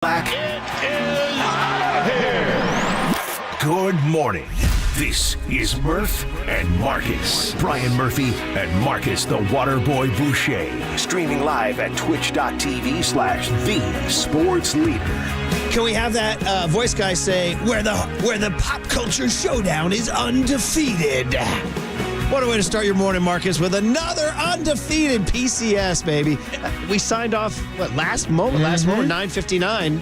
Black. It is out of here. Good morning. This is Murph and Marcus. Brian Murphy and Marcus the Waterboy Boucher. Streaming live at twitch.tv/thesportsleader. Can we have that voice guy say, where the pop culture showdown is undefeated? What a way to start your morning, Marcus, with another undefeated PCS, baby. We signed off, last moment, 9:59,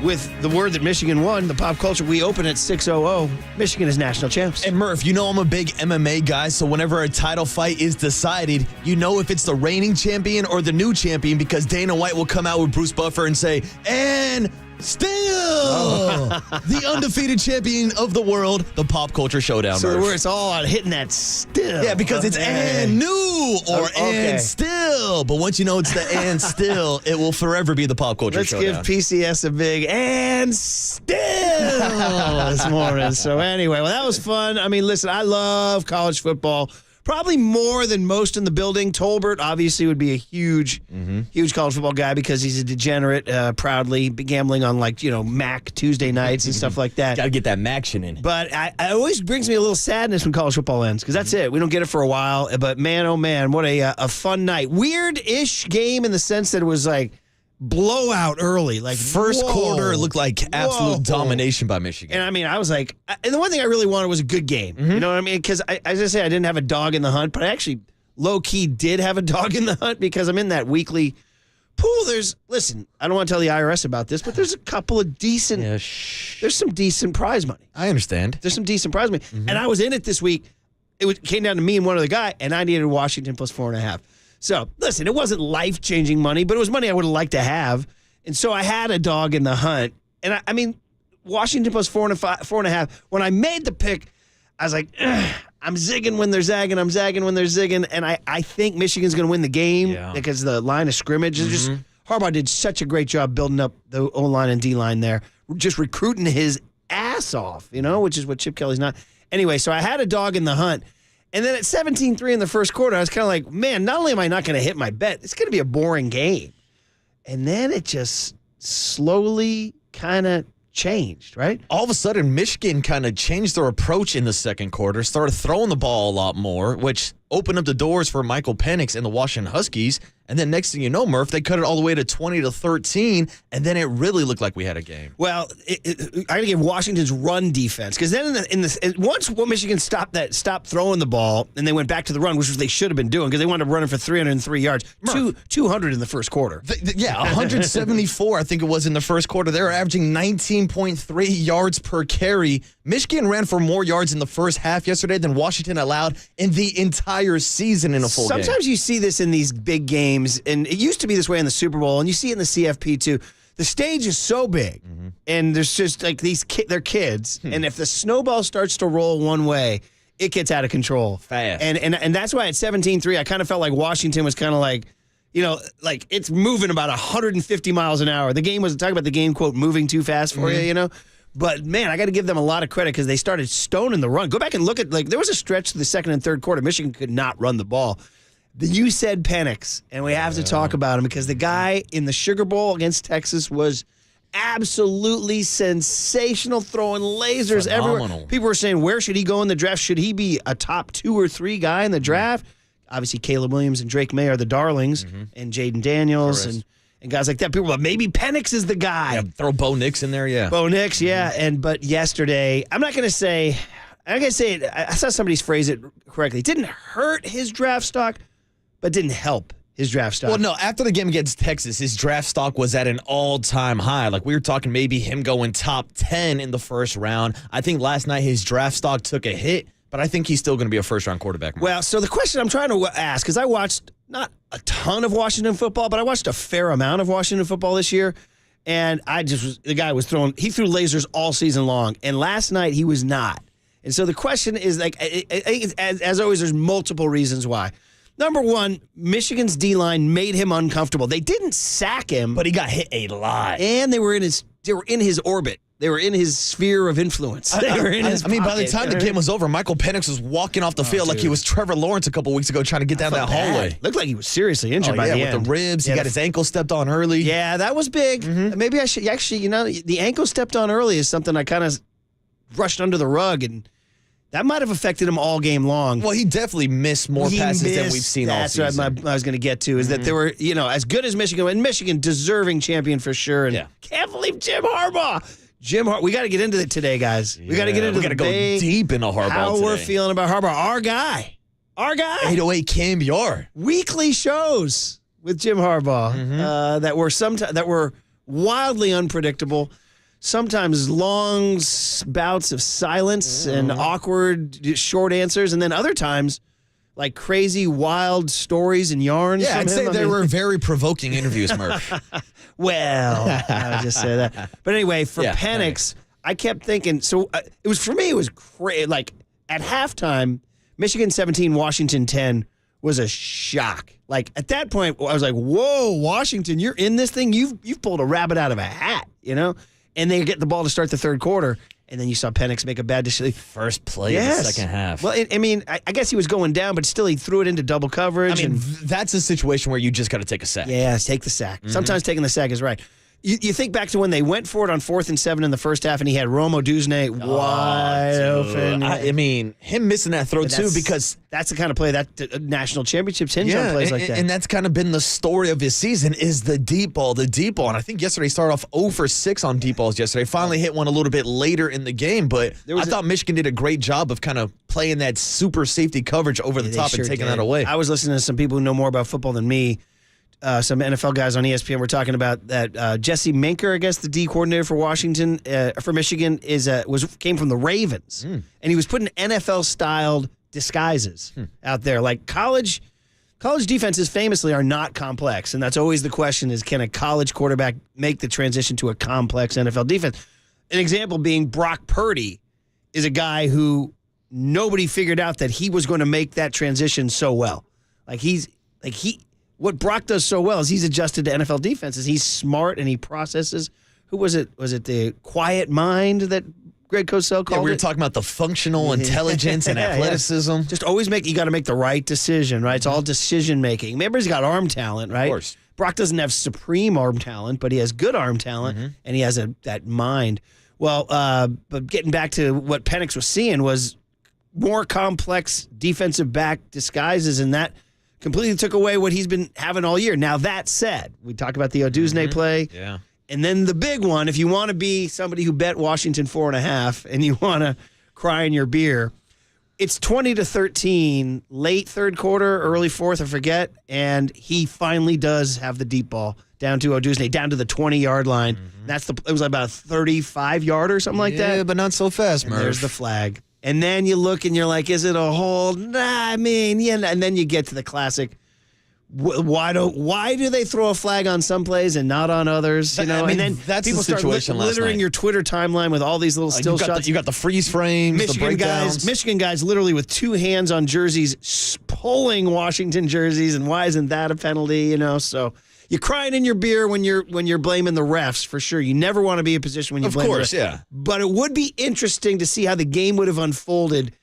with the word that Michigan won, the pop culture. We open at 6:00. Michigan is national champs. And Murph, you know I'm a big MMA guy, so whenever a title fight is decided, you know if it's the reigning champion or the new champion, because Dana White will come out with Bruce Buffer and say, and still the undefeated champion of the world, the pop culture showdown. So Murph. where it's all on hitting that still. Yeah, because it's and new or okay. and still. But once you know it's the and still, it will forever be the pop culture showdown. Let's give PCS a big and still this morning. So anyway, well, that was fun. I mean, listen, I love college football. Probably more than most in the building. Tolbert obviously would be a huge college football guy because he's a degenerate, proudly gambling on Mac Tuesday nights and stuff like that. Got to get that Maction in. But it always brings me a little sadness when college football ends because that's it. We don't get it for a while. But man, oh man, what a fun night. Weird-ish game in the sense that it was like blowout early. Like First quarter, it looked like absolute domination by Michigan. And I mean, I was like, and the one thing I really wanted was a good game. You know what I mean? Because as I say, I didn't have a dog in the hunt, but I actually low-key did have a dog in the hunt because I'm in that weekly pool. Listen, I don't want to tell the IRS about this, but there's a couple of decent, there's some decent prize money. I understand. There's some decent prize money. And I was in it this week. It came down to me and one other guy, and I needed Washington plus 4.5. So, listen, it wasn't life-changing money, but it was money I would have liked to have. And so I had a dog in the hunt. And, I mean, Washington plus 4.5. When I made the pick, I was like, I'm zigging when they're zagging. I'm zagging when they're zigging. And I think Michigan's going to win the game because the line of scrimmage is just – Harbaugh did such a great job building up the O-line and D-line there, just recruiting his ass off, which is what Chip Kelly's not. Anyway, so I had a dog in the hunt. And then at 17-3 in the first quarter, I was kind of like, man, not only am I not going to hit my bet, it's going to be a boring game. And then it just slowly kind of changed, right? All of a sudden, Michigan kind of changed their approach in the second quarter, started throwing the ball a lot more, which opened up the doors for Michael Penix and the Washington Huskies. And then next thing you know, Murph, they cut it all the way to 20-13, and then it really looked like we had a game. Well, I got to give Washington's run defense, because then once Michigan stopped throwing the ball and they went back to the run, which was they should have been doing because they wound up running for 303 yards, 200 in the first quarter. 174 I think it was in the first quarter. They were averaging 19.3 yards per carry. Michigan ran for more yards in the first half yesterday than Washington allowed in the entire season in a full game. Sometimes you see this in these big games, and it used to be this way in the Super Bowl, and you see it in the CFP too. The stage is so big, and there's just like they're kids, and if the snowball starts to roll one way, it gets out of control fast. And that's why at 17-3, I kind of felt like Washington was kind of like, like it's moving about 150 miles an hour. The game was talking about the game, quote, moving too fast for you, But, man, I got to give them a lot of credit because they started stoning the run. Go back and look at, there was a stretch to the second and third quarter. Michigan could not run the ball. You said Penix, and we have to talk about him because the guy in the Sugar Bowl against Texas was absolutely sensational, throwing lasers everywhere. People were saying, where should he go in the draft? Should he be a top 2 or 3 guy in the draft? Obviously, Caleb Williams and Drake May are the darlings, and Jaden Daniels and guys like that. People were like, maybe Penix is the guy. Yeah, throw Bo Nix in there, yeah. Bo Nix, yeah. But yesterday, I'm not going to say it. I saw somebody phrase it correctly. It didn't hurt his draft stock, but didn't help his draft stock. Well, no, after the game against Texas, his draft stock was at an all-time high. Like, we were talking maybe him going top 10 in the first round. I think last night his draft stock took a hit, but I think he's still going to be a first-round quarterback. Well, so the question I'm trying to ask, because I watched not a ton of Washington football, but I watched a fair amount of Washington football this year, and the guy was he threw lasers all season long, and last night he was not. And so the question is, like, as always, there's multiple reasons why. Number one, Michigan's D-line made him uncomfortable. They didn't sack him, but he got hit a lot. And they were in his orbit. They were in his sphere of influence. They were in his by the pocket, time the game was over, Michael Penix was walking off the field like he was Trevor Lawrence a couple weeks ago trying to get down that hallway. Looked like he was seriously injured by the end. With the ribs. He got his ankle stepped on early. Yeah, that was big. Maybe I should actually, the ankle stepped on early is something I kind of brushed under the rug, and that might have affected him all game long. Well, he definitely missed more passes than we've seen all season. That's what I was going to get to, is that there were, as good as Michigan, and Michigan deserving champion for sure. And can't believe Jim Harbaugh. We got to get into it today, guys. We got to get into we got to go deep into Harbaugh how today. We're feeling about Harbaugh. Our guy. 808 KNBR. Weekly shows with Jim Harbaugh that were wildly unpredictable. Sometimes long bouts of silence and awkward short answers, and then other times like crazy wild stories and yarns. Yeah, from I'd say him. they were very provoking interviews, Murph. Well, I would just say that. But anyway, for Penix, I kept thinking. So it was for me. It was crazy. Like at halftime, Michigan 17, Washington 10 was a shock. Like at that point, I was like, "Whoa, Washington, you're in this thing. You've pulled a rabbit out of a hat, And they get the ball to start the third quarter, and then you saw Penix make a bad decision. First play of the second half. Well, I guess he was going down, but still he threw it into double coverage. That's a situation where you just got to take a sack. Yeah, take the sack. Sometimes taking the sack is right. You think back to when they went for it on 4th and 7 in the first half, and he had Rome Oduzne wide open. Him missing that throw, too, because that's the kind of play that national championships hinge on plays like that. And that's kind of been the story of his season is the deep ball. And I think yesterday he started off 0 for 6 on deep balls yesterday. Finally hit one a little bit later in the game, but I thought Michigan did a great job of kind of playing that super safety coverage over the top and taking that away. I was listening to some people who know more about football than me. Some NFL guys on ESPN were talking about that Jesse Minker, I guess the D coordinator for Michigan, came from the Ravens, and he was putting NFL-styled disguises out there. Like college defenses famously are not complex, and that's always the question: is can a college quarterback make the transition to a complex NFL defense? An example being Brock Purdy is a guy who nobody figured out that he was going to make that transition so well. What Brock does so well is he's adjusted to NFL defenses. He's smart and he processes. Who was it? Was it the quiet mind that Greg Cosell called it? We were talking about the functional intelligence and athleticism. Just always you got to make the right decision, right? It's all decision making. Remember, he's got arm talent, right? Of course. Brock doesn't have supreme arm talent, but he has good arm talent and he has that mind. Well, but getting back to what Penix was seeing was more complex defensive back disguises, and that completely took away what he's been having all year. Now, that said, we talked about the Oduzne play. Yeah. And then the big one, if you want to be somebody who bet Washington 4.5 and you want to cry in your beer, it's 20-13, late third quarter, early fourth, I forget, and he finally does have the deep ball down to Oduzne, down to the 20-yard line. It was about a 35-yarder or something like that. Yeah, but not so fast, Murph. There's the flag. And then you look and you're like, is it a hold? Nah, and then you get to the classic. Why do they throw a flag on some plays and not on others? And then that's people the situation start littering your Twitter timeline with all these little still shots. You got the freeze frames, Michigan guys literally with two hands on jerseys pulling Washington jerseys, and why isn't that a penalty? So you're crying in your beer when you're blaming the refs, for sure. You never want to be in a position when you blame the refs. Of course, yeah. But it would be interesting to see how the game would have unfolded.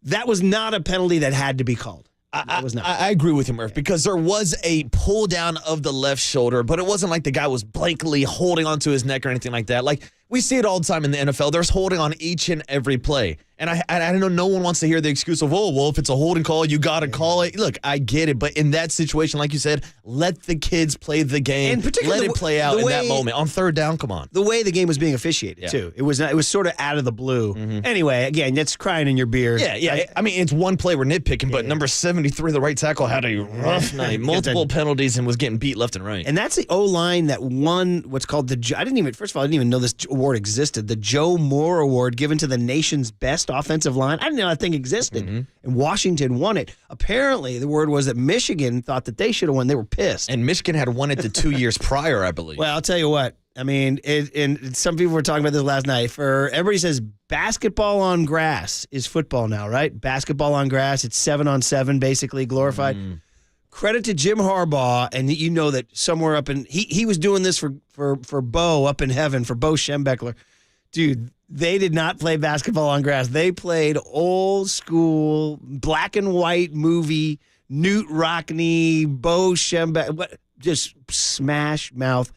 That was not a penalty that had to be called. I agree with you, Murph, because there was a pull down of the left shoulder, but it wasn't like the guy was blankly holding onto his neck or anything like that. Like, we see it all the time in the NFL. There's holding on each and every play. And I know no one wants to hear the excuse of, if it's a holding call, you got to call it. Look, I get it. But in that situation, like you said, let the kids play the game. And particularly let it play out in that moment. On third down, come on. The way the game was being officiated, too. It was sort of out of the blue. Anyway, again, that's crying in your beer. Yeah. It's one play we're nitpicking, but number 73, the right tackle, had a rough night. Multiple penalties and was getting beat left and right. And that's the O-line that won what's called I didn't even know this award existed. The Joe Moore Award, given to the nation's best offensive line. I didn't know that thing existed. And Washington won it. Apparently, the word was that Michigan thought that they should have won. They were pissed. And Michigan had won it the 2 years prior, I believe. Well, I'll tell you what. And some people were talking about this last night. Everybody says basketball on grass is football now, right? Basketball on grass, it's 7-on-7, basically glorified. Credit to Jim Harbaugh, and you know that somewhere up in he was doing this for Bo up in heaven, for Bo Schembechler, Dude, they did not play basketball on grass. They played old school, black and white movie, Newt Rockney, Bo Schembechler, just smash mouth.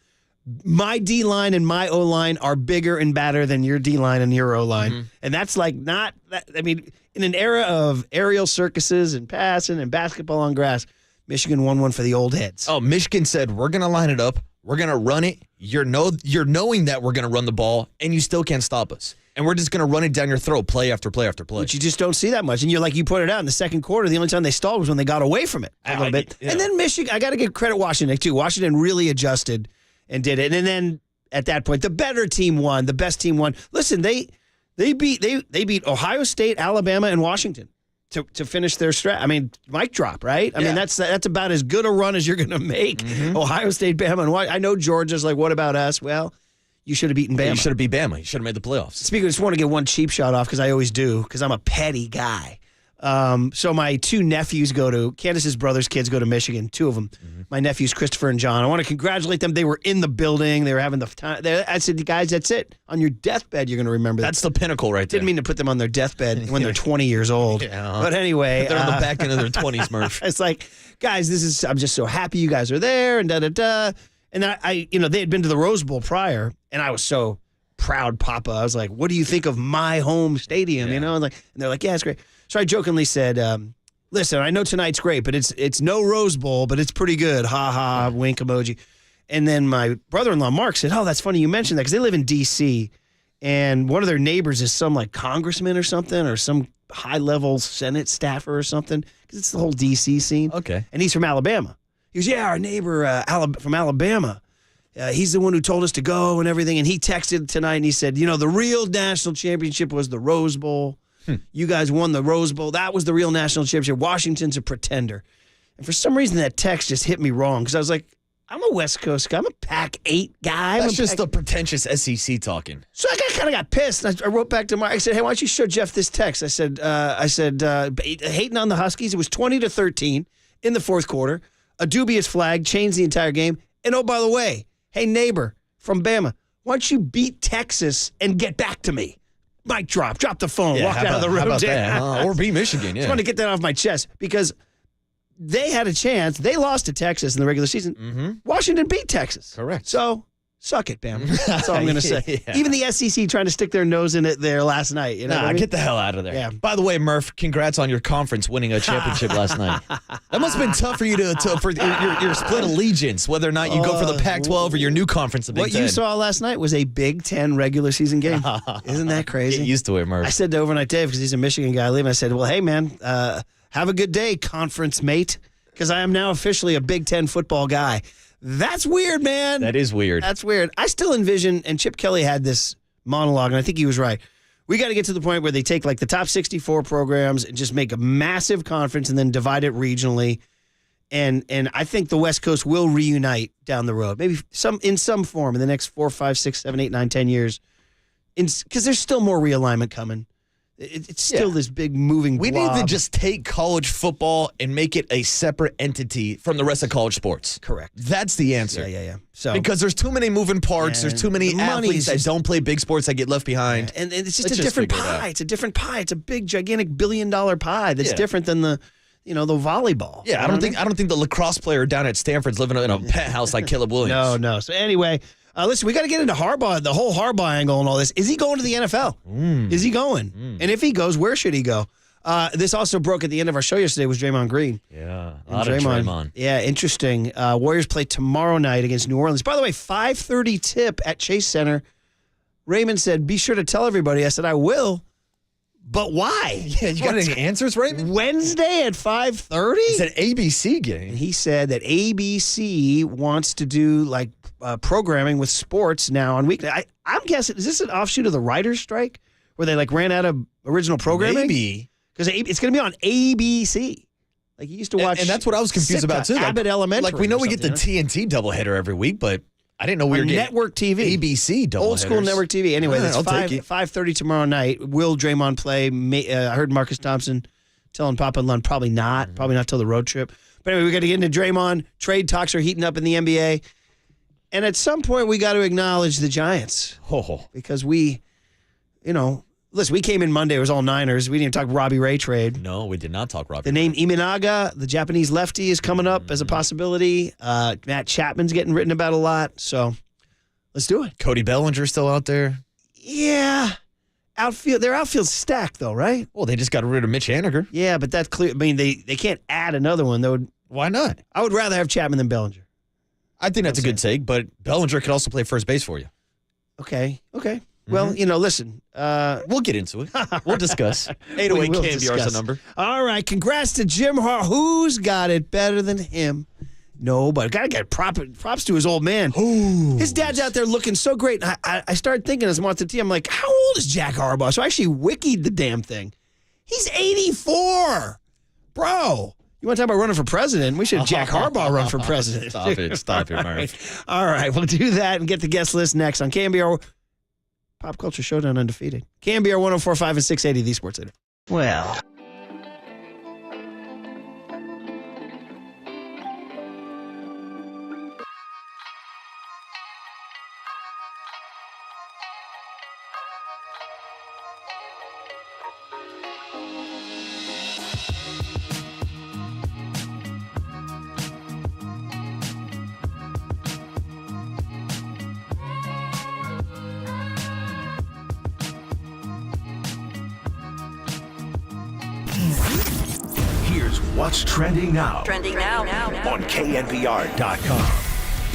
My D-line and my O-line are bigger and badder than your D-line and your O-line. Mm-hmm. And that's like not, I mean, in an era of aerial circuses and passing and basketball on grass, Michigan won one for the old heads. Oh, Michigan said, we're going to line it up. We're going to run it. You're knowing that we're going to run the ball, and you still can't stop us. And we're just going to run it down your throat play after play after play. But you just don't see that much. And you're like, you pointed out in the second quarter, the only time they stalled was when they got away from it a little bit. Yeah. And then Michigan, I got to give credit Washington, too. Washington really adjusted and did it. And then at that point, the better team won. The best team won. Listen, they beat Ohio State, Alabama, and Washington to finish their stretch. I mean, mic drop, right? I mean, that's about as good a run as you're going to make. Mm-hmm. Ohio State, Bama, and Washington. I know Georgia's like, what about us? Well, you should have beaten Bama. You should have beat Bama. You should have made the playoffs. Speaking of, I just want to get one cheap shot off because I always do because I'm a petty guy. So my two nephews Candace's brother's kids go to Michigan, two of them. Mm-hmm. My nephews, Christopher and John. I want to congratulate them. They were in the building. They were having the time. I said, guys, that's it. On your deathbed, you're going to remember that. That's the pinnacle right there. Didn't mean to put them on their deathbed when they're 20 years old. Yeah. But anyway. They're on the back end of their 20s, Murph. It's like, guys, I'm just so happy you guys are there and da-da-da. And I they had been to the Rose Bowl prior, and I was so proud, Papa. I was like, what do you think of my home stadium? Yeah. And they're like, yeah, it's great. So I jokingly said, listen, I know tonight's great, but it's no Rose Bowl, but it's pretty good. Ha ha, wink emoji. And then my brother-in-law, Mark, said, oh, that's funny you mentioned that because they live in D.C., and one of their neighbors is some like congressman or something or some high-level Senate staffer or something because it's the whole D.C. scene. Okay. And he's from Alabama. He goes, yeah, our neighbor from Alabama. He's the one who told us to go and everything. And he texted tonight and he said, the real national championship was the Rose Bowl. You guys won the Rose Bowl. That was the real national championship. Washington's a pretender. And for some reason, that text just hit me wrong because I was like, I'm a West Coast guy. I'm a Pac-8 guy. That's just the pretentious SEC talking. So I kind of got pissed. I wrote back to Mark. I said, hey, why don't you show Jeff this text? I said, hating on the Huskies. It was 20-13 in the fourth quarter. A dubious flag changed the entire game. And oh, by the way, hey, neighbor from Bama, why don't you beat Texas and get back to me? Mic drop the phone, walk out of the room. How about that? Or beat Michigan, yeah. I just want to get that off my chest because they had a chance. They lost to Texas in the regular season. Mm-hmm. Washington beat Texas. Correct. So, suck it, Bam. That's all I'm going to say. Yeah. Even the SEC trying to stick their nose in it there last night. You know what I mean? Get the hell out of there. Yeah. By the way, Murph, congrats on your conference winning a championship last night. That must have been tough for you for your split allegiance, whether or not you go for the Pac-12 or your new conference, the Big Ten. What you saw last night was a Big Ten regular season game. Isn't that crazy? Get used to it, Murph. I said to Overnight Dave, because he's a Michigan guy, I said, well, hey, man, have a good day, conference mate, because I am now officially a Big Ten football guy. That's weird, man. That is weird. That's weird. I still envision, and Chip Kelly had this monologue, and I think he was right. We got to get to the point where they take like the top 64 programs and just make a massive conference and then divide it regionally. And I think the West Coast will reunite down the road, maybe in some form in the next 4, 5, 6, 7, 8, 9, 10 years. Because there's still more realignment coming. It's still this big moving blob. We need to just take college football and make it a separate entity from the rest of college sports. Correct. That's the answer. Yeah. So because there's too many moving parts. There's too many athletes that don't play big sports that get left behind. Yeah. And it's just a different pie. It's a different pie. It's a big, gigantic $1 billion pie that's different than the volleyball. Yeah, I don't think the lacrosse player down at Stanford's living in a penthouse like Caleb Williams. No. So anyway. Listen, we got to get into Harbaugh, the whole Harbaugh angle and all this. Is he going to the NFL? Is he going? And if he goes, where should he go? This also broke at the end of our show yesterday was Draymond Green. Yeah, a lot of Draymond. Yeah, interesting. Warriors play tomorrow night against New Orleans. By the way, 5:30 tip at Chase Center. Raymond said, be sure to tell everybody. I said, I will. But why? Yeah, you got any answers, Raymond? Wednesday at 5:30? It's an ABC game. And he said that ABC wants to do like programming with sports now on weekday. I'm guessing, is this an offshoot of the writer's strike where they like ran out of original programming? Maybe. Because it's going to be on ABC. Like you used to watch. And that's what I was confused about too. Abbott Elementary. Like we know we get the TNT doubleheader every week, but I didn't know we were getting network TV, ABC doubleheaders. Old school network TV. Anyway, that's I'll take it. 5:30 tomorrow night. Will Draymond play? I heard Marcus Thompson telling Papa Lund probably not till the road trip. But anyway, we got to get into Draymond. Trade talks are heating up in the NBA, and at some point we got to acknowledge the Giants because we listen, we came in Monday. It was all Niners. We didn't even talk Robbie Ray trade. No, we did not talk Robbie. The name Imanaga, the Japanese lefty, is coming up as a possibility. Matt Chapman's getting written about a lot. So let's do it. Cody Bellinger's still out there. Yeah. Their outfield's stacked, though, right? Well, they just got rid of Mitch Haniger. Yeah, but that's clear. I mean, they can't add another one. Why not? I would rather have Chapman than Bellinger. I think that's a good take, but Bellinger could also play first base for you. Okay. Well, listen. We'll get into it. We'll discuss. 808 We will KNBR is discuss. the number. All right. Congrats to Jim Harbaugh. Who's got it better than him? Nobody. Got to get props to his old man. His dad's out there looking so great. And I started thinking as I'm watching the team, I'm like, how old is Jack Harbaugh? So I actually wikied the damn thing. He's 84. Bro. You want to talk about running for president? We should have Jack Harbaugh run for president. Stop it, Murph. All right. We'll do that and get the guest list next on KNBR Pop Culture Showdown Undefeated. KNBR 104.5 and 680, the Sports Center. Well. Here's what's trending now Trending now. on KNBR.com.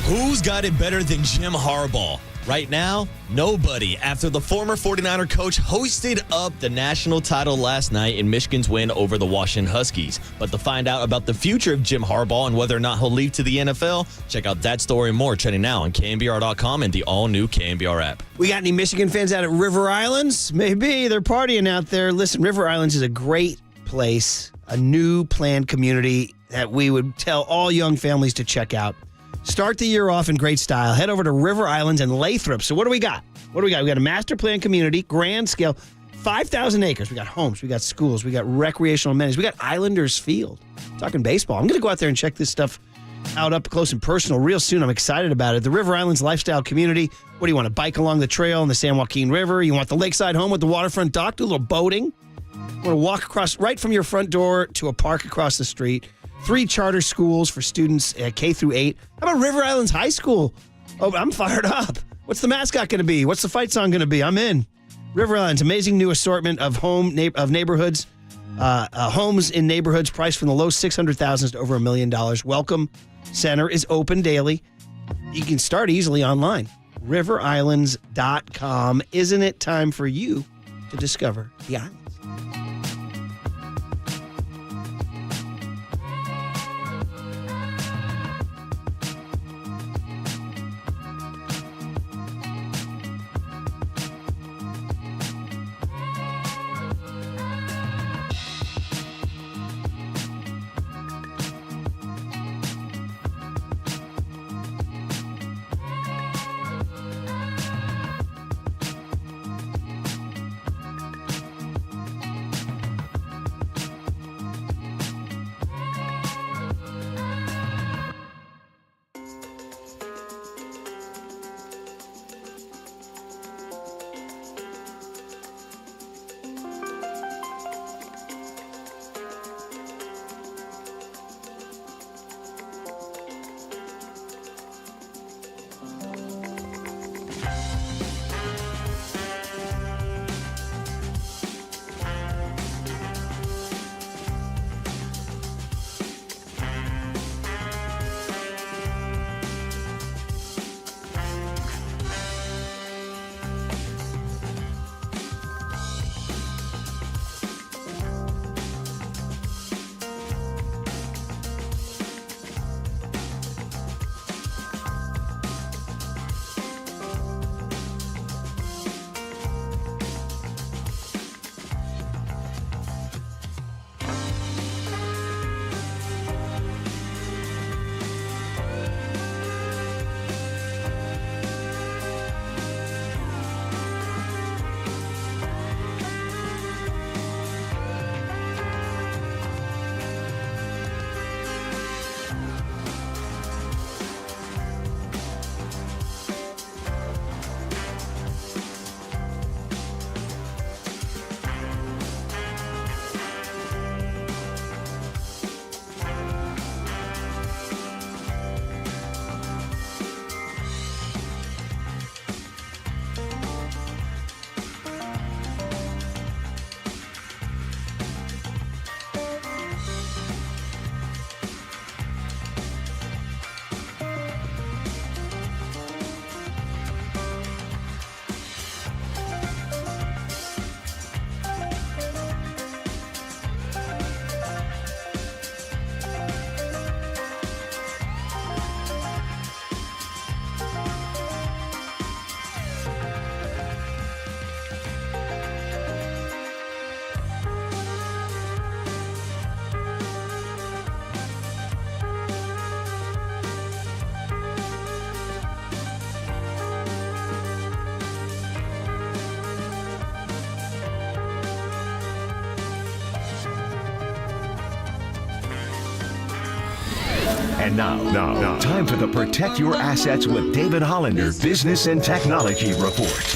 Who's got it better than Jim Harbaugh? Right now, nobody. After the former 49er coach hoisted up the national title last night in Michigan's win over the Washington Huskies. But to find out about the future of Jim Harbaugh and whether or not he'll leave to the NFL, check out that story and more trending now on KNBR.com and the all-new KNBR app. We got any Michigan fans out at River Islands? Maybe. They're partying out there. Listen, River Islands is a great place, a new planned community that we would tell all young families to check out. Start the year off in great style. Head over to River Islands and Lathrop. So what do we got? We got a master plan community, grand scale, 5,000 acres. We got homes, we got schools, we got recreational amenities, we got Islanders Field. Talking baseball. I'm going to go out there and check this stuff out up close and personal real soon. I'm excited about it. The River Islands lifestyle community. What do you want, to bike along the trail in the San Joaquin River? You want the lakeside home with the waterfront dock, do a little boating? You want to walk across right from your front door to a park across the street. 3 charter schools for students K through 8. How about River Islands High School? Oh, I'm fired up. What's the mascot going to be? What's the fight song going to be? I'm in. River Islands, amazing new assortment of neighborhoods, homes in neighborhoods priced from the low $600,000 to over $1 million. Welcome Center is open daily. You can start easily online. riverislands.com. Isn't it time for you to discover the islands? And now, time for the Protect Your Assets with David Hollander Business and Technology Report.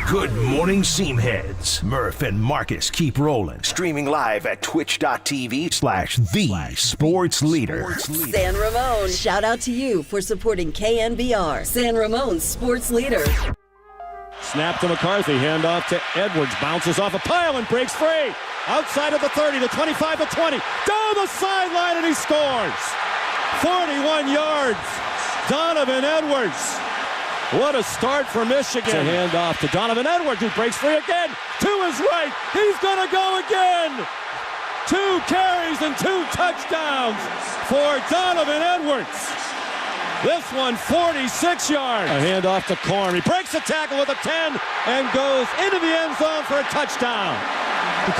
Good morning, Seamheads. Murph and Marcus keep rolling. Streaming live at twitch.tv/the-sports-leader. San Ramon, shout out to you for supporting KNBR, San Ramon's sports leader. Snap to McCarthy, handoff to Edwards, bounces off a pile and breaks free. Outside of the 30, the 25, the 20, down the sideline, and he scores. 41 yards, Donovan Edwards. What a start for Michigan. It's a handoff to Donovan Edwards, who breaks free again. To his right, he's going to go again. 2 carries and 2 touchdowns for Donovan Edwards. This one, 46 yards. A handoff to Corm. He breaks the tackle with a 10 and goes into the end zone for a touchdown.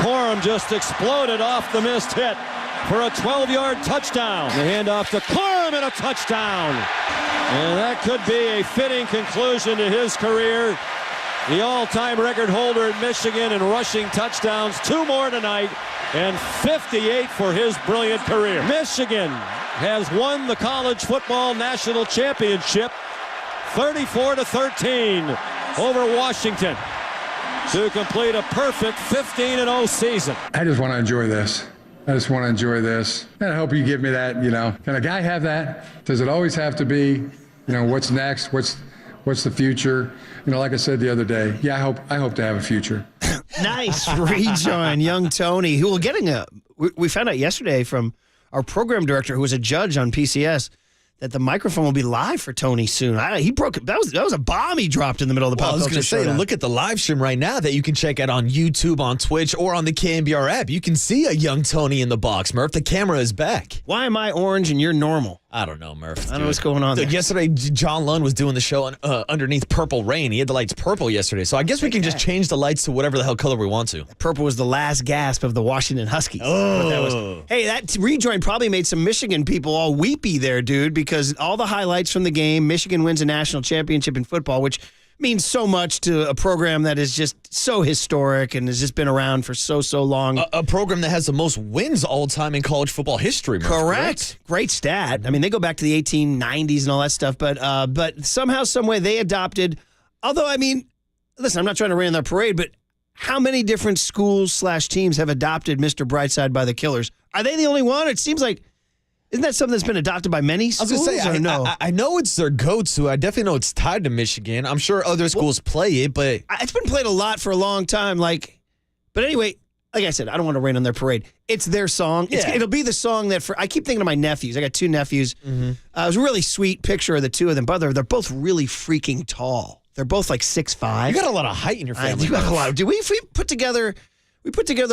Corm just exploded off the missed hit for a 12-yard touchdown. The handoff to Corm and a touchdown. And that could be a fitting conclusion to his career. The all-time record holder at Michigan in rushing touchdowns. 2 more tonight and 58 for his brilliant career. Michigan has won the college football national championship 34-13 over Washington to complete a perfect 15-0 season. I just want to enjoy this. And I hope you give me that, Can a guy have that? Does it always have to be, what's next? What's the future? Like I said the other day, I hope to have a future. Nice rejoin, young Tony, who we're getting we found out yesterday from our program director, who was a judge on PCS, that the microphone will be live for Tony soon. He broke it. That was a bomb he dropped in the middle of the pop culture. I was going to say, look at the live stream right now that you can check out on YouTube, on Twitch, or on the KNBR app. You can see a young Tony in the box, Murph. The camera is back. Why am I orange and you're normal? I don't know, Murph. I don't know what's going on there. Yesterday, John Lund was doing the show underneath Purple Rain. He had the lights purple yesterday. So I guess we can just change the lights to whatever the hell color we want to. Purple was the last gasp of the Washington Huskies. Oh. Hey, that rejoin probably made some Michigan people all weepy there, dude, because all the highlights from the game, Michigan wins a national championship in football, which means so much to a program that is just so historic and has just been around for so long. A program that has the most wins all time in college football history. Correct. Great stat. I mean, they go back to the 1890s and all that stuff, but somehow, some way they adopted. Although, I mean, listen, I'm not trying to rain on their parade, but how many different schools/teams have adopted Mr. Brightside by the Killers? Are they the only one? It seems like. Isn't that something that's been adopted by many schools? I was going to say, no? I know it's their go-to. I definitely know it's tied to Michigan. I'm sure other schools play it, but... It's been played a lot for a long time. But anyway, like I said, I don't want to rain on their parade. It's their song. Yeah. It'll be the song that I keep thinking of my nephews. I got 2 nephews. Mm-hmm. It was a really sweet picture of the 2 of them. But they're both really freaking tall. They're both like 6'5". You got a lot of height in your family. You got a lot. If we put together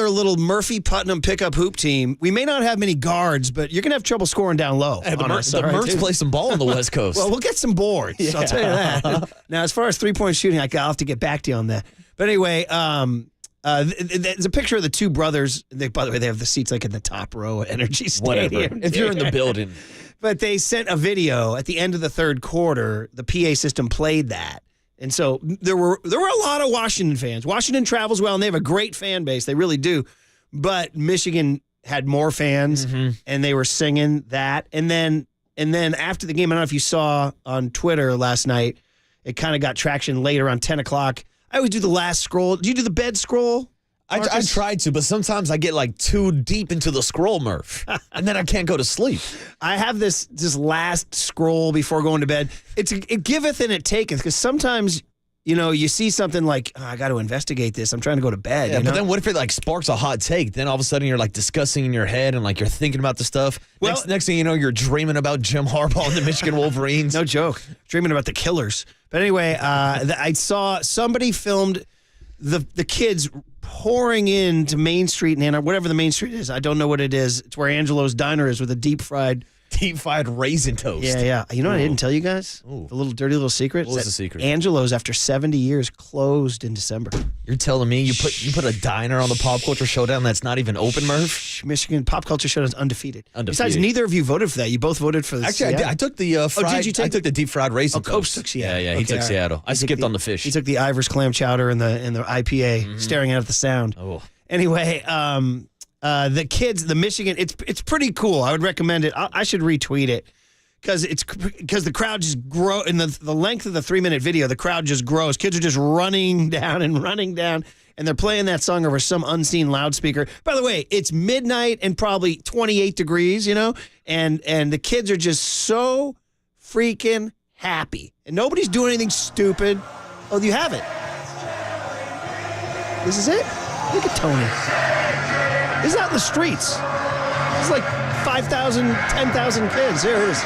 a little Murphy Putnam pickup hoop team. We may not have many guards, but you're going to have trouble scoring down low. Hey, the Mercs play some ball on the West Coast. Well, we'll get some boards. Yeah. I'll tell you that. Now, as far as three-point shooting, I'll have to get back to you on that. But anyway, there's a picture of the 2 brothers. By the way, they have the seats like in the top row at Energy Stadium. Whatever. If you're in the building. But they sent a video at the end of the 3rd quarter. The PA system played that. And so there were a lot of Washington fans. Washington travels well, and they have a great fan base. They really do. But Michigan had more fans, and they were singing that. And then after the game, I don't know if you saw on Twitter last night, it kind of got traction late around 10 o'clock. I always do the last scroll. Do you do the bed scroll? I tried to, but sometimes I get like too deep into the scroll, Murph, and then I can't go to sleep. I have this last scroll before going to bed. It giveth and it taketh, because sometimes you see something like, I got to investigate this. I'm trying to go to bed. Yeah, but then what if it like sparks a hot take? Then all of a sudden you're like discussing in your head and like you're thinking about the stuff. Well- Next thing you know, you're dreaming about Jim Harbaugh and the Michigan Wolverines. No joke. Dreaming about the Killers. But anyway, I saw somebody filmed the kids pouring into Main Street in Ann Arbor, whatever the Main Street is. I don't know what it is. It's where Angelo's Diner is with a deep-fried raisin toast. Yeah. You know what I didn't tell you guys? Ooh. The little dirty little secret? What was Is the that secret? Angelo's, after 70 years, closed in December. You're telling me you put a diner on the Pop Culture Showdown that's not even open, Murph? Michigan Pop Culture Showdown is undefeated. Undefeated. Besides, neither of you voted for that. You both voted for the Actually, Seattle. I took the fried. did you take I took the deep fried raisin Coach toast. took Seattle. Yeah, he Okay, took all right. Seattle. I He took skipped on the fish. He took the Ivers clam chowder and the IPA, staring out at the sound. Oh. Anyway, the kids, the Michigan, it's pretty cool. I would recommend it. I should retweet it because the crowd just grow in the length of the 3-minute video. The crowd just grows. Kids are just running down, and they're playing that song over some unseen loudspeaker. By the way, it's midnight and probably 28 degrees, and the kids are just so freaking happy, and nobody's doing anything stupid. Oh, you have it. This is it. Look at Tony. He's out in the streets. It's like 5,000, 10,000 kids. Here it is.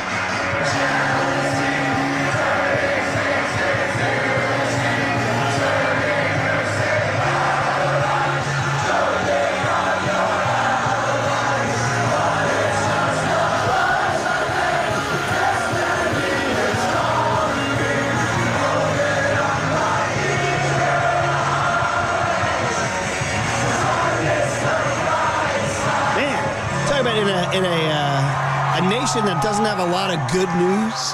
In a nation that doesn't have a lot of good news,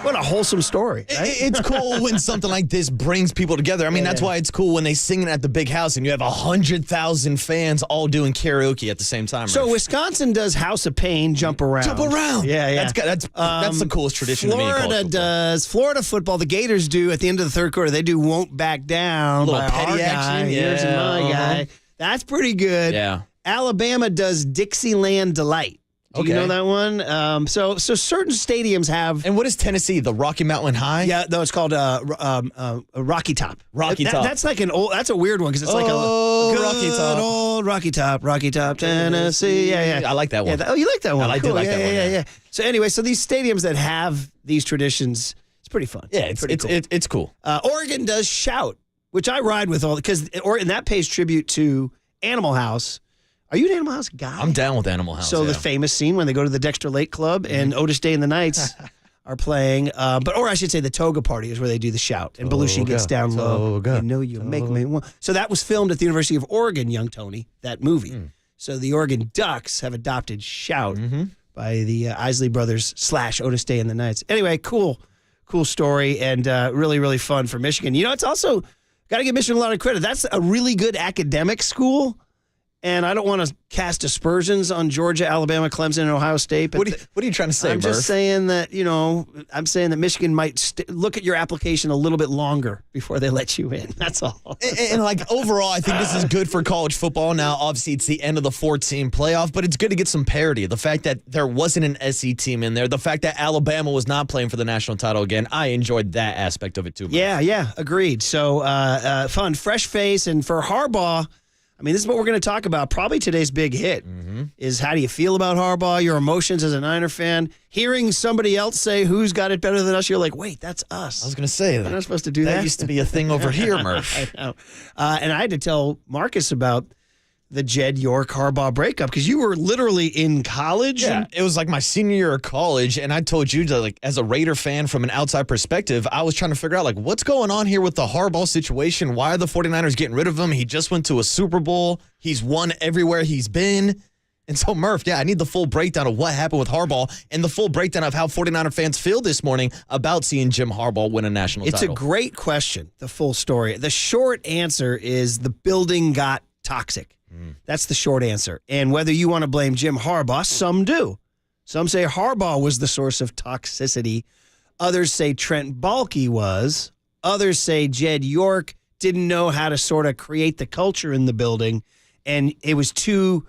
what a wholesome story. Right? It's cool when something like this brings people together. I mean, that's why it's cool when they sing it at the big house and you have 100,000 fans all doing karaoke at the same time. So Murph. Wisconsin does House of Pain, jump around. Jump around. Yeah. That's the coolest tradition to me. Florida does. Florida football, the Gators do at the end of the third quarter. They do Won't Back Down. Little by petty our action. Guy. Here's my guy. That's pretty good. Yeah. Alabama does Dixieland Delight. Do you know that one? So certain stadiums have. And what is Tennessee? The Rocky Mountain High? Yeah, no, it's called Rocky Top. Rocky Top. That's like that's a weird one because it's like a good Rocky Top. Old Rocky Top, Tennessee. Yeah. I like that one. Yeah, you like that one? I do like that one. Yeah. So anyway, so these stadiums that have these traditions, it's pretty fun. Yeah, it's cool. Oregon does Shout, which I ride with all because and that pays tribute to Animal House. Are you an Animal House guy? I'm down with Animal House. So the famous scene when they go to the Dexter Lake Club and Otis Day and the Knights are playing, or I should say the Toga Party is where they do the Shout. And Belushi gets down low. Toga, You know you make me want. So that was filmed at the University of Oregon, young Tony, that movie. So the Oregon Ducks have adopted Shout by the Isley Brothers / Otis Day and the Knights. Anyway, cool story and really, really fun for Michigan. It's also got to give Michigan a lot of credit. That's a really good academic school. And I don't want to cast aspersions on Georgia, Alabama, Clemson, and Ohio State. But what are you trying to say, I'm Murph? just saying that, Michigan might look at your application a little bit longer before they let you in. That's all. And like overall, I think this is good for college football. Now, obviously, it's the end of the 14 playoff, but it's good to get some parity. The fact that there wasn't an SEC team in there, the fact that Alabama was not playing for the national title again, I enjoyed that aspect of it too. Murph. Yeah, agreed. So fun, fresh face. And for Harbaugh, I mean, this is what we're going to talk about. Probably today's big hit is how do you feel about Harbaugh, your emotions as a Niner fan. Hearing somebody else say who's got it better than us, you're like, wait, that's us. I was going to say that. We're not supposed to do that. That used to be a thing over here, Murph. I know. And I had to tell Marcus about the Jed York Harbaugh breakup because you were literally in college. Yeah, it was like my senior year of college, and I told you that, like, as a Raider fan from an outside perspective, I was trying to figure out, like, what's going on here with the Harbaugh situation? Why are the 49ers getting rid of him? He just went to a Super Bowl. He's won everywhere he's been. And so, Murph, I need the full breakdown of what happened with Harbaugh and the full breakdown of how 49er fans feel this morning about seeing Jim Harbaugh win a national title. It's a great question, the full story. The short answer is the building got toxic. That's the short answer. And whether you want to blame Jim Harbaugh, some do. Some say Harbaugh was the source of toxicity. Others say Trent Baalke was. Others say Jed York didn't know how to sort of create the culture in the building. And it was two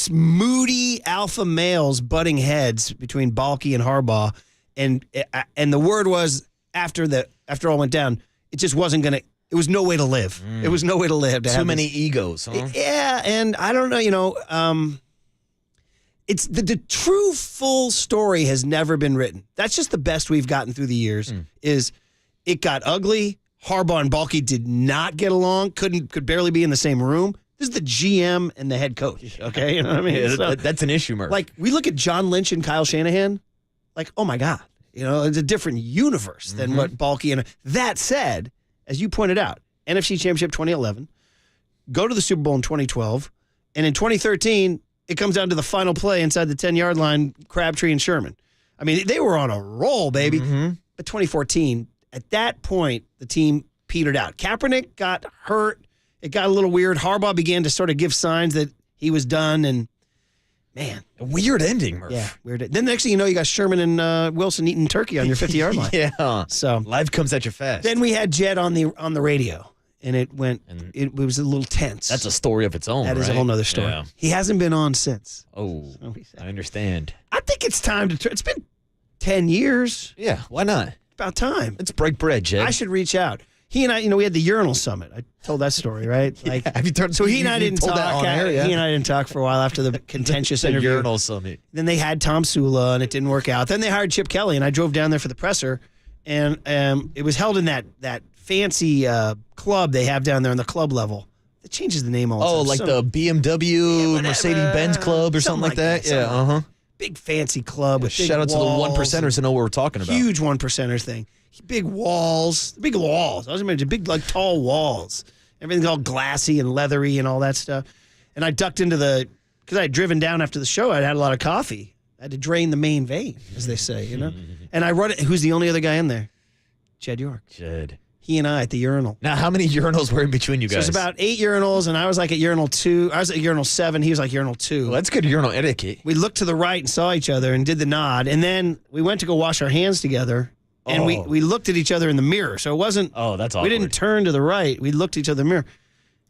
moody alpha males butting heads between Baalke and Harbaugh. And the word was, after all went down, it just wasn't going to, it was no way to live. It was no way to live. Too many egos, huh? Yeah, and I don't know, it's the true full story has never been written. That's just the best we've gotten through the years. Is it got ugly? Harbaugh and Balky did not get along. Could barely be in the same room. This is the GM and the head coach. Okay, you know what I mean? Yeah, So, that's an issue, Murph. like we look at John Lynch and Kyle Shanahan, like oh my god, it's a different universe than what Balky and. That said, as you pointed out, NFC Championship 2011, go to the Super Bowl in 2012, and in 2013. It comes down to the final play inside the 10-yard line, Crabtree and Sherman. I mean, they were on a roll, baby. But 2014, at that point, the team petered out. Kaepernick got hurt. It got a little weird. Harbaugh began to sort of give signs that he was done. And, man. A weird ending, Murph. Yeah, weird. Then the next thing you know, you got Sherman and Wilson eating turkey on your 50-yard line. Yeah. So Life comes at you fast. then we had Jed on the radio. And it went, it was a little tense. That's a story of its own, That is a right? whole nother story. Yeah. He hasn't been on since. Oh, I understand. I think it's time to it's been 10 years. Yeah, why not? About time. Let's break bread, Jed. I should reach out. He and I, we had the urinal summit. I told that story, right? Like, Have you turned? so he and I you didn't told talk. that on air, yeah? He and I didn't talk for a while after the contentious The interview. urinal summit. Then they had Tom Sula, and it didn't work out. Then they hired Chip Kelly, and I drove down there for the presser, and it was held in that fancy club they have down there on the club level. It changes the name all the time. Oh, like the BMW whatever. Mercedes-Benz Club or something like that? something Yeah, like that. Big fancy club with big Shout out to the walls one percenters to know what we're talking about. Huge one percenter thing. Big walls. I was imagining big, like, tall walls. Everything's all glassy and leathery and all that stuff. And I ducked into because I had driven down after the show. I'd had a lot of coffee. I had to drain the main vein, as they say, And I run it. Who's the only other guy in there? Jed York. Jed. He and I at the urinal. Now, how many urinals were in between you So guys? it was about 8 urinals, and I was like at urinal 2. I was at urinal 7. He was like urinal 2. Well, that's good urinal etiquette. We looked to the right and saw each other and did the nod. And then we went to go wash our hands together. And we looked at each other in the mirror. So it wasn't. Oh, that's We didn't awkward. turn to the right. We looked at each other in the mirror.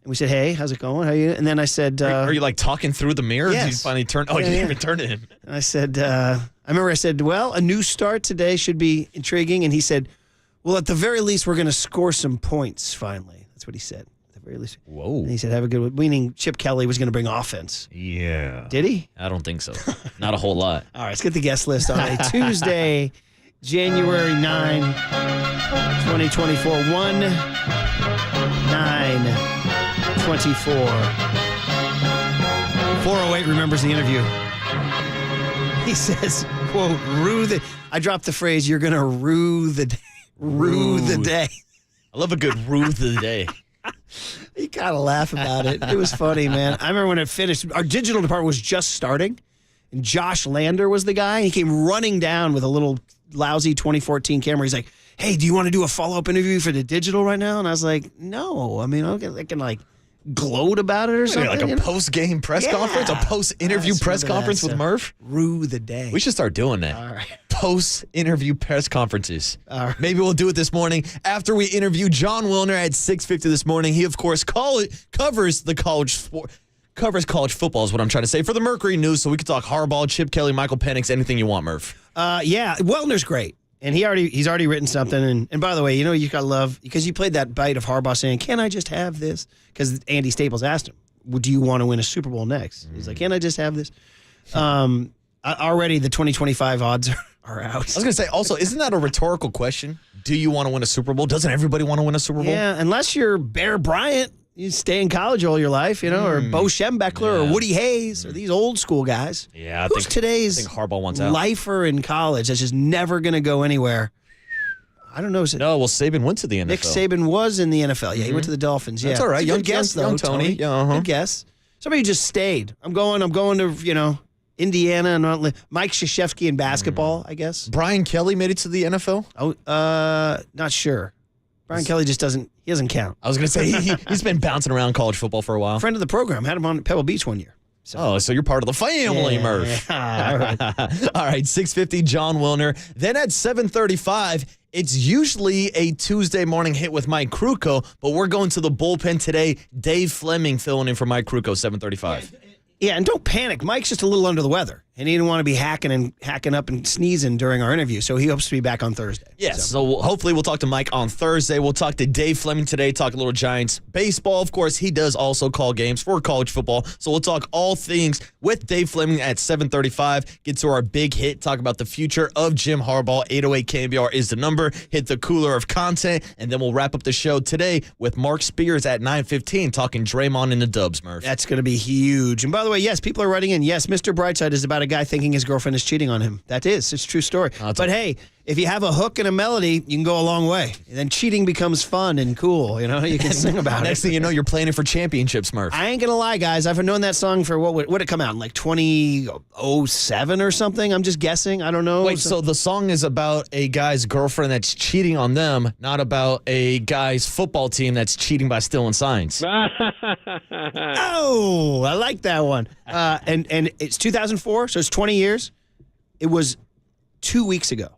And we said, hey, how's it going? How you? And then I said. Are you like talking through the mirror? Yes. Did you finally turn? Oh, Yeah, you didn't yeah. even turn to him. And I said, I remember I said, well, a new start today should be intriguing. And he said, well, at the very least, we're going to score some points finally. That's what he said. At the very least. Whoa. And he said, have a good one. Meaning Chip Kelly was going to bring offense. Yeah. Did he? I don't think so. Not a whole lot. All right, let's get the guest list on a Tuesday, January 9, 2024. 1/9/24. 408 remembers the interview. He says, quote, I dropped the phrase, you're going to rue the day. Rue the day. I love a good Ruth of the day. You got to laugh about it. It was funny, man. I remember when it finished, our digital department was just starting, and Josh Lander was the guy. He came running down with a little lousy 2014 camera. He's like, hey, do you want to do a follow-up interview for the digital right now? And I was like, no. I mean, I can like gloat about it or something. Like a post-game press conference? A post-interview press conference with Murph? Rue the day. We should start doing that. All right. Post-interview press conferences. All right. Maybe we'll do it this morning after we interview John Wilner at 6:50 this morning. He, of course, covers college football is what I'm trying to say for the Mercury News, so we can talk Harbaugh, Chip Kelly, Michael Penix, anything you want, Murph. Yeah, Wellner's great. And he's already written something. And by the way, you got to love, because you played that bite of Harbaugh saying, can I just have this? Because Andy Staples asked him, do you want to win a Super Bowl next? He's like, can I just have this? Already the 2025 odds are out. I was going to say, also, isn't that a rhetorical question? Do you want to win a Super Bowl? Doesn't everybody want to win a Super Bowl? Yeah, unless you're Bear Bryant, you stay in college all your life, or Bo Schembechler or Woody Hayes or these old school guys. Yeah, I Who's think today's Harbaugh wants out. lifer in college that's just never going to go anywhere? I don't know. No, well, Saban went to the NFL. Nick Saban was in the NFL. Yeah, he went to the Dolphins. Yeah, That's all right. It's a Young good guess, young though, Tony. Yeah, Good guess. Somebody just stayed. I'm going to, Indiana and Mike Krzyzewski in basketball, I guess. Brian Kelly made it to the NFL? Oh, not sure. Brian Kelly just doesn't count. I was going to say, he's been bouncing around college football for a while. Friend of the program, had him on Pebble Beach one year. So you're part of the family, Murph. Yeah, all right. All right, 6:50, John Wilner. Then at 7:35, it's usually a Tuesday morning hit with Mike Krukow, but we're going to the bullpen today. Dave Fleming filling in for Mike Krukow, 7:35. Yeah, and don't panic. Mike's just a little under the weather. And he didn't want to be hacking up and sneezing during our interview, so he hopes to be back on Thursday. Yes, so hopefully we'll talk to Mike on Thursday. We'll talk to Dave Fleming today, talk a little Giants baseball. Of course, he does also call games for college football, so we'll talk all things with Dave Fleming at 7:35. Get to our big hit, talk about the future of Jim Harbaugh. 808 KNBR is the number. Hit the cooler of content, and then we'll wrap up the show today with Mark Spears at 9:15, talking Draymond and the Dubs, Murph. That's going to be huge. And by the way, yes, people are writing in. Yes, Mr. Brightside is about a guy thinking his girlfriend is cheating on him. It's a true story. But hey, if you have a hook and a melody, you can go a long way. And then cheating becomes fun and cool. You know, you can sing about it. Next thing you know, you're playing it for championships, Murph. I ain't going to lie, guys. I've known that song for what would it come out in like 2007 or something? I'm just guessing. I don't know. Wait, so the song is about a guy's girlfriend that's cheating on them, not about a guy's football team that's cheating by stealing signs. Oh, I like that one. And it's 2004, so it's 20 years. It was 2 weeks ago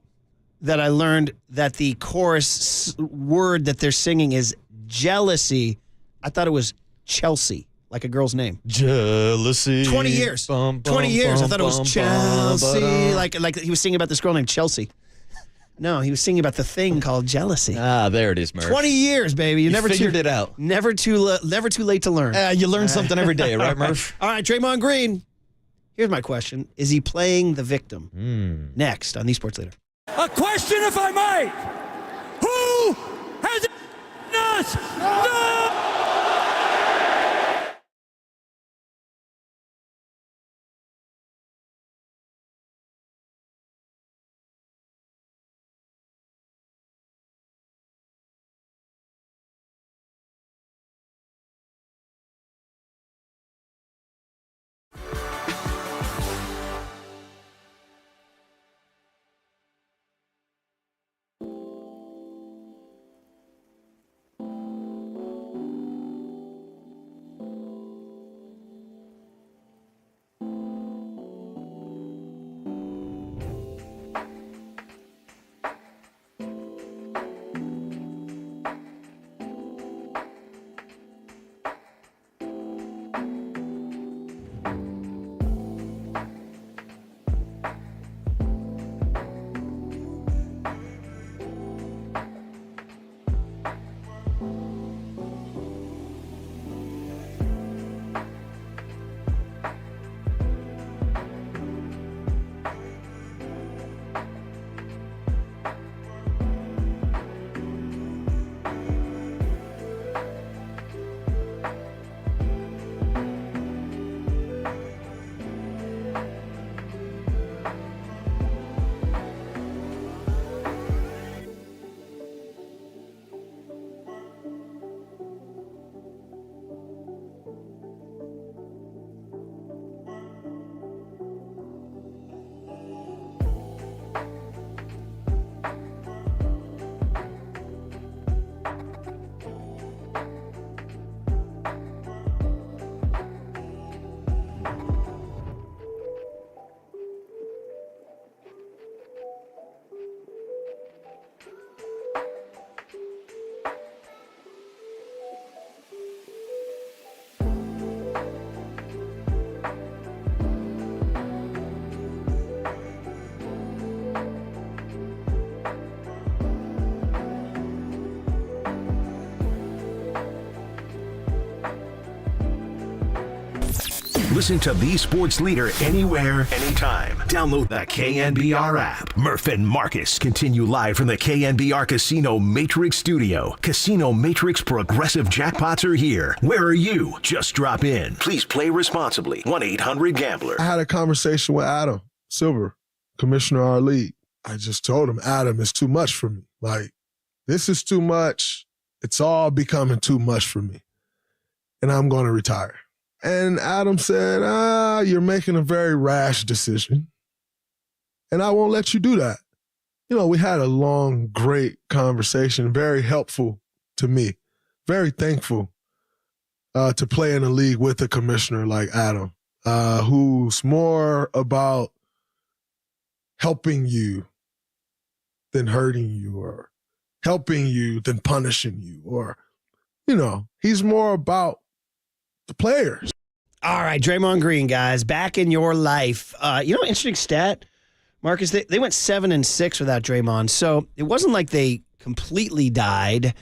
that I learned that the chorus word that they're singing is jealousy. I thought it was Chelsea, like a girl's name. Jealousy. 20 years. 20 years. I thought it was Chelsea. Like he was singing about this girl named Chelsea. No, he was singing about the thing called jealousy. There it is, Murph. 20 years, baby. You never figured it out. Never too late to learn. You learn something every day, right, Murph? All right, Draymond Green. Here's my question. Is he playing the victim? Next on the Sports Leader. A question, if I might. Who has us? No! Listen to the Sports Leader anywhere, anytime. Download the KNBR app. Murph and Marcus continue live from the KNBR Casino Matrix Studio. Casino Matrix Progressive Jackpots are here. Where are you? Just drop in. Please play responsibly. 1-800-GAMBLER. I had a conversation with Adam Silver, commissioner of our league. I just told him, Adam, it's too much for me. Like, this is too much. It's all becoming too much for me. And I'm going to retire. And Adam said, you're making a very rash decision. And I won't let you do that. You know, we had a long, great conversation, very helpful to me. Very thankful to play in a league with a commissioner like Adam, who's more about helping you than hurting you, or helping you than punishing you, or, you know, he's more about the players. All right, Draymond Green, guys, back in your life. Interesting stat, Marcus. They went 7-6 without Draymond, so it wasn't like they completely died.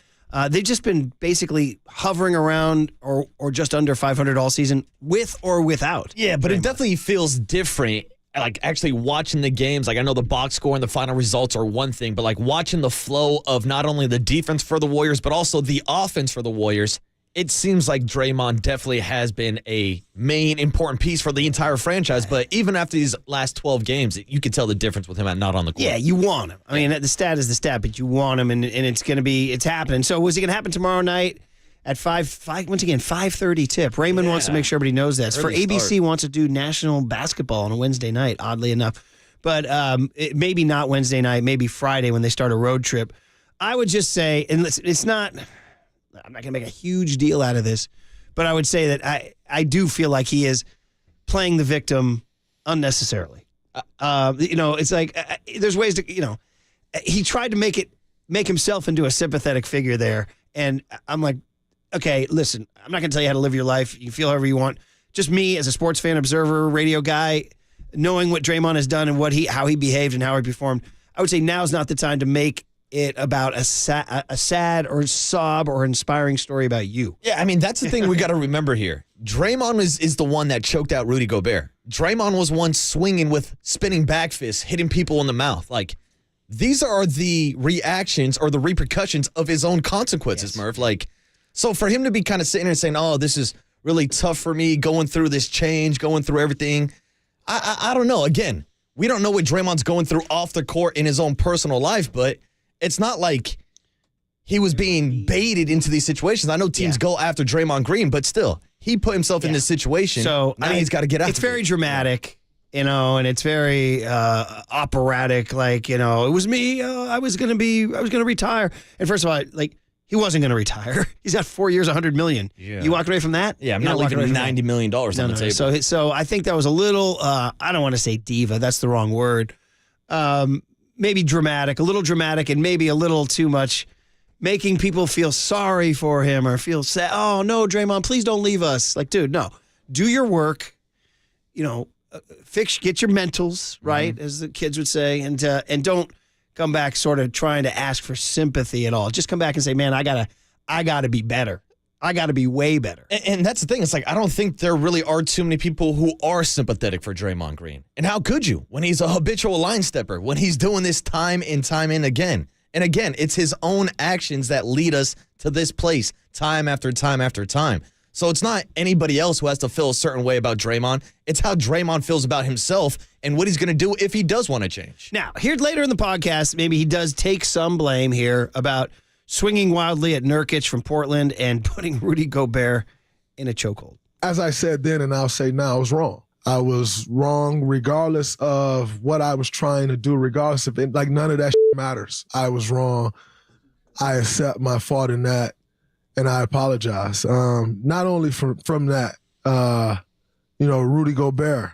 They've just been basically hovering around or just under 500 all season, with or without. Yeah, but Draymond. it definitely feels different. Like actually watching the games, like I know the box score and the final results are one thing, but like watching the flow of not only the defense for the Warriors, but also the offense for the Warriors, it seems like Draymond definitely has been a main important piece for the entire franchise. But even after these last 12 games, you can tell the difference with him not on the court. Yeah, you want him. I mean, the stat is the stat, but you want him, and it's happening. So was it going to happen tomorrow night? At 5:30 tip. Raymond wants to make sure everybody knows this. For ABC wants to do national basketball on a Wednesday night, oddly enough. But maybe not Wednesday night, maybe Friday when they start a road trip. I would just say, and it's not, I'm not going to make a huge deal out of this, but I would say that I do feel like he is playing the victim unnecessarily. It's like there's ways to, he tried to make himself into a sympathetic figure there. And I'm like, okay, listen, I'm not going to tell you how to live your life. You feel however you want. Just me as a sports fan, observer, radio guy, knowing what Draymond has done and how he behaved and how he performed, I would say now's not the time to make it about a sad or sob or inspiring story about you. Yeah, I mean, that's the thing we got to remember here. Draymond is the one that choked out Rudy Gobert. Draymond was one swinging with spinning back fists, hitting people in the mouth. Like, these are the reactions or the repercussions of his own consequences, yes. Murph. Like, so for him to be kind of sitting there saying, oh, this is really tough for me, going through this change, going through everything, I don't know. Again, we don't know what Draymond's going through off the court in his own personal life, but it's not like he was being baited into these situations. I know teams go after Draymond Green, but still, he put himself in this situation. So now he's got to get out. It's very dramatic, and it's very operatic. Like, it was me. I was going to retire. And first of all, like, he wasn't going to retire. He's got 4 years, $100 million. Yeah. You walked away from that? Yeah, I'm not leaving $90 million on the table. So I think that was a little, I don't want to say diva. That's the wrong word. Maybe dramatic, a little dramatic, and maybe a little too much, making people feel sorry for him or feel sad. Oh, no, Draymond, please don't leave us. Like, dude, no. Do your work, get your mentals right, as the kids would say, and don't come back sort of trying to ask for sympathy at all. Just come back and say, man, I gotta be better. I gotta be way better. And that's the thing. It's like, I don't think there really are too many people who are sympathetic for Draymond Green. And how could you when he's a habitual line stepper, when he's doing this time and time and again? And again, it's his own actions that lead us to this place time after time after time. So it's not anybody else who has to feel a certain way about Draymond. It's how Draymond feels about himself and what he's going to do if he does want to change. Now, here later in the podcast, maybe he does take some blame here about swinging wildly at Nurkic from Portland and putting Rudy Gobert in a chokehold. As I said then, and I'll say now, I was wrong. I was wrong regardless of what I was trying to do, regardless of it. Like, none of that matters. I was wrong. I accept my fault in that. And I apologize. Not only from that, Rudy Gobert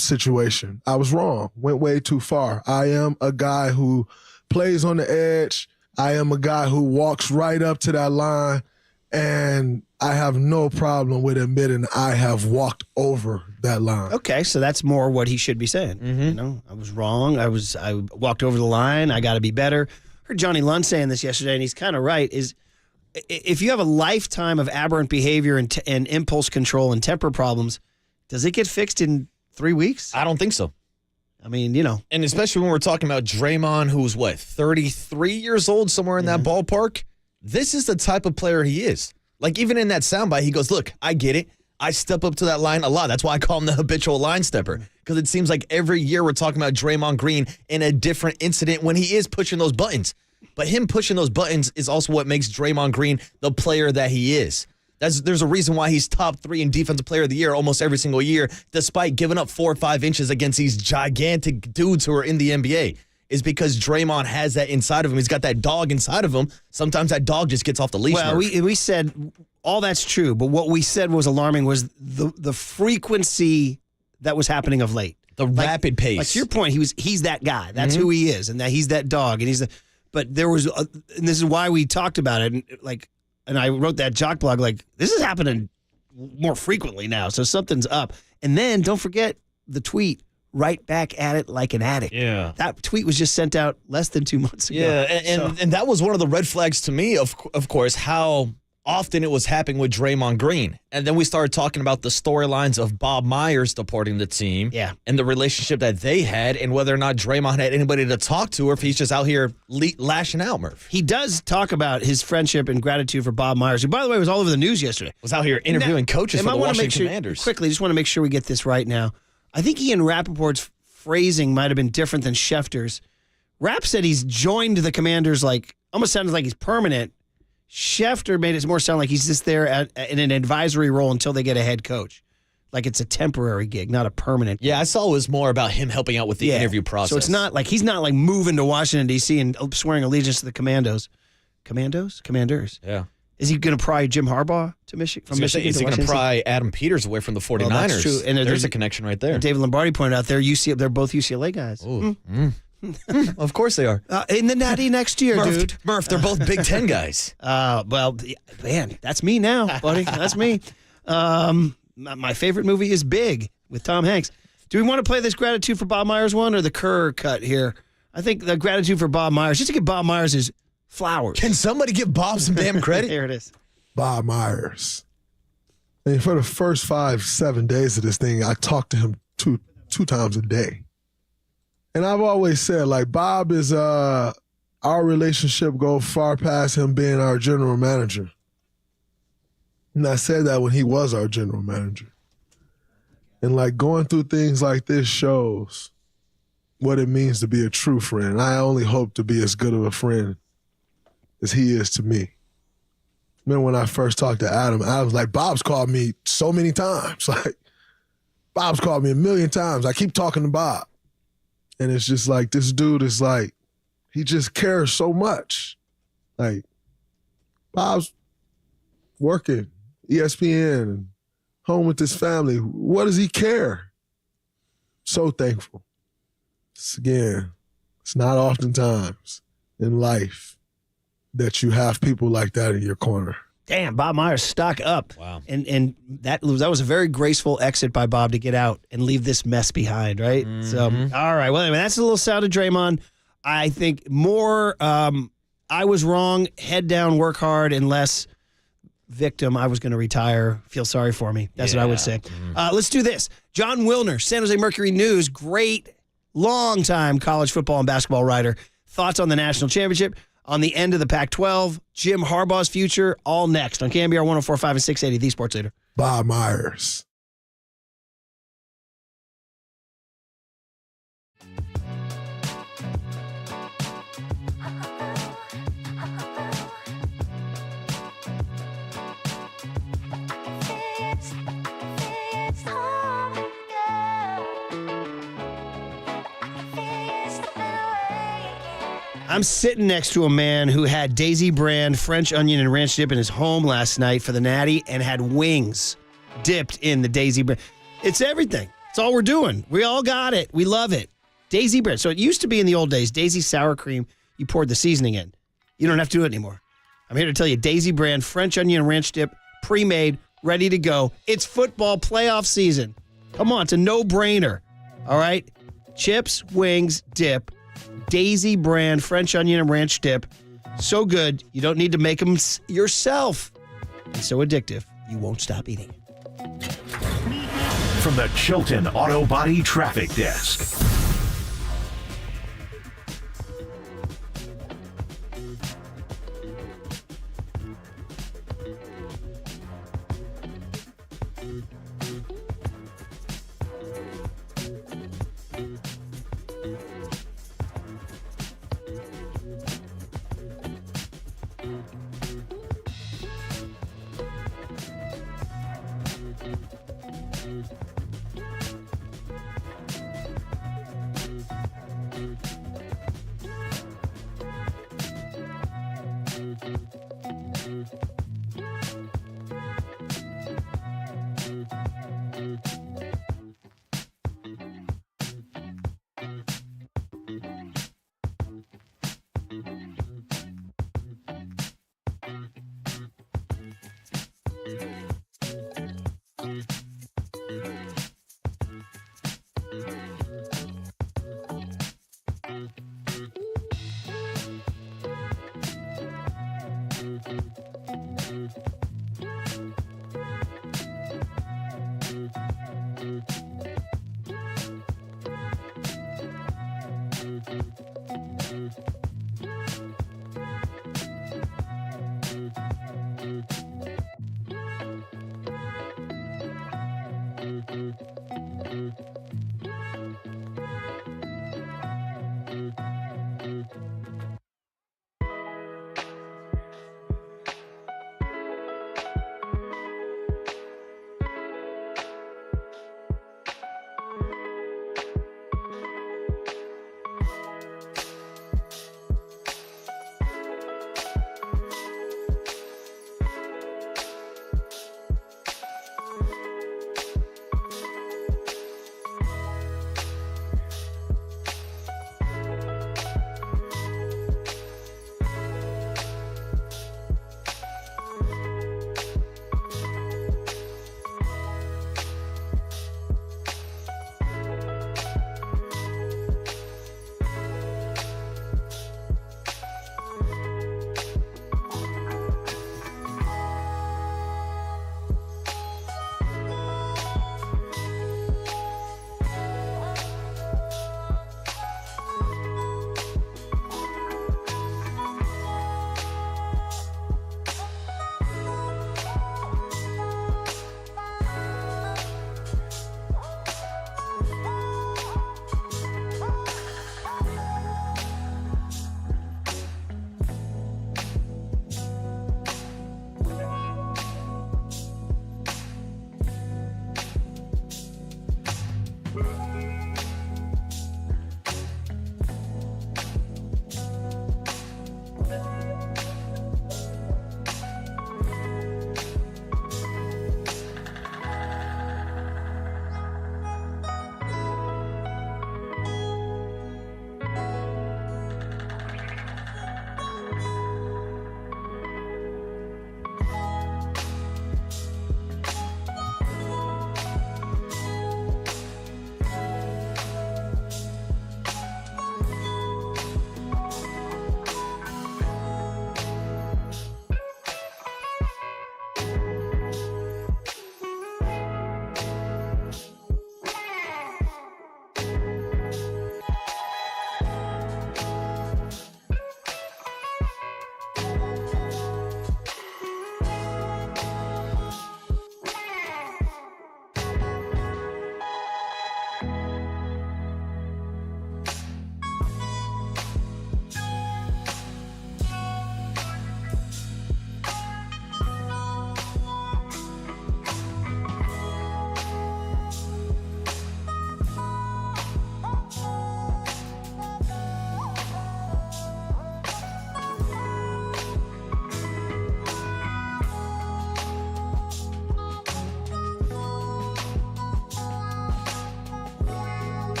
situation. I was wrong. Went way too far. I am a guy who plays on the edge. I am a guy who walks right up to that line, and I have no problem with admitting I have walked over that line. Okay, so that's more what he should be saying. Mm-hmm. I was wrong. I walked over the line. I got to be better. Heard Johnny Lund saying this yesterday, and he's kind of right. If you have a lifetime of aberrant behavior and impulse control and temper problems, does it get fixed in 3 weeks? I don't think so. I mean, And especially when we're talking about Draymond, who's 33 years old, somewhere in that ballpark. This is the type of player he is. Like, even in that soundbite, he goes, look, I get it. I step up to that line a lot. That's why I call him the habitual line stepper. Because it seems like every year we're talking about Draymond Green in a different incident when he is pushing those buttons. But him pushing those buttons is also what makes Draymond Green the player that he is. There's a reason why he's top 3 in Defensive Player of the Year almost every single year, despite giving up 4 or 5 inches against these gigantic dudes who are in the NBA, is because Draymond has that inside of him. He's got that dog inside of him. Sometimes that dog just gets off the leash. Well, we said all that's true, but what we said was alarming was the frequency that was happening of late. The rapid pace. Like, to your point, he's that guy. That's who he is, and that he's that dog, and But there was, and this is why we talked about it. And I wrote that jock blog. Like, this is happening more frequently now. So something's up. And then don't forget the tweet, right back at it like an addict. Yeah. That tweet was just sent out less than 2 months ago. Yeah, and that was one of the red flags to me, of course, how often it was happening with Draymond Green. And then we started talking about the storylines of Bob Myers departing the team. Yeah. And the relationship that they had and whether or not Draymond had anybody to talk to or if he's just out here lashing out, Murph. He does talk about his friendship and gratitude for Bob Myers, who, by the way, was all over the news yesterday. Was out here interviewing coaches for the Washington Commanders. Quickly, just want to make sure we get this right now. I think Ian Rappaport's phrasing might have been different than Schefter's. Rapp said he's joined the Commanders almost sounded like he's permanent. Schefter made it more sound like he's just there in an advisory role until they get a head coach. Like it's a temporary gig, not a permanent gig. Yeah, I saw it was more about him helping out with the interview process. So it's not like he's not like moving to Washington, D.C. and swearing allegiance to the Commandos. Commanders? Yeah. Is he going to pry Jim Harbaugh to Michigan? From Michigan is he going to pry Adam Peters away from the 49ers? Well, that's true. And there's a connection right there. David Lombardi pointed out they're both UCLA guys. Of course they are. In the Natty next year, dude. Murph, they're both Big Ten guys. Well, man, that's me now, buddy. That's me. My favorite movie is Big with Tom Hanks. Do we want to play this gratitude for Bob Myers one or the Kerr cut here? I think the gratitude for Bob Myers, just to give Bob Myers his flowers. Can somebody give Bob some damn credit? There it is. Bob Myers. And for the first 5-7 days of this thing, I talked to him two times a day. And I've always said, like, Bob is, our relationship goes far past him being our general manager. And I said that when he was our general manager. And, like, going through things like this shows what it means to be a true friend. I only hope to be as good of a friend as he is to me. Remember when I first talked to Adam, I was like, Bob's called me so many times. Like, Bob's called me a million times. I keep talking to Bob. And it's just like, this dude is like, he just cares so much. Like, Bob's working, ESPN, and home with his family. What does he care? So thankful. It's not oftentimes in life that you have people like that in your corner. Damn, Bob Myers stock up. Wow. And that was a very graceful exit by Bob to get out and leave this mess behind, right? Mm-hmm. So, all right. Well, anyway, that's a little sound of Draymond. I think more I was wrong, head down, work hard, and less victim. I was going to retire. Feel sorry for me. That's what I would say. Let's do this. John Wilner, San Jose Mercury News, great, long-time college football and basketball writer. Thoughts on the national championship? On the end of the Pac-12, Jim Harbaugh's future, all next on KNBR 104.5 and 680, the Sports Leader. Bob Myers. I'm sitting next to a man who had Daisy brand French onion and ranch dip in his home last night for the Natty and had wings dipped in the Daisy brand. It's everything. It's all we're doing. We all got it. We love it. Daisy brand. So it used to be in the old days, Daisy sour cream, you poured the seasoning in. You don't have to do it anymore. I'm here to tell you, Daisy brand French onion and ranch dip, pre-made, ready to go. It's football playoff season. Come on, it's a no-brainer. All right? Chips, wings, dip. Daisy brand French onion and ranch dip. So good, you don't need to make them yourself. And so addictive, you won't stop eating. From the Chilton Auto Body Traffic Desk.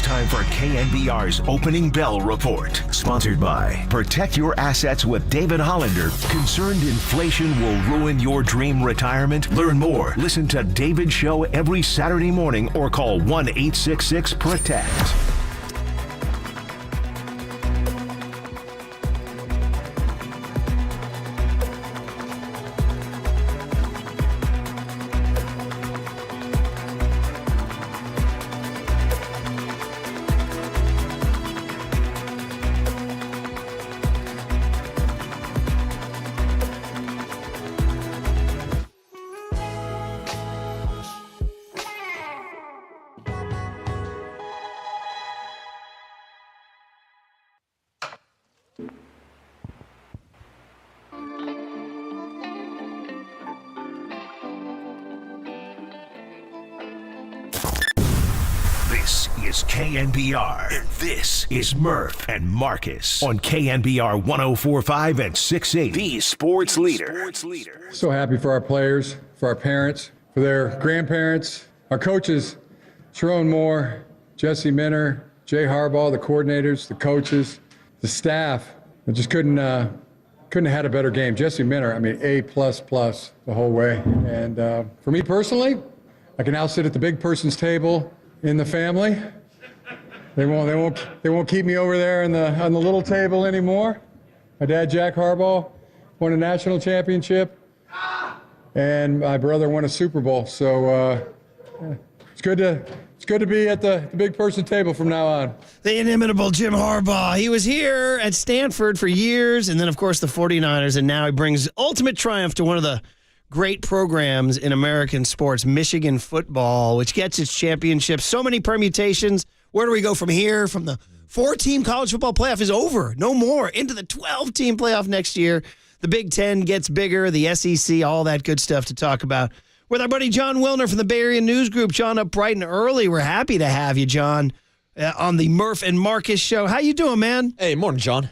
time for KNBR's Opening Bell Report. Sponsored by Protect Your Assets with David Hollander. Concerned inflation will ruin your dream retirement? Learn more. Listen to David's show every Saturday morning or call 1-866-PROTECT. This is KNBR, and this is Murph and Marcus on KNBR 104.5 and 680, the sports leader. So happy for our players, for our parents, for their grandparents, our coaches, Sharon Moore, Jesse Minner, Jay Harbaugh, the coordinators, the coaches, the staff. I just couldn't have had a better game. Jesse Minner, I mean, A++ the whole way. And for me personally, I can now sit at the big person's table in the family. They won't keep me over there on the little table anymore. My dad, Jack Harbaugh, won a national championship. and my brother won a Super Bowl. So it's good to be at the big person table from now on. The inimitable Jim Harbaugh. He was here at Stanford for years, and then, of course, the 49ers, and now he brings ultimate triumph to one of the great programs in American sports, Michigan football, which gets its championships. So many permutations. Where do we go from here? From the 4-team college football playoff is over. No more. Into the 12-team playoff next year. The Big Ten gets bigger, the SEC, all that good stuff to talk about. With our buddy John Wilner from the Bay Area News Group. John, up bright and early. We're happy to have you, John, on the Murph and Marcus show. How you doing, man? Hey, morning, John.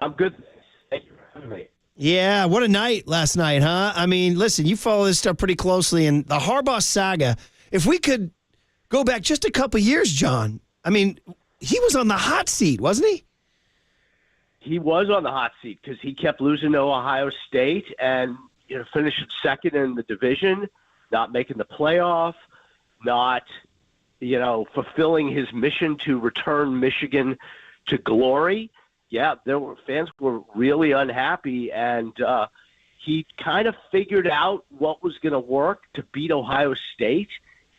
I'm good. Thank you for having me. Yeah, what a night last night, huh? I mean, listen, you follow this stuff pretty closely, and the Harbaugh saga, if we could go back just a couple years, John, I mean, he was on the hot seat, wasn't he? He was on the hot seat because he kept losing to Ohio State and finished second in the division, not making the playoff, not fulfilling his mission to return Michigan to glory. Yeah, fans were really unhappy, and he kind of figured out what was going to work to beat Ohio State.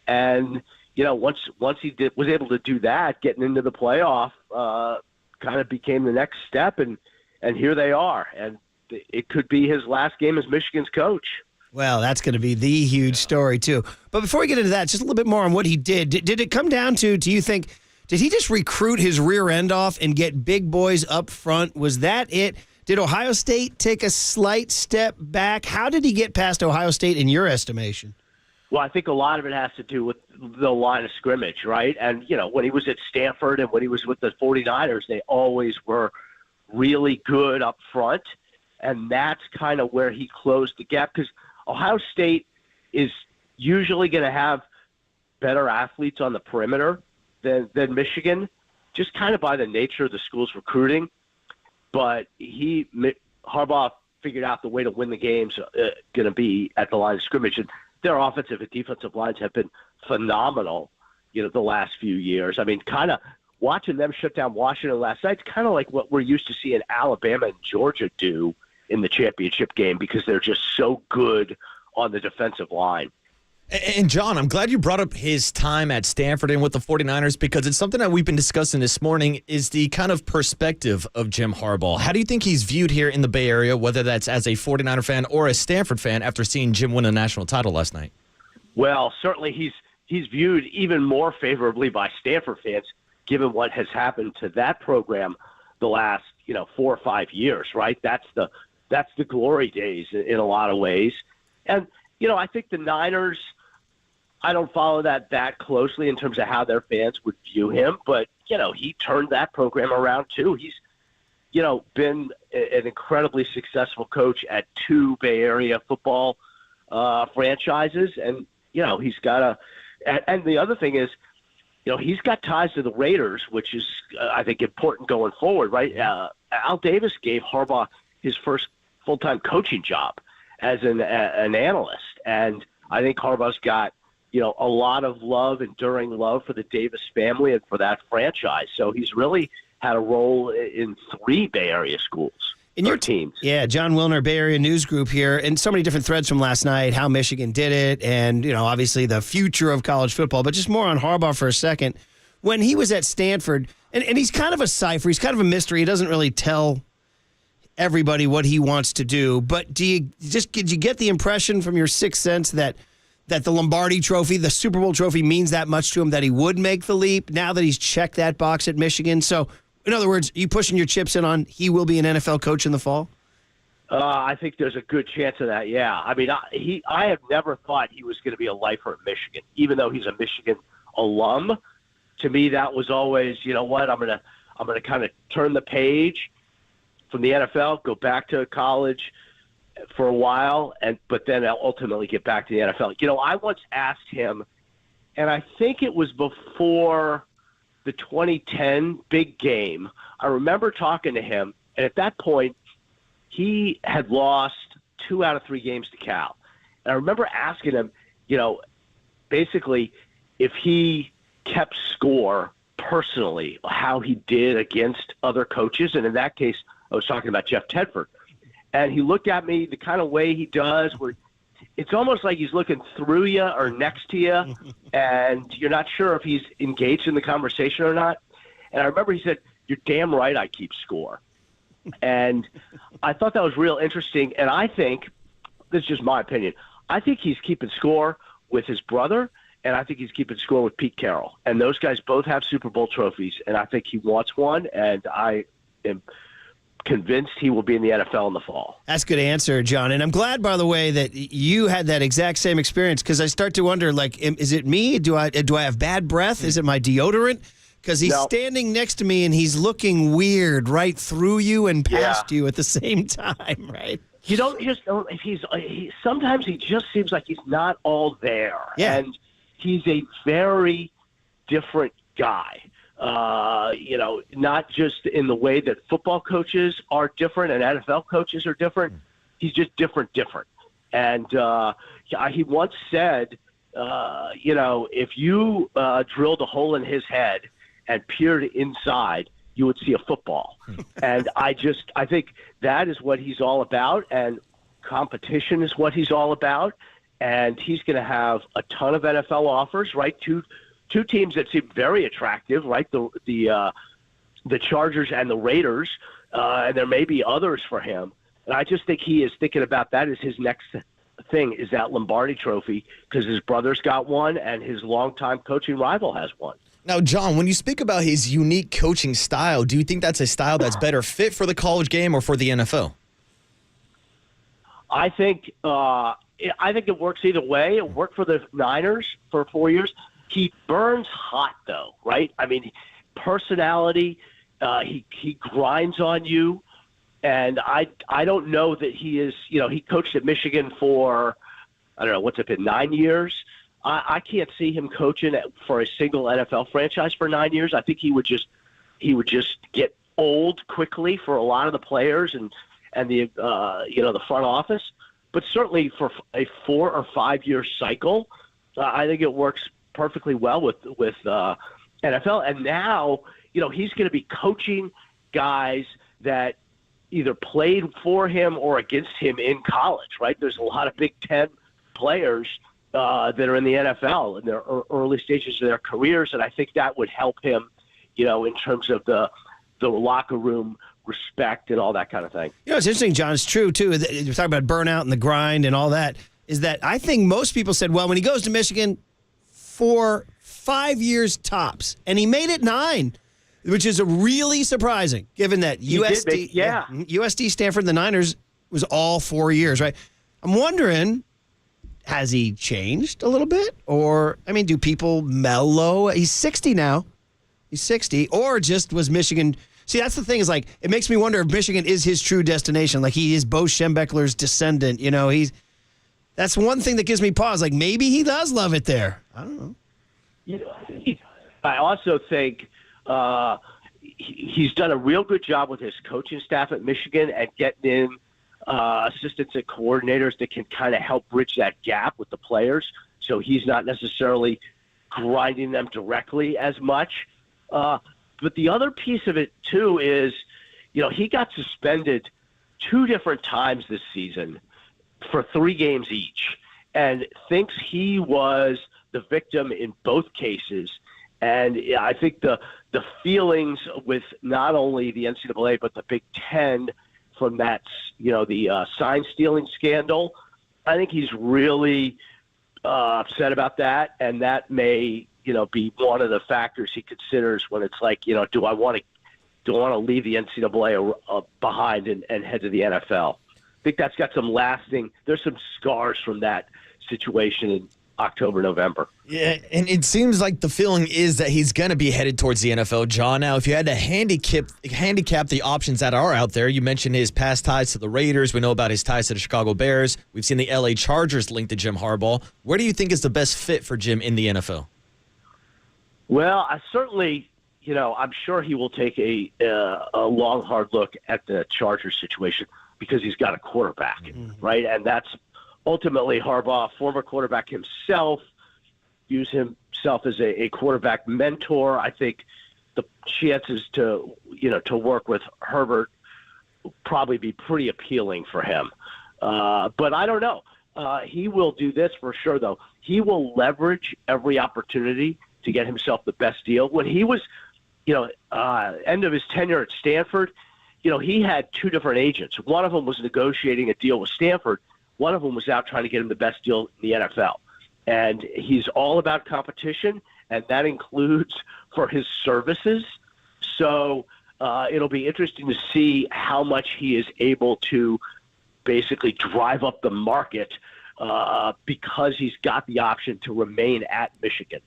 And once he was able to do that, getting into the playoff kind of became the next step, and here they are. And it could be his last game as Michigan's coach. Well, that's going to be the huge story, too. But before we get into that, just a little bit more on what he did. Did it come down to, do you think, did he just recruit his rear end off and get big boys up front? Was that it? Did Ohio State take a slight step back? How did he get past Ohio State in your estimation? Well, I think a lot of it has to do with the line of scrimmage, right? And, when he was at Stanford and when he was with the 49ers, they always were really good up front. And that's kind of where he closed the gap, because Ohio State is usually going to have better athletes on the perimeter than Michigan, just kind of by the nature of the school's recruiting. But Harbaugh figured out the way to win the game's going to be at the line of scrimmage. And their offensive and defensive lines have been phenomenal, the last few years. I mean, kind of watching them shut down Washington last night, it's kind of like what we're used to seeing Alabama and Georgia do in the championship game, because they're just so good on the defensive line. And, John, I'm glad you brought up his time at Stanford and with the 49ers, because it's something that we've been discussing this morning, is the kind of perspective of Jim Harbaugh. How do you think he's viewed here in the Bay Area, whether that's as a 49er fan or a Stanford fan, after seeing Jim win a national title last night? Well, certainly he's viewed even more favorably by Stanford fans, given what has happened to that program the last 4 or 5 years, right? That's the glory days in a lot of ways. And, I think the Niners, I don't follow that closely in terms of how their fans would view him, but, he turned that program around too. He's, been an incredibly successful coach at 2 Bay Area football franchises. And, he's got and the other thing is, he's got ties to the Raiders, which is, I think, important going forward, right? Al Davis gave Harbaugh his first full-time coaching job as an analyst. And I think Harbaugh's got, a lot of love, enduring love for the Davis family and for that franchise. So he's really had a role in 3 Bay Area schools. In your teams. Yeah, John Wilner, Bay Area News Group here, and so many different threads from last night, how Michigan did it, and, obviously the future of college football. But just more on Harbaugh for a second. When he was at Stanford, and he's kind of a cipher, he's kind of a mystery, he doesn't really tell everybody what he wants to do. But did you get the impression from your sixth sense that the Lombardi Trophy, the Super Bowl trophy, means that much to him, that he would make the leap now that he's checked that box at Michigan? So, in other words, you pushing your chips in on he will be an NFL coach in the fall? I think there's a good chance of that, yeah. I mean, I have never thought he was going to be a lifer at Michigan, even though he's a Michigan alum. To me, that was always, I'm gonna kind of turn the page from the NFL, go back to college for a while, but then ultimately get back to the NFL. I once asked him, and I think it was before the 2010 big game. I remember talking to him, and at that point, he had lost 2 out of 3 games to Cal. And I remember asking him, basically, if he kept score personally, how he did against other coaches. And in that case, I was talking about Jeff Tedford. And he looked at me the kind of way he does, where it's almost like he's looking through you or next to you, and you're not sure if he's engaged in the conversation or not. And I remember he said, "You're damn right I keep score." And I thought that was real interesting. And I think, this is just my opinion, I think he's keeping score with his brother, and I think he's keeping score with Pete Carroll. And those guys both have Super Bowl trophies, and I think he wants one, and I am convinced he will be in the NFL in the fall. That's a good answer, John. And I'm glad, by the way, that you had that exact same experience, because I start to wonder, like, is it me? Do I have bad breath? Is it my deodorant? Because he's standing next to me and he's looking weird right through you and past you at the same time, right? You don't just know if sometimes he just seems like he's not all there. Yeah. And he's a very different guy. Not just in the way that football coaches are different and NFL coaches are different. He's just different. And he once said, if you drilled a hole in his head and peered inside, you would see a football. And I think that is what he's all about, and competition is what he's all about. And he's going to have a ton of NFL offers, right? Two teams that seem very attractive, right? The Chargers and the Raiders, and there may be others for him. And I just think he is thinking about that as his next thing, is that Lombardi Trophy, because his brother's got one and his longtime coaching rival has one. Now, John, when you speak about his unique coaching style, do you think that's a style that's better fit for the college game or for the NFL? I think it works either way. It worked for the Niners for 4 years. He burns hot, though, right? I mean, personality, he grinds on you, and I don't know that he is, he coached at Michigan for, I don't know, what's it been, 9 years? I can't see him coaching for a single NFL franchise for 9 years. I think he would just get old quickly for a lot of the players and the the front office. But certainly for a 4 or 5 year cycle, I think it works perfectly well with NFL. And now he's going to be coaching guys that either played for him or against him in college. Right? There's a lot of Big Ten players that are in the NFL in their early stages of their careers, and I think that would help him, in terms of the locker room respect and all that kind of thing. It's interesting, John. It's true too. You're talking about burnout and the grind and all that. Is that I think most people said, well, when he goes to Michigan for 5 years tops, and he made it 9, which is really surprising, given that USD, Stanford, and the Niners was all 4 years, right? I'm wondering, has he changed a little bit? Or, do people mellow? He's 60 now. He's 60. Or just was Michigan. See, that's the thing, is like, it makes me wonder if Michigan is his true destination. Like, he is Bo Schembechler's descendant. That's one thing that gives me pause. Like, maybe he does love it there. I don't know. I also think he's done a real good job with his coaching staff at Michigan at getting in assistants and coordinators that can kind of help bridge that gap with the players, so he's not necessarily grinding them directly as much. But the other piece of it, too, is, he got suspended 2 different times this season for 3 games each, and thinks he was the victim in both cases. And I think the feelings with not only the NCAA but the Big Ten from that, the sign stealing scandal, I think he's really upset about that, and that may, be one of the factors he considers when it's like, do I want to leave the NCAA behind and head to the NFL? I think that's got some lasting. There's some scars from that situation in October, November. Yeah, and it seems like the feeling is that he's going to be headed towards the NFL, John. Now, if you had to handicap the options that are out there, you mentioned his past ties to the Raiders. We know about his ties to the Chicago Bears. We've seen the LA Chargers linked to Jim Harbaugh. Where do you think is the best fit for Jim in the NFL? Well, I certainly, I'm sure he will take a long, hard look at the Chargers situation because he's got a quarterback, right? And that's ultimately Harbaugh, former quarterback himself, views himself as a quarterback mentor. I think the chances to work with Herbert will probably be pretty appealing for him. But I don't know. he will do this for sure, though. He will leverage every opportunity to get himself the best deal. When he was, end of his tenure at Stanford, he had two different agents. One of them was negotiating a deal with Stanford. One of them was out trying to get him the best deal in the NFL. And he's all about competition, and that includes for his services. So it'll be interesting to see how much he is able to basically drive up the market because he's got the option to remain at Michigan.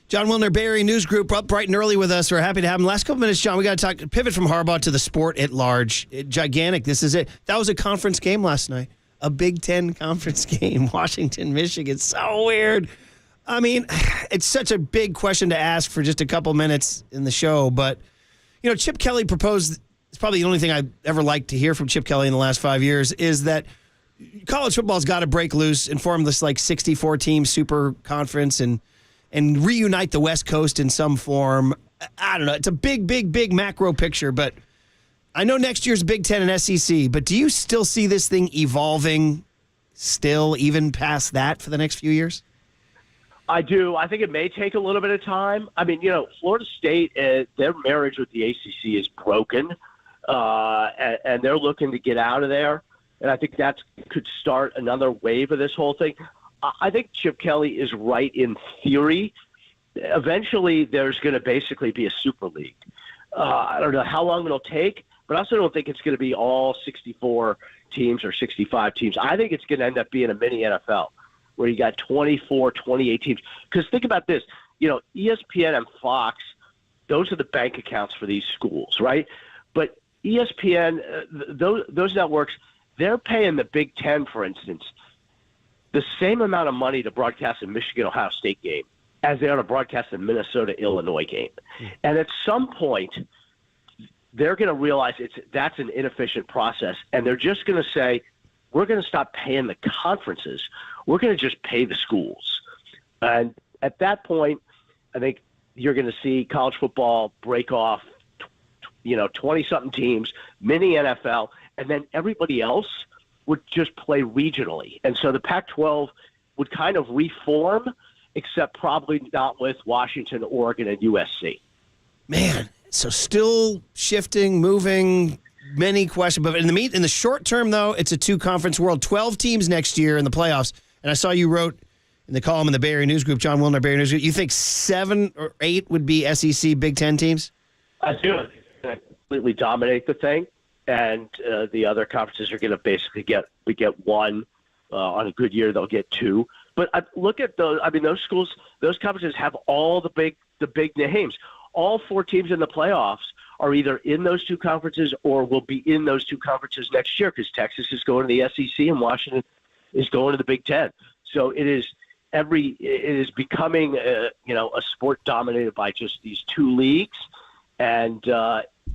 John Wilner, Bay Area News Group, up bright and early with us. We're happy to have him. Last couple minutes, John, we got to pivot from Harbaugh to the sport at large. Gigantic. This is it. That was a conference game last night. A Big Ten conference game, Washington, Michigan. So weird. I mean, it's such a big question to ask for just a couple minutes in the show. But, Chip Kelly proposed, it's probably the only thing I've ever liked to hear from Chip Kelly in the last 5 years, is that college football's got to break loose and form this 64-team super conference and reunite the West Coast in some form. I don't know. It's a big macro picture, but I know next year's Big Ten and SEC, but do you still see this thing evolving still even past that for the next few years? I do. I think it may take a little bit of time. I mean, Florida State, their marriage with the ACC is broken, and they're looking to get out of there. And I think that could start another wave of this whole thing. I think Chip Kelly is right in theory. Eventually, there's going to basically be a super league. I don't know how long it'll take, but I also don't think it's going to be all 64 teams or 65 teams. I think it's going to end up being a mini NFL where you got 24, 28 teams. Because think about this, ESPN and Fox, those are the bank accounts for these schools, right? But ESPN, those networks, they're paying the Big Ten, for instance, the same amount of money to broadcast a Michigan-Ohio State game as they are to broadcast a Minnesota-Illinois game. And at some point, they're going to realize that's an inefficient process, and they're just going to say, we're going to stop paying the conferences. We're going to just pay the schools. And at that point, I think you're going to see college football break off, 20-something teams, mini NFL, and then everybody else would just play regionally. And so the Pac-12 would kind of reform, except probably not with Washington, Oregon, and USC. Man, so still shifting, moving, many questions. But in the short term, though, it's a two-conference world. 12 teams next year in the playoffs. And I saw you wrote in the column in the Bay Area News Group, John Wilner, Bay Area News Group, you think 7 or 8 would be SEC Big Ten teams? I do. It's going to completely dominate the thing. And the other conferences are going to basically get one. On a good year, they'll get 2. But look at those. I mean, those schools, those conferences have all the big names. All 4 teams in the playoffs are either in those 2 conferences or will be in those 2 conferences next year because Texas is going to the SEC and Washington is going to the Big Ten. So it is becoming a sport dominated by just these 2 leagues, and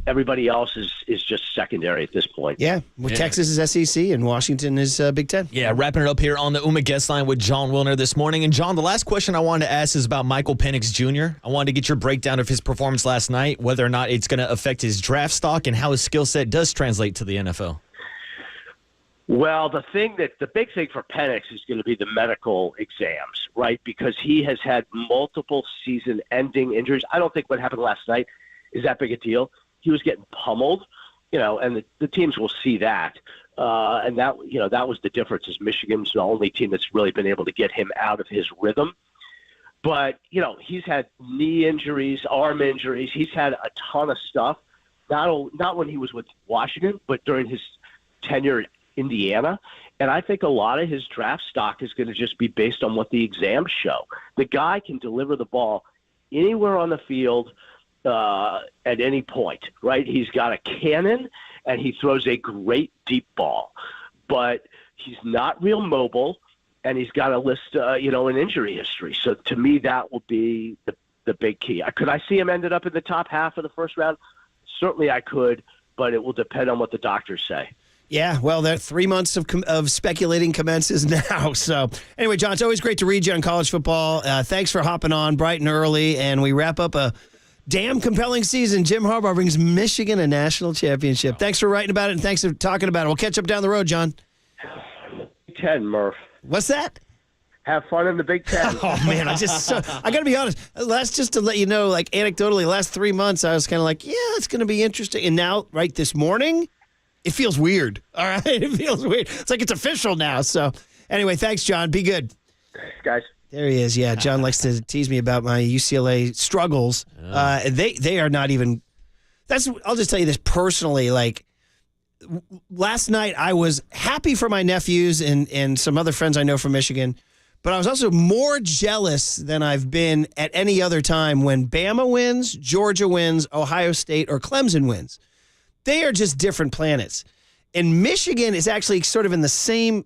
everybody else is just secondary at this point. Yeah, Texas is SEC and Washington is Big Ten. Yeah, wrapping it up here on the UMA guest line with John Wilner this morning. And John, the last question I wanted to ask is about Michael Penix Jr. I wanted to get your breakdown of his performance last night, whether or not it's going to affect his draft stock and how his skill set does translate to the NFL. Well, the big thing for Penix is going to be the medical exams, right? Because he has had multiple season-ending injuries. I don't think what happened last night is that big a deal. He was getting pummeled, and the teams will see that. And that was the difference is Michigan's the only team that's really been able to get him out of his rhythm. But, he's had knee injuries, arm injuries. He's had a ton of stuff, not when he was with Washington, but during his tenure in Indiana. And I think a lot of his draft stock is going to just be based on what the exams show. The guy can deliver the ball anywhere on the field, at any point, right? He's got a cannon, and he throws a great deep ball. But he's not real mobile, and he's got a list, an injury history. So to me, that will be the big key. Could I see him ended up in the top half of the first round? Certainly I could, but it will depend on what the doctors say. Yeah, well, that 3 months of speculating commences now. So anyway, John, it's always great to read you on college football. Thanks for hopping on bright and early, and we wrap up a damn compelling season. Jim Harbaugh brings Michigan a national championship. Thanks for writing about it, and thanks for talking about it. We'll catch up down the road, John. 10, Murph. What's that? Have fun in the Big Ten. Oh man, I got to be honest. Just to let you know, like anecdotally, last 3 months, I was kind of like, yeah, it's going to be interesting. And now, right this morning, it feels weird. All right, it feels weird. It's like it's official now. So, anyway, thanks, John. Be good. Thanks, guys. There he is. Yeah, John likes to tease me about my UCLA struggles. They are not even. I'll just tell you this personally. Like last night, I was happy for my nephews and some other friends I know from Michigan. But I was also more jealous than I've been at any other time when Bama wins, Georgia wins, Ohio State, or Clemson wins. They are just different planets. And Michigan is actually sort of in the same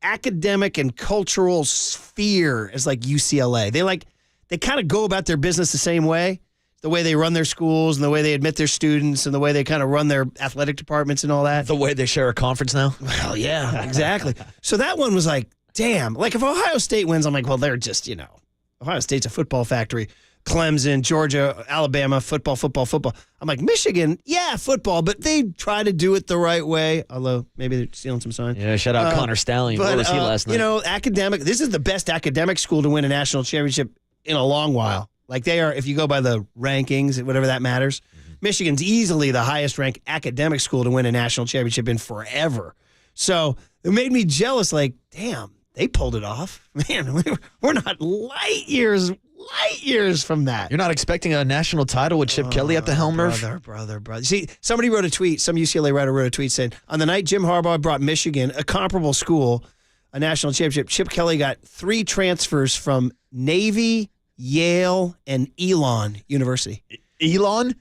academic and cultural sphere as like UCLA. They kind of go about their business the same way, the way they run their schools and the way they admit their students and the way they kind of run their athletic departments and all that. The way they share a conference now? Well, yeah, exactly. So that one was like, damn, like if Ohio State wins, I'm like, well, they're just, Ohio State's a football factory. Clemson, Georgia, Alabama, football. I'm like, Michigan, yeah, football, but they try to do it the right way, although maybe they're stealing some sign. Yeah, shout out Connor Stallion. Where was he last night? Academic, this is the best academic school to win a national championship in a long while. Like they are, if you go by the rankings, whatever that matters, Michigan's easily the highest ranked academic school to win a national championship in forever. So it made me jealous, like, damn. They pulled it off. Man, we're not light years from that. You're not expecting a national title with Chip Kelly at the helm, Murph? Brother. See, somebody wrote a tweet, some UCLA writer wrote a tweet saying, on the night Jim Harbaugh brought Michigan, a comparable school, a national championship, Chip Kelly got 3 transfers from Navy, Yale, and Elon University. Elon?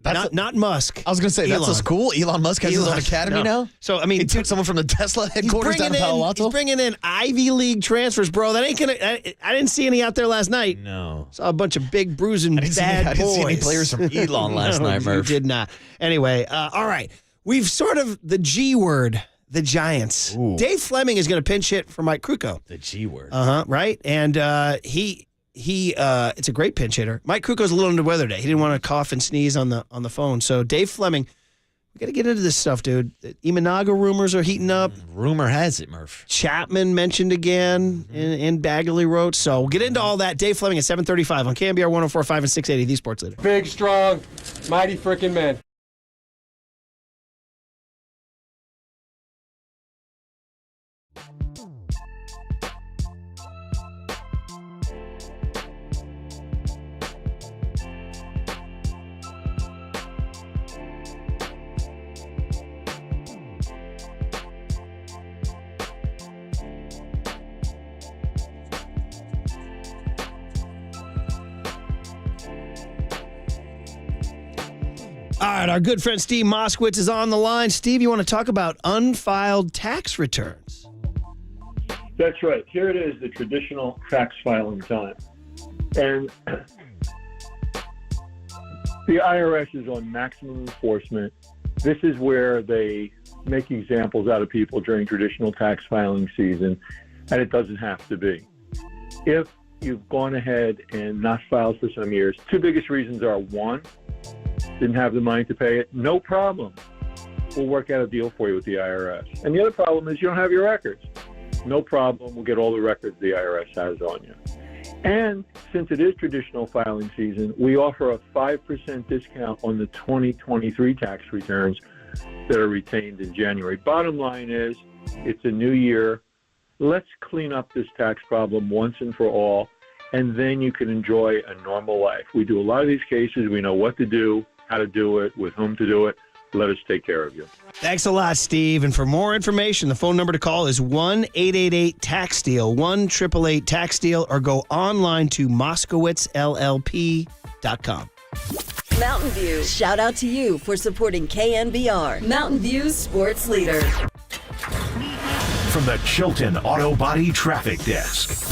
Not Musk. I was going to say, Elon. that's a school? Elon Musk has his own academy now? So, I mean, he took someone from the Tesla headquarters down in Palo Alto? He's bringing in Ivy League transfers, bro. That ain't going to – I didn't see any out there last night. No. Saw a bunch of big, bruising, bad boys. I didn't see any players from Elon last night, Murph. You did not. Anyway, all right. We've sort of – the G word, the Giants. Ooh. Dave Fleming is going to pinch hit for Mike Krukow. The G word. Right? And he it's a great pinch hitter. Mike Krukow's a little under the weather today. He didn't want to cough and sneeze on the phone. So Dave Fleming, we got to get into this stuff, dude. The Imanaga rumors are heating up. Rumor has it, Murph. Chapman mentioned again in Bagley wrote. So we'll get into all that. Dave Fleming at 7:35 on KNBR 104.5 and 680, the Sports Leader. Big, strong, mighty freaking man. All right, our good friend Steve Moskowitz is on the line. Steve, you want to talk about unfiled tax returns? That's right. Here it is, the traditional tax filing time. And the IRS is on maximum enforcement. This is where they make examples out of people during traditional tax filing season, and it doesn't have to be. If you've gone ahead and not filed for some years, 2 biggest reasons are, 1, didn't have the money to pay it, no problem. We'll work out a deal for you with the IRS. And the other problem is you don't have your records. No problem. We'll get all the records the IRS has on you. And since it is traditional filing season, we offer a 5% discount on the 2023 tax returns that are retained in January. Bottom line is, it's a new year. Let's clean up this tax problem once and for all, and then you can enjoy a normal life. We do a lot of these cases. We know what to do, how to do it, with whom to do it. Let us take care of you. Thanks a lot, Steve. And for more information, the phone number to call is 1-888-TAX-STEAL, 1-888-TAX-STEAL, or go online to MoskowitzLLP.com. Mountain View, shout out to you for supporting KNBR, Mountain View's sports leader. From the Chilton Auto Body Traffic Desk.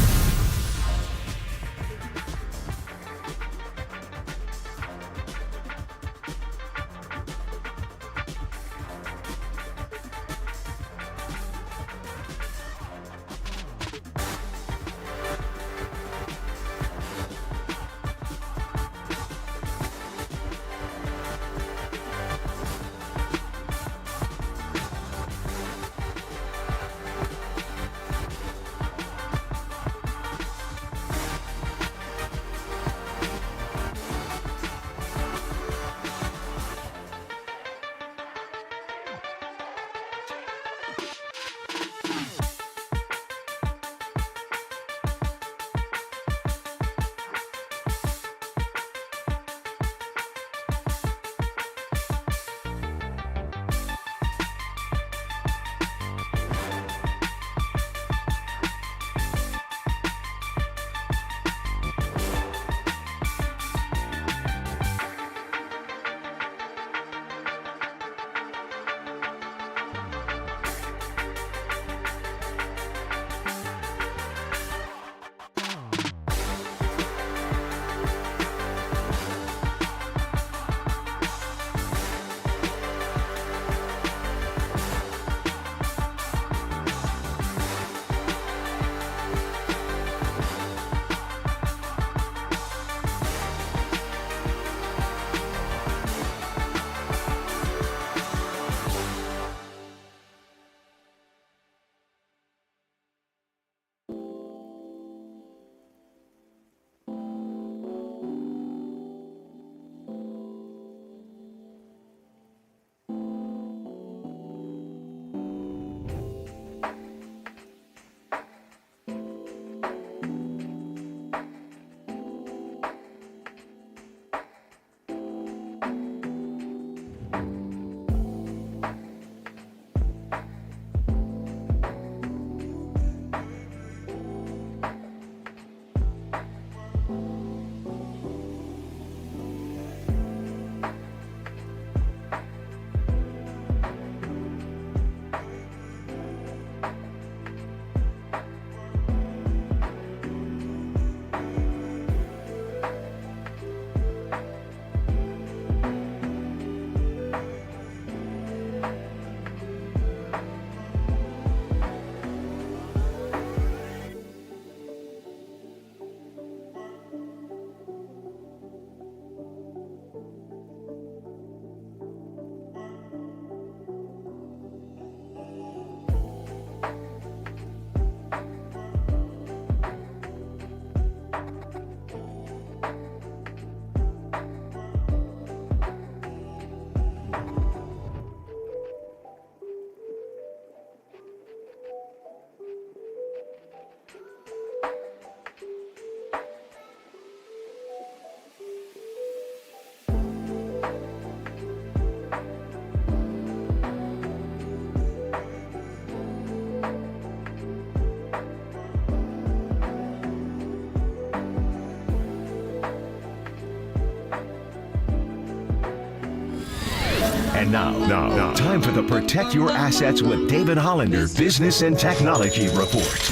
And now, time for the Protect Your Assets with David Hollander Business and Technology Report.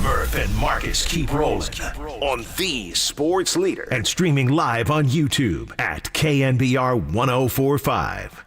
Murph and Marcus keep rolling on the sports leader and streaming live on YouTube at KNBR 1045.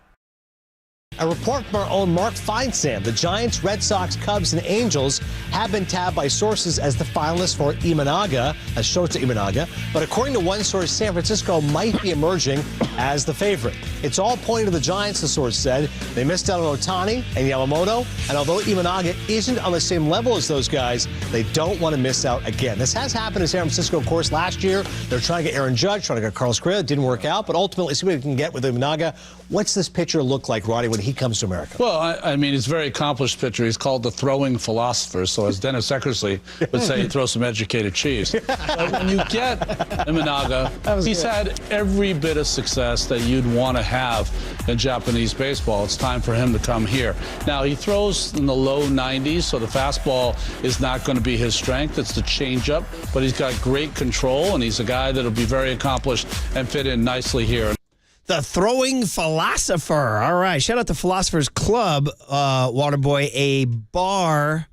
A report from our own Mark Feinsand. The Giants, Red Sox, Cubs, and Angels have been tabbed by sources as the finalists for Imanaga, as Shota Imanaga. But according to one source, San Francisco might be emerging as the favorite. It's all pointing to the Giants, the source said. They missed out on Ohtani and Yamamoto. And although Imanaga isn't on the same level as those guys, they don't want to miss out again. This has happened in San Francisco, of course, last year. They're trying to get Aaron Judge, trying to get Carlos Correa. It didn't work out. But ultimately, see what we can get with Imanaga. What's this pitcher look like, Roddy, when he comes to America? Well, I mean, he's a very accomplished pitcher. He's called the throwing philosopher. So as Dennis Eckersley would say, he throws some educated cheese. But when you get Imanaga, he's had every bit of success that you'd want to have in Japanese baseball. It's time for him to come here. Now, he throws in the low 90s, so the fastball is not going to be his strength. It's the changeup, but he's got great control, and he's a guy that'll be very accomplished and fit in nicely here. The throwing philosopher. All right. Shout out to Philosophers Club, Waterboy, a bar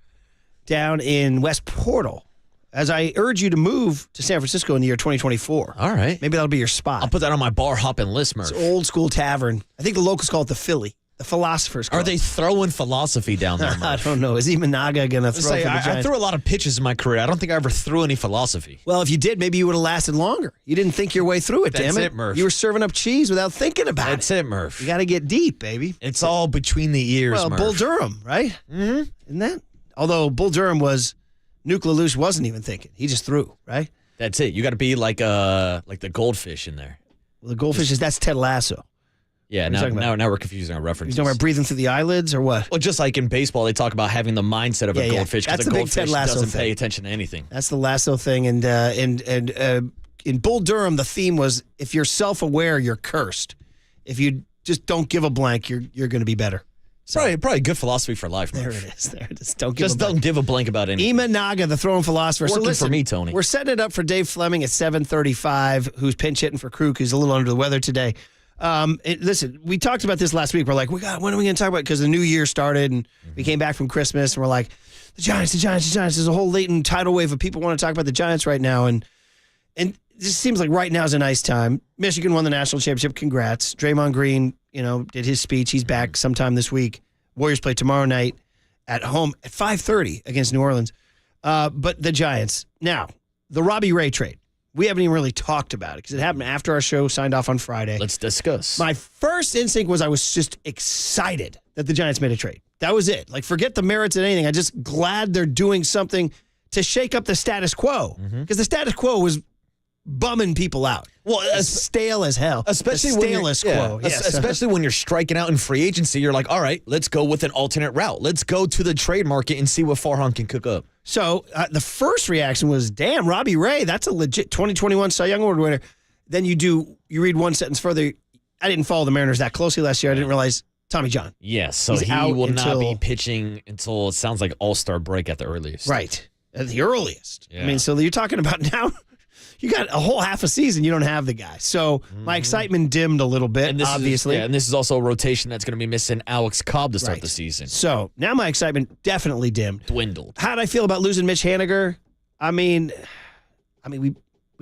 down in West Portal. As I urge you to move to San Francisco in the year 2024. All right. Maybe that'll be your spot. I'll put that on my bar hopping list, Murph. It's an old school tavern. I think the locals call it the Philly. The Philosophers Club. Are they throwing philosophy down there, Murph? I don't know. Is Imanaga going to throw for the Giants? I threw a lot of pitches in my career. I don't think I ever threw any philosophy. Well, if you did, maybe you would have lasted longer. You didn't think your way through it, That's damn it. it, Murph. You were serving up cheese without thinking about That's it, Murph. You got to get deep, baby. It's all between the ears, Well, Murph. Bull Durham, right? Mm-hmm. Isn't that? Although Bull Durham Nuke LaLoosh wasn't even thinking. He just threw, right? That's it. You got to be like the goldfish in there. Well, the goldfish that's Ted Lasso. Yeah, now we're confusing our references. You talking about breathing through the eyelids or what? Well, just like in baseball, they talk about having the mindset of a goldfish because a goldfish doesn't thing. pay attention to anything. That's the Lasso thing. And in Bull Durham, the theme was if you're self-aware, you're cursed. If you just don't give a blank, you're going to be better. So, Probably good philosophy for life. There Murph. it is. There it is. Don't give a blank about anything. Imanaga, the throwing philosopher. Working for me, Tony. We're setting it up for Dave Fleming at 7:35, who's pinch hitting for Kruk, who's a little under the weather today. Listen, we talked about this last week. We're like, when are we going to talk about it? Because the new year started and we came back from Christmas and we're like, the Giants. There's a whole latent tidal wave of people want to talk about the Giants right now. And it just seems like right now is a nice time. Michigan won the national championship. Congrats. Draymond Green, did his speech. He's back sometime this week. Warriors play tomorrow night at home at 5:30 against New Orleans. But the Giants. Now, the Robbie Ray trade. We haven't even really talked about it because it happened after our show signed off on Friday. Let's discuss. My first instinct was I was just excited that the Giants made a trade. That was it. Like, forget the merits of anything. I'm just glad they're doing something to shake up the status quo because the status quo was bumming people out. Well, stale as hell. Especially the stalest quo. Yes. Especially when you're striking out in free agency, you're like, all right, let's go with an alternate route. Let's go to the trade market and see what Farhan can cook up. So the first reaction was, damn, Robbie Ray, that's a legit 2021 Cy Young Award winner. Then you read one sentence further. I didn't follow the Mariners that closely last year. I didn't realize Tommy John. Yes, so he will not be pitching until it sounds like All-Star break at the earliest. Right, at the earliest. Yeah. I mean, so you're talking about now. You got a whole half a season, you don't have the guy. So my excitement dimmed a little bit, and obviously. And this is also a rotation that's going to be missing Alex Cobb to start the season. So now my excitement definitely dimmed. Dwindled. How'd I feel about losing Mitch Haniger? I mean, we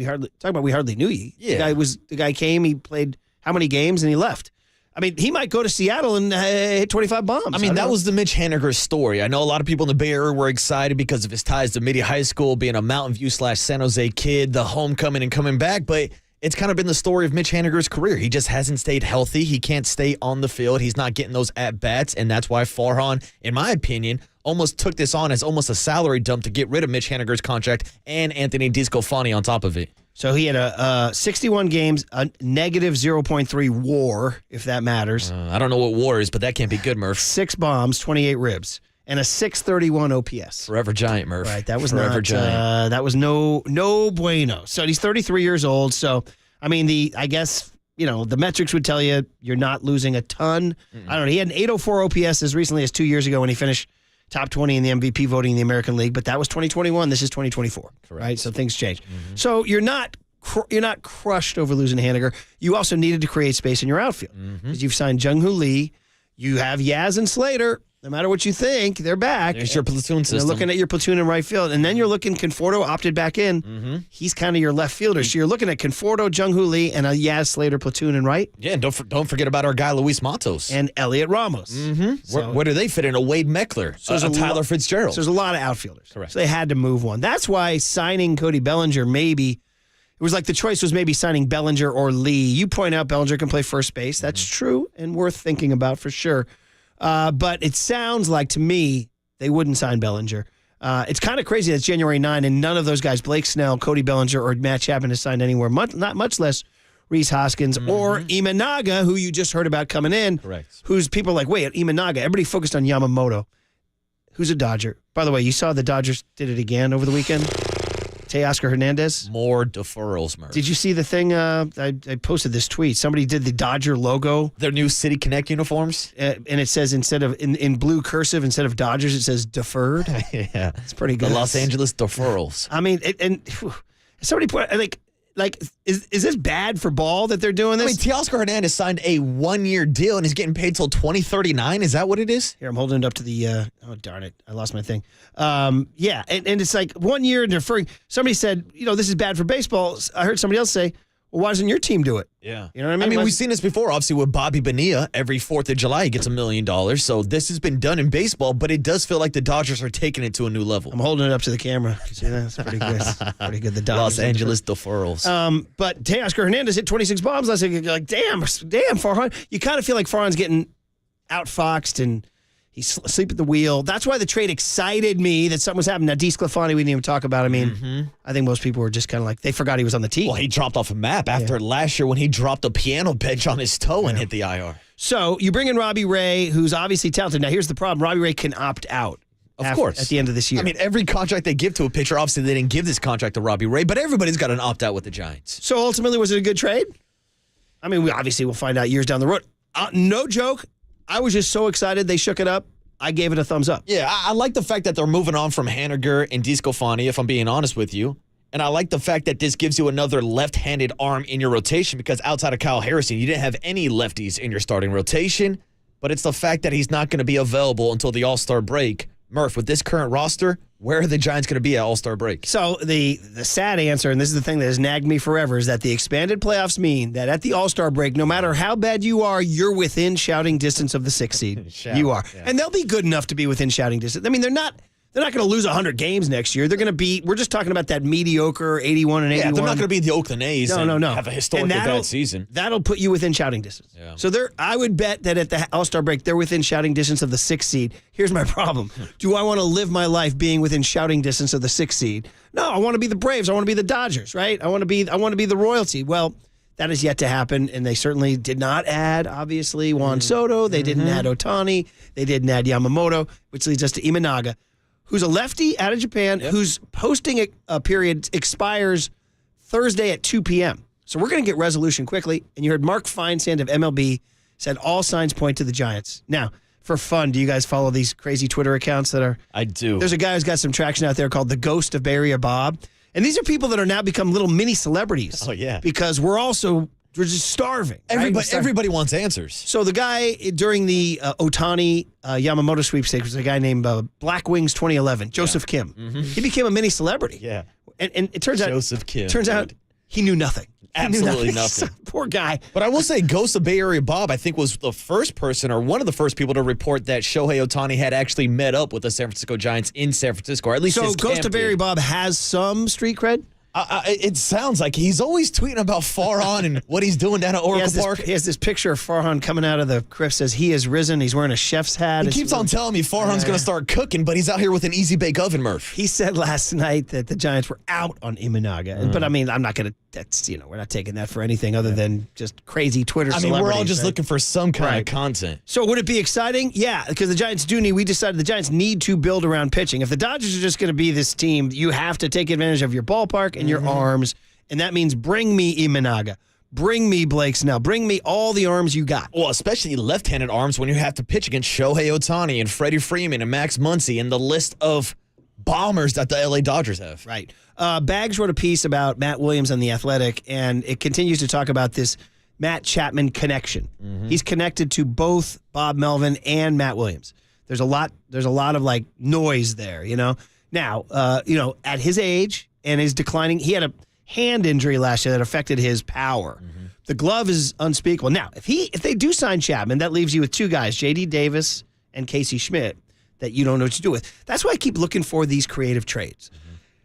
hardly knew you. Yeah. The guy came, he played how many games, and he left. I mean, he might go to Seattle and hit 25 bombs. I mean, that was the Mitch Haniger story. I know a lot of people in the Bay Area were excited because of his ties to Midi High School, being a Mountain View / San Jose kid, the homecoming and coming back, but it's kind of been the story of Mitch Haniger's career. He just hasn't stayed healthy. He can't stay on the field. He's not getting those at-bats, and that's why Farhan, in my opinion, almost took this on as almost a salary dump to get rid of Mitch Haniger's contract and Anthony DiScalfani on top of it. So he had a 61 games, a negative 0.3 WAR, if that matters. I don't know what WAR is, but that can't be good, Murph. 6 bombs, 28 ribs, and a 631 OPS. Forever Giant, Murph. Right, that was Forever not. Giant. That was no bueno. So he's 33 years old. So I mean, I guess the metrics would tell you you're not losing a ton. I don't know. He had an 804 OPS as recently as 2 years ago when he finished top 20 in the MVP voting in the American League, but that was 2021. This is 2024, right? So things change. So you're not crushed over losing Haniger. You also needed to create space in your outfield because you've signed Jung-Hoo Lee. You have Yaz and Slater. No matter what you think, they're back. There's your platoon system. You're looking at your platoon in right field, and then you're looking Conforto opted back in. He's kind of your left fielder. So you're looking at Conforto, Jung-Hoo Lee, and a Yaz Slater platoon in right. Yeah, and don't forget about our guy Luis Matos and Elliot Ramos. So, where do they fit in? A Wade Meckler, a Tyler Fitzgerald. So there's a lot of outfielders. Correct. So they had to move one. That's why signing Cody Bellinger it was like the choice was maybe signing Bellinger or Lee. You point out Bellinger can play first base. That's true and worth thinking about for sure. But it sounds like to me they wouldn't sign Bellinger. It's kind of crazy that it's January 9 and none of those guys, Blake Snell, Cody Bellinger, or Matt Chapman, has signed anywhere, not much less Rhys Hoskins or Imanaga, who you just heard about coming in. Correct. Who's people are like, wait, Imanaga. Everybody focused on Yamamoto, who's a Dodger. By the way, you saw the Dodgers did it again over the weekend? Teoscar Hernandez. More deferrals, Murph. Did you see the thing? I posted this tweet. Somebody did the Dodger logo. Their new City Connect uniforms. And it says instead of, in blue cursive, instead of Dodgers, it says deferred. Yeah. It's pretty good. The Los Angeles deferrals. I mean, somebody put, is this bad for ball that they're doing this? I mean, Teoscar Hernandez signed a 1-year deal and he's getting paid till 2039. Is that what it is? Here, I'm holding it up to the, oh, darn it. I lost my thing. Yeah, and it's like 1 year and deferring. Somebody said, this is bad for baseball. I heard somebody else say, well, why doesn't your team do it? Yeah. You know what I mean? I mean, we've seen this before, obviously, with Bobby Bonilla. Every 4th of July, he gets $1 million. So this has been done in baseball, but it does feel like the Dodgers are taking it to a new level. I'm holding it up to the camera. See that? That's pretty good. Pretty good. The Dodgers. Los Angeles deferrals. But Teoscar Hernandez hit 26 bombs last week. You're like, damn, Farhan. You kind of feel like Farhan's getting outfoxed and he's asleep at the wheel. That's why the trade excited me that something was happening. Now, DeSclafani, we didn't even talk about. I mean, I think most people were just kind of like, they forgot he was on the team. Well, he dropped off a map after last year when he dropped a piano bench on his toe and hit the IR. So you bring in Robbie Ray, who's obviously talented. Now, here's the problem. Robbie Ray can opt out. Of course. At the end of this year. I mean, every contract they give to a pitcher, obviously they didn't give this contract to Robbie Ray, but everybody's got an opt-out with the Giants. So ultimately, was it a good trade? I mean, we'll find out years down the road. No joke. I was just so excited they shook it up. I gave it a thumbs up. Yeah, I like the fact that they're moving on from Haniger and DeSclafani, if I'm being honest with you. And I like the fact that this gives you another left-handed arm in your rotation because outside of Kyle Harrison, you didn't have any lefties in your starting rotation. But it's the fact that he's not going to be available until the All-Star break. Murph, with this current roster, where are the Giants going to be at All-Star break? So the sad answer, and this is the thing that has nagged me forever, is that the expanded playoffs mean that at the All-Star break, no matter how bad you are, you're within shouting distance of the 6th seed. You are. Yeah. And they'll be good enough to be within shouting distance. I mean, they're not going to lose 100 games next year. They're going to be, we're just talking about that mediocre 81 and 81. Yeah, they're not going to be the Oakland A's no. have a historically bad season. That'll put you within shouting distance. Yeah. So I would bet that at the All-Star break, they're within shouting distance of the 6th seed. Here's my problem. Do I want to live my life being within shouting distance of the 6th seed? No, I want to be the Braves. I want to be the Dodgers, right? I want to be the royalty. Well, that is yet to happen, and they certainly did not add, obviously, Juan Soto. They didn't add Ohtani. They didn't add Yamamoto, which leads us to Imanaga, who's a lefty out of Japan, whose posting period expires Thursday at 2 p.m. So we're going to get resolution quickly. And you heard Mark Feinsand of MLB said all signs point to the Giants. Now, for fun, do you guys follow these crazy Twitter accounts that are? I do. There's a guy who's got some traction out there called the Ghost of Bay Area Bob. And these are people that are now become little mini celebrities. Oh, yeah. Because we're just starving. Everybody wants answers. So the guy during the Ohtani Yamamoto sweepstakes was a guy named Black Wings 2011, Joseph Kim. He became a mini celebrity. Yeah. And it turns out Joseph Kim. Turns out He knew nothing. Absolutely nothing. Poor guy. But I will say, Ghost of Bay Area Bob, I think, was the first person or one of the first people to report that Shohei Ohtani had actually met up with the San Francisco Giants in San Francisco, or at least So his Ghost camp of Bay Area did. Bob has some street cred? It sounds like he's always tweeting about Farhan and what he's doing down at Oracle Park. He has this picture of Farhan coming out of the crypt, says he has risen. He's wearing a chef's hat. He keeps on telling me Farhan's going to start cooking, but he's out here with an easy bake oven, Murph. He said last night that the Giants were out on Imanaga. But I mean, I'm not going to, we're not taking that for anything other than just crazy Twitter celebrities. We're all just right? looking for some kind of content. So would it be exciting? Yeah, because we decided the Giants need to build around pitching. If the Dodgers are just going to be this team, you have to take advantage of your ballpark and your arms. And that means bring me Imanaga. Bring me Blake Snell. Bring me all the arms you got. Well, especially left-handed arms when you have to pitch against Shohei Ohtani and Freddie Freeman and Max Muncy and the list of bombers that the LA Dodgers have. Right. Bags wrote a piece about Matt Williams on The Athletic, and it continues to talk about this Matt Chapman connection. He's connected to both Bob Melvin and Matt Williams. There's a lot of like noise there, Now, at his age and his declining, he had a hand injury last year that affected his power. The glove is unspeakable. Now, if they do sign Chapman, that leaves you with two guys, J.D. Davis and Casey Schmidt, that you don't know what to do with. That's why I keep looking for these creative trades.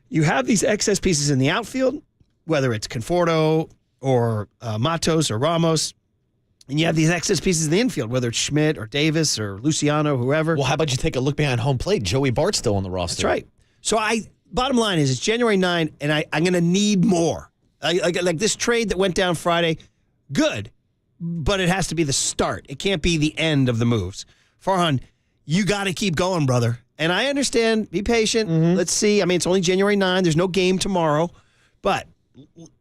You have these excess pieces in the outfield, whether it's Conforto or Matos or Ramos, and you have these excess pieces in the infield, whether it's Schmidt or Davis or Luciano, whoever. Well, how about you take a look behind home plate? Joey Bart's still on the roster. That's right. So bottom line is, it's January 9, and I'm going to need more. Like this trade that went down Friday, good, but it has to be the start. It can't be the end of the moves. Farhan, you got to keep going, brother. And I understand. Be patient. Let's see. I mean, it's only January 9. There's no game tomorrow. But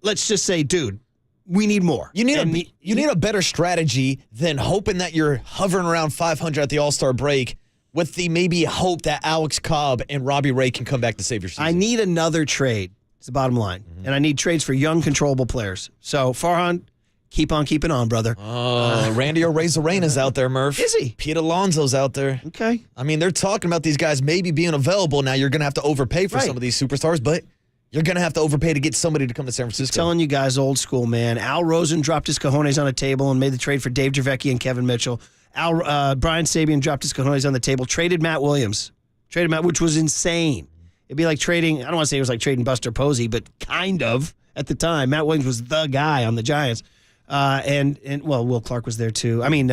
let's just say, dude, we need more. You need a better strategy than hoping that you're hovering around 500 at the All-Star break with the maybe hope that Alex Cobb and Robbie Ray can come back to save your season. I need another trade. It's the bottom line. And I need trades for young, controllable players. So, Farhan, keep on keeping on, brother. Randy Arena's out there, Murph. Is he? Pete Alonso's out there. Okay. I mean, they're talking about these guys maybe being available. Now, you're going to have to overpay for some of these superstars, but you're going to have to overpay to get somebody to come to San Francisco. Telling you guys, old school, man. Al Rosen dropped his cojones on a table and made the trade for Dave Javecki and Kevin Mitchell. Brian Sabian dropped his cojones on the table, traded Matt Williams. Which was insane. It'd be like trading, I don't want to say it was like trading Buster Posey, but kind of at the time. Matt Williams was the guy on the Giants. And Will Clark was there too. I mean,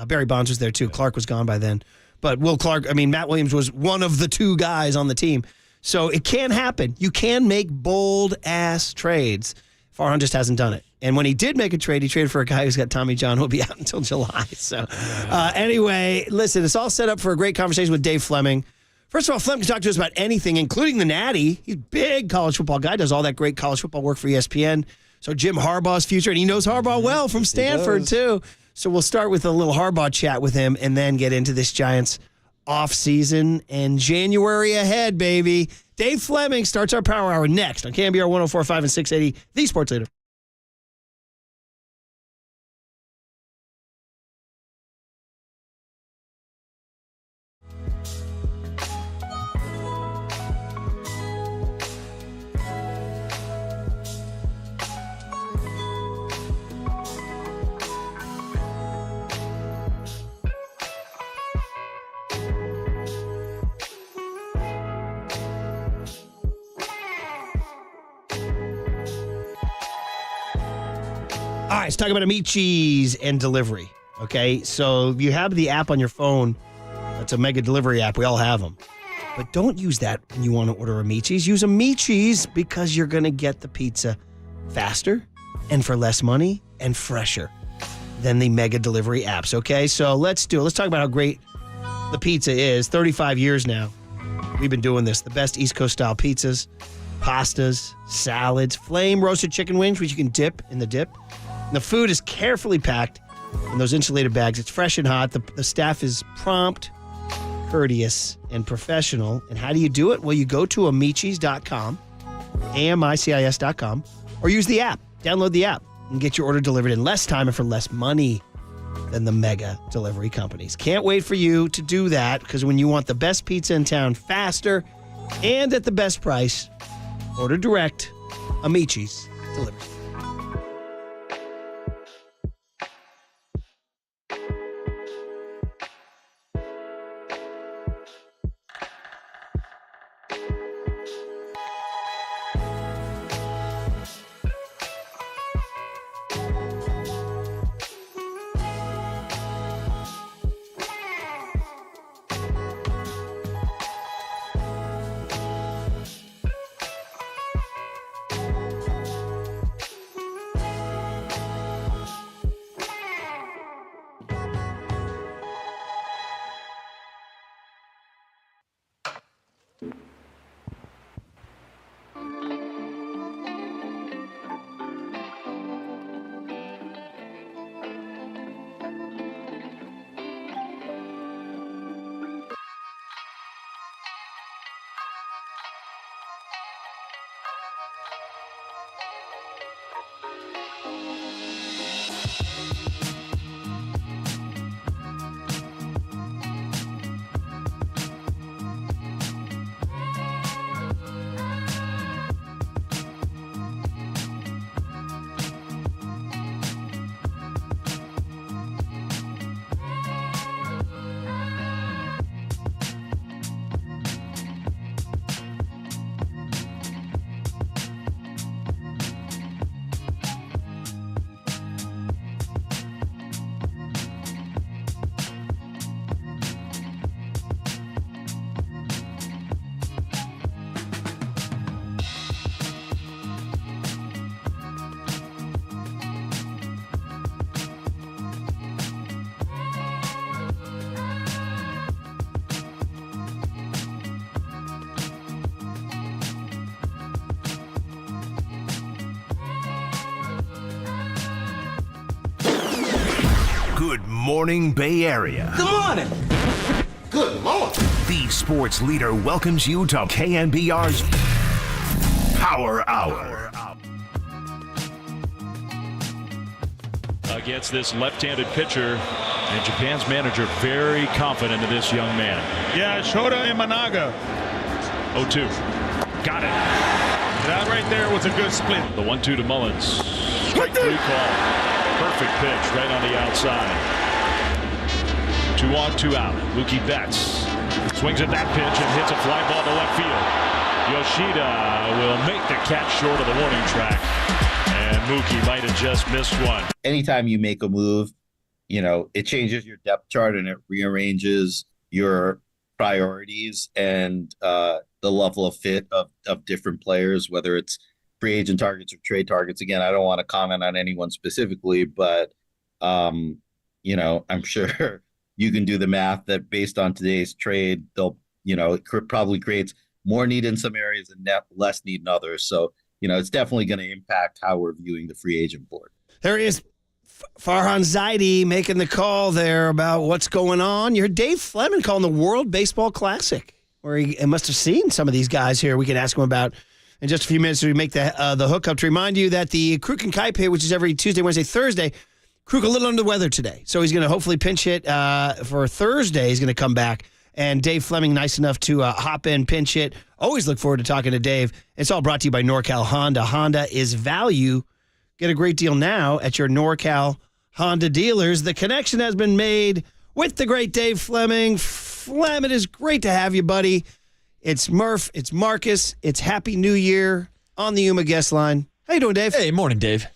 Barry Bonds was there too. Clark was gone by then. But Matt Williams was one of the two guys on the team. So it can happen. You can make bold-ass trades. Farhan just hasn't done it. And when he did make a trade, he traded for a guy who's got Tommy John, who will be out until July. So anyway, listen, it's all set up for a great conversation with Dave Fleming. First of all, Fleming can talk to us about anything, including the Natty. He's a big college football guy, does all that great college football work for ESPN. So Jim Harbaugh's future, and he knows Harbaugh well from Stanford, too. So we'll start with a little Harbaugh chat with him and then get into this Giants offseason and January ahead, baby. Dave Fleming starts our Power Hour next on KNBR 104.5 and 680, the Sports Leader. All right, let's talk about Amici's and delivery. Okay, so you have the app on your phone. It's a mega delivery app. We all have them. But don't use that when you want to order Amici's. Use Amici's because you're going to get the pizza faster and for less money and fresher than the mega delivery apps. Okay, so let's talk about how great the pizza is. 35 years now, we've been doing this. The best East Coast style pizzas, pastas, salads, flame roasted chicken wings, which you can dip in the dip. And the food is carefully packed in those insulated bags. It's fresh and hot. The staff is prompt, courteous, and professional. And how do you do it? Well, you go to amicis.com, AMICIS.com, or use the app. Download the app and get your order delivered in less time and for less money than the mega delivery companies. Can't wait for you to do that, because when you want the best pizza in town faster and at the best price, order direct, Amici's.com. delivered. Good morning, Bay Area. Good morning. Good morning. The sports leader welcomes you to KNBR's Power Hour. Against this left-handed pitcher, and Japan's manager very confident of this young man. Yeah, Shota Imanaga. 0-2. Got it. That right there was a good split. The 1-2 to Mullins. Strike 3 call. Perfect pitch right on the outside. 2 on, 2 out. Mookie Betts swings at that pitch and hits a fly ball to left field. Yoshida will make the catch short of the warning track. And Mookie might have just missed one. Anytime you make a move, it changes your depth chart and it rearranges your priorities and the level of fit of different players, whether it's free agent targets or trade targets. Again, I don't want to comment on anyone specifically, but, I'm sure you can do the math that based on today's trade, they'll, it probably creates more need in some areas and less need in others. So, it's definitely going to impact how we're viewing the free agent board. There is Farhan Zaidi making the call there about what's going on. You heard Dave Fleming calling the World Baseball Classic, where he must have seen some of these guys here. We can ask him about in just a few minutes as we make the hookup. To remind you that the Kruk and Kai pit, which is every Tuesday, Wednesday, Thursday, Kruk a little under the weather today. So he's going to hopefully pinch hit for Thursday. He's going to come back. And Dave Fleming, nice enough to hop in, pinch hit. Always look forward to talking to Dave. It's all brought to you by NorCal Honda. Honda is value. Get a great deal now at your NorCal Honda dealers. The connection has been made with the great Dave Fleming. Flem, it is great to have you, buddy. It's Murph. It's Marcus. It's Happy New Year on the Yuma guest line. How you doing, Dave? Hey, morning, Dave.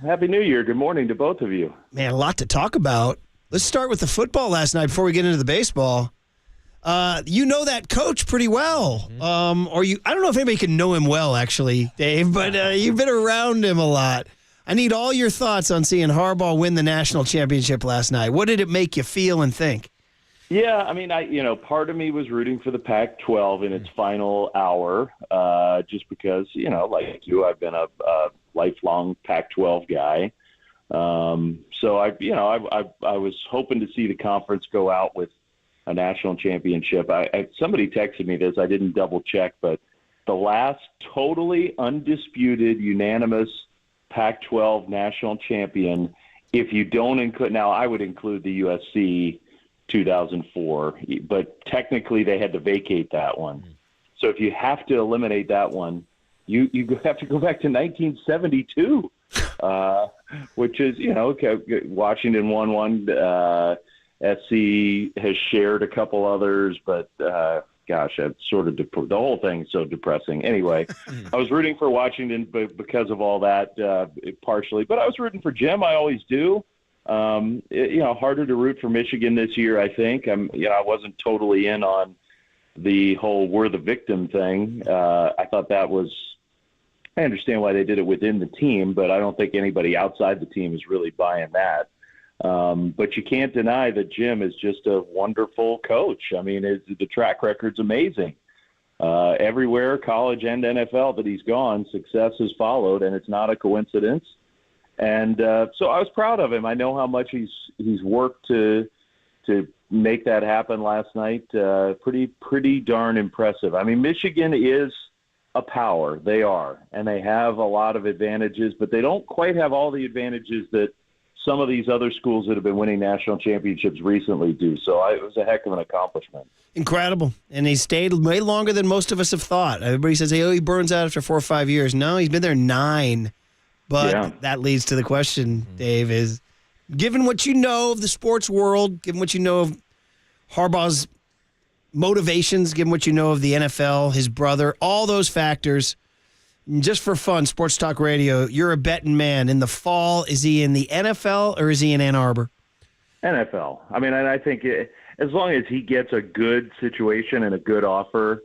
Happy New Year. Good morning to both of you. Man, a lot to talk about. Let's start with the football last night before we get into the baseball. You know that coach pretty well. I don't know if anybody can know him well, actually, Dave, but you've been around him a lot. I need all your thoughts on seeing Harbaugh win the national championship last night. What did it make you feel and think? Yeah, I mean, part of me was rooting for the Pac-12 in its final hour, just because, like you, I've been a lifelong Pac-12 guy. So I was hoping to see the conference go out with a national championship. Somebody texted me this. I didn't double check, but the last totally undisputed, unanimous Pac-12 national champion, if you don't include, now I would include the USC 2004, but technically they had to vacate that one. So if you have to eliminate that one, you have to go back to 1972, which is, Washington won one. SC has shared a couple others, but gosh, that's sort of the whole thing is so depressing. Anyway, I was rooting for Washington because of all that, partially, but I was rooting for Jim. I always do. Harder to root for Michigan this year, I think. I wasn't totally in on the whole "we're the victim" thing. I thought that was. I understand why they did it within the team, but I don't think anybody outside the team is really buying that. But you can't deny that Jim is just a wonderful coach. I mean, the track record's amazing. Everywhere, college and NFL that he's gone, success has followed, and it's not a coincidence. And so I was proud of him. I know how much he's worked to make that happen last night. Pretty darn impressive. I mean, Michigan is a power. They are, and they have a lot of advantages, but they don't quite have all the advantages that some of these other schools that have been winning national championships recently do. So it was a heck of an accomplishment. Incredible. And he stayed way longer than most of us have thought. Everybody says, he burns out after 4 or 5 years. No, he's been there 9. But that leads to the question, Dave, is given what you know of the sports world, given what you know of Harbaugh's motivations, given what you know of the NFL, his brother, all those factors, just for fun, Sports Talk Radio, you're a betting man. In the fall, is he in the NFL or is he in Ann Arbor? NFL. I mean, I think as long as he gets a good situation and a good offer,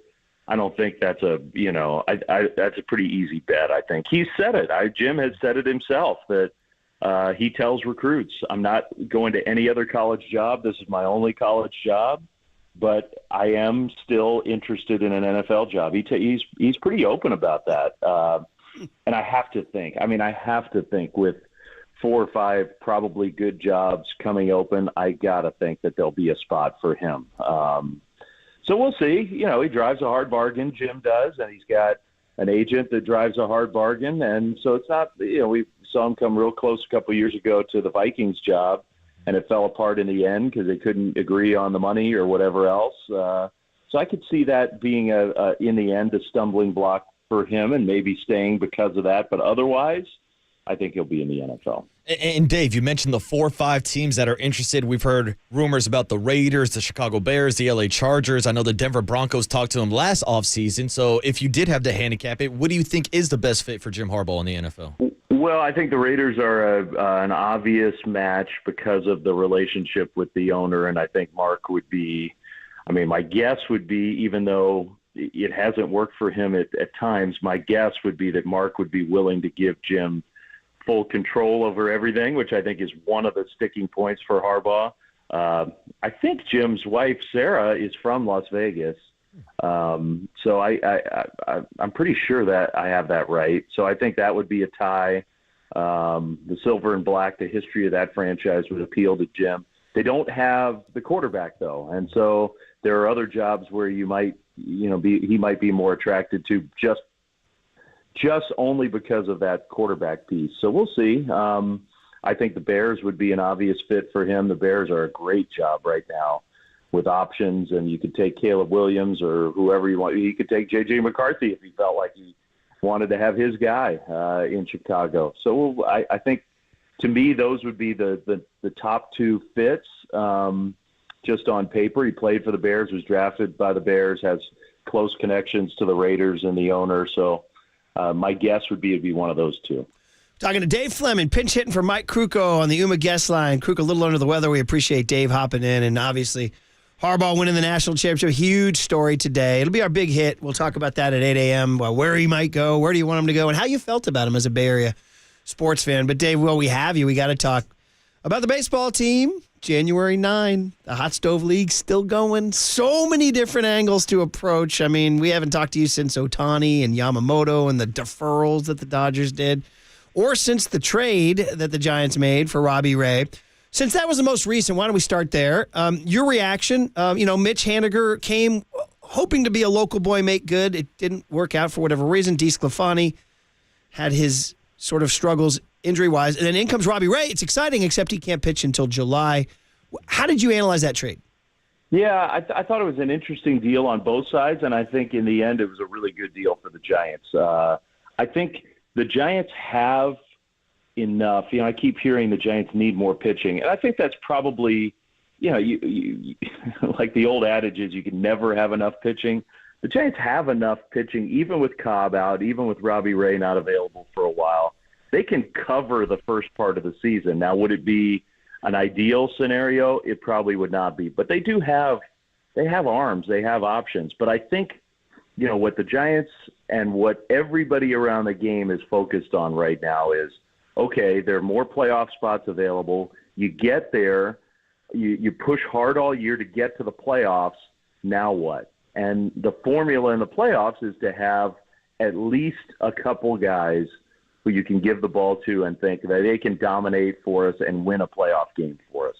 I don't think that's that's a pretty easy bet. I think he's said it. Jim has said it himself that he tells recruits, I'm not going to any other college job. This is my only college job, but I am still interested in an NFL job. He's pretty open about that. And I have to think with 4 or 5 probably good jobs coming open, I got to think that there'll be a spot for him. So we'll see. He drives a hard bargain, Jim does, and he's got an agent that drives a hard bargain. And so it's not, we saw him come real close a couple of years ago to the Vikings job, and it fell apart in the end because they couldn't agree on the money or whatever else. So I could see that being, in the end, a stumbling block for him and maybe staying because of that. But otherwise, I think he'll be in the NFL. And Dave, you mentioned the 4 or 5 teams that are interested. We've heard rumors about the Raiders, the Chicago Bears, the LA Chargers. I know the Denver Broncos talked to him last offseason. So if you did have to handicap it, what do you think is the best fit for Jim Harbaugh in the NFL? Well, I think the Raiders are an obvious match because of the relationship with the owner, and I think Mark would be – my guess would be, even though it hasn't worked for him at times, my guess would be that Mark would be willing to give Jim – full control over everything, which I think is one of the sticking points for Harbaugh. I think Jim's wife, Sarah, is from Las Vegas. So I'm pretty sure that I have that right. So I think that would be a tie. The silver and black, the history of that franchise would appeal to Jim. They don't have the quarterback, though. And so there are other jobs where he might be more attracted to just only because of that quarterback piece. So we'll see. I think the Bears would be an obvious fit for him. The Bears are a great job right now with options, and you could take Caleb Williams or whoever you want. You could take J.J. McCarthy if he felt like he wanted to have his guy in Chicago. So I think, to me, those would be the top 2 fits just on paper. He played for the Bears, was drafted by the Bears, has close connections to the Raiders and the owner. So my guess would be it'd be one of those 2. Talking to Dave Fleming, pinch hitting for Mike Krukow on the UMA guest line. Krukow a little under the weather. We appreciate Dave hopping in, and obviously Harbaugh winning the national championship. Huge story today. It'll be our big hit. We'll talk about that at 8 a.m., where he might go, where do you want him to go, and how you felt about him as a Bay Area sports fan. But Dave, while we have you, we got to talk about the baseball team. January 9, the Hot Stove League still going. So many different angles to approach. We haven't talked to you since Ohtani and Yamamoto and the deferrals that the Dodgers did, or since the trade that the Giants made for Robbie Ray. Since that was the most recent, why don't we start there? Your reaction, Mitch Haniger came hoping to be a local boy, make good. It didn't work out for whatever reason. DeSclafani had his sort of struggles injury-wise. And then in comes Robbie Ray. It's exciting, except he can't pitch until July. How did you analyze that trade? Yeah, I thought it was an interesting deal on both sides, and I think in the end it was a really good deal for the Giants. I think the Giants have enough. I keep hearing the Giants need more pitching, and I think that's probably, you like the old adage is you can never have enough pitching. The Giants have enough pitching, even with Cobb out, even with Robbie Ray not available for a while. They can cover the first part of the season. Now, would it be an ideal scenario? It probably would not be. But they have arms, they have options. But I think, what the Giants and what everybody around the game is focused on right now is, okay, there are more playoff spots available. You get there, you push hard all year to get to the playoffs. Now what? And the formula in the playoffs is to have at least a couple guys who you can give the ball to and think that they can dominate for us and win a playoff game for us.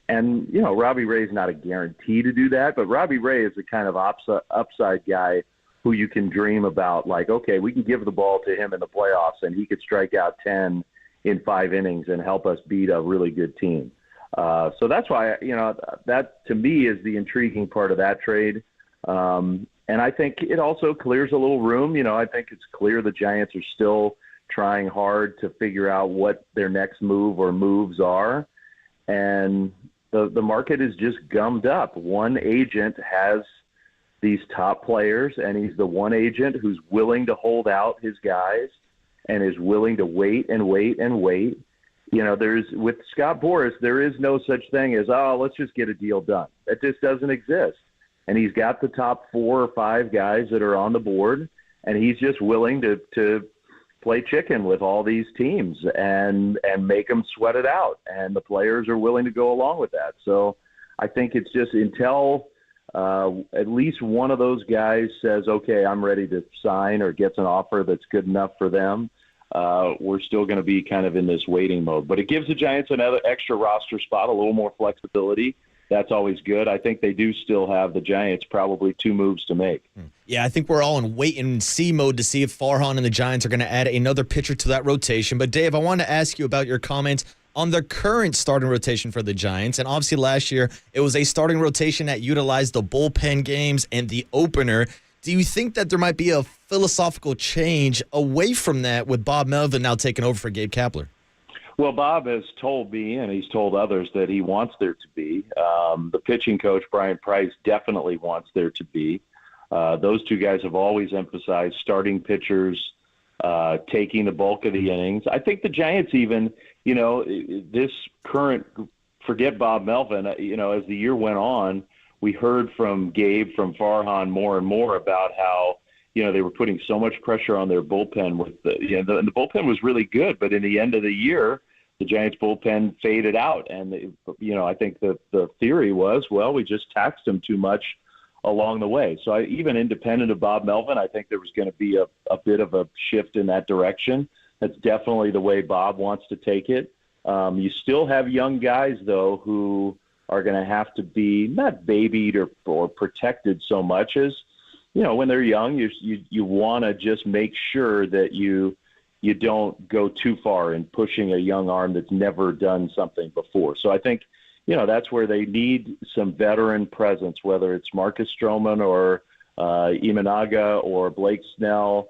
And, Robbie Ray is not a guarantee to do that, but Robbie Ray is the kind of upside guy who you can dream about, like, okay, we can give the ball to him in the playoffs and he could strike out 10 in 5 innings and help us beat a really good team. So that's why, that to me is the intriguing part of that trade. And I think it also clears a little room. I think it's clear the Giants are still trying hard to figure out what their next move or moves are. And the market is just gummed up. One agent has these top players, and he's the one agent who's willing to hold out his guys and is willing to wait and wait and wait. With Scott Boras, there is no such thing as, let's just get a deal done. That just doesn't exist. And he's got the top 4 or 5 guys that are on the board, and he's just willing to play chicken with all these teams and make them sweat it out. And the players are willing to go along with that. So I think it's just until at least one of those guys says, okay, I'm ready to sign, or gets an offer that's good enough for them, we're still going to be kind of in this waiting mode. But it gives the Giants another extra roster spot, a little more flexibility. That's always good. I think they do still have, the Giants, probably 2 moves to make. Yeah, I think we're all in wait-and-see mode to see if Farhan and the Giants are going to add another pitcher to that rotation. But, Dave, I wanted to ask you about your comments on the current starting rotation for the Giants. And obviously last year it was a starting rotation that utilized the bullpen games and the opener. Do you think that there might be a philosophical change away from that with Bob Melvin now taking over for Gabe Kapler? Well, Bob has told me, and he's told others, that he wants there to be. The pitching coach, Brian Price, definitely wants there to be. Those 2 guys have always emphasized starting pitchers taking the bulk of the innings. I think the Giants even, this current, forget Bob Melvin, as the year went on, we heard from Gabe, from Farhan more and more about how, they were putting so much pressure on their bullpen with and the bullpen was really good, but in the end of the year, the Giants bullpen faded out. And, I think the theory was, well, we just taxed them too much along the way. So even independent of Bob Melvin, I think there was going to be a bit of a shift in that direction. That's definitely the way Bob wants to take it. You still have young guys, though, who are going to have to be not babied or protected so much as, when they're young, you want to just make sure that you don't go too far in pushing a young arm that's never done something before. So I think, that's where they need some veteran presence, whether it's Marcus Stroman or Imanaga or Blake Snell.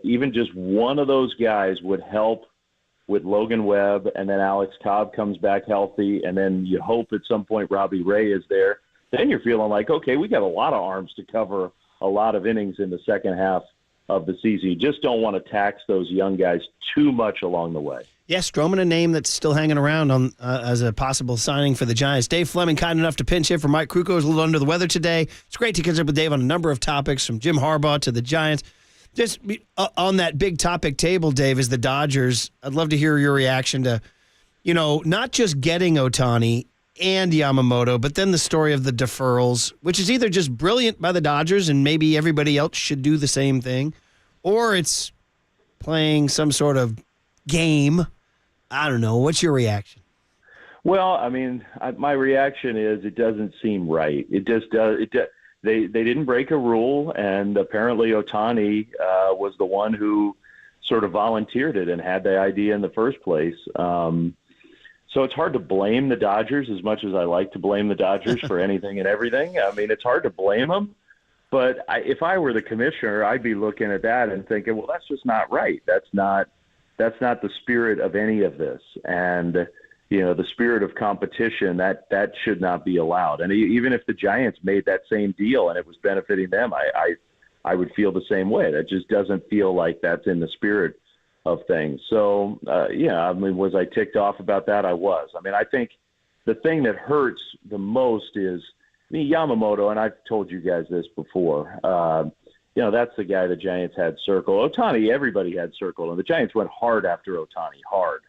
Even just one of those guys would help with Logan Webb, and then Alex Cobb comes back healthy, and then you hope at some point Robbie Ray is there. Then you're feeling like, okay, we got a lot of arms to cover a lot of innings in the second half of the season. You just don't want to tax those young guys too much along the way. Yes, Stroman, a name that's still hanging around on as a possible signing for the Giants. Dave Fleming, kind enough to pinch hit for Mike Krukow, is a little under the weather today. It's great to catch up with Dave on a number of topics, from Jim Harbaugh to the Giants. Just on that big topic table, Dave, is the Dodgers. I'd love to hear your reaction to, not just getting Ohtani and Yamamoto, but then the story of the deferrals, which is either just brilliant by the Dodgers and maybe everybody else should do the same thing, or it's playing some sort of game. I don't know. What's your reaction? Well, I mean, my reaction is it doesn't seem right. It just does. They didn't break a rule, and apparently Ohtani was the one who sort of volunteered it and had the idea in the first place. So it's hard to blame the Dodgers as much as I like to blame the Dodgers for anything and everything. I mean, it's hard to blame them. But if I were the commissioner, I'd be looking at that and thinking, well, that's just not right. That's not the spirit of any of this. And, the spirit of competition, that should not be allowed. And even if the Giants made that same deal and it was benefiting them, I would feel the same way. That just doesn't feel like that's in the spirit of things. So, was I ticked off about that? I was. I think the thing that hurts the most is Yamamoto, and I've told you guys this before. That's the guy the Giants had circled. Ohtani, everybody had circled, and the Giants went hard after Ohtani, hard.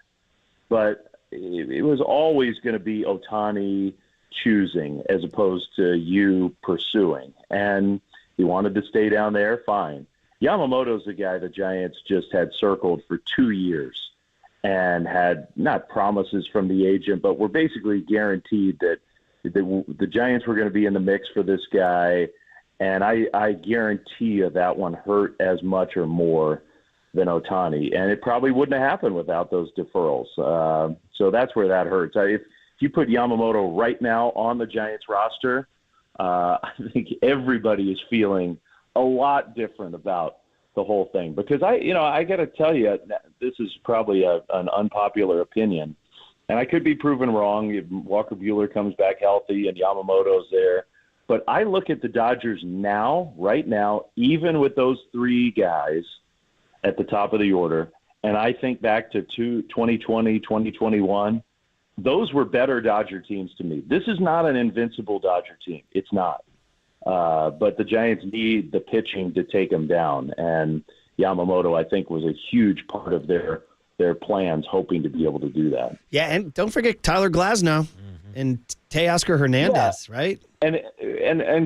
But it was always going to be Ohtani choosing as opposed to you pursuing. And he wanted to stay down there, fine. Yamamoto's the guy the Giants just had circled for 2 years and had not promises from the agent, but were basically guaranteed that the Giants were going to be in the mix for this guy. And I guarantee you that one hurt as much or more than Ohtani. And it probably wouldn't have happened without those deferrals. So that's where that hurts. If you put Yamamoto right now on the Giants roster, I think everybody is feeling a lot different about the whole thing. Because I got to tell you, this is probably an unpopular opinion, and I could be proven wrong if Walker Buehler comes back healthy and Yamamoto's there. But I look at the Dodgers now, right now, even with those three guys at the top of the order, and I think back to 2020, 2021, those were better Dodger teams to me. This is not an invincible Dodger team. It's not. But the Giants need the pitching to take them down. And Yamamoto, I think, was a huge part of their plans, hoping to be able to do that. Yeah, and don't forget Tyler Glasnow and Teoscar Hernandez, right? And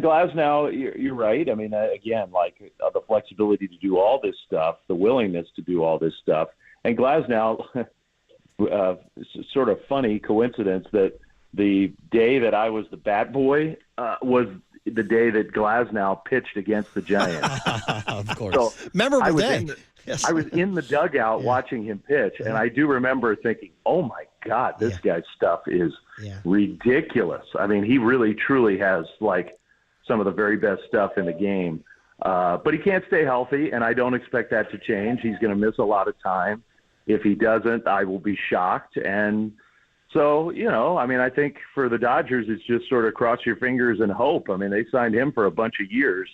Glasnow, you're right. Again, the flexibility to do all this stuff, the willingness to do all this stuff. And Glasnow, sort of funny coincidence that the day that I was the bat boy was the day that Glasnow pitched against the Giants. Of course. So memorable day. I was in the dugout watching him pitch, and I do remember thinking, oh, my God, this guy's stuff is ridiculous. He really, truly has, some of the very best stuff in the game. But he can't stay healthy, and I don't expect that to change. He's going to miss a lot of time. If he doesn't, I will be shocked. And so, I think for the Dodgers, it's just sort of cross your fingers and hope. They signed him for a bunch of years,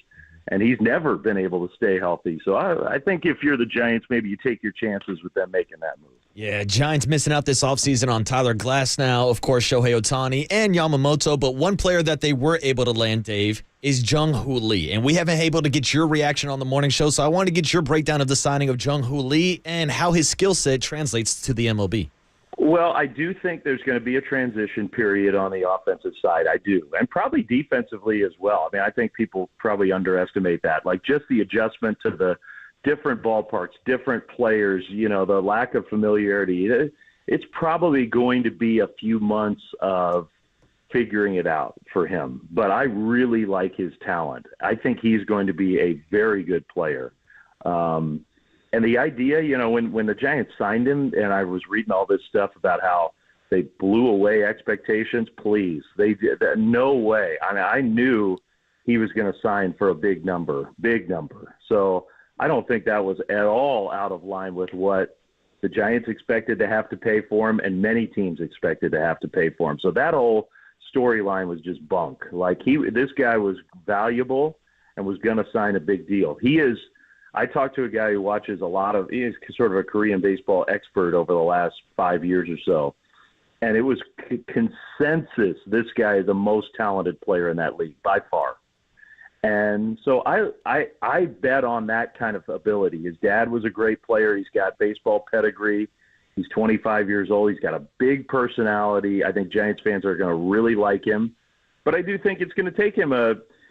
and he's never been able to stay healthy. So I think if you're the Giants, maybe you take your chances with them making that move. Yeah, Giants missing out this offseason on Tyler Glasnow, of course, Shohei Ohtani, and Yamamoto. But one player that they were able to land, Dave, is Jung-Hoo Lee. And we haven't been able to get your reaction on the morning show, so I wanted to get your breakdown of the signing of Jung-Hoo Lee and how his skill set translates to the MLB. Well, I do think there's going to be a transition period on the offensive side. I do. And probably defensively as well. I think people probably underestimate that. Just the adjustment to the different ballparks, different players, the lack of familiarity. It's probably going to be a few months of figuring it out for him. But I really like his talent. I think he's going to be a very good player. And the idea, when the Giants signed him, and I was reading all this stuff about how they blew away expectations, please. They did. No way. I knew he was going to sign for a big number. So I don't think that was at all out of line with what the Giants expected to have to pay for him, and many teams expected to have to pay for him. So that whole storyline was just bunk. This guy was valuable and was going to sign a big deal. I talked to a guy who watches he's sort of a Korean baseball expert over the last 5 years or so. And it was consensus, this guy is the most talented player in that league by far. And so I bet on that kind of ability. His dad was a great player. He's got baseball pedigree. He's 25 years old. He's got a big personality. I think Giants fans are going to really like him. But I do think it's going to take him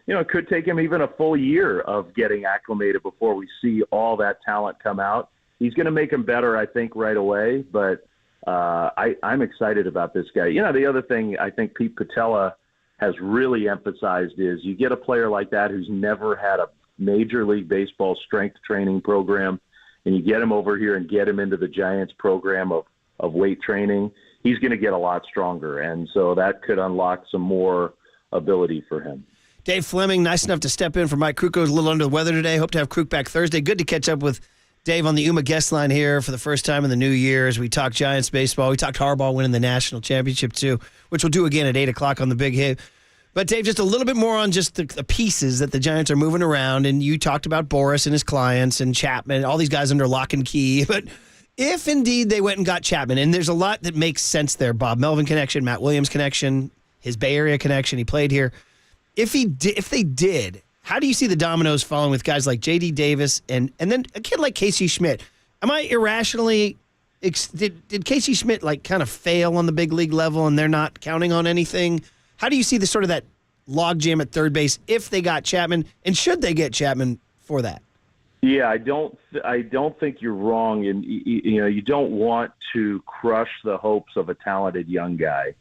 it could take him even a full year of getting acclimated before we see all that talent come out. He's going to make him better, I think, right away. But I'm excited about this guy. The other thing I think Pete Patella has really emphasized is you get a player like that who's never had a Major League Baseball strength training program, and you get him over here and get him into the Giants program of weight training, he's going to get a lot stronger. And so that could unlock some more ability for him. Dave Fleming, nice enough to step in for Mike Krukow. A little under the weather today. Hope to have Kruk back Thursday. Good to catch up with Dave on the UMA guest line here for the first time in the new year as we talk Giants baseball. We talked Harbaugh winning the national championship too, which we'll do again at 8 o'clock on the Big Hit. But Dave, just a little bit more on just the pieces that the Giants are moving around. And you talked about Boris and his clients and Chapman, all these guys under lock and key. But if indeed they went and got Chapman, and there's a lot that makes sense there, Bob Melvin connection, Matt Williams connection, his Bay Area connection, he played here. If they did, how do you see the dominoes falling with guys like J.D. Davis and then a kid like Casey Schmidt? Am I irrationally did Casey Schmidt like kind of fail on the big league level and they're not counting on anything? How do you see the sort of that logjam at third base if they got Chapman, and should they get Chapman for that? Yeah, I don't think you're wrong, and you don't want to crush the hopes of a talented young guy.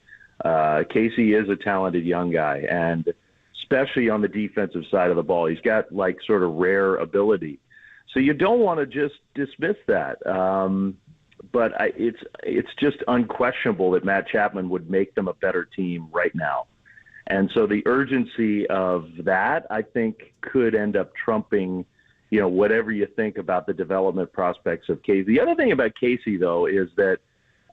Casey is a talented young guy, and especially on the defensive side of the ball, he's got like sort of rare ability. So you don't want to just dismiss that. But it's just unquestionable that Matt Chapman would make them a better team right now. And so the urgency of that, I think, could end up trumping, whatever you think about the development prospects of Casey. The other thing about Casey, though, is that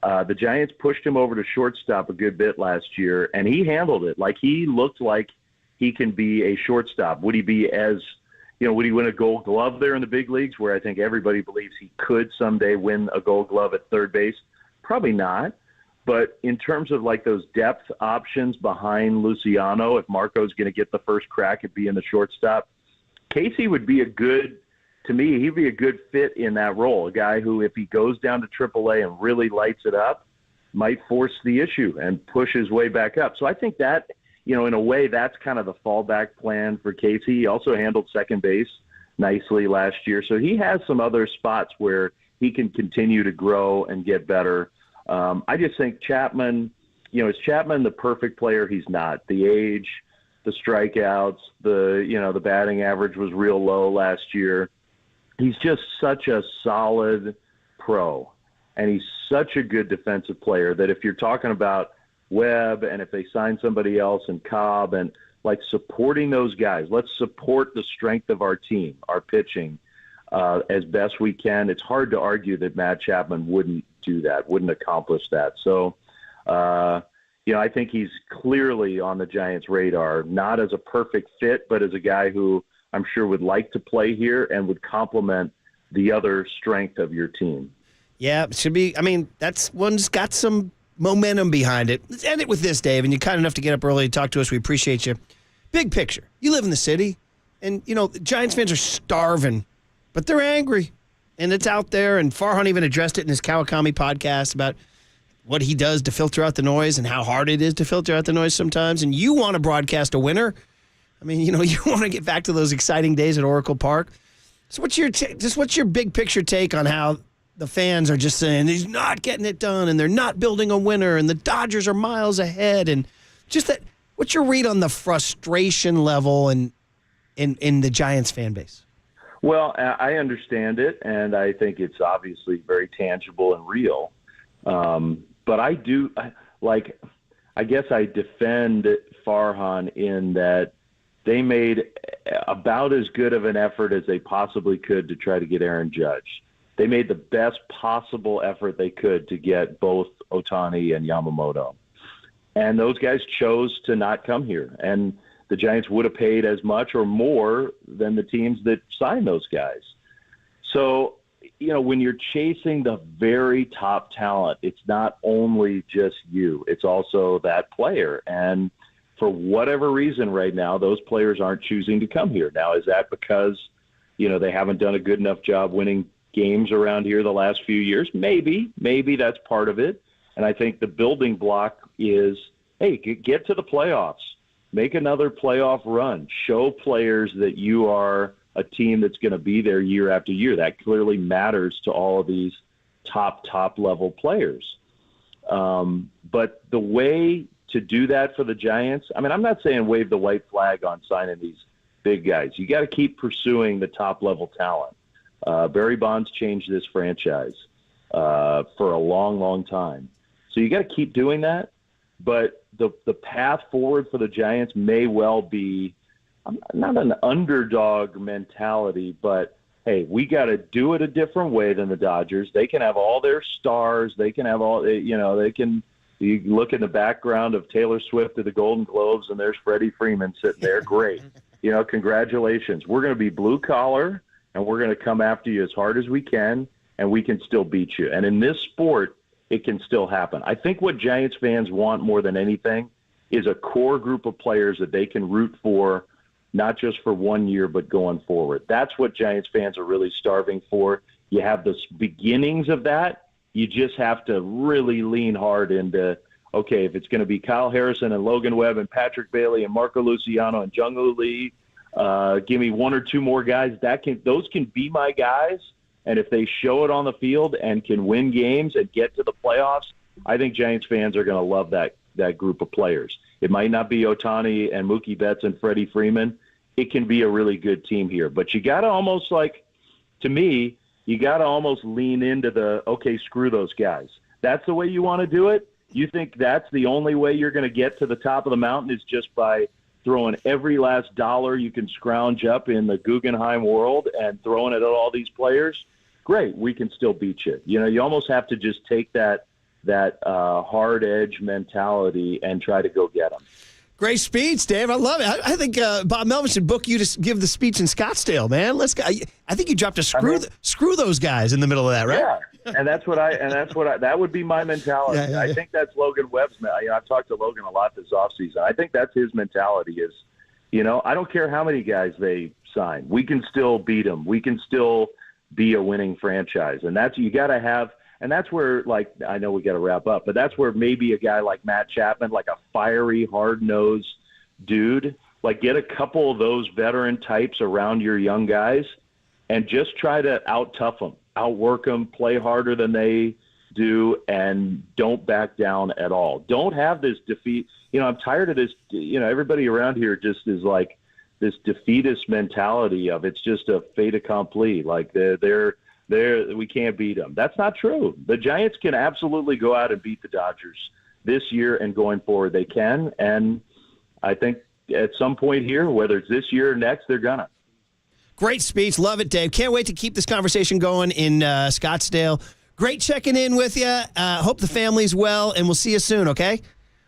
the Giants pushed him over to shortstop a good bit last year, and he handled it. Like, he looked like he can be a shortstop. Would he be would he win a Gold Glove there in the big leagues, where I think everybody believes he could someday win a Gold Glove at third base? Probably not. But in terms of like those depth options behind Luciano, if Marco's going to get the first crack at being the shortstop, Casey would be he'd be a good fit in that role. A guy who, if he goes down to AAA and really lights it up, might force the issue and push his way back up. So I think that, in a way, that's kind of the fallback plan for Casey. He also handled second base nicely last year. So he has some other spots where he can continue to grow and get better. I just think Chapman, is Chapman the perfect player? He's not. The age, the strikeouts, the batting average was real low last year. He's just such a solid pro, and he's such a good defensive player that if you're talking about Webb, and if they sign somebody else in Cobb, and like supporting those guys, let's support the strength of our team, our pitching, as best we can. It's hard to argue that Matt Chapman wouldn't do that, wouldn't accomplish that. So, I think he's clearly on the Giants' radar, not as a perfect fit, but as a guy who I'm sure would like to play here and would complement the other strength of your team. Yeah, it should be. I mean, that's one's got some momentum behind it. Let's end it with this, Dave, and you're kind enough to get up early to talk to us. We appreciate you. Big picture. You live in the city, and, Giants fans are starving, but they're angry, and it's out there, and Farhan even addressed it in his Kawakami podcast about what he does to filter out the noise and how hard it is to filter out the noise sometimes, and you want to broadcast a winner. I mean, you want to get back to those exciting days at Oracle Park. So what's your big picture take on how the fans are just saying he's not getting it done and they're not building a winner and the Dodgers are miles ahead, and just that? What's your read on the frustration level in the Giants fan base? Well, I understand it, and I think it's obviously very tangible and real. But I guess I defend Farhan in that they made about as good of an effort as they possibly could to try to get Aaron Judge. They made the best possible effort they could to get both Ohtani and Yamamoto. And those guys chose to not come here. And the Giants would have paid as much or more than the teams that signed those guys. So, when you're chasing the very top talent, it's not only just you, it's also that player. And for whatever reason right now, those players aren't choosing to come here. Now, is that because, they haven't done a good enough job winning games around here the last few years? Maybe that's part of it. And I think the building block is, hey, get to the playoffs, make another playoff run, show players that you are a team that's going to be there year after year. That clearly matters to all of these top level players. But the way to do that for the Giants, I mean, I'm not saying wave the white flag on signing these big guys. You got to keep pursuing the top level talent. Barry Bonds changed this franchise for a long time. So you got to keep doing that. But the path forward for the Giants may well be not an underdog mentality, but hey, we got to do it a different way than the Dodgers. They can have all their stars. They can have all, they can. You look in the background of Taylor Swift at the Golden Globes, and there's Freddie Freeman sitting there. Great. Congratulations. We're going to be blue collar, and we're going to come after you as hard as we can, and we can still beat you. And in this sport, it can still happen. I think what Giants fans want more than anything is a core group of players that they can root for, not just for 1 year, but going forward. That's what Giants fans are really starving for. You have the beginnings of that. You just have to really lean hard into, okay, if it's going to be Kyle Harrison and Logan Webb and Patrick Bailey and Marco Luciano and Jung-Hoo Lee, give me one or two more guys. Those can be my guys. And if they show it on the field and can win games and get to the playoffs, I think Giants fans are going to love that group of players. It might not be Ohtani and Mookie Betts and Freddie Freeman. It can be a really good team here. But you got to almost to me, you got to almost lean into okay, screw those guys. That's the way you want to do it? You think that's the only way you're going to get to the top of the mountain is just by throwing every last dollar you can scrounge up in the Guggenheim world and throwing it at all these players? Great, we can still beat you. You almost have to just take that hard edge mentality and try to go get them. Great speech, Dave. I love it. I think Bob Melvin should book you to give the speech in Scottsdale, man. Let's go. I think you dropped a screw those guys in the middle of that, right? Yeah, and that's what that would be my mentality. I think that's Logan Webb's. I've talked to Logan a lot this offseason. I think that's his mentality. Is I don't care how many guys they sign, we can still beat them. We can still be a winning franchise, and that's you got to have. And that's where, I know we got to wrap up, but that's where maybe a guy like Matt Chapman, like a fiery, hard-nosed dude, get a couple of those veteran types around your young guys and just try to out-tough them, outwork them, play harder than they do, and don't back down at all. Don't have this defeat. I'm tired of this. Everybody around here just is this defeatist mentality of it's just a fait accompli. We can't beat them. That's not true. The Giants can absolutely go out and beat the Dodgers this year and going forward. They can, and I think at some point here, whether it's this year or next, they're gonna. Great speech. Love it, Dave. Can't wait to keep this conversation going in Scottsdale. Great checking in with you. Hope the family's well, and we'll see you soon, okay?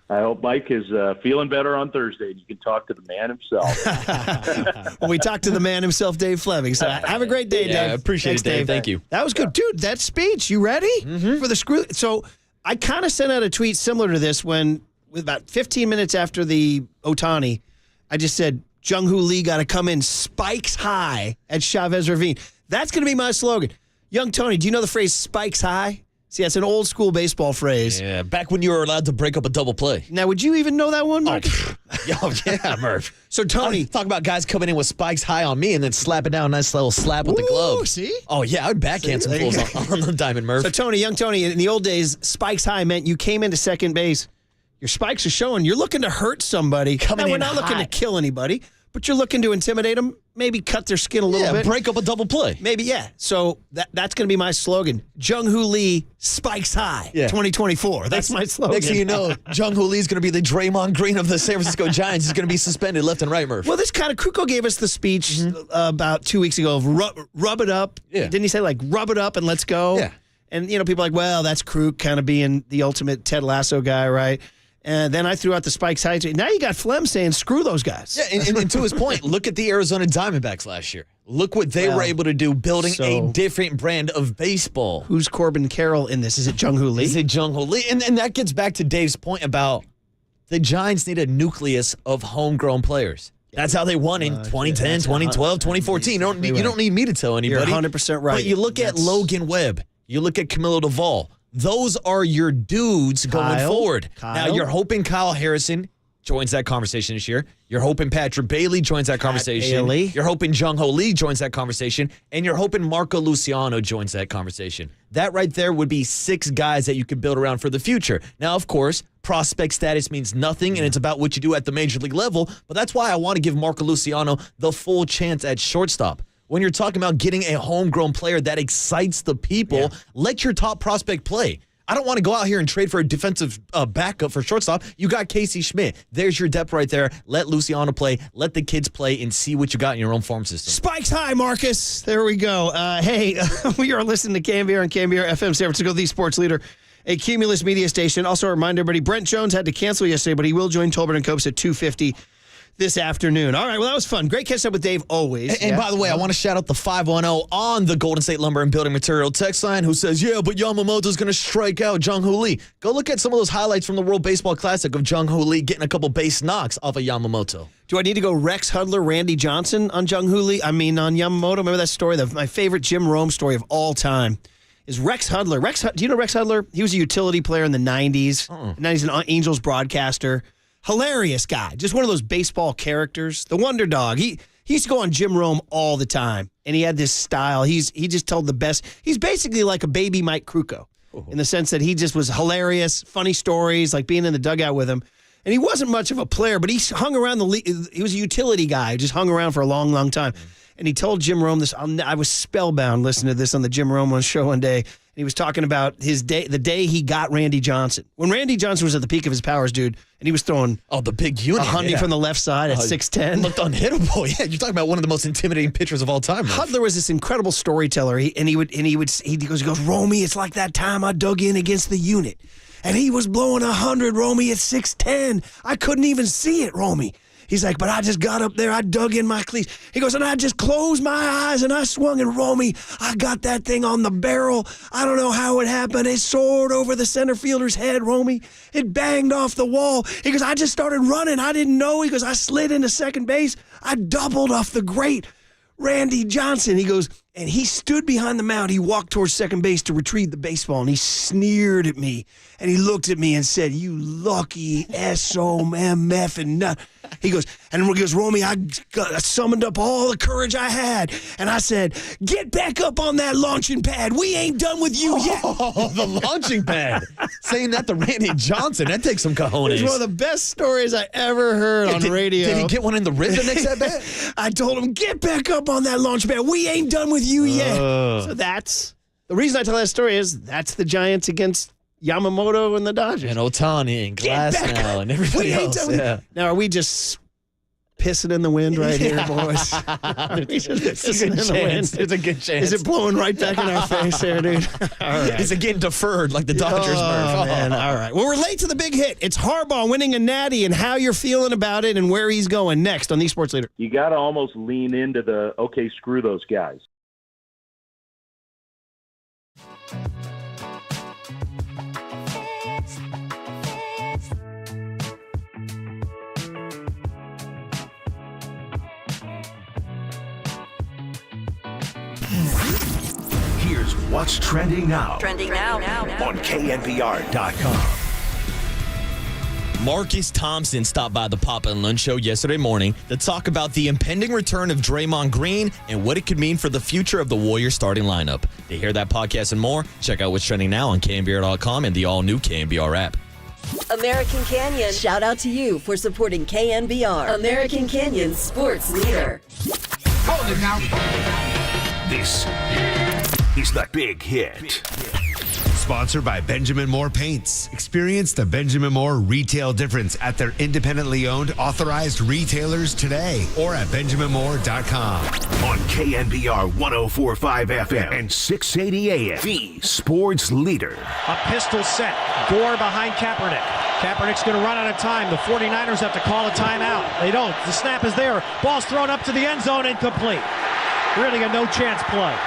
I hope Mike is feeling better on Thursday, and you can talk to the man himself. Well, we talked to the man himself, Dave Fleming. So have a great day, Dave. Yeah, I appreciate it, Dave. Thank you. That was good. Dude, that speech, you ready for the screw? So I kind of sent out a tweet similar to this with about 15 minutes after the Ohtani, I just said, Jung-Hoo Lee got to come in spikes high at Chavez Ravine. That's going to be my slogan. Young Tony, do you know the phrase spikes high? See, that's an old school baseball phrase. Yeah, back when you were allowed to break up a double play. Now, would you even know that one, Mark? Oh, yeah, Murph. So, Tony. Talk about guys coming in with spikes high on me and then slapping down a nice little slap with the glove. See? Oh, yeah, I would backhand some fools on the diamond, Murph. So, Tony, young Tony, in the old days, spikes high meant you came into second base. Your spikes are showing. You're looking to hurt somebody. We're not looking to kill anybody, but you're looking to intimidate them, maybe cut their skin a little bit. Break up a double play. Maybe, yeah. So that's going to be my slogan. Jung-Hoo Lee, spikes high, 2024. That's my slogan. Next thing you know, Jung-Hoo Lee is going to be the Draymond Green of the San Francisco Giants. He's going to be suspended left and right, Murph. Well, this kind of, Kruko gave us the speech about 2 weeks ago of rub it up. Yeah. Didn't he say, rub it up and let's go? Yeah. And, people are like, well, that's Kruk kind of being the ultimate Ted Lasso guy, right? And then I threw out the spikes high. Now you got Flem saying, screw those guys. Yeah, and to his point, look at the Arizona Diamondbacks last year. Look what they were able to do building a different brand of baseball. Who's Corbin Carroll in this? Is it Jung-Hoo Lee? Is it Jung-Hoo Lee? And that gets back to Dave's point about the Giants need a nucleus of homegrown players. That's how they won in 2010, 2012, 2014. You don't need me to tell anybody. You're 100% right. But you look at Logan Webb. You look at Camilo Duvall. Those are your dudes going forward. Now, you're hoping Kyle Harrison joins that conversation this year. You're hoping Patrick Bailey joins that conversation. You're hoping Jung-Hoo Lee joins that conversation. And you're hoping Marco Luciano joins that conversation. That right there would be 6 guys that you could build around for the future. Now, of course, prospect status means nothing, and it's about what you do at the major league level. But that's why I want to give Marco Luciano the full chance at shortstop. When you're talking about getting a homegrown player that excites the people, let your top prospect play. I don't want to go out here and trade for a defensive backup for shortstop. You got Casey Schmidt. There's your depth right there. Let Luciano play. Let the kids play and see what you got in your own farm system. Spikes high, Marcus. There we go. Hey, we are listening to KNBR and KNBR FM San Francisco, the sports leader, a Cumulus media station. Also, a reminder, everybody, Brent Jones had to cancel yesterday, but he will join Tolbert and Copes at 2:50 this afternoon. All right, well, that was fun. Great catch up with Dave always. And by the way, I want to shout out the 510 on the Golden State Lumber and Building Material text line who says, yeah, but Yamamoto's going to strike out Jung-Hoo Lee. Go look at some of those highlights from the World Baseball Classic of Jung-Hoo Lee getting a couple base knocks off of Yamamoto. Do I need to go Rex Hudler, Randy Johnson on Jung-Hoo Lee? I mean, on Yamamoto. Remember that story? My favorite Jim Rome story of all time is Rex Hudler. Do you know Rex Hudler? He was a utility player in the 90s. Now he's an Angels broadcaster. Hilarious guy. Just one of those baseball characters. The Wonder Dog. He used to go on Jim Rome all the time, and he had this style. He just told the best. He's basically like a baby Mike Krukow in the sense that he just was hilarious, funny stories, like being in the dugout with him. And he wasn't much of a player, but he hung around the league. He was a utility guy, just hung around for a long, long time. And he told Jim Rome this. I was spellbound listening to this on the Jim Rome show one day. And he was talking about the day he got Randy Johnson. When Randy Johnson was at the peak of his powers, dude, and he was throwing the big unit, a hundy from the left side at 6'10". Looked unhittable. Yeah, you're talking about one of the most intimidating pitchers of all time. Man. Hudler was this incredible storyteller. He goes, Romey, it's like that time I dug in against the unit. And he was blowing 100, Romey, at 6'10". I couldn't even see it, Romey. He's like, but I just got up there, I dug in my cleats. He goes, and I just closed my eyes and I swung, and Romey, I got that thing on the barrel. I don't know how it happened. It soared over the center fielder's head, Romey. It banged off the wall. He goes, I just started running. I didn't know. He goes, I slid into second base. I doubled off the great Randy Johnson. He goes, and he stood behind the mound. He walked towards second base to retrieve the baseball, and he sneered at me. And he looked at me and said, you lucky S-O-M-F and nut. He goes, Romey, I summoned up all the courage I had. And I said, get back up on that launching pad. We ain't done with you yet. Oh, the launching pad. Saying that to Randy Johnson, that takes some cojones. It's one of the best stories I ever heard on radio. Did he get one in the rib the next at bat? I told him, get back up on that launch pad. We ain't done with you yet. So that's the reason I tell that story is that's the Giants against Yamamoto and the Dodgers. And Ohtani and Glasnow and everybody else. Yeah. Now, are we just pissing in the wind right here, boys? There's a good chance. Is it blowing right back in our face there, dude? All right. Is it getting deferred like the Dodgers? Oh, man. All right. Well, we're late to the big hit. It's Harbaugh winning a natty and how you're feeling about it and where he's going next on the Sports Leader. You got to almost lean into the, okay, screw those guys. Here's what's trending now. Trending now. On KNBR.com. Marcus Thompson stopped by the Papa and Lunch show yesterday morning to talk about the impending return of Draymond Green and what it could mean for the future of the Warriors starting lineup. To hear that podcast and more, check out what's trending now on KNBR.com and the all-new KNBR app. American Canyon, shout out to you for supporting KNBR, American Canyon's sports leader. Hold it now. This is the big hit. Sponsored by Benjamin Moore Paints. Experience the Benjamin Moore retail difference at their independently owned authorized retailers today or at benjaminmoore.com. On KNBR 104.5 FM and 680 AM, the sports leader. A pistol set. Gore behind Kaepernick. Kaepernick's going to run out of time. The 49ers have to call a timeout. They don't. The snap is there. Ball's thrown up to the end zone, incomplete. Really a no-chance play.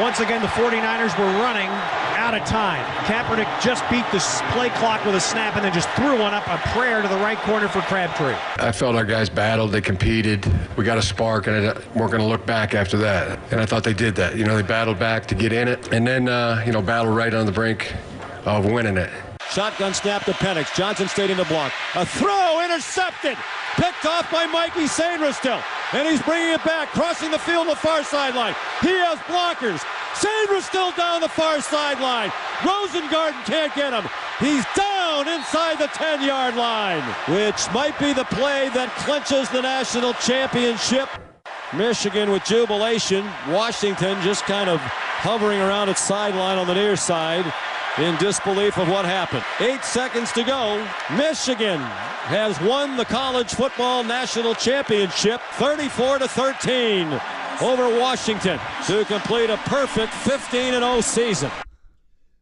Once again, the 49ers were running out of time. Kaepernick just beat the play clock with a snap and then just threw one up, a prayer to the right corner for Crabtree. I felt our guys battled, they competed, we got a spark, and weren't going to look back after that. And I thought they did that. They battled back to get in it, and then, battled right on the brink of winning it. Shotgun snap to Penix. Johnson stayed in the block. A throw intercepted. Picked off by Mikey Sainristil. And he's bringing it back, crossing the field on the far sideline. He has blockers. Sainristil down the far sideline. Rosengarten can't get him. He's down inside the 10-yard line, which might be the play that clinches the national championship. Michigan with jubilation. Washington just kind of hovering around its sideline on the near side. in disbelief of what happened. 8 seconds to go. Michigan has won the college football national championship 34-13 over Washington to complete a perfect 15-0 season.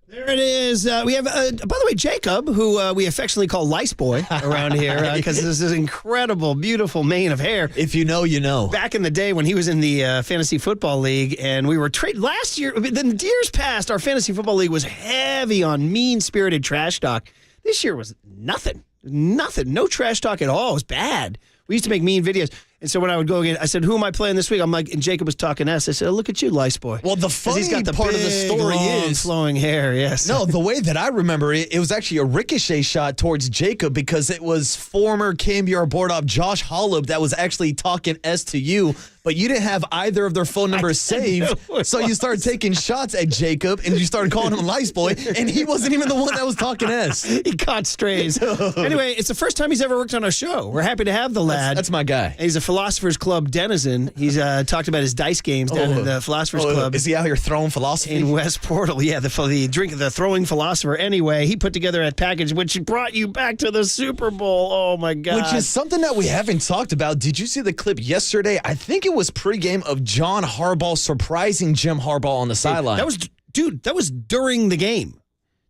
There it is. We have, by the way, Jacob, who we affectionately call Lice Boy around here because this is incredible, beautiful mane of hair. If you know, you know. Back in the day when he was in the Fantasy Football League and we were last year, the years past, our Fantasy Football League was heavy on mean-spirited trash talk. This year was nothing. No trash talk at all. It was bad. We used to make mean videos. And so when I would go again, I said, who am I playing this week? I'm like, and Jacob was talking us. I said, look at you, Lice Boy. Well, the funny he's got the part big, of the story long, is flowing hair, yes. No, the way that I remember it, it was actually a ricochet shot towards Jacob because it was former KNBR board op Josh Holub that was actually talking S to you, but you didn't have either of their phone numbers saved. So you started taking shots at Jacob and you started calling him Lice Boy, and he wasn't even the one that was talking S. He caught strays. Anyway, it's the first time he's ever worked on our show. We're happy to have the lad. That's my guy. He's a Philosophers Club denizen. He's talked about his dice games down in the Philosophers Club. Is he out here throwing philosophy? In West Portal, yeah, the throwing philosopher. Anyway, he put together a package which brought you back to the Super Bowl. Oh, my God. Which is something that we haven't talked about. Did you see the clip yesterday? I think it was pregame of John Harbaugh surprising Jim Harbaugh on the sideline. That was during the game.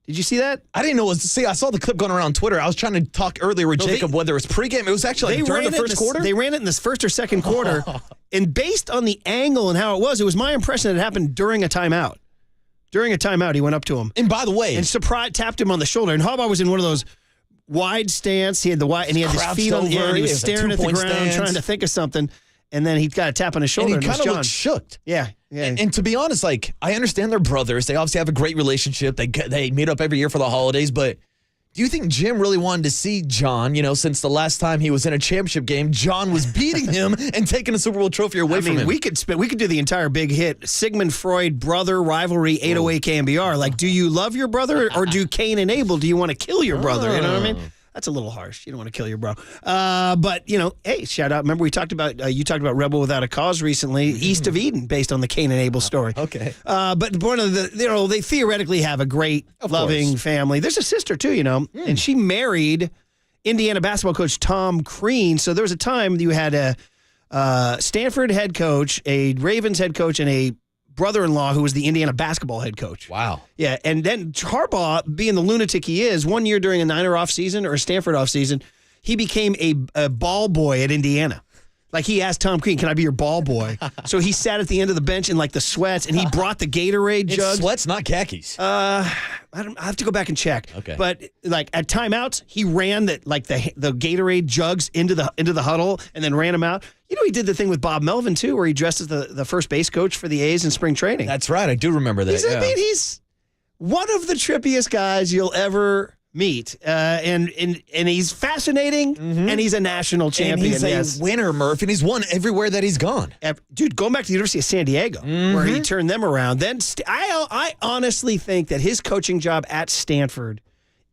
Did you see that? I didn't know. I saw the clip going around Twitter. I was trying to talk earlier with Jacob whether it was pregame. It was actually during the first quarter. They ran it in the first or second quarter. And based on the angle and how it was my impression that it happened during a timeout. During a timeout, he went up to him. And by the way, and tapped him on the shoulder. And Harbaugh was in one of those wide stance. He had and he had his feet on the air. He was staring at the ground, trying to think of something. And then he got a tap on his shoulder. And he kind of looked shook. Yeah. And to be honest, I understand they're brothers. They obviously have a great relationship. They meet up every year for the holidays. But do you think Jim really wanted to see John, since the last time he was in a championship game, John was beating him and taking a Super Bowl trophy away from him? We could do the entire big hit, Sigmund Freud brother rivalry 808 KNBR. Like, do you love your brother or do Cain and Abel, do you want to kill your brother? You know what I mean? That's a little harsh. You don't want to kill your bro. But, hey, shout out. Remember we talked about, you talked about Rebel Without a Cause recently, East of Eden, based on the Cain and Abel story. Okay. But one of they theoretically have a great, loving family. There's a sister too, and she married Indiana basketball coach Tom Crean. So there was a time you had a Stanford head coach, a Ravens head coach, and a brother-in-law who was the Indiana basketball head coach. Wow. Yeah, and then Harbaugh, being the lunatic he is, one year during a Niner offseason or a Stanford offseason, he became a ball boy at Indiana. Like, he asked Tom Crean, can I be your ball boy? So he sat at the end of the bench in, the sweats, and he brought the Gatorade jug. It's sweats, not khakis. I have to go back and check. Okay. But, at timeouts, he ran the Gatorade jugs into the huddle and then ran them out. He did the thing with Bob Melvin, too, where he dressed as the first base coach for the A's in spring training. That's right. I do remember that. He's one of the trippiest guys you'll ever meet. And he's fascinating, and he's a national champion. And he's a winner, Murph, and he's won everywhere that he's gone. Dude, going back to the University of San Diego, where he turned them around. Then I honestly think that his coaching job at Stanford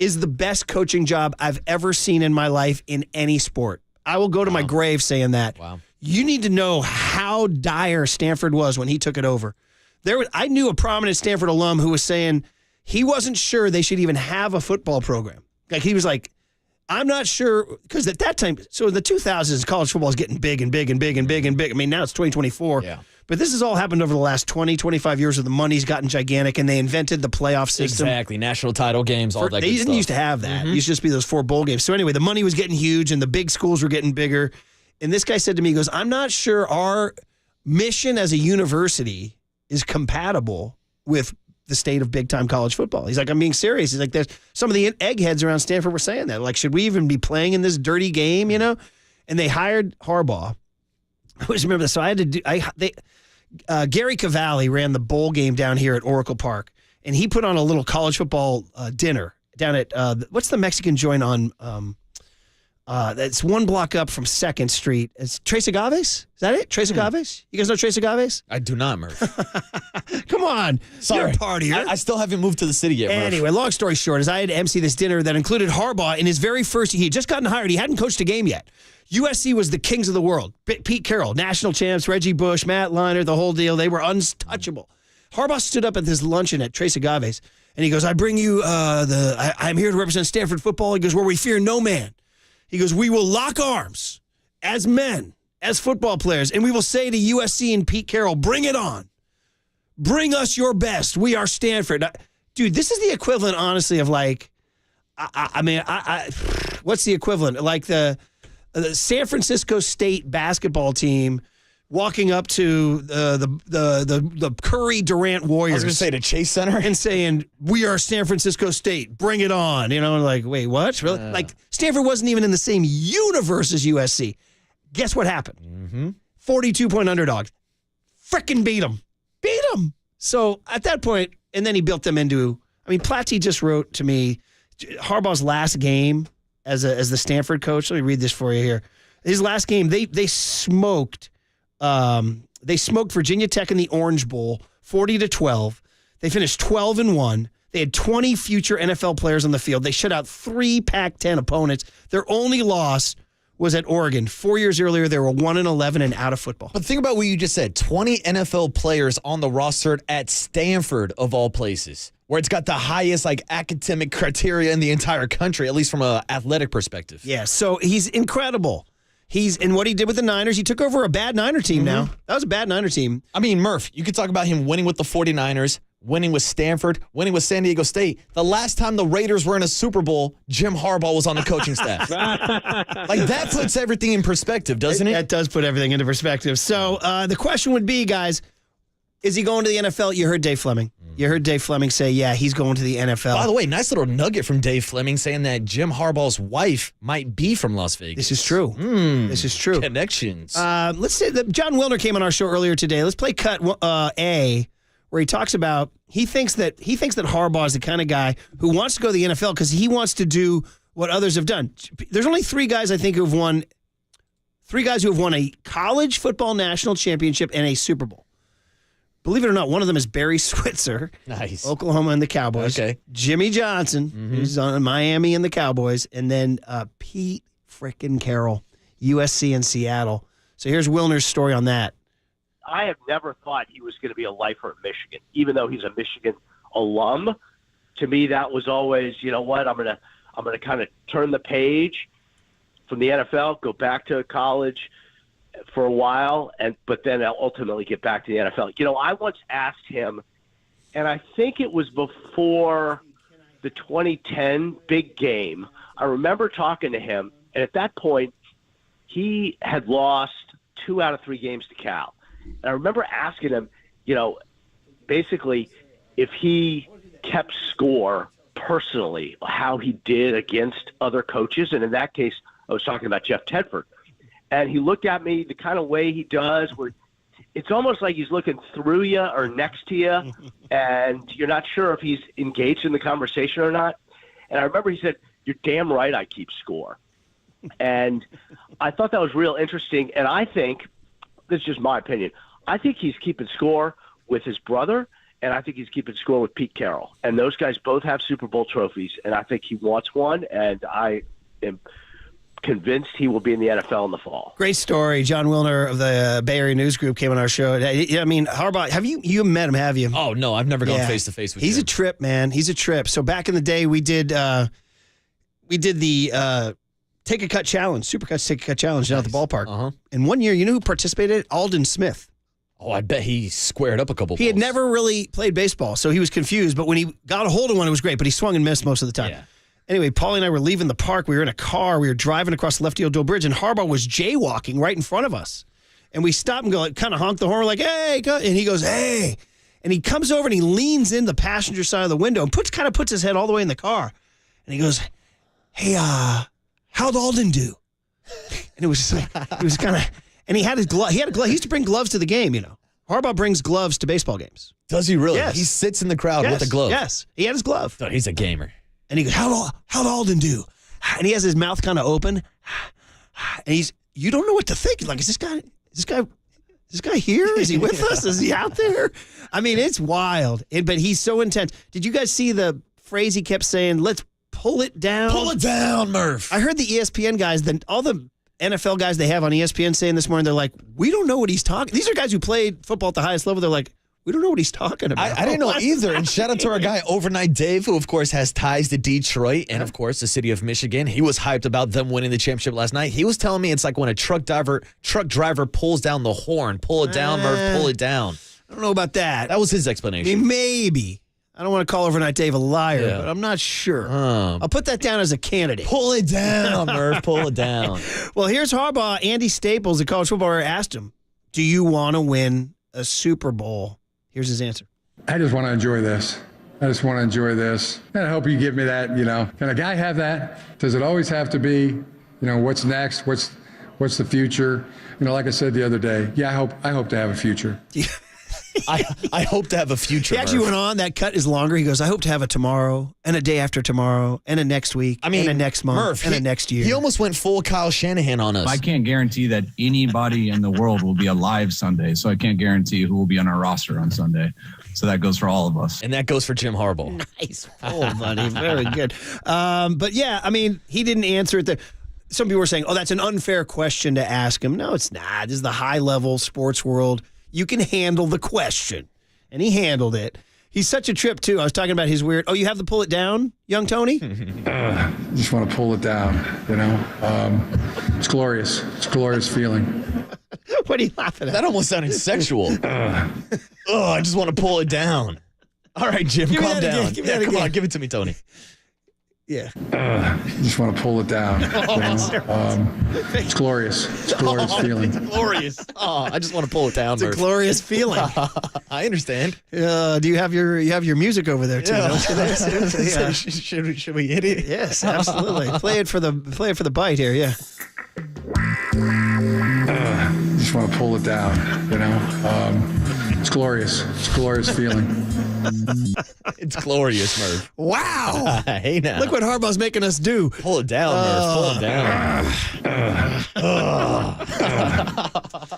is the best coaching job I've ever seen in my life in any sport. I will go to my grave saying that. Wow. You need to know how dire Stanford was when he took it over. I knew a prominent Stanford alum who was saying he wasn't sure they should even have a football program. He was like, I'm not sure, because at that time, so in the 2000s, college football is getting big and big and big and big and big. I mean, now it's 2024. Yeah. But this has all happened over the last 20, 25 years where the money's gotten gigantic and they invented the playoff system. Exactly. National title games, all that good stuff. They didn't used to have that. It used to just be those 4 bowl games. So anyway, the money was getting huge and the big schools were getting bigger. And this guy said to me, he goes, I'm not sure our mission as a university is compatible with the state of big-time college football. He's like, I'm being serious. He's like, there's some of the eggheads around Stanford were saying that. Like, should we even be playing in this dirty game, And they hired Harbaugh. I always remember this. So I had to do, Gary Cavalli ran the bowl game down here at Oracle Park, and he put on a little college football dinner down at, what's the Mexican joint on, that's one block up from 2nd Street. It's Tres Agaves? Is that it? Tres Agaves? You guys know Tres Agaves? I do not, Murph. Come on. Sorry. You're a partier. I still haven't moved to the city yet, Murph. Anyway, long story short is I had to MC this dinner that included Harbaugh in his very first, he had just gotten hired. He hadn't coached a game yet. USC was the kings of the world. Pete Carroll, national champs, Reggie Bush, Matt Leinart, the whole deal. They were untouchable. Harbaugh stood up at this luncheon at Tres Agaves, And he goes, I bring you I'm here to represent Stanford football. He goes, where we fear no man. He goes, we will lock arms as men, as football players, and we will say to USC and Pete Carroll, bring it on. Bring us your best. We are Stanford. Dude, this is the equivalent, honestly, of like, what's the equivalent? Like the San Francisco State basketball team walking up to the Curry Durant Warriors. I was going to say the Chase Center. And saying, we are San Francisco State. Bring it on. You know, like, wait, what? Really? Like, Stanford wasn't even in the same universe as USC. Guess what happened? 42-point underdogs. Frickin' beat them. Beat them. So at that point, and then he built them into, I mean, Platty just wrote to me, Harbaugh's last game as the Stanford coach. Let me read this for you here. His last game, they smoked Virginia Tech in the Orange Bowl 40-12. They finished 12-1. They had 20 future NFL players on the field. They shut out 3 Pac-10 opponents. Their only loss was at Oregon. 4 years earlier, they were 1-11 and out of football. But think about what you just said. 20 NFL players on the roster at Stanford, of all places, where it's got the highest academic criteria in the entire country, at least from an athletic perspective. Yeah, so he's incredible. And what he did with the Niners, he took over a bad Niner team now. That was a bad Niner team. I mean, Murph, you could talk about him winning with the 49ers, winning with Stanford, winning with San Diego State. The last time the Raiders were in a Super Bowl, Jim Harbaugh was on the coaching staff. That puts everything in perspective, doesn't it? That does put everything into perspective. So the question would be, guys, is he going to the NFL? You heard Dave Fleming. You heard Dave Fleming say, yeah, he's going to the NFL. By the way, nice little nugget from Dave Fleming saying that Jim Harbaugh's wife might be from Las Vegas. This is true. This is true. Connections. Let's say that John Wilner came on our show earlier today. Let's play cut A, where he talks about he thinks that Harbaugh is the kind of guy who wants to go to the NFL because he wants to do what others have done. There's only 3 guys I think who have won a college football national championship and a Super Bowl. Believe it or not, one of them is Barry Switzer. Nice. Oklahoma and the Cowboys. Okay. Jimmy Johnson, who's on Miami and the Cowboys. And then Pete frickin' Carroll, USC and Seattle. So here's Wilner's story on that. I have never thought he was going to be a lifer at Michigan, even though he's a Michigan alum. To me, that was always, you know what, I'm gonna kind of turn the page from the NFL, go back to college for a while, but then I'll ultimately get back to the NFL. You know, I once asked him, and I think it was before the 2010 big game. I remember talking to him, and at that point, he had lost 2 out of 3 games to Cal. And I remember asking him, you know, basically if he kept score personally, how he did against other coaches. And in that case, I was talking about Jeff Tedford. And he looked at me the kind of way he does, where it's almost like he's looking through you or next to you, and you're not sure if he's engaged in the conversation or not. And I remember he said, "You're damn right I keep score." And I thought that was real interesting. And I think, this is just my opinion, I think he's keeping score with his brother, and I think he's keeping score with Pete Carroll. And those guys both have Super Bowl trophies, and I think he wants one, and I am convinced he will be in the NFL in the fall. Great story. John Wilner of the Bay Area News Group came on our show. I mean, Harbaugh, have you met him, have you? Oh, no, I've never gone face-to-face with him. He's a trip, man. He's a trip. So back in the day, we did the Take a Cut Challenge, Supercuts Take a Cut Challenge down at the ballpark. And one year, you know who participated? Alden Smith. Oh, I bet he squared up a couple He had never really played baseball, so he was confused. But when he got a hold of one, it was great. But he swung and missed most of the time. Yeah. Anyway, Paulie and I were leaving the park. We were in a car. We were driving across the Lefty Oldville Bridge, and Harbaugh was jaywalking right in front of us. And we stopped and go, kind of honked the horn. We're like, "Hey!" And he goes, "Hey!" And he comes over and he leans in the passenger side of the window and puts his head all the way in the car. And he goes, "Hey, how'd Alden do?" And it was just like, he was kind of, and he had his glove. He had a glove. He used to bring gloves to the game, you know. Harbaugh brings gloves to baseball games. Does he really? Yes. He sits in the crowd with a glove. Yes, he had his glove. Oh, he's a gamer. And he goes, how'd Alden do? And he has his mouth kind of open. And you don't know what to think. Like, is this guy here? Is he with us? Is he out there? I mean, it's wild. But he's so intense. Did you guys see the phrase he kept saying, "Let's pull it down"? Pull it down, Murph. I heard the ESPN guys, all the NFL guys they have on ESPN saying this morning, they're like, we don't know what he's talking. These are guys who played football at the highest level. They're like, We don't know what he's talking about. I didn't know either. And shout out to our guy, Overnight Dave, who, of course, has ties to Detroit and, of course, the city of Michigan. He was hyped about them winning the championship last night. He was telling me it's like when a truck driver pulls down the horn. Pull it down, Murph, pull it down. I don't know about that. That was his explanation. I mean, maybe. I don't want to call Overnight Dave a liar, but I'm not sure. I'll put that down as a candidate. Pull it down, Murph. Pull it down. Well, here's Harbaugh. Andy Staples, the college football writer, asked him, do you want to win a Super Bowl? Here's his answer. I just want to enjoy this. And I hope you give me that, Can a guy have that? Does it always have to be, what's next? What's the future? Like I said the other day, I hope to have a future. I hope to have a future. He actually went on. That cut is longer. He goes, I hope to have a tomorrow and a day after tomorrow and a next week and a next month Murph, and a next year. He almost went full Kyle Shanahan on us. I can't guarantee that anybody in the world will be alive Sunday, so I can't guarantee who will be on our roster on Sunday. So that goes for all of us. And that goes for Jim Harbaugh. Nice. Oh, buddy. Very good. But yeah, I mean, he didn't answer it. Some people were saying, that's an unfair question to ask him. No, it's not. This is the high-level sports world. You can handle the question. And he handled it. He's such a trip, too. I was talking about his weird, you have to pull it down, young Tony? Just want to pull it down, It's glorious. It's a glorious feeling. What are you laughing at? That almost sounded sexual. I just want to pull it down. All right, Jim, calm down. Come on, give it to me, Tony. Yeah. Just want to pull it down. It's glorious. It's a glorious feeling. It's glorious. I just want to pull it down. It's a glorious feeling. I understand. Do you have your music over there too? Yeah. Should we hit it? Yes, absolutely. Play it for the bite here. Yeah. Just want to pull it down. It's glorious. It's a glorious feeling. It's glorious, Murph. Wow. Hey, now. Look what Harbaugh's making us do. Pull it down, Murph. Pull it down.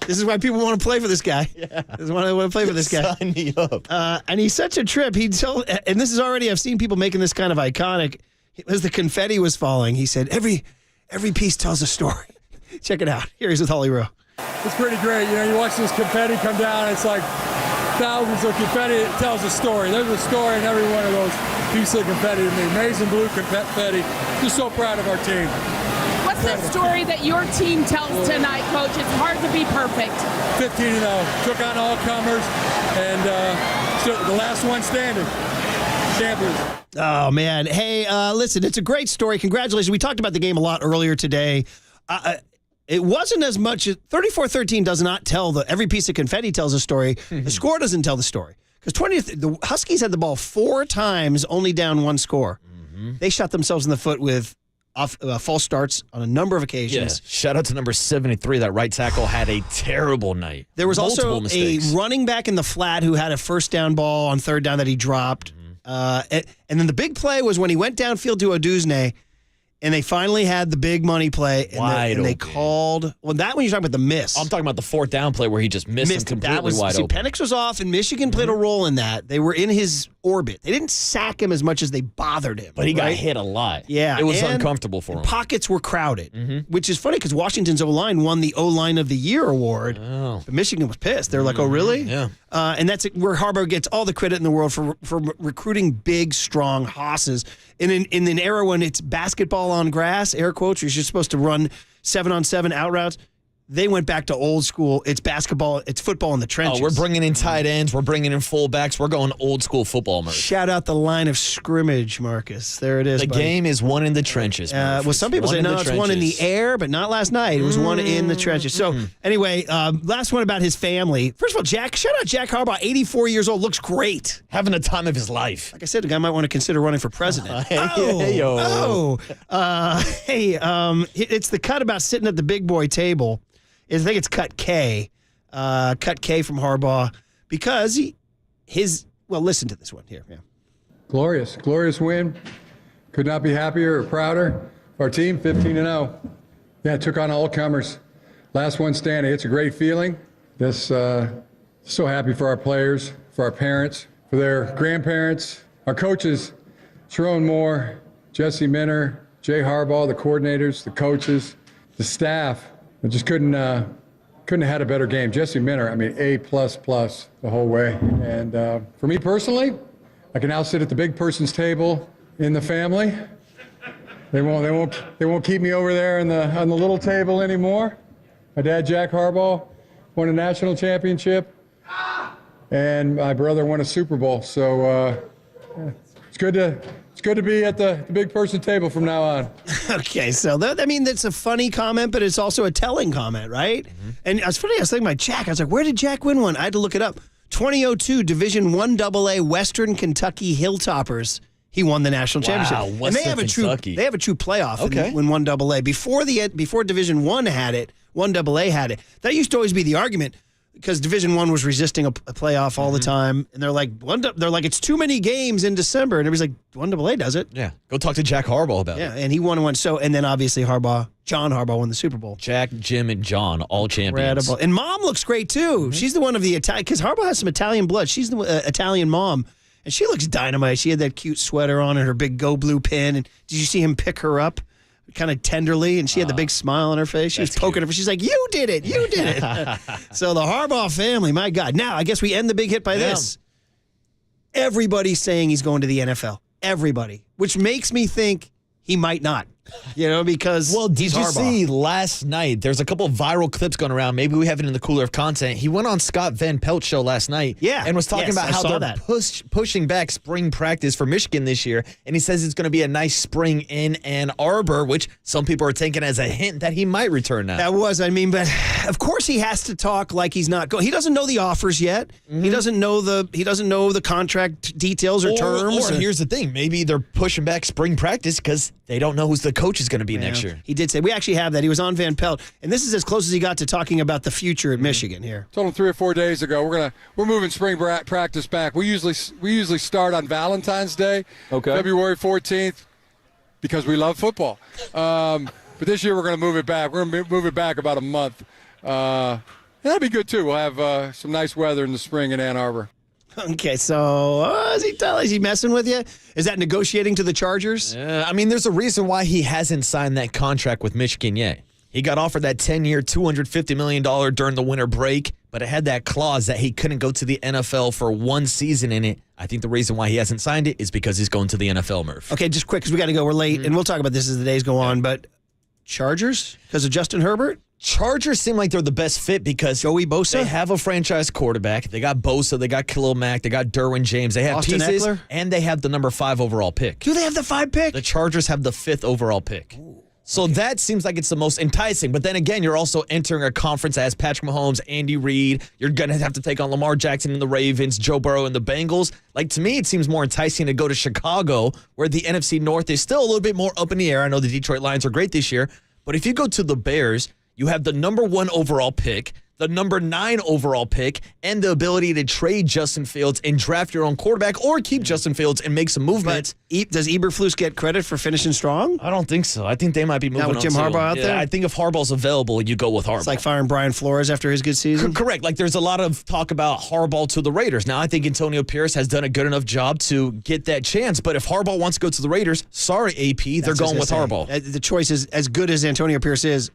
This is why people want to play for this guy. Yeah. This is why they want to play for this guy. Sign me up. And he's such a trip. And this is already, I've seen people making this kind of iconic. As the confetti was falling, he said, every piece tells a story. Check it out. Here he's with Holly Rowe. It's pretty great. You watch this confetti come down. It's like thousands of confetti. It tells a story. There's a story in every one of those pieces of confetti to me. Amazing blue confetti. Just so proud of our team. What's the story that your team tells tonight, Coach? It's hard to be perfect. 15-0. Took on all comers, and still the last one standing. Champions. Oh, man. Hey, listen, it's a great story. Congratulations. We talked about the game a lot earlier today. It wasn't as much as 34-13 does not tell every piece of confetti tells a story. The score doesn't tell the story. Because the Huskies had the ball 4 times, only down 1 score. They shot themselves in the foot with false starts on a number of occasions. Yeah. Shout out to number 73. That right tackle had a terrible night. There was Multiple also mistakes. a running back in the flat who had a first down ball on 3rd down that he dropped. And then the big play was when he went downfield to Oduzne, and they finally had the big money play, and they called. Well, that one you're talking about the miss. I'm talking about the 4th down play where he just missed him completely wide open. Penix was off, and Michigan played a role in that. They were in his orbit. They didn't sack him as much as they bothered him. But he got hit a lot. Yeah. It was uncomfortable for him. Pockets were crowded, which is funny because Washington's O-line won the O-line of the year award. Oh. But Michigan was pissed. They're like, oh, really? Yeah. And that's where Harbaugh gets all the credit in the world for recruiting big, strong hosses. In an era when it's basketball on grass, air quotes, you're just supposed to run 7-on-7 out routes. They went back to old school. It's basketball. It's football in the trenches. Oh, we're bringing in tight ends. We're bringing in fullbacks. We're going old school football, Murph. Shout out the line of scrimmage, Marcus. There it is. The game is won in the trenches, Murph. Well, some people say, no, it's one in the air, but not last night. It was one in the trenches. So, anyway, last one about his family. First of all, shout out Jack Harbaugh, 84 years old, looks great. Having the time of his life. Like I said, the guy might want to consider running for president. It's the cut about sitting at the big boy table. I think it's cut K from Harbaugh, because listen to this one here. Yeah. Glorious win. Could not be happier or prouder. Our team, 15-0. Yeah, took on all comers. Last one standing. It's a great feeling. So happy for our players, for our parents, for their grandparents, our coaches, Sharon Moore, Jesse Minner, Jay Harbaugh, the coordinators, the coaches, the staff. I just couldn't couldn't have had a better game. Jesse Minter, A++ the whole way. And for me personally, I can now sit at the big person's table in the family. They won't keep me over there on the little table anymore. My dad, Jack Harbaugh, won a national championship, and my brother won a Super Bowl. So it's good to be at the big person table from now on. Okay, so that's a funny comment, but it's also a telling comment, right? Mm-hmm. And it's funny, I was thinking about Jack. I was like, where did Jack win one? I had to look it up. 2002 Division I AA Western Kentucky Hilltoppers. He won the national championship. Wow, and they have a true playoff in 1 AA. Before Division I had it, 1 AA had it. That used to always be the argument, because Division I was resisting a playoff all the time, and they're like, it's too many games in December, and everybody's like, 1 AA does it. Yeah, go talk to Jack Harbaugh about it. Yeah, and he won one. So, and then obviously John Harbaugh won the Super Bowl. Jack, Jim, and John, all champions. Incredible. And Mom looks great too. Mm-hmm. She's the one of the Italian, because Harbaugh has some Italian blood. She's the Italian mom, and she looks dynamite. She had that cute sweater on and her big Go Blue pin. And did you see him pick her up? Kind of tenderly, and she had the big smile on her face. She was poking her. She's like, "You did it! You did it!" So the Harbaugh family, my God. Now, I guess we end the big hit by this. Everybody's saying he's going to the NFL. Everybody, which makes me think he might not. Because did you Harbaugh. see last night? There's a couple of viral clips going around. Maybe we have it in the cooler of content. He went on Scott Van Pelt show last night, and was talking about how they're pushing back spring practice for Michigan this year. And he says it's going to be a nice spring in Ann Arbor, which some people are taking as a hint that he might return now. But of course he has to talk like he's not going. He doesn't know the offers yet. Mm-hmm. He doesn't know the contract details or terms. Or here's the thing: maybe they're pushing back spring practice because they don't know who's the coach is going to be next year. He did say, we actually have that. He was on Van Pelt, and this is as close as he got to talking about the future at Michigan here. Told him 3 or 4 days ago we're moving spring practice back. We usually start on Valentine's Day, February 14th, because we love football. But this year we're going to move it back. We're going to move it back about a month. That'd be good too. We'll have some nice weather in the spring in Ann Arbor. Okay, so is he messing with you? Is that negotiating to the Chargers? There's a reason why he hasn't signed that contract with Michigan yet. He got offered that 10-year, $250 million during the winter break, but it had that clause that he couldn't go to the NFL for one season in it. I think the reason why he hasn't signed it is because he's going to the NFL, Murph. Okay, just quick, because we got to go. We're late, and we'll talk about this as the days go on, but Chargers? Because of Justin Herbert? Chargers seem like they're the best fit because Joey Bosa? They have a franchise quarterback. They got Bosa. They got Khalil Mack. They got Derwin James. They have Austin pieces, Eckler? and they have the number 5 overall pick. Do they have the 5 pick? The Chargers have the 5th overall pick. So that seems like it's the most enticing. But then again, you're also entering a conference that has Patrick Mahomes, Andy Reid. You're going to have to take on Lamar Jackson and the Ravens, Joe Burrow and the Bengals. Like, to me, it seems more enticing to go to Chicago, where the NFC North is still a little bit more up in the air. I know the Detroit Lions are great this year. But if you go to the Bears, you have the number 1 overall pick, the number 9 overall pick, and the ability to trade Justin Fields and draft your own quarterback or keep Justin Fields and make some movement. But does Eberflus get credit for finishing strong? I don't think so. I think they might be moving with on Jim Harbaugh out there? I think if Harbaugh's available, you go with Harbaugh. It's like firing Brian Flores after his good season? Correct. Like, there's a lot of talk about Harbaugh to the Raiders. Now, I think Antonio Pierce has done a good enough job to get that chance. But if Harbaugh wants to go to the Raiders, sorry, AP, they're going with Harbaugh. The choice is, as good as Antonio Pierce is,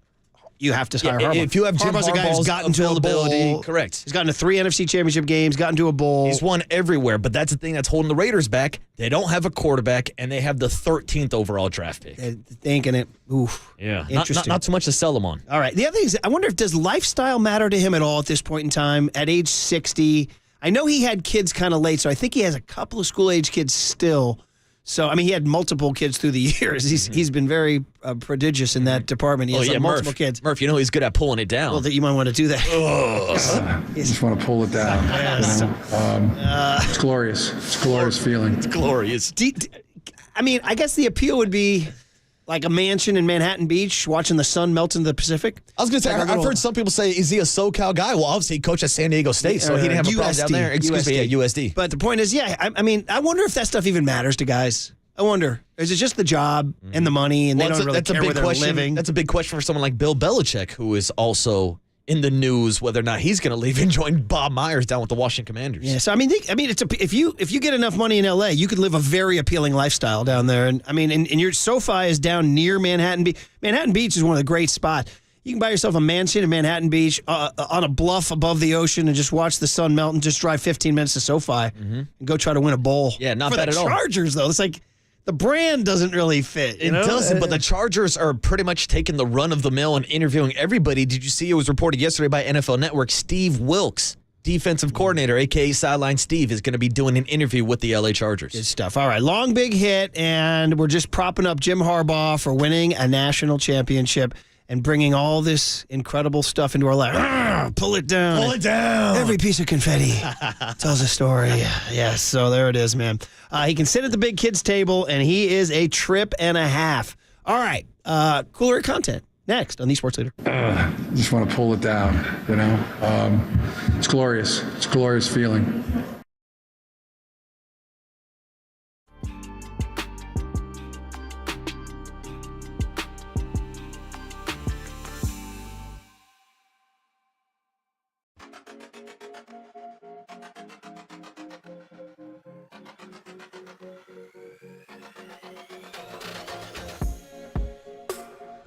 you have to hire Harbaugh. If you have Jim Harbaugh's a guy who's gotten to a bowl. Correct. He's gotten to 3 NFC championship games, gotten to a bowl. He's won everywhere, but that's the thing that's holding the Raiders back. They don't have a quarterback, and they have the 13th overall draft pick. Thinking it. Oof. Yeah. Interesting. Not too much to sell them on. All right. The other thing is, I wonder if does lifestyle matter to him at all at this point in time? At age 60, I know he had kids kind of late, so I think he has a couple of school-age kids still. So, he had multiple kids through the years. He's been very prodigious in that department. He has multiple kids. Murph, he's good at pulling it down. Well, you might want to do that. You just want to pull it down. It's glorious. It's a glorious feeling. It's glorious. I guess the appeal would be like a mansion in Manhattan Beach, watching the sun melt into the Pacific. I was going to say, I've heard some people say, is he a SoCal guy? Well, obviously he coached at San Diego State, so he didn't have a problem down there. Excuse me, USD. But the point is, I wonder if that stuff even matters to guys. I wonder. Is it just the job and the money, and they don't really care where they're living? That's a big question for someone like Bill Belichick, who is also in the news whether or not he's going to leave and join Bob Myers down with the Washington Commanders. Yeah, so it's if you get enough money in LA, you could live a very appealing lifestyle down there. And and your SoFi is down near Manhattan Beach. Manhattan Beach is one of the great spots. You can buy yourself a mansion in Manhattan Beach on a bluff above the ocean and just watch the sun melt and just drive 15 minutes to SoFi and go try to win a bowl. Yeah, not For bad the at all. Chargers, though, it's like the brand doesn't really fit. It doesn't, but the Chargers are pretty much taking the run of the mill and interviewing everybody. Did you see it was reported yesterday by NFL Network? Steve Wilks, defensive coordinator, a.k.a. Sideline Steve, is going to be doing an interview with the L.A. Chargers. Good stuff. All right, long big hit, and we're just propping up Jim Harbaugh for winning a national championship and bringing all this incredible stuff into our life. Pull it down. Pull it down. Every piece of confetti tells a story. Yes, so there it is, man. He can sit at the big kids table, and he is a trip and a half. All right, cooler content next on The Sports Leader. Just want to pull it down, you know. It's glorious. It's a glorious feeling.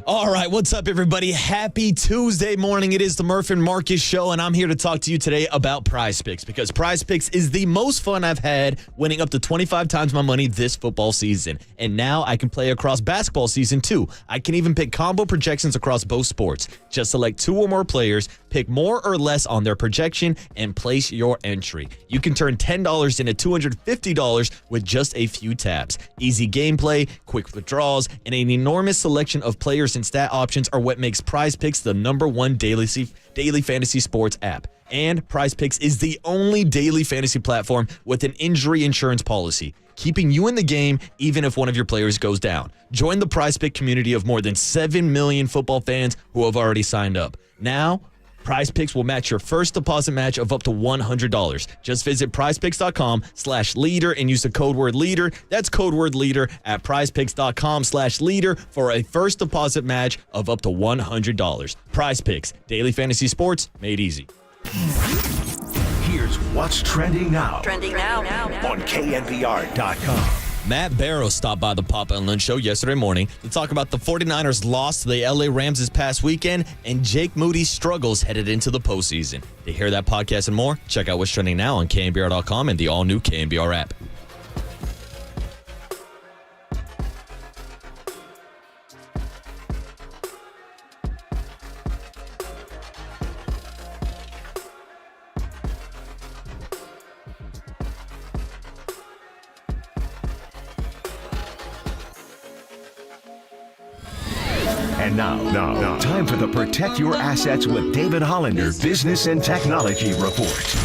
All right, what's up, everybody? Happy Tuesday morning. It is the Murph and Marcus Show, and I'm here to talk to you today about Prize Picks because Prize Picks is the most fun I've had, winning up to 25 times my money this football season. And now I can play across basketball season, too. I can even pick combo projections across both sports. Just select 2 or more players, pick more or less on their projection, and place your entry. You can turn $10 into $250 with just a few taps. Easy gameplay, quick withdrawals, and an enormous selection of players and stat options are what makes Prize Picks the #1 daily fantasy sports app. And Prize Picks is the only daily fantasy platform with an injury insurance policy, keeping you in the game even if one of your players goes down. Join the Prize Pick community of more than 7 million football fans who have already signed up. Now, Prize Picks will match your first deposit match of up to $100. Just visit prizepicks.com/leader and use the code word leader. That's code word leader at prizepicks.com/leader for a first deposit match of up to $100. Prize Picks, daily fantasy sports made easy. Here's what's trending now. Trending now. On KNBR.com. Matt Barrows stopped by the Papa and Lynn Show yesterday morning to talk about the 49ers' loss to the LA Rams this past weekend and Jake Moody's struggles headed into the postseason. To hear that podcast and more, check out what's trending now on KNBR.com and the all-new KNBR app. And now, time for the Protect Your Assets with David Hollander Business and Technology Report.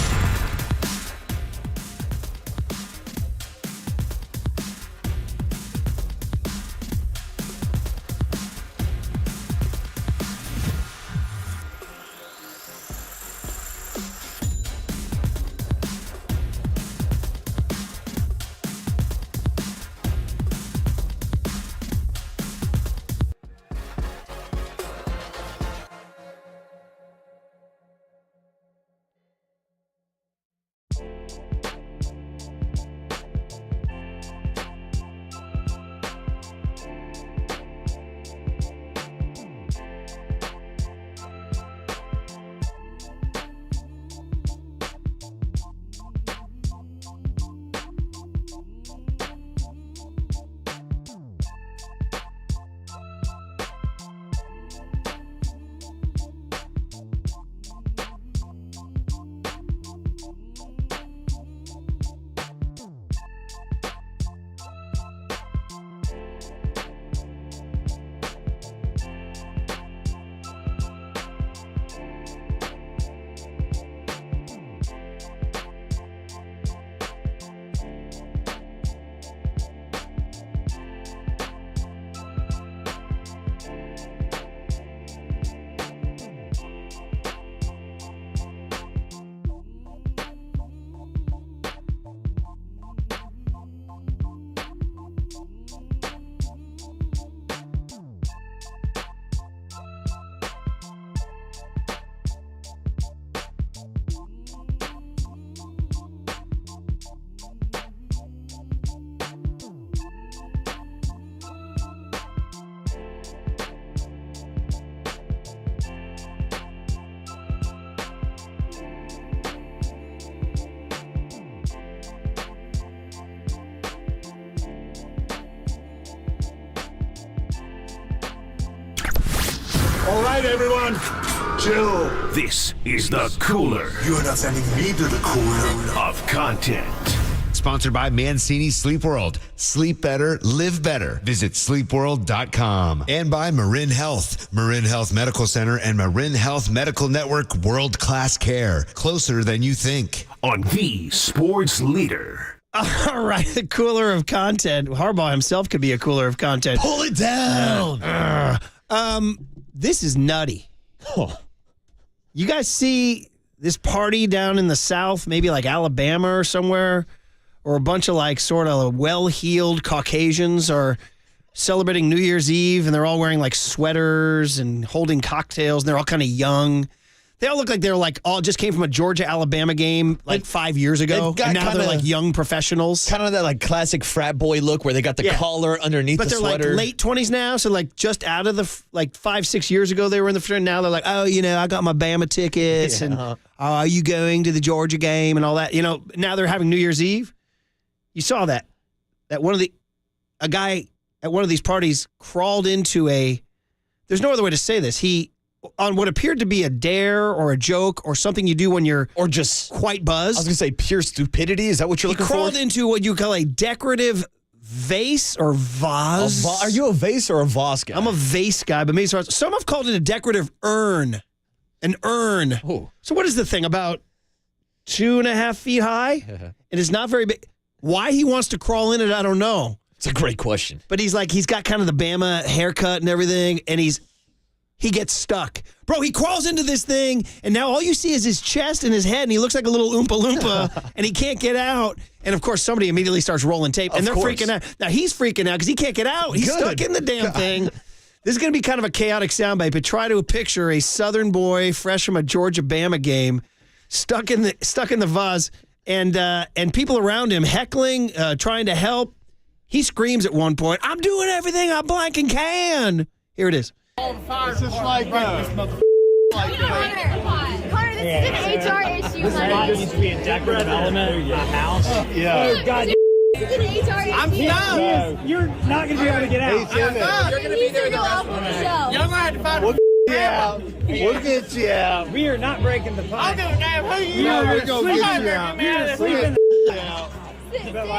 All right, everyone. Chill. This is the cooler. You're not sending me to the cooler of content. Sponsored by Mancini Sleep World. Sleep better, live better. Visit sleepworld.com. And by Marin Health. Marin Health Medical Center and Marin Health Medical Network world-class care. Closer than you think. On the sports leader. All right, the cooler of content. Harbaugh himself could be a cooler of content. Pull it down. This is nutty. You guys see this party down in the South, maybe like Alabama or somewhere, or a bunch of like sort of well-heeled Caucasians are celebrating New Year's Eve, and they're all wearing like sweaters and holding cocktails, and they're all kind of young. They all look like they're like all just came from a Georgia-Alabama game like 5 years ago, and now they're like young professionals. Kind of that like classic frat boy look where they got the collar underneath the sweater. But they're like late 20s now, so like just out of the, like 5-6 years ago they were in the fraternity. Now they're like, oh, I got my Bama tickets, and are you going to the Georgia game and all that? Now they're having New Year's Eve. You saw that a guy at one of these parties crawled into there's no other way to say this. He, on what appeared to be a dare or a joke or something you do when you're or just quite buzzed. I was going to say pure stupidity. Is that what you're looking for? He crawled into what you call a decorative vase or vase. Are you a vase or a vase guy? I'm a vase guy, but maybe some have called it a decorative urn. An urn. Oh. So what is the thing? About 2.5 feet high? And it's not very big. Why he wants to crawl in it, I don't know. It's a great question. But he's got kind of the Bama haircut and everything, and he gets stuck. Bro, he crawls into this thing, and now all you see is his chest and his head, and he looks like a little Oompa Loompa, and he can't get out. And, of course, somebody immediately starts rolling tape, and they're freaking out. Now, he's freaking out because he can't get out. He's stuck in the damn thing. This is going to be kind of a chaotic soundbite, but try to picture a Southern boy fresh from a Georgia-Bama game stuck in the vase, and people around him heckling, trying to help. He screams at one point, "I'm doing everything I blanking can." Here it is. It's just like this motherfucker. Connor, this is an HR issue. This needs to be a decorative element in the house. Yeah. Oh, God. This is an HR issue. I'm not. You're not going to be able to get out. You're going to be there the rest of the show. Y'all might have to find We'll get you out. We are not breaking the pipe. I don't know who you are. We're going to get you out. You're sleeping the out. Stand up.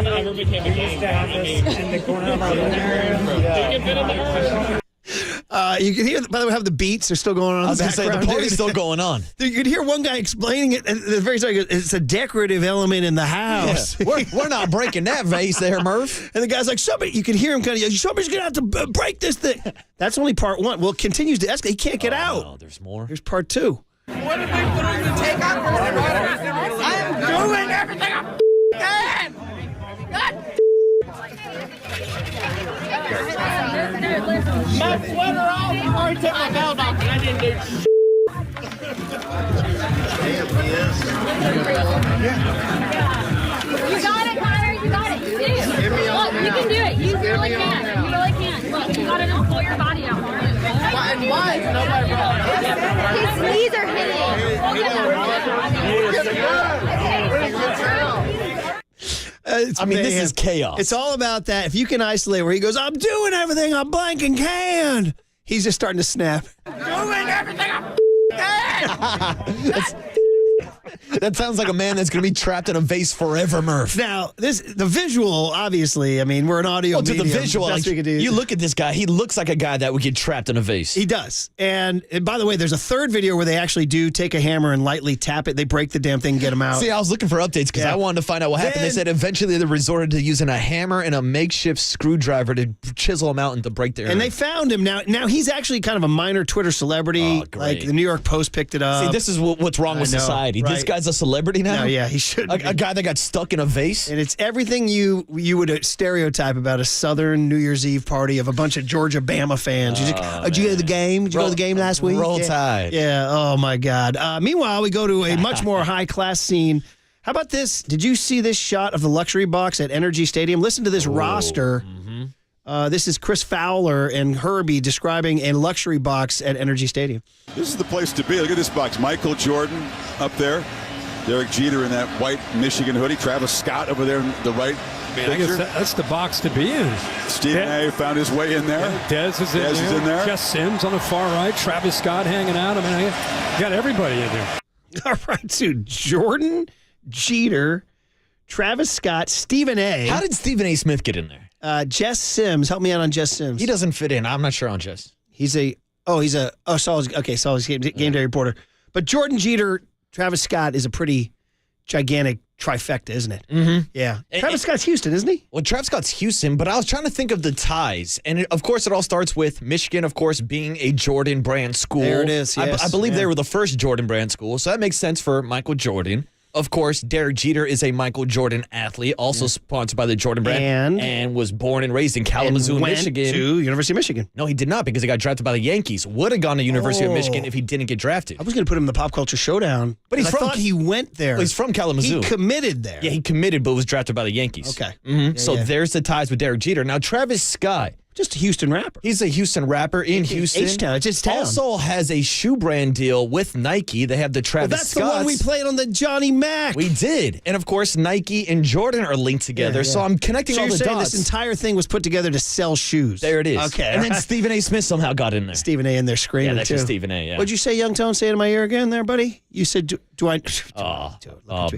Never became a gang. In the corner of our living area. You can hear, by the way, have the beats are still going on. I was going to say, the party's still going on. You could hear one guy explaining it, and the very start, it's a decorative element in the house. Yeah. We're not breaking that vase there, Murph. And the guy's like, you can hear him kind of yell, somebody's going to have to break this thing. That's only part one. Well, it continues to escalate. He can't get out. No, there's more. Here's part two. What did they put on the takeout? I'm doing everything I can. My sweater off. I already took my belt off, and I didn't do shit. You got it, Connor. You got it. You did it. Look, you can do it. You really can. You really can. Look, you got to just pull your body out more. Why is nobody brought His knees are hitting. This is chaos. It's all about that. If you can isolate where he goes, I'm doing everything I blanking can. He's just starting to snap. Doing everything I can. That sounds like a man that's going to be trapped in a vase forever, Murph. Now, the visual, obviously, I mean, we're an audio medium. To the visual, Best we could do. You look at this guy, he looks like a guy that would get trapped in a vase. He does. And by the way, there's a third video where they actually do take a hammer and lightly tap it. They break the damn thing, get him out. See, I was looking for updates because I wanted to find out what happened. They said eventually they resorted to using a hammer and a makeshift screwdriver to chisel him out and to break their. And they found him. Now he's actually kind of a minor Twitter celebrity. Like the New York Post picked it up. See, this is what's wrong with society. Right? This guy's a celebrity now? No, yeah, he should be. A guy that got stuck in a vase? And it's everything you would stereotype about a Southern New Year's Eve party of a bunch of Georgia-Bama fans. Did you go to the game? Did you go to the game last week? Roll Tide. Yeah, oh my God. Meanwhile, we go to a much more high-class scene. How about this? Did you see this shot of the luxury box at Energy Stadium? Listen to this roster. This is Chris Fowler and Herbie describing a luxury box at Energy Stadium. This is the place to be. Look at this box. Michael Jordan up there. Derek Jeter in that white Michigan hoodie. Travis Scott over there in the right. I guess that's the box to be in. Stephen A. found his way in there. Yeah, Dez is in there. Jess Sims on the far right. Travis Scott hanging out. I mean, I got everybody in there. All right, so Jordan, Jeter, Travis Scott, Stephen A. How did Stephen A. Smith get in there? Jess Sims. Help me out on Jess Sims. He doesn't fit in. I'm not sure on Jess. Solid game day reporter. But Jordan, Jeter, Travis Scott is a pretty gigantic trifecta, isn't it? Mm-hmm. Yeah. Travis Scott's Houston, isn't he? Well, Travis Scott's Houston, but I was trying to think of the ties. And, of course, it all starts with Michigan, of course, being a Jordan brand school. There it is, yes. I believe they were the first Jordan brand school, so that makes sense for Michael Jordan. Of course, Derek Jeter is a Michael Jordan athlete, also sponsored by the Jordan brand, and was born and raised in Kalamazoo, Michigan. Went to University of Michigan. No, he did not, because he got drafted by the Yankees. Would have gone to University of Michigan if he didn't get drafted. I was going to put him in the Pop Culture Showdown, but I thought he went there. Well, he's from Kalamazoo. He committed there. Yeah, he committed, but was drafted by the Yankees. Okay. Mm-hmm. So there's the ties with Derek Jeter. Now, Travis Scott. Just a Houston rapper. He's a Houston rapper in Houston. H-Town. It's his town. Also has a shoe brand deal with Nike. They have the Travis Scott. That's the one we played on the Johnny Mac. We did. And, of course, Nike and Jordan are linked together. Yeah. So I'm connecting all the dots. So you're saying this entire thing was put together to sell shoes. There it is. Okay. And then Stephen A. Smith somehow got in there. Stephen A. in there screaming, yeah, that's too. just Stephen A., yeah. What'd you say, Young Tone? Say it in my ear again there, buddy? You said, do I... Oh,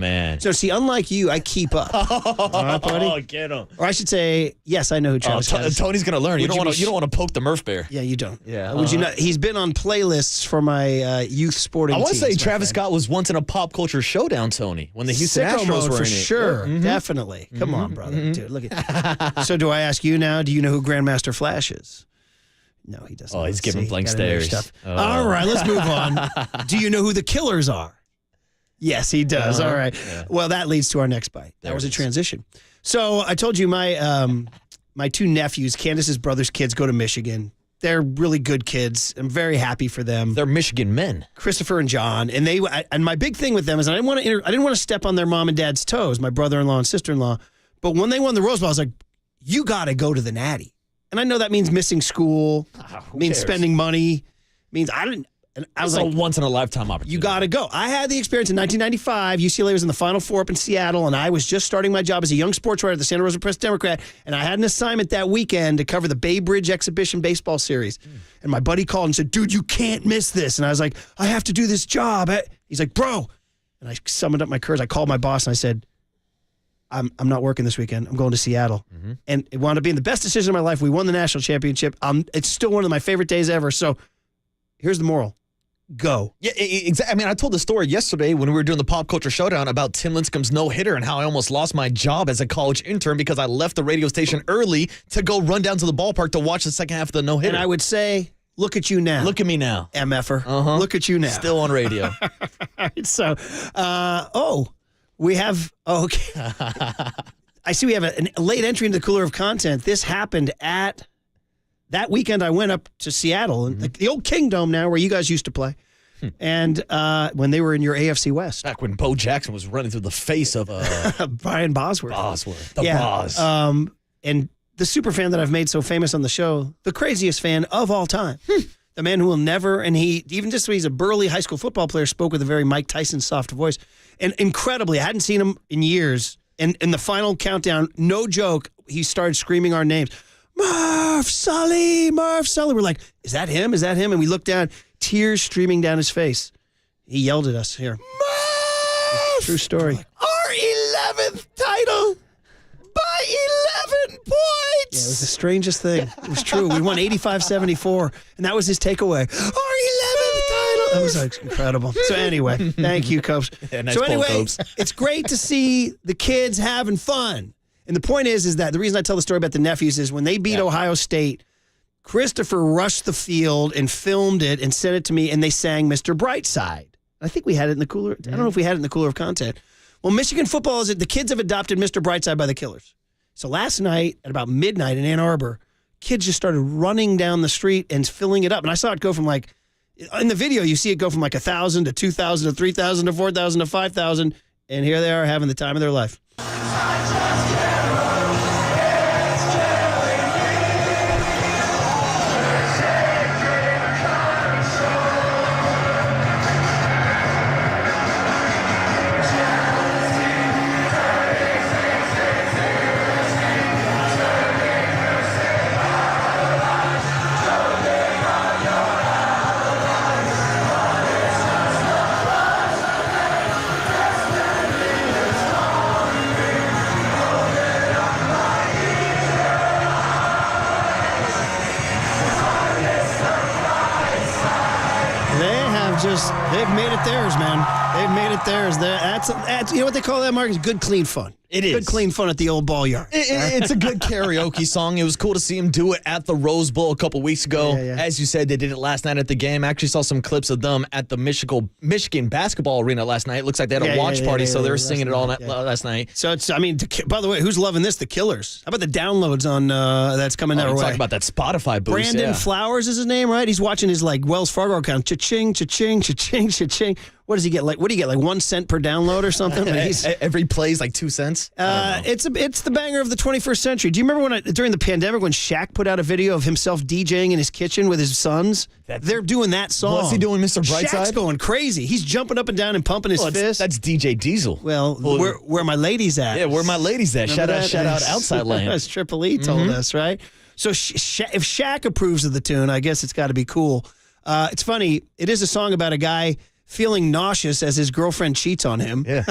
man. So, see, unlike you, I keep up. All right, buddy? Oh, get him. Or I should say, yes, I know who Travis Scott is. Tony's going to learn. You don't want to poke the Murph Bear. Yeah, you don't. Yeah. Would you not? He's been on playlists for my youth sporting I want to say teams, Travis Scott was once in a Pop Culture Showdown, Tony, when the Houston Sicko Astros mode were for in it. sure. Mm-hmm. Definitely. Come on, brother. Dude, look at So do I ask you now, do you know who Grandmaster Flash is? No, he doesn't. Oh, he's giving blank stares. All right, let's move on. Do you know who the Killers are? Yes, he does. All right. Yeah. Well, that leads to our next bite. That was a transition. So I told you my two nephews, Candace's brother's kids, go to Michigan. They're really good kids. I'm very happy for them. They're Michigan men, Christopher and John, and my big thing with them is I didn't want to step on their mom and dad's toes, my brother-in-law and sister-in-law. But when they won the Rose Bowl, I was like, you got to go to the Natty. And I know that means missing school, means spending money, means I was like, a once in a lifetime opportunity. You got to go. I had the experience in 1995. UCLA was in the Final Four up in Seattle, and I was just starting my job as a young sports writer at the Santa Rosa Press-Democrat, and I had an assignment that weekend to cover the Bay Bridge Exhibition Baseball Series. And my buddy called and said, dude, you can't miss this. And I was like, I have to do this job. He's like, bro. And I summoned up my courage. I called my boss, and I said, I'm not working this weekend. I'm going to Seattle. Mm-hmm. And it wound up being the best decision of my life. We won the national championship. It's still one of my favorite days ever. So here's the moral. Go. Yeah, exactly. I mean, I told the story yesterday when we were doing the Pop Culture Showdown about Tim Lincecum's no-hitter and how I almost lost my job as a college intern because I left the radio station early to go run down to the ballpark to watch the second half of the no-hitter. And I would say, look at you now. Look at me now. MFer. Uh-huh. Look at you now. Still on radio. All right, so, we have, okay. I see we have a late entry into the Cooler of Content. This happened at that weekend. I went up to Seattle, and the old Kingdome now where you guys used to play. And when they were in your AFC West. Back when Bo Jackson was running through the face of Brian Bosworth. The Boz. And the super fan that I've made so famous on the show, the craziest fan of all time. The man who will never, and he's a burly high school football player, spoke with a very Mike Tyson soft voice. And incredibly, I hadn't seen him in years. And in the final countdown, no joke, he started screaming our names. Murph Sully. We're like, is that him? Is that him? And we looked down, tears streaming down his face. He yelled at us here. Murph! True story. Our 11th title by 11 points. Yeah, it was the strangest thing. It was true. We won 85-74, and that was his takeaway. Our 11th title. That was incredible. So anyway, thank you, Copes. Yeah, nice so anyway, Copes. It's great to see the kids having fun. And the point is that the reason I tell the story about the nephews is when they beat Ohio State, Christopher rushed the field and filmed it and sent it to me, and they sang Mr. Brightside. I think we had it in the Cooler. I don't know if we had it in the Cooler of Content. Well, Michigan football the kids have adopted Mr. Brightside by the Killers. So last night at about midnight in Ann Arbor, kids just started running down the street and filling it up. And I saw it go from in the video, you see it go from 1,000 to 2,000 to 3,000 to 4,000 to 5,000. And here they are having the time of their life. theirs, man. They've made it theirs. That's you know what they call that, Mark? It's good, clean fun. It is. Good, clean fun at the old ball yard. It's a good karaoke song. It was cool to see him do it at the Rose Bowl a couple weeks ago. Yeah. As you said, they did it last night at the game. I actually saw some clips of them at the Michigan basketball arena last night. It looks like they had a watch party, so they were singing it all last night. So it's, I mean, by the way, who's loving this? The Killers. How about the downloads on that's coming their way? Talk about that Spotify boost. Brandon Flowers is his name, right? He's watching his like Wells Fargo account. Cha-ching, cha-ching, cha-ching, cha-ching. What does he get? Like, what do you get? Like 1 cent per download or something? Every play's like 2 cents. It's the banger of the 21st century. Do you remember during the pandemic when Shaq put out a video of himself DJing in his kitchen with his sons? They're doing that song. What's he doing, Mr. Brightside? Shaq's going crazy. He's jumping up and down and pumping his fist. That's DJ Diesel. Well, where my ladies at? Yeah, where my ladies at? Shout out Outside Land. As Triple E told us, right? So if Shaq approves of the tune, I guess it's got to be cool. It's funny. It is a song about a guy feeling nauseous as his girlfriend cheats on him. Yeah.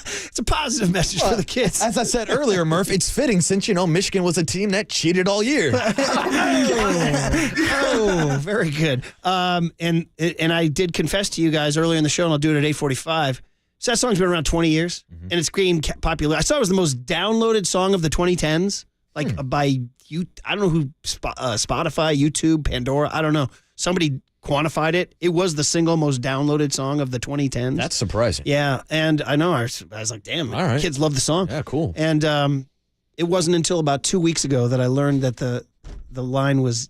It's a positive message for the kids. As I said earlier, Murph, it's fitting since, Michigan was a team that cheated all year. Oh, very good. And I did confess to you guys earlier in the show, and I'll do it at 8:45. So that song's been around 20 years, and it's gained popular. I saw it was the most downloaded song of the 2010s, by you. I don't know who, Spotify, YouTube, Pandora. I don't know. Somebody quantified it. It was the single most downloaded song of the 2010s. That's surprising. Yeah, and I know. I was like, damn, all right. Kids love the song. Yeah, cool. And it wasn't until about 2 weeks ago that I learned that the line was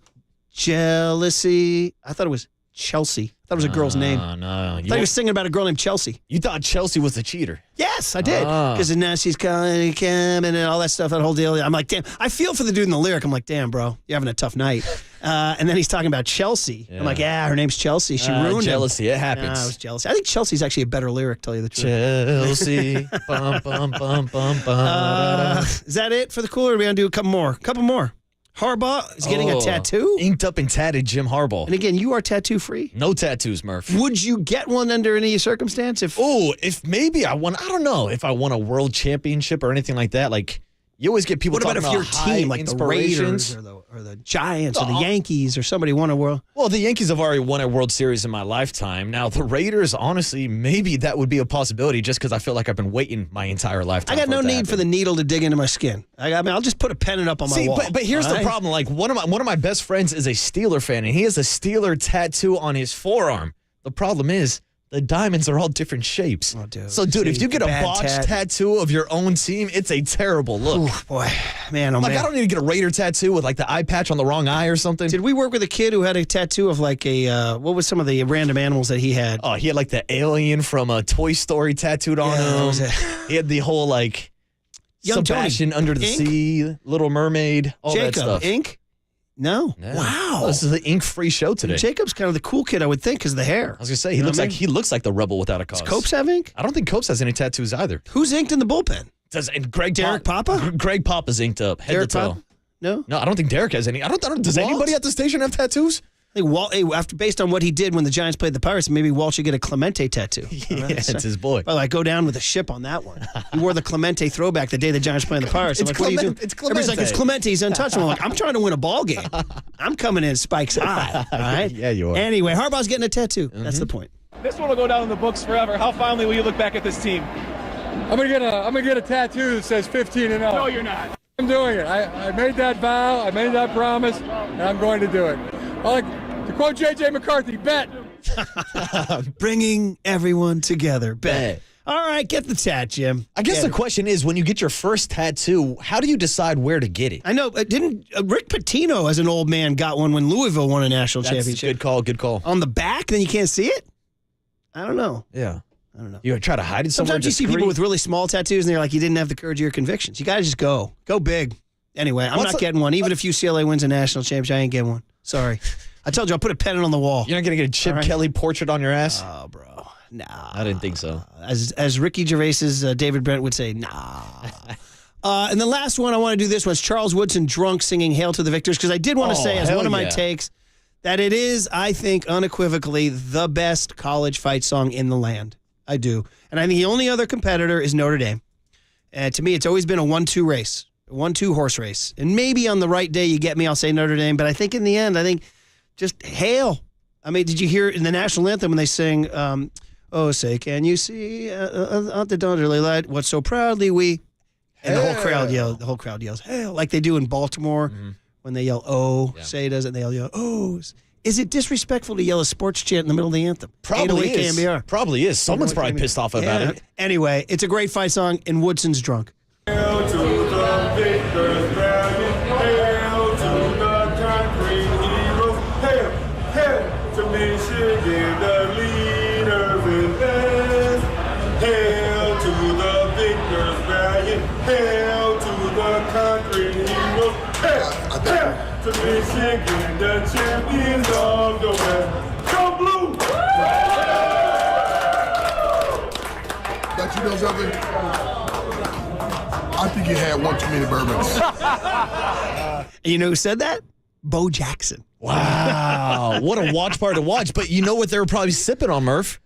jealousy. I thought it was Chelsea. I thought it was a girl's name. No. I thought he was singing about a girl named Chelsea. You thought Chelsea was the cheater? Yes, I did. Because now she's coming and all that stuff, that whole deal. I'm like, damn. I feel for the dude in the lyric. I'm like, damn, bro, you're having a tough night. And then he's talking about Chelsea. Yeah. I'm like, her name's Chelsea. She ruined jealousy. him. It happens. I was jealous. I think Chelsea's actually a better lyric, tell you the truth. Chelsea. Bum, bum, bum, bum, bum. Is that it for the cooler? Or are we going to do a couple more? Harbaugh is getting a tattoo? Inked up and tatted Jim Harbaugh. And again, you are tattoo free? No tattoos, Murph. Would you get one under any circumstance? If maybe I won, I don't know, if I won a world championship or anything like that, like you always get people talking about your team, like the Raiders or the Giants or the Yankees or somebody won a world? Well, the Yankees have already won a World Series in my lifetime. Now, the Raiders, honestly, maybe that would be a possibility just because I feel like I've been waiting my entire lifetime. I got no need for the needle to dig into my skin. I'll just put a pennant up on my wall. But here's the problem. Like one of my best friends is a Steeler fan, and he has a Steeler tattoo on his forearm. The problem is, the diamonds are all different shapes. Oh, dude. So, dude, if you get a botched tattoo of your own team, it's a terrible look. Ooh, boy, man, man. I don't need to get a Raider tattoo with like the eye patch on the wrong eye or something. Did we work with a kid who had a tattoo of like what was some of the random animals that he had? Oh, he had like the alien from Toy Story tattooed on him. He had the whole like Young Sebastian Tony. Under the Ink? Sea, Little Mermaid, all Jacob, that stuff. Ink? No. Yeah. Wow. Oh, this is the ink-free show today. Jacob's kind of the cool kid, I would think, because of the hair. I was gonna say he looks like the rebel without a cause. Does Copes have ink? I don't think Copes has any tattoos either. Who's inked in the bullpen? Derek Papa? Greg Papa's inked up, head Derek to toe. Papa? No, I don't think Derek has any. I don't. Does anybody at the station have tattoos? I think Walt, based on what he did when the Giants played the Pirates, maybe Walt should get a Clemente tattoo. Yeah, it's his boy. Well, I go down with a ship on that one. He wore the Clemente throwback the day the Giants played the Pirates. I'm like, what are you doing? It's Clemente. Everybody's like, it's Clemente. He's untouchable. I'm like, I'm trying to win a ball game. I'm coming in spikes high. All right? Yeah, you are. Anyway, Harbaugh's getting a tattoo. That's the point. This one will go down in the books forever. How fondly will you look back at this team? I'm gonna get a tattoo that says 15-0. No, you're not. I'm doing it. I made that vow. I made that promise, and I'm going to do it. To quote J.J. McCarthy, bet. Bringing everyone together. Bet. All right, get the tat, Jim. I guess the question is, when you get your first tattoo, how do you decide where to get it? I know. Didn't Rick Pitino, as an old man, got one when Louisville won a national championship? Good call. On the back, then you can't see it? I don't know. Yeah. I don't know. You try to hide it somewhere. Sometimes you see people with really small tattoos, and they're like, you didn't have the courage of your convictions. You got to just go. Go big. Anyway, I'm not getting one. Even if UCLA wins a national championship, I ain't getting one. Sorry. I told you, I'll put a pennant on the wall. You're not going to get a Chip Kelly portrait on your ass? Oh, bro. Nah. I didn't think so. As Ricky Gervais's David Brent would say, nah. And the last one, I want to do this one. It's Charles Woodson drunk singing Hail to the Victors, because I did want to say, as one of my takes, that it is, I think, unequivocally the best college fight song in the land. I do. And I think the only other competitor is Notre Dame. To me, it's always been a 1-2 race, a 1-2 horse race. And maybe on the right day you get me, I'll say Notre Dame. But I think in the end, just hail. I mean, did you hear in the national anthem when they sing, Oh, say, can you see the dawnly light? What so proudly we... And the whole crowd yells, hail, like they do in Baltimore when they yell, oh, say does it, and they yell, oh. Is it disrespectful to yell a sports chant in the middle of the anthem? Probably is. KNBR. Probably is. Someone's probably pissed off about it. Anyway, it's a great fight song, and Woodson's drunk. Hail to the victors, valiant. Hail to the conquering heroes. Hail, hail to Michigan, the leaders in best. Hail to the victors, valiant. Hail to the conquering heroes. Hail, hail to Michigan, the champions of the West. Go Blue! But you know something? I think you had one too many bourbons. And you know who said that? Bo Jackson. Wow. What a watch party to watch. But you know what they were probably sipping on, Murph?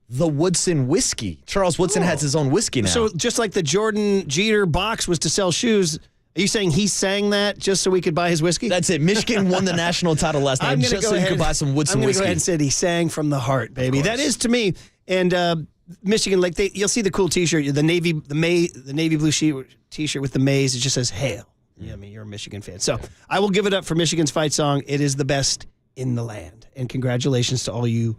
The Woodson whiskey. Charles Woodson has his own whiskey now. So just like the Jordan Jeter box was to sell shoes, are you saying he sang that just so we could buy his whiskey? That's it. Michigan won the national title last night just so you could buy some Woodson whiskey. I'm going to go ahead and say he sang from the heart, baby. That is to me. And Michigan, like you'll see the cool T-shirt, the navy blue T-shirt with the maize. It just says "Hail." Yeah, I mean you're a Michigan fan, so I will give it up for Michigan's fight song. It is the best in the land, and congratulations to all you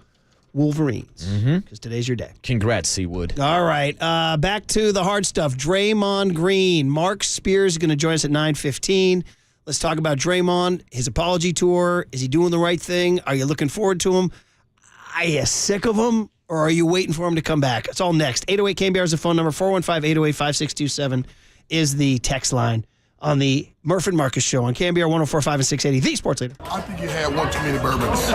Wolverines, because today's your day. Congrats, Seawood. All right, back to the hard stuff. Draymond Green, Mark Spears is going to join us at 9:15. Let's talk about Draymond, his apology tour. Is he doing the right thing? Are you looking forward to him? Are you sick of him? Or are you waiting for him to come back? It's all next. 808 KNBR is the phone number. 415-808-5627 is the text line on the Murph and Marcus show on KNBR 104.5 and 680, the sports leader. I think you had one too many bourbons.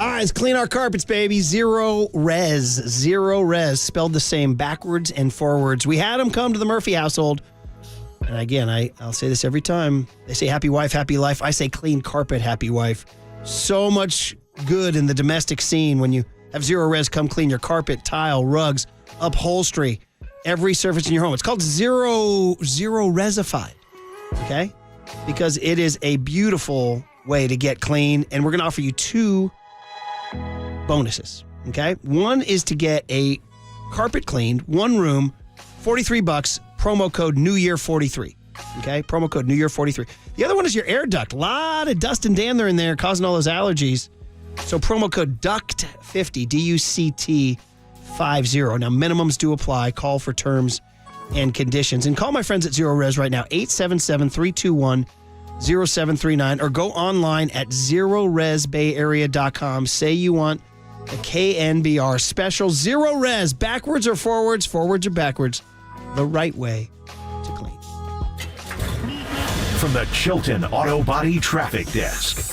All right, let's clean our carpets, baby. Zero res, spelled the same backwards and forwards. We had them come to the Murphy household. And again, I'll say this every time. They say happy wife, happy life. I say clean carpet, happy wife. So much good in the domestic scene when you have Zero Res come clean your carpet, tile, rugs, upholstery, every surface in your home. It's called Zero Resified, okay? Because it is a beautiful way to get clean. And we're going to offer you two bonuses, okay? One is to get a carpet cleaned, one room, $43, promo code New Year 43, okay? Promo code New Year 43. The other one is your air duct. A lot of dust and dander in there causing all those allergies. So promo code DUCT50, DUCT50. Now, minimums do apply. Call for terms and conditions. And call my friends at Zero Res right now, 877-321-0739, or go online at ZeroResBayArea.com. Say you want the KNBR special. Zero Res, backwards or forwards, forwards or backwards, the right way to clean. From the Chilton Auto Body Traffic Desk.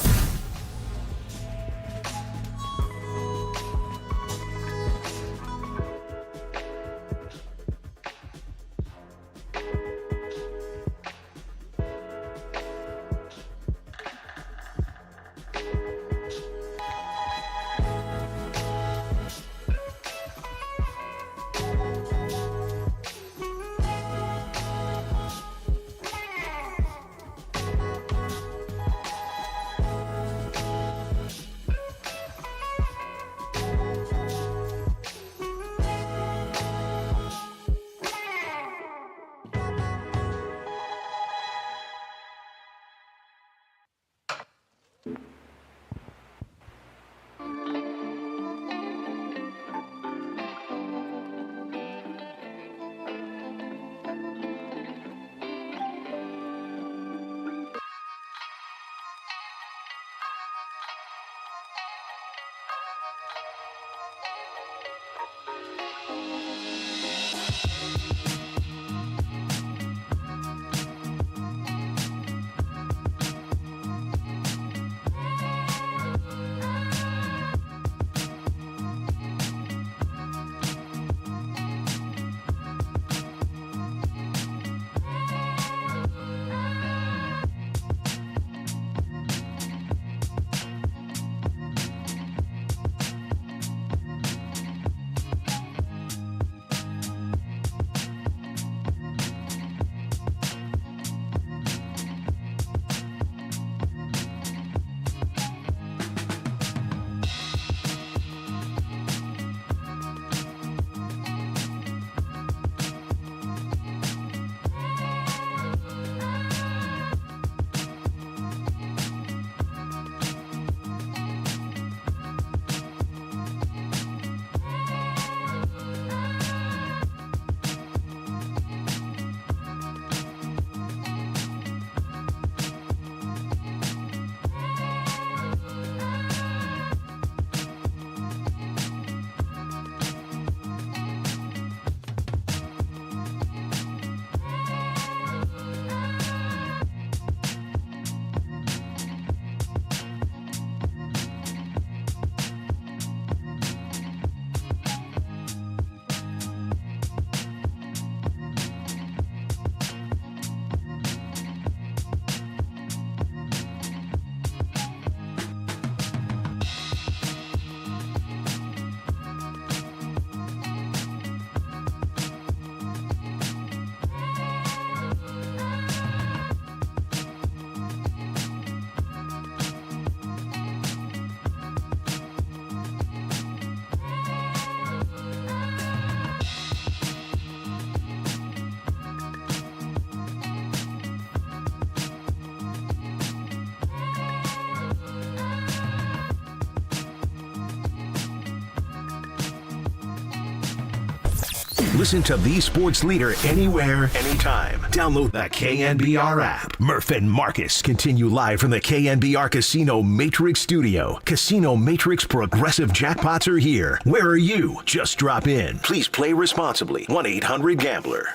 Listen to the sports leader anywhere, anytime. Download the KNBR app. Murph and Marcus continue live from the KNBR Casino Matrix Studio. Casino Matrix progressive jackpots are here. Where are you? Just drop in. Please play responsibly. 1-800-GAMBLER.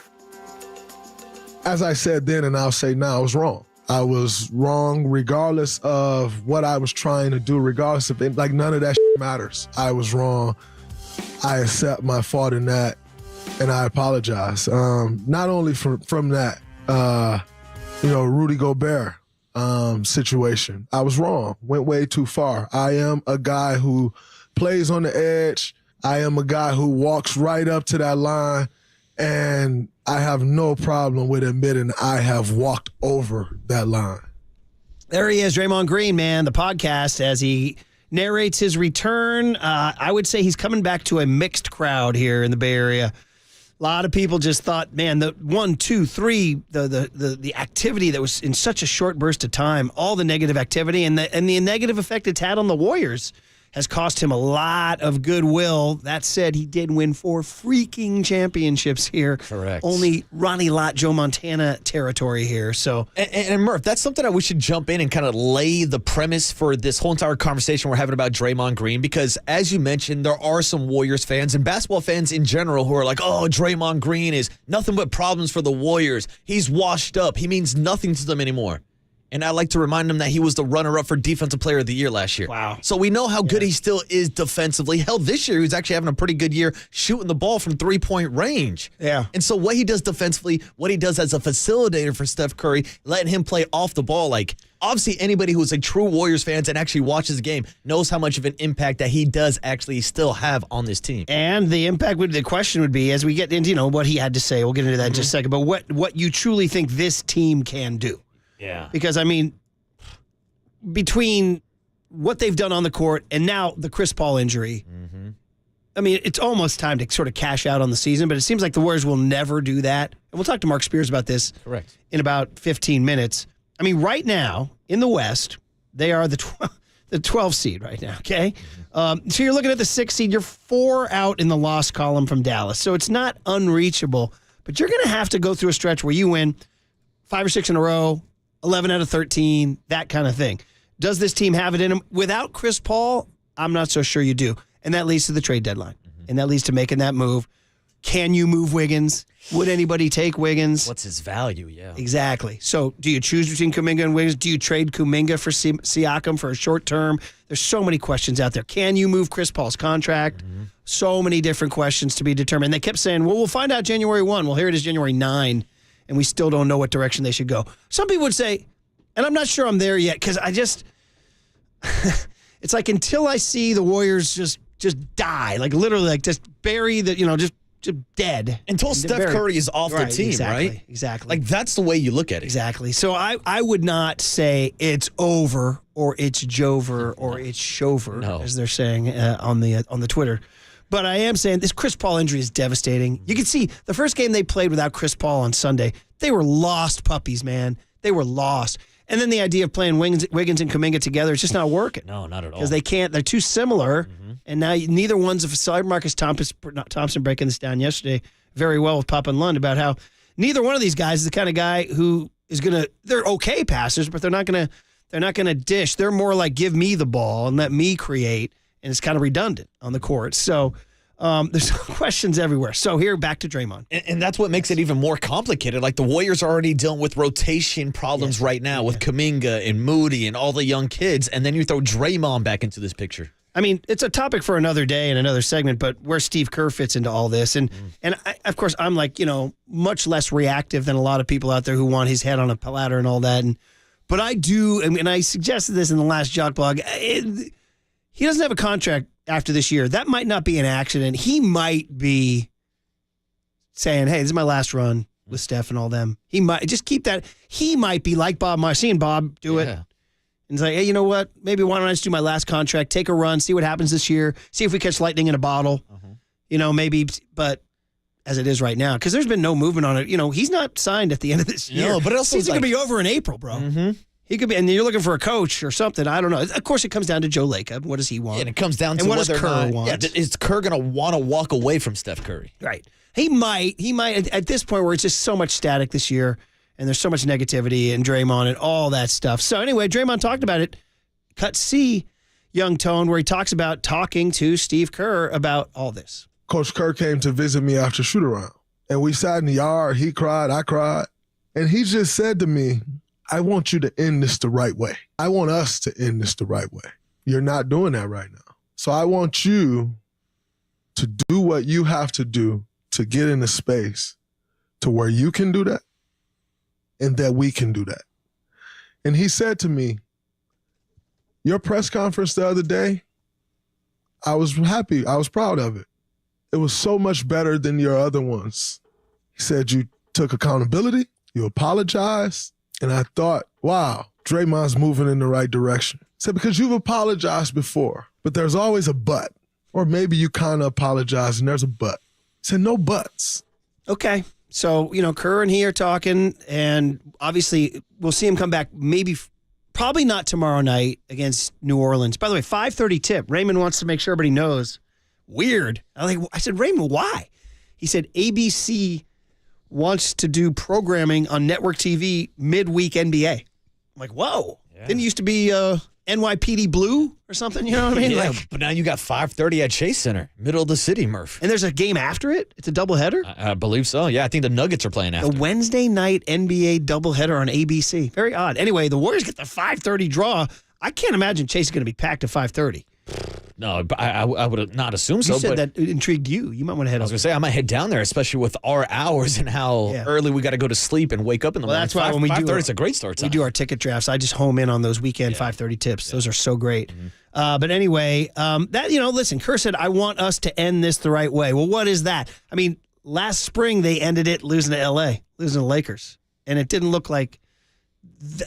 As I said then, and I'll say now, I was wrong. I was wrong regardless of what I was trying to do, regardless of it. Like, none of that matters. I was wrong. I accept my fault in that, and I apologize. Not only from that, Rudy Gobert situation. I was wrong. Went way too far. I am a guy who plays on the edge. I am a guy who walks right up to that line, and I have no problem with admitting I have walked over that line. There he is, Draymond Green, man, the podcast, as he narrates his return. I would say he's coming back to a mixed crowd here in the Bay Area. A lot of people just thought, man, the 1, 2, 3, the activity that was in such a short burst of time, all the negative activity and the negative effect it's had on the Warriors has cost him a lot of goodwill. That said, he did win 4 freaking championships here. Correct. Only Ronnie Lott, Joe Montana territory here. So, and Murph, that's something that we should jump in and kind of lay the premise for this whole entire conversation we're having about Draymond Green, because as you mentioned, there are some Warriors fans and basketball fans in general who are like, oh, Draymond Green is nothing but problems for the Warriors. He's washed up. He means nothing to them anymore. And I like to remind him that he was the runner-up for Defensive Player of the Year last year. Wow. So we know how good he still is defensively. Hell, this year he was actually having a pretty good year shooting the ball from three-point range. Yeah. And so what he does defensively, what he does as a facilitator for Steph Curry, letting him play off the ball, like, obviously anybody who's a true Warriors fan and actually watches the game knows how much of an impact that he does actually still have on this team. And the impact the question would be, as we get into, what he had to say, we'll get into that in just a second, but what you truly think this team can do. Yeah. Because, I mean, between what they've done on the court and now the Chris Paul injury, I mean, it's almost time to sort of cash out on the season, but it seems like the Warriors will never do that. And we'll talk to Mark Spears about this in about 15 minutes. I mean, right now, in the West, they are the 12th seed right now, okay? So you're looking at the 6th seed. You're 4 out in the loss column from Dallas. So it's not unreachable, but you're going to have to go through a stretch where you win 5 or 6 in a row, 11 out of 13, that kind of thing. Does this team have it in them? Without Chris Paul, I'm not so sure you do. And that leads to the trade deadline. And that leads to making that move. Can you move Wiggins? Would anybody take Wiggins? What's his value? Yeah. Exactly. So do you choose between Kuminga and Wiggins? Do you trade Kuminga for Siakam for a short term? There's so many questions out there. Can you move Chris Paul's contract? So many different questions to be determined. They kept saying, well, we'll find out January 1. Well, here it is January 9. And we still don't know what direction they should go. Some people would say, and I'm not sure I'm there yet, because I just, it's like until I see the Warriors just die, like literally, like just bury the, just dead. Until Steph Curry is off the team, exactly, right? Exactly. Like that's the way you look at it. Exactly. So I would not say it's over or it's Jover or it's Shover, as they're saying on the Twitter. But I am saying this Chris Paul injury is devastating. You can see the first game they played without Chris Paul on Sunday, they were lost puppies, man. They were lost. And then the idea of playing Wiggins and Kuminga together is just not working. No, not at all. Because they can't. They're too similar. And now neither one's a facilitator. Marcus Thompson breaking this down yesterday very well with Papa and Lund about how neither one of these guys is the kind of guy who is going to, they're okay passers, but they're not going to dish. They're more like give me the ball and let me create. And it's kind of redundant on the court. So there's questions everywhere. So here, back to Draymond. And that's what makes it even more complicated. Like the Warriors are already dealing with rotation problems right now with Kuminga and Moody and all the young kids. And then you throw Draymond back into this picture. I mean, it's a topic for another day and another segment, but where Steve Kerr fits into all this. And of course, I'm like, much less reactive than a lot of people out there who want his head on a platter and all that. But I do, and I suggested this in the last Jock blog, he doesn't have a contract after this year. That might not be an accident. He might be saying, hey, this is my last run with Steph and all them. He might just keep that. He might be like Bob Marr. Seeing Bob do it. And it's like, hey, you know what? Maybe why don't I just do my last contract, take a run, see what happens this year, see if we catch lightning in a bottle. Maybe, but as it is right now, because there's been no movement on it. He's not signed at the end of this year. No, but it also season could be over in April, bro. He could be, and you're looking for a coach or something. I don't know. Of course, it comes down to Joe Lacob. What does he want? And it comes down to what does whether Kerr or not, want? is Kerr going to want to walk away from Steph Curry? Right. He might at this point where it's just so much static this year and there's so much negativity and Draymond and all that stuff. So anyway, Draymond talked about it. Cut C, Young Tone, where he talks about talking to Steve Kerr about all this. Coach Kerr came to visit me after shoot-around, and we sat in the yard. He cried, I cried, and he just said to me, I want you to end this the right way. I want us to end this the right way. You're not doing that right now. So I want you to do what you have to do to get in a space to where you can do that and that we can do that. And he said to me, your press conference the other day, I was happy. I was proud of it. It was so much better than your other ones. He said you took accountability, you apologized, and I thought, wow, Draymond's moving in the right direction. He said, because you've apologized before, but there's always a but. Or maybe you kind of apologize and there's a but. He said, no buts. Okay. So, Kerr and he are talking, and obviously we'll see him come back probably not tomorrow night against New Orleans. By the way, 5:30 tip. Raymond wants to make sure everybody knows. Weird. I said, Raymond, why? He said, ABC wants to do programming on network TV midweek NBA. I'm like, whoa. Yeah. Didn't it used to be NYPD Blue or something? You know what I mean? Yeah, but now you got 5:30 at Chase Center, middle of the city, Murph. And there's a game after it? It's a doubleheader? I believe so. Yeah, I think the Nuggets are playing after. The Wednesday night NBA doubleheader on ABC. Very odd. Anyway, the Warriors get the 5:30 draw. I can't imagine Chase is going to be packed at 5:30. No, I would not assume so. You said that intrigued you. You might want to head. I was going to say I might head down there, especially with our hours and how early we got to go to sleep and wake up in the morning. That's why when we do 5:30, it's a great start time. We do our ticket drafts. I just home in on those weekend 5:30 tips. Those are so great. Mm-hmm. But anyway, listen, Kerr said, I want us to end this the right way. Well, what is that? I mean, last spring they ended it losing to LA, losing to the Lakers, and it didn't look like.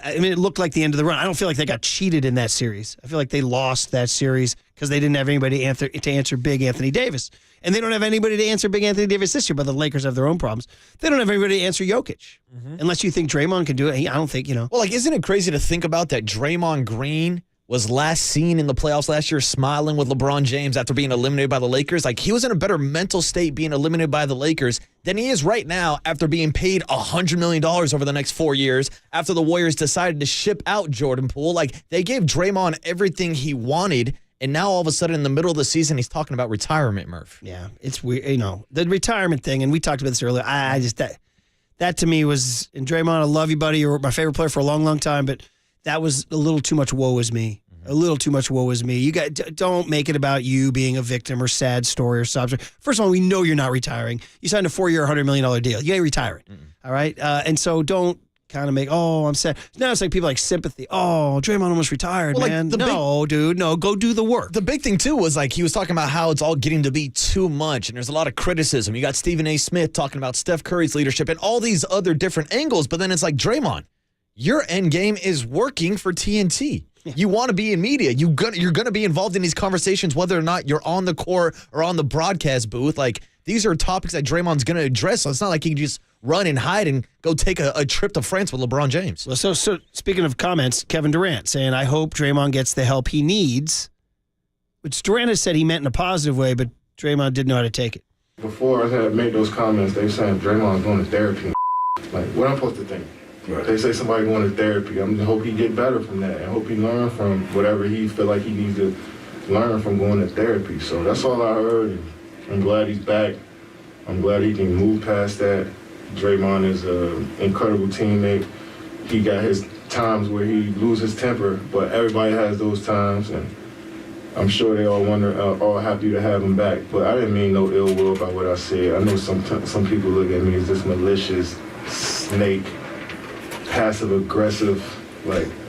It looked like the end of the run. I don't feel like they got cheated in that series. I feel like they lost that series because they didn't have anybody to answer Big Anthony Davis. And they don't have anybody to answer Big Anthony Davis this year, but the Lakers have their own problems. They don't have anybody to answer Jokic. Unless you think Draymond can do it. I don't think, Well, isn't it crazy to think about that Draymond Green was last seen in the playoffs last year smiling with LeBron James after being eliminated by the Lakers? He was in a better mental state being eliminated by the Lakers than he is right now after being paid $100 million over the next 4 years after the Warriors decided to ship out Jordan Poole. They gave Draymond everything he wanted, and now all of a sudden in the middle of the season he's talking about retirement, Murph. Yeah, it's weird. The retirement thing, and we talked about this earlier, I just, that to me was, and Draymond, I love you, buddy. You were my favorite player for a long, long time, but that was a little too much woe is me. A little too much woe is me. You don't make it about you being a victim or sad story or subject. First of all, we know you're not retiring. You signed a 4-year, $100 million deal. You ain't retiring. All right? And so don't kind of make, I'm sad. Now it's like people like sympathy. Oh, Draymond almost retired, man. Dude, go do the work. The big thing, too, was he was talking about how it's all getting to be too much, and there's a lot of criticism. You got Stephen A. Smith talking about Steph Curry's leadership and all these other different angles, but then it's like, Draymond, your end game is working for TNT. You want to be in media. You're going to be involved in these conversations, whether or not you're on the court or on the broadcast booth. These are topics that Draymond's going to address. So it's not like he can just run and hide and go take a trip to France with LeBron James. Well, so speaking of comments, Kevin Durant saying, I hope Draymond gets the help he needs, which Durant has said he meant in a positive way, but Draymond didn't know how to take it. Before I had made those comments, they saying Draymond's going to therapy. What I'm supposed to think? They say somebody going to therapy. I hope he get better from that. I hope he learn from whatever he feel like he needs to learn from going to therapy. So that's all I heard. I'm glad he's back. I'm glad he can move past that. Draymond is an incredible teammate. He got his times where he loses temper, but everybody has those times, and I'm sure they all all happy to have him back. But I didn't mean no ill will by what I said. I know some people look at me as this malicious snake, passive aggressive.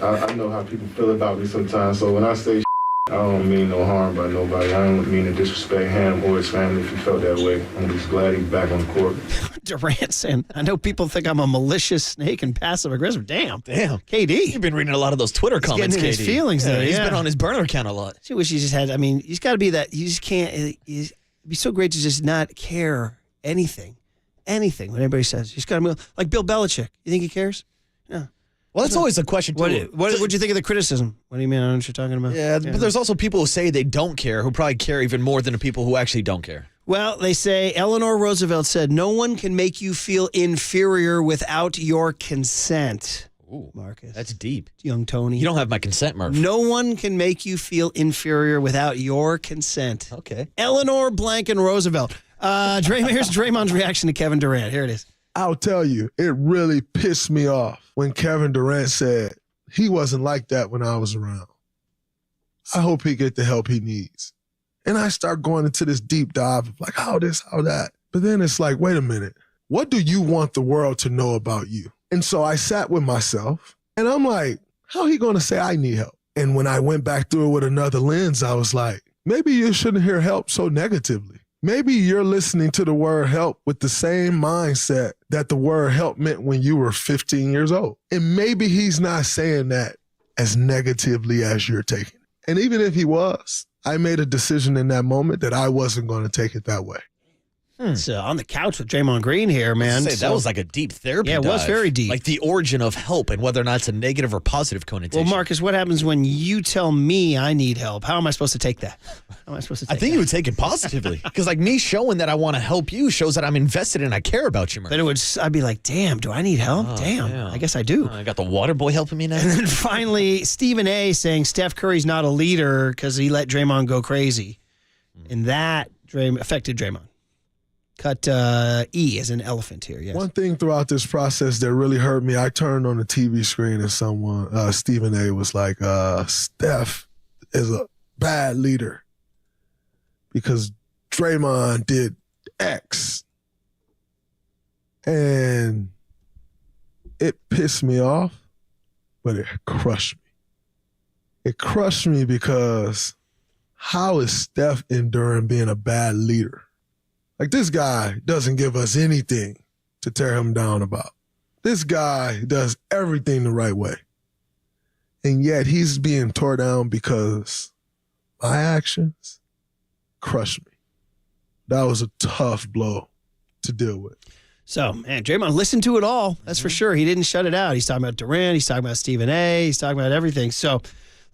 I know how people feel about me sometimes. So when I say I don't mean no harm by nobody. I don't mean to disrespect him or his family if he felt that way. I'm just glad he's back on the court. Durant saying, I know people think I'm a malicious snake and passive aggressive. Damn. KD. You've been reading a lot of those Twitter comments, KD. His feelings there. He's been on his burner account a lot. I wish he just had, he's got to be that, you just can't, it'd be so great to just not care anything when anybody says. You just got to move. Like Bill Belichick. You think he cares? No. Well, that's always a question, too. What'd you think of the criticism? What do you mean? I don't know what you're talking about. Yeah, but there's also people who say they don't care, who probably care even more than the people who actually don't care. Well, they say Eleanor Roosevelt said, "No one can make you feel inferior without your consent." Ooh, Marcus. That's deep. Young Tony. You don't have my consent, Murph. No one can make you feel inferior without your consent. Okay. Eleanor Blanken Roosevelt. Here's Draymond's reaction to Kevin Durant. Here it is. I'll tell you, it really pissed me off when Kevin Durant said he wasn't like that when I was around. I hope he get the help he needs. And I start going into this deep dive of like, how this, how that. But then it's like, wait a minute. What do you want the world to know about you? And so I sat with myself and I'm like, how he going to say I need help? And when I went back through it with another lens, I was like, maybe you shouldn't hear help so negatively. Maybe you're listening to the word help with the same mindset that the word help meant when you were 15 years old. And maybe he's not saying that as negatively as you're taking it. And even if he was, I made a decision in that moment that I wasn't going to take it that way. It's on the couch with Draymond Green here, man. That was like a deep therapy Yeah, it was dive. very deep. Like the origin of help and whether or not it's a negative or positive connotation. Well, Marcus, what happens when you tell me I need help? How am I supposed to take that? How am I supposed to take I think you would take it positively because like me showing that I want to help you shows that I'm invested and I care about you, Murph. But I'd be like, damn, do I need help? Damn, yeah. I guess I do. I got the water boy helping me now. And then finally, Stephen A. saying Steph Curry's not a leader because he let Draymond go crazy. And that affected Draymond. Cut E as an elephant here, yes. One thing throughout this process that really hurt me, I turned on the TV screen and someone, Stephen A. was like, Steph is a bad leader because Draymond did X. And it pissed me off, but it crushed me. It crushed me because how is Steph enduring being a bad leader? Like, this guy doesn't give us anything to tear him down about. This guy does everything the right way. And yet he's being torn down because my actions crushed me. That was a tough blow to deal with. So, man, Draymond listened to it all. That's for sure. He didn't shut it out. He's talking about Durant. He's talking about Stephen A. He's talking about everything. So,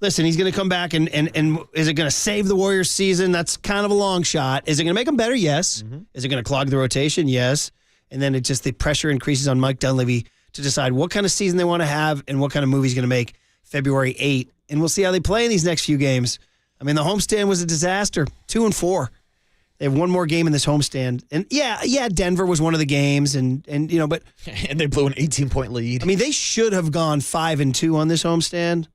listen, he's going to come back and is it going to save the Warriors season? That's kind of a long shot. Is it going to make them better? Yes. Is it going to clog the rotation? Yes. And then the pressure increases on Mike Dunleavy to decide what kind of season they want to have and what kind of movie he's going to make February 8th. And we'll see how they play in these next few games. I mean, the homestand was a disaster. 2-4. They have one more game in this homestand. And yeah, Denver was one of the games and but and they blew an 18-point lead. I mean, they should have gone 5-2 on this homestand.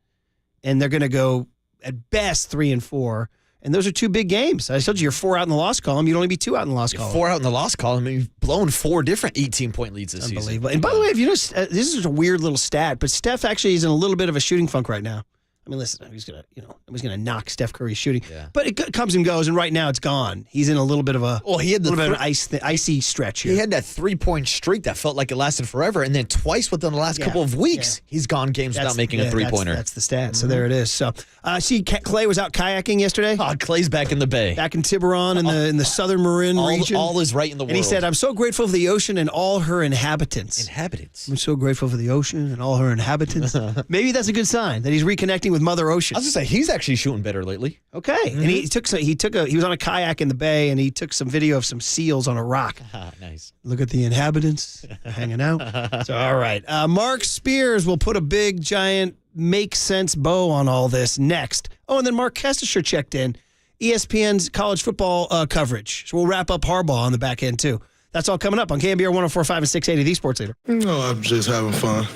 And they're going to go at best 3-4. And those are two big games. I told you, you're 4 out in the loss column. You'd only be 2 out in the loss column. 4 out in the loss column. I mean, you've blown 4 different 18-point leads this season. Unbelievable. And by the way, if you know, this is a weird little stat, but Steph actually is in a little bit of a shooting funk right now. I mean, listen, he's gonna knock Steph Curry's shooting, but it comes and goes, and right now it's gone. He's in a little bit of a he had an icy stretch here. He had that 3-point streak that felt like it lasted forever, and then twice within the last couple of weeks, he's gone games without making a 3-pointer. That's the stat. So there it is. So see, Clay was out kayaking yesterday. Oh, Clay's back in the bay, back in Tiburon in the southern Marin region. All is right in the world. And he said, "I'm so grateful for the ocean and all her inhabitants." I'm so grateful for the ocean and all her inhabitants. Maybe that's a good sign that he's reconnecting with Mother Ocean. I was gonna say he's actually shooting better lately. Okay, and he was on a kayak in the bay, and he took some video of some seals on a rock. Nice. Look at the inhabitants hanging out. So all right, Mark Spears will put a big giant make sense bow on all this next. Oh, and then Mark Kestisher checked in, ESPN's college football coverage. So we'll wrap up Harbaugh on the back end too. That's all coming up on KNBR 104.5 and 680, the Sports Leader. No, I'm just having fun.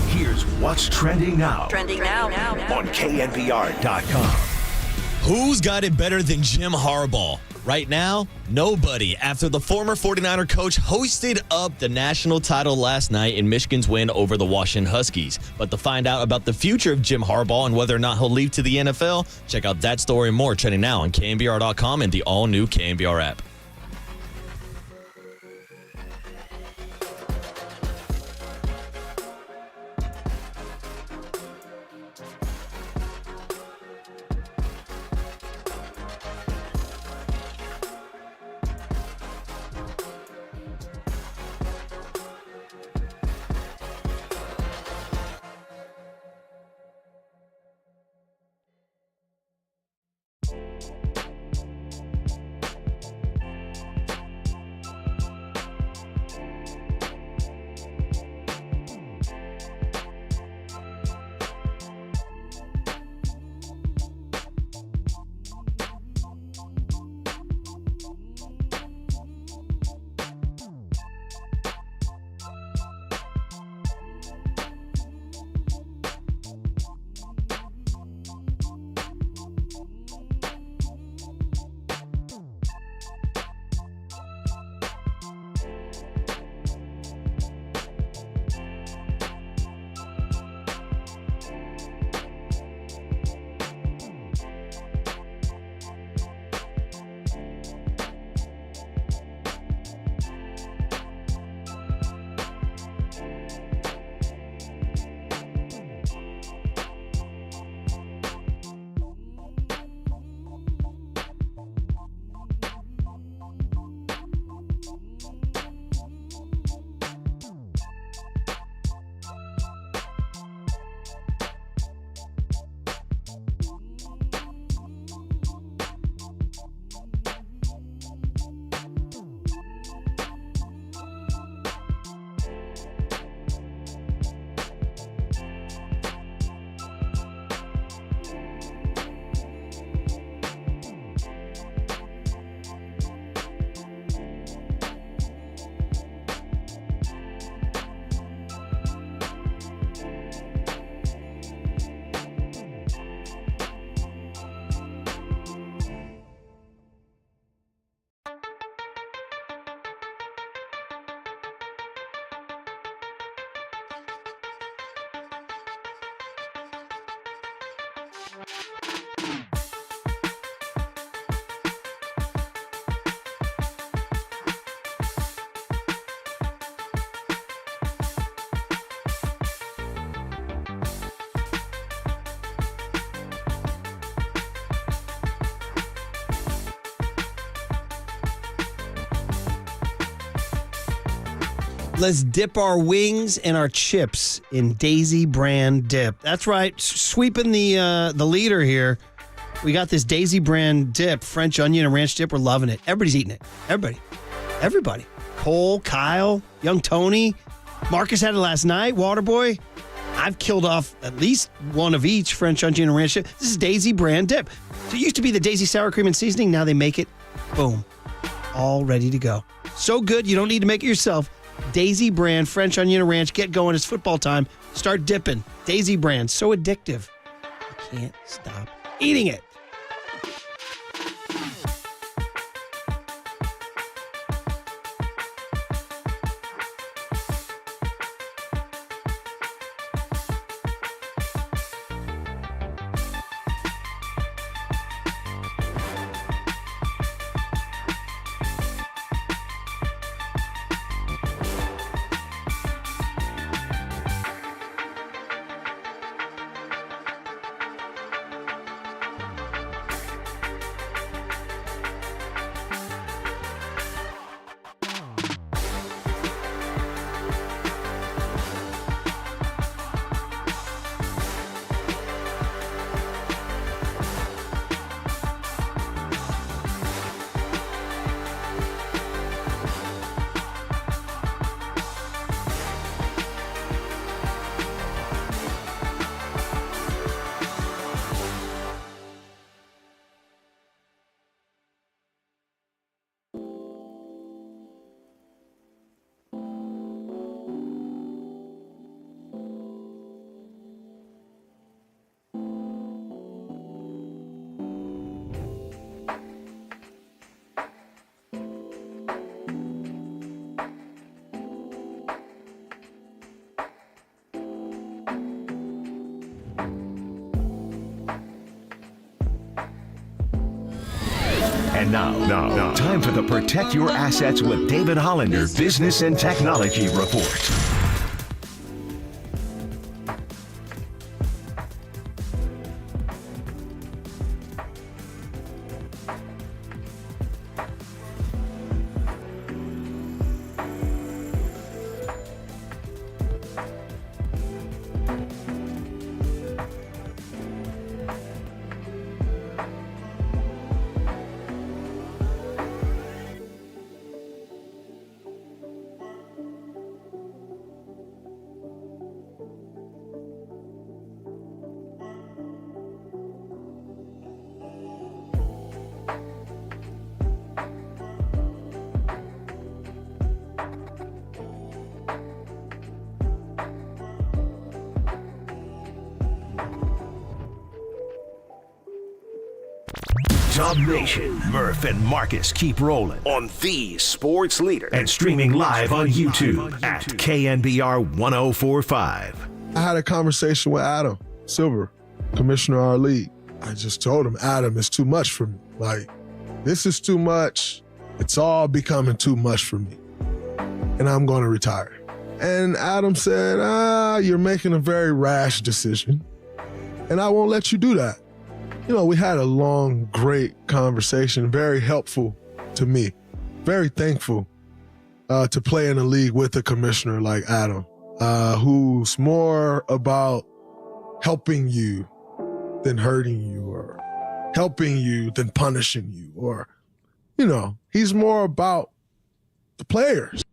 Here's what's trending now. Trending now. On KNBR.com. Who's got it better than Jim Harbaugh? Right now, nobody, after the former 49er coach hoisted up the national title last night in Michigan's win over the Washington Huskies. But to find out about the future of Jim Harbaugh and whether or not he'll leave to the NFL, check out that story and more trending now on KNBR.com and the all-new KNBR app. Let's dip our wings and our chips in Daisy brand dip. That's right, sweeping the leader here. We got this Daisy brand dip, French onion and ranch dip. We're loving it. Everybody's eating it. Everybody. Cole, Kyle, young Tony, Marcus had it last night. Waterboy. I've killed off at least one of each French onion and ranch dip. This is Daisy brand dip. So it used to be the Daisy sour cream and seasoning. Now they make it, boom, all ready to go. So good, you don't need to make it yourself. Daisy brand, French onion and ranch. Get going. It's football time. Start dipping. Daisy brand. So addictive. I can't stop eating it. And now, time for the Protect Your Assets with David Hollander Business and Technology Report. Dub Nation, Murph and Marcus keep rolling on the sports leader and streaming live on YouTube at KNBR 1045. I had a conversation with Adam Silver, commissioner of our league. I just told him, Adam, it's too much for me. Like, this is too much. It's all becoming too much for me. And I'm going to retire. And Adam said, you're making a very rash decision. And I won't let you do that. You know, we had a long, great conversation, very helpful to me. Very thankful to play in a league with a commissioner like Adam, who's more about helping you than hurting you, or helping you than punishing you, or, you know, he's more about the players.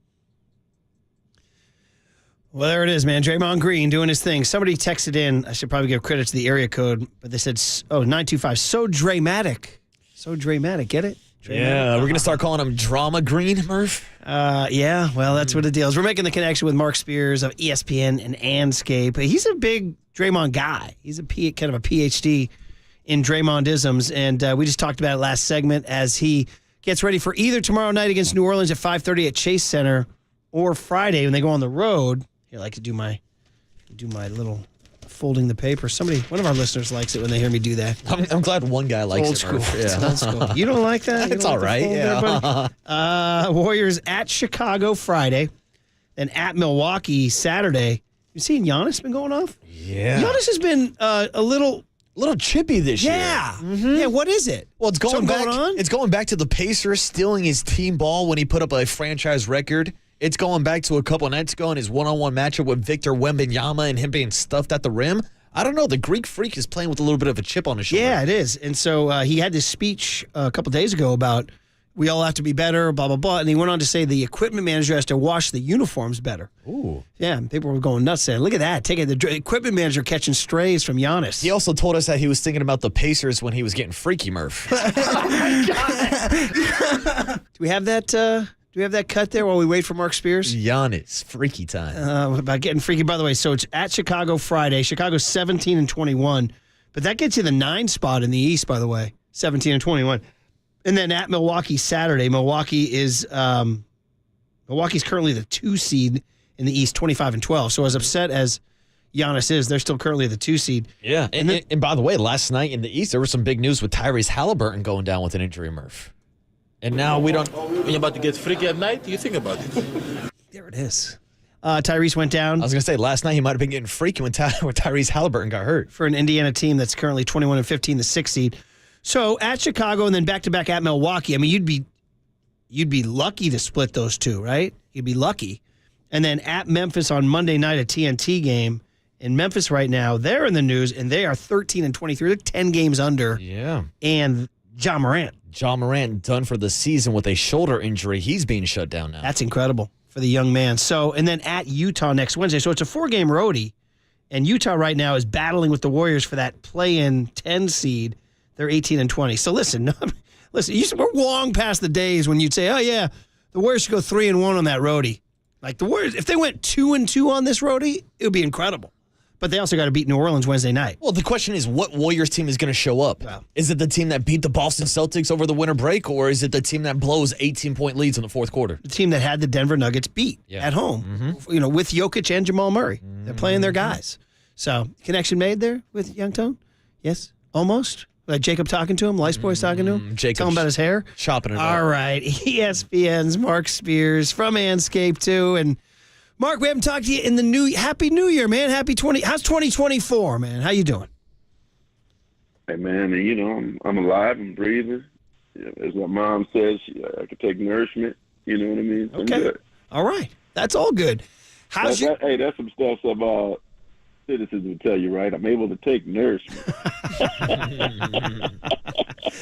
Well, there it is, man. Draymond Green doing his thing. Somebody texted in. I should probably give credit to the area code, but they said, 925. So dramatic. So dramatic. Get it? Yeah, we're going to start calling him Drama Green, Murph? Yeah, well, that's what the deal is. We're making the connection with Mark Spears of ESPN and Anscape. He's a big Draymond guy. He's a kind of a PhD in Draymondisms, and we just talked about it last segment as he gets ready for either tomorrow night against New Orleans at 5:30 at Chase Center or Friday when they go on the road. Here, I like to do my little folding the paper. One of our listeners likes it when they hear me do that. I'm glad one guy likes old it. School. Yeah. It's old school. You don't like that? It's all right. Yeah. Warriors at Chicago Friday, then at Milwaukee Saturday. You seen Giannis been going off? Yeah. Giannis has been a little chippy this year. Yeah. Mm-hmm. Yeah. What is it? Well, it's going back. Going on? It's going back to the Pacers stealing his team ball when he put up a franchise record. It's going back to a couple of nights ago in his one-on-one matchup with Victor Wembanyama and him being stuffed at the rim. I don't know. The Greek Freak is playing with a little bit of a chip on his shoulder. Yeah, it is. And so he had this speech a couple days ago about we all have to be better, blah, blah, blah. And he went on to say the equipment manager has to wash the uniforms better. Ooh. Yeah, people were going nuts saying, look at that. The equipment manager catching strays from Giannis. He also told us that he was thinking about the Pacers when he was getting freaky, Murph. Do we have that? Do we have that cut there while we wait for Mark Spears? Giannis, freaky time. About getting freaky. By the way, so it's at Chicago Friday. Chicago's 17-21. But that gets you the 9 spot in the East, by the way. 17-21. And then at Milwaukee Saturday. Milwaukee's currently the 2 seed in the East, 25-12. So as upset as Giannis is, they're still currently the 2 seed. Yeah. And by the way, last night in the East, there was some big news with Tyrese Halliburton going down with an injury, Murph. And now we don't. When you're about to get freaky at night, you think about it. There it is. Tyrese went down. I was going to say, last night he might have been getting freaky when Tyrese Halliburton got hurt. For an Indiana team that's currently 21-15, the 6th seed. So at Chicago and then back-to-back at Milwaukee. I mean, you'd be lucky to split those two, right? You'd be lucky. And then at Memphis on Monday night, a TNT game. In Memphis right now, they're in the news, and they are 13-23. They're 10 games under. Yeah. And Ja Morant done for the season with a shoulder injury. He's being shut down now. That's incredible for the young man. So, and then at Utah next Wednesday. So it's a 4-game roadie, and Utah right now is battling with the Warriors for that play-in 10 seed. They're 18-20. So listen, we're long past the days when you'd say, oh yeah, the Warriors should go 3-1 on that roadie. Like the Warriors, if they went 2-2 on this roadie, it would be incredible. But they also got to beat New Orleans Wednesday night. Well, the question is, what Warriors team is going to show up? Wow. Is it the team that beat the Boston Celtics over the winter break, or is it the team that blows 18-point leads in the fourth quarter? The team that had the Denver Nuggets beat at home, with Jokic and Jamal Murray. They're playing their guys. So, connection made there with Young Tone? Yes? Almost? Jacob talking to him? Lice Boy's talking to him? Jacob Tell him about his hair? Chopping it up. All right. ESPN's Mark Spears from Manscaped, too. And, Mark, we haven't talked to you in the Happy New Year, man. How's 2024, man? How you doing? Hey, man, I'm alive and breathing. As my mom says, I can take nourishment. You know what I mean? So okay. I'm good. All right. That's all good. Hey, that's some stuff some citizens would tell you, right? I'm able to take nourishment.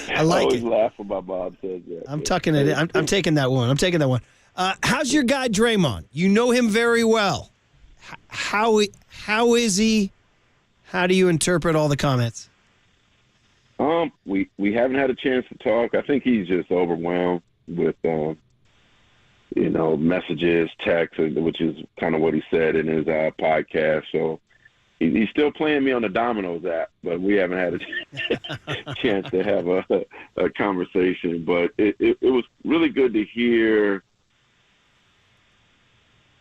I like always it. laugh when my mom says that. I'm tucking it in. I'm taking that one. How's your guy Draymond? You know him very well. How is he? How do you interpret all the comments? We haven't had a chance to talk. I think he's just overwhelmed with messages, texts, which is kind of what he said in his podcast. So he's still playing me on the Domino's app, but we haven't had a chance to have a conversation. But it was really good to hear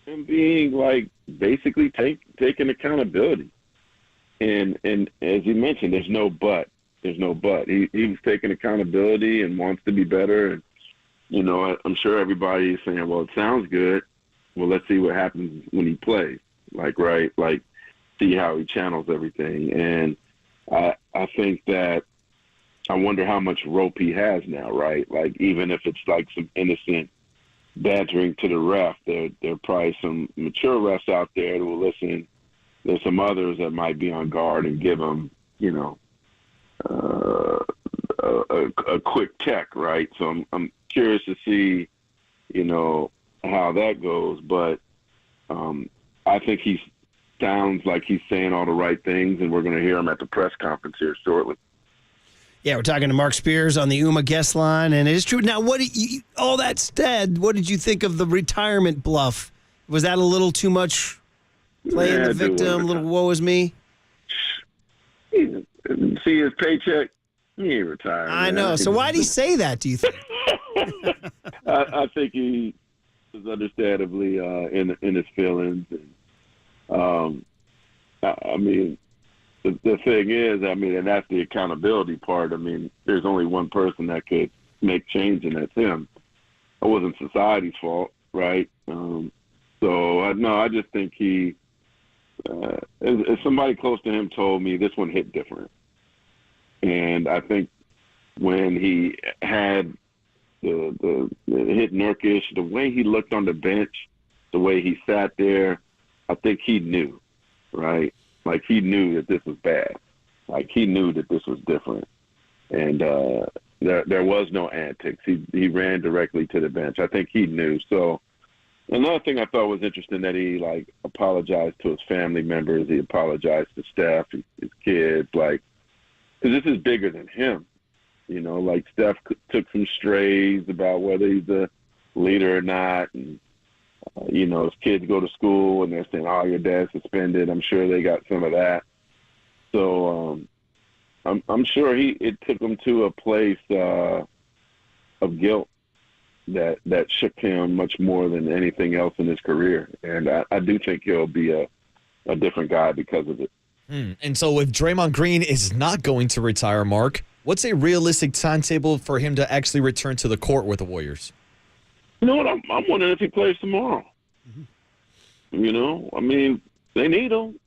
him being basically taking accountability. And as you mentioned, there's no but. There's no but. He was taking accountability and wants to be better. And, I'm sure everybody is saying, well, it sounds good. Well, let's see what happens when he plays. See how he channels everything. And I think that I wonder how much rope he has now, right? Even if it's some innocent bantering to the ref, there are probably some mature refs out there that will listen. There's some others that might be on guard and give him, a quick check, right? So I'm curious to see, how that goes. But I think he sounds like he's saying all the right things, and we're going to hear him at the press conference here shortly. Yeah, we're talking to Mark Spears on the UMA guest line, and it is true. Now, all that said, what did you think of the retirement bluff? Was that a little too much playing the victim, a little woe is me? See his paycheck? He ain't retired. I know. So why did he say that, do you think? I think he was understandably in his feelings. And, the thing is, and that's the accountability part. There's only one person that could make change, and that's him. It wasn't society's fault, right? I just think he, as somebody close to him told me, this one hit different. And I think when he had the hit Nurkic, the way he looked on the bench, the way he sat there, I think he knew, right? He knew that this was bad. He knew that this was different. And there was no antics. He ran directly to the bench. I think he knew. So another thing I thought was interesting that he apologized to his family members. He apologized to Steph, his kids, because this is bigger than him. Steph took some strays about whether he's a leader or not. And, his kids go to school and they're saying, oh, your dad's suspended. I'm sure they got some of that. So I'm sure it took him to a place of guilt that shook him much more than anything else in his career. And I do think he'll be a different guy because of it. And so if Draymond Green is not going to retire, Mark, what's a realistic timetable for him to actually return to the court with the Warriors? You know what? I'm wondering if he plays tomorrow. They need him.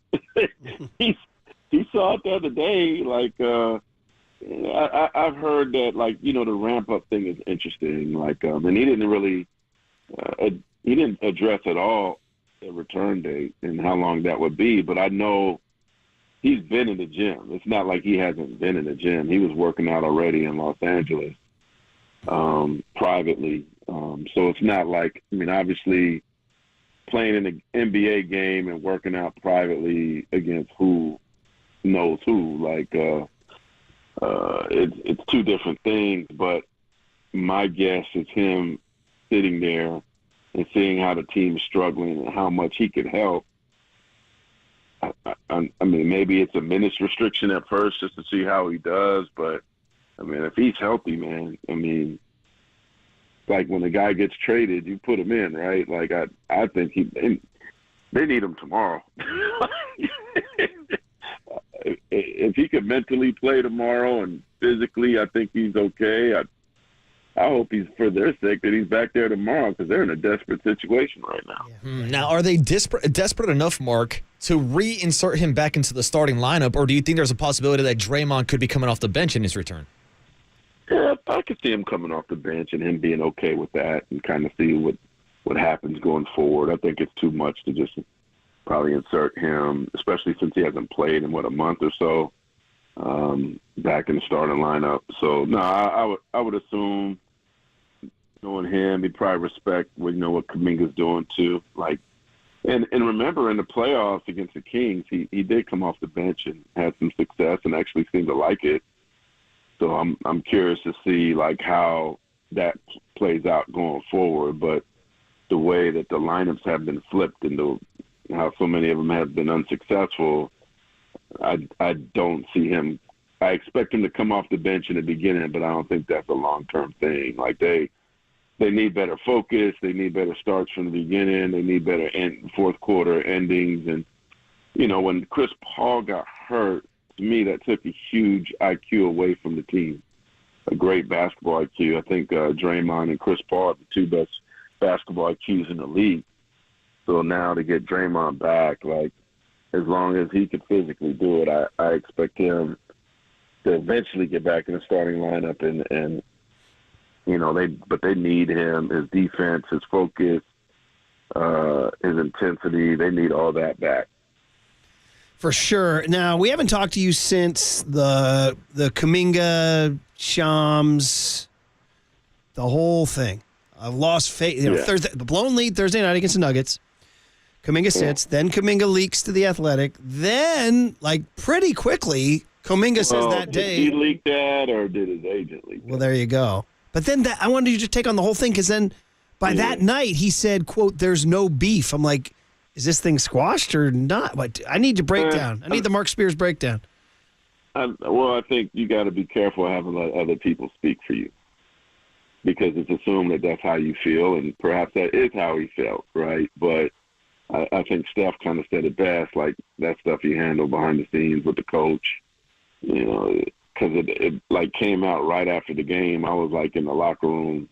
He saw it the other day. I've heard that, the ramp-up thing is interesting. And he didn't really he didn't address at all the return date and how long that would be. But I know he's been in the gym. It's not like he hasn't been in the gym. He was working out already in Los Angeles privately. So it's not obviously playing in an NBA game and working out privately against who knows who. It's two different things. But my guess is him sitting there and seeing how the team is struggling and how much he could help. Maybe it's a minutes restriction at first just to see how he does, but if he's healthy, man, when the guy gets traded, you put him in, right? I think they need him tomorrow. if he could mentally play tomorrow and physically, I think he's okay. I hope he's, for their sake, that he's back there tomorrow because they're in a desperate situation right now. Now, are they desperate enough, Mark, to reinsert him back into the starting lineup, or do you think there's a possibility that Draymond could be coming off the bench in his return? Yeah, I could see him coming off the bench and him being okay with that and kind of see what happens going forward. I think it's too much to just probably insert him, especially since he hasn't played in, a month or so, back in the starting lineup. So, no, I would assume, knowing him, he'd probably respect what Kuminga's doing too. Like, and remember in the playoffs against the Kings, he did come off the bench and had some success and actually seemed to like it. So I'm curious to see like how that plays out going forward. But the way that the lineups have been flipped and how so many of them have been unsuccessful, I don't see him. I expect him to come off the bench in the beginning, but I don't think that's a long-term thing. Like they need better focus. They need better starts from the beginning. They need better fourth quarter endings. And, when Chris Paul got hurt, to me, that took a huge IQ away from the team, a great basketball IQ. I think Draymond and Chris Paul are the two best basketball IQs in the league. So now to get Draymond back, like, as long as he could physically do it, I expect him to eventually get back in the starting lineup and they need him, his defense, his focus, his intensity. They need all that back. For sure. Now, we haven't talked to you since the Kuminga, Shams, the whole thing. I've lost faith. The blown lead Thursday night against the Nuggets. Kuminga sits. Then Kuminga leaks to the Athletic. Then, like, pretty quickly, Kuminga says that day. Did he leak that or did his agent leak that? Well, there you go. But then I wanted you to take on the whole thing because then by that night he said, quote, "There's no beef." I'm like, is this thing squashed or not? I need to break down. I need the Mark Spears breakdown. I think you got to be careful having other people speak for you because it's assumed that that's how you feel, and perhaps that is how he felt, right? But I think Steph kind of said it best, like that stuff you handle behind the scenes with the coach, because it like came out right after the game. I was like in the locker room,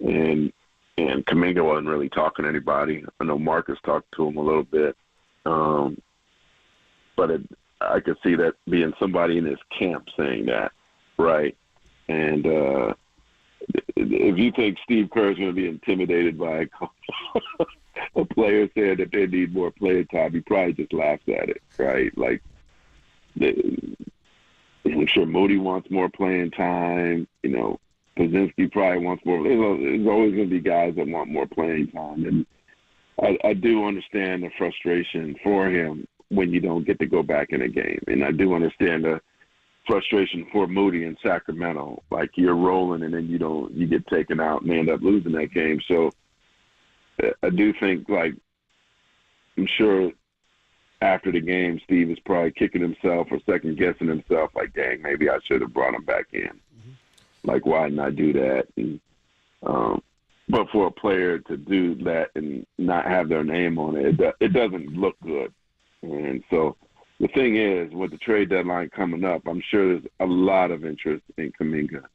and Kuminga wasn't really talking to anybody. I know Marcus talked to him a little bit, but I could see that being somebody in his camp saying that, right? And if you think Steve Kerr is going to be intimidated by a player saying that they need more playing time, he probably just laughs at it, right? Like, I'm sure Moody wants more playing time. Pozinski probably wants more. There's always going to be guys that want more playing time. And I do understand the frustration for him when you don't get to go back in a game. And I do understand the frustration for Moody in Sacramento. Like, you're rolling and then you get taken out and they end up losing that game. So I do think, like, I'm sure after the game, Steve is probably kicking himself or second-guessing himself, like, dang, maybe I should have brought him back in. Like, why didn't I do that? And, but for a player to do that and not have their name on it, it doesn't look good. And so the thing is, with the trade deadline coming up, I'm sure there's a lot of interest in Kuminga.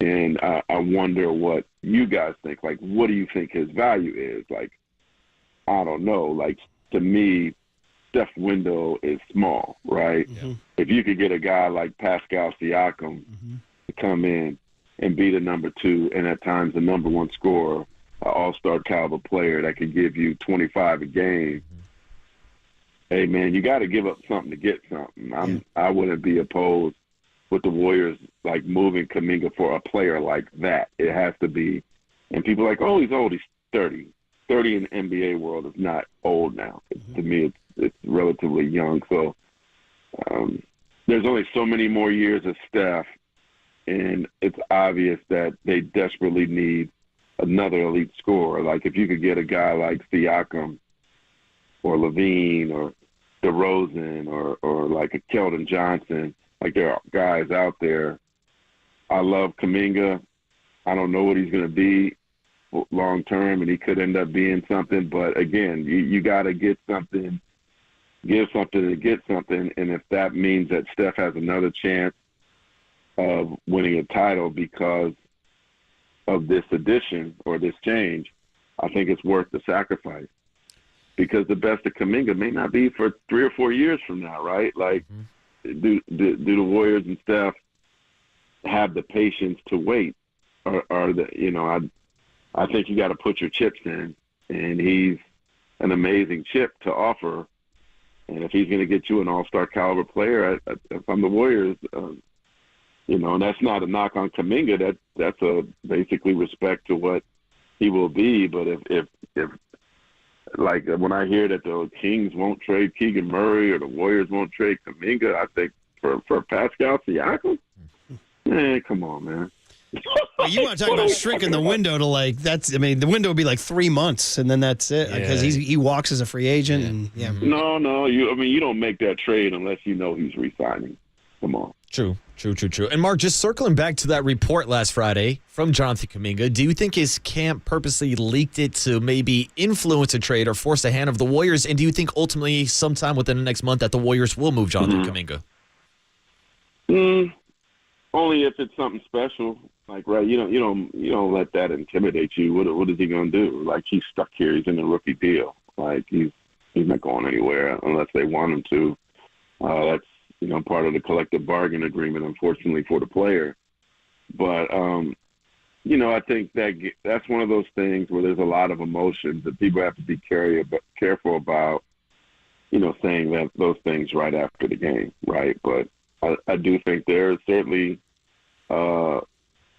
And I wonder what you guys think. Like, what do you think his value is? Like, I don't know. Like, to me, Steph's window is small, right? If you could get a guy like Pascal Siakam to come in and be the number 2 and at times the number 1 scorer, an all-star caliber player that could give you 25 a game, hey, man, you got to give up something to get something. I wouldn't be opposed with the Warriors, like, moving Kuminga for a player like that. It has to be. And people are like, oh, he's old. He's 30. 30 in the NBA world is not old now. To me, it's relatively young. So there's only so many more years of Steph, and it's obvious that they desperately need another elite scorer. Like, if you could get a guy like Siakam or Levine or DeRozan or like a Keldon Johnson, like, there are guys out there. I love Kuminga. I don't know what he's going to be long term, and he could end up being something. But again, you got to get something give something to get something, and if that means that Steph has another chance of winning a title because of this addition or this change, I think it's worth the sacrifice. Because the best of Kuminga may not be for 3 or 4 years from now, right? Like, do the Warriors and Steph have the patience to wait? Or I think you got to put your chips in, and he's an amazing chip to offer. And if he's going to get you an all-star caliber player, if I'm the Warriors, and that's not a knock on Kuminga. That's a basically respect to what he will be. But if like when I hear that the Kings won't trade Keegan Murray or the Warriors won't trade Kuminga, I think for Pascal Siakam, man, come on, man. Well, you want to talk about shrinking the window to the window would be like 3 months, and then that's it because he walks as a free agent. No, you don't make that trade unless you know he's re-signing. Come on. True. And Mark, just circling back to that report last Friday from Jonathan Kuminga, do you think his camp purposely leaked it to maybe influence a trade or force the hand of the Warriors? And do you think ultimately sometime within the next month that the Warriors will move Jonathan Kuminga? Only if it's something special. Like, right, you don't let that intimidate you. What is he going to do? Like, he's stuck here. He's in a rookie deal. Like, he's not going anywhere unless they want him to. That's part of the collective bargain agreement, unfortunately, for the player. But, I think that's one of those things where there's a lot of emotions that people have to be careful about, saying those things right after the game, right? But I do think there's certainly a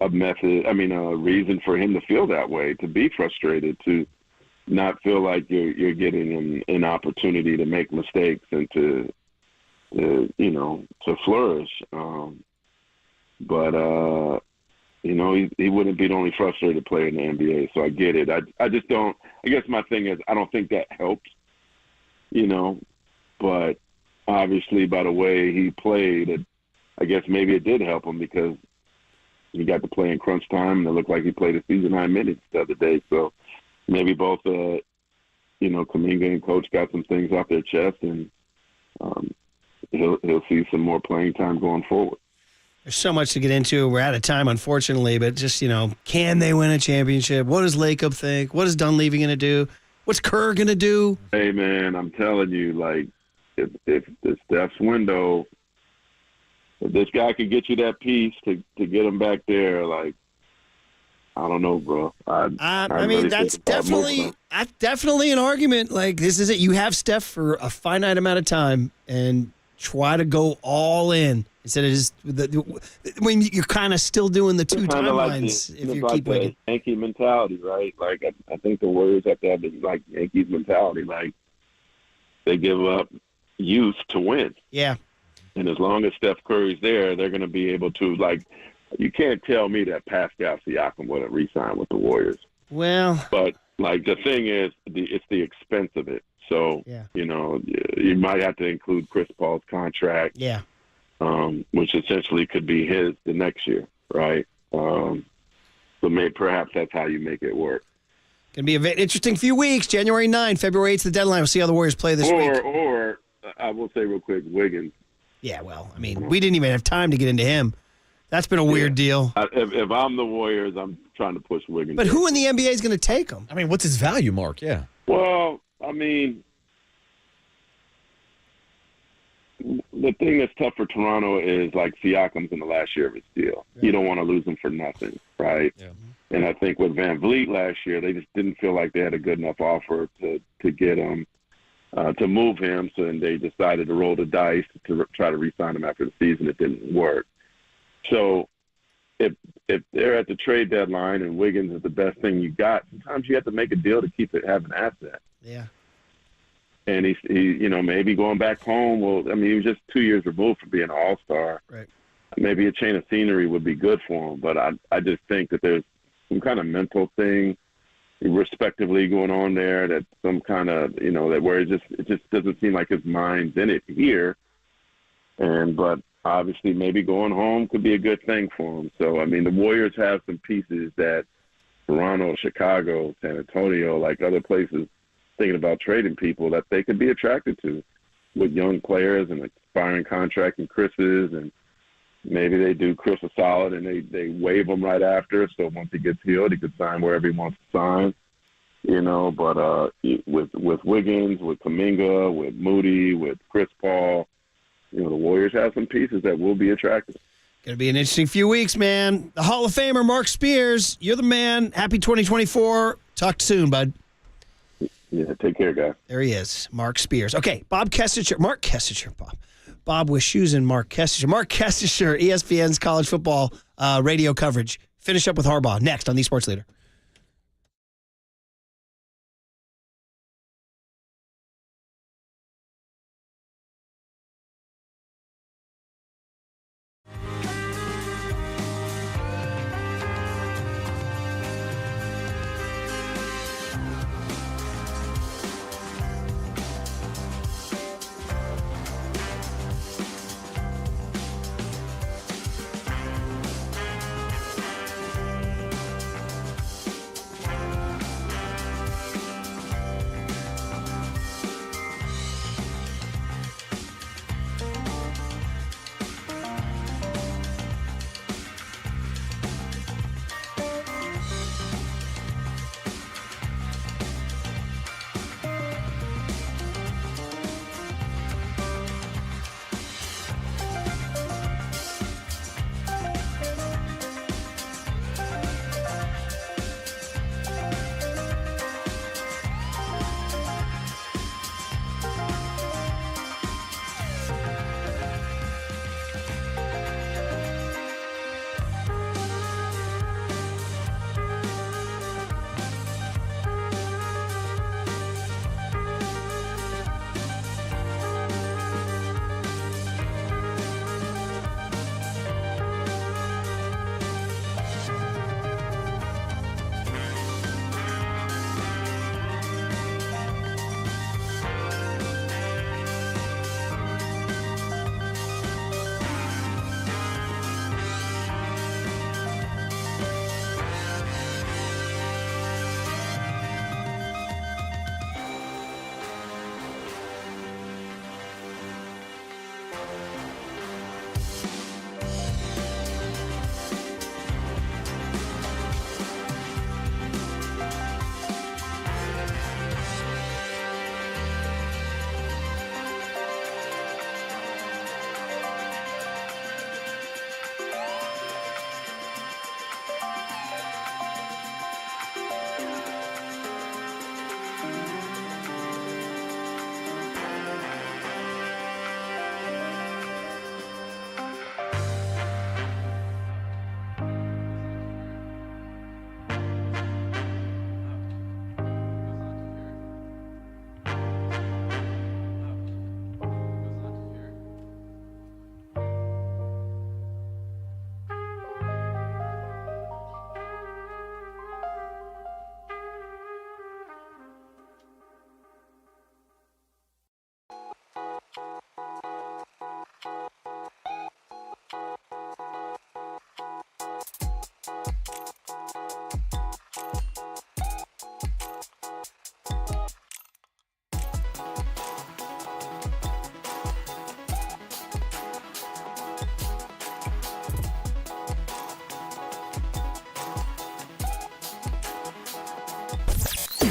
reason for him to feel that way, to be frustrated, to not feel like you're getting an opportunity to make mistakes and to flourish. He wouldn't be the only frustrated player in the NBA, so I get it. I just don't – I guess my thing is I don't think that helps, but obviously by the way he played, I guess maybe it did help him because he got to play in crunch time, and it looked like he played a season-high minutes the other day. So maybe both, Kuminga and Coach got some things off their chest, and he'll see some more playing time going forward. There's so much to get into. We're out of time, unfortunately, but just, can they win a championship? What does Lacob think? What is Dunleavy going to do? What's Kerr going to do? Hey, man, I'm telling you, like, if Steph's window, if this guy could get you that piece to get him back there, like, I don't know, bro. That's definitely an argument. Like, this is it. You have Steph for a finite amount of time and try to go all in instead of just when you're kind of still doing the two timelines. If you keep waiting, Yankee mentality, right? Like, I think the Warriors have to have the Yankees mentality. Like, they give up youth to win. Yeah. And as long as Steph Curry's there, they're going to be able to, like, you can't tell me that Pascal Siakam wouldn't re-sign with the Warriors. Well. But, like, the thing is, it's the expense of it. So, you might have to include Chris Paul's contract. Yeah. Which essentially could be his the next year, right? So perhaps that's how you make it work. Going to be an interesting few weeks. January 9, February 8th, the deadline. We'll see how the Warriors play this week. Or I will say real quick, Wiggins. Yeah, well, we didn't even have time to get into him. That's been a weird deal. If I'm the Warriors, I'm trying to push Wiggins. But who in the NBA is going to take him? What's his value, Mark? Yeah. Well, the thing that's tough for Toronto is, like, Siakam's in the last year of his deal. Yeah. You don't want to lose him for nothing, right? Yeah. And I think with Van Vliet last year, they just didn't feel like they had a good enough offer to get him, to move him, so then they decided to roll the dice to try to re-sign him after the season. It didn't work. So if they're at the trade deadline and Wiggins is the best thing you got, sometimes you have to make a deal to have an asset. Yeah. And he maybe going back home. Well, he was just 2 years removed from being an all-star. Right. Maybe a change of scenery would be good for him. But I just think that there's some kind of mental thing, respectively, going on there. That some kind of that where it just doesn't seem like his mind's in it here. But obviously, maybe going home could be a good thing for him. So the Warriors have some pieces that Toronto, Chicago, San Antonio, like other places, thinking about trading people that they could be attracted to. with young players and expiring contract and Chris's, and maybe they do Chris a solid and they waive him right after. So once he gets healed, he could sign wherever he wants to sign. But with Wiggins, with Kuminga, with Moody, with Chris Paul, the Warriors have some pieces that will be attractive. Going to be an interesting few weeks, man. The Hall of Famer, Mark Spears, you're the man. Happy 2024. Talk soon, bud. Yeah, take care, guys. There he is, Mark Spears. Okay, Bob Wischusen and Mark Kessinger. Mark Kessinger, ESPN's college football radio coverage. Finish up with Harbaugh next on The Sports Leader.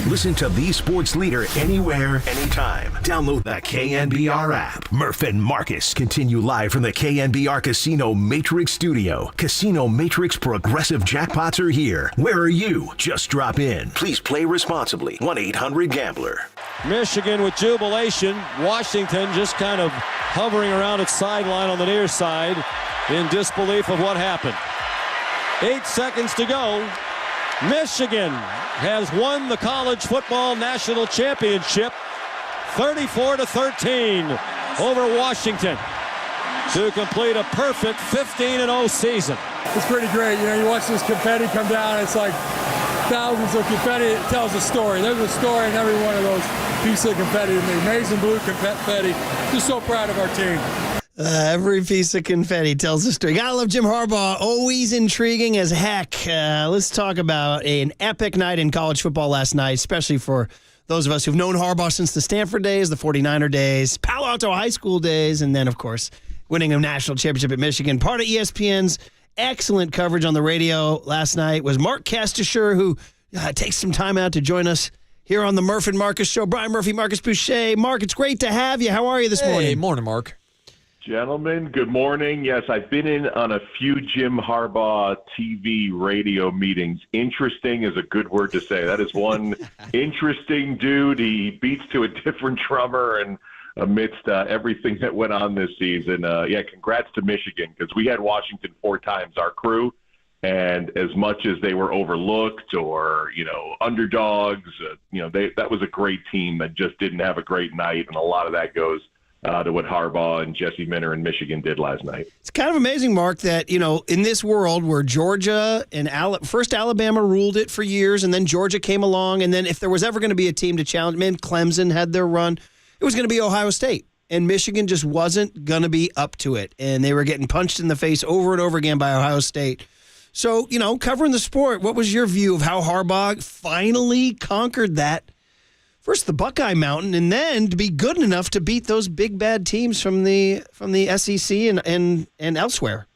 Listen to The Sports Leader anywhere, anytime. Download the KNBR app. Murph and Marcus continue live from the KNBR Casino Matrix Studio. Casino Matrix Progressive Jackpots are here. Where are you? Just drop in. Please play responsibly. 1-800-GAMBLER. Michigan with jubilation. Washington just kind of hovering around its sideline on the near side in disbelief of what happened. 8 seconds to go. Michigan has won the college football national championship 34-13 over Washington to complete a perfect 15-0 season. It's pretty great. You watch this confetti come down, it's like thousands of confetti. It tells a story. There's a story in every one of those pieces of confetti to me. Amazing blue confetti. Just so proud of our team. Every piece of confetti tells a story. Gotta love Jim Harbaugh. Always intriguing as heck. Let's talk about an epic night in college football last night, especially for those of us who've known Harbaugh since the Stanford days, the 49er days, Palo Alto High School days, and then, of course, winning a national championship at Michigan. Part of ESPN's excellent coverage on the radio last night was Mark Castasher, who takes some time out to join us here on the Murph and Marcus Show. Brian Murphy, Marcus Boucher. Mark, it's great to have you. How are you this morning? Hey, morning, Mark. Gentlemen, good morning. Yes, I've been in on a few Jim Harbaugh TV radio meetings. Interesting is a good word to say. That is one interesting dude. He beats to a different drummer, and amidst everything that went on this season, congrats to Michigan, because we had Washington 4 times, our crew, and as much as they were overlooked or, underdogs, that was a great team that just didn't have a great night, and a lot of that goes to what Harbaugh and Jesse Minter in Michigan did last night. It's kind of amazing, Mark, that, in this world where Georgia and first Alabama ruled it for years, and then Georgia came along, and then if there was ever going to be a team to challenge, Clemson had their run, it was going to be Ohio State. And Michigan just wasn't going to be up to it. And they were getting punched in the face over and over again by Ohio State. So, covering the sport, what was your view of how Harbaugh finally conquered that? First the Buckeye Mountain, and then to be good enough to beat those big bad teams from the SEC and elsewhere.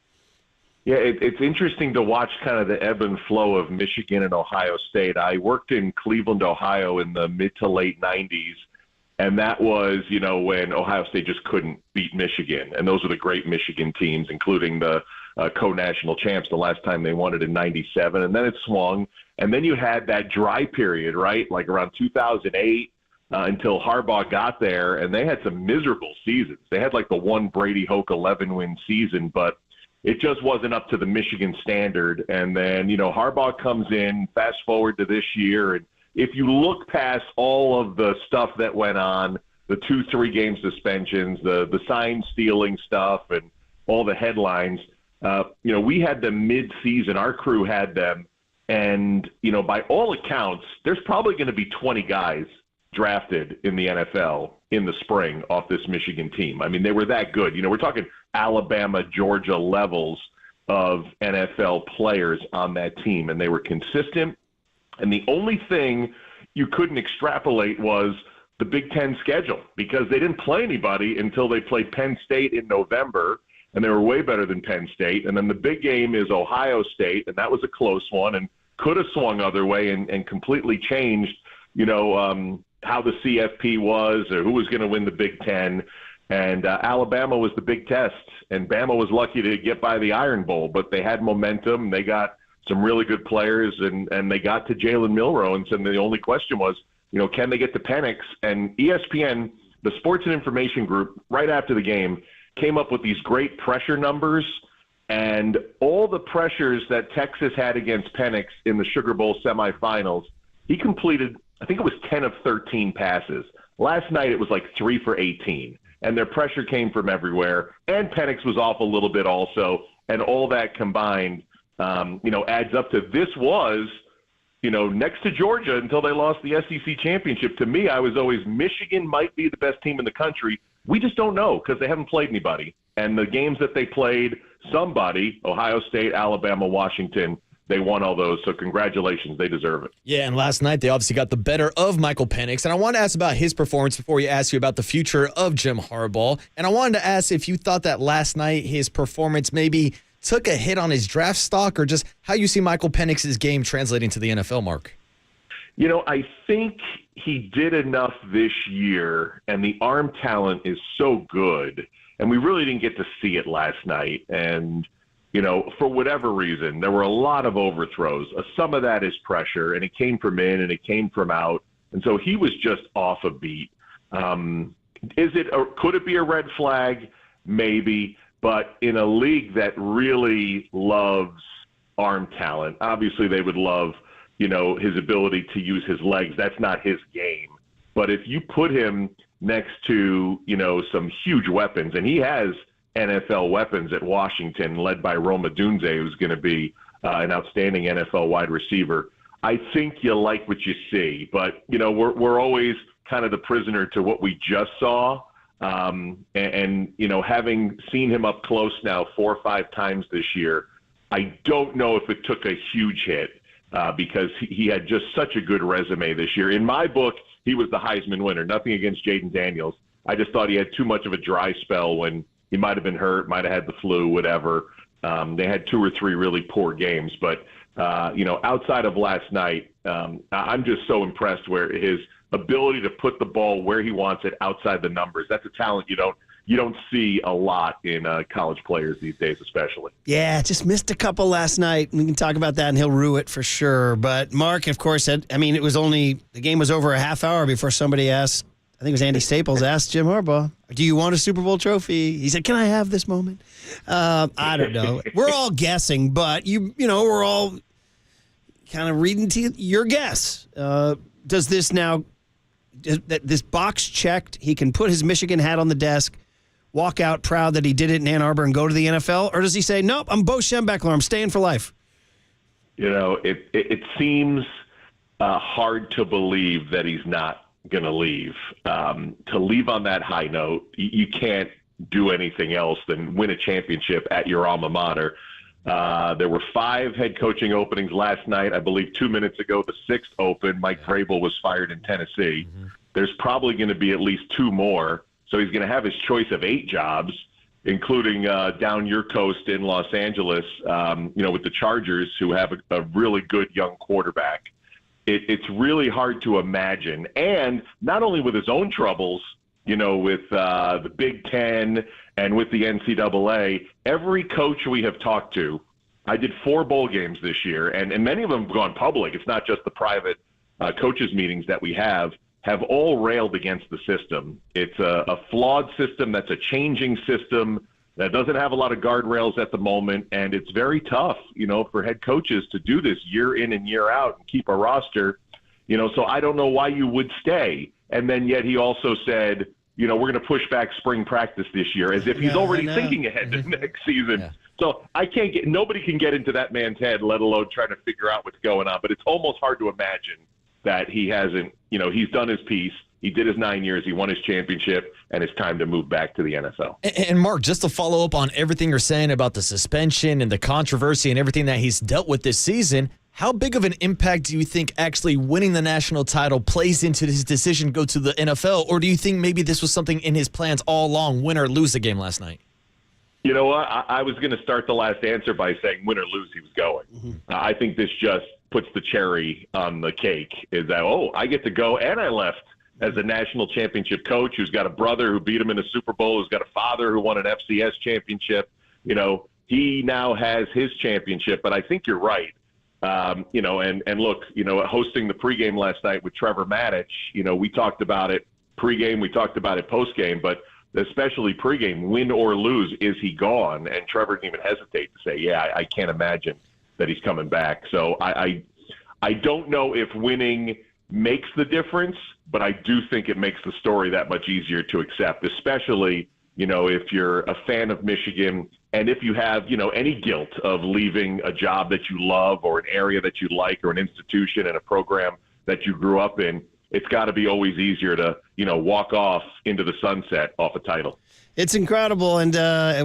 Yeah, it's interesting to watch kind of the ebb and flow of Michigan and Ohio State. I worked in Cleveland, Ohio in the mid to late 90s, and that was, when Ohio State just couldn't beat Michigan. And those were the great Michigan teams, including the co-national champs the last time they won it in 97. And then it swung. And then you had that dry period, right, like around 2008 until Harbaugh got there, and they had some miserable seasons. They had like the one Brady Hoke 11-win season, but it just wasn't up to the Michigan standard. And then, Harbaugh comes in, fast forward to this year, and if you look past all of the stuff that went on, the 2-3 game suspensions, the sign stealing stuff, and all the headlines, we had them mid-season. Our crew had them. And, by all accounts, there's probably going to be 20 guys drafted in the NFL in the spring off this Michigan team. I mean, they were that good. We're talking Alabama, Georgia levels of NFL players on that team, and they were consistent. And the only thing you couldn't extrapolate was the Big Ten schedule, because they didn't play anybody until they played Penn State in November, and they were way better than Penn State. And then the big game is Ohio State, and that was a close one and could have swung other way and completely changed, how the CFP was or who was going to win the Big Ten. And Alabama was the big test, and Bama was lucky to get by the Iron Bowl, but they had momentum. They got some really good players, and they got to Jalen Milroe, and so the only question was, can they get to Penix? And ESPN, the Sports and Information Group, right after the game, came up with these great pressure numbers, and all the pressures that Texas had against Penix in the Sugar Bowl semifinals, he completed, I think it was 10 of 13 passes. Last night it was like 3 for 18, and their pressure came from everywhere, and Penix was off a little bit also, and all that combined adds up to this was, next to Georgia until they lost the SEC championship. To me, I was always Michigan might be the best team in the country. We just don't know because they haven't played anybody. And the games that they played, somebody, Ohio State, Alabama, Washington, they won all those. So congratulations. They deserve it. Yeah, and last night they obviously got the better of Michael Penix. And I wanted to ask about his performance before you ask you about the future of Jim Harbaugh. And I wanted to ask if you thought that last night his performance maybe took a hit on his draft stock, or just how you see Michael Penix's game translating to the NFL, Mark. I think he did enough this year, and the arm talent is so good, and we really didn't get to see it last night. And, for whatever reason, there were a lot of overthrows. Some of that is pressure, and it came from in and it came from out. And so he was just off a beat. Could it be a red flag? Maybe. But in a league that really loves arm talent, obviously they would love, his ability to use his legs. That's not his game. But if you put him next to, some huge weapons, and he has NFL weapons at Washington, led by Rome Odunze, who's going to be an outstanding NFL wide receiver, I think you like what you see. But, we're always kind of the prisoner to what we just saw. Having seen him up close now 4 or 5 times this year, I don't know if it took a huge hit. because he had just such a good resume this year. In my book, he was the Heisman winner. Nothing against Jaden Daniels. I just thought he had too much of a dry spell when he might have been hurt, might have had the flu, whatever. They had 2 or 3 really poor games. But, outside of last night, I'm just so impressed where his ability to put the ball where he wants it outside the numbers. That's a talent you don't see a lot in college players these days, especially. Yeah, just missed a couple last night. We can talk about that, and he'll rue it for sure. But Mark, of course, the game was over a half hour before somebody asked, I think it was Andy Staples, asked Jim Harbaugh, do you want a Super Bowl trophy? He said, can I have this moment? I don't know. We're all guessing, but we're all kind of reading to your guess. Does this box checked, he can put his Michigan hat on the desk, walk out proud that he did it in Ann Arbor and go to the NFL? Or does he say, nope, I'm Bo Schembechler, I'm staying for life? It seems hard to believe that he's not going to leave. To leave on that high note, you can't do anything else than win a championship at your alma mater. There were 5 head coaching openings last night. I believe 2 minutes ago, the 6th opened. Mike Vrabel was fired in Tennessee. Mm-hmm. There's probably going to be at least 2 more. So he's going to have his choice of 8 jobs, including down your coast in Los Angeles, with the Chargers, who have a really good young quarterback. It's really hard to imagine. And not only with his own troubles, with the Big Ten and with the NCAA, every coach we have talked to, I did 4 bowl games this year, and many of them have gone public. It's not just the private coaches meetings that we have all railed against the system. It's a flawed system that's a changing system that doesn't have a lot of guardrails at the moment, and it's very tough, for head coaches to do this year in and year out and keep a roster, so I don't know why you would stay. And then yet he also said, we're going to push back spring practice this year, as if he's already thinking ahead to next season. Yeah. So nobody can get into that man's head, let alone trying to figure out what's going on. But it's almost hard to imagine that he hasn't, he's done his piece. He did his 9 years. He won his championship, and it's time to move back to the NFL. And Mark, just to follow up on everything you're saying about the suspension and the controversy and everything that he's dealt with this season, how big of an impact do you think actually winning the national title plays into his decision to go to the NFL? Or do you think maybe this was something in his plans all along, win or lose the game last night? You know what? I was going to start the last answer by saying win or lose, he was going. Mm-hmm. I think this just puts the cherry on the cake, is that, I get to go, and I left as a national championship coach who's got a brother who beat him in a Super Bowl, who's got a father who won an FCS championship. He now has his championship, but I think you're right. And look, hosting the pregame last night with Trevor Maddich, we talked about it pregame, we talked about it postgame, but especially pregame, win or lose, is he gone? And Trevor didn't even hesitate to say, I can't imagine that he's coming back. So I don't know if winning makes the difference, but I do think it makes the story that much easier to accept, especially, if you're a fan of Michigan and if you have, any guilt of leaving a job that you love or an area that you like or an institution and a program that you grew up in. It's got to be always easier to, walk off into the sunset off a title. It's incredible, and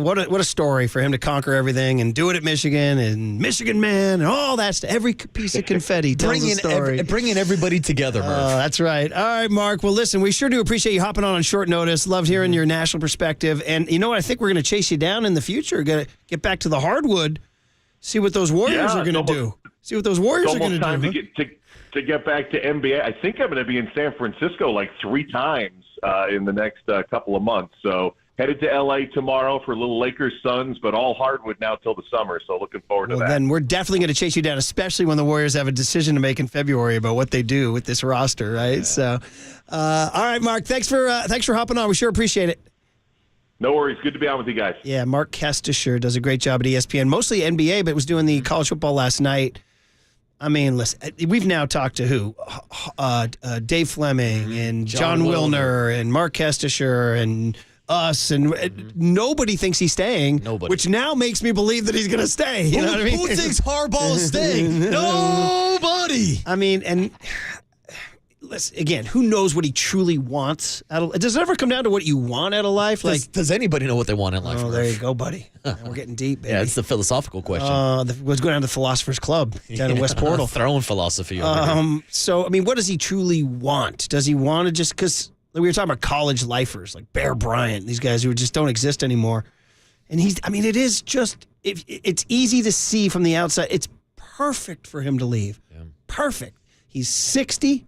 what a story for him to conquer everything and do it at Michigan and Michigan Man and all that stuff. Every piece of confetti tells a story. Bringing everybody together, Murph. That's right. All right, Mark. Well, listen, we sure do appreciate you hopping on short notice. Loved hearing your national perspective. And you know what? I think we're going to chase you down in the future. Going to get back to the hardwood, see what those Warriors are going to do. See what those Warriors are going to do. It's almost time to get back to NBA. I think I'm going to be in San Francisco like 3 times in the next couple of months. So headed to L.A. tomorrow for a little Lakers-Suns, but all hardwood now till the summer, so looking forward to that. Then we're definitely going to chase you down, especially when the Warriors have a decision to make in February about what they do with this roster, right? Yeah. So, all right, Mark, thanks for hopping on. We sure appreciate it. No worries. Good to be on with you guys. Yeah, Mark Kestisher does a great job at ESPN, mostly NBA, but was doing the college football last night. I mean, listen, we've now talked to who? Dave Fleming and John Wilner and Mark Kestisher and us, and nobody thinks he's staying, which now makes me believe that he's going to stay. You know what I mean? Who thinks Harbaugh is staying? Nobody. I mean, and listen, again, who knows what he truly wants? Does it ever come down to what you want out of life? Does anybody know what they want in life? Oh, there you go, buddy. We're getting deep, baby. Yeah, it's the philosophical question. Let's go down to the Philosopher's Club down in West Portal. Throwing philosophy over here. So, I mean, what does he truly want? Does he want to just, because we were talking about college lifers like Bear Bryant, these guys who just don't exist anymore. And it is just, it's easy to see from the outside. It's perfect for him to leave. Yeah. Perfect. He's 60.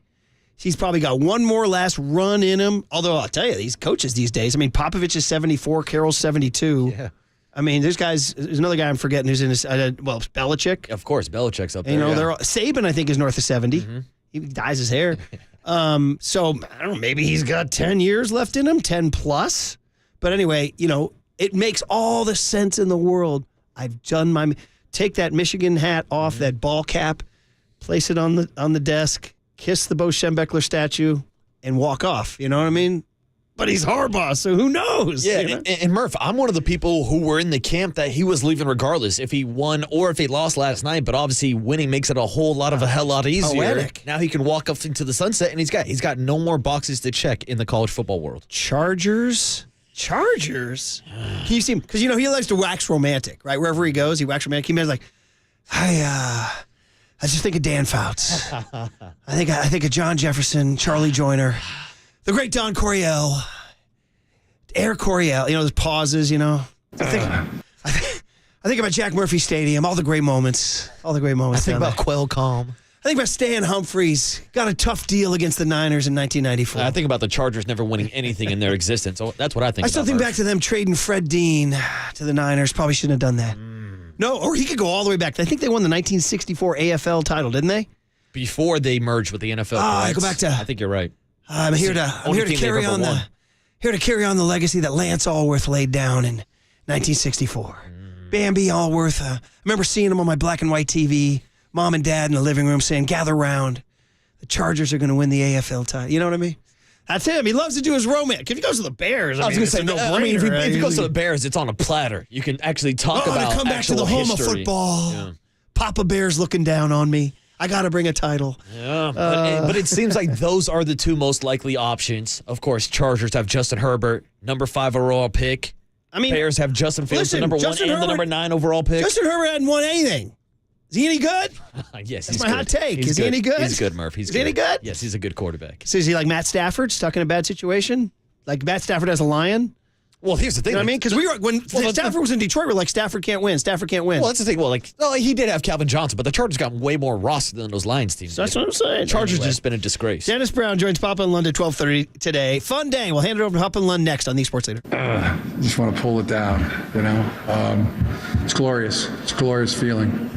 He's probably got one more last run in him. Although I'll tell you, these coaches these days, I mean, Popovich is 74, Carroll's 72. Yeah. I mean, there's another guy I'm forgetting who's in his, Belichick. Of course, Belichick's up there. You know, Saban, I think, is north of 70. Mm-hmm. He dyes his hair. So, I don't know, maybe he's got 10 years left in him, 10 plus. But anyway, it makes all the sense in the world. I've done take that Michigan hat off, that ball cap, place it on the desk, kiss the Bo Schembechler statue, and walk off. You know what I mean? But he's Harbaugh, so who knows? Yeah, and Murph, I'm one of the people who were in the camp that he was leaving regardless if he won or if he lost last night. But obviously, winning makes it a hell lot easier. Poetic. Now he can walk up into the sunset, and he's got no more boxes to check in the college football world. Chargers. He seemed, because he likes to wax romantic, right? Wherever he goes, he wax romantic. He means like, I just think of Dan Fouts. I think of John Jefferson, Charlie Joyner, the great Don Coryell, Air Coryell. Those pauses. I think about Jack Murphy Stadium, all the great moments. I think about Quail Calm. I think about Stan Humphries. Got a tough deal against the Niners in 1994. I think about the Chargers never winning anything in their existence. So that's what I think. I still think back to them trading Fred Dean to the Niners. Probably shouldn't have done that. No, or he could go all the way back. I think they won the 1964 AFL title, didn't they? Before they merged with the NFL. I go back to. I think you're right. I'm here to carry on the legacy that Lance Allworth laid down in 1964. Bambi Allworth. I remember seeing him on my black and white TV. Mom and Dad in the living room saying, "Gather round. The Chargers are going to win the AFL title." You know what I mean? That's him. He loves to do his romantic. If he goes to the Bears, I was going to say, if he goes to the Bears, it's on a platter. You can actually talk about to come back to the home of football. Yeah. Papa Bear's looking down on me. I got to bring a title. Yeah, but it seems like those are the two most likely options. Of course, Chargers have Justin Herbert, number 5 overall pick. Bears have Justin Fields, the number 1 and the number 9 overall pick. Justin Herbert hadn't won anything. Is he any good? Yes, that's my hot take. Is he any good? He's good, Murph. Is he any good? Yes, he's a good quarterback. So is he like Matt Stafford, stuck in a bad situation? Like Matt Stafford as a Lion? Well, here's the thing. You know what I mean? Because when Stafford was in Detroit, we're like, Stafford can't win. Well, that's the thing. Well, he did have Calvin Johnson, but the Chargers got way more roster than those Lions teams. So that's what I'm saying. Chargers just been a disgrace. Dennis Brown joins Papa and Lund at 12:30 today. Fun day. We'll hand it over to Papa and Lund next on the Sports Leader. Just want to pull it down, It's glorious. It's a glorious feeling.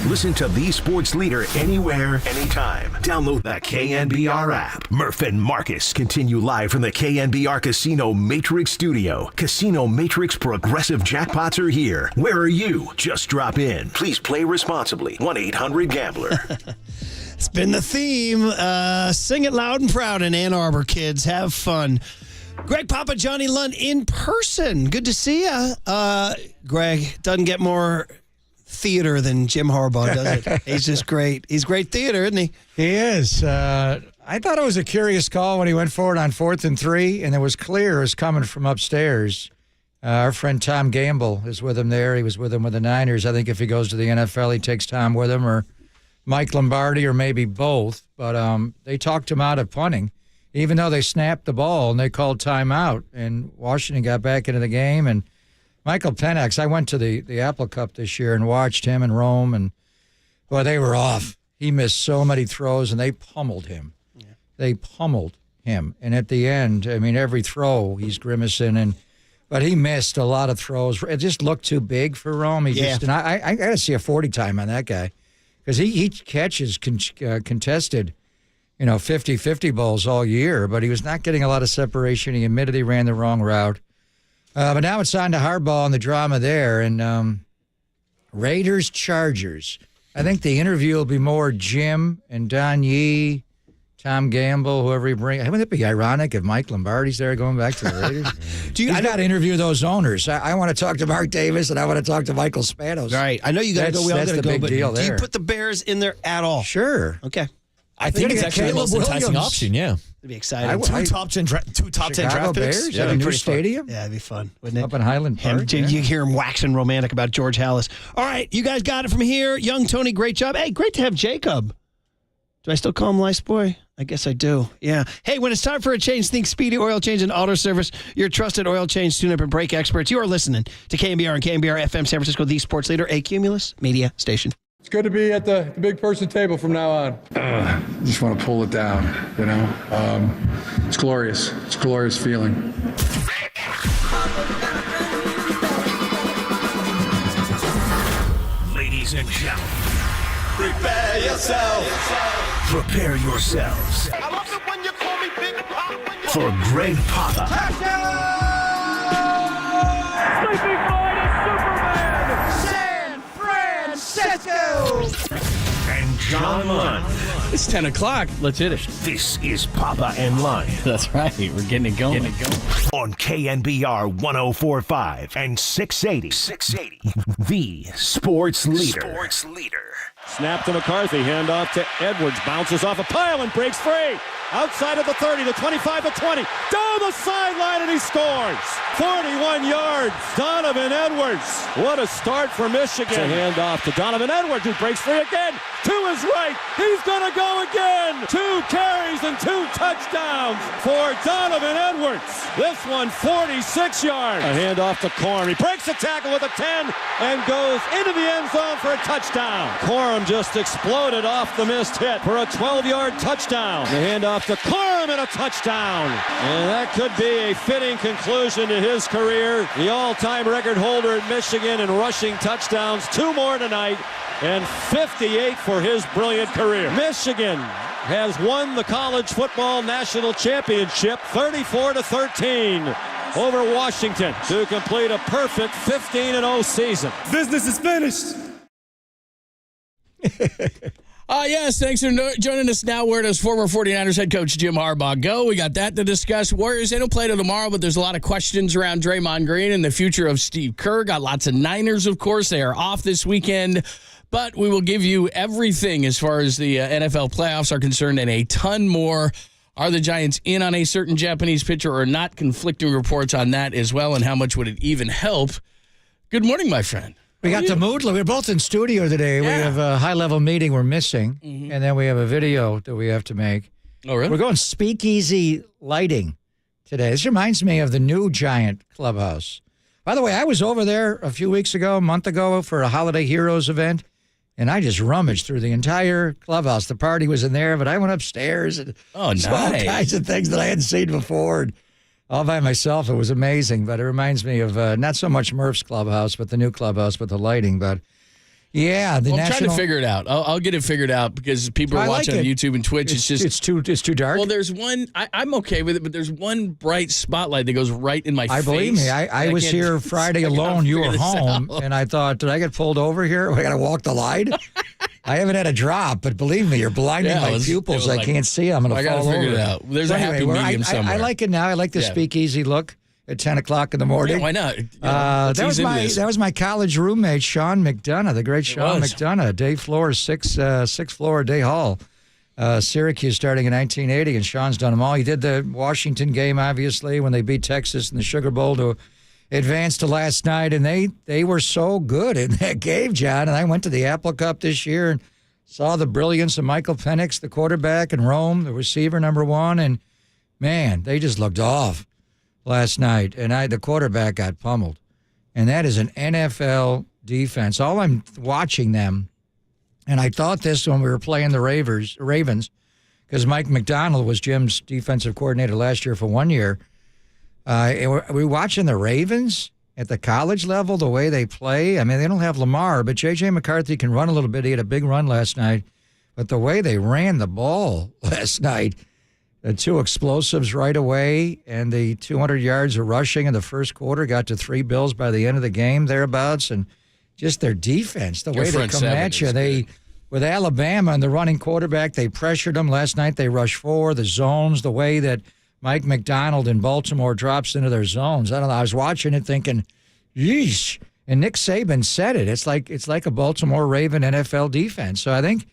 Listen to the sports leader anywhere, anytime. Download the KNBR app. Murph and Marcus continue live from the KNBR Casino Matrix Studio. Casino Matrix Progressive Jackpots are here. Where are you? Just drop in. Please play responsibly. 1-800-GAMBLER. It's been the theme. Sing it loud and proud in Ann Arbor, kids. Have fun. Greg Papa, Johnny Lund in person. Good to see you. Greg doesn't get more theater than Jim Harbaugh, does it? He's just great. He's great theater, isn't he? He is. I thought it was a curious call when he went for it on 4th and 3, and it was clear it was coming from upstairs. Our friend Tom Gamble is with him there. He was with him with the Niners. I think if he goes to the NFL, he takes Tom with him, or Mike Lombardi, or maybe both. But they talked him out of punting, even though they snapped the ball and they called timeout, and Washington got back into the game. And Michael Penix, I went to the Apple Cup this year and watched him and Rome, and boy, they were off. He missed so many throws, and they pummeled him. Yeah. They pummeled him. And at the end, I mean, every throw he's grimacing, but he missed a lot of throws. It just looked too big for Rome. I got to see a 40 time on that guy, because he catches contested, 50-50 balls all year, but he was not getting a lot of separation. He admitted he ran the wrong route. But now it's on to Harbaugh and the drama there. And Raiders-Chargers. I think the interview will be more Jim and Don Yee, Tom Gamble, whoever he brings. Wouldn't it be ironic if Mike Lombardi's there going back to the Raiders? I got to interview those owners. I want to talk to Mark Davis, and I want to talk to Michael Spanos. Right. I know you got to go. We all got to go. But deal do you put the Bears in there at all? Sure. Okay. I think it's actually the most enticing option, yeah. It'd be exciting. Two top 10 draft picks. Bears at a new stadium? Yeah, it'd be fun, wouldn't it? Up in Highland Park. You hear him waxing romantic about George Halas. All right, you guys got it from here. Young Tony, great job. Hey, great to have Jacob. Do I still call him Lice Boy? I guess I do. Yeah. Hey, when it's time for a change, think Speedy Oil Change and Auto Service. Your trusted oil change, tune-up, and brake experts. You are listening to KNBR and KNBR FM San Francisco, the sports leader, a Cumulus media station. It's good to be at the big person table from now on. Just want to pull it down, It's glorious. It's a glorious feeling. Ladies and gentlemen, Prepare yourself. prepare yourselves I love it when you call me Big Pop. for Greg Papa Sleeping Boy to Superman. San Francisco. and John Lund. It's 10 o'clock. Let's hit it. This is Papa and Lund That's right. We're getting it going. on KNBR 104.5 and 680. The sports leader. Snap to McCarthy, handoff to Edwards, bounces off a pile and breaks free. Outside of the 30, the 25, the 20, down the sideline, and he scores. 41 yards, Donovan Edwards. What a start for Michigan. It's a handoff to Donovan Edwards, who breaks free again. To his right, he's going to go again. 2 carries and 2 touchdowns for Donovan Edwards. This one, 46 yards. A handoff to Corum. He breaks the tackle with a 10 and goes into the end zone for a touchdown. Corum just exploded off the missed hit for a 12-yard touchdown. The handoff to Corum and a touchdown. And that could be a fitting conclusion to his career. The all-time record holder at Michigan in rushing touchdowns. 2 more tonight and 58 for his brilliant career. Michigan has won the college football national championship 34-13 over Washington to complete a perfect 15-0 season. Business is finished. Yes, thanks for joining us now. Where does former 49ers head coach Jim Harbaugh go? We got that to discuss. Warriors, they don't play till tomorrow, but there's a lot of questions around Draymond Green and the future of Steve Kerr. Got lots of Niners, of course. They are off this weekend, but we will give you everything as far as the NFL playoffs are concerned and a ton more. Are the Giants in on a certain Japanese pitcher or not? Conflicting reports on that as well, and how much would it even help? Good morning, my friend. We got the mood. We're both in studio today. Yeah. We have a high-level meeting we're missing, and then we have a video that we have to make. Oh, really? We're going speakeasy lighting today. This reminds me of the new Giant Clubhouse. By the way, I was over there a month ago, for a Holiday Heroes event, and I just rummaged through the entire clubhouse. The party was in there, but I went upstairs and saw all kinds of things that I hadn't seen before. And all by myself, it was amazing, but it reminds me of not so much Murph's clubhouse, but the new clubhouse with the lighting. But Yeah, I'm trying to figure it out. I'll get it figured out because people are watching on YouTube and Twitch. It's too dark. Well, there's one. I'm okay with it, but there's one bright spotlight that goes right in my face. Believe me, I was here Friday alone. You were home, and I thought, did I get pulled over here? I got to walk the line. I haven't had a drop, but believe me, you're blinding my pupils. I can't see. I'm going to fall over. I got to figure it out. There's a happy medium somewhere. I like it now. I like the speakeasy look at 10 o'clock in the morning. Yeah, why not? That was my college roommate, Sean McDonough, the great Sean McDonough, day floor, sixth floor, Day Hall, Syracuse starting in 1980, and Sean's done them all. He did the Washington game, obviously, when they beat Texas in the Sugar Bowl to advance to last night, and they were so good in that game, John. And I went to the Apple Cup this year and saw the brilliance of Michael Penix, the quarterback, and Rome, the receiver, number one, and, man, they just looked off last night, and the quarterback got pummeled. And that is an NFL defense. All I'm watching them, and I thought this when we were playing the Ravens, because Mike McDonald was Jim's defensive coordinator last year for 1 year. We're watching the Ravens at the college level, the way they play. I mean, they don't have Lamar, but J.J. McCarthy can run a little bit. He had a big run last night. But the way they ran the ball last night, the two explosives right away, and the 200 yards of rushing in the first quarter got to 3 Bills by the end of the game, thereabouts, and just their defense, the way they come at you. With Alabama and the running quarterback, they pressured them. Last night they rushed 4, the zones, the way that Mike McDonald in Baltimore drops into their zones. I don't know. I was watching it thinking, yeesh. And Nick Saban said it. It's like a Baltimore Raven NFL defense. So I think,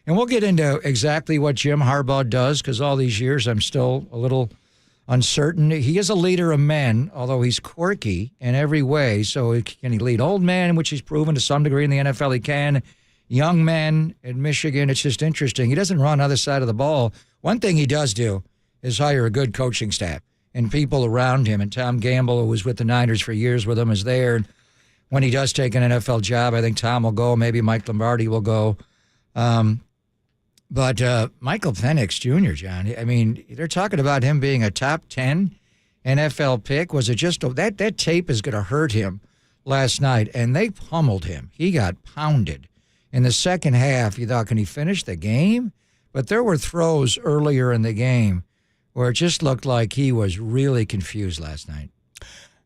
and we'll get into exactly what Jim Harbaugh does, because all these years I'm still a little uncertain. He is a leader of men, although he's quirky in every way. So can he lead old men, which he's proven to some degree in the NFL he can. Young men in Michigan, it's just interesting. He doesn't run other side of the ball. One thing he does do is hire a good coaching staff and people around him. And Tom Gamble, who was with the Niners for years with him, is there. And when he does take an NFL job, I think Tom will go. Maybe Mike Lombardi will go. But Michael Penix Jr., John, I mean, they're talking about him being a top 10 NFL pick. Was it just that tape is going to hurt him last night? And they pummeled him. He got pounded. In the second half, you thought, can he finish the game? But there were throws earlier in the game where it just looked like he was really confused last night.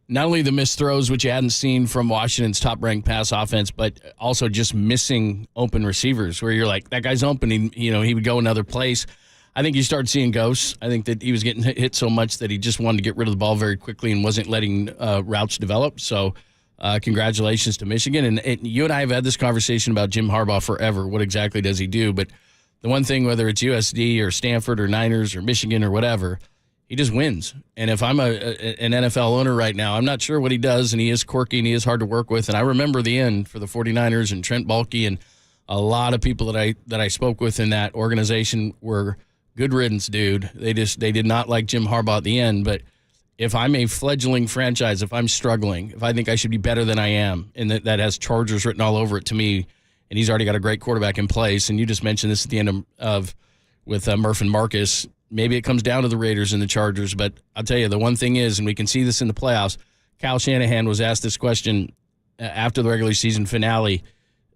Not only the missed throws, which you hadn't seen from Washington's top-ranked pass offense, but also just missing open receivers where you're like, that guy's open, he would go another place. I think you started seeing ghosts. I think that he was getting hit so much that he just wanted to get rid of the ball very quickly and wasn't letting routes develop. So congratulations to Michigan. And you and I have had this conversation about Jim Harbaugh forever. What exactly does he do? But the one thing, whether it's USD or Stanford or Niners or Michigan or whatever, he just wins. And if I'm an NFL owner right now, I'm not sure what he does, and he is quirky and he is hard to work with. And I remember the end for the 49ers and Trent Baalke and a lot of people that I spoke with in that organization were good riddance, dude. They did not like Jim Harbaugh at the end. But if I'm a fledgling franchise, if I'm struggling, if I think I should be better than I am, and that has Chargers written all over it to me, and he's already got a great quarterback in place, and you just mentioned this at the end with Murph and Marcus, maybe it comes down to the Raiders and the Chargers, but I'll tell you, the one thing is, and we can see this in the playoffs, Kyle Shanahan was asked this question after the regular season finale.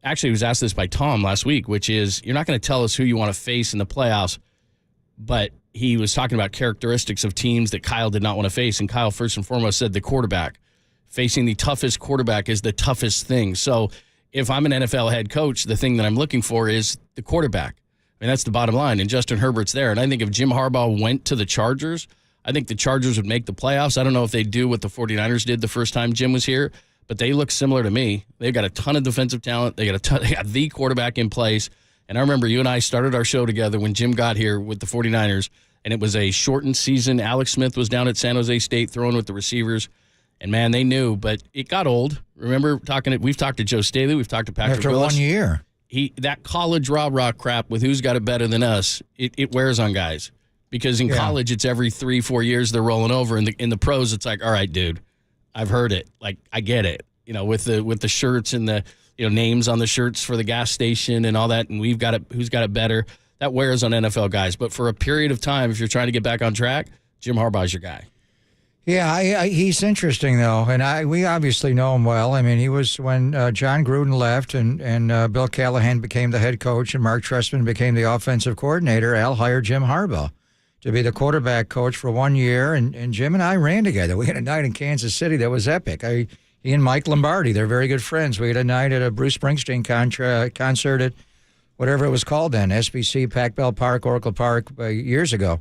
Actually, he was asked this by Tom last week, which is, you're not going to tell us who you want to face in the playoffs, but he was talking about characteristics of teams that Kyle did not want to face, and Kyle first and foremost said the quarterback. Facing the toughest quarterback is the toughest thing. So if I'm an NFL head coach, the thing that I'm looking for is the quarterback. I mean, that's the bottom line, and Justin Herbert's there. And I think if Jim Harbaugh went to the Chargers, I think the Chargers would make the playoffs. I don't know if they do what the 49ers did the first time Jim was here, but they look similar to me. They've got a ton of defensive talent. They got the quarterback in place. And I remember you and I started our show together when Jim got here with the 49ers, and it was a shortened season. Alex Smith was down at San Jose State throwing with the receivers. And, man, they knew, but it got old. Remember, we've talked to Joe Staley. We've talked to Patrick Willis. After 1 year. That college rah-rah crap with who's got it better than us, it wears on guys. Because in college, it's every 3-4 years they're rolling over. In the pros, it's like, all right, dude, I've heard it. Like, I get it. With the shirts and the names on the shirts for the gas station and all that, and we've got it. Who's got it better? That wears on NFL guys. But for a period of time, if you're trying to get back on track, Jim Harbaugh's your guy. Yeah, he's interesting, though, and we obviously know him well. I mean, he was when John Gruden left and Bill Callahan became the head coach and Mark Trestman became the offensive coordinator. Al hired Jim Harbaugh to be the quarterback coach for 1 year, and Jim and I ran together. We had a night in Kansas City that was epic. He and Mike Lombardi, they're very good friends. We had a night at a Bruce Springsteen concert at whatever it was called then, SBC, Pac Bell Park, Oracle Park, years ago.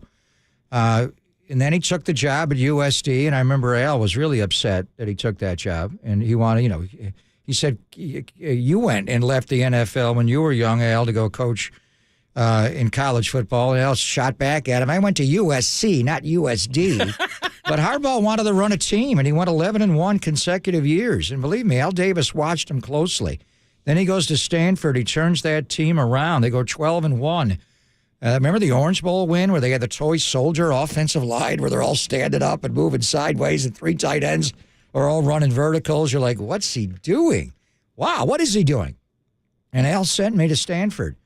And then he took the job at USD, and I remember Al was really upset that he took that job. And he wanted, he said, you went and left the NFL when you were young, Al, to go coach in college football. And Al shot back at him. I went to USC, not USD. But Harbaugh wanted to run a team, and he went 11-1 consecutive years. And believe me, Al Davis watched him closely. Then he goes to Stanford. He turns that team around. They go 12-1. Remember the Orange Bowl win where they had the toy soldier offensive line where they're all standing up and moving sideways and 3 tight ends are all running verticals? You're like, what's he doing? Wow, what is he doing? And Al sent me to Stanford.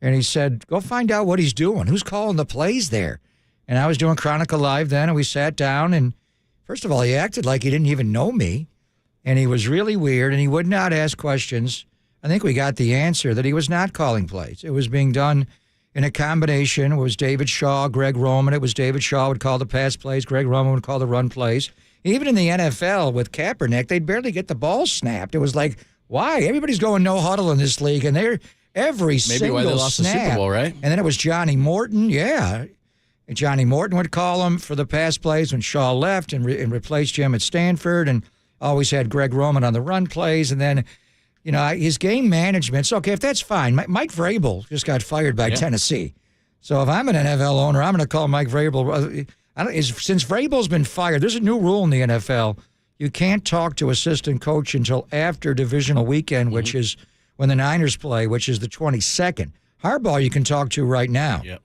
And he said, go find out what he's doing. Who's calling the plays there? And I was doing Chronicle Live then, and we sat down. And first of all, he acted like he didn't even know me. And he was really weird, and he would not ask questions. I think we got the answer that he was not calling plays. It was being done in a combination. It was David Shaw, Greg Roman. It was David Shaw would call the pass plays. Greg Roman would call the run plays. Even in the NFL with Kaepernick, they'd barely get the ball snapped. It was like, why? Everybody's going no huddle in this league, and they're every single why they lost snap. the Super Bowl, right? And then it was Johnny Morton. Yeah. And Johnny Morton would call him for the pass plays when Shaw left and replaced Jim at Stanford, and always had Greg Roman on the run plays. And then, his game management's okay, if that's fine. Mike Vrabel just got fired by Tennessee. So if I'm an NFL owner, I'm going to call Mike Vrabel. Since Vrabel's been fired, there's a new rule in the NFL. You can't talk to assistant coach until after divisional weekend, which is when the Niners play, which is the 22nd. Harbaugh you can talk to right now. Yep.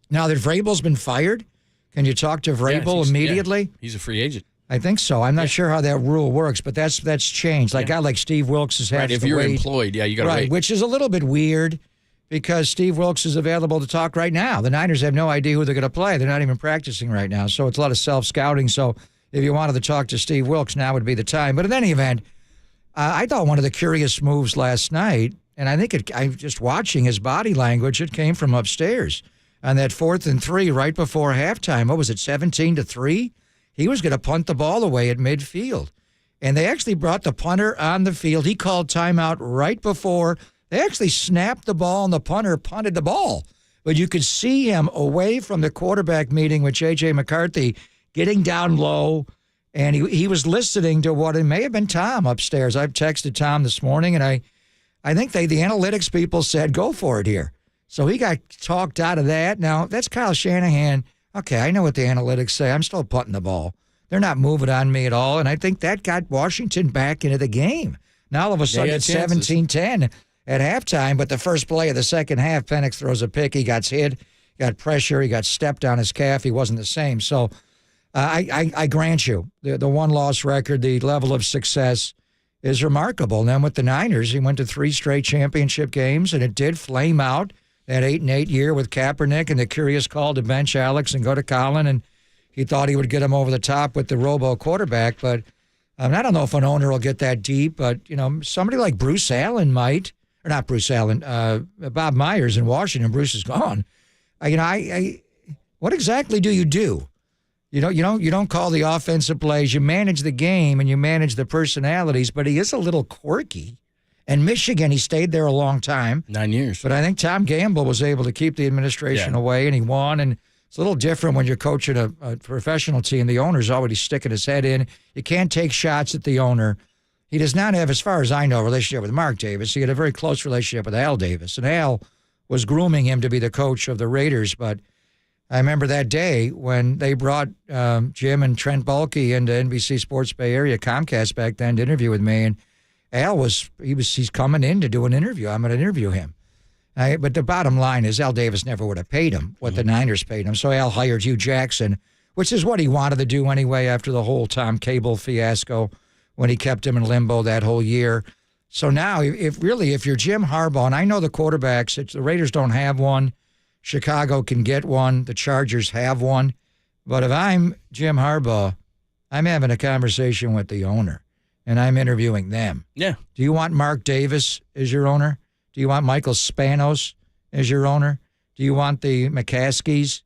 Now that Vrabel's been fired, can you talk to Vrabel immediately? Yeah, he's a free agent. I think so. I'm not sure how that rule works, but that's changed. Like a guy like Steve Wilkes has had right, if you're employed, you got to wait. Which is a little bit weird because Steve Wilkes is available to talk right now. The Niners have no idea who they're going to play. They're not even practicing right now, so it's a lot of self-scouting. So if you wanted to talk to Steve Wilkes, now would be the time. But in any event, I thought one of the curious moves last night, and I think I'm just watching his body language, it came from upstairs. On that 4th and 3 right before halftime, what was it, 17-3? He was going to punt the ball away at midfield. And they actually brought the punter on the field. He called timeout right before. They actually snapped the ball, and the punter punted the ball. But you could see him away from the quarterback meeting with J.J. McCarthy, getting down low, and he was listening to what it may have been Tom upstairs. I've texted Tom this morning, and I think the analytics people said, go for it here. So he got talked out of that. Now, that's Kyle Shanahan. Okay, I know what the analytics say. I'm still punting the ball. They're not moving on me at all, and I think that got Washington back into the game. Now, all of a sudden, it's 17-10 at halftime, but the first play of the second half, Penix throws a pick. He got hit, got pressure, he got stepped on his calf. He wasn't the same. So I grant you, the one-loss record, the level of success is remarkable. And then with the Niners, he went to 3 straight championship games, and it did flame out. That 8-8 year with Kaepernick and the curious call to bench Alex and go to Colin, and he thought he would get him over the top with the robo quarterback. But I don't know if an owner will get that deep, but somebody like Bruce Allen might, or not Bruce Allen, Bob Myers in Washington. Bruce is gone. What exactly do? You don't call the offensive plays. You manage the game and you manage the personalities. But he is a little quirky. And Michigan, he stayed there a long time. 9 years. But I think Tom Gamble was able to keep the administration away, and he won. And it's a little different when you're coaching a professional team. The owner's already sticking his head in. You can't take shots at the owner. He does not have, as far as I know, a relationship with Mark Davis. He had a very close relationship with Al Davis. And Al was grooming him to be the coach of the Raiders. But I remember that day when they brought Jim and Trent Baalke into NBC Sports Bay Area, Comcast back then, to interview with me. And Al he's coming in to do an interview. I'm going to interview him. But the bottom line is Al Davis never would have paid him what the Niners paid him. So Al hired Hugh Jackson, which is what he wanted to do anyway after the whole Tom Cable fiasco when he kept him in limbo that whole year. So now, if you're Jim Harbaugh, and I know the quarterbacks, the Raiders don't have one. Chicago can get one. The Chargers have one. But if I'm Jim Harbaugh, I'm having a conversation with the owner, and I'm interviewing them. Yeah. Do you want Mark Davis as your owner? Do you want Michael Spanos as your owner? Do you want the McCaskies?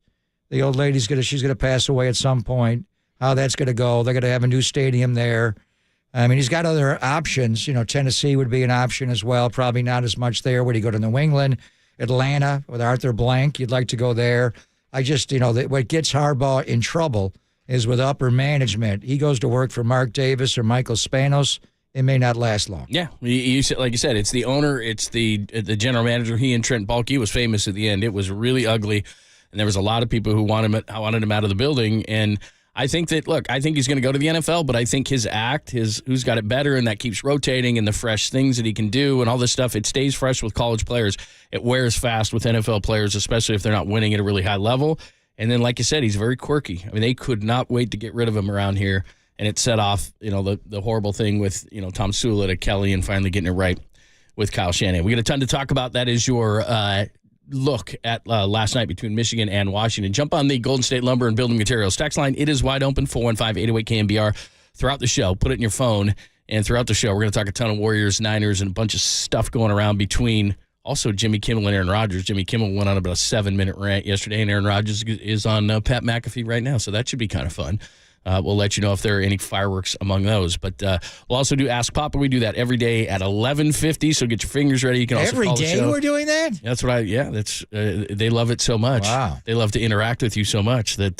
The old lady's she's gonna pass away at some point. How that's gonna go? They're gonna have a new stadium there. I mean, he's got other options. You know, Tennessee would be an option as well. Probably not as much there. Would he go to New England, Atlanta with Arthur Blank? You'd like to go there. I just, what gets Harbaugh in trouble is with upper management. He goes to work for Mark Davis or Michael Spanos. It may not last long. Yeah, you said, like you said, it's the owner, it's the general manager. He and Trent Baalke was famous at the end. It was really ugly, and there was a lot of people who wanted him out of the building. And I think that, I think he's going to go to the NFL, but I think his act, who's got it better, and that keeps rotating, and the fresh things that he can do and all this stuff, it stays fresh with college players. It wears fast with NFL players, especially if they're not winning at a really high level. And then, like you said, he's very quirky. I mean, they could not wait to get rid of him around here, and it set off, the horrible thing with, Tom Sula to Kelly and finally getting it right with Kyle Shanahan. We got a ton to talk about. That is your look at last night between Michigan and Washington. Jump on the Golden State Lumber and Building Materials text line. It is wide open, 415-808-KNBR. Throughout the show, put it in your phone, and throughout the show, we're going to talk a ton of Warriors, Niners, and a bunch of stuff going around between also Jimmy Kimmel and Aaron Rodgers. Jimmy Kimmel went on about a 7-minute rant yesterday, and Aaron Rodgers is on Pat McAfee right now, so that should be kind of fun. We'll let you know if there are any fireworks among those. But we'll also do Ask Papa. We do that every day at 11:50, so get your fingers ready. You can also call the show. Every day we're doing that? That's what that's they love it so much. Wow. They love to interact with you so much that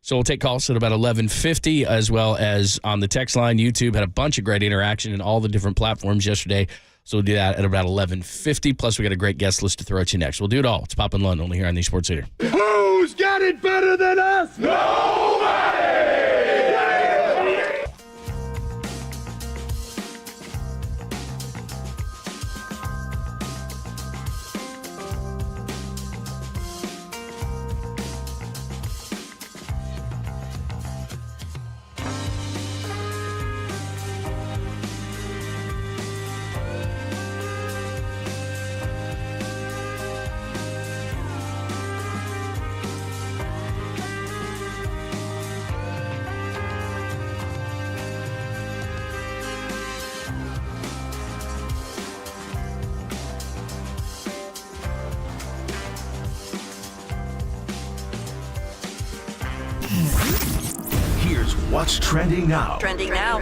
so we'll take calls at about 11:50, as well as on the text line. YouTube had a bunch of great interaction in all the different platforms yesterday. So we'll do that at about 11:50. Plus, we got a great guest list to throw at you next. We'll do it all. It's Pop in London, only here on the Sports Leader. Who's got it better than us? Nobody! Here's what's trending now. Trending now.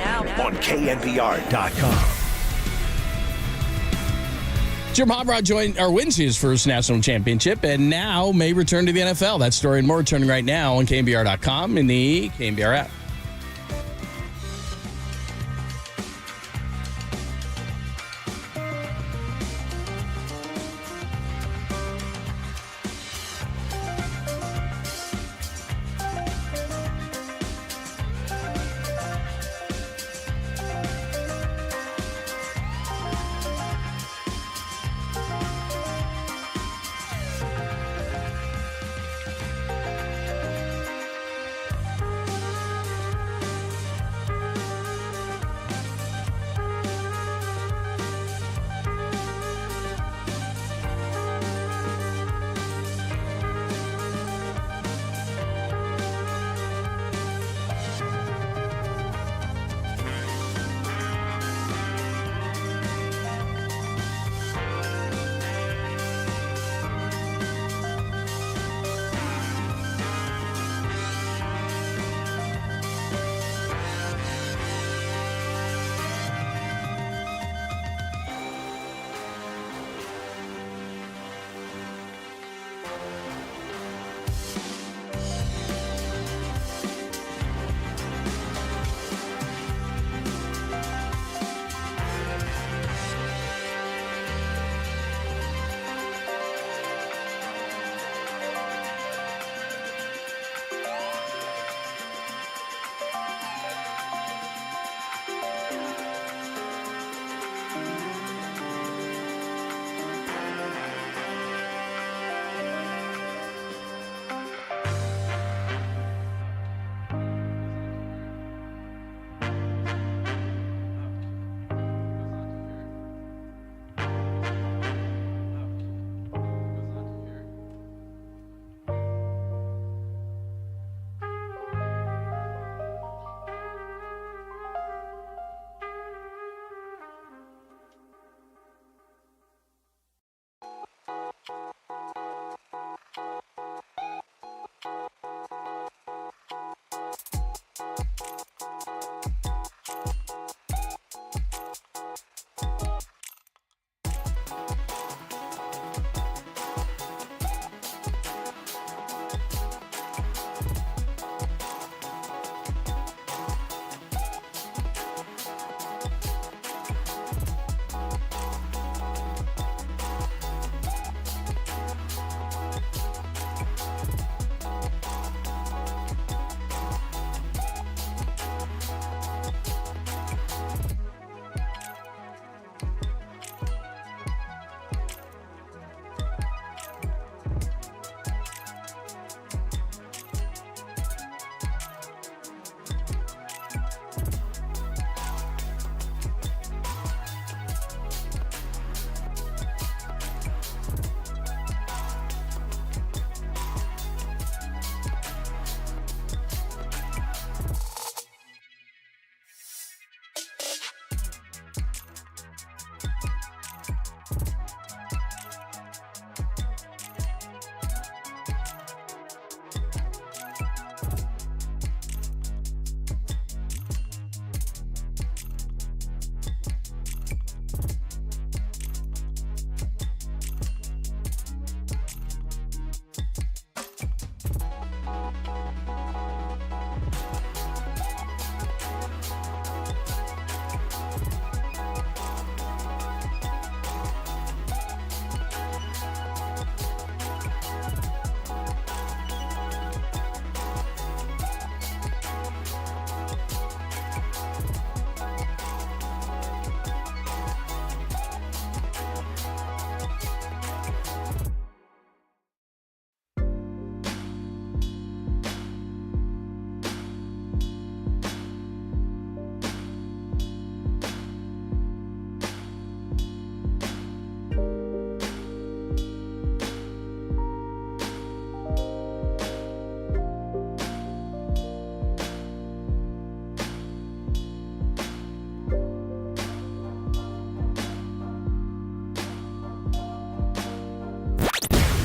On KNBR.com. Jim Harbaugh wins his first national championship and now may return to the NFL. That story and more returning right now on KNBR.com in the KNBR app.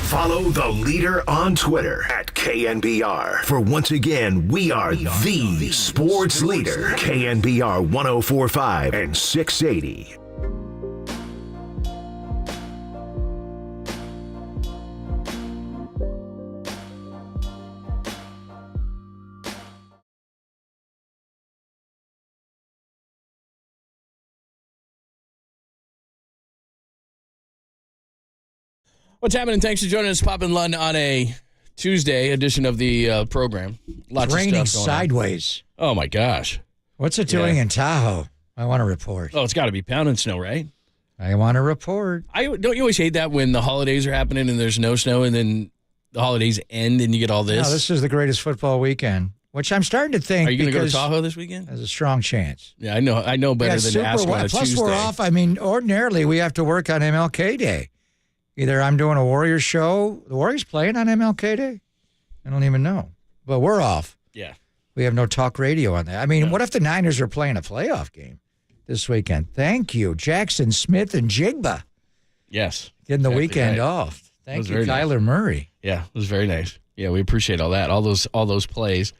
Follow the leader on Twitter at KNBR. For once again, we are the sports leader. KNBR 104.5 and 680. What's happening? Thanks for joining us, Pop and Lund, on a Tuesday edition of the program. Lots it's raining of stuff going sideways. On. Oh, my gosh. What's it doing in Tahoe? I want to report. Oh, it's got to be pounding snow, right? I want to report. Don't you always hate that when the holidays are happening and there's no snow and then the holidays end and you get all this? No, this is the greatest football weekend, which I'm starting to think. Are you going to go to Tahoe this weekend? There's a strong chance. Yeah, I know better than to ask on a Plus, Tuesday. we're off. I mean, ordinarily, we have to work on MLK Day. Either I'm doing a Warriors show. The Warriors playing on MLK Day? I don't even know. But we're off. Yeah. We have no talk radio on that. I mean, what if the Niners are playing a playoff game this weekend? Thank you, Jackson Smith and Jigba. Yes. Getting the exactly weekend right. off. Thank you, Kyler Kyler Murray. Yeah, it was very nice. Yeah, we appreciate all that, all those plays.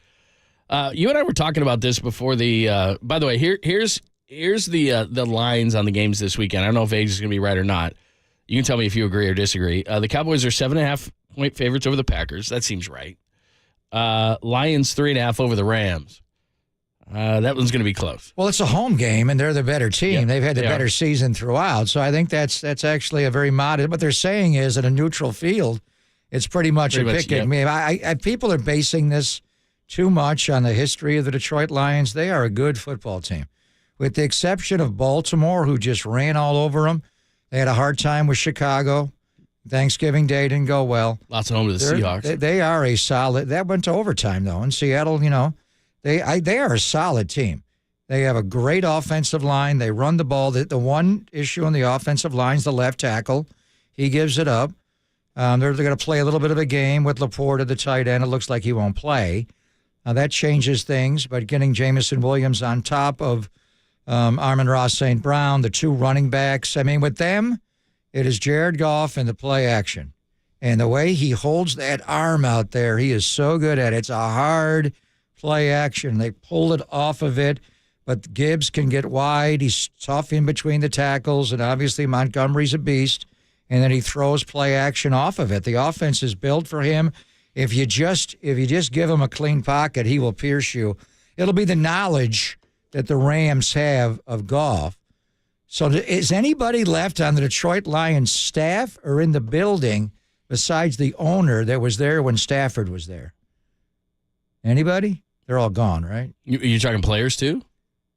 You and I were talking about this before the. By the way, here's the lines on the games this weekend. I don't know if Vegas is going to be right or not. You can tell me if you agree or disagree. The Cowboys are 7.5-point favorites over the Packers. That seems right. Lions 3.5 over the Rams. That one's going to be close. Well, it's a home game, and they're the better team. Yep, They've had the they better are. season throughout. So I think that's actually a very modest. What they're saying is, at a neutral field, it's pretty much a pick at me. I people are basing this too much on the history of the Detroit Lions. They are a good football team, with the exception of Baltimore, who just ran all over them. They had a hard time with Chicago. Thanksgiving Day didn't go well. Lots of home to the Seahawks. They are a solid. That went to overtime though. In Seattle, they are a solid team. They have a great offensive line. They run the ball. The one issue on the offensive line is the left tackle. He gives it up. They're going to play a little bit of a game with Laporte at the tight end. It looks like he won't play. Now that changes things, but getting Jamison Williams on top of Amon-Ra St. Brown, the two running backs. I mean, with them, it is Jared Goff and the play action. And the way he holds that arm out there, he is so good at it. It's a hard play action. They pull it off of it, but Gibbs can get wide. He's tough in between the tackles, and obviously Montgomery's a beast. And then he throws play action off of it. The offense is built for him. If you just give him a clean pocket, he will pierce you. It'll be the knowledge that the Rams have of Goff. So is anybody left on the Detroit Lions staff or in the building besides the owner that was there when Stafford was there? Anybody? They're all gone, right? You're talking players too?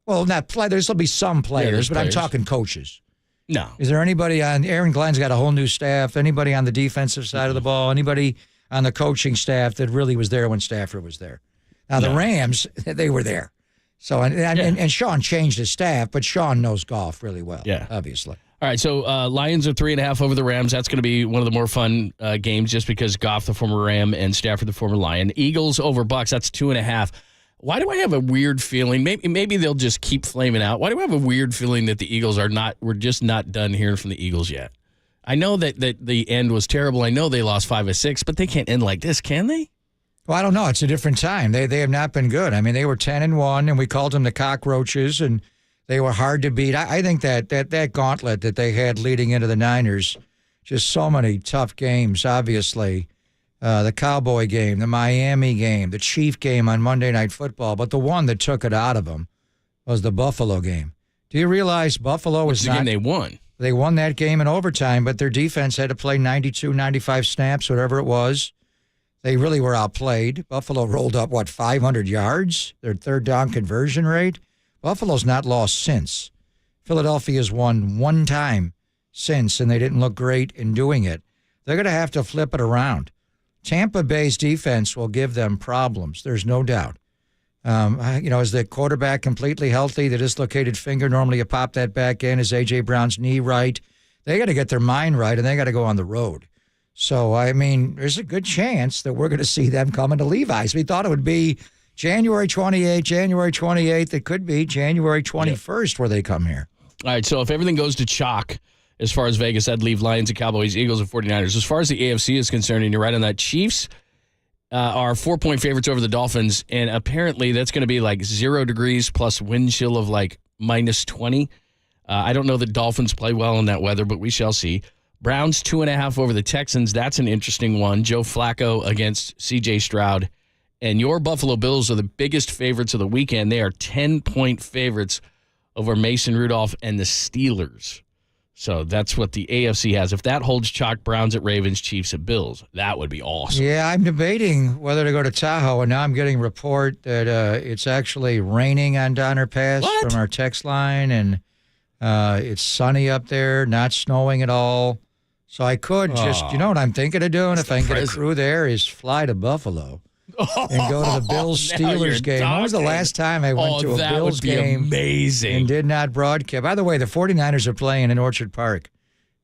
Well, not players. There'll be some players, there's but players. I'm talking coaches. No. Is there anybody on – Aaron Glenn's got a whole new staff. Anybody on the defensive side of the ball? Anybody on the coaching staff that really was there when Stafford was there? Now, the Rams, they were there. So and Sean changed his staff, but Sean knows Goff really well, obviously. All right, so Lions are 3.5 over the Rams. That's going to be one of the more fun games just because Goff, the former Ram, and Stafford, the former Lion. Eagles over Bucks, that's 2.5. Why do I have a weird feeling? Maybe they'll just keep flaming out. Why do I have a weird feeling that the Eagles we're just not done hearing from the Eagles yet? I know that the end was terrible. I know they lost 5 of 6, but they can't end like this, can they? Well, I don't know. It's a different time. They have not been good. I mean, they were 10-1, and we called them the cockroaches, and they were hard to beat. I think that gauntlet that they had leading into the Niners, just so many tough games, obviously. The Cowboy game, the Miami game, the Chief game on Monday Night Football, but the one that took it out of them was the Buffalo game. Do you realize Buffalo was not... the game they won. They won that game in overtime, but their defense had to play 92, 95 snaps, whatever it was. They really were outplayed. Buffalo rolled up, 500 yards? Their third down conversion rate? Buffalo's not lost since. Philadelphia's won one time since, and they didn't look great in doing it. They're going to have to flip it around. Tampa Bay's defense will give them problems. There's no doubt. Is the quarterback completely healthy? The dislocated finger, normally you pop that back in. Is A.J. Brown's knee right? They got to get their mind right, and they got to go on the road. So, I mean, there's a good chance that we're going to see them coming to Levi's. We thought it would be January 28th. It could be January 21st where they come here. All right, so if everything goes to chalk As far as Vegas, I'd leave Lions and Cowboys, Eagles and 49ers. As far as the AFC is concerned, and you're right on that, Chiefs are 4-point favorites over the Dolphins, and apparently that's going to be like 0 degrees plus wind chill of like minus 20. I don't know that Dolphins play well in that weather, but we shall see. Browns 2.5 over the Texans. That's an interesting one. Joe Flacco against C.J. Stroud. And your Buffalo Bills are the biggest favorites of the weekend. They are 10-point favorites over Mason Rudolph and the Steelers. So that's what the AFC has. If that holds chalk, Browns at Ravens, Chiefs at Bills, that would be awesome. Yeah, I'm debating whether to go to Tahoe, and now I'm getting a report that it's actually raining on Donner Pass from our text line, and it's sunny up there, not snowing at all. So I could just, you know what I'm thinking of doing if I can get a crew there is fly to Buffalo. And go to the Bills-Steelers game. When was the last time I went to a Bills game amazing. And did not broadcast? By the way, the 49ers are playing in Orchard Park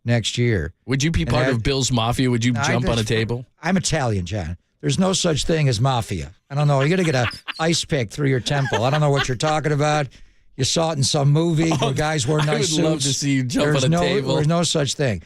next year. Would you be part of Bills Mafia? Would you jump on a table? I'm Italian, John. There's no such thing as mafia. I don't know. You're going to get an ice pick through your temple. I don't know what you're talking about. You saw it in some movie where guys wear nice suits. I would love to see you jump on a table. There's no such thing.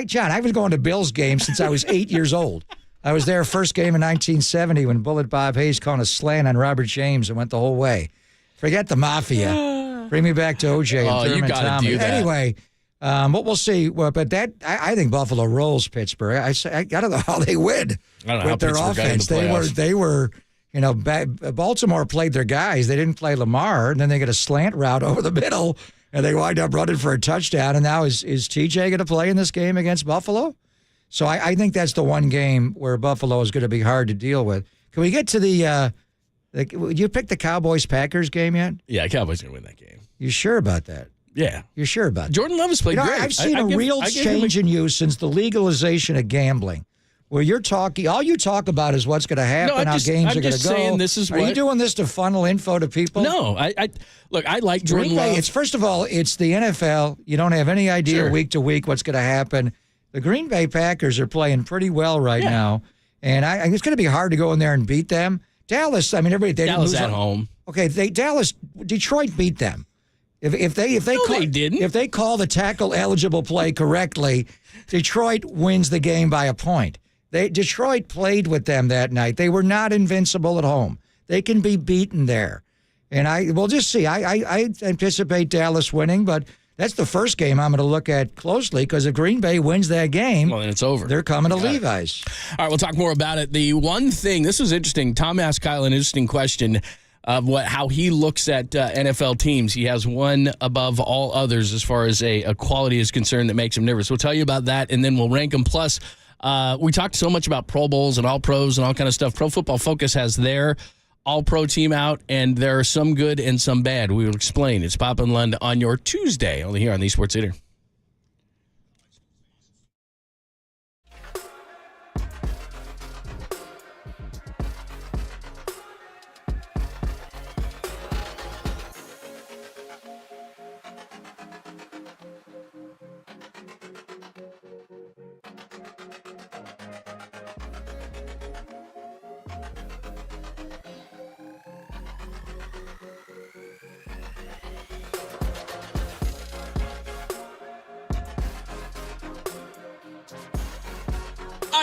John, I was going to Bills games since I was 8 years old. I was there first game in 1970 when Bullet Bob Hayes caught a slant on Robert James and went the whole way. Forget the mafia. Bring me back to O.J. and Thurman Thomas. Do that. Anyway, what we'll see. Well, but I think Buffalo rolls Pittsburgh. I don't know how they win with their offense. They were. Baltimore played their guys. They didn't play Lamar, and then they get a slant route over the middle, and they wind up running for a touchdown. And now is TJ going to play in this game against Buffalo? So I think that's the one game where Buffalo is going to be hard to deal with. Can we get to you pick the Cowboys-Packers game yet? Yeah, Cowboys going to win that game. You sure about that? Yeah. You're sure about that? Jordan Love has played great. I've seen a real change in you since the legalization of gambling, where you're talking, all you talk about is what's going to happen, how games are going to go. Saying this is Are you doing this to funnel info to people? No. Look, I like Jordan Love. First of all, it's the NFL. You don't have any idea week to week what's going to happen. The Green Bay Packers are playing pretty well right now, and it's going to be hard to go in there and beat them. Dallas, they Dallas at home. Okay, Detroit beat them. If they call the tackle eligible play correctly, Detroit wins the game by a point. Detroit played with them that night. They were not invincible at home. They can be beaten there, and we'll just see. I anticipate Dallas winning, but. That's the first game I'm going to look at closely because if Green Bay wins that game, well, then it's over. They're coming to Levi's. All right, we'll talk more about it. The one thing, this was interesting. Tom asked Kyle an interesting question of how he looks at NFL teams. He has one above all others as far as a quality is concerned that makes him nervous. We'll tell you about that, and then we'll rank them. Plus, we talked so much about Pro Bowls and All Pros and all kind of stuff. Pro Football Focus has their All-Pro team out, and there are some good and some bad. We will explain. It's Pop and Lund on your Tuesday, only here on the Sports Leader.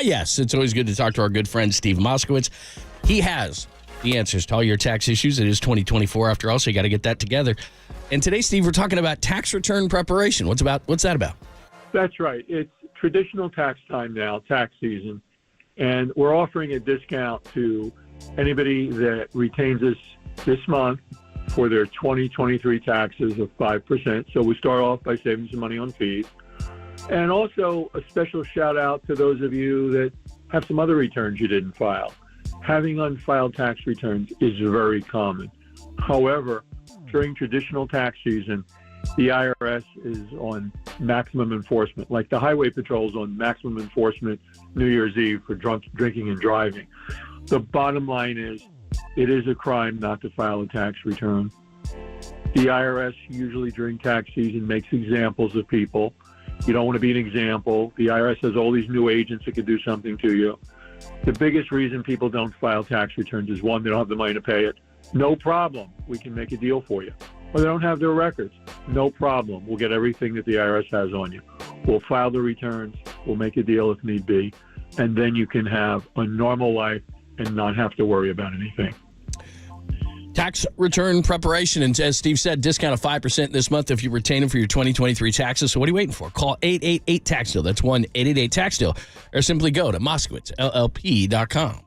Yes, it's always good to talk to our good friend Steve Moskowitz. He has the answers to all your tax issues. It is 2024 after all, so you got to get that together. And today, Steve, we're talking about tax return preparation. What's that about? That's right. It's traditional tax time now, tax season, and we're offering a discount to anybody that retains us this month for their 2023 taxes of 5%. So we start off by saving some money on fees. And also a special shout out to those of you that have some other returns you didn't file. Having unfiled tax returns is very common. However, during traditional tax season, the IRS is on maximum enforcement, like the Highway Patrol is on maximum enforcement New Year's Eve for drinking and driving. The bottom line is, it is a crime not to file a tax return. The IRS usually during tax season makes examples of people. You don't want to be an example. The IRS has all these new agents that can do something to you. The biggest reason people don't file tax returns is, one, they don't have the money to pay it. No problem. We can make a deal for you. Or they don't have their records. No problem. We'll get everything that the IRS has on you. We'll file the returns. We'll make a deal if need be. And then you can have a normal life and not have to worry about anything. Tax return preparation, and as Steve said, discount of 5% this month if you retain them for your 2023 taxes. So what are you waiting for? Call 888-TAX-DEAL. That's 1-888-TAX-DEAL. Or simply go to MoskowitzLLP.com.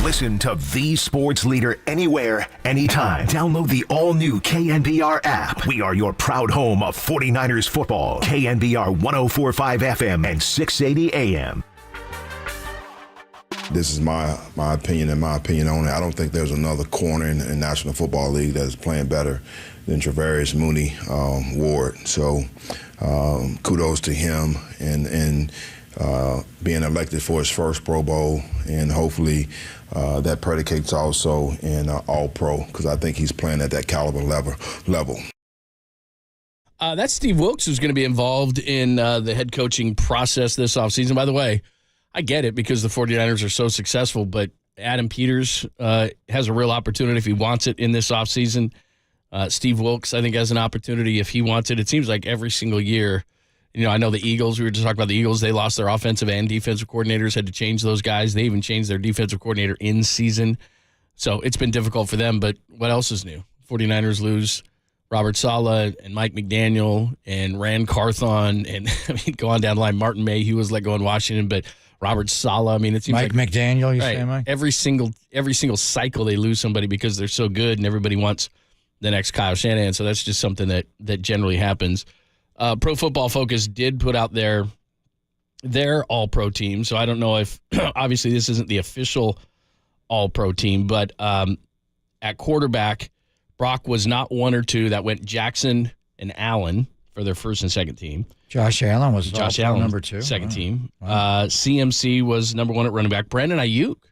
Listen to the sports leader anywhere, anytime. Download the all-new KNBR app. We are your proud home of 49ers football. KNBR 104.5 FM and 680 AM. This is my opinion and my opinion only. I don't think there's another corner in the National Football League that is playing better than Travarius Mooney Ward. So kudos to him and being elected for his first Pro Bowl, and hopefully that predicates also in All-Pro, because I think he's playing at that caliber level. That's Steve Wilkes, who's going to be involved in the head coaching process this offseason. By the way, I get it because the 49ers are so successful, but Adam Peters has a real opportunity if he wants it in this offseason. Steve Wilkes, I think, has an opportunity if he wants it. It seems like every single year. You know, I know the Eagles, we were just talking about the Eagles, they lost their offensive and defensive coordinators, had to change those guys. They even changed their defensive coordinator in season. So it's been difficult for them, but what else is new? 49ers lose Robert Saleh and Mike McDaniel and Rand Carthon, and I mean, go on down the line. Martin Mayhew was let go in Washington, but Robert Saleh, I mean, it seems Mike McDaniel, you say, Mike? Every single cycle they lose somebody because they're so good and everybody wants the next Kyle Shanahan. So that's just something that generally happens. Pro Football Focus did put out their All-Pro team, so I don't know if obviously this isn't the official All-Pro team, but at quarterback, Brock was not one or two. That went Jackson and Allen for their first and second team. Josh Allen was number two. Second team. Wow. CMC was number one at running back. Brandon Ayuk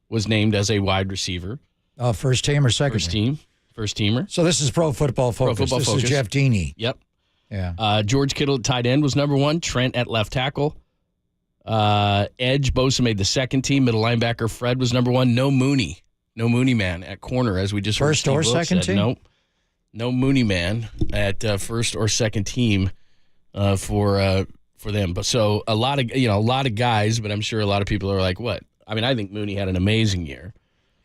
was named as a wide receiver. Oh, first team or second team? First teamer. So this is Pro Football Focus. This is Jeff Deeney. Yep. Yeah. George Kittle at tight end was number one. Trent at left tackle. Edge Bosa made the second team. Middle linebacker Fred was number one. No Mooney man at corner, as we just heard. First or second team? Nope. No Mooney man at first or second team for them. But so a lot of guys, but I'm sure a lot of people are like, what? I mean, I think Mooney had an amazing year.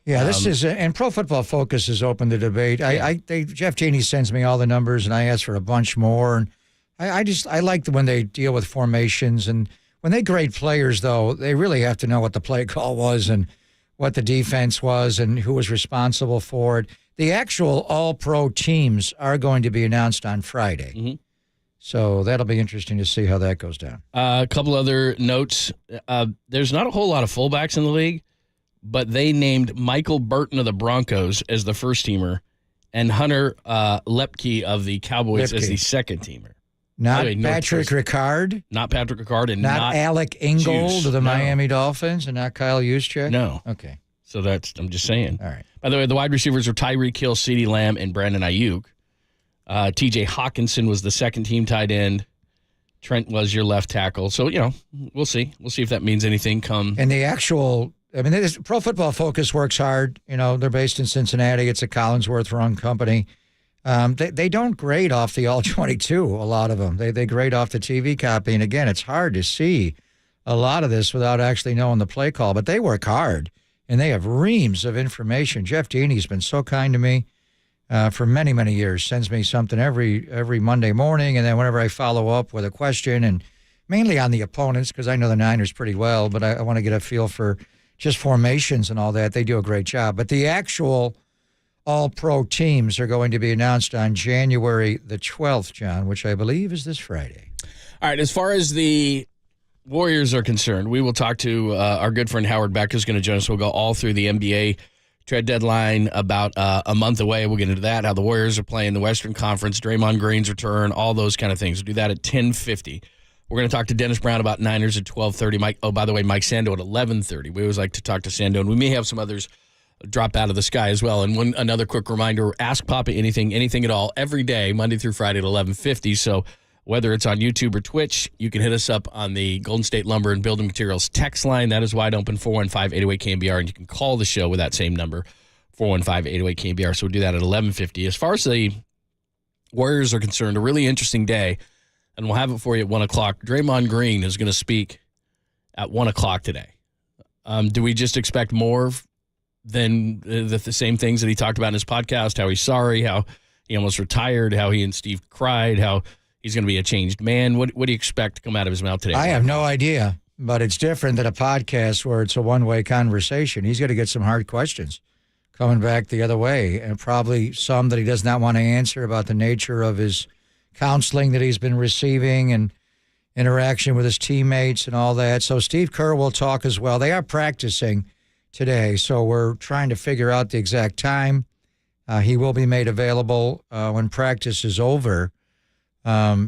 Yeah, this is and Pro Football Focus is open to debate. Jeff Deeney sends me all the numbers, and I ask for a bunch more. And I like when they deal with formations, and when they grade players, though, they really have to know what the play call was and what the defense was and who was responsible for it. The actual all-pro teams are going to be announced on Friday. Mm-hmm. So that'll be interesting to see how that goes down. A couple other notes. There's not a whole lot of fullbacks in the league, but they named Michael Burton of the Broncos as the first teamer and Hunter Lepke of the Cowboys as the second teamer. Not Patrick Ricard? Not Patrick Ricard and not Alec Ingold of the No. Miami Dolphins and not Kyle Juszczyk? No. Okay. So I'm just saying. All right. By the way, the wide receivers are Tyreek Hill, CeeDee Lamb, and Brandon Ayuk. TJ Hawkinson was the second team tight end. Trent was your left tackle. So, we'll see. We'll see if that means anything come. And the actual, Pro Football Focus works hard. They're based in Cincinnati. It's a Collinsworth-run company. They don't grade off the All-22, a lot of them. They grade off the TV copy. And, again, it's hard to see a lot of this without actually knowing the play call. But they work hard, and they have reams of information. Jeff Deeney's been so kind to me. For many, many years, sends me something every Monday morning, and then whenever I follow up with a question, and mainly on the opponents, because I know the Niners pretty well, but I want to get a feel for just formations and all that. They do a great job. But the actual all-pro teams are going to be announced on January the 12th, John, which I believe is this Friday. All right, as far as the Warriors are concerned, we will talk to our good friend Howard Beck, who's going to join us. We'll go all through the NBA trade deadline about a month away. We'll get into that, how the Warriors are playing the Western Conference, Draymond Green's return, all those kind of things. We'll do that at 10:50. We're going to talk to Dennis Brown about Niners at 12:30. By the way, Mike Sando at 11:30. We always like to talk to Sando, and we may have some others drop out of the sky as well. And another quick reminder, Ask Papa anything at all, every day, Monday through Friday at 11:50. So whether it's on YouTube or Twitch, you can hit us up on the Golden State Lumber and Building Materials text line. That is wide open, 415-808-KNBR, and you can call the show with that same number, 415-808-KNBR. So we'll do that at 11:50. As far as the Warriors are concerned, a really interesting day, and we'll have it for you at 1 o'clock. Draymond Green is going to speak at 1 o'clock today. Do we just expect more than the same things that he talked about in his podcast, how he's sorry, how he almost retired, how he and Steve cried, how he's going to be a changed man? What do you expect to come out of his mouth today? I have no idea, but it's different than a podcast where it's a one-way conversation. He's going to get some hard questions coming back the other way, and probably some that he does not want to answer about the nature of his counseling that he's been receiving and interaction with his teammates and all that. So Steve Kerr will talk as well. They are practicing today, so we're trying to figure out the exact time. He will be made available when practice is over.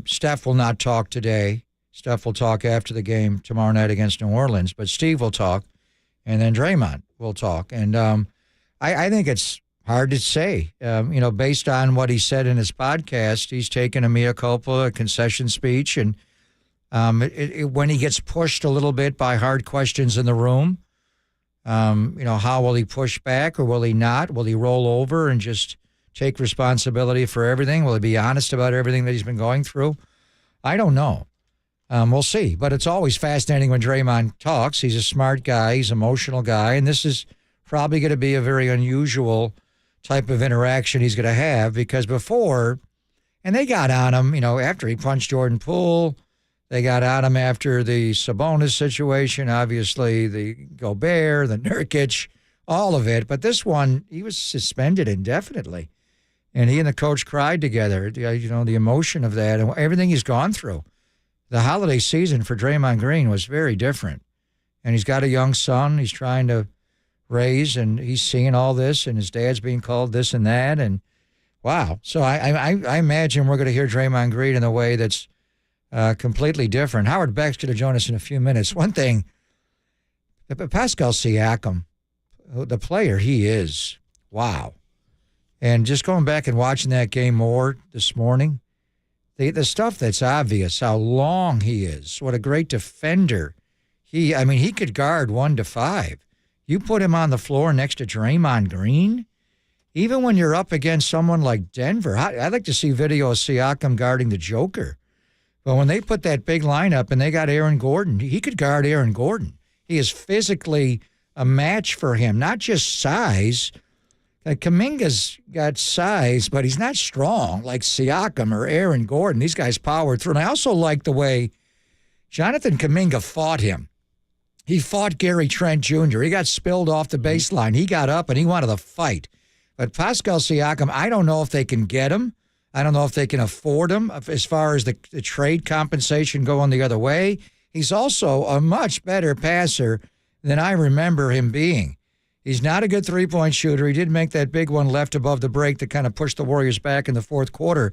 Steph will not talk today. Steph will talk after the game tomorrow night against New Orleans, but Steve will talk, and then Draymond will talk. And I think it's hard to say. Based on what he said in his podcast, he's taken a mea culpa, a concession speech, and when he gets pushed a little bit by hard questions in the room, how will he push back or will he not? Will he roll over and just take responsibility for everything? Will he be honest about everything that he's been going through? I don't know. We'll see. But it's always fascinating when Draymond talks. He's a smart guy. He's an emotional guy. And this is probably going to be a very unusual type of interaction he's going to have, because before, and they got on him, after he punched Jordan Poole, they got on him after the Sabonis situation, obviously the Gobert, the Nurkic, all of it. But this one, he was suspended indefinitely. And he and the coach cried together, the emotion of that and everything he's gone through. The holiday season for Draymond Green was very different. And he's got a young son he's trying to raise, and he's seeing all this, and his dad's being called this and that. And wow. So I imagine we're going to hear Draymond Green in a way that's completely different. Howard Beck's going to join us in a few minutes. One thing, Pascal Siakam, the player he is, wow. And just going back and watching that game more this morning, the stuff that's obvious, how long he is, what a great defender. He could guard 1 to 5. You put him on the floor next to Draymond Green, even when you're up against someone like Denver. I'd like to see video of Siakam guarding the Joker. But when they put that big lineup and they got Aaron Gordon, he could guard Aaron Gordon. He is physically a match for him, not just size. Kuminga's got size, but he's not strong like Siakam or Aaron Gordon. These guys powered through. And I also like the way Jonathan Kuminga fought him. He fought Gary Trent Jr. He got spilled off the baseline. He got up and he wanted to fight. But Pascal Siakam, I don't know if they can get him. I don't know if they can afford him as far as the trade compensation going the other way. He's also a much better passer than I remember him being. He's not a good three-point shooter. He did make that big one left above the break that kind of pushed the Warriors back in the fourth quarter.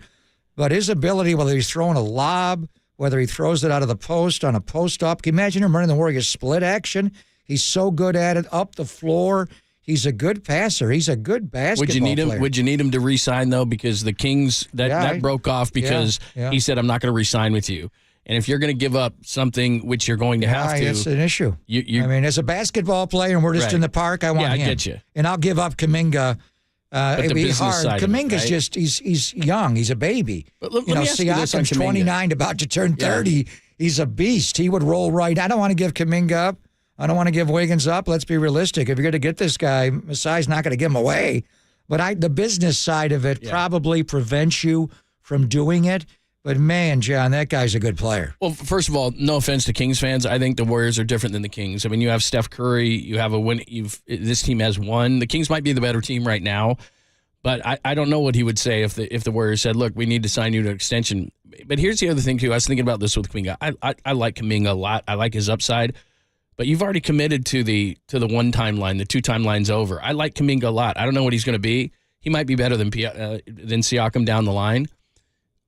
But his ability, whether he's throwing a lob, whether he throws it out of the post on a post-up, can you imagine him running the Warriors split action? He's so good at it, up the floor. He's a good passer. He's a good basketball player. Would you need him to re-sign, though? Because the Kings, that broke off because he said, I'm not going to re-sign with you. And if you're going to give up something, which you're going to have to. It's an issue. I mean, as a basketball player, and we're just in the park, I want him. I get you. And I'll give up Kuminga. It'd be hard. Kuminga's just, he's young. He's a baby. But let me ask you this on Siakam's Kuminga. 29, about to turn 30. He's a beast. He would roll right. I don't want to give Kuminga up. I don't want to give Wiggins up. Let's be realistic. If you're going to get this guy, Masai's not going to give him away. But the business side of it probably prevents you from doing it. But, man, John, that guy's a good player. Well, first of all, no offense to Kings fans. I think the Warriors are different than the Kings. I mean, you have Steph Curry. You have a win. This team has won. The Kings might be the better team right now. But I don't know what he would say if the Warriors said, look, we need to sign you to an extension. But here's the other thing, too. I was thinking about this with Kuminga. I like Kuminga a lot. I like his upside. But you've already committed to the one timeline. The two timeline's over. I like Kuminga a lot. I don't know what he's going to be. He might be better than Siakam down the line.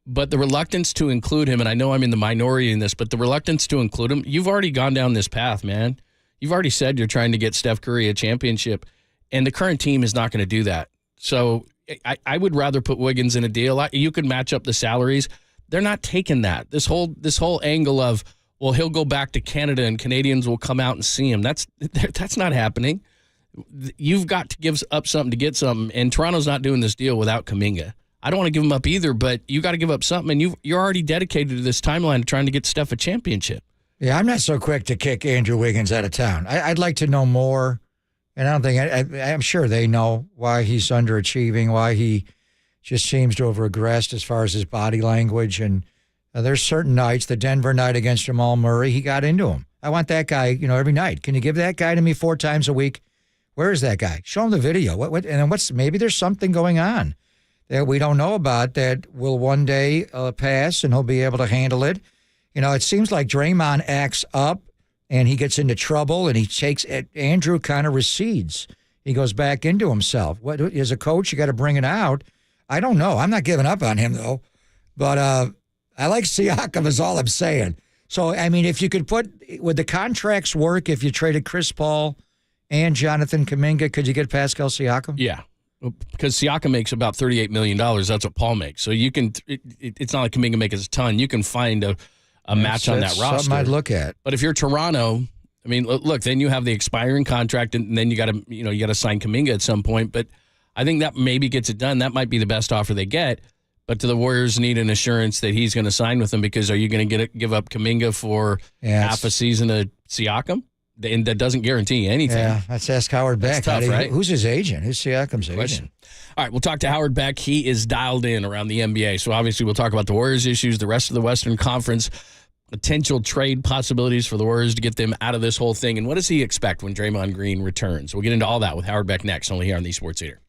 But the reluctance to include him, and I know I'm in the minority in this, but the reluctance to include him, you've already gone down this path, man. You've already said you're trying to get Steph Curry a championship, and the current team is not going to do that. So I would rather put Wiggins in a deal. You could match up the salaries. They're not taking that. This whole angle of, well, he'll go back to Canada and Canadians will come out and see him. That's not happening. You've got to give up something to get something, and Toronto's not doing this deal without Kuminga. I don't want to give him up either, but you got to give up something, and you're already dedicated to this timeline of trying to get Steph a championship. Yeah, I'm not so quick to kick Andrew Wiggins out of town. I'd like to know more, and I don't think I'm sure they know why he's underachieving, why he just seems to have regressed as far as his body language. And there's certain nights, the Denver night against Jamal Murray, he got into him. I want that guy, every night. Can you give that guy to me 4 times a week? Where is that guy? Show him the video. Maybe there's something going on that we don't know about that will one day pass and he'll be able to handle it. It seems like Draymond acts up and he gets into trouble and he takes it. Andrew kind of recedes. He goes back into himself. As a coach, you got to bring it out. I don't know. I'm not giving up on him, though. But I like Siakam is all I'm saying. So, I mean, if you could would the contracts work if you traded Chris Paul and Jonathan Kuminga? Could you get Pascal Siakam? Yeah. Because Siakam makes about $38 million. That's what Paul makes. So you can. It's not like Kuminga makes a ton. You can find a match on that roster. Something I'd look at. But if you're Toronto, I mean, look, then you have the expiring contract, and then you got to sign Kuminga at some point. But I think that maybe gets it done. That might be the best offer they get. But do the Warriors need an assurance that he's going to sign with them? Because are you going to give up Kuminga for half a season of Siakam? And that doesn't guarantee anything. Yeah, let's ask Howard Beck. That's tough, right? Who's his agent? Who's Siakam's agent? All right, we'll talk to Howard Beck. He is dialed in around the NBA. So obviously we'll talk about the Warriors issues, the rest of the Western Conference, potential trade possibilities for the Warriors to get them out of this whole thing. And what does he expect when Draymond Green returns? We'll get into all that with Howard Beck next, only here on the Sports Eater.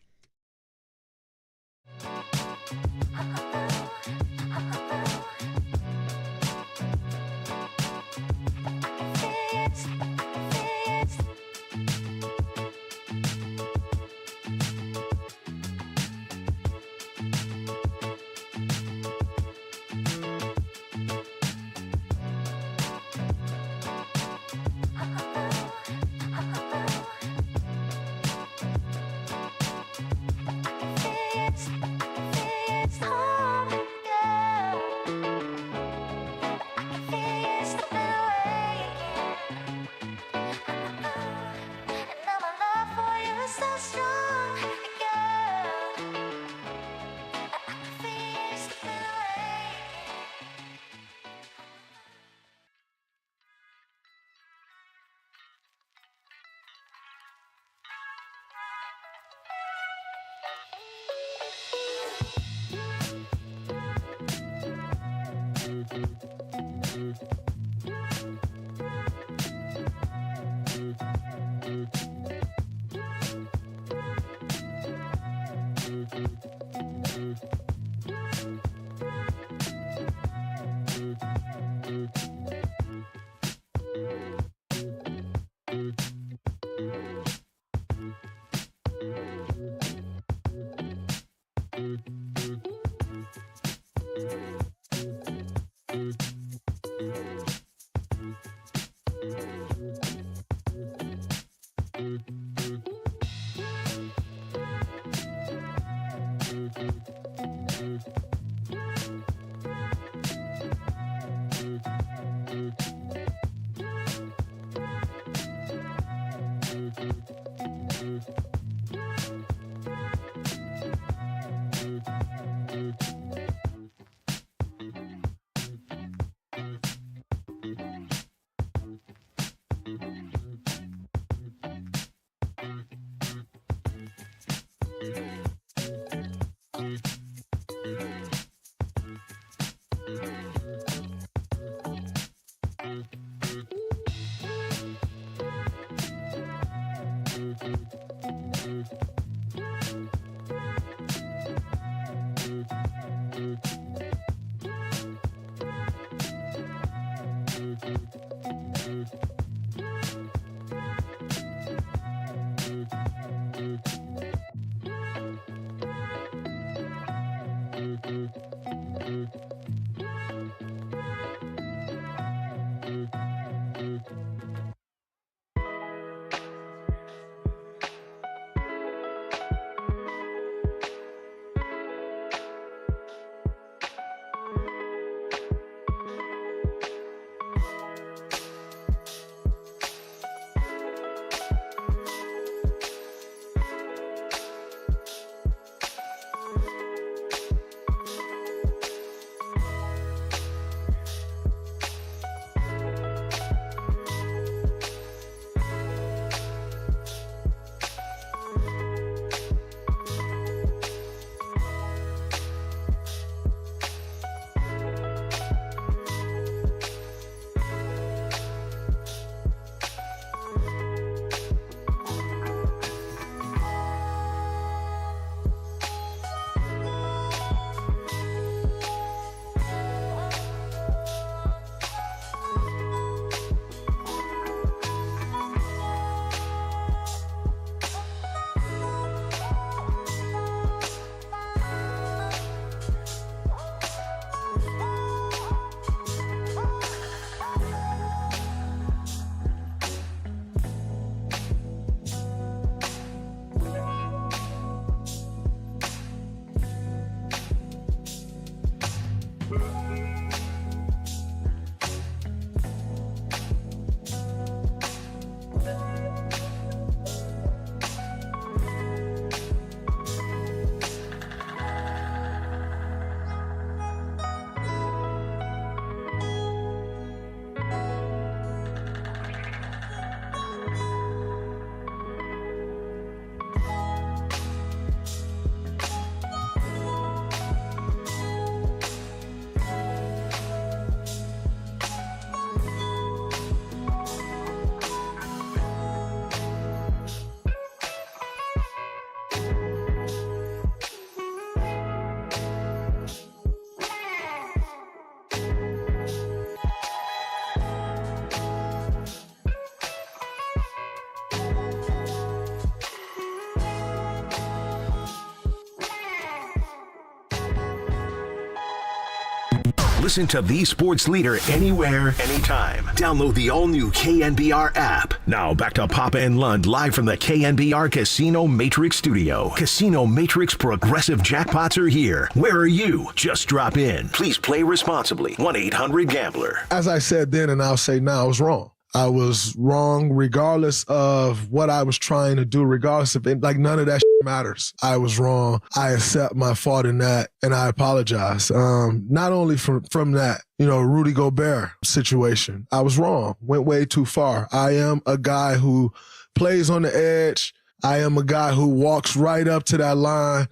Listen to the sports leader anywhere, anytime. Download the all-new KNBR app. Now back to Papa and Lund live from the KNBR Casino Matrix Studio. Casino Matrix Progressive Jackpots are here. Where are you? Just drop in. Please play responsibly. 1-800-GAMBLER. As I said then, and I'll say now, I was wrong. I was wrong regardless of what I was trying to do, regardless of it. Like, none of that matters. I was wrong. I accept my fault in that, and I apologize. Not only from that, Rudy Gobert situation. I was wrong. Went way too far. I am a guy who plays on the edge. I am a guy who walks right up to that line,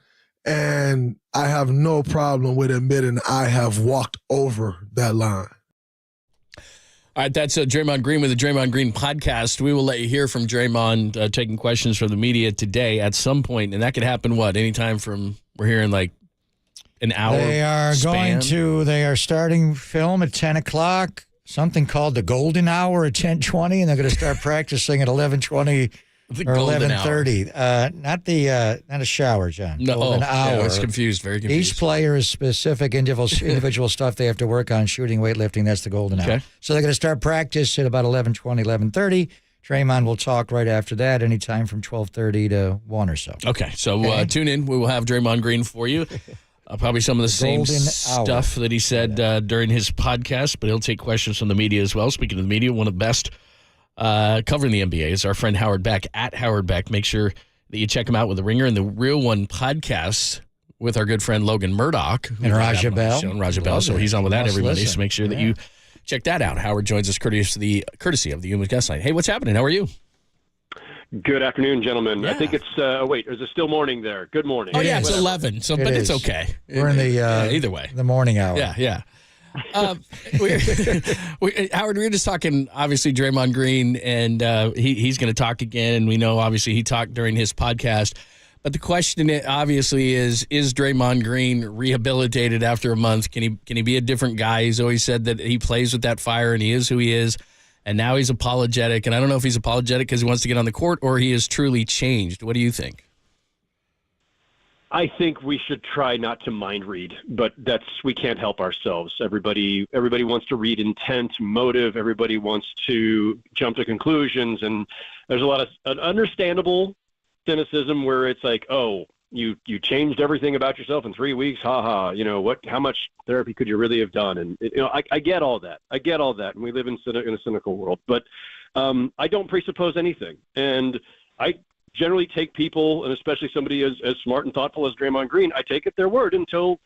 and I have no problem with admitting I have walked over that line. All right, that's Draymond Green with the Draymond Green podcast. We will let you hear from Draymond taking questions from the media today at some point, and that could happen, anytime from, we're hearing like an hour They are span? they are starting film at 10 o'clock, something called the golden hour at 10:20, and they're going to start practicing at 11:20 or 11:30. Not a shower, John. No, golden hour. I was confused, very confused. Each player is specific individual stuff they have to work on, shooting, weightlifting. That's the golden hour. So they're going to start practice at about 11:20, 11:30. Draymond will talk right after that, anytime from 12:30 to 1 or so. Okay, so tune in. We will have Draymond Green for you. Probably some of the same stuff that he said during his podcast, but he'll take questions from the media as well. Speaking of the media, one of the best covering the NBA is our friend Howard Beck at Howard Beck. Make sure that you check him out with the Ringer and the Real One podcast with our good friend Logan Murdoch. And Raja Bell. So he's on with that every Monday, so make sure that you check that out. Howard joins us courtesy of the Human Guest Line. Hey, what's happening? How are you? Good afternoon, gentlemen. I think it's, is it still morning there? Good morning. Oh, yeah, it's 11, but it's okay. We're in the either way. the morning hour. Yeah. Howard, we were just talking, obviously, Draymond Green, and he's going to talk again. And we know, obviously, he talked during his podcast. But the question obviously is Draymond Green rehabilitated after a month? Can he be a different guy? He's always said that he plays with that fire and he is who he is. And now he's apologetic. And I don't know if he's apologetic because he wants to get on the court or he has truly changed. What do you think? I think we should try not to mind read, but we can't help ourselves. Everybody wants to read intent, motive. Everybody wants to jump to conclusions. And there's a lot of an understandable cynicism where it's like, oh, you changed everything about yourself in 3 weeks. Ha ha. How much therapy could you really have done? And I get all that. And we live in a cynical world, but I don't presuppose anything. And I generally take people, and especially somebody as smart and thoughtful as Draymond Green, I take it their word until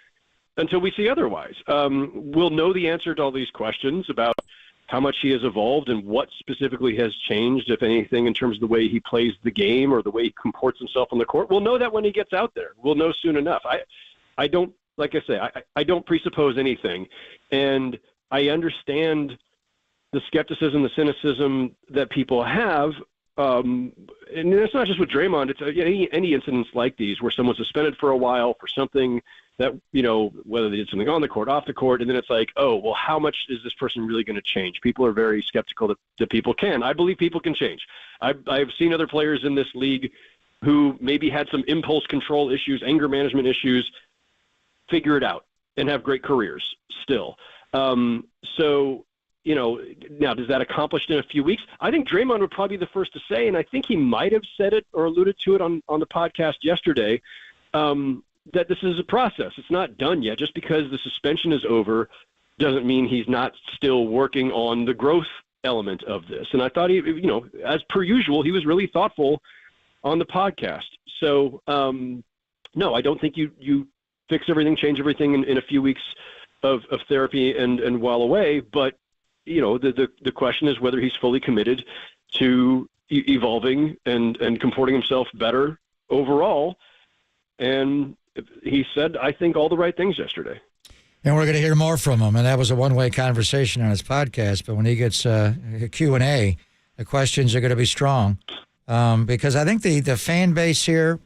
we see otherwise. We'll know the answer to all these questions about how much he has evolved and what specifically has changed, if anything, in terms of the way he plays the game or the way he comports himself on the court. We'll know that when he gets out there. We'll know soon enough. I don't, like I say, I don't presuppose anything. And I understand the skepticism, the cynicism that people have. And it's not just with Draymond. It's any incidents like these where someone's suspended for a while for something that, whether they did something on the court, off the court, and then it's like, oh, well, how much is this person really going to change? People are very skeptical that people can. I believe people can change. I've seen other players in this league who maybe had some impulse control issues, anger management issues, figure it out and have great careers still. Now, does that accomplish in a few weeks? I think Draymond would probably be the first to say, and I think he might have said it or alluded to it on the podcast yesterday, that this is a process. It's not done yet. Just because the suspension is over doesn't mean he's not still working on the growth element of this. And I thought as per usual, he was really thoughtful on the podcast. So, no, I don't think you fix everything, change everything in a few weeks of therapy and while away, but the question is whether he's fully committed to evolving and comporting himself better overall. And he said, I think, all the right things yesterday. And we're going to hear more from him. And that was a one-way conversation on his podcast. But when he gets a Q&A, the questions are going to be strong. Because I think the fan base here,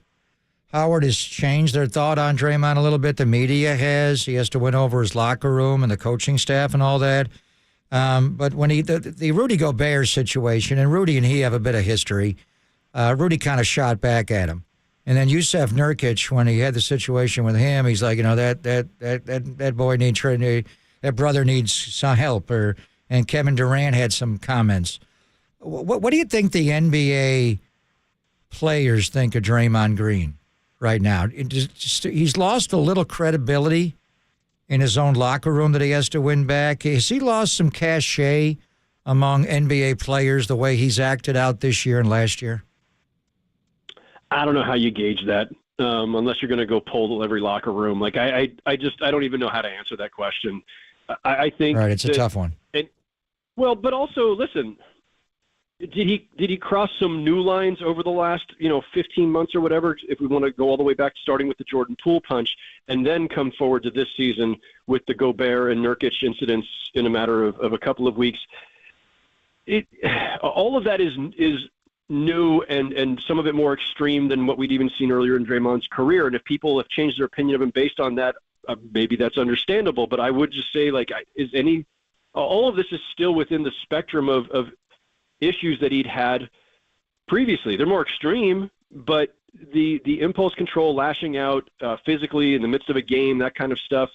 Howard, has changed their thought on Draymond a little bit. The media has. He has to win over his locker room and the coaching staff and all that. But when the Rudy Gobert situation, and Rudy and he have a bit of history, Rudy kind of shot back at him. And then Yusuf Nurkic, when he had the situation with him, he's like, that boy needs, that brother needs some help. And Kevin Durant had some comments. What do you think the NBA players think of Draymond Green right now? He's lost a little credibility in his own locker room that he has to win back. Has he lost some cachet among NBA players the way he's acted out this year and last year? I don't know how you gauge that, unless you're going to go poll every locker room. Like I don't even know how to answer that question. I think right, it's a tough one. But also listen, did he cross some new lines over the last 15 months or whatever? If we want to go all the way back, starting with the Jordan Poole punch, and then come forward to this season with the Gobert and Nurkic incidents in a matter of a couple of weeks. All of that is new and some of it more extreme than what we'd even seen earlier in Draymond's career. And if people have changed their opinion of him based on that, maybe that's understandable. But I would just say, all of this is still within the spectrum of issues that he'd had previously. They're more extreme, but the impulse control, lashing out physically in the midst of a game, that kind of stuff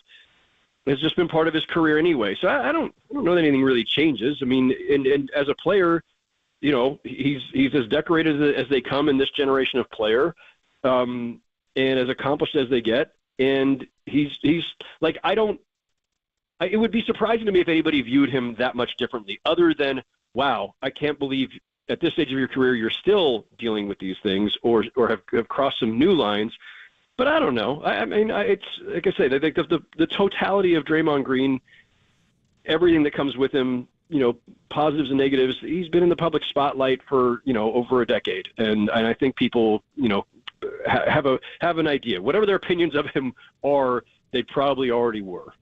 has just been part of his career anyway. So I don't know that anything really changes. I mean, and as a player, he's as decorated as they come in this generation of player, and as accomplished as they get. And he's like, it would be surprising to me if anybody viewed him that much differently, other than, wow, I can't believe at this stage of your career you're still dealing with these things or have crossed some new lines. But I don't know. I mean, it's like I said, I think the totality of Draymond Green, everything that comes with him, positives and negatives. He's been in the public spotlight for over a decade, and I think people have an idea. Whatever their opinions of him are, they probably already were.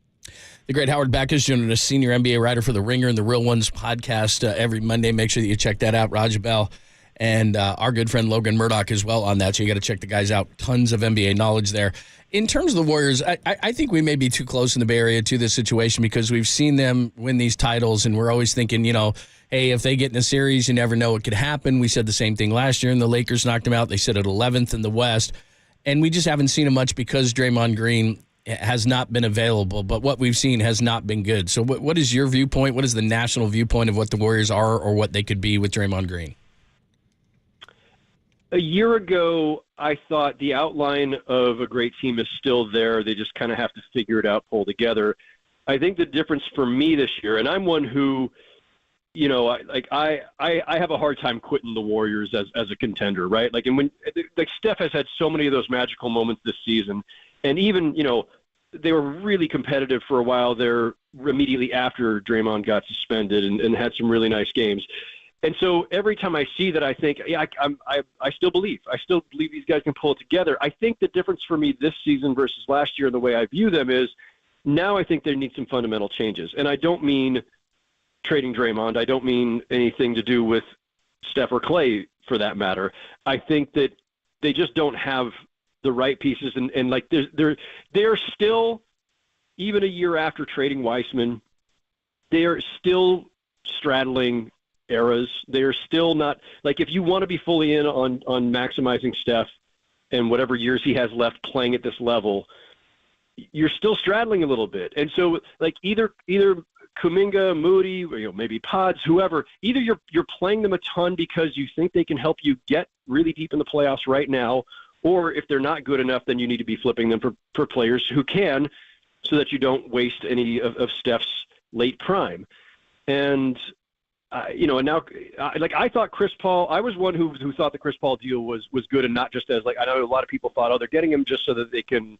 The great Howard Backus joining us, senior NBA writer for The Ringer and the Real Ones podcast every Monday. Make sure that you check that out. Raj Bell and our good friend Logan Murdoch as well on that. So you got to check the guys out. Tons of NBA knowledge there. In terms of the Warriors, I think we may be too close in the Bay Area to this situation because we've seen them win these titles, and we're always thinking, hey, if they get in a series, you never know what could happen. We said the same thing last year, and the Lakers knocked them out. They sit at 11th in the West, and we just haven't seen them much because Draymond Green has not been available, but what we've seen has not been good. So what is your viewpoint? What is the national viewpoint of what the Warriors are or what they could be with Draymond Green? A year ago, I thought the outline of a great team is still there. They just kind of have to figure it out, pull together. I think the difference for me this year, and I'm one who, I have a hard time quitting the Warriors as a contender, right? Steph has had so many of those magical moments this season, and even, they were really competitive for a while there immediately after Draymond got suspended and had some really nice games. And so every time I see that, I think, I still believe. I still believe these guys can pull it together. I think the difference for me this season versus last year and the way I view them is now I think they need some fundamental changes. And I don't mean trading Draymond. I don't mean anything to do with Steph or Clay for that matter. I think that they just don't have the right pieces. And they're still, even a year after trading Weissman, they are still straddling eras. They are still not, if you want to be fully in on maximizing Steph and whatever years he has left playing at this level, you're still straddling a little bit. And so either Kuminga, Moody, or, maybe Pods, whoever, either you're playing them a ton because you think they can help you get really deep in the playoffs right now, or if they're not good enough, then you need to be flipping them for players who can, so that you don't waste any of Steph's late prime. And and now, I thought Chris Paul, I was one who thought the Chris Paul deal was good, and not just as I know a lot of people thought, they're getting him just so that they can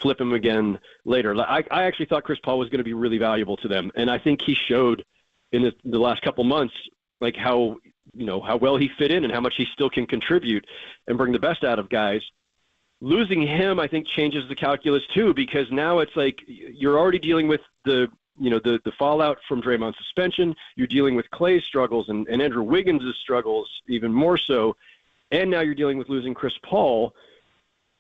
flip him again later. I actually thought Chris Paul was going to be really valuable to them, and I think he showed in the last couple months how well he fit in and how much he still can contribute and bring the best out of guys. Losing him, I think, changes the calculus too, because now it's you're already dealing with the fallout from Draymond's suspension. You're dealing with Clay's struggles and Andrew Wiggins' struggles even more so. And now you're dealing with losing Chris Paul.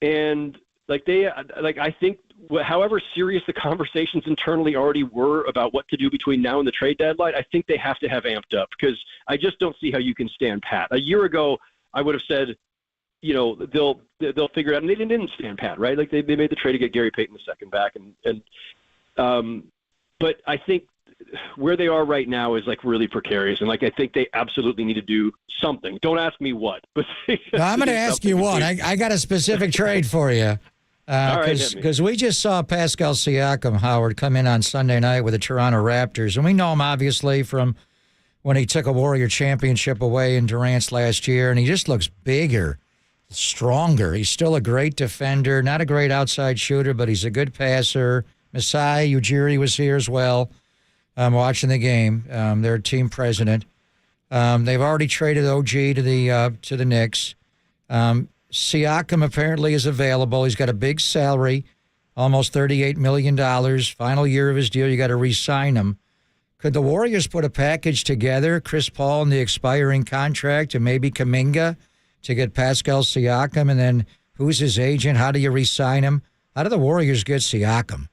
And I think however serious the conversations internally already were about what to do between now and the trade deadline, I think they have to have amped up, because I just don't see how you can stand pat. A year ago, I would have said, they'll figure it out, and they didn't stand pat, right? They made the trade to get Gary Payton II back, but I think where they are right now is really precarious, and I think they absolutely need to do something. Don't ask me what, but I'm going to ask you what. I got a specific trade for you, because we just saw Pascal Siakam, Howard, come in on Sunday night with the Toronto Raptors, and we know him obviously from when he took a Warrior championship away in Durant's last year, and he just looks bigger, stronger. He's still a great defender, not a great outside shooter, but he's a good passer. Masai Ujiri was here as well, watching the game. Their team president. They've already traded OG to the Knicks. Siakam apparently is available. He's got a big salary, almost $38 million. Final year of his deal. You got to re-sign him. Could the Warriors put a package together, Chris Paul and the expiring contract, and maybe Kuminga to get Pascal Siakam? And then who's his agent? How do you re-sign him? How do the Warriors get Siakam?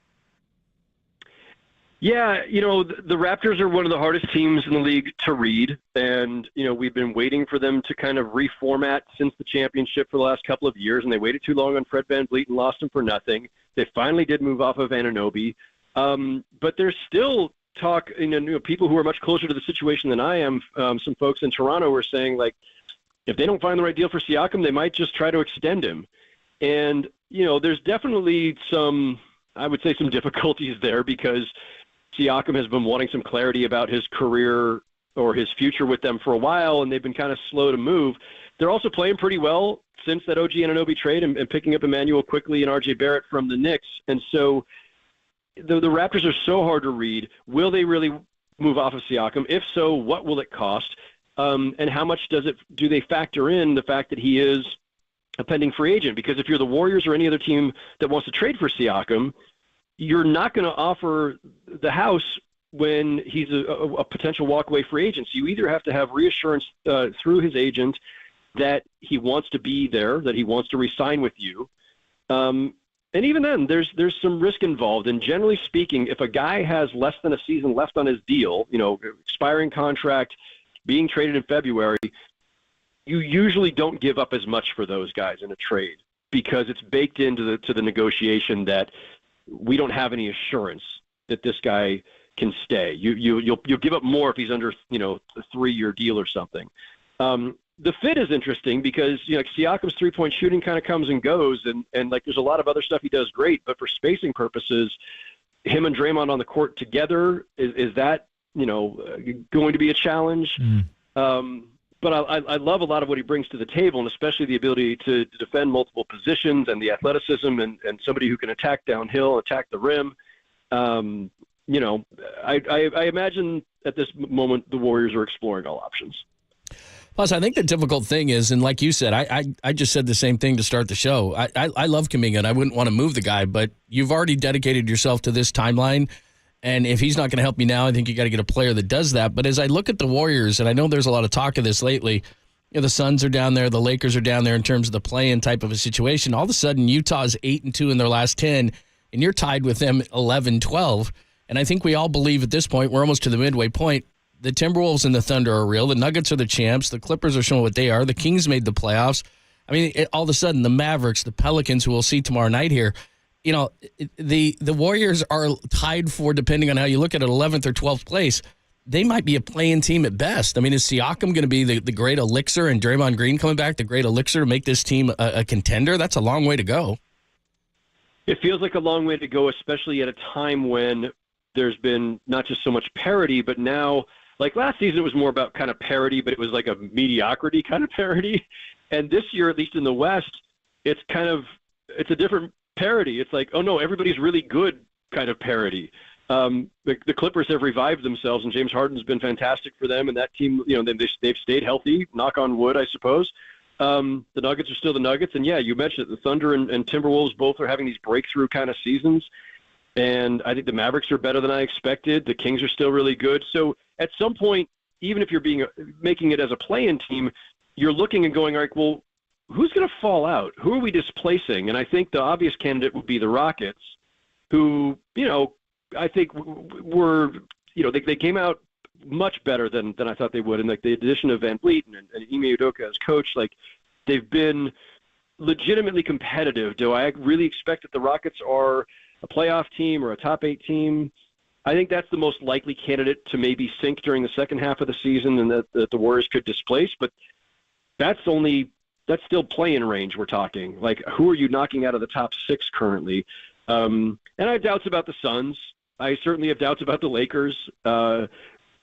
Yeah, the Raptors are one of the hardest teams in the league to read, and, we've been waiting for them to kind of reformat since the championship for the last couple of years, and they waited too long on Fred VanVleet and lost him for nothing. They finally did move off of Anunoby, but there's still talk, people who are much closer to the situation than I am, some folks in Toronto are saying, if they don't find the right deal for Siakam, they might just try to extend him. And, there's definitely some difficulties there, because Siakam has been wanting some clarity about his career or his future with them for a while, and they've been kind of slow to move. They're also playing pretty well since that OG Anunoby trade and picking up Emmanuel Quickley and RJ Barrett from the Knicks. And so the Raptors are so hard to read. Will they really move off of Siakam? If so, what will it cost? And how much do they factor in the fact that he is a pending free agent? Because if you're the Warriors or any other team that wants to trade for Siakam, you're not going to offer the house when he's a potential walkaway free agent. So you either have to have reassurance through his agent that he wants to be there, that he wants to re-sign with you. And even then, there's some risk involved. And generally speaking, if a guy has less than a season left on his deal, expiring contract, being traded in February, you usually don't give up as much for those guys in a trade because it's baked into the negotiation that we don't have any assurance that this guy can stay. You'll give up more if he's under a 3-year deal or something. The fit is interesting because Siakam's 3-point shooting kind of comes and goes, and there's a lot of other stuff he does great, but for spacing purposes, him and Draymond on the court together is that going to be a challenge? But I love a lot of what he brings to the table, and especially the ability to defend multiple positions and the athleticism and somebody who can attack downhill, attack the rim. I imagine at this moment the Warriors are exploring all options. Plus, I think the difficult thing is, and like you said, I just said the same thing to start the show. I love Kuminga, and I wouldn't want to move the guy, but you've already dedicated yourself to this timeline, and if he's not going to help you now, I think you got to get a player that does that. But as I look at the Warriors, and I know there's a lot of talk of this lately, the Suns are down there, the Lakers are down there in terms of the play-in type of a situation. All of a sudden, Utah's 8-2 in their last 10, and you're tied with them 11-12. And I think we all believe at this point, we're almost to the midway point, the Timberwolves and the Thunder are real. The Nuggets are the champs. The Clippers are showing what they are. The Kings made the playoffs. I mean, all of a sudden, the Mavericks, the Pelicans, who we'll see tomorrow night here, the Warriors are tied for, depending on how you look at it, 11th or 12th place. They might be a play-in team at best. I mean, is Siakam going to be the great elixir and Draymond Green coming back, the great elixir to make this team a contender? That's a long way to go. It feels like a long way to go, especially at a time when there's been not just so much parity, but now – like last season, it was more about kind of parity, but it was like a mediocrity kind of parity. And this year, at least in the West, it's a different parity. It's like, oh no, everybody's really good kind of parity. The Clippers have revived themselves, and James Harden's been fantastic for them. And that team, they've stayed healthy. Knock on wood, I suppose. The Nuggets are still the Nuggets, and yeah, you mentioned it. The Thunder and Timberwolves both are having these breakthrough kind of seasons. And I think the Mavericks are better than I expected. The Kings are still really good. So at some point, even if you're making it as a play-in team, you're looking and going, all right, well, who's going to fall out? Who are we displacing? And I think the obvious candidate would be the Rockets, who, I think were, they came out much better than I thought they would. And like the addition of Van Vliet and Ime Udoka as coach, like they've been legitimately competitive. Do I really expect that the Rockets are a playoff team or a top 8 team? I think that's the most likely candidate to maybe sink during the second half of the season and that the Warriors could displace. But that's still play-in range we're talking. Like, who are you knocking out of the top 6 currently? And I have doubts about the Suns. I certainly have doubts about the Lakers, a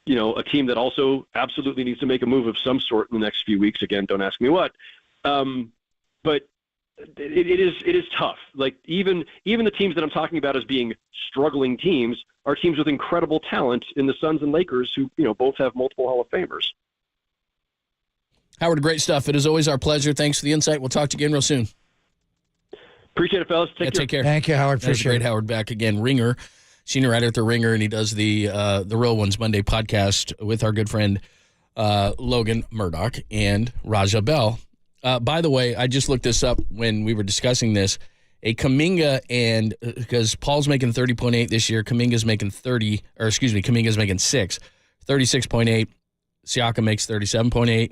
team that also absolutely needs to make a move of some sort in the next few weeks. Again, don't ask me what. But it is tough. Like even the teams that I'm talking about as being struggling teams are teams with incredible talent in the Suns and Lakers who, both have multiple Hall of Famers. Howard, great stuff. It is always our pleasure. Thanks for the insight. We'll talk to you again real soon. Appreciate it, fellas. Take care. Thank you, Howard. Appreciate it. Great Howard back again. Ringer, senior writer at The Ringer, and he does the Real Ones Monday podcast with our good friend Logan Murdoch and Raja Bell. By the way, I just looked this up when we were discussing this. Kuminga because Paul's making 30.8 this year, Kuminga's making 6, 36.8. Siakam makes 37.8.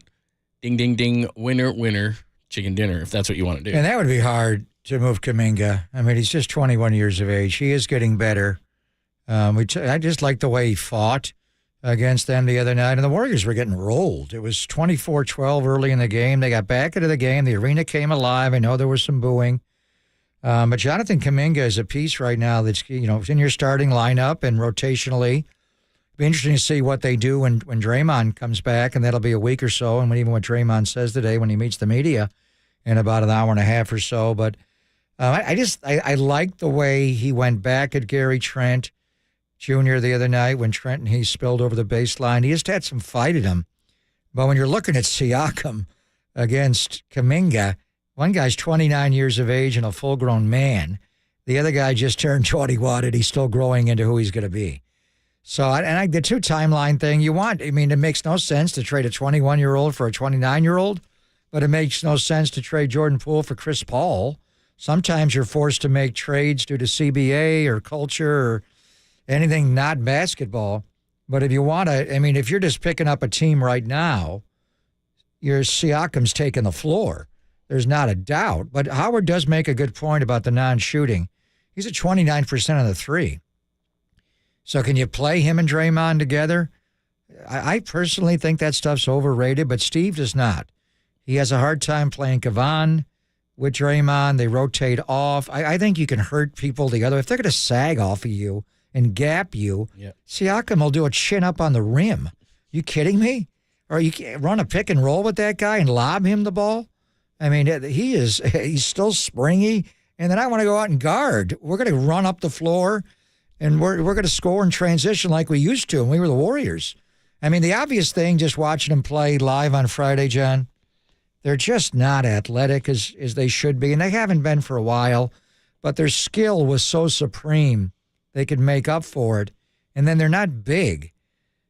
Ding, ding, ding, winner, winner, chicken dinner, if that's what you want to do. And that would be hard to move Kuminga. I mean, he's just 21 years of age. He is getting better. I just like the way he fought against them the other night, and the Warriors were getting rolled. It was 24-12 early in the game. They got back into the game. The arena came alive. I know there was some booing. But Jonathan Kuminga is a piece right now that's, in your starting lineup and rotationally. It'll be interesting to see what they do when Draymond comes back, and that'll be a week or so, and even what Draymond says today when he meets the media in about an hour and a half or so. But I like the way he went back at Gary Trent Jr. the other night when Trent and he spilled over the baseline. He just had some fight in him. But when you're looking at Siakam against Kuminga, one guy's 29 years of age and a full-grown man. The other guy just turned 21 and he's still growing into who he's going to be. So, the two-timeline thing it makes no sense to trade a 21-year-old for a 29-year-old. but it makes no sense to trade Jordan Poole for Chris Paul. Sometimes you're forced to make trades due to CBA or culture or anything not basketball. But if you want to, I mean, if you're just picking up a team right now, your Siakam's taking the floor. There's not a doubt. But Howard does make a good point about the non-shooting. He's at 29% on the three. So can you play him and Draymond together? I personally think that stuff's overrated, but Steve does not. He has a hard time playing Kavan with Draymond. They rotate off. I think you can hurt people together. If they're going to sag off of you and gap you, Siakam will do a chin up on the rim. You kidding me? Or you can't run a pick and roll with that guy and lob him the ball? I mean, he's still springy. And then I want to go out and guard. We're going to run up the floor, and we're going to score in transition like we used to, and we were the Warriors. I mean, the obvious thing, just watching them play live on Friday, John, they're just not athletic as they should be, and they haven't been for a while, but their skill was so supreme they could make up for it. And then they're not big.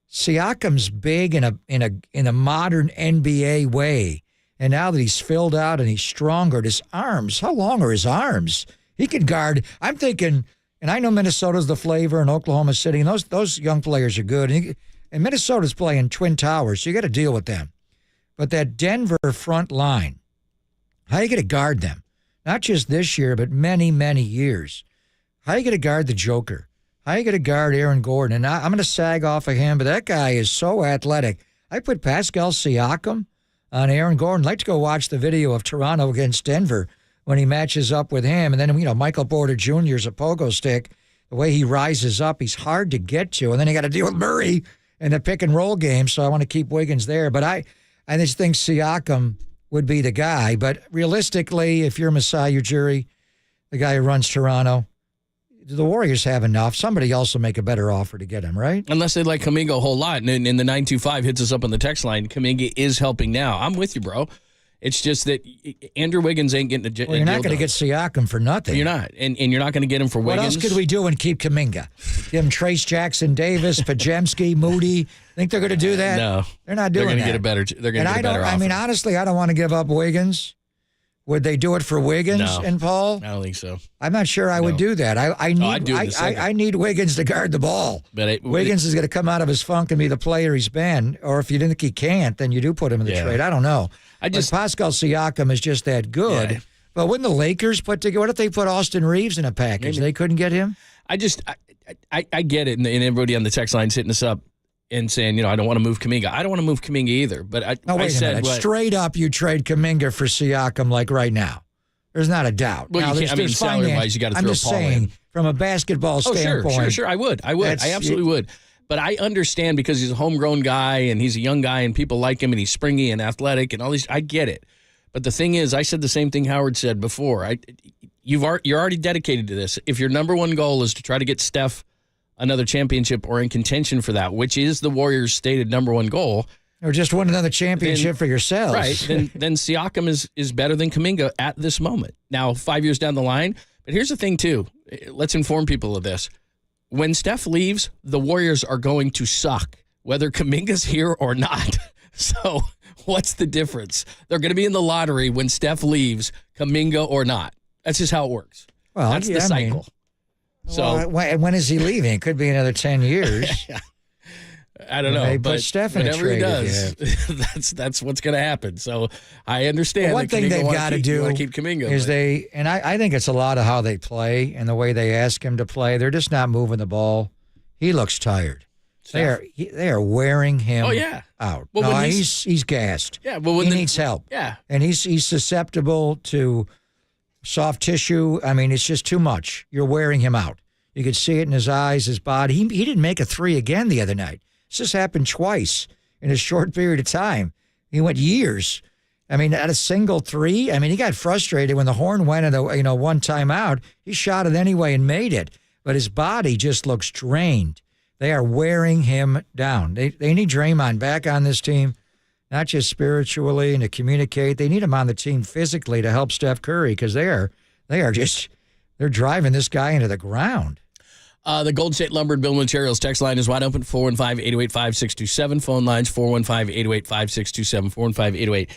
Siakam's big in a modern NBA way. And now that he's filled out and he's stronger, his arms, how long are his arms? He can guard. I'm thinking, and I know Minnesota's the flavor and Oklahoma City, and those young players are good. And Minnesota's playing Twin Towers, so you got to deal with them. But that Denver front line, how are you going to guard them? Not just this year, but many, many years. How are you going to guard the Joker? How are you going to guard Aaron Gordon? And I'm going to sag off of him, but that guy is so athletic. I put Pascal Siakam on Aaron Gordon. I'd like to go watch the video of Toronto against Denver when he matches up with him. And then, Michael Porter Jr. is a pogo stick. The way he rises up, he's hard to get to. And then you got to deal with Murray in the pick and roll game, so I want to keep Wiggins there. But I just think Siakam would be the guy. But realistically, if you're Masai Ujiri, the guy who runs Toronto, the Warriors have enough. Somebody else will make a better offer to get him, right? Unless they like Kuminga a whole lot. And the 925 hits us up on the text line. Kuminga is helping now. I'm with you, bro. It's just that Andrew Wiggins ain't getting a deal. Well, you're not going to get Siakam for nothing. You're not. And you're not going to get him for Wiggins. What else could we do and keep Kuminga? Give him Trace Jackson Davis, Pajemski, Moody. Think they're going to do that? No. They're not doing that. They're going to get a better offer. I mean, honestly, I don't want to give up Wiggins. Would they do it for Wiggins and Paul? I don't think so. I'm not sure I would do that. I need Wiggins to guard the ball. But Wiggins is going to come out of his funk and be the player he's been. Or if you think he can't, then you do put him in the trade. I don't know. But Pascal Siakam is just that good. Yeah. But wouldn't the Lakers put together? What if they put Austin Reeves in a package? Maybe. They couldn't get him? I get it. And everybody on the text line hitting us up and saying, I don't want to move Kuminga. I don't want to move Kuminga either. But wait a minute. Straight up, you trade Kuminga for Siakam like right now. There's not a doubt. Well, now, you can't, salary-wise, you got to throw Paul in. I'm just saying, from a basketball standpoint. Sure. I would. I absolutely would. But I understand because he's a homegrown guy and he's a young guy and people like him and he's springy and athletic and all these. I get it. But the thing is, I said the same thing Howard said before. You're already dedicated to this. If your number one goal is to try to get Steph another championship or in contention for that, which is the Warriors' stated number one goal. Or just win another championship for yourselves. Right. Then Siakam is better than Kuminga at this moment. Now, 5 years down the line. But here's the thing, too. Let's inform people of this. When Steph leaves, the Warriors are going to suck, whether Kuminga's here or not. So what's the difference? They're going to be in the lottery when Steph leaves, Kuminga or not. That's just how it works. Well, that's the cycle. So when is he leaving? It could be another 10 years. I don't know. But Steph in whatever he does, that's what's going to happen. So I understand. One thing they've got to do keep Kuminga, is I think it's a lot of how they play and the way they ask him to play. They're just not moving the ball. He looks tired. They are wearing him out. Well, no, he's gassed. Yeah, but he needs help. Yeah, and he's susceptible to soft tissue. I mean, it's just too much. You're wearing him out. You could see it in his eyes, his body. He didn't make a three again the other night. This just happened twice in a short period of time. He went years. I mean, at a single three. I mean, he got frustrated when the horn went at the one timeout. He shot it anyway and made it, but his body just looks drained. They are wearing him down. They need Draymond back on this team, not just spiritually and to communicate. They need him on the team physically to help Steph Curry because they're driving this guy into the ground. The Golden State Lumber and Building Materials text line is wide open, 415-808-5627. Phone lines, 415-808-5627,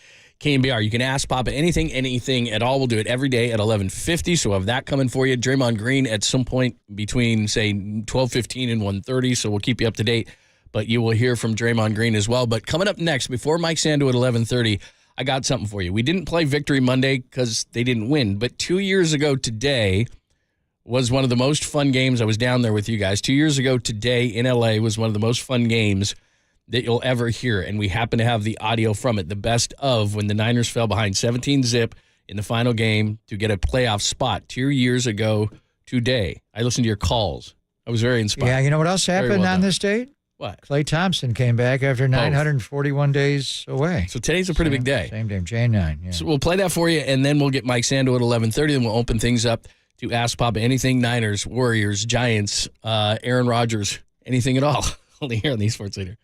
KNBR. You can ask Papa anything at all. We'll do it every day at 11:50. So we'll have that coming for you. Draymond Green at some point between, say, 12:15 and 1:30. So we'll keep you up to date. But you will hear from Draymond Green as well. But coming up next, before Mike Sando at 11:30, I got something for you. We didn't play Victory Monday because they didn't win. But 2 years ago today was one of the most fun games. I was down there with you guys. 2 years ago today in L.A. was one of the most fun games that you'll ever hear. And we happen to have the audio from it, the best of when the Niners fell behind 17-0 in the final game to get a playoff spot 2 years ago today. I listened to your calls. I was very inspired. Yeah, you know what else happened on this date? What? Clay Thompson came back after 941 days away. So today's a pretty big day. Same day, Jan 9. Yeah. So we'll play that for you, and then we'll get Mike Sando at 11:30, and we'll open things up to Ask Papa anything Niners, Warriors, Giants, Aaron Rodgers, anything at all. Only here on the Sports Leader.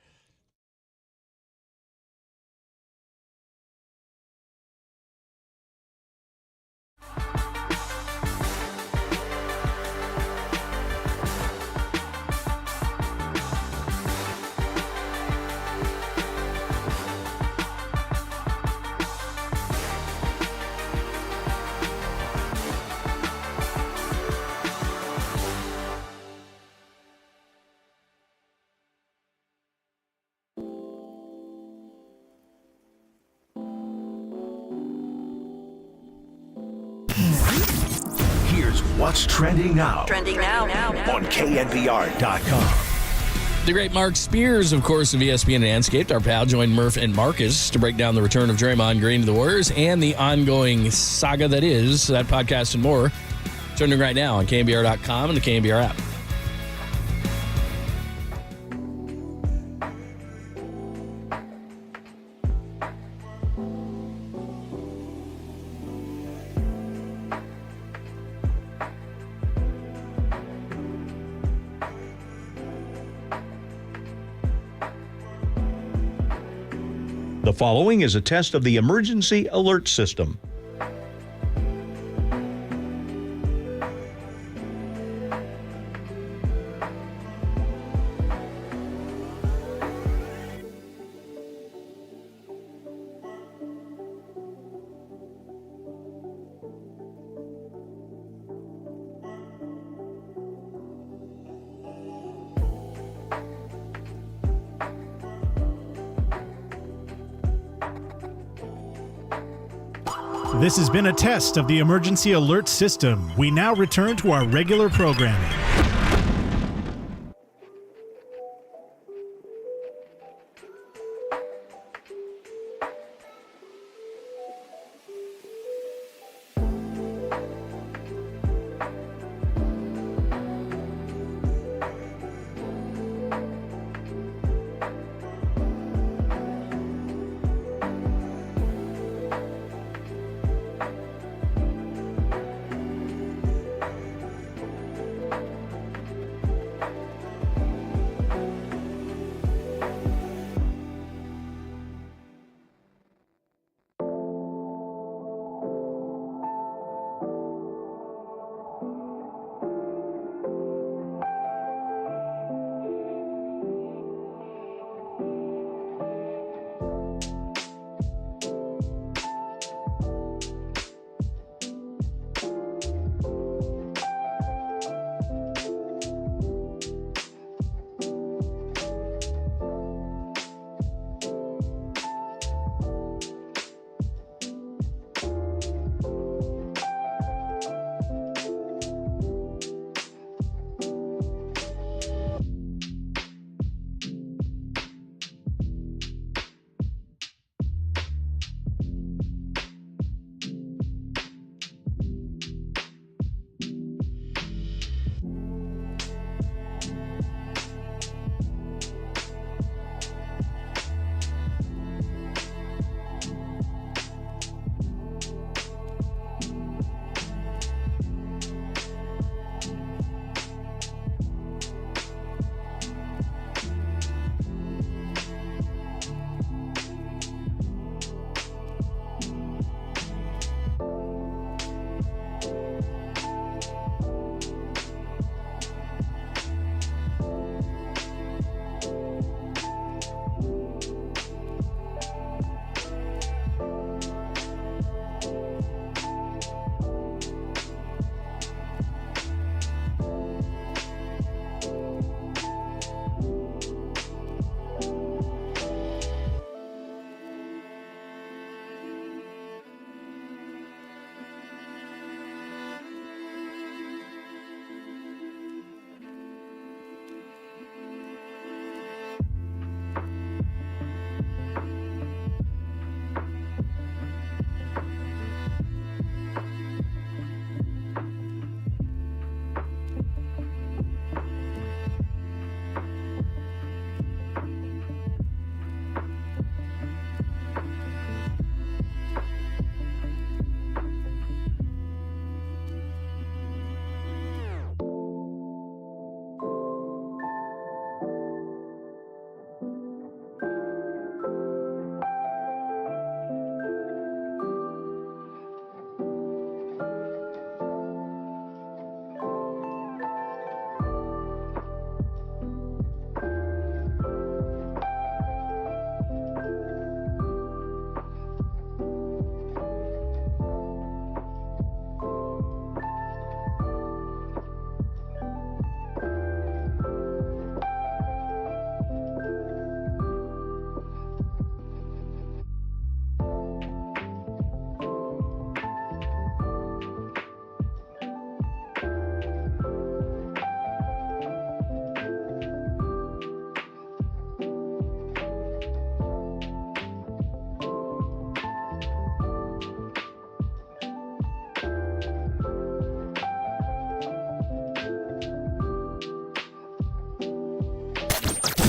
Here's what's trending now. Trending now. On KNBR.com. The great Mark Spears, of course, of ESPN and Anscaped, our pal, joined Murph and Marcus to break down the return of Draymond Green to the Warriors and the ongoing saga that is that podcast and more. Trending right now on KNBR.com and the KNBR app. The following is a test of the emergency alert system. This has been a test of the emergency alert system. We now return to our regular programming.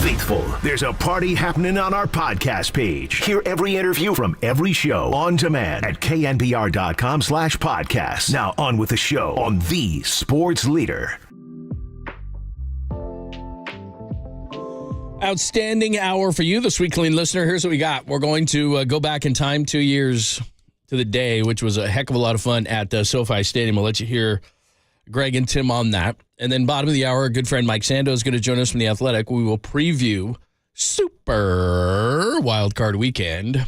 faithful. There's a party happening on our podcast page. Hear every interview from every show on demand at knbr.com/podcast. Now on with the show on the Sports Leader. Outstanding hour for you, the Sweet Clean listener. Here's what we got. We're going to go back in time 2 years to the day, which was a heck of a lot of fun at SoFi Stadium. We'll let you hear Greg and Tim on that. And then bottom of the hour, our good friend Mike Sando is going to join us from The Athletic. We will preview Super Wildcard Weekend.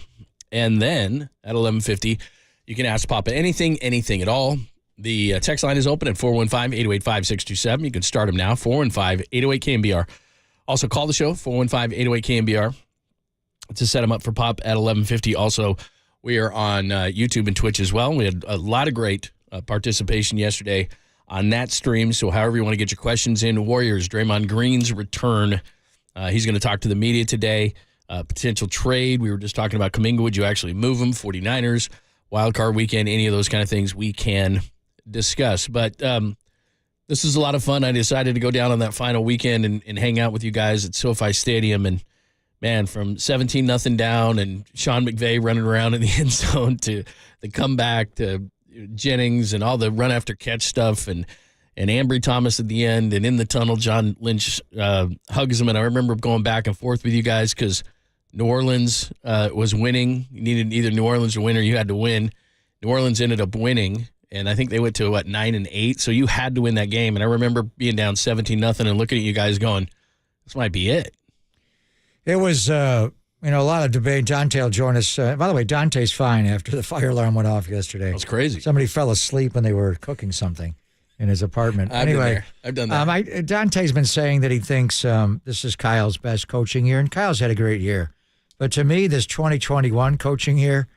And then at 11:50, you can ask Papa anything at all. The text line is open at 415-808-5627. You can start them now, 415-808-KNBR. Also, call the show, 415-808-KNBR, to set them up for Pop at 11:50. Also, we are on YouTube and Twitch as well. We had a lot of great participation yesterday on that stream. So however you want to get your questions in, Warriors, Draymond Green's return. He's going to talk to the media today. Potential trade. We were just talking about Kuminga. Would you actually move him? 49ers, wildcard weekend, any of those kind of things we can discuss. But this is a lot of fun. I decided to go down on that final weekend and hang out with you guys at SoFi Stadium. And, man, from 17-0 down and Sean McVay running around in the end zone to the comeback to Jennings and all the run-after-catch stuff and Ambry Thomas at the end and in the tunnel, John Lynch hugs him. And I remember going back and forth with you guys because New Orleans was winning. You needed either New Orleans to win or you had to win. New Orleans ended up winning. And I think they went to, 9-8? So you had to win that game. And I remember being down 17-0 and looking at you guys going, this might be it. It was, a lot of debate. Dante will join us. By the way, Dante's fine after the fire alarm went off yesterday. That's crazy. Somebody fell asleep when they were cooking something in his apartment. I've done that. Dante's been saying that he thinks this is Kyle's best coaching year, and Kyle's had a great year. But to me, this 2021 coaching year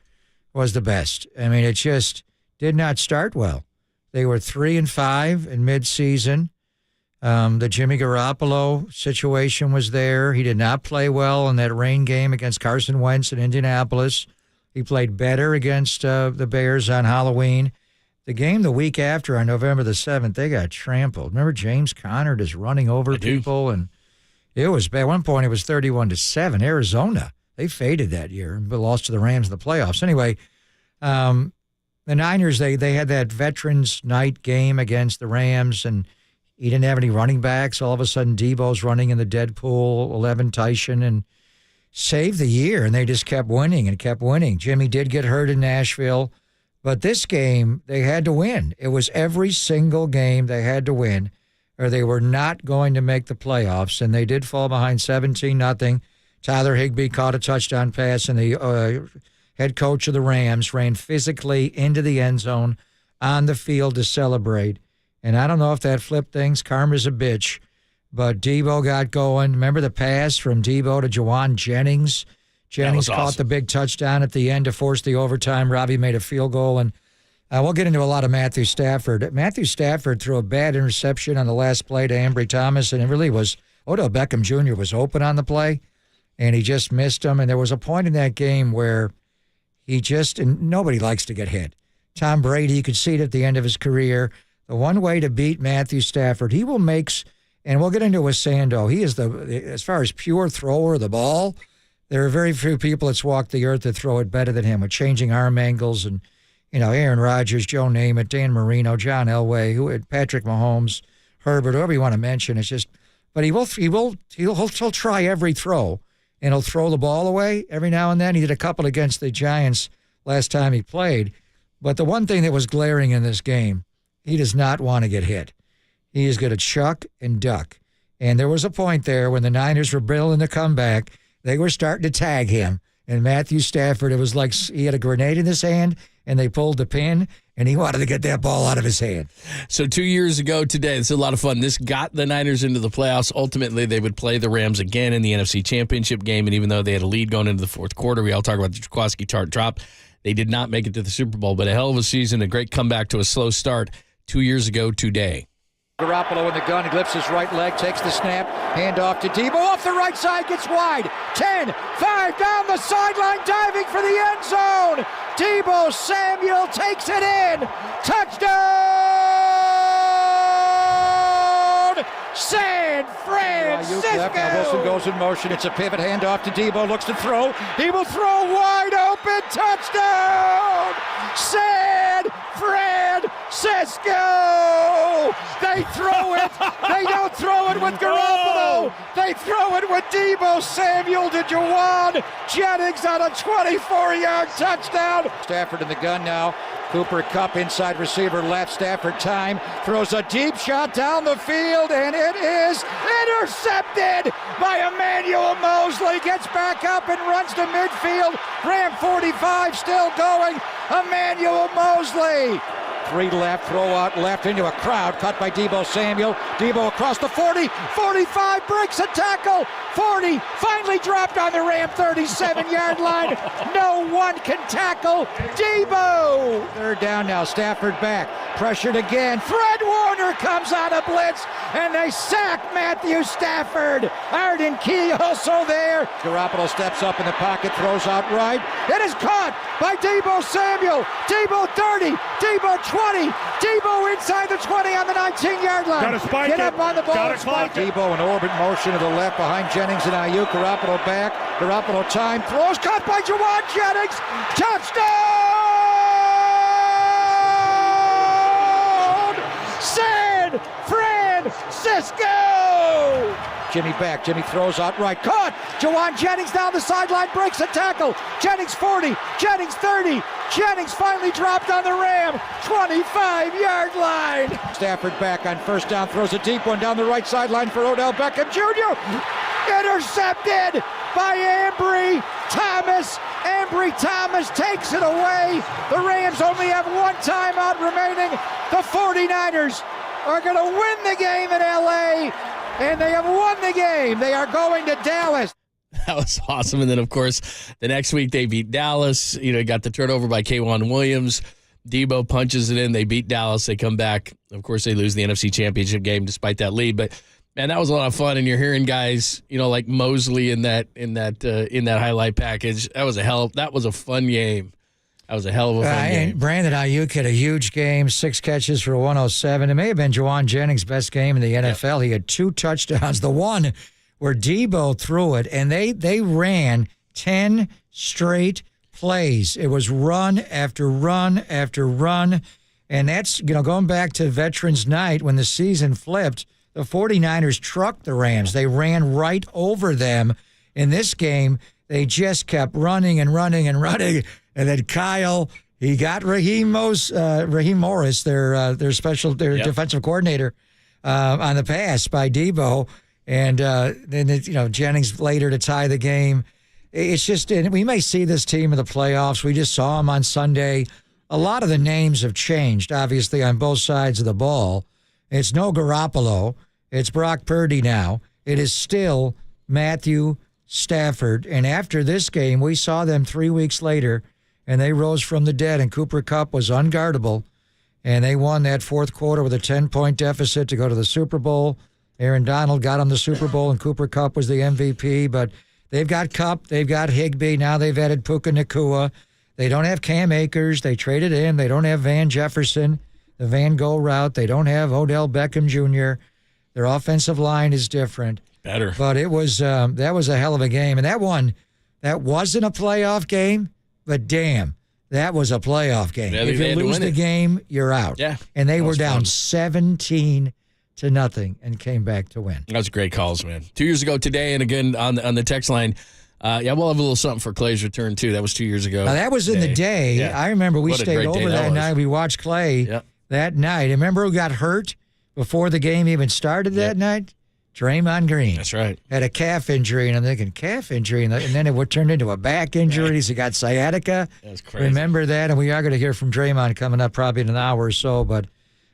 was the best. I mean, it just did not start well. They were 3-5 in midseason. The Jimmy Garoppolo situation was there. He did not play well in that rain game against Carson Wentz in Indianapolis. He played better against the Bears on Halloween. The game the week after, on November the 7th, they got trampled. Remember James Conner just running over people? And it was bad. At one point, it was 31-7. Arizona, they faded that year but lost to the Rams in the playoffs. Anyway, the Niners, they had that Veterans Night game against the Rams, and he didn't have any running backs. All of a sudden, Debo's running in the Deadpool 11 Tyson and saved the year, and they just kept winning and kept winning. Jimmy did get hurt in Nashville, but this game, they had to win. It was every single game they had to win, or they were not going to make the playoffs, and they did fall behind 17-0. Tyler Higbee caught a touchdown pass, and the head coach of the Rams ran physically into the end zone on the field to celebrate. And I don't know if that flipped things. Karma's a bitch. But Debo got going. Remember the pass from Debo to Jawan Jennings? Jennings caught the big touchdown at the end to force the overtime. Robbie made a field goal. And we'll get into a lot of Matthew Stafford. Matthew Stafford threw a bad interception on the last play to Ambry Thomas, and it really was Odell Beckham Jr. was open on the play, and he just missed him. And there was a point in that game where and nobody likes to get hit. Tom Brady, you could see it at the end of his career. The one way to beat Matthew Stafford, he will make, and we'll get into it with Sando, he is as far as pure thrower of the ball, there are very few people that's walked the earth that throw it better than him with changing arm angles and, Aaron Rodgers, Joe Namath, Dan Marino, John Elway, Patrick Mahomes, Herbert, whoever you want to mention. It's just, but he'll try every throw. And he'll throw the ball away every now and then. He did a couple against the Giants last time he played. But the one thing that was glaring in this game, he does not want to get hit. He is going to chuck and duck. And there was a point there when the Niners were building the comeback, they were starting to tag him. And Matthew Stafford, it was like he had a grenade in his hand, and they pulled the pin, and he wanted to get that ball out of his hand. So 2 years ago today, this is a lot of fun. This got the Niners into the playoffs. Ultimately, they would play the Rams again in the NFC Championship game, and even though they had a lead going into the fourth quarter, we all talk about the Jaworski chart drop, they did not make it to the Super Bowl, but a hell of a season, a great comeback to a slow start 2 years ago today. Garoppolo in the gun, he lifts his right leg, takes the snap, hand off to Debo, off the right side, gets wide, 10, 5, down the sideline, diving for the end zone, Debo Samuel takes it in, touchdown, San Francisco. Now Wilson goes in motion. It's a pivot handoff to Debo. Looks to throw. He will throw wide open. Touchdown. San Francisco. They throw it. They don't throw it with Garoppolo. They throw it with Debo Samuel to Jawan Jennings on a 24-yard touchdown. Stafford in the gun now. Cooper Kupp inside receiver left. Stafford time. Throws a deep shot down the field, and it is intercepted by Emmanuel Mosley. Gets back up and runs to midfield. Ram 45 still going. Emmanuel Mosley. 3 left, throw out left into a crowd, cut by Debo Samuel. Debo across the 40, 45, breaks a tackle. 40, finally dropped on the Ram 37-yard line. No one can tackle Debo. Third down now, Stafford back, pressured again. Fred Warner comes on a blitz, and they sack Matthew Stafford. Arden Key also there. Garoppolo steps up in the pocket, throws out right. It is caught by Debo Samuel. Debo 30, Debo 20, Debo inside the 20 on the 19-yard line. Gotta spike Get it. up on the ball. Gotta Spike clock it. Debo in orbit motion to the left behind Jennings and Ayuk. Garoppolo back. Garoppolo time. Throws caught by Jawan Jennings. Touchdown! San Francisco! Jimmy back. Jimmy throws out right. Caught! Jawan Jennings down the sideline. Breaks a tackle. Jennings 40. Jennings 30. Jennings finally dropped on the Ram. 25-yard line. Stafford back on first down. Throws a deep one down the right sideline for Odell Beckham Jr. Intercepted by Ambry Thomas. Ambry Thomas takes it away. The Rams only have one timeout remaining. The 49ers are going to win the game in L.A., and they have won the game. They are going to Dallas. That was awesome. And then, of course, the next week they beat Dallas. Got the turnover by K'Wan Williams. Debo punches it in. They beat Dallas. They come back. Of course, they lose the NFC Championship game despite that lead. But, man, that was a lot of fun. And you're hearing guys, like Mosley in that highlight package. That was a fun game. That was a hell of a fun game. Brandon Ayuk had a huge game, 6 catches for 107. It may have been Jawan Jennings' best game in the NFL. Yep. He had 2 touchdowns. The one where Debo threw it, and they ran 10 straight plays. It was run after run after run. And that's, going back to Veterans Night when the season flipped, the 49ers trucked the Rams. They ran right over them. In this game, they just kept running and running and running. And then Kyle, he got Raheem Morris, their defensive coordinator, on the pass by Debo. And then, Jennings later to tie the game. It's just, we may see this team in the playoffs. We just saw them on Sunday. A lot of the names have changed, obviously, on both sides of the ball. It's no Garoppolo. It's Brock Purdy now. It is still Matthew Stafford. And after this game, we saw them 3 weeks later, and they rose from the dead, and Cooper Kupp was unguardable. And they won that fourth quarter with a 10-point deficit to go to the Super Bowl. Aaron Donald got them the Super Bowl, and Cooper Kupp was the MVP. But they've got Kupp, they've got Higbee, now they've added Puka Nacua. They don't have Cam Akers. They traded in. They don't have Van Jefferson, the Van Gogh route. They don't have Odell Beckham Jr. Their offensive line is different. Better. But it was that was a hell of a game. And that wasn't a playoff game, but damn, that was a playoff game. Yeah, if you lose the game, you're out. Yeah. And they were down fun. 17-0 and came back to win. That was great calls, man. 2 years ago today, and again on the text line, we'll have a little something for Clay's return, too. That was 2 years ago. Now, that was in the day. Yeah. I remember we What a stayed great over day that was. night. We watched Clay that night. Remember who got hurt before the game even started that night? Draymond Green. That's right. Had a calf injury, and I'm thinking, calf injury? And then it turned into a back injury. He got sciatica. That's crazy. Remember that? And we are going to hear from Draymond coming up probably in an hour or so. But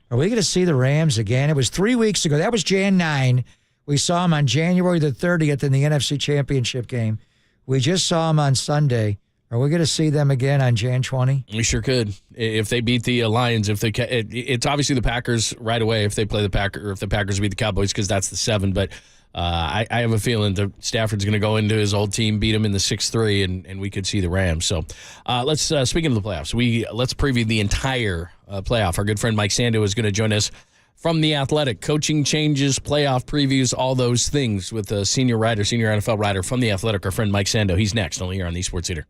are we going to see the Rams again? It was 3 weeks ago. That was Jan 9. We saw them on January the 30th in the NFC Championship game. We just saw them on Sunday. Are we going to see them again on Jan 20? We sure could. If they beat the Lions, it's obviously the Packers right away if they play the Packers, or if the Packers beat the Cowboys, because that's the 7. But I have a feeling that Stafford's going to go into his old team, beat them in the 6-3, and we could see the Rams. So let's speaking of the playoffs, let's preview the entire playoff. Our good friend Mike Sando is going to join us from The Athletic. Coaching changes, playoff previews, all those things with the senior NFL writer from The Athletic, our friend Mike Sando. He's next, only here on the Sports Leader.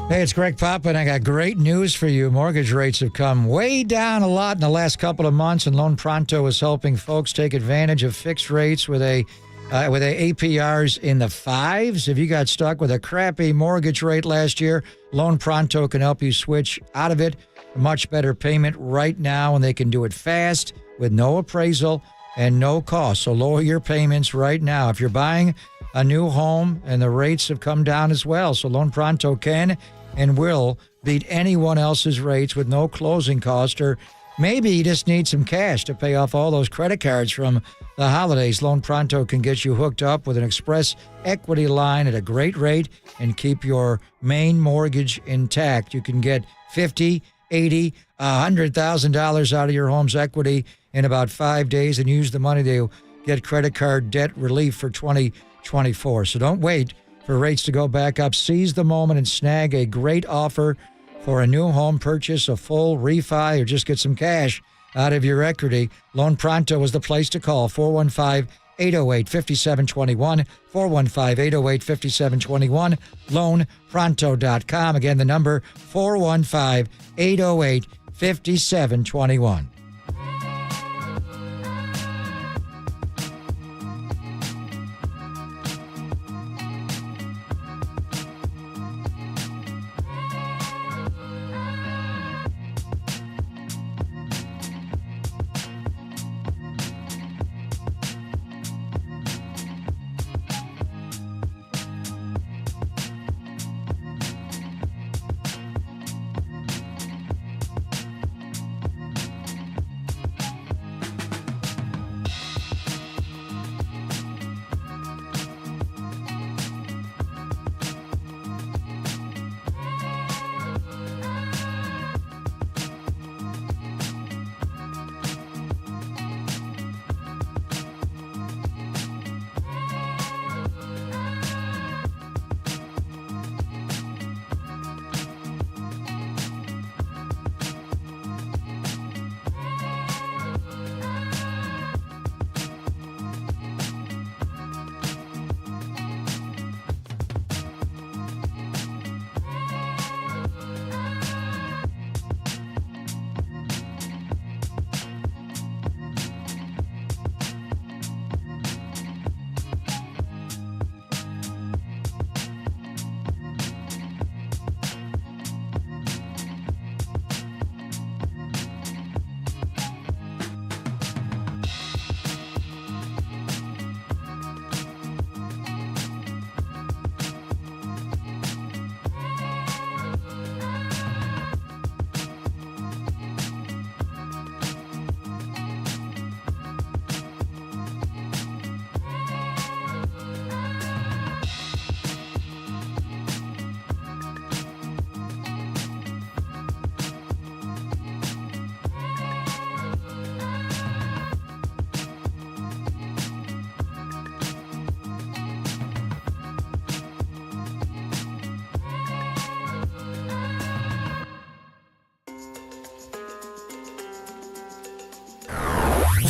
Hey, it's Greg Papa, and I got great news for you. Mortgage rates have come way down a lot in the last couple of months, and Loan Pronto is helping folks take advantage of fixed rates with a APRs in the 5s. If you got stuck with a crappy mortgage rate last year, Loan Pronto can help you switch out of it. A much better payment right now, and they can do it fast with no appraisal and no cost. So lower your payments right now. If you're buying a new home, and the rates have come down as well, so Loan Pronto can and will beat anyone else's rates with no closing cost, or maybe you just need some cash to pay off all those credit cards from the holidays. Loan Pronto can get you hooked up with an express equity line at a great rate and keep your main mortgage intact. You can get $50,000, $80,000, $100,000 out of your home's equity in about 5 days and use the money to get credit card debt relief for 2024. So don't wait for rates to go back up. Seize the moment and snag a great offer for a new home purchase, a full refi, or just get some cash out of your equity. Loan Pronto is the place to call. 415-808-5721. 415-808-5721. LoanPronto.com. Again, the number 415-808-5721.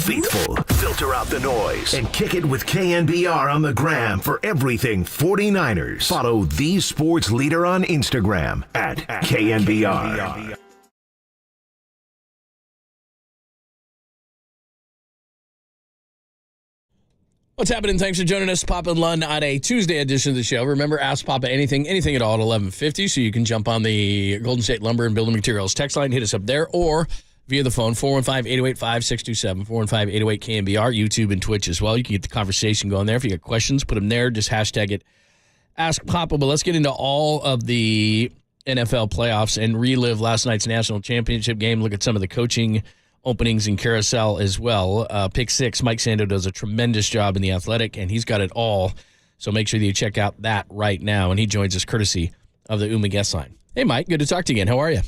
Faithful, filter out the noise, and kick it with KNBR on the gram for everything 49ers. Follow the sports leader on Instagram at KNBR. What's happening? Thanks for joining us, Papa and Lund, on a Tuesday edition of the show. Remember, ask Papa anything at all at 11:50, so you can jump on the Golden State Lumber and Building Materials text line, hit us up there, or via the phone, 415-808-5627, 415-808-KNBR, YouTube and Twitch as well. You can get the conversation going there. If you got questions, put them there. Just hashtag it, Ask Papa. But let's get into all of the NFL playoffs and relive last night's national championship game. Look at some of the coaching openings in carousel as well. Pick six, Mike Sando does a tremendous job in The Athletic, and he's got it all. So make sure that you check out that right now. And he joins us courtesy of the Uma guest line. Hey, Mike, good to talk to you again. How are you?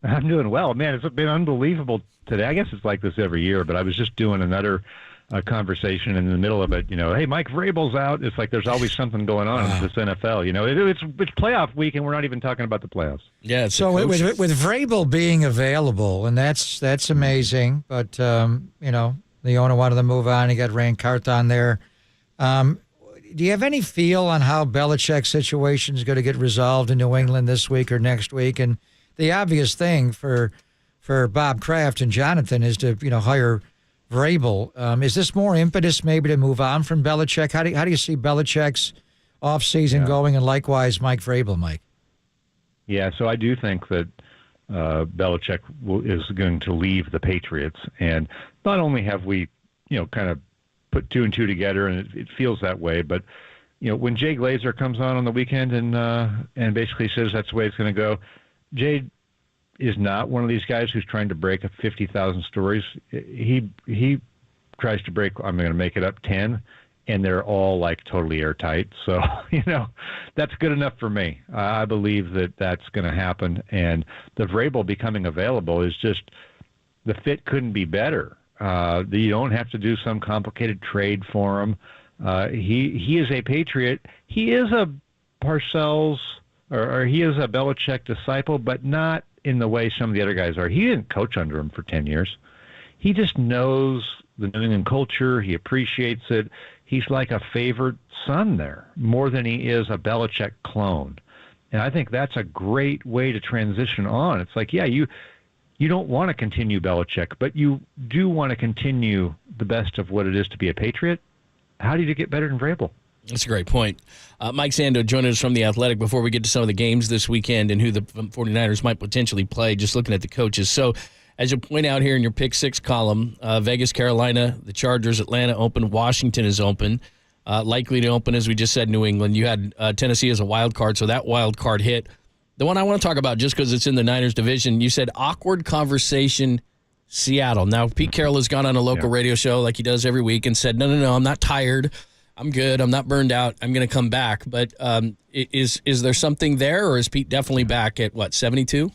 I'm doing well. Man, it's been unbelievable today. I guess it's like this every year, but I was just doing another conversation in the middle of it. Hey, Mike Vrabel's out. It's like there's always something going on in this NFL. It's playoff week, and we're not even talking about the playoffs. Yeah. So with Vrabel being available, and that's amazing, but, the owner wanted to move on. He got Rand Carthon there. Do you have any feel on how Belichick's situation is going to get resolved in New England this week or next week? And the obvious thing for Bob Kraft and Jonathan is to hire Vrabel. Is this more impetus maybe to move on from Belichick? How do you see Belichick's offseason going, and likewise Mike Vrabel, Mike? Yeah, so I do think that Belichick is going to leave the Patriots, and not only have we kind of put two and two together, and it feels that way, but when Jay Glazer comes on the weekend and basically says that's the way it's going to go, Jay is not one of these guys who's trying to break 50,000 stories. He tries to break, I'm going to make it up, 10, and they're all like totally airtight. So, that's good enough for me. I believe that that's going to happen. And the Vrabel becoming available is just, the fit couldn't be better. You don't have to do some complicated trade for him. He is a Patriot. He is a Parcells, or he is a Belichick disciple, but not in the way some of the other guys are. He didn't coach under him for 10 years. He just knows the New England culture. He appreciates it. He's like a favorite son there, more than he is a Belichick clone. And I think that's a great way to transition on. It's like, yeah, you don't want to continue Belichick, but you do want to continue the best of what it is to be a Patriot. How do you get better than Vrabel? That's a great point. Mike Sando joining us from The Athletic before we get to some of the games this weekend and who the 49ers might potentially play, just looking at the coaches. So, as you point out here in your Pick 6 column, Vegas, Carolina, the Chargers, Atlanta open, Washington is open. Likely to open, as we just said, New England. You had Tennessee as a wild card, so that wild card hit. The one I want to talk about, just because it's in the Niners division, you said awkward conversation, Seattle. Now, Pete Carroll has gone on a local radio show like he does every week and said, no, I'm not tired. I'm good. I'm not burned out. I'm going to come back. But is there something there, or is Pete definitely back at, 72?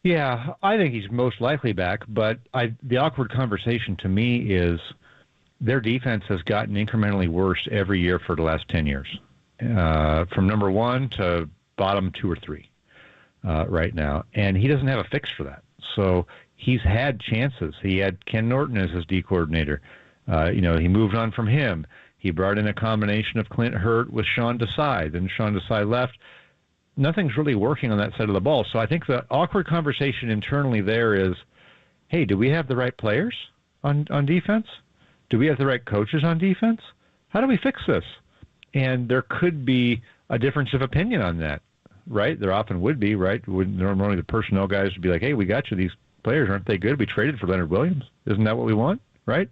Yeah, I think he's most likely back. But the awkward conversation to me is their defense has gotten incrementally worse every year for the last 10 years, from number 1 to bottom 2 or 3 right now. And he doesn't have a fix for that. So he's had chances. He had Ken Norton as his D coordinator. He moved on from him. He brought in a combination of Clint Hurt with Sean Desai. Then Sean Desai left. Nothing's really working on that side of the ball. So I think the awkward conversation internally there is, hey, do we have the right players on defense? Do we have the right coaches on defense? How do we fix this? And there could be a difference of opinion on that, right? There often would be, right? Normally the personnel guys would be like, hey, we got you. These players, aren't they good? We traded for Leonard Williams. Isn't that what we want, right?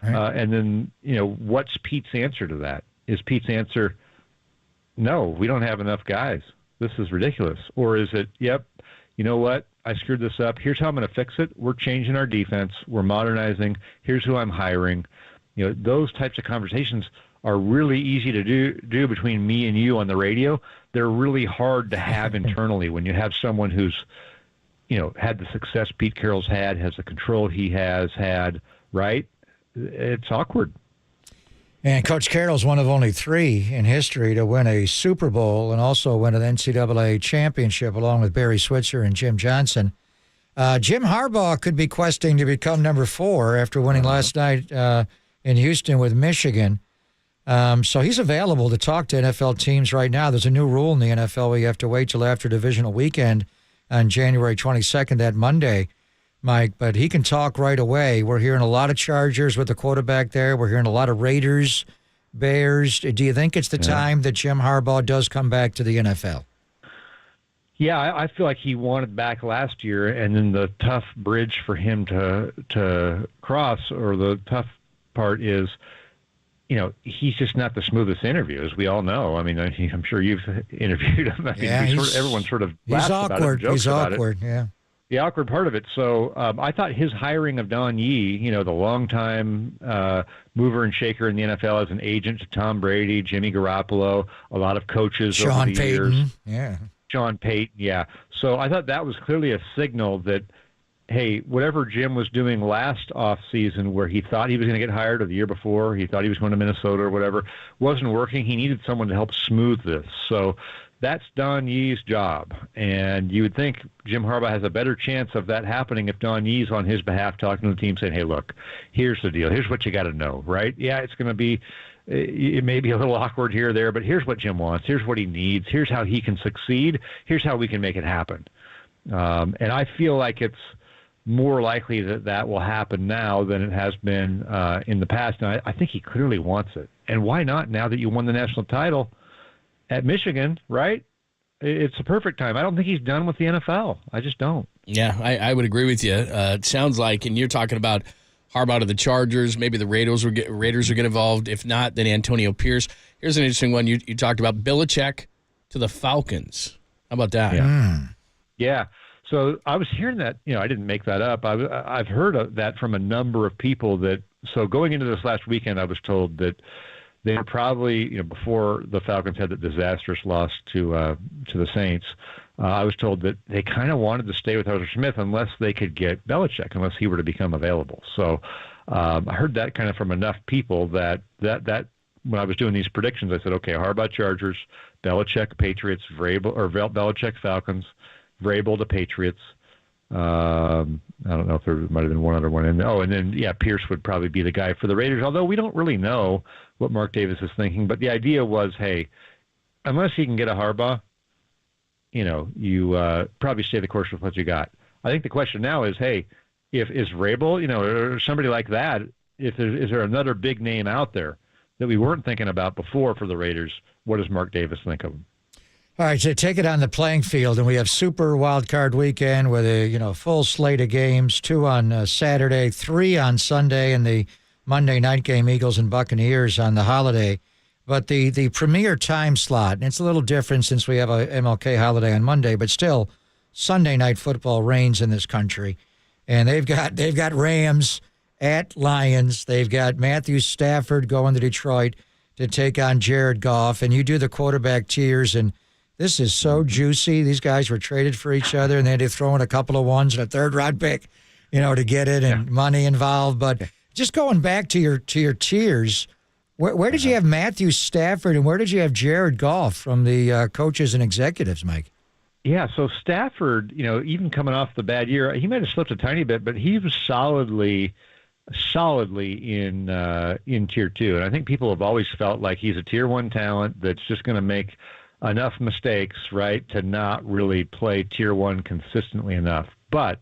And then, what's Pete's answer to that? Is Pete's answer, no, we don't have enough guys. This is ridiculous. Or is it, yep, you know what? I screwed this up. Here's how I'm going to fix it. We're changing our defense. We're modernizing. Here's who I'm hiring. Those types of conversations are really easy to do between me and you on the radio. They're really hard to have internally when you have someone who's, had the success Pete Carroll's had, has the control he has had, right? It's awkward. And Coach Carroll's one of only 3 in history to win a Super Bowl and also win an NCAA championship along with Barry Switzer and Jim Johnson. Jim Harbaugh could be questing to become number 4 after winning last night in Houston with Michigan. So he's available to talk to NFL teams right now. There's a new rule in the NFL where you have to wait till after divisional weekend on January 22nd, that Monday, Mike, but he can talk right away. We're hearing a lot of Chargers with the quarterback there. We're hearing a lot of Raiders, Bears. Do you think it's the time that Jim Harbaugh does come back to the NFL? Yeah, I feel like he wanted back last year, and then the tough bridge for him to cross, or the tough part is, he's just not the smoothest interview, as we all know. I mean, I'm sure you've interviewed him. I mean, everyone sort of laughs about it, jokes about it. Yeah. The awkward part of it. So I thought his hiring of Don Yee, the longtime mover and shaker in the NFL as an agent to Tom Brady, Jimmy Garoppolo, a lot of coaches Sean over the Payton. years. Yeah. Sean Payton, yeah. So I thought that was clearly a signal that, hey, whatever Jim was doing last offseason where he thought he was going to get hired, or the year before, he thought he was going to Minnesota or whatever, wasn't working. He needed someone to help smooth this. So that's Don Yee's job. And you would think Jim Harbaugh has a better chance of that happening if Don Yee's on his behalf talking to the team saying, hey, look, here's the deal. Here's what you got to know, right? Yeah, it's going to be, it may be a little awkward here or there, but here's what Jim wants. Here's what he needs. Here's how he can succeed. Here's how we can make it happen. And I feel like it's more likely that will happen now than it has been in the past. And I think he clearly wants it. And why not now that you won the national title at Michigan, right? It's a perfect time. I don't think he's done with the NFL. I just don't. Yeah, I would agree with you. It sounds like, and you're talking about Harbaugh to the Chargers, maybe the Raiders will get involved. If not, then Antonio Pierce. Here's an interesting one. You talked about Belichick to the Falcons. How about that? Yeah. So I was hearing that, I didn't make that up. I've heard of that from a number of people so going into this last weekend, I was told that they were probably, before the Falcons had that disastrous loss to the Saints, I was told that they kind of wanted to stay with Arthur Smith unless they could get Belichick, unless he were to become available. So I heard that kind of from enough people that when I was doing these predictions, I said, okay, Harbaugh Chargers, Belichick Patriots, Belichick Falcons, Vrabel to Patriots. I don't know if there might have been one other one in there. Oh, and then, Pierce would probably be the guy for the Raiders, although we don't really know what Mark Davis is thinking. But the idea was, hey, unless he can get a Harbaugh, you probably stay the course with what you got. I think the question now is, hey, if is Vrabel, or somebody like that, is there another big name out there that we weren't thinking about before for the Raiders? What does Mark Davis think of him? All right, so take it on the playing field, and we have Super Wild Card Weekend with a full slate of games, 2 on Saturday, 3 on Sunday, and the Monday night game, Eagles and Buccaneers on the holiday. But the premier time slot, and it's a little different since we have a MLK holiday on Monday, but still Sunday night football reigns in this country, and they've got Rams at Lions. They've got Matthew Stafford going to Detroit to take on Jared Goff, and you do the quarterback tiers, and this is so juicy. These guys were traded for each other, and they had to throw in a couple of ones and a third-round pick, to get it, and money involved. But just going back to your tiers, where did you have Matthew Stafford, and where did you have Jared Goff from the coaches and executives, Mike? Yeah, so Stafford, even coming off the bad year, he might have slipped a tiny bit, but he was solidly in Tier 2. And I think people have always felt like he's a Tier 1 talent that's just going to make enough mistakes, right, to not really play Tier 1 consistently enough. But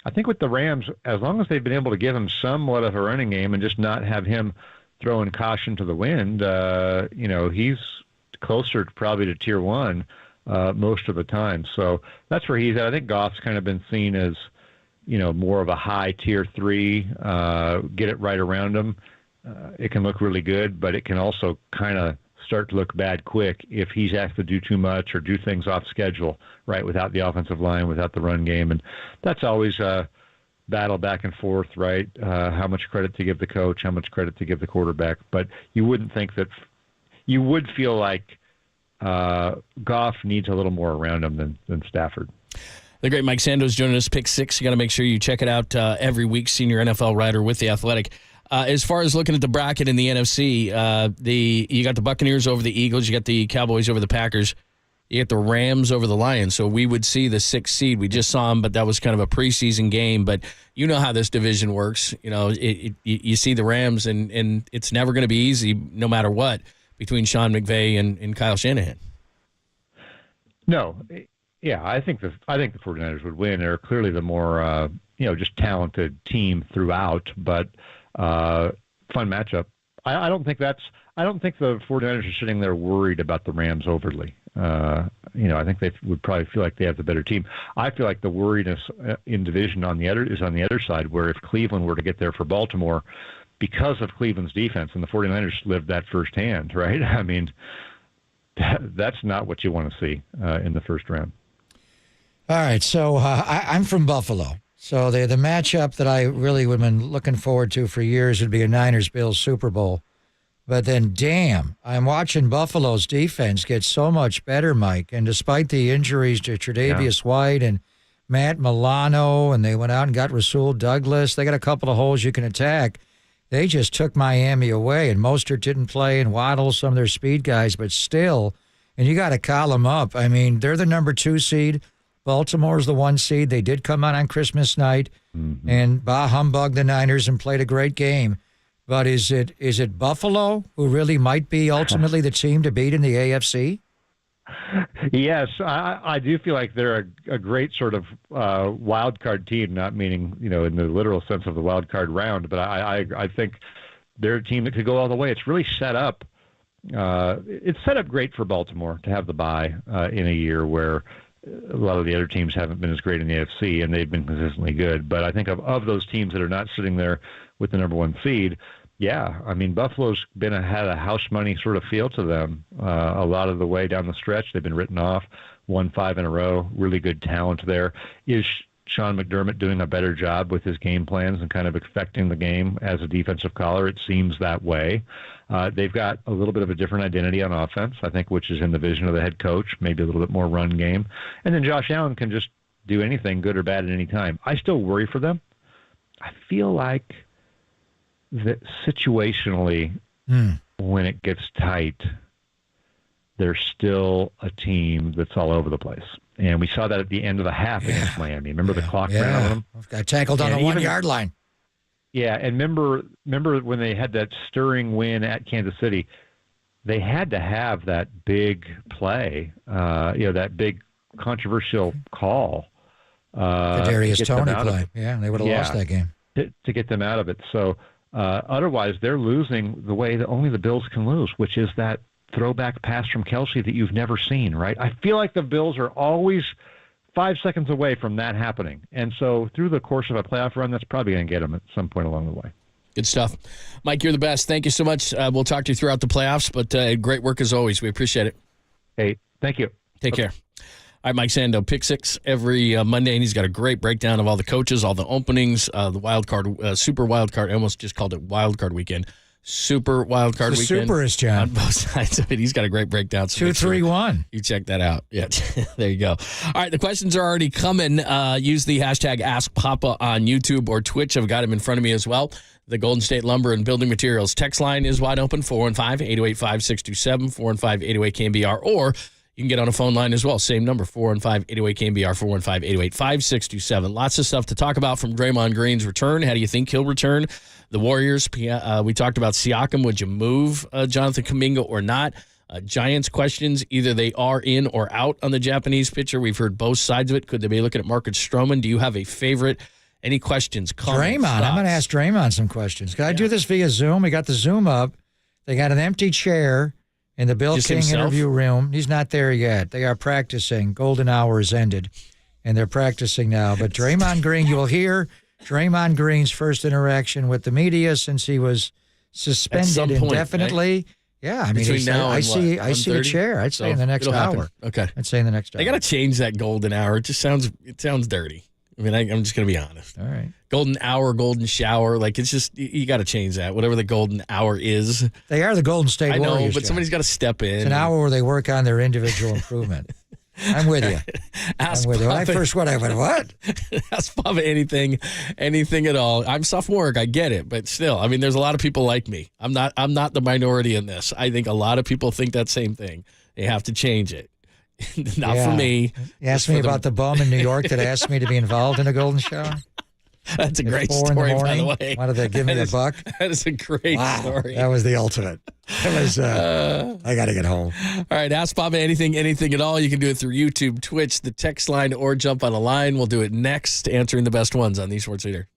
I think with the Rams, as long as they've been able to give him somewhat of a running game and just not have him throwing caution to the wind, he's closer probably to Tier 1 most of the time. So that's where he's at. I think Goff's kind of been seen as, more of a high Tier 3, get it right around him. It can look really good, but it can also kind of start to look bad quick if he's asked to do too much or do things off schedule, right, without the offensive line, without the run game. And that's always a battle back and forth, right? How much credit to give the coach, how much credit to give the quarterback. But you wouldn't think that – you would feel like Goff needs a little more around him than Stafford. The great Mike Sandoz joining us, Pick 6. You got to make sure you check it out every week, senior NFL writer with The Athletic. As far as looking at the bracket in the NFC, you got the Buccaneers over the Eagles, you got the Cowboys over the Packers, you got the Rams over the Lions. So we would see the 6th seed. We just saw them, but that was kind of a preseason game. But you know how this division works. You see the Rams, and it's never going to be easy, no matter what, between Sean McVay and Kyle Shanahan. No, Yeah, I think the 49ers would win. They're clearly the more just talented team throughout, but fun matchup. I don't think the 49ers are sitting there worried about the Rams overly. I think they would probably feel like they have the better team. I feel like the worriness in division on the other side, where if Cleveland were to get there for Baltimore, because of Cleveland's defense, and the 49ers lived that firsthand, right? I mean, that's not what you want to see in the first round. All right, so I'm from Buffalo. So the matchup that I really would have been looking forward to for years would be a Niners-Bills Super Bowl. But then, damn, I'm watching Buffalo's defense get so much better, Mike. And despite the injuries to Tre'Davious White and Matt Milano, and they went out and got Rasul Douglas, they got a couple of holes you can attack. They just took Miami away, and Mostert didn't play, and Waddle, some of their speed guys, but still, and you got to call them up. I mean, they're the number 2 seed. Baltimore's the 1 seed. They did come out on Christmas night and bah humbug the Niners and played a great game. But is it Buffalo who really might be ultimately the team to beat in the AFC? Yes, I do feel like they're a great sort of wild card team, not meaning, in the literal sense of the wild card round, but I think they're a team that could go all the way. It's really set up. It's set up great for Baltimore to have the bye in a year where a lot of the other teams haven't been as great in the AFC, and they've been consistently good. But I think of those teams that are not sitting there with the number 1 seed, yeah, I mean, Buffalo's had a house money sort of feel to them a lot of the way down the stretch. They've been written off, won 5 in a row, really good talent there. Is Sean McDermott doing a better job with his game plans and kind of affecting the game as a defensive caller? It seems that way. They've got a little bit of a different identity on offense, I think, which is in the vision of the head coach, maybe a little bit more run game. And then Josh Allen can just do anything, good or bad, at any time. I still worry for them. I feel like that situationally, when it gets tight, they're still a team that's all over the place. And we saw that at the end of the half against Miami. Remember the clock ran on them? Got tackled on the 1 yard line. Yeah, and remember when they had that stirring win at Kansas City, they had to have that big play, that big controversial call. The Darius Toney play. Yeah, they would have lost that game. To get them out of it. So otherwise, they're losing the way that only the Bills can lose, which is that throwback pass from Kelce that you've never seen, right? I feel like the Bills are always 5 seconds away from that happening. And so through the course of a playoff run, that's probably going to get them at some point along the way. Good stuff. Mike, you're the best. Thank you so much. We'll talk to you throughout the playoffs, but great work as always. We appreciate it. Hey, thank you. Take care. All right, Mike Sando, Pick Six every Monday, and he's got a great breakdown of all the coaches, all the openings, the wild card, super wild card. I almost just called it wild card weekend. Super wild card weekend. Super is, John. On both sides of it. He's got a great breakdown. So 2-3-1. You check that out. Yeah, there you go. All right, the questions are already coming. Use the hashtag AskPapa on YouTube or Twitch. I've got him in front of me as well. The Golden State Lumber and Building Materials text line is wide open, 415-808-5627, 415-808-KNBR, or you can get on a phone line as well. Same number, 415-808-KNBR, 415-808-5627. Lots of stuff to talk about from Draymond Green's return. How do you think he'll return? The Warriors, we talked about Siakam. Would you move Jonathan Kuminga or not? Giants questions. Either they are in or out on the Japanese pitcher. We've heard both sides of it. Could they be looking at Marcus Stroman? Do you have a favorite? Any questions? Draymond. I'm going to ask Draymond some questions. Can I do this via Zoom? We got the Zoom up. They got an empty chair in the Bill King interview room. He's not there yet. They are practicing. Golden hour is ended, and they're practicing now. But Draymond Green, you will hear Draymond Green's first interaction with the media since he was suspended indefinitely. Right? Yeah, I mean, I see a chair. I'd say in the next hour. Okay, I'd say in the next hour. They got to change that golden hour. It sounds dirty. I mean, I'm just going to be honest. All right. Golden hour, golden shower. Like, it's just, you got to change that. Whatever the golden hour is. They are the Golden State Warriors. I know, but somebody's got to step in. It's an hour where they work on their individual improvement. I'm with you. When I first went, I went, what? Ask Papa anything at all. I'm sophomoric. I get it. But still, I mean, there's a lot of people like me. I'm not the minority in this. I think a lot of people think that same thing. They have to change it. Not for me. You asked me about the bum in New York that asked me to be involved in a golden shower. That's a It's great 4 in the story, by the morning. way. Why did they give me a buck? That is a great Wow, story. that was the ultimate. It was. I got to get home. All right, ask Bobby anything at all. You can do it through YouTube, Twitch, the text line, or jump on a line. We'll do it next, answering the best ones on the Sports Leader.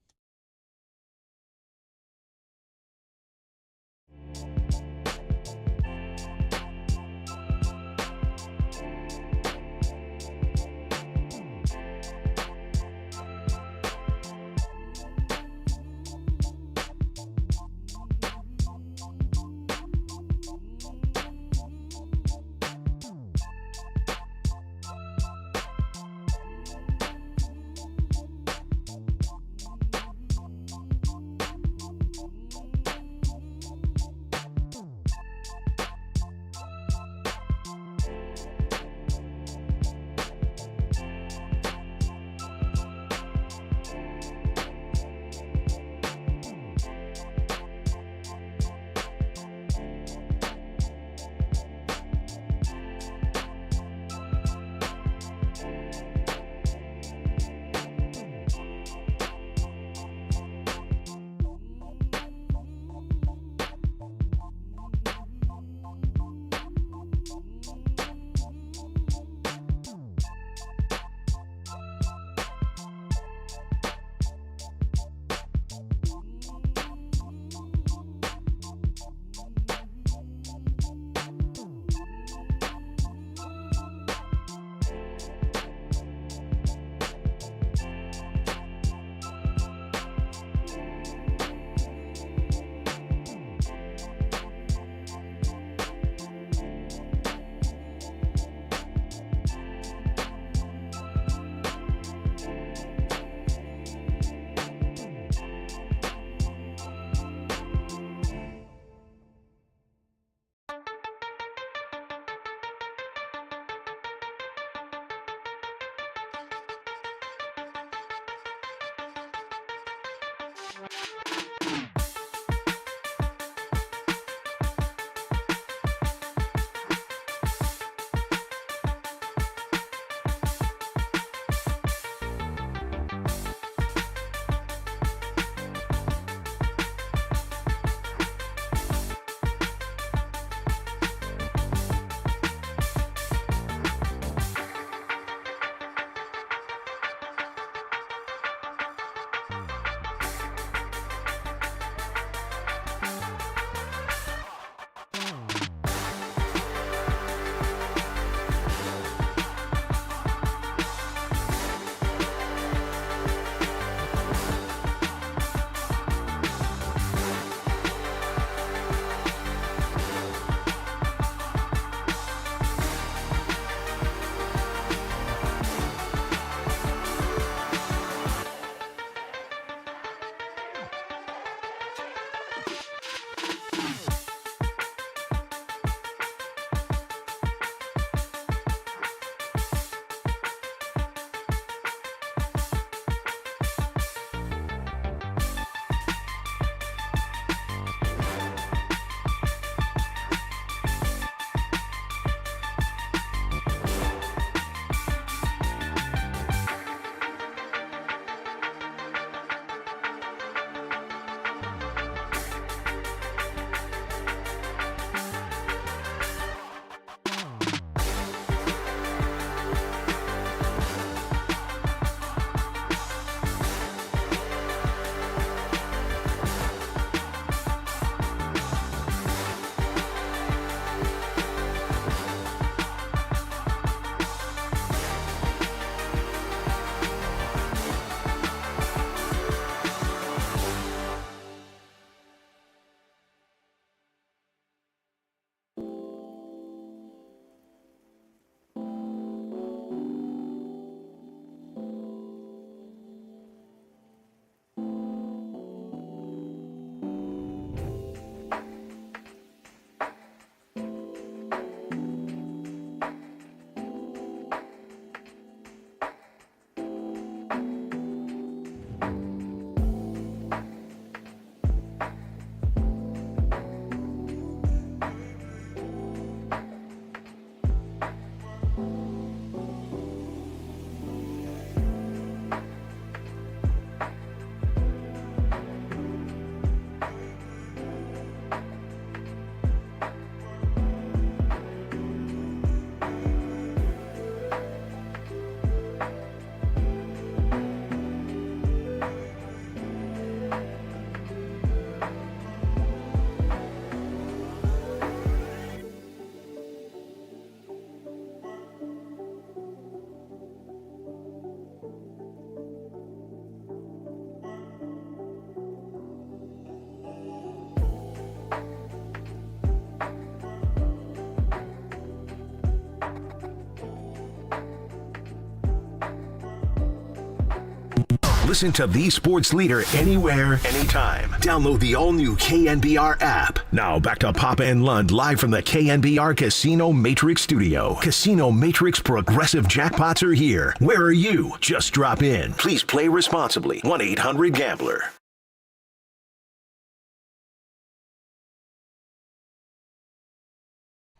Listen to the sports leader anywhere, anytime. Download the all-new KNBR app. Now back to Papa and Lund live from the KNBR Casino Matrix Studio. Casino Matrix Progressive Jackpots are here. Where are you? Just drop in. Please play responsibly. 1-800-GAMBLER.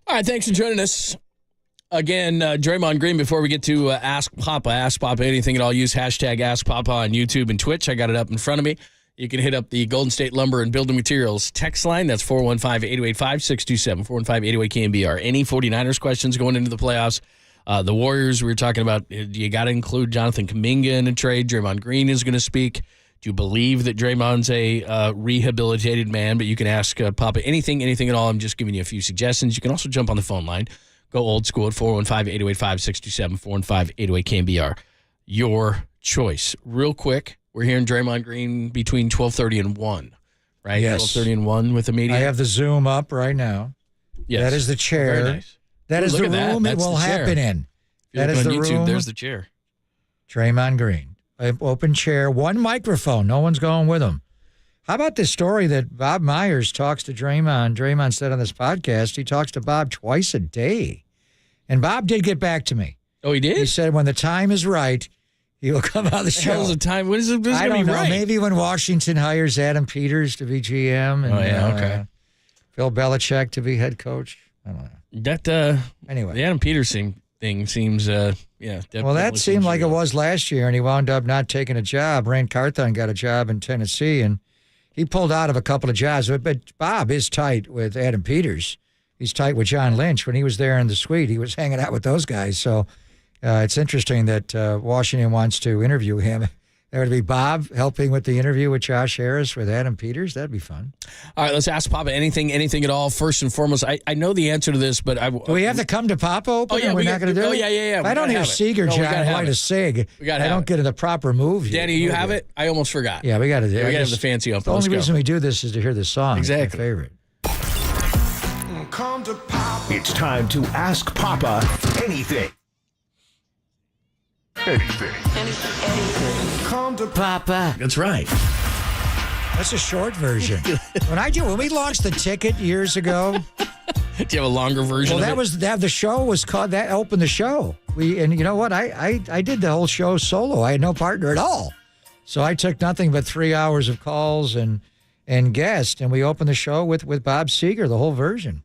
All right, thanks for joining us. Again, Draymond Green, before we get to Ask Papa anything at all, use hashtag Ask Papa on YouTube and Twitch. I got it up in front of me. You can hit up the Golden State Lumber and Building Materials text line. That's 415-828-5627, 415-828-KNBR. Any 49ers questions going into the playoffs? The Warriors, we were talking about, you got to include Jonathan Kuminga in a trade. Draymond Green is going to speak. Do you believe that Draymond's a rehabilitated man? But you can ask Papa anything at all. I'm just giving you a few suggestions. You can also jump on the phone line. Go old school at 415-828-5627, 415-828-KNBR. Your choice. Real quick, we're hearing Draymond Green between 12:30 and 1, right? Yes. 12:30 and 1 with the media. I have the Zoom up right now. Yes. That is the chair. Very nice. That is Look the at that. room it That's will the chair. happen in. If That you is look the on YouTube, room. there's the chair. Draymond Green. Open chair, one microphone. No one's going with him. How about this story that Bob Myers talks to Draymond? Draymond said on this podcast, he talks to Bob twice a day. And Bob did get back to me. Oh, he did? He said when the time is right, he will come on the show. Hell's the time? When is it? I don't know. Right? Maybe when Washington hires Adam Peters to be GM. And, okay. Phil Belichick to be head coach. I don't know. That anyway, the Adam Peters thing seems well, that seemed like it was last year, and he wound up not taking a job. Rand Carthon got a job in Tennessee, and he pulled out of a couple of jobs. But Bob is tight with Adam Peters. He's tight with John Lynch. When he was there in the suite, he was hanging out with those guys. So it's interesting that Washington wants to interview him. There would be Bob helping with the interview with Josh Harris with Adam Peters. That'd be fun. All right, let's ask Papa anything at all. First and foremost, I know the answer to this, but do we have to come to Papa open? Oh, yeah, we're not going to do it? Yeah. If I don't hear Seeger, John, light a cig. I don't get in the proper move. Danny, you have it? I almost forgot. Yeah, we got to do it. We got to have the fancy open. The only reason we do this is to hear this song. Exactly. It's my favorite. It's time to Ask Papa anything. Anything. Come to Papa. That's right. That's a short version. When we launched the ticket years ago. Do you have a longer version? Well, of it? the show was called that. Opened the show. And you know what? I did the whole show solo. I had no partner at all, so I took nothing but 3 hours of calls and guests, and we opened the show with Bob Seeger, the whole version.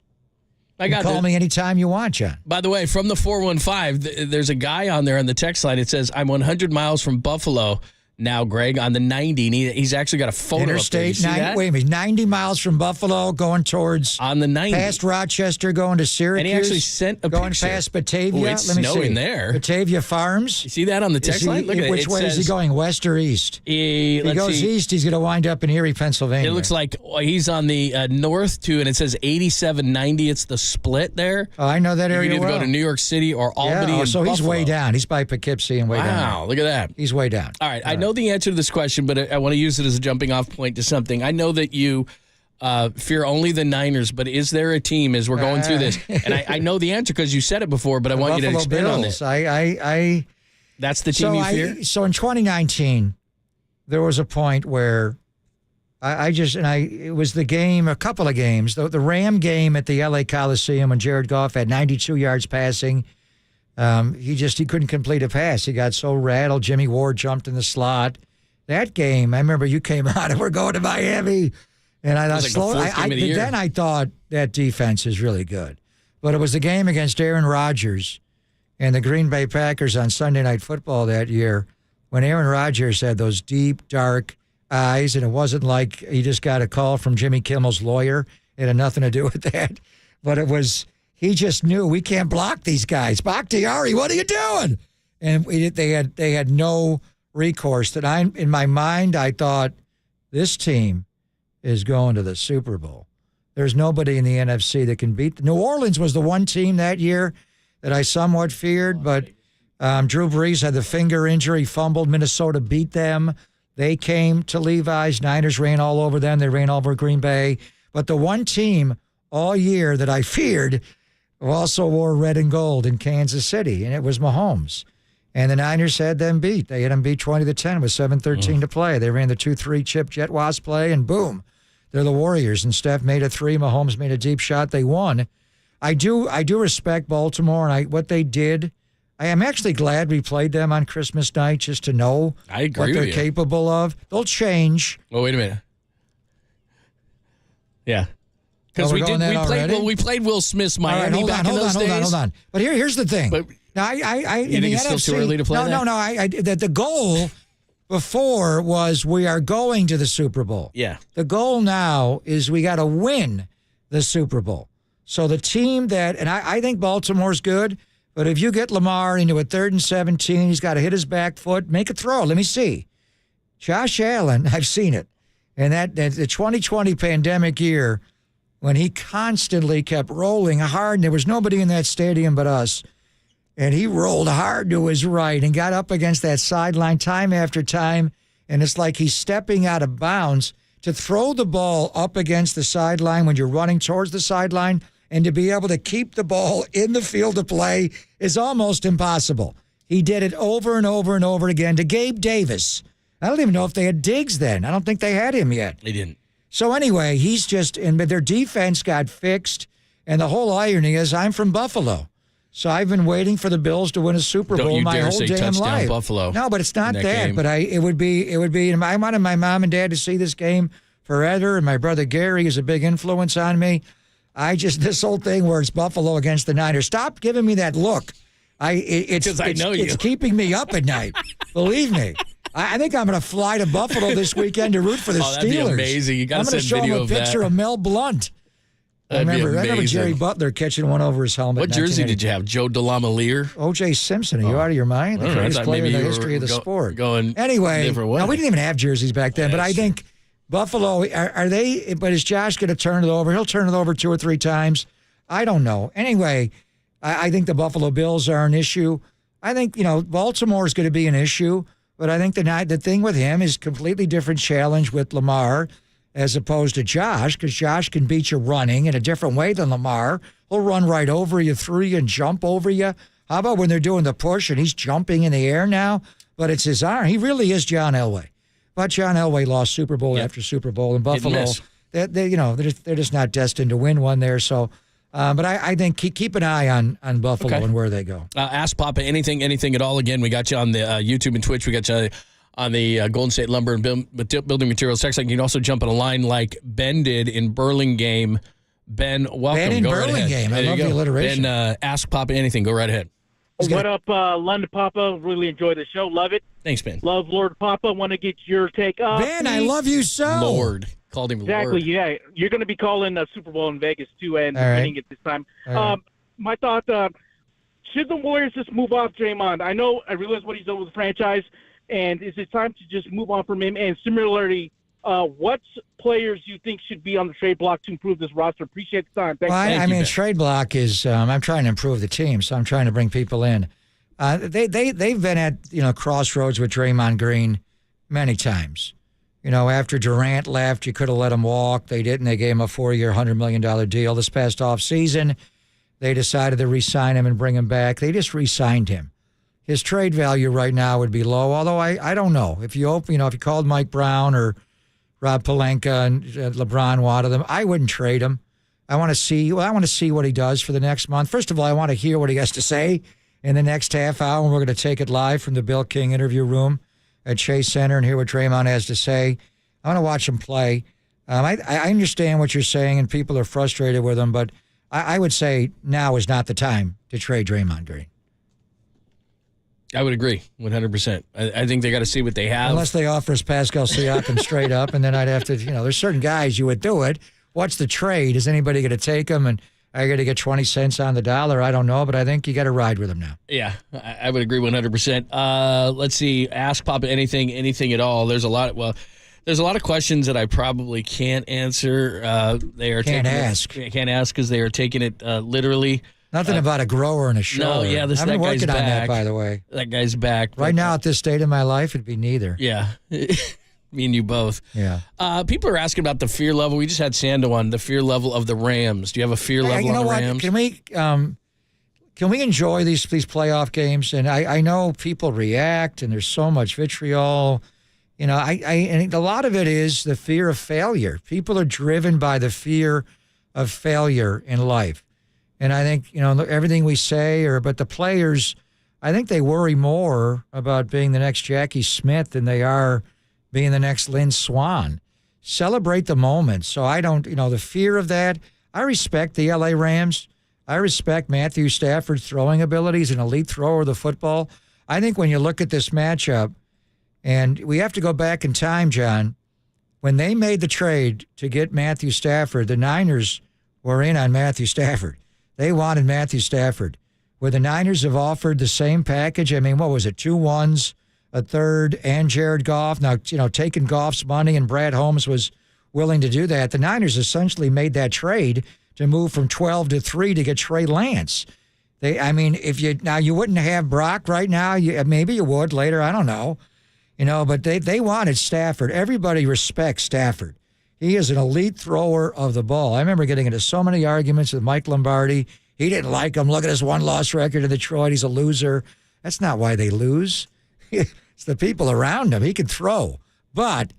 Call me anytime you want, John. By the way, from the 415, there's a guy on there on the text line. It says, I'm 100 miles from Buffalo now, Greg, on the 90. And he's actually got a photo Interstate up there. 90. Wait a minute, 90 miles from Buffalo going towards... On the 90. Past Rochester going to Syracuse. And he actually sent a going picture. past Batavia. Ooh, it's Let me snowing see. there. Batavia Farms. You see that on the text line? Look at it. Which way is he going, west or east? If he goes east, he's going to wind up in Erie, Pennsylvania. It looks like he's on the north, too, and it says 8790. It's the split there. Oh, I know that area You can either well. go to New York City or Albany and so he's Buffalo. way down. He's by Poughkeepsie and way down. Wow, look at that. He's way down. All right, I know the answer to this question, but I want to use it as a jumping off point to something. I know that you fear only the Niners, but is there a team as we're going through this? And I know the answer because you said it before, but I want you to expand on this. That's the team you fear? So in 2019, there was a point where it was the game, a couple of games, the Ram game at the LA Coliseum when Jared Goff had 92 yards passing. He couldn't complete a pass. He got so rattled. Jimmy Ward jumped in the slot. That game, I remember you came out and we're going to Miami. And I thought, then I thought that defense is really good. But it was the game against Aaron Rodgers and the Green Bay Packers on Sunday Night Football that year when Aaron Rodgers had those deep, dark eyes, and it wasn't like he just got a call from Jimmy Kimmel's lawyer. It had nothing to do with that. But it was, he just knew we can't block these guys. Bakhtiari, what are you doing? And they had no recourse. That in my mind, I thought this team is going to the Super Bowl. There's nobody in the NFC that can beat. New Orleans was the one team that year that I somewhat feared, but Drew Brees had the finger injury, fumbled. Minnesota beat them. They came to Levi's. Niners ran all over them. They ran all over Green Bay. But the one team all year that I feared also wore red and gold in Kansas City, and it was Mahomes. And the Niners had them beat. They had them beat 20-10 with 7:13 to play. They ran the 2-3 chip jet wasp play, and boom, they're the Warriors. And Steph made a three. Mahomes made a deep shot. They won. I do respect Baltimore and what they did. I am actually glad we played them on Christmas night just to know what they're capable of. They'll change. Oh, wait a minute. Yeah. Because we played Will Smith's Miami hold on. But here's the thing. But now, you think it's still too early to play that? No. That the goal before was we are going to the Super Bowl. Yeah. The goal now is we got to win the Super Bowl. So the team and I think Baltimore's good, but if you get Lamar into a 3rd and 17, he's got to hit his back foot, make a throw. Let me see. Josh Allen, I've seen it. And that the 2020 pandemic year, when he constantly kept rolling hard, and there was nobody in that stadium but us, and he rolled hard to his right and got up against that sideline time after time, and it's like he's stepping out of bounds. To throw the ball up against the sideline when you're running towards the sideline and to be able to keep the ball in the field of play is almost impossible. He did it over and over and over again to Gabe Davis. I don't even know if they had Diggs then. I don't think they had him yet. They didn't. So anyway, but their defense got fixed, and the whole irony is I'm from Buffalo. So I've been waiting for the Bills to win a Super Bowl my whole damn life. Buffalo. No, but it's not that. But it would be. I wanted my mom and dad to see this game forever, and my brother Gary is a big influence on me. This whole thing where it's Buffalo against the Niners. Stop giving me that look. It's keeping me up at night. Believe me. I think I'm going to fly to Buffalo this weekend to root for the Steelers. That'd be amazing. You got to send video of that. I'm going to show him a picture of Mel Blunt. I remember Jerry Butler catching one over his helmet. What jersey did you have? Joe DeLamielleure? O.J. Simpson. Are you out of your mind? The greatest player in the history of the sport. Anyway, no, we didn't even have jerseys back then, but I think Buffalo, are they, but is Josh going to turn it over? He'll turn it over 2 or 3 times. I don't know. Anyway, I think the Buffalo Bills are an issue. I think, Baltimore is going to be an issue. But I think the thing with him is completely different challenge with Lamar as opposed to Josh, because Josh can beat you running in a different way than Lamar. He'll run right over you, through you, and jump over you. How about when they're doing the push and he's jumping in the air now? But it's his arm. He really is John Elway. But John Elway lost Super Bowl after Super Bowl in Buffalo. They're just not destined to win one there. So, but I think keep an eye on Buffalo and where they go. Ask Papa anything at all. Again, we got you on the YouTube and Twitch. We got you on the Golden State Lumber and Building Materials text line. You can also jump on a line like Ben did in Burlingame. Ben, welcome. Ben in Burlingame. I love the alliteration. Ben, ask Papa anything. Go right ahead. What up, London Papa? Really enjoy the show. Love it. Thanks, Ben. Love Lord Papa. Want to get your take. Ben, I love you so. Lord. Called him exactly, Lord. Yeah. You're going to be calling the Super Bowl in Vegas, too, and winning it this time. My thought, should the Warriors just move off Draymond? I realize what he's done with the franchise, and is it time to just move on from him? And similarly, what players do you think should be on the trade block to improve this roster? Appreciate the time. Thanks. Trade block is I'm trying to improve the team, so I'm trying to bring people in. They've been at crossroads with Draymond Green many times. After Durant left, you could have let him walk. They didn't. They gave him a 4-year, $100 million deal. This past offseason, they decided to re-sign him and bring him back. They just re-signed him. His trade value right now would be low, although I don't know. If you called Mike Brown or Rob Pelinka and LeBron wanted them, I wouldn't trade him. I want to see what he does for the next month. First of all, I want to hear what he has to say in the next half hour, and we're going to take it live from the Bill King interview room at Chase Center and hear what Draymond has to say. I want to watch him play. I understand what you're saying, and people are frustrated with him, but I would say now is not the time to trade Draymond Green. I would agree 100%. I think they got to see what they have. Unless they offer us Pascal Siakam straight up, and then I'd have to, there's certain guys you would do it. What's the trade? Is anybody going to take him? And I got to get 20 cents on the dollar. I don't know, but I think you got to ride with him now. Yeah, I would agree 100%. Let's see. Ask Papa anything at all. There's a lot of questions that I probably can't answer. Can't ask because they are taking it literally. Nothing about a grower and a shower. No, yeah, I've been working on that, by the way. That guy's back. Right now, at this state of my life, it'd be neither. Yeah. Me and you both. Yeah. People are asking about the fear level. We just had Sando on the fear level of the Rams. Do you have a fear level on the Rams? Can we can we enjoy these playoff games? And I know people react, and there's so much vitriol. You know, and a lot of it is the fear of failure. People are driven by the fear of failure in life. And I think, everything we say, but the players, I think they worry more about being the next Jackie Smith than they are being the next Lynn Swann. Celebrate the moment. So I don't, the fear of that. I respect the LA Rams. I respect Matthew Stafford's throwing abilities, an elite thrower of the football. I think when you look at this matchup, and we have to go back in time, John, when they made the trade to get Matthew Stafford, the Niners were in on Matthew Stafford. They wanted Matthew Stafford. Would the Niners have offered the same package? I mean, what was it, 2 1s, a third, and Jared Goff? Now, taking Goff's money, and Brad Holmes was willing to do that. The Niners essentially made that trade to move from 12 to 3 to get Trey Lance. You wouldn't have Brock right now. Maybe you would later. I don't know. But they wanted Stafford. Everybody respects Stafford. He is an elite thrower of the ball. I remember getting into so many arguments with Mike Lombardi. He didn't like him. Look at his 1-loss record in Detroit. He's a loser. That's not why they lose. It's the people around him. He can throw. But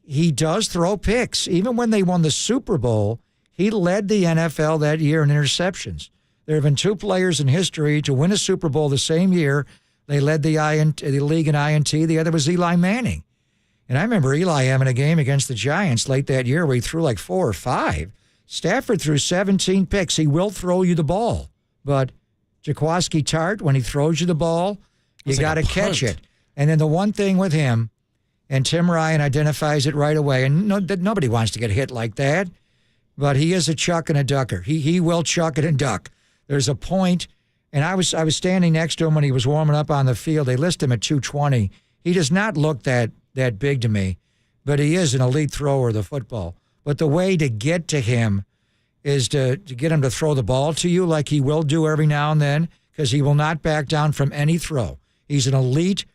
he does throw picks. Even when they won the Super Bowl, he led the NFL that year in interceptions. There have been 2 players in history to win a Super Bowl the same year. They led the league in INT. The other was Eli Manning. And I remember Eli having a game against the Giants late that year where he threw like 4 or 5. Stafford threw 17 picks. He will throw you the ball. But Jaquiski Tartt, when he throws you the ball, you got to catch it. And then the one thing with him, and Tim Ryan identifies it right away, and nobody wants to get hit like that, but he is a chuck and a ducker. He will chuck it and duck. There's a point, and I was standing next to him when he was warming up on the field. They list him at 220. He does not look that big to me, but he is an elite thrower of the football. But the way to get to him is to get him to throw the ball to you like he will do every now and then, because he will not back down from any throw. He's an elite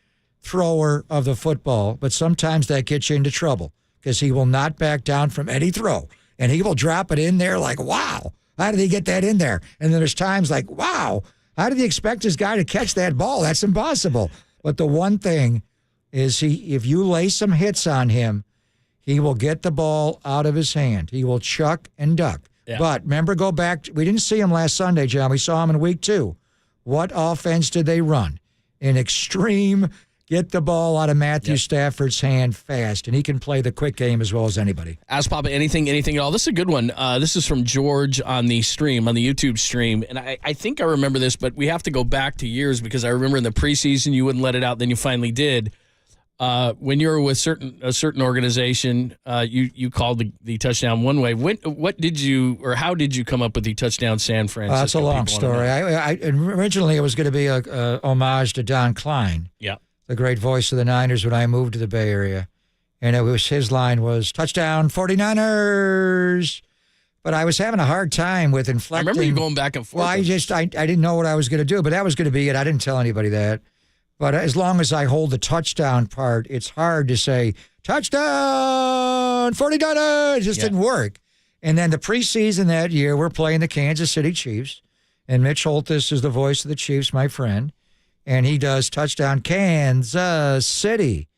thrower of the football, but sometimes that gets you into trouble because he will not back down from any throw. And he will drop it in there like, wow, how did he get that in there? And then there's times like, wow, how did he expect his guy to catch that ball? That's impossible. But the one thing is if you lay some hits on him, he will get the ball out of his hand. He will chuck and duck. Yeah. But remember, go back. We didn't see him last Sunday, John. We saw him in week 2. What offense did they run? An extreme get the ball out of Matthew Stafford's hand fast, and he can play the quick game as well as anybody. Ask Papa anything at all. This is a good one. This is from George on the YouTube stream, and I think I remember this, but we have to go back to years because I remember in the preseason you wouldn't let it out, then you finally did. When you were with a certain organization, you called the touchdown one way. How did you come up with the touchdown San Francisco? That's a long story. Originally, it was going to be a homage to Don Klein. Yeah. The great voice of the Niners when I moved to the Bay Area. And his line was, touchdown 49ers. But I was having a hard time with inflecting. I remember you going back and forth. Well, I didn't know what I was going to do, but that was going to be it. I didn't tell anybody that. But as long as I hold the touchdown part, it's hard to say, touchdown 49ers. It just didn't work. And then the preseason that year, we're playing the Kansas City Chiefs. And Mitch Holthus is the voice of the Chiefs, my friend. And he does touchdown Kansas City.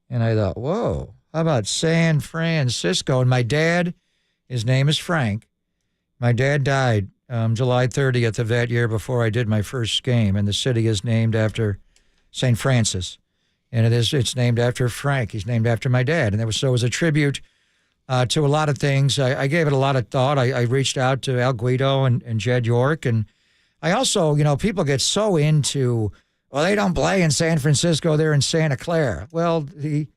And I thought, whoa, how about San Francisco? And my dad, his name is Frank. My dad died July 30th of that year before I did my first game. And the city is named after St. Francis. And it's named after Frank. He's named after my dad. And it was a tribute to a lot of things. I gave it a lot of thought. I reached out to Al Guido and Jed York. And I also, people get so into, well, they don't play in San Francisco, they're in Santa Clara. Well, the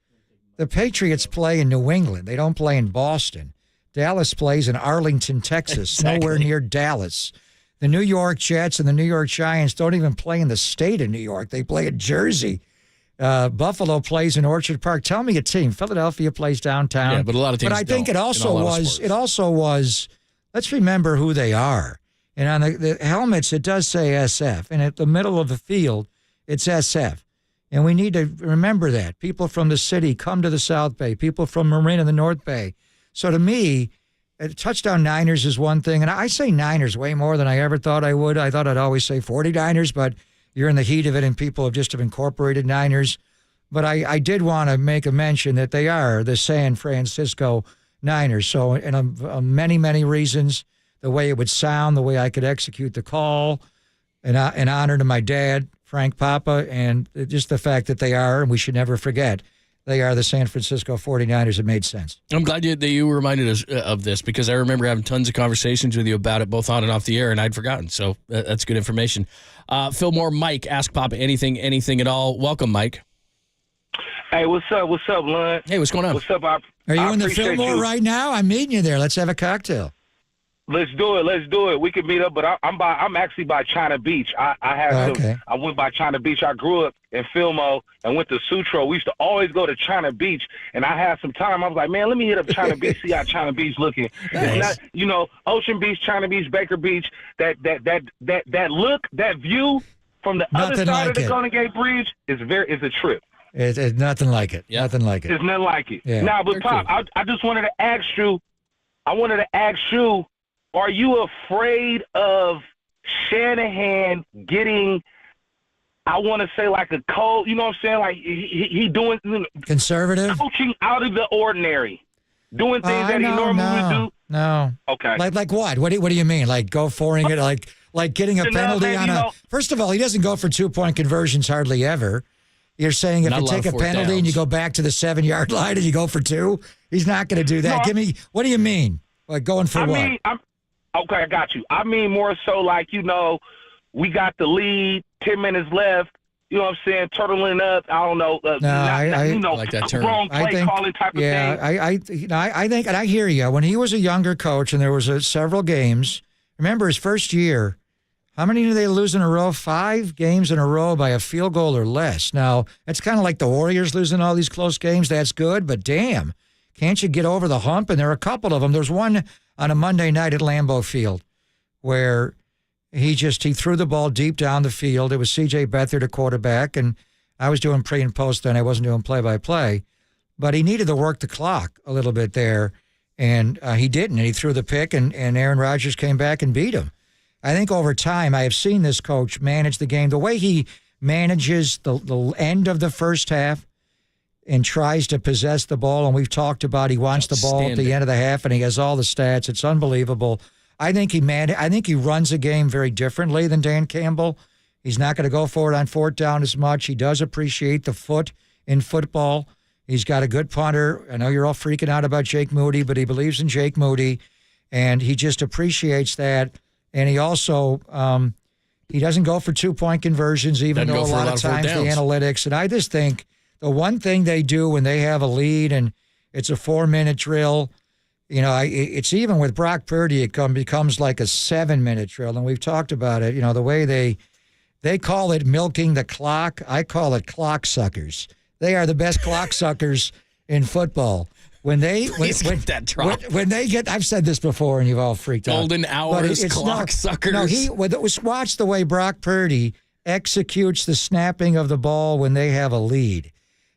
Patriots play in New England. They don't play in Boston. Dallas plays in Arlington, Texas, nowhere near Dallas. The New York Jets and the New York Giants don't even play in the state of New York. They play in Jersey. Buffalo plays in Orchard Park. Tell me a team. Philadelphia plays downtown. Yeah, but a lot of teams But I think it also was, let's remember who they are. And on the helmets, it does say SF. And at the middle of the field, it's SF. And we need to remember that. People from the city come to the South Bay. People from Marin and the North Bay. So to me, touchdown Niners is one thing, and I say Niners way more than I ever thought I would. I thought I'd always say 49ers, but you're in the heat of it, and people have just incorporated Niners. But I did want to make a mention that they are the San Francisco Niners. So, in many, many reasons, the way it would sound, the way I could execute the call, in honor to my dad, Frank Papa, and just the fact that they are, and we should never forget, they are the San Francisco 49ers. It made sense. I'm glad that you reminded us of this, because I remember having tons of conversations with you about it, both on and off the air, and I'd forgotten. So that's good information. Fillmore, Mike, ask Papa anything at all. Welcome, Mike. Hey, what's up? What's up, Lund? Hey, what's going on? What's up? Are you in the Fillmore right now? I'm meeting you there. Let's have a cocktail. Let's do it. We could meet up, but I'm actually by China Beach. I went by China Beach. I grew up in Fillmore and went to Sutro. We used to always go to China Beach, and I had some time. I was like, man, let me hit up China Beach, see how China Beach looking. Nice. It's not, Ocean Beach, China Beach, Baker Beach. That look, that view from the other side of the Golden Gate Bridge is a trip. It's nothing like it. Yeah. Nothing like it. It's nothing like it. Yeah. Now, but Pop, cool. I just wanted to ask you. Are you afraid of Shanahan getting, I want to say, like a cold, you know what I'm saying? Like he doing conservative, coaching out of the ordinary, doing things that he normally would do. No. Okay. Like what? What do you mean? Like go foring it? Like getting a penalty on a. First of all, he doesn't go for 2-point conversions hardly ever. You're saying if you take a penalty and you go back to the 7-yard line and you go for 2, he's not going to do that. No, What do you mean? Like going for what? Okay, I got you. I mean more so like, we got the lead, 10 minutes left, you know what I'm saying, turtling up, I don't know. I like that term. Wrong play calling type of thing. I think, and I hear you. When he was a younger coach and there was several games, remember his first year, how many did they lose in a row? 5 games in a row by a field goal or less. Now, it's kind of like the Warriors losing all these close games. That's good, but damn, can't you get over the hump? And there are a couple of them. There's one on a Monday night at Lambeau Field where he threw the ball deep down the field. It was C.J. Beathard, the quarterback, and I was doing pre and post then. I wasn't doing play-by-play. But he needed to work the clock a little bit there, and he didn't. And he threw the pick, and Aaron Rodgers came back and beat him. I think over time, I have seen this coach manage the game. The way he manages the end of the first half and tries to possess the ball, and we've talked about he wants the ball at the end of the half, and he has all the stats. It's unbelievable. I think he runs a game very differently than Dan Campbell. He's not going to go for it on 4th down as much. He does appreciate the foot in football. He's got a good punter. I know you're all freaking out about Jake Moody, but he believes in Jake Moody, and he just appreciates that. And he also he doesn't go for 2-point conversions, even though a lot of times the analytics. And I just think the one thing they do when they have a lead and it's a 4-minute drill, it's even with Brock Purdy, it becomes like a 7-minute drill. And we've talked about it, the way they call it milking the clock. I call it clock suckers. They are the best clock suckers in football. When they get, I've said this before, and you've all freaked out. Golden hours, clock suckers. Watch the way Brock Purdy executes the snapping of the ball when they have a lead.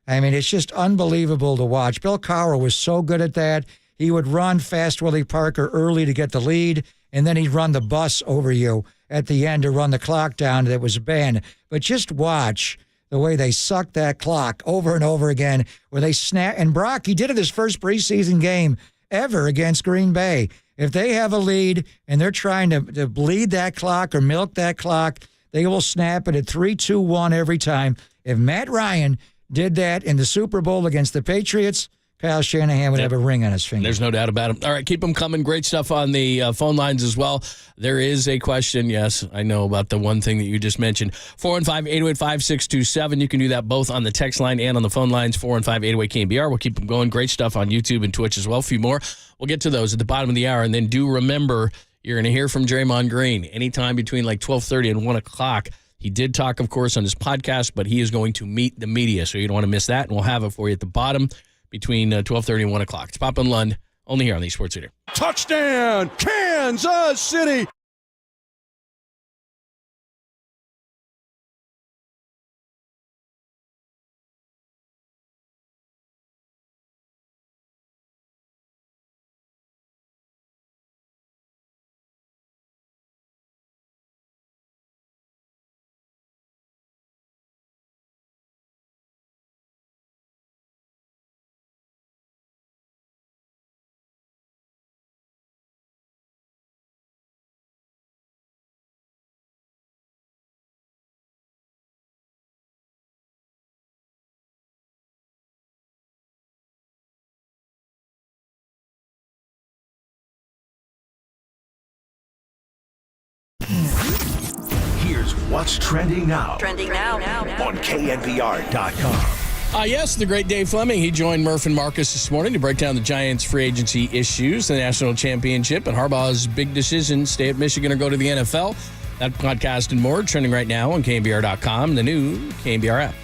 I mean, it's just unbelievable to watch. Bill Cowher was so good at that. He would run Fast Willie Parker early to get the lead, and then he'd run the bus over you at the end to run the clock down that was banned. But just watch the way they suck that clock over and over again, where they snap. And Brock, he did it his first preseason game ever against Green Bay. If they have a lead and they're trying to bleed that clock or milk that clock, they will snap it at 3-2-1 every time. If Matt Ryan did that in the Super Bowl against the Patriots, Kyle Shanahan would have a ring on his finger. There's no doubt about it. All right, keep them coming. Great stuff on the phone lines as well. There is a question, yes, I know about the one thing that you just mentioned. 415-808-5627. You can do that both on the text line and on the phone lines, 415-808-KNBR. We'll keep them going. Great stuff on YouTube and Twitch as well. A few more. We'll get to those at the bottom of the hour. And then do remember, you're going to hear from Draymond Green anytime between like 12:30 and 1 o'clock. He did talk, of course, on his podcast, but he is going to meet the media, so you don't want to miss that. And we'll have it for you at the bottom between 12:30 and 1 o'clock. It's Pop and Lund, only here on the Sports Leader. Touchdown, Kansas City. what's trending now. Trending now. On KNBR.com. Yes, the great Dave Fleming. He joined Murph and Marcus this morning to break down the Giants' free agency issues, the national championship, and Harbaugh's big decision, stay at Michigan or go to the NFL. That podcast and more trending right now on KNBR.com, the new KNBR app.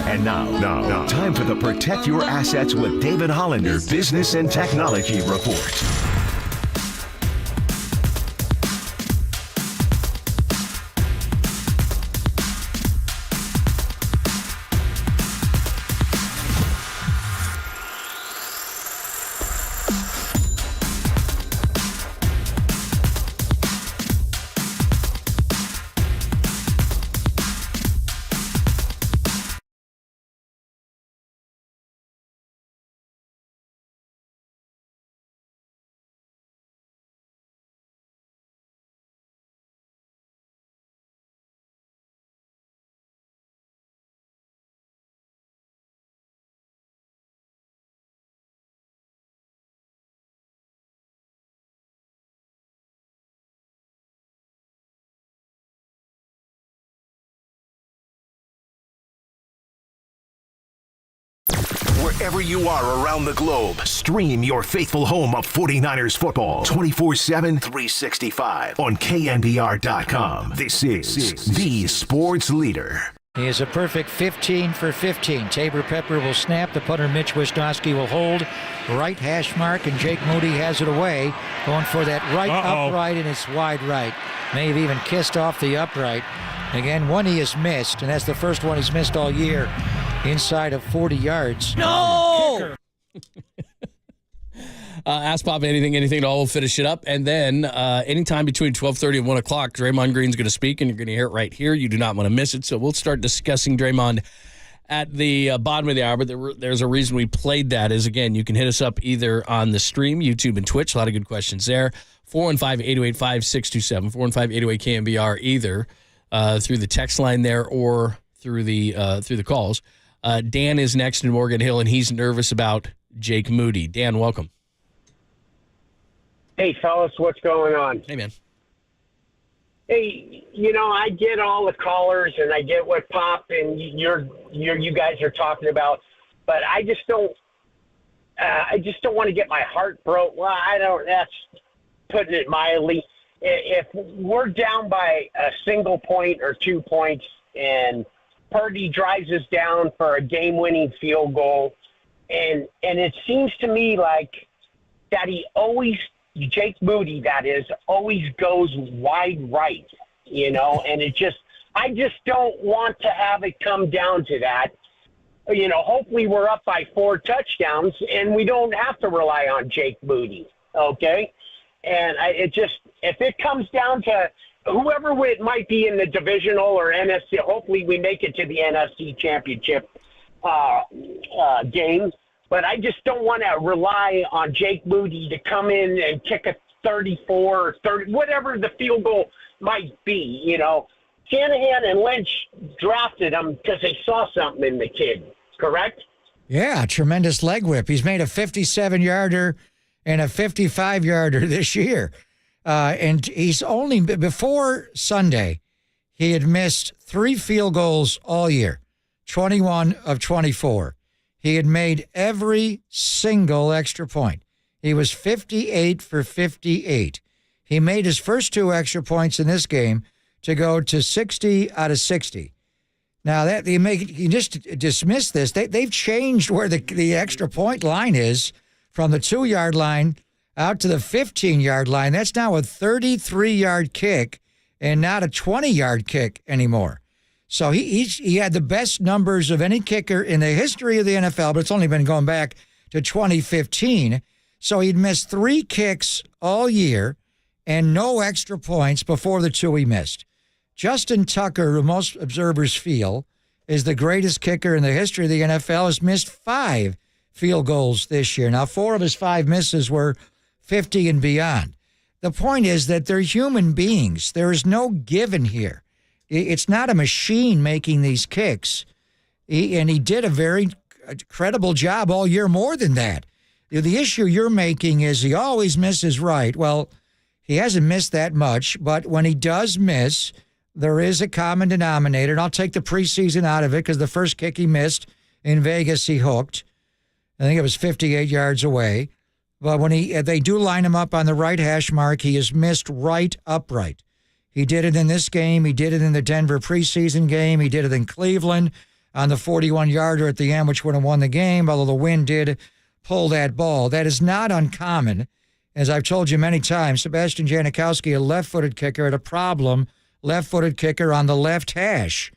And now, time for the Protect Your Assets with David Hollander Business and Technology Report. Wherever you are around the globe, stream your faithful home of 49ers football 24/7, 365 on KNBR.com. This is the sports leader. He is a perfect 15 for 15. Tabor Pepper will snap. The punter, Mitch Wisnowski, will hold. Right hash mark, and Jake Moody has it away. Going for that right upright, and it's wide right. May have even kissed off the upright. Again, one he has missed, and that's the first one he's missed all year. Inside of 40 yards. No! Ask Pop anything at all. We'll finish it up. And then anytime between 12:30 and 1 o'clock, Draymond Green's going to speak, and you're going to hear it right here. You do not want to miss it. So we'll start discussing Draymond at the bottom of the hour. But there's a reason we played that is, again, you can hit us up either on the stream, YouTube and Twitch. A lot of good questions there. 415-808-5627. 415-808-KNBR either through the text line there or through the calls. Dan is next in Morgan Hill, and he's nervous about Jake Moody. Dan, welcome. Hey, fellas, what's going on? Hey, man. Hey, I get all the callers, and I get what Pop and you guys are talking about, but I just don't want to get my heart broke. Well, that's putting it mildly. If we're down by a single point or 2 points and Purdy drives us down for a game-winning field goal, and it seems to me like that Jake Moody, that is, always goes wide right, and I just don't want to have it come down to that. Hopefully we're up by 4 touchdowns and we don't have to rely on Jake Moody, okay? And if it comes down to whoever it might be in the divisional or NFC, hopefully we make it to the NFC championship game. But I just don't want to rely on Jake Moody to come in and kick a 34 or 30, whatever the field goal might be. Shanahan and Lynch drafted him because they saw something in the kid, correct? Yeah, tremendous leg whip. He's made a 57-yarder and a 55-yarder this year. And he's only, before Sunday, he had missed 3 field goals all year, 21 of 24. He had made every single extra point. He was 58 for 58. He made his first 2 extra points in this game to go to 60 out of 60. Now, you just dismiss this. They've changed where the extra point line is from the 2-yard line out to the 15-yard line. That's now a 33-yard kick and not a 20-yard kick anymore. So he had the best numbers of any kicker in the history of the NFL, but it's only been going back to 2015. So he'd missed 3 kicks all year and no extra points before the 2 he missed. Justin Tucker, who most observers feel is the greatest kicker in the history of the NFL, has missed 5 field goals this year. Now, 4 of his 5 misses were 50 and beyond. The point is that they're human beings. There is no given here. It's not a machine making these kicks. He did a very credible job all year, more than that. The issue you're making is he always misses right. Well, he hasn't missed that much, but when he does miss, there is a common denominator, and I'll take the preseason out of it because the first kick he missed in Vegas, he hooked. I think it was 58 yards away. But when they do line him up on the right hash mark, he has missed right upright. He did it in this game. He did it in the Denver preseason game. He did it in Cleveland on the 41-yarder at the end, which would have won the game, although the wind did pull that ball. That is not uncommon. As I've told you many times, Sebastian Janikowski, a left-footed kicker, had a problem, left-footed kicker on the left hash.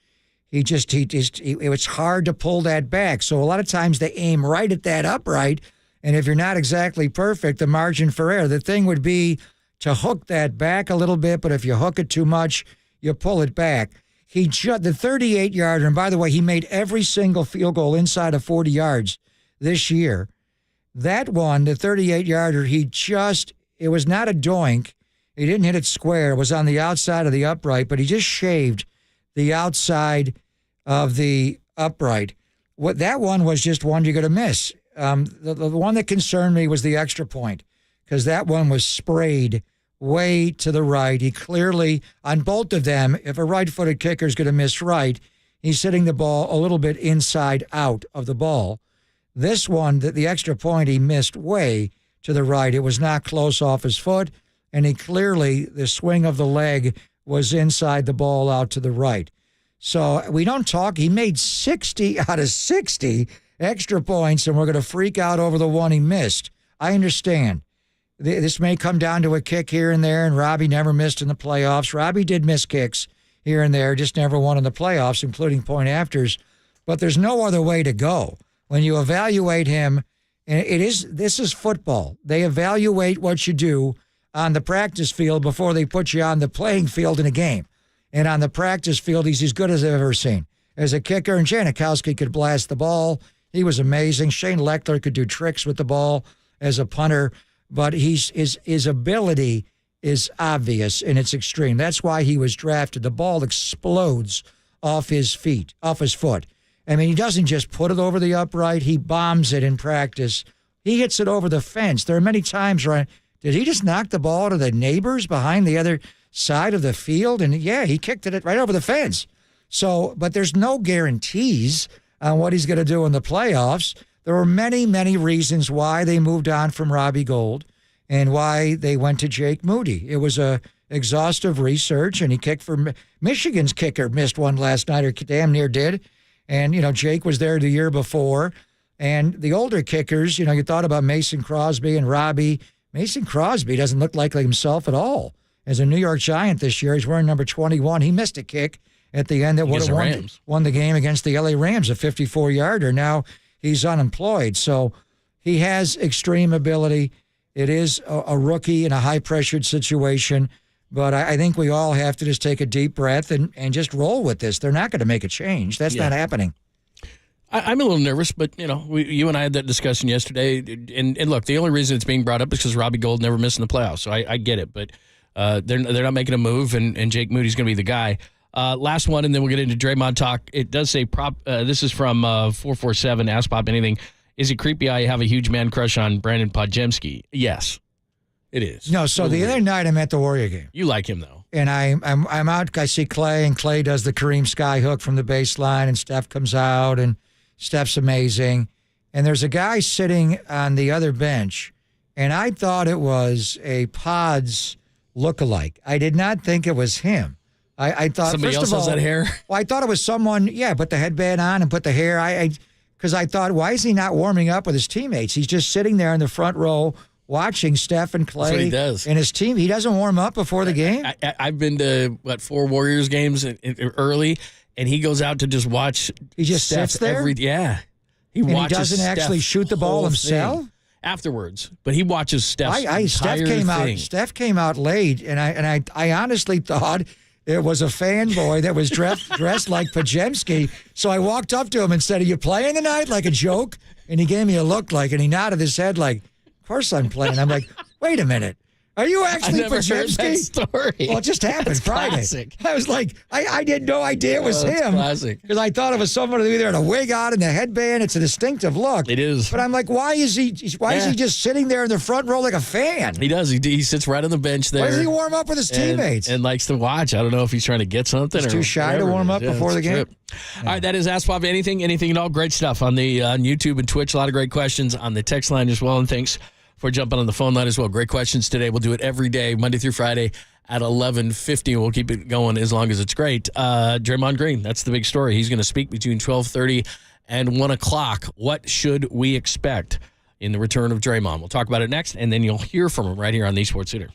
It was hard to pull that back. So a lot of times they aim right at that upright, and if you're not exactly perfect, the margin for error, the thing would be to hook that back a little bit, but if you hook it too much, you pull it back. The 38-yarder, and by the way, he made every single field goal inside of 40 yards this year. That one, the 38-yarder, it was not a doink. He didn't hit it square. It was on the outside of the upright, but he just shaved the outside of the upright. That one was just one you're going to miss. The one that concerned me was the extra point, because that one was sprayed way to the right. He clearly, on both of them, if a right-footed kicker is going to miss right, he's hitting the ball a little bit inside out of the ball. This one, the extra point, he missed way to the right. It was not close off his foot, and the swing of the leg was inside the ball out to the right. So we don't talk. He made 60 out of 60 extra points, and we're going to freak out over the one he missed. I understand. This may come down to a kick here and there, and Robbie never missed in the playoffs. Robbie did miss kicks here and there, just never won in the playoffs, including point afters. But there's no other way to go. When you evaluate him, and this is football. They evaluate what you do on the practice field before they put you on the playing field in a game. And on the practice field, he's as good as I've ever seen. As a kicker, and Janikowski could blast the ball. He was amazing. Shane Leckler could do tricks with the ball as a punter. But his ability is obvious and it's extreme. That's why he was drafted. The ball explodes off his foot. I mean, he doesn't just put it over the upright. He bombs it in practice. He hits it over the fence. There are many times where, did he just knock the ball to the neighbors behind the other side of the field? And yeah, he kicked it right over the fence. So, but there's no guarantees on what he's going to do in the playoffs. There were many, many reasons why they moved on from Robbie Gould and why they went to Jake Moody. It was a exhaustive research, and he kicked for Michigan's kicker, missed one last night, or damn near did. And, Jake was there the year before. And the older kickers, you thought about Mason Crosby and Robbie. Mason Crosby doesn't look like himself at all. As a New York Giant this year, he's wearing number 21. He missed a kick at the end that would have won the game against the LA Rams, a 54-yarder. Now he's unemployed. So he has extreme ability. It is a rookie in a high-pressured situation. But I think we all have to just take a deep breath and just roll with this. They're not going to make a change. That's not happening. I'm a little nervous, but, you and I had that discussion yesterday. And look, the only reason it's being brought up is because Robbie Gould never missed in the playoffs. So I get it. But they're not making a move, and Jake Moody's going to be the guy. Last one, and then we'll get into Draymond talk. It does say this is from 447, Ask Pop Anything. Is it creepy I have a huge man crush on Brandon Podjemski? Yes, it is. No, so the other night I'm at the Warrior game. You like him, though. And I'm out, I see Clay, and Clay does the Kareem sky hook from the baseline, and Steph comes out, and Steph's amazing. And there's a guy sitting on the other bench, and I thought it was a Pods lookalike. I did not think it was him. I thought, somebody else has that hair? Well, I thought it was someone, put the headband on and put the hair. Because I thought, why is he not warming up with his teammates? He's just sitting there in the front row watching Steph and Clay. That's what he does. And his team. He doesn't warm up before the game? I've been to, 4 Warriors games early, and he goes out to just watch. He just Steph sits there? He watches. He doesn't Steph actually shoot the ball himself? Afterwards, but he watches Steph's Steph entire came thing. out. Steph came out late, and I honestly thought it was a fanboy that was dressed like Podjemski. So I walked up to him and said, "Are you playing tonight?" Like a joke, and he gave me a look and he nodded his head like, "Of course I'm playing." I'm like, "Wait a minute. Are you actually I never heard that story. Well, it just happened That's Friday. Classic. I was like, I had no idea it was him. Classic. Because I thought it was someone either had a wig on and the headband. It's a distinctive look. It is. But I'm like, why is he just sitting there in the front row like a fan? He does. He sits right on the bench there. Why does he warm up with his teammates? And likes to watch. I don't know if he's trying to get something. He's or too shy to warm up before the game. All right, that is Ask Bob anything at all. Great stuff on the on YouTube and Twitch. A lot of great questions on the text line as well. And thanks for jumping on the phone line as well. Great questions today. We'll do it every day, Monday through Friday at 11:50. We'll keep it going as long as it's great. Draymond Green, that's the big story. He's going to speak between 12:30 and 1 o'clock. What should we expect in the return of Draymond? We'll talk about it next, and then you'll hear from him right here on the Sports Center.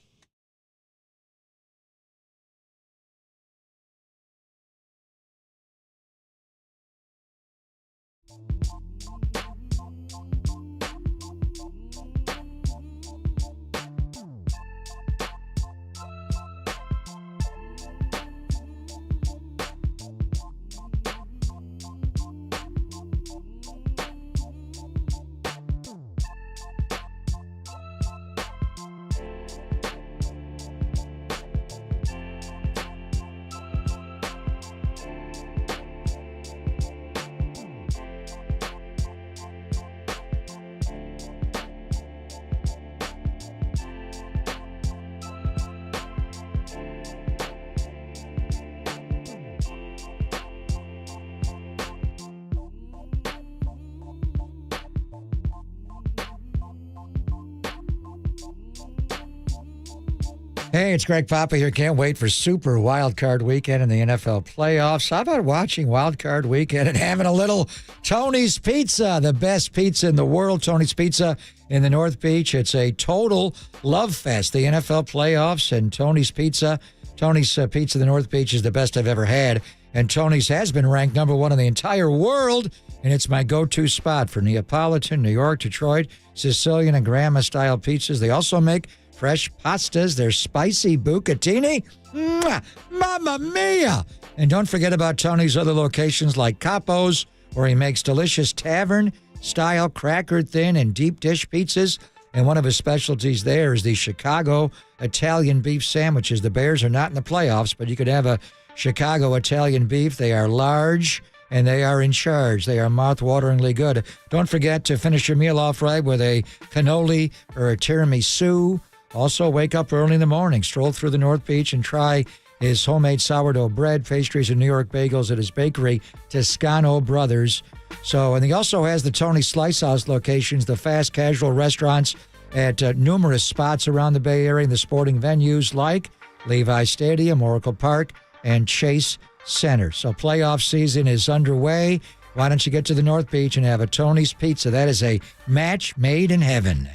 Hey, it's Greg Papa here. Can't wait for Super Wild Card Weekend in the NFL playoffs. How about watching Wild Card Weekend and having a little Tony's Pizza, the best pizza in the world, Tony's Pizza in the North Beach. It's a total love fest, the NFL playoffs, and Tony's Pizza. Tony's Pizza in the North Beach is the best I've ever had, and Tony's has been ranked number one in the entire world, and it's my go-to spot for Neapolitan, New York, Detroit, Sicilian, and grandma-style pizzas. They also make fresh pastas. They're spicy bucatini. Mwah! Mamma mia! And don't forget about Tony's other locations like Capo's, where he makes delicious tavern-style cracker-thin and deep dish pizzas. And one of his specialties there is the Chicago Italian beef sandwiches. The Bears are not in the playoffs, but you could have a Chicago Italian beef. They are large, and they are in charge. They are mouth-wateringly good. Don't forget to finish your meal off right with a cannoli or a tiramisu. Also, wake up early in the morning, stroll through the North Beach, and try his homemade sourdough bread, pastries, and New York bagels at his bakery, Toscano Brothers. And he also has the Tony Slice House locations, the fast casual restaurants at numerous spots around the Bay Area and the sporting venues like Levi Stadium, Oracle Park, and Chase Center. So playoff season is underway. Why don't you get to the North Beach and have a Tony's Pizza? That is a match made in heaven.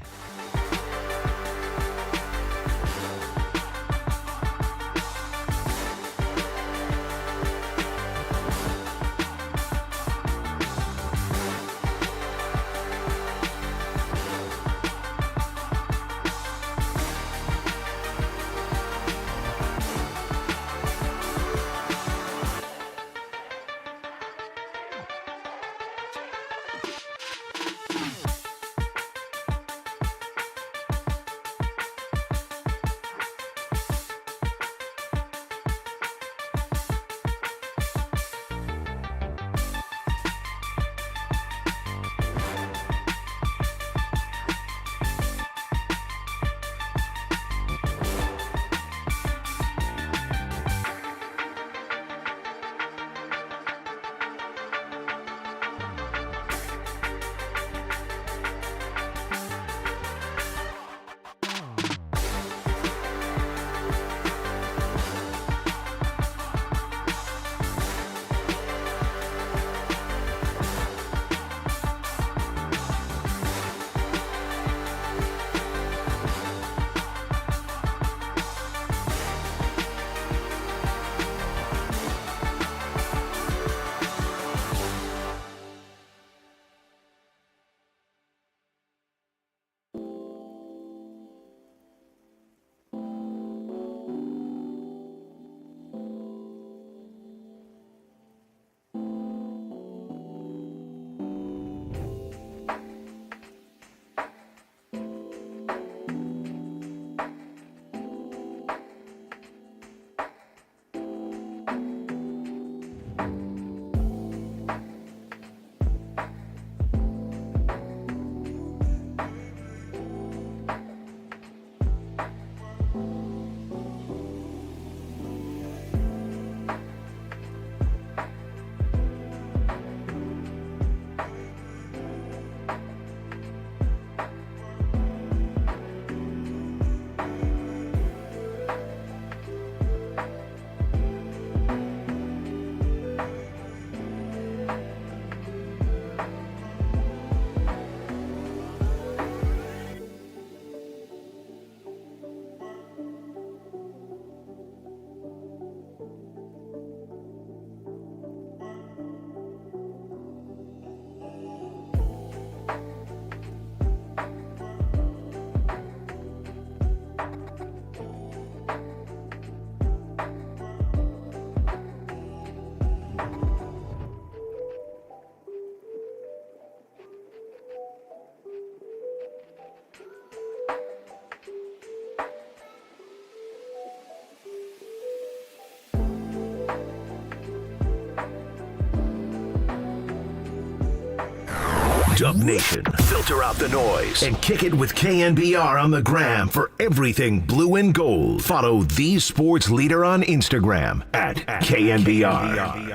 Dub Nation, filter out the noise and kick it with KNBR on the gram for everything blue and gold. Follow the sports leader on Instagram at KNBR.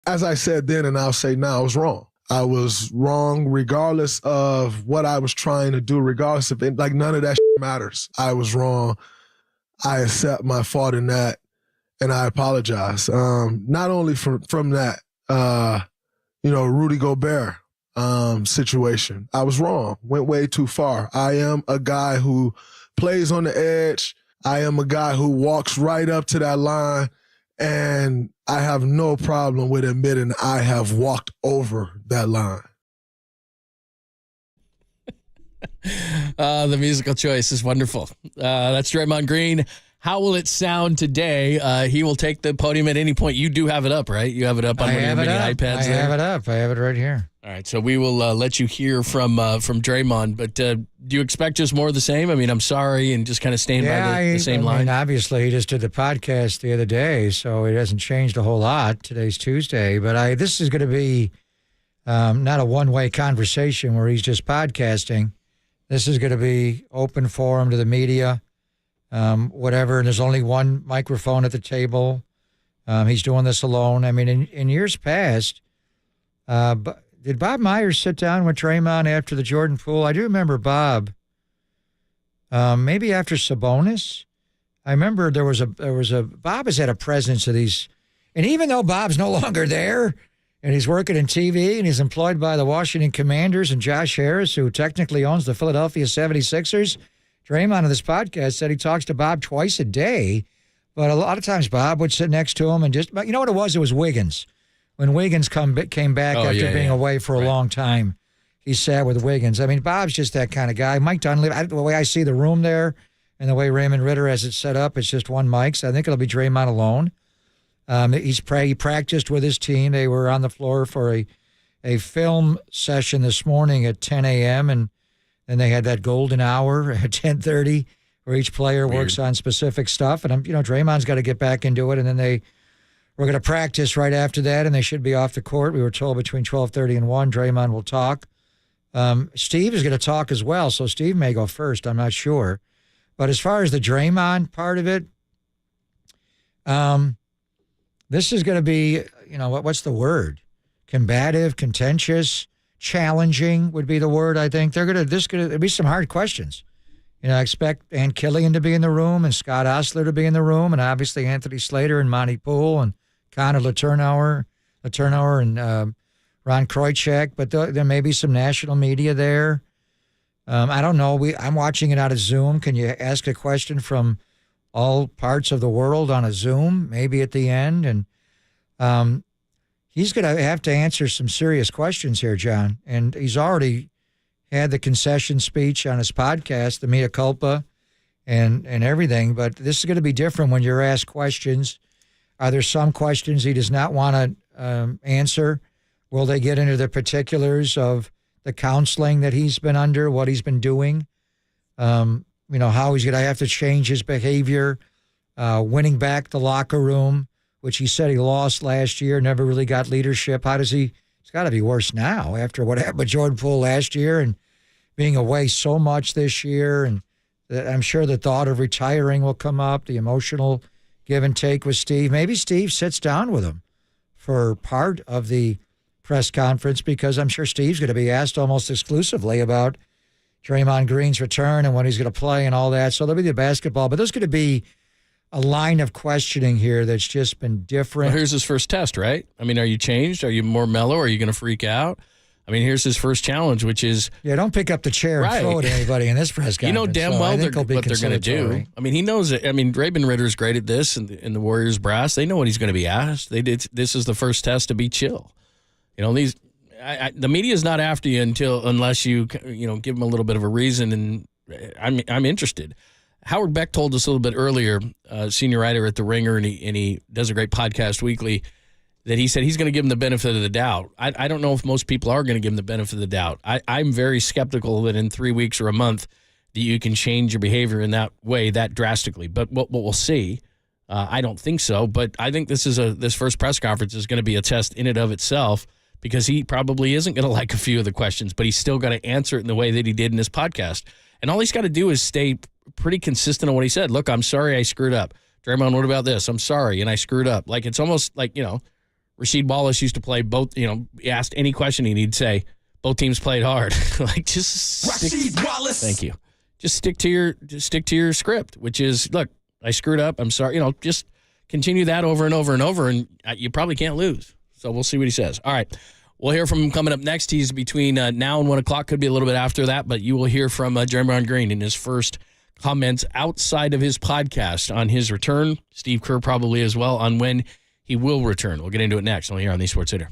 As I said then and I'll say now, I was wrong. I was wrong regardless of what I was trying to do, regardless of it. Like, none of that matters. I was wrong. I accept my fault in that, and I apologize. Not only from that, Rudy Gobert situation. I was wrong. Went way too far. I am a guy who plays on the edge. I am a guy who walks right up to that line, and I have no problem with admitting I have walked over that line. The musical choice is wonderful. That's Draymond Green. How will it sound today? He will take the podium at any point. You do have it up, right? You have it up on one of your mini iPads there? I have it up. I have it right here. All right, so we will let you hear from Draymond, but do you expect just more of the same? I mean, I'm sorry, and just kind of staying by the same line? I mean, obviously, he just did the podcast the other day, so it hasn't changed a whole lot. Today's Tuesday, but this is going to be not a one-way conversation where he's just podcasting. This is going to be open forum to the media, whatever, and there's only one microphone at the table. He's doing this alone. I mean, in years past, did Bob Myers sit down with Draymond after the Jordan Poole? I do remember Bob. Maybe after Sabonis. I remember there was a Bob has had a presence of these, and even though Bob's no longer there, and he's working in TV, and he's employed by the Washington Commanders and Josh Harris, who technically owns the Philadelphia 76ers. Draymond on this podcast said he talks to Bob twice a day, but a lot of times Bob would sit next to him and just, you know what it was? It was Wiggins. When Wiggins came back after being away for a long time, he sat with Wiggins. I mean, Bob's just that kind of guy. Mike Dunleavy, the way I see the room there and the way Raymond Ritter has it set up, it's just one mic, so I think it'll be Draymond alone. He practiced with his team. They were on the floor for a film session this morning at 10 a.m., and then they had that golden hour at 10:30 where each player works on specific stuff. And, Draymond's got to get back into it, and then we're going to practice right after that, and they should be off the court. We were told between 12:30 and 1, Draymond will talk. Steve is going to talk as well, so Steve may go first. I'm not sure. But as far as the Draymond part of it, this is going to be, what's the word? Combative, contentious, challenging would be the word, I think. There'll be some hard questions. I expect Ann Killian to be in the room and Scott Osler to be in the room, and obviously Anthony Slater and Monty Poole and Connor Letourneau and Ron Kroichek, but there may be some national media there. I don't know. I'm watching it out of Zoom. Can you ask a question from all parts of the world on a Zoom, maybe at the end? And he's going to have to answer some serious questions here, John. And he's already had the concession speech on his podcast, the mea culpa, and everything. But this is going to be different when you're asked questions. Are there some questions he does not want to answer? Will they get into the particulars of the counseling that he's been under, what he's been doing? How he's going to have to change his behavior, winning back the locker room, which he said he lost last year, never really got leadership. It's got to be worse now after what happened with Jordan Poole last year and being away so much this year. And I'm sure the thought of retiring will come up, the emotional give and take with Steve. Maybe Steve sits down with him for part of the press conference, because I'm sure Steve's going to be asked almost exclusively about Draymond Green's return and when he's going to play and all that. So there'll be the basketball, but there's going to be a line of questioning here that's just been different. Well, here's his first test, right? I mean, are you changed? Are you more mellow? Are you going to freak out? I mean, here's his first challenge, which is... Yeah, don't pick up the chair and throw it at anybody in this press conference. You know damn well what they're going to do. I mean, he knows it. I mean, Raymond Ritter's great at this, and the Warriors brass, they know what he's going to be asked. This is the first test to be chill. The media is not after you unless you give them a little bit of a reason, and I'm interested. Howard Beck told us a little bit earlier, senior writer at The Ringer, and he does a great podcast weekly, that he said he's going to give him the benefit of the doubt. I don't know if most people are going to give him the benefit of the doubt. I'm very skeptical that in 3 weeks or a month that you can change your behavior in that way, that drastically. But what we'll see, I don't think so. But I think this first press conference is going to be a test in and of itself, because he probably isn't going to like a few of the questions, but he's still got to answer it in the way that he did in his podcast. And all he's got to do is stay pretty consistent on what he said. Look, I'm sorry I screwed up. Draymond, what about this? I'm sorry, and I screwed up. Like, it's almost like, Rasheed Wallace used to play both, he asked any question and he'd say, both teams played hard. Like, just Rasheed Wallace. Thank you. Just stick to your script, which is, look, I screwed up. I'm sorry. Just continue that over and over and over, and you probably can't lose. So we'll see what he says. All right. We'll hear from him coming up next. He's between now and 1 o'clock. Could be a little bit after that, but you will hear from Draymond Green in his first comments outside of his podcast on his return. Steve Kerr probably as well on when he will return. We'll get into it next. We'll hear on the Sports Hitter.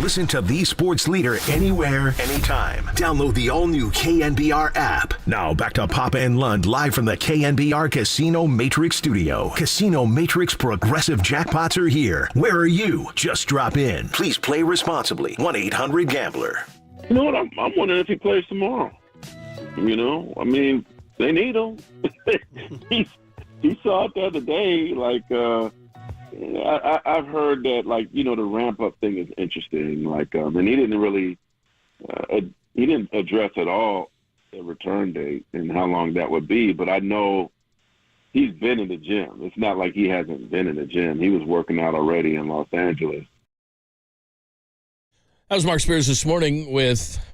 Listen to the sports leader anywhere, anytime. Download the all-new KNBR app. Now back to Papa and Lund live from the KNBR Casino Matrix Studio. Casino Matrix Progressive Jackpots are here. Where are you? Just drop in. Please play responsibly. 1-800-GAMBLER. You know what? I'm wondering if he plays tomorrow. You know, I mean, they need him. He saw it the other day. Like, I've heard that, like, you know, the ramp up thing is interesting. Like, and he didn't really, he didn't address at all the return date and how long that would be. But I know he's been in the gym. It's not like he hasn't been in the gym. He was working out already in Los Angeles. That was Mark Spears this morning with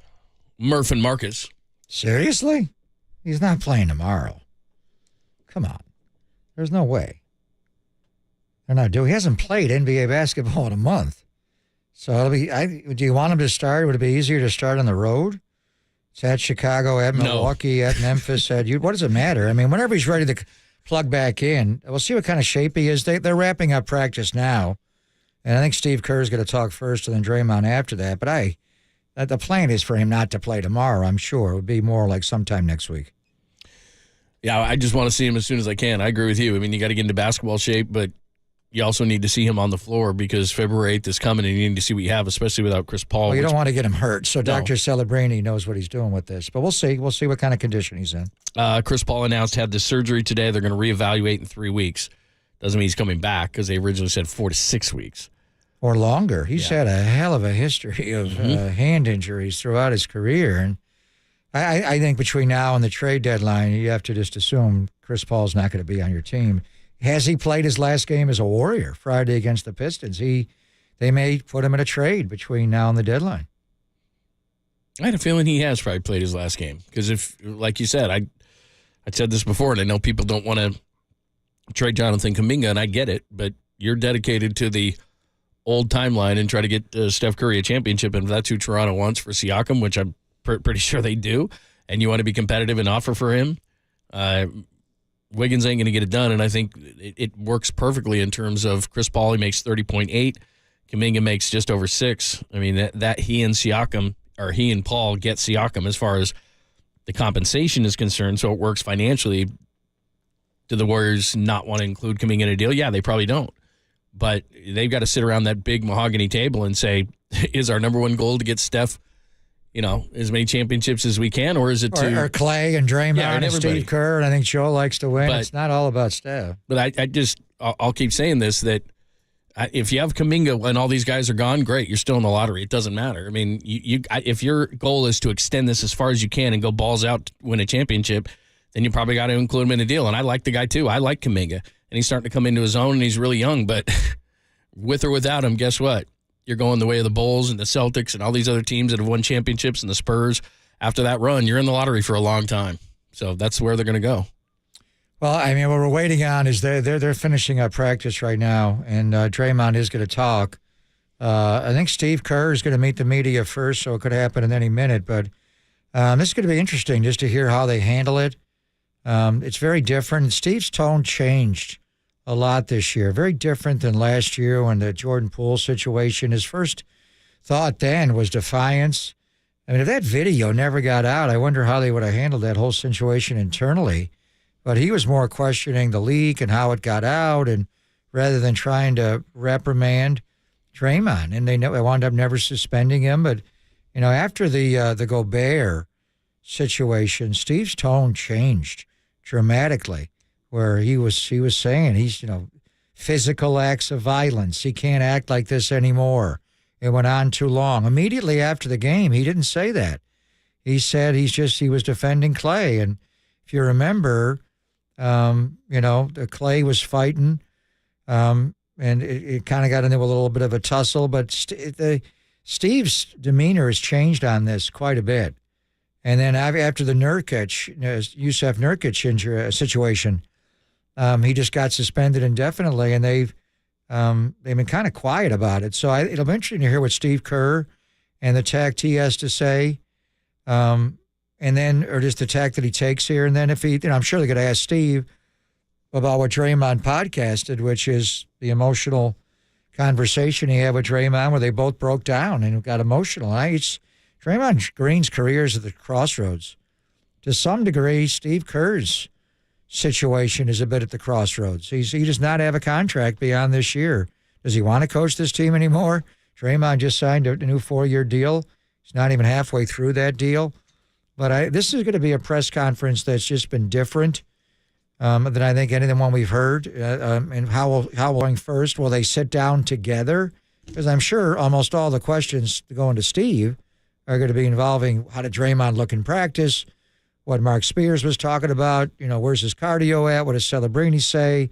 Murph and Marcus. Seriously? He's not playing tomorrow. Come on. There's no way. They're not doing. He hasn't played NBA basketball in a month. So it'll be. Do you want him to start? Would it be easier to start on the road? It's at Chicago, at Milwaukee, at Memphis, at you. What does it matter? I mean, whenever he's ready to plug back in, we'll see what kind of shape he is. They're wrapping up practice now. And I think Steve Kerr's going to talk first and then Draymond after that. But the plan is for him not to play tomorrow, I'm sure. It would be more like sometime next week. Yeah, I just want to see him as soon as I can. I agree with you. I mean, you got to get into basketball shape, but you also need to see him on the floor because February 8th is coming and you need to see what you have, especially without Chris Paul. Well, you don't want to get him hurt. So Dr. Celebrini knows what he's doing with this. But we'll see. We'll see what kind of condition he's in. Chris Paul announced had this surgery today. They're going to reevaluate in 3 weeks. Doesn't mean he's coming back because they originally said 4 to 6 weeks. Or longer. He's had a hell of a history of hand injuries throughout his career. And I think between now and the trade deadline, you have to just assume Chris Paul's not going to be on your team. Has he played his last game as a Warrior Friday against the Pistons? They may put him in a trade between now and the deadline. I had a feeling he has probably played his last game because if, like you said, I said this before, and I know people don't want to trade Jonathan Kuminga, and I get it, but you're dedicated to the old timeline and try to get Steph Curry a championship, and if that's who Toronto wants for Siakam, which I'm pretty sure they do, and you want to be competitive and offer for him, Wiggins ain't going to get it done, and I think it works perfectly in terms of Chris Paul. He makes 30.8. Kuminga makes just over 6. I mean, that he and Siakam, or he and Paul get Siakam as far as the compensation is concerned, so it works financially. Do the Warriors not want to include Kuminga in a deal? Yeah, they probably don't. But they've got to sit around that big mahogany table and say, is our number one goal to get Steph, as many championships as we can, or is it or Clay and Draymond and Steve Kerr, and I think Joe likes to win. It's not all about Steph. But I'll keep saying this, that if you have Kuminga when all these guys are gone, great, you're still in the lottery. It doesn't matter. I mean, if your goal is to extend this as far as you can and go balls out to win a championship, then you probably got to include him in a deal. And I like the guy too. I like Kuminga, and he's starting to come into his own, and he's really young. But with or without him, guess what? You're going the way of the Bulls and the Celtics and all these other teams that have won championships, and the Spurs. After that run, you're in the lottery for a long time. So that's where they're going to go. Well, I mean, what we're waiting on is they're finishing up practice right now, and Draymond is going to talk. I think Steve Kerr is going to meet the media first, so it could happen in any minute. But this is going to be interesting just to hear how they handle it. It's very different. Steve's tone changed a lot this year. Very different than last year when the Jordan Poole situation. His first thought then was defiance. I mean, if that video never got out, I wonder how they would have handled that whole situation internally. But he was more questioning the leak and how it got out, and rather than trying to reprimand Draymond. And they wound up never suspending him. But, after the Gobert situation, Steve's tone changed dramatically, where he was saying he's, physical acts of violence. He can't act like this anymore. It went on too long. Immediately after the game, he didn't say that. He said he was defending Clay. And if you remember, the Clay was fighting, and it kind of got into a little bit of a tussle. But Steve's demeanor has changed on this quite a bit. And then after the Yusuf Nurkic situation, he just got suspended indefinitely, and they've been kind of quiet about it. So it'll be interesting to hear what Steve Kerr and the tact he has to say, and then, or just the tact that he takes here. And then if I'm sure they're going to ask Steve about what Draymond podcasted, which is the emotional conversation he had with Draymond where they both broke down and got emotional. Draymond Green's career is at the crossroads. To some degree, Steve Kerr's situation is a bit at the crossroads. He does not have a contract beyond this year. Does he want to coach this team anymore? Draymond just signed a new 4-year deal. He's not even halfway through that deal. But this is going to be a press conference that's just been different than I think any of the one we've heard. And how going first, will they sit down together? Because I'm sure almost all the questions going to Steve are going to be involving how did Draymond look in practice, what Mark Spears was talking about, where's his cardio at, what does Celebrini say?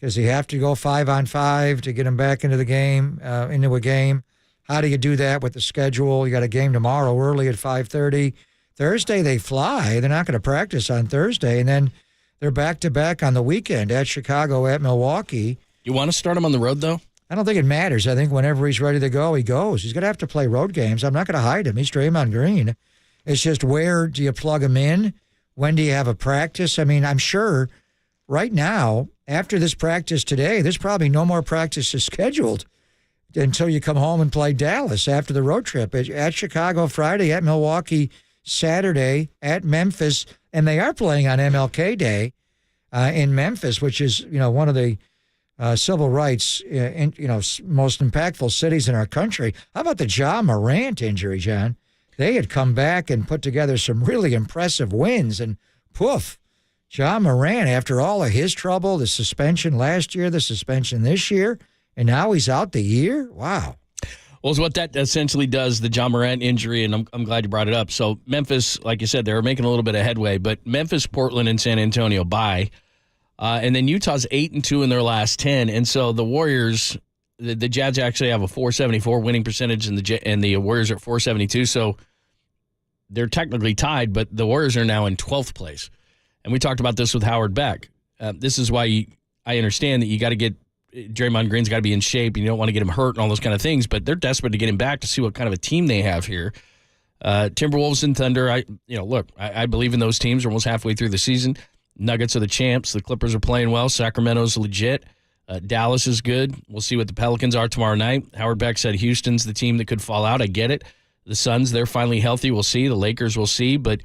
Does he have to go 5-on-5 to get him back into the game, into a game? How do you do that with the schedule? You got a game tomorrow early at 5:30. Thursday they fly. They're not going to practice on Thursday, and then they're back-to-back on the weekend at Chicago, at Milwaukee. You want to start him on the road, though? I don't think it matters. I think whenever he's ready to go, he goes. He's going to have to play road games. I'm not going to hide him. He's Draymond Green. It's just where do you plug him in? When do you have a practice? I mean, I'm sure right now, after this practice today, there's probably no more practices scheduled until you come home and play Dallas after the road trip. At Chicago Friday, at Milwaukee Saturday, at Memphis, and they are playing on MLK Day in Memphis, which is one of the civil rights most impactful cities in our country. How about the Ja Morant injury, John? They had come back and put together some really impressive wins, and poof, Ja Morant, after all of his trouble, the suspension last year, the suspension this year, and now he's out the year? Wow. Well, it's what that essentially does, the Ja Morant injury, and I'm glad you brought it up. So Memphis, like you said, they're making a little bit of headway, but Memphis, Portland, and San Antonio bye. And then Utah's 8-2 in their last 10. And so the Warriors, the Jazz actually have a .474 winning percentage, and the Warriors are at .472. So they're technically tied, but the Warriors are now in 12th place. And we talked about this with Howard Beck. This is why I understand that you got to get Draymond Green's got to be in shape, and you don't want to get him hurt and all those kind of things, but they're desperate to get him back to see what kind of a team they have here. Timberwolves and Thunder, I believe in those teams. We're almost halfway through the season. Nuggets are the champs. The Clippers are playing well. Sacramento's legit. Dallas is good. We'll see what the Pelicans are tomorrow night. Howard Beck said Houston's the team that could fall out. I get it. The Suns, they're finally healthy. We'll see. The Lakers, we'll see. But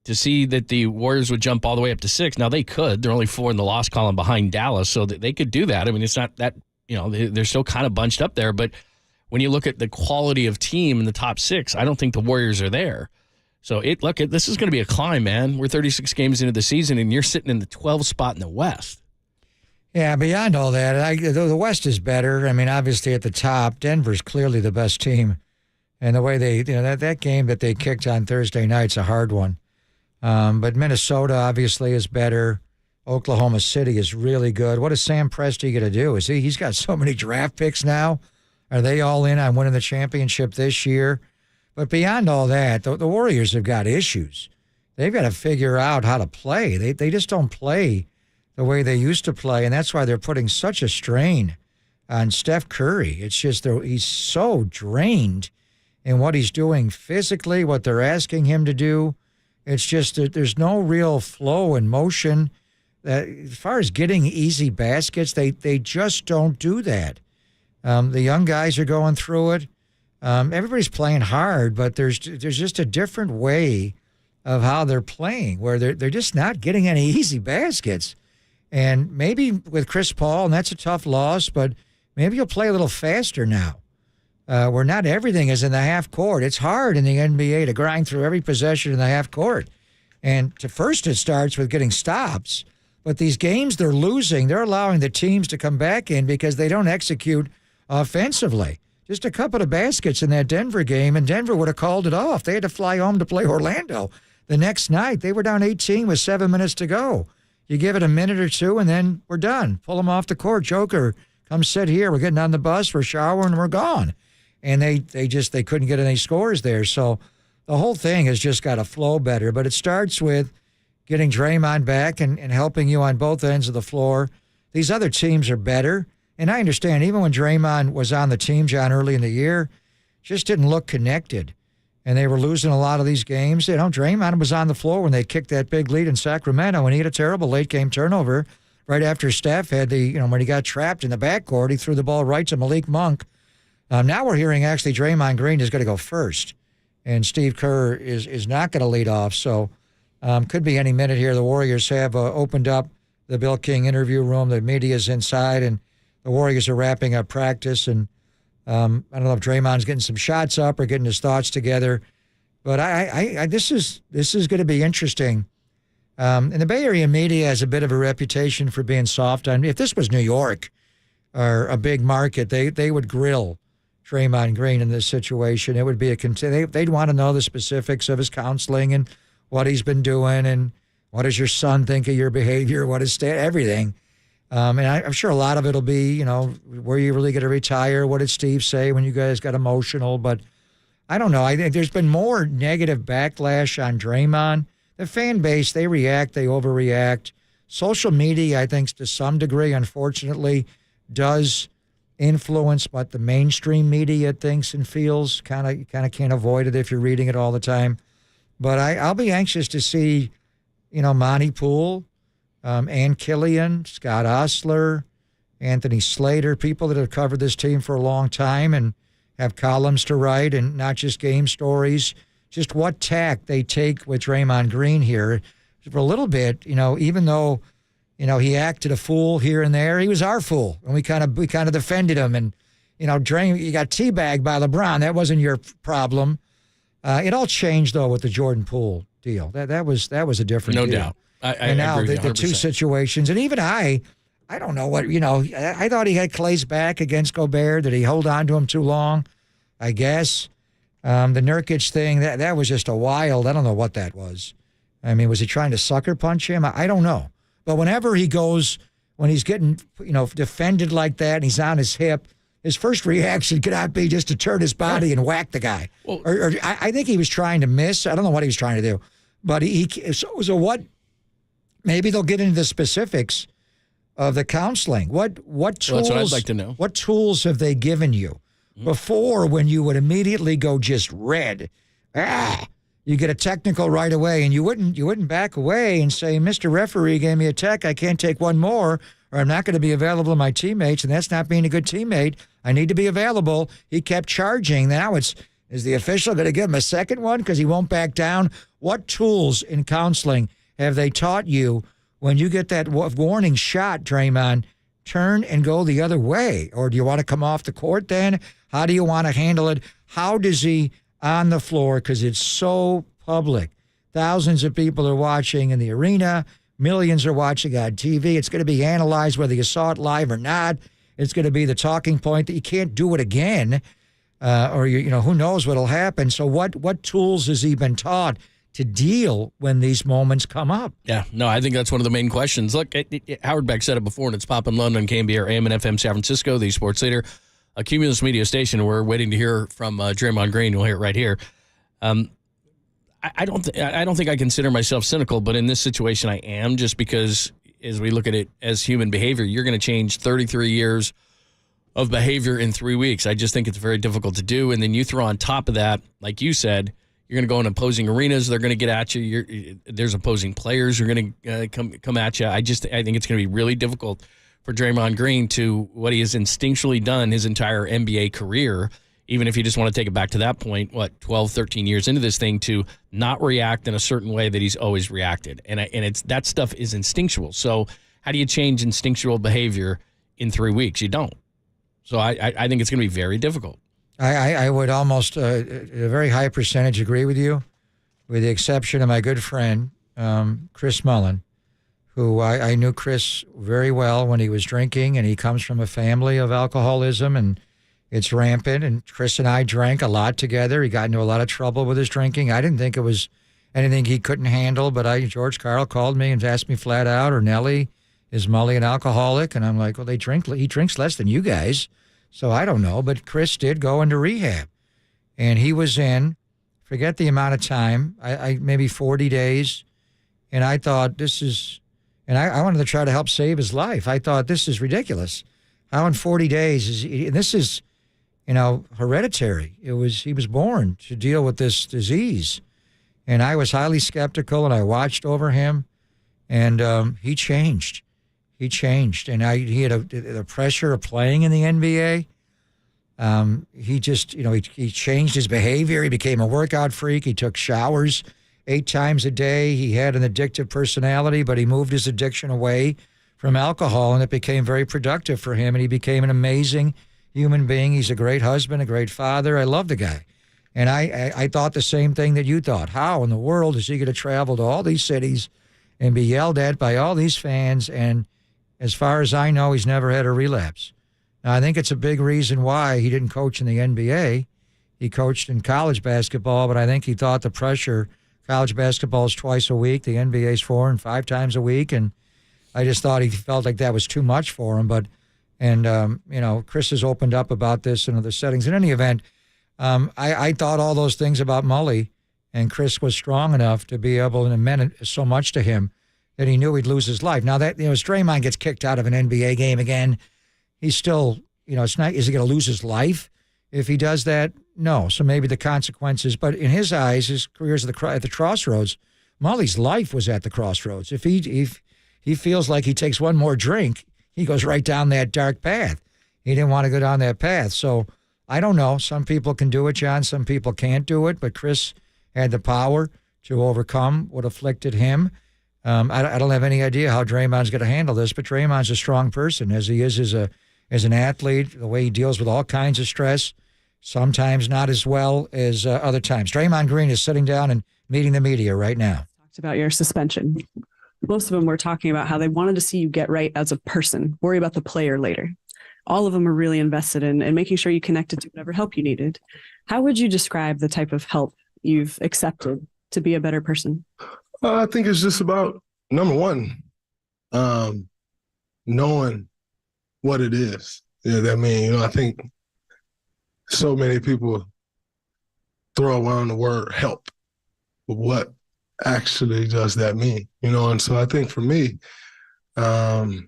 to see that the Warriors would jump all the way up to 6, now they could. They're only 4 in the loss column behind Dallas, so that they could do that. I mean, it's not that, they're still kind of bunched up there. But when you look at the quality of team in the top 6, I don't think the Warriors are there. So this is going to be a climb, man. We're 36 games into the season, and you're sitting in the 12th spot in the West. Yeah, beyond all that, the West is better. I mean, obviously at the top, Denver's clearly the best team. And the way they, that game that they kicked on Thursday night's a hard one. But Minnesota obviously is better. Oklahoma City is really good. What is Sam Presti going to do? He's got so many draft picks now. Are they all in on winning the championship this year? But beyond all that, the Warriors have got issues. They've got to figure out how to play. They just don't play the way they used to play, and that's why they're putting such a strain on Steph Curry. It's just he's so drained in what he's doing physically, what they're asking him to do. It's just that there's no real flow and motion. As far as getting easy baskets, they just don't do that. The young guys are going through it. Everybody's playing hard, but there's just a different way of how they're playing where they're just not getting any easy baskets. And maybe with Chris Paul, and that's a tough loss, but maybe you'll play a little faster now. Where not everything is in the half court. It's hard in the NBA to grind through every possession in the half court. And first it starts with getting stops. But these games they're losing, they're allowing the teams to come back in because they don't execute offensively. Just a couple of baskets in that Denver game, and Denver would have called it off. They had to fly home to play Orlando. The next night, they were down 18 with 7 minutes to go. You give it a minute or two, and then we're done. Pull them off the court. Joker, come sit here. We're getting on the bus. We're showering. We're gone. And they couldn't get any scores there. So the whole thing has just got to flow better. But it starts with getting Draymond back and helping you on both ends of the floor. These other teams are better. And I understand, even when Draymond was on the team, John, early in the year, just didn't look connected. And they were losing a lot of these games. Draymond was on the floor when they kicked that big lead in Sacramento, and he had a terrible late-game turnover right after Steph had when he got trapped in the backcourt, he threw the ball right to Malik Monk. Now we're hearing actually Draymond Green is going to go first, and Steve Kerr is not going to lead off. So could be any minute here. The Warriors have opened up the Bill King interview room. The media's inside, and the Warriors are wrapping up practice. And I don't know if Draymond's getting some shots up or getting his thoughts together. But this is going to be interesting. And the Bay Area media has a bit of a reputation for being soft. I mean, if this was New York or a big market, they would grill Draymond Green in this situation. It would be they'd want to know the specifics of his counseling and what he's been doing and what does your son think of your behavior, what is everything. And I'm sure a lot of it will be, were you really going to retire? What did Steve say when you guys got emotional? But I don't know. I think there's been more negative backlash on Draymond. The fan base, they react, they overreact. Social media, I think, to some degree, unfortunately, does influence what the mainstream media thinks and feels. Kind of can't avoid it if you're reading it all the time. But I'll be anxious to see, Monty Poole, Ann Killian, Scott Osler, Anthony Slater, people that have covered this team for a long time and have columns to write and not just game stories, just what tack they take with Draymond Green here. For a little bit, even though, he acted a fool here and there, he was our fool. And we kind of defended him. And, you got teabagged by LeBron. That wasn't your problem. It all changed, though, with the Jordan Poole deal. That was a different deal. No doubt. And now the two situations, and even I don't know what, I thought he had Clay's back against Gobert. Did he hold on to him too long? I guess. The Nurkic thing, that was just a wild, I don't know what that was. I mean, was he trying to sucker punch him? I don't know. But whenever he goes, when he's getting, defended like that and he's on his hip, his first reaction cannot be just to turn his body and whack the guy. Well, or I think he was trying to miss. I don't know what he was trying to do. But so what? Maybe they'll get into the specifics of the counseling. What tools? Well, that's what I'd like to know. What tools have they given you before when you would immediately go just red? You get a technical right away, and you wouldn't back away and say, "Mr. Referee gave me a tech. I can't take one more, or I'm not going to be available to my teammates, and that's not being a good teammate. I need to be available." He kept charging. Now is the official going to give him a second one because he won't back down? What tools in counseling have they taught you when you get that warning shot, Draymond? Turn and go the other way, or do you want to come off the court then? How do you want to handle it? How does he on the floor, because it's so public? Thousands of people are watching in the arena. Millions are watching on TV. It's going to be analyzed whether you saw it live or not. It's going to be the talking point that you can't do it again, or who knows what'll happen. So what tools has he been taught to deal when these moments come up? Yeah, no, I think that's one of the main questions. Look, Howard Beck said it before, and it's popping London, KNBR, AM and FM San Francisco, the sports leader, a Cumulus Media station. We're waiting to hear from Draymond Green. We'll hear it right here. I don't think I consider myself cynical, but in this situation I am, just because as we look at it as human behavior, you're going to change 33 years of behavior in 3 weeks. I just think it's very difficult to do. And then you throw on top of that, like you said, you're going to go in opposing arenas. They're going to get at you. There's opposing players who are going to come at you. I think it's going to be really difficult for Draymond Green to what he has instinctually done his entire NBA career, even if you just want to take it back to that point, 12, 13 years into this thing, to not react in a certain way that he's always reacted. And it's that stuff is instinctual. So how do you change instinctual behavior in 3 weeks? You don't. So I think it's going to be very difficult. I would almost, a very high percentage, agree with you, with the exception of my good friend, Chris Mullen, who I knew Chris very well when he was drinking, and he comes from a family of alcoholism, and it's rampant. And Chris and I drank a lot together. He got into a lot of trouble with his drinking. I didn't think it was anything he couldn't handle, but George Carl called me and asked me flat out, or Nellie, is Mully an alcoholic? And I'm like, well, he drinks less than you guys. So I don't know, but Chris did go into rehab, and he was in, forget the amount of time, I maybe 40 days, and I thought I wanted to try to help save his life. I thought, this is ridiculous. How in 40 days this is, hereditary. He was born to deal with this disease, and I was highly skeptical, and I watched over him, and he changed. he changed, and he had the pressure of playing in the NBA. He just, he changed his behavior. He became a workout freak. He took showers 8 times a day. He had an addictive personality, but he moved his addiction away from alcohol, and it became very productive for him, and he became an amazing human being. He's a great husband, a great father. I love the guy. And I thought the same thing that you thought. How in the world is he going to travel to all these cities and be yelled at by all these fans? And as far as I know, he's never had a relapse. Now, I think it's a big reason why he didn't coach in the NBA. He coached in college basketball, but I think he thought the pressure, college basketball is twice a week, the NBA is 4 and 5 times a week, and I just thought he felt like that was too much for him. Chris has opened up about this in other settings. In any event, I thought all those things about Mully, and Chris was strong enough to be able, and it meant so much to him that he knew he'd lose his life. Now that, as Draymond gets kicked out of an NBA game again, he's still, it's not, is he going to lose his life if he does that? No. So maybe the consequences, but in his eyes, his career's at the crossroads. Mully's life was at the crossroads. If he feels like he takes one more drink, he goes right down that dark path. He didn't want to go down that path. So I don't know. Some people can do it, John. Some people can't do it. But Chris had the power to overcome what afflicted him. I don't have any idea how Draymond's going to handle this, but Draymond's a strong person, as he is as an athlete, the way he deals with all kinds of stress, sometimes not as well as other times. Draymond Green is sitting down and meeting the media right now. Talked about your suspension. Most of them were talking about how they wanted to see you get right as a person, worry about the player later. All of them are really invested in making sure you connected to whatever help you needed. How would you describe the type of help you've accepted to be a better person? I think it's just about, number one, knowing what it is. I think so many people throw around the word help, but what actually does that mean? And so I think for me, number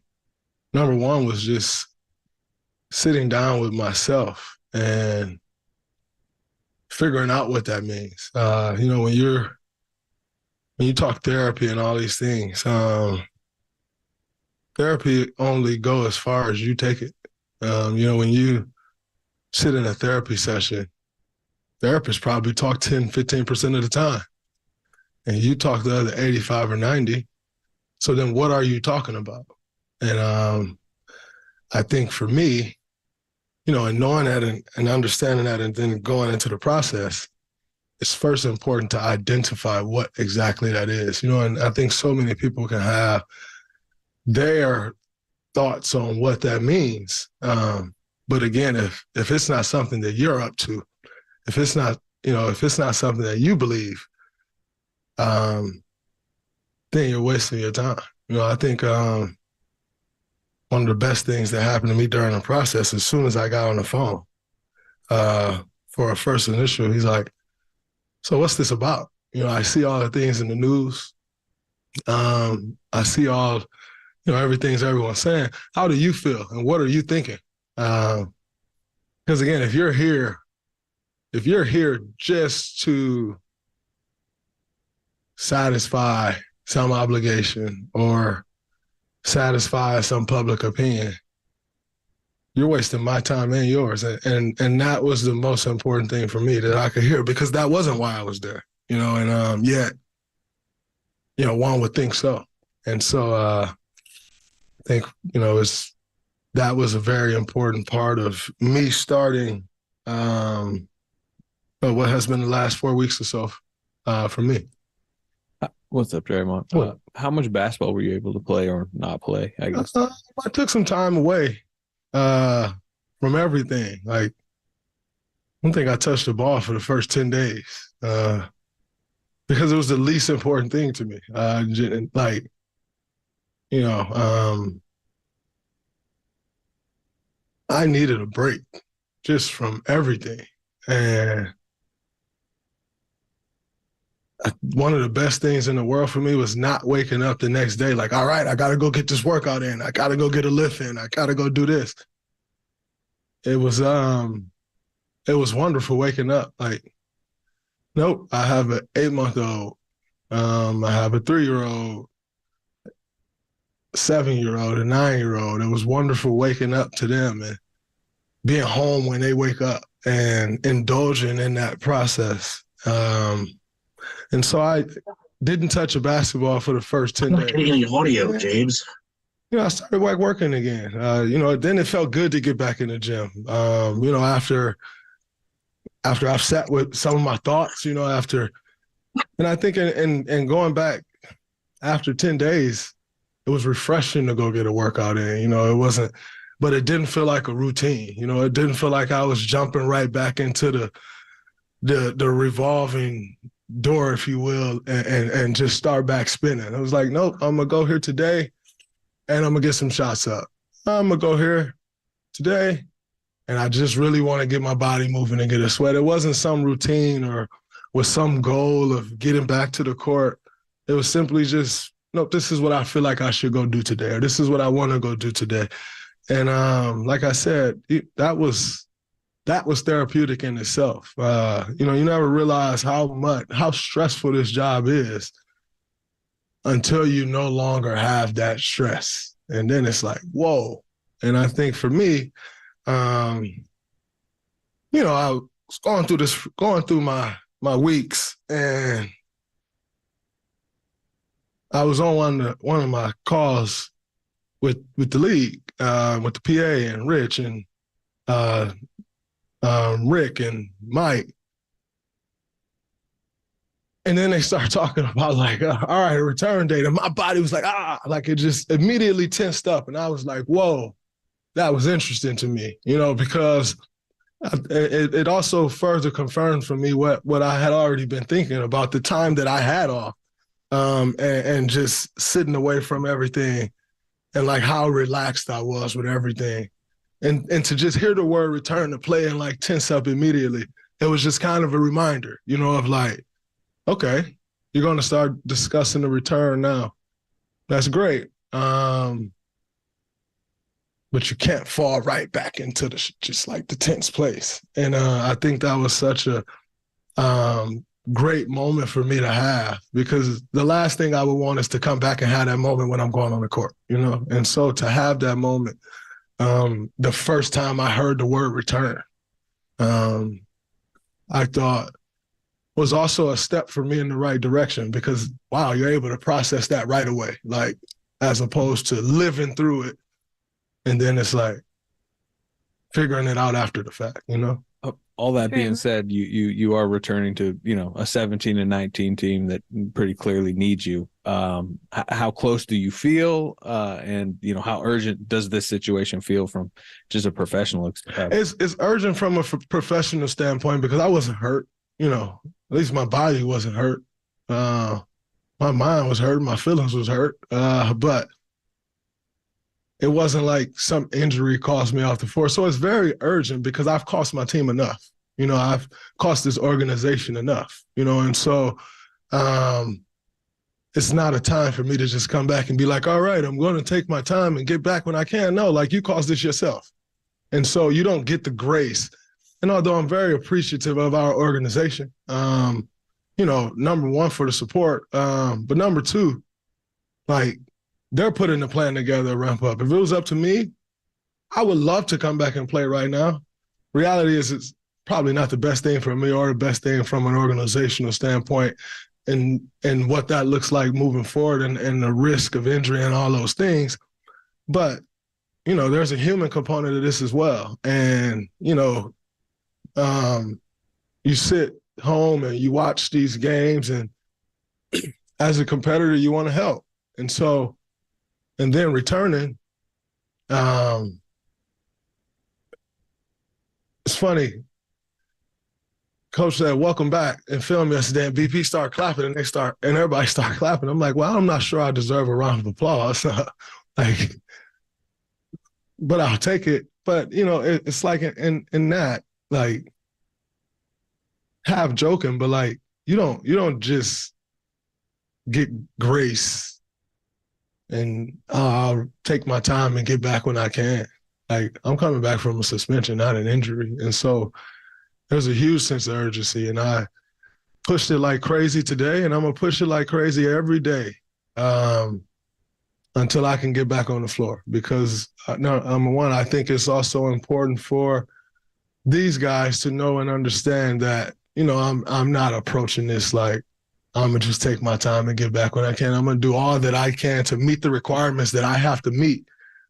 one was just sitting down with myself and figuring out what that means. When you talk therapy and all these things, therapy only go as far as you take it. When you sit in a therapy session, therapists probably talk 10, 15% of the time. And you talk the other 85 or 90. So then what are you talking about? And I think for me, and knowing that and understanding that and then going into the process, it's first important to identify what exactly that is. And I think so many people can have their thoughts on what that means. But again, if it's not something that you're up to, if it's not something that you believe, then you're wasting your time. I think one of the best things that happened to me during the process, as soon as I got on the phone, for a first initial, he's like, so what's this about? I see all the things in the news. I see all, everything everyone's saying. How do you feel? And what are you thinking? Because again, if you're here just to satisfy some obligation or satisfy some public opinion, you're wasting my time and yours. And that was the most important thing for me that I could hear, because that wasn't why I was there, and yet, one would think so. And so I think, that was a very important part of me starting what has been the last 4 weeks or so for me. What's up, Draymond? How much basketball were you able to play or not play, I guess? I took some time away from everything. Like, I don't think I touched the ball for the first 10 days because it was the least important thing to me. I needed a break just from everything. And one of the best things in the world for me was not waking up the next day like, all right, I got to go get this workout in. I got to go get a lift in. I got to go do this. It was wonderful waking up. Like, nope, I have an 8-month-old. I have a 3-year-old. 7-year-old, a 9-year-old. It was wonderful waking up to them and being home when they wake up and indulging in that process. And so I didn't touch a basketball for the first 10 days. I'm not getting any audio, James. I started working again. Then it felt good to get back in the gym. After I've sat with some of my thoughts, and I think in going back after 10 days, it was refreshing to go get a workout in. It wasn't, but it didn't feel like a routine. It didn't feel like I was jumping right back into the revolving door, if you will, and just start back spinning. I was like, nope, I'm gonna go here today and I'm gonna get some shots up. I'm gonna go here today and I just really want to get my body moving and get a sweat. It wasn't some routine or with some goal of getting back to the court. It was simply just, nope, this is what I feel like I should go do today, or this is what I want to go do today. And like I said, that was therapeutic in itself. You never realize how stressful this job is until you no longer have that stress. And then it's like, whoa. And I think for me, I was going through my weeks, and I was on one of my calls with the league, with the PA and Rich and Rick and Mike. And then they start talking about all right, a return date. And my body was like it just immediately tensed up. And I was like, whoa, that was interesting to me, because it also further confirmed for me what I had already been thinking about the time that I had off, and just sitting away from everything and how relaxed I was with everything. And to just hear the word return to play and tense up immediately, it was just kind of a reminder, of okay, you're going to start discussing the return now. That's great. But you can't fall right back into the tense place. And I think that was such a great moment for me to have, because the last thing I would want is to come back and have that moment when I'm going on the court, And so to have that moment, the first time I heard the word return, I thought was also a step for me in the right direction, because, wow, you're able to process that right away, as opposed to living through it. And then it's figuring it out after the fact, All that being said, you are returning to, a 17-19 team that pretty clearly needs you. How close do you feel? And, how urgent does this situation feel from just a professional? It's urgent from a professional standpoint, because I wasn't hurt, at least my body wasn't hurt. My mind was hurt. My feelings was hurt. But it wasn't like some injury cost me off the floor. So it's very urgent, because I've cost my team enough. I've cost this organization enough, and so it's not a time for me to just come back and be like, all right, I'm going to take my time and get back when I can. No, you caused this yourself. And so you don't get the grace. And although I'm very appreciative of our organization, number one, for the support, but number two, they're putting the plan together to ramp up. If it was up to me, I would love to come back and play right now. Reality is it's probably not the best thing for me or the best thing from an organizational standpoint, and what that looks like moving forward, and the risk of injury and all those things. But, there's a human component of this as well. And, you sit home and you watch these games, and as a competitor, you want to help. And so, and then returning, it's funny. Coach said, welcome back, and film yesterday, and BP started clapping, and everybody started clapping. I'm like, well, I'm not sure I deserve a round of applause. But I'll take it. But, it's in that, half joking, but you don't just get grace and I'll take my time and get back when I can. I'm coming back from a suspension, not an injury. And so there's a huge sense of urgency, and I pushed it like crazy today, and I'm going to push it like crazy every day until I can get back on the floor. Because, number one, I think it's also important for these guys to know and understand that, I'm not approaching this like I'm going to just take my time and get back when I can. I'm going to do all that I can to meet the requirements that I have to meet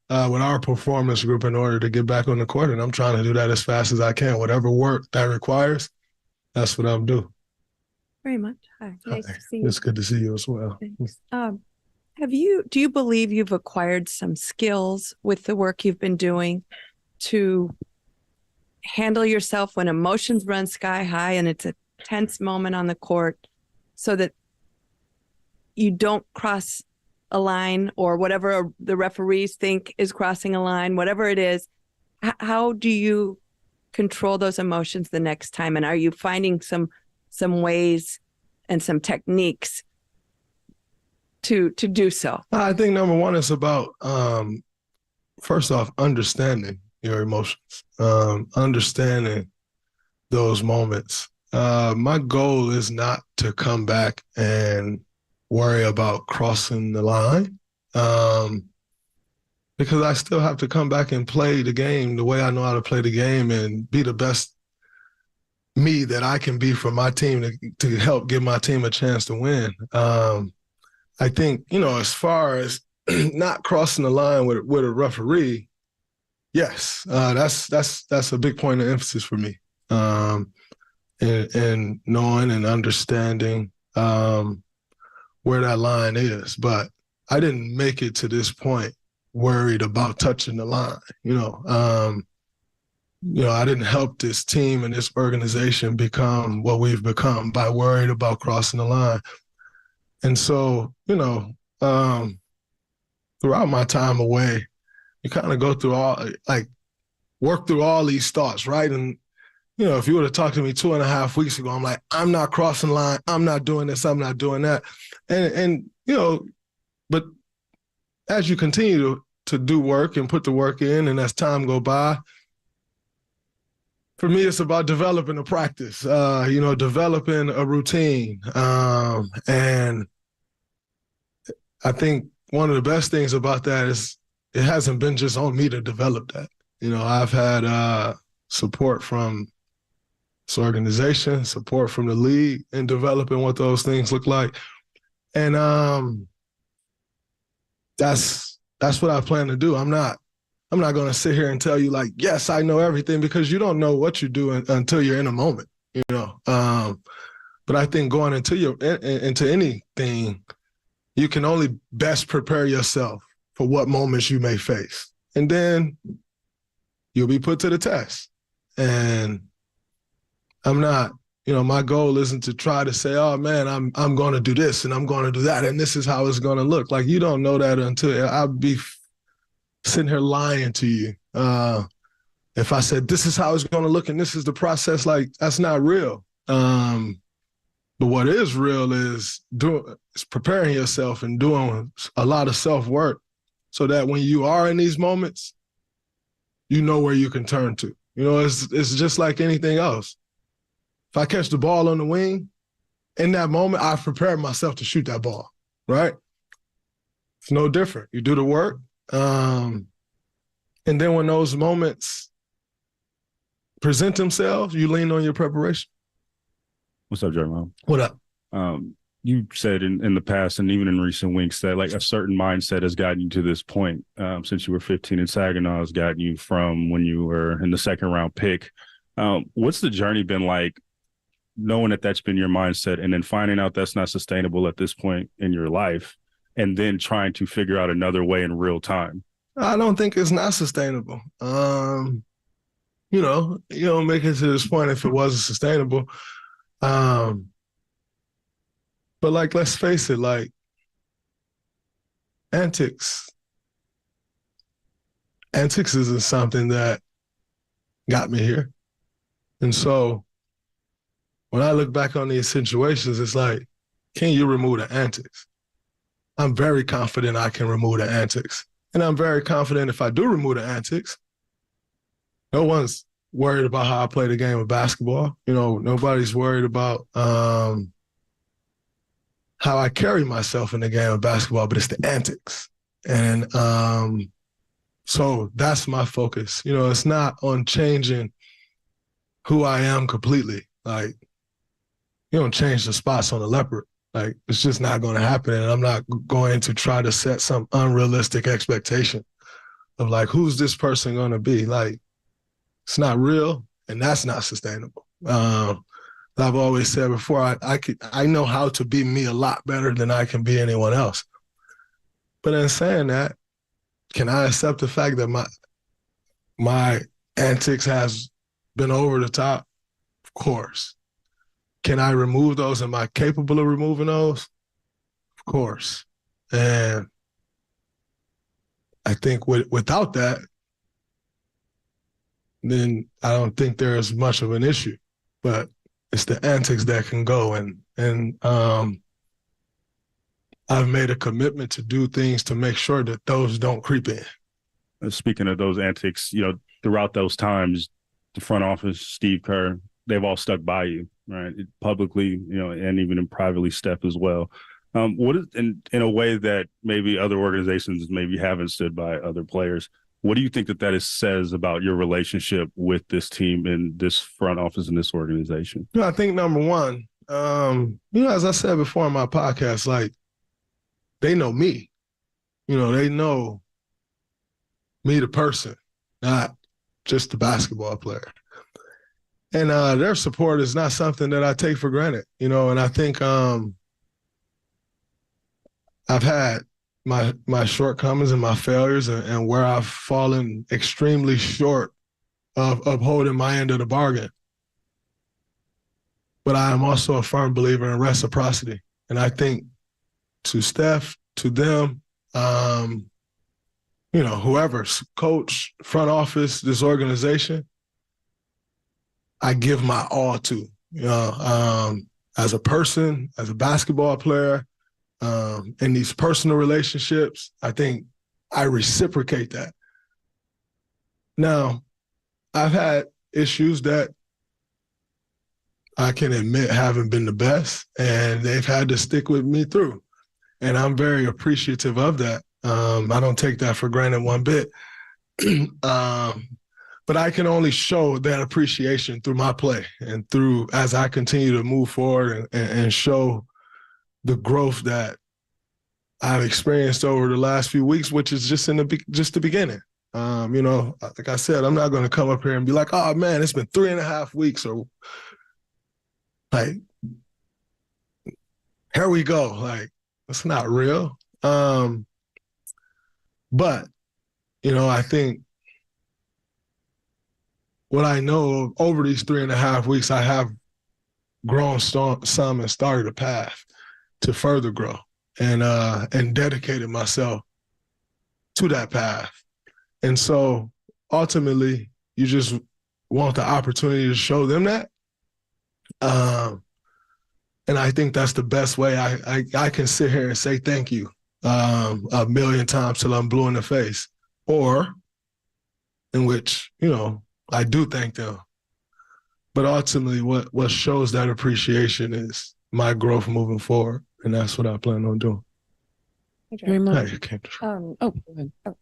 with our performance group in order to get back on the court. And I'm trying to do that as fast as I can. Whatever work that requires, that's what I'm doing. Very much. Hi. Nice to see you. It's good to see you as well. Thanks. Do you believe you've acquired some skills with the work you've been doing to handle yourself when emotions run sky high and it's a tense moment on the court so that you don't cross a line or whatever the referees think is crossing a line, whatever it is? How do you control those emotions the next time? And are you finding some ways and some techniques to do so? I think number one is about, first off, understanding your emotions, understanding those moments. My goal is not to come back and worry about crossing the line, because I still have to come back and play the game the way I know how to play the game and be the best me that I can be for my team to help give my team a chance to win. I think, as far as not crossing the line with a referee, yes, that's a big point of emphasis for me. And knowing and understanding where that line is. But I didn't make it to this point worried about touching the line. I didn't help this team and this organization become what we've become by worried about crossing the line. And so, throughout my time away, you kind of go through work through all these thoughts, right? And, if you would have talked to me 2.5 weeks ago, I'm like, I'm not crossing the line. I'm not doing this. I'm not doing that. And but as you continue to do work and put the work in, and as time go by, for me, it's about developing a practice, developing a routine. And I think one of the best things about that is it hasn't been just on me to develop that. I've had support from this organization, support from the league in developing what those things look like. And that's what I plan to do. I'm not going to sit here and tell you yes, I know everything, because you don't know what you do until you're in a moment, But I think going into anything, you can only best prepare yourself for what moments you may face. And then you'll be put to the test. And I'm not, my goal isn't to try to say, oh man, I'm going to do this and I'm going to do that, and this is how it's going to look. You don't know that until I'll be sitting here lying to you. If I said, this is how it's going to look and this is the process, that's not real. But what is real is preparing yourself and doing a lot of self-work so that when you are in these moments, you know where you can turn to. It's just like anything else. If I catch the ball on the wing, in that moment, I've prepared myself to shoot that ball, right? It's no different. You do the work. And then when those moments present themselves, you lean on your preparation. What's up, Draymond? What up? You said in the past and even in recent weeks that a certain mindset has gotten you to this point since you were 15 and Saginaw has gotten you from when you were in the second round pick. What's the journey been like, knowing that that's been your mindset and then finding out that's not sustainable at this point in your life and then trying to figure out another way in real time? I don't think it's not sustainable. You don't make it to this point if it wasn't sustainable. But let's face it, antics isn't something that got me here. And so when I look back on these situations, it's can you remove the antics? I'm very confident I can remove the antics. And I'm very confident if I do remove the antics, no one's worried about how I play the game of basketball. Nobody's worried about how I carry myself in the game of basketball, but it's the antics. And so that's my focus. You know, it's not on changing who I am completely. Like, you don't change the spots on a leopard. Like, it's just not going to happen. And I'm not going to try to set some unrealistic expectation of like, who's this person going to be? Like, it's not real, and that's not sustainable. I've always said before, I know how to be me a lot better than I can be anyone else. But in saying that, can I accept the fact that my antics has been over the top? Of course. Can I remove those? Am I capable of removing those? Of course. And I think without that, then I don't think there is much of an issue. But it's the antics that can go. And I've made a commitment to do things to make sure that those don't creep in. Speaking of those antics, you know, throughout those times, the front office, Steve Kerr, they've all stuck by you, right? Publicly, you know, and even in privately, Steph as well. What is in a way that maybe other organizations maybe haven't stood by other players? What do you think that says about your relationship with this team and this front office and this organization? I think number one, you know, as I said before in my podcast, like, they know me. You know, they know me, the person, not just the basketball player. And their support is not something that I take for granted, you know, and I think I've had my shortcomings and my failures and where I've fallen extremely short of upholding my end of the bargain. But I am also a firm believer in reciprocity. And I think to Steph, to them, you know, whoever's coach, front office, this organization, I give my all to, you know, as a person, as a basketball player, in these personal relationships, I think I reciprocate that. Now, I've had issues that I can admit haven't been the best, and they've had to stick with me through. And I'm very appreciative of that. I don't take that for granted one bit. But I can only show that appreciation through my play and through as I continue to move forward and show the growth that I've experienced over the last few weeks, which is just the beginning. You know, like I said, I'm not going to come up here and be like, oh man, it's been 3.5 weeks, or like, here we go. Like, it's not real. But, you know, I think what I know over these 3.5 weeks, I have grown some and started a path to further grow and dedicated myself to that path. And so ultimately, you just want the opportunity to show them that. And I think that's the best way I can sit here and say thank you 1,000,000 times till I'm blue in the face, or in which, you know, I do thank them. But ultimately, what shows that appreciation is my growth moving forward, and that's what I plan on doing. Hey,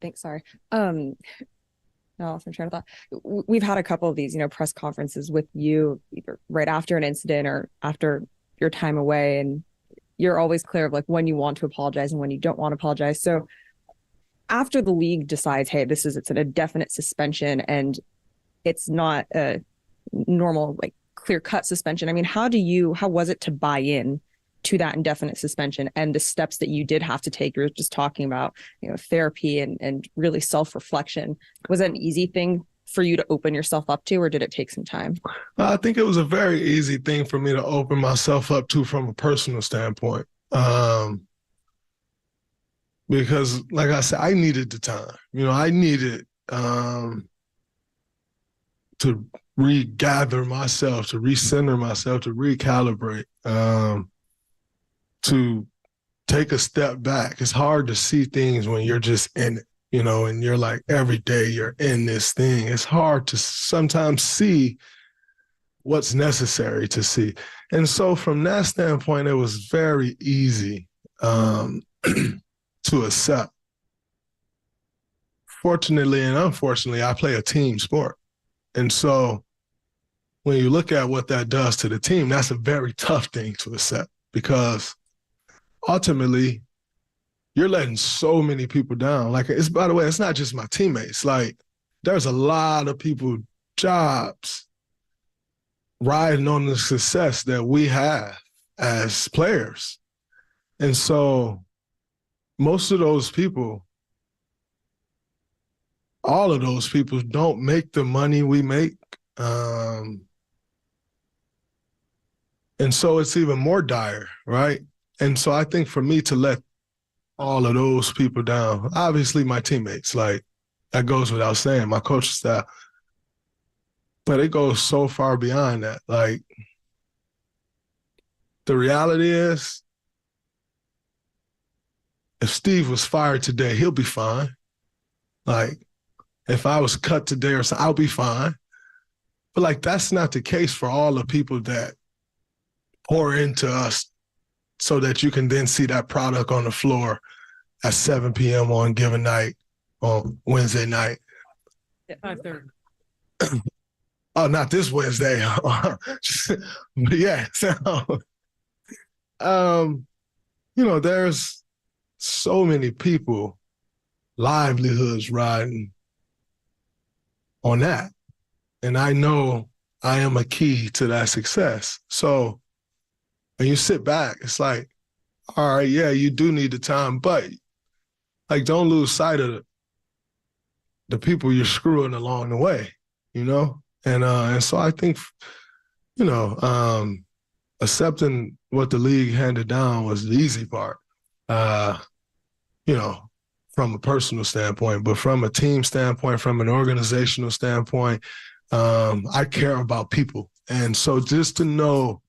thanks. Sorry. No, I lost my train of thought. We've had a couple of these, you know, press conferences with you either right after an incident or after your time away, and you're always clear of like when you want to apologize and when you don't want to apologize. So after the league decides, hey, it's an indefinite suspension and it's not a normal, like, clear-cut suspension. I mean, how was it to buy in to that indefinite suspension and the steps that you did have to take? You're just talking about, you know, therapy and really self-reflection. Was that an easy thing for you to open yourself up to, or did it take some time? I think it was a very easy thing for me to open myself up to from a personal standpoint. Because, like I said, I needed the time. You know, I needed to regather myself, to recenter myself, to recalibrate, to take a step back. It's hard to see things when you're just in it, you know, and you're like, every day you're in this thing. It's hard to sometimes see what's necessary to see. And so from that standpoint, it was very easy to accept fortunately and unfortunately, I play a team sport. And so when you look at what that does to the team, that's a very tough thing to accept because ultimately you're letting so many people down. Like, it's, by the way, it's not just my teammates. Like, there's a lot of people, jobs, riding on the success that we have as players. And so most of those people, all of those people don't make the money we make. And so it's even more dire, right? And so I think for me to let all of those people down, obviously my teammates, like, that goes without saying, my coaching staff, but it goes so far beyond that. Like, the reality is, if Steve was fired today, he'll be fine. Like, if I was cut today or something, I'll be fine. But, like, that's not the case for all the people that pour into us so that you can then see that product on the floor at 7 p.m. on a given night, on Wednesday night. At 5:30. Oh, not this Wednesday. But yeah, so, you know, there's so many people, livelihoods riding on that. And I know I am a key to that success. So when you sit back, it's like, all right, yeah, you do need the time, but like, don't lose sight of the people you're screwing along the way, you know? And so I think, you know, accepting what the league handed down was the easy part, you know, from a personal standpoint, but from a team standpoint, from an organizational standpoint, I care about people. And so just to know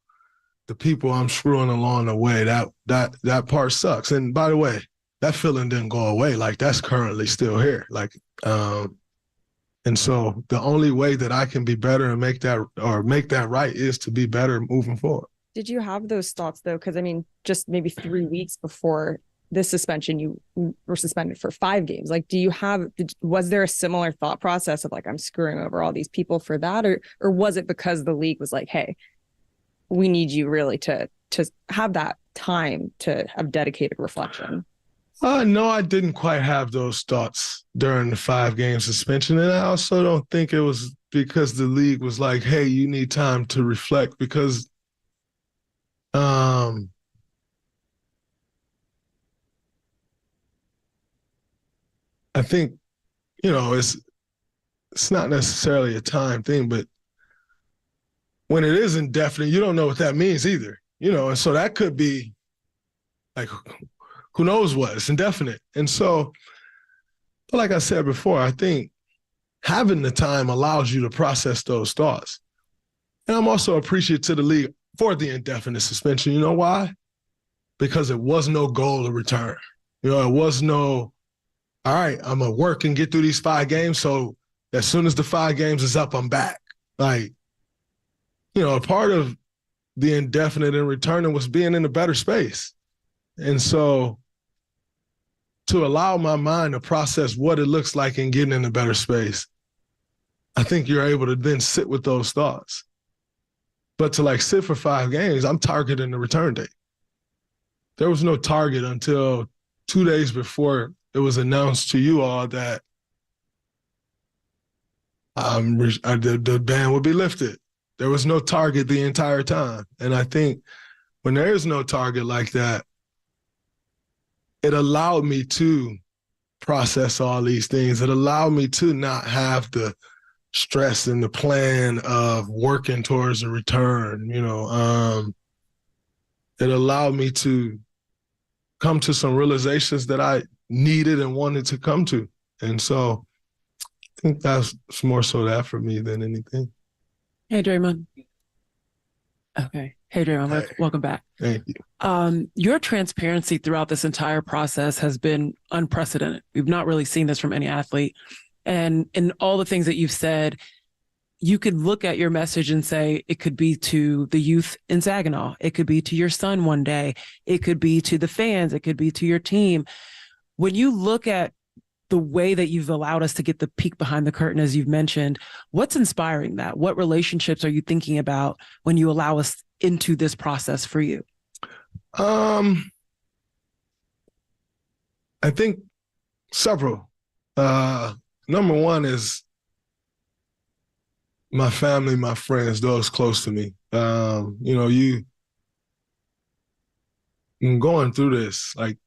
the people I'm screwing along the way, that part sucks. And by the way, that feeling didn't go away. Like, that's currently still here. Like, and so the only way that I can be better and make that right is to be better moving forward. Did you have those thoughts though? Because I mean, just maybe 3 weeks before this suspension, you were suspended for 5 games. Like, was there a similar thought process of like, I'm screwing over all these people for that? Or was it because the league was like, hey, we need you really to have that time to have dedicated reflection? No, I didn't quite have those thoughts during the 5-game suspension. And I also don't think it was because the league was like, hey, you need time to reflect, because I think, you know, it's not necessarily a time thing, but when it is indefinite, you don't know what that means either, you know, and so that could be like, who knows what? It's indefinite. And so, but like I said before, I think having the time allows you to process those thoughts. And I'm also appreciative to the league for the indefinite suspension. You know why? Because it was no goal to return. You know, it was no, all right, I'm going to work and get through these 5 games, so as soon as the 5 games is up, I'm back. Like, you know, a part of the indefinite and returning was being in a better space. And so to allow my mind to process what it looks like in getting in a better space, I think you're able to then sit with those thoughts. But to like sit for 5 games, I'm targeting the return date. There was no target until 2 days before it was announced to you all that the ban would be lifted. There was no target the entire time. And I think when there is no target like that, it allowed me to process all these things. It allowed me to not have the stress and the plan of working towards a return, you know. It allowed me to come to some realizations that I needed and wanted to come to. And so I think that's more so that for me than anything. Hey, Draymond. Okay. Hey, Draymond, welcome back. Thank you. Your transparency throughout this entire process has been unprecedented. We've not really seen this from any athlete. And in all the things that you've said, you could look at your message and say it could be to the youth in Saginaw. It could be to your son one day. It could be to the fans. It could be to your team. When you look at the way that you've allowed us to get the peek behind the curtain, as you've mentioned. What's inspiring that? What relationships are you thinking about when you allow us into this process for you? I think several. Number one is my family, my friends, those close to me. You going through this, like,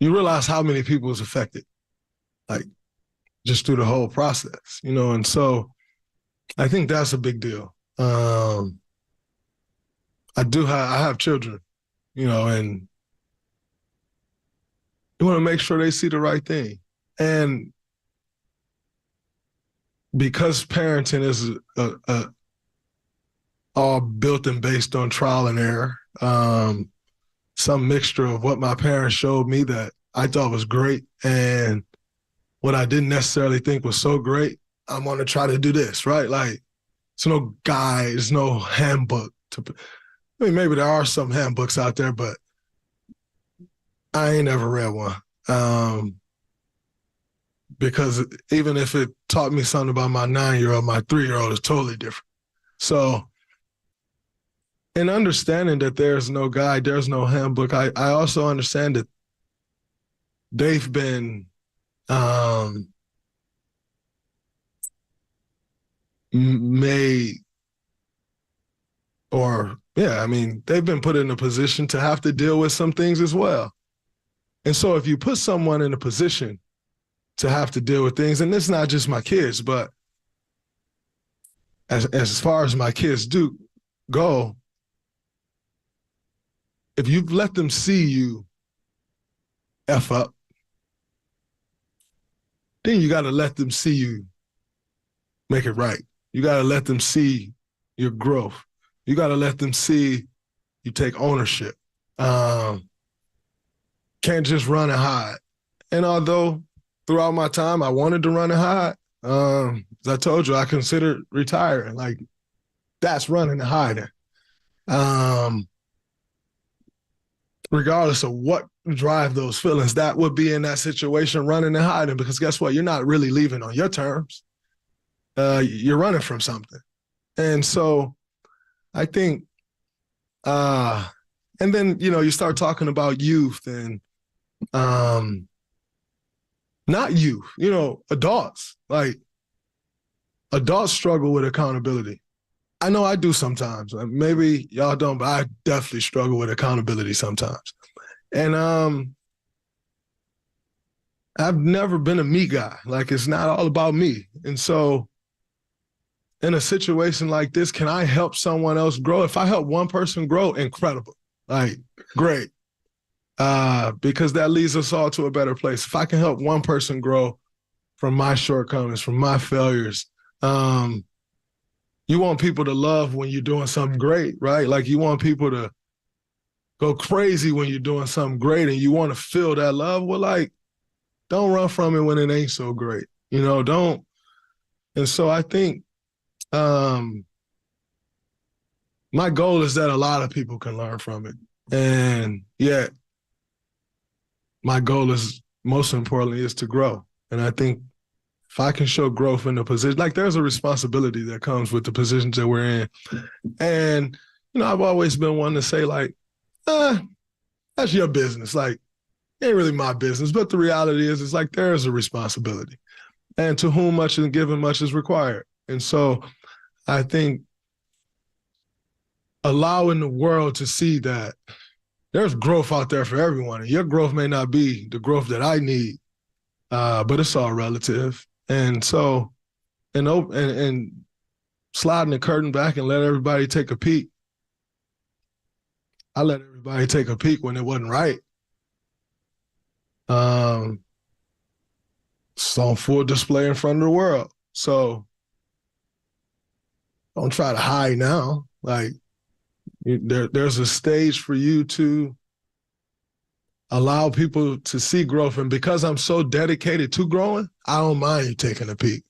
you realize how many people is affected, like, just through the whole process, and so I think that's a big deal. I have children, and you want to make sure they see the right thing. And because parenting is all built and based on trial and error, some mixture of what my parents showed me that I thought was great and what I didn't necessarily think was so great, I'm going to try to do this, right? Like, there's no guide, there's no handbook. Maybe there are some handbooks out there, but I ain't ever read one. Because even if it taught me something about my 9-year-old, my 3-year-old is totally different. So in understanding that there's no guide, there's no handbook, I also understand that they've been they've been put in a position to have to deal with some things as well. And so if you put someone in a position to have to deal with things, and it's not just my kids, but as far as my kids do go, if you've let them see you F up, then you got to let them see you make it right. You got to let them see your growth. You got to let them see you take ownership. Can't just run and hide. And although throughout my time I wanted to run and hide, as I told you, I considered retiring. Like, that's running and hiding. Regardless of what drive those feelings, that would be in that situation running and hiding, because guess what? You're not really leaving on your terms. You're running from something. And so I think, and then, you start talking about youth and not youth, adults. Like, adults struggle with accountability. I know I do sometimes. Maybe y'all don't, but I definitely struggle with accountability sometimes. And I've never been a me guy. Like, it's not all about me. And so in a situation like this, can I help someone else grow? If I help one person grow, incredible. Like, great. Because that leads us all to a better place. If I can help one person grow from my shortcomings, from my failures, you want people to love when you're doing something great, right? Like, you want people to go crazy when you're doing something great, and you want to feel that love. Well, like, don't run from it when it ain't so great. Don't. And so I think my goal is that a lot of people can learn from it. And yet my goal is, most importantly, is to grow. And I think if I can show growth in the position, like, there's a responsibility that comes with the positions that we're in. And, I've always been one to say, like, that's your business. Like, it ain't really my business. But the reality is, it's like, there is a responsibility. And to whom much is given, much is required. And so I think allowing the world to see that there's growth out there for everyone. And your growth may not be the growth that I need, but it's all relative. And so, and sliding the curtain back and let everybody take a peek. I let everybody take a peek when it wasn't right. It's on full display in front of the world. So don't try to hide now. Like, there's a stage for you to allow people to see growth. And because I'm so dedicated to growing, I don't mind you taking a peek.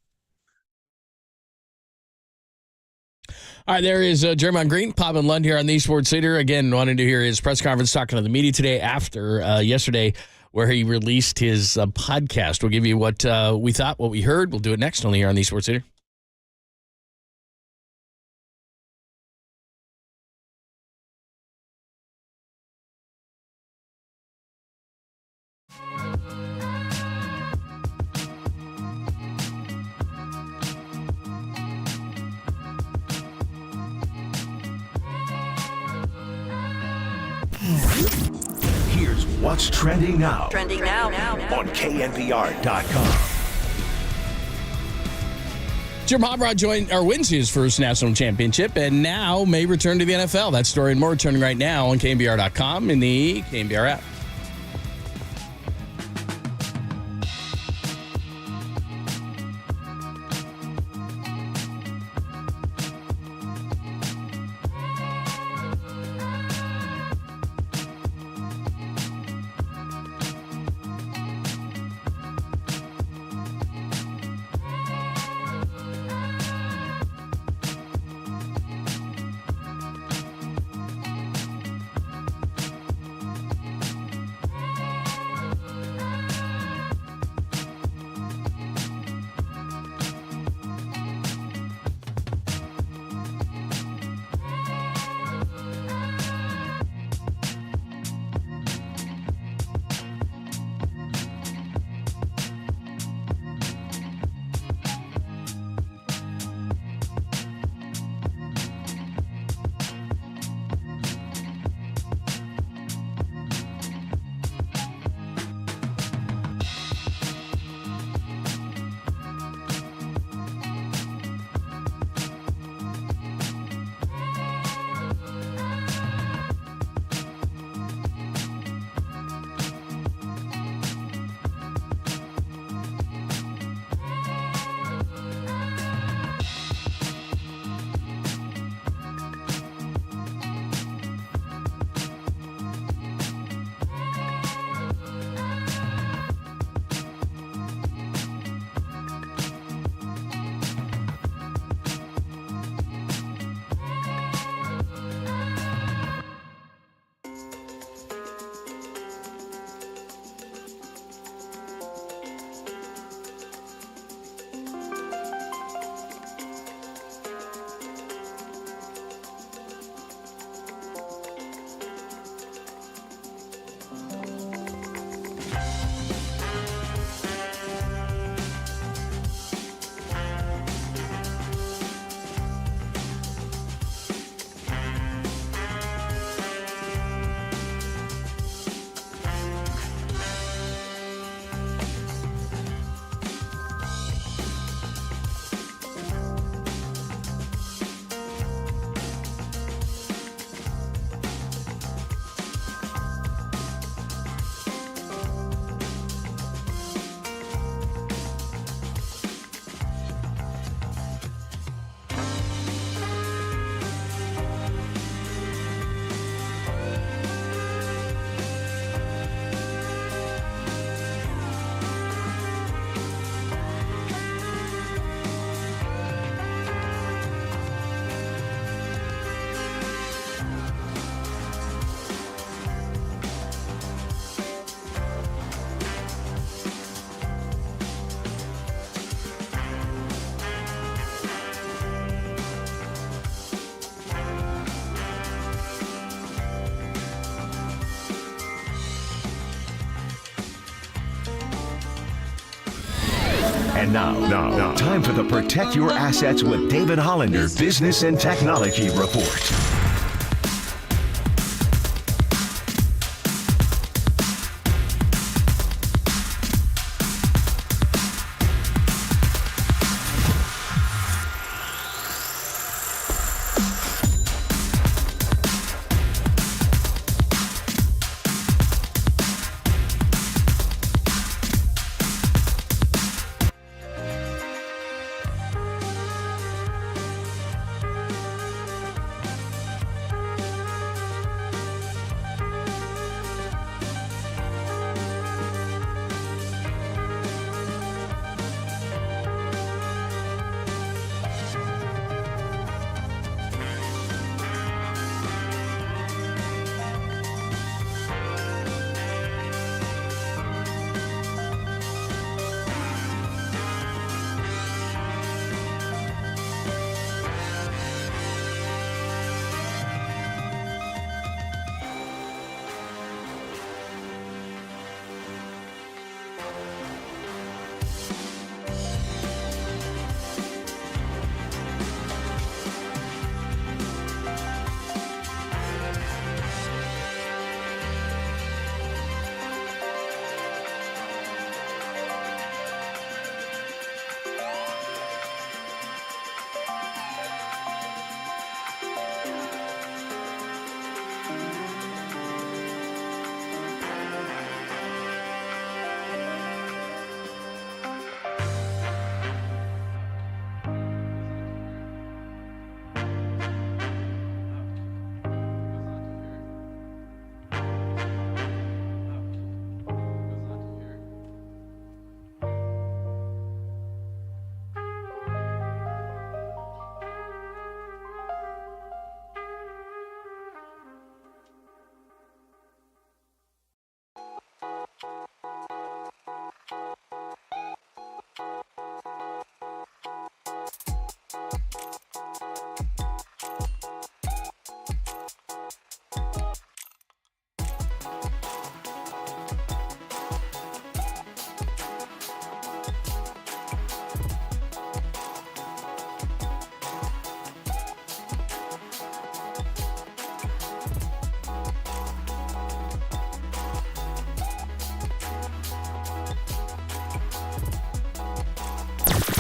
All right, there is Draymond Green, Pop and Lund here on the Sports Leader. Again, wanted to hear his press conference talking to the media today after yesterday where he released his podcast. We'll give you what we thought, what we heard. We'll do it next only here on the Sports Center. Here's what's trending now. Trending now. On KNBR.com. Jim Harbaugh wins his first national championship and now may return to the NFL. That story and more returning right now on KNBR.com in the KNBR app. And now, time for the Protect Your Assets with David Hollander Business and Technology Report.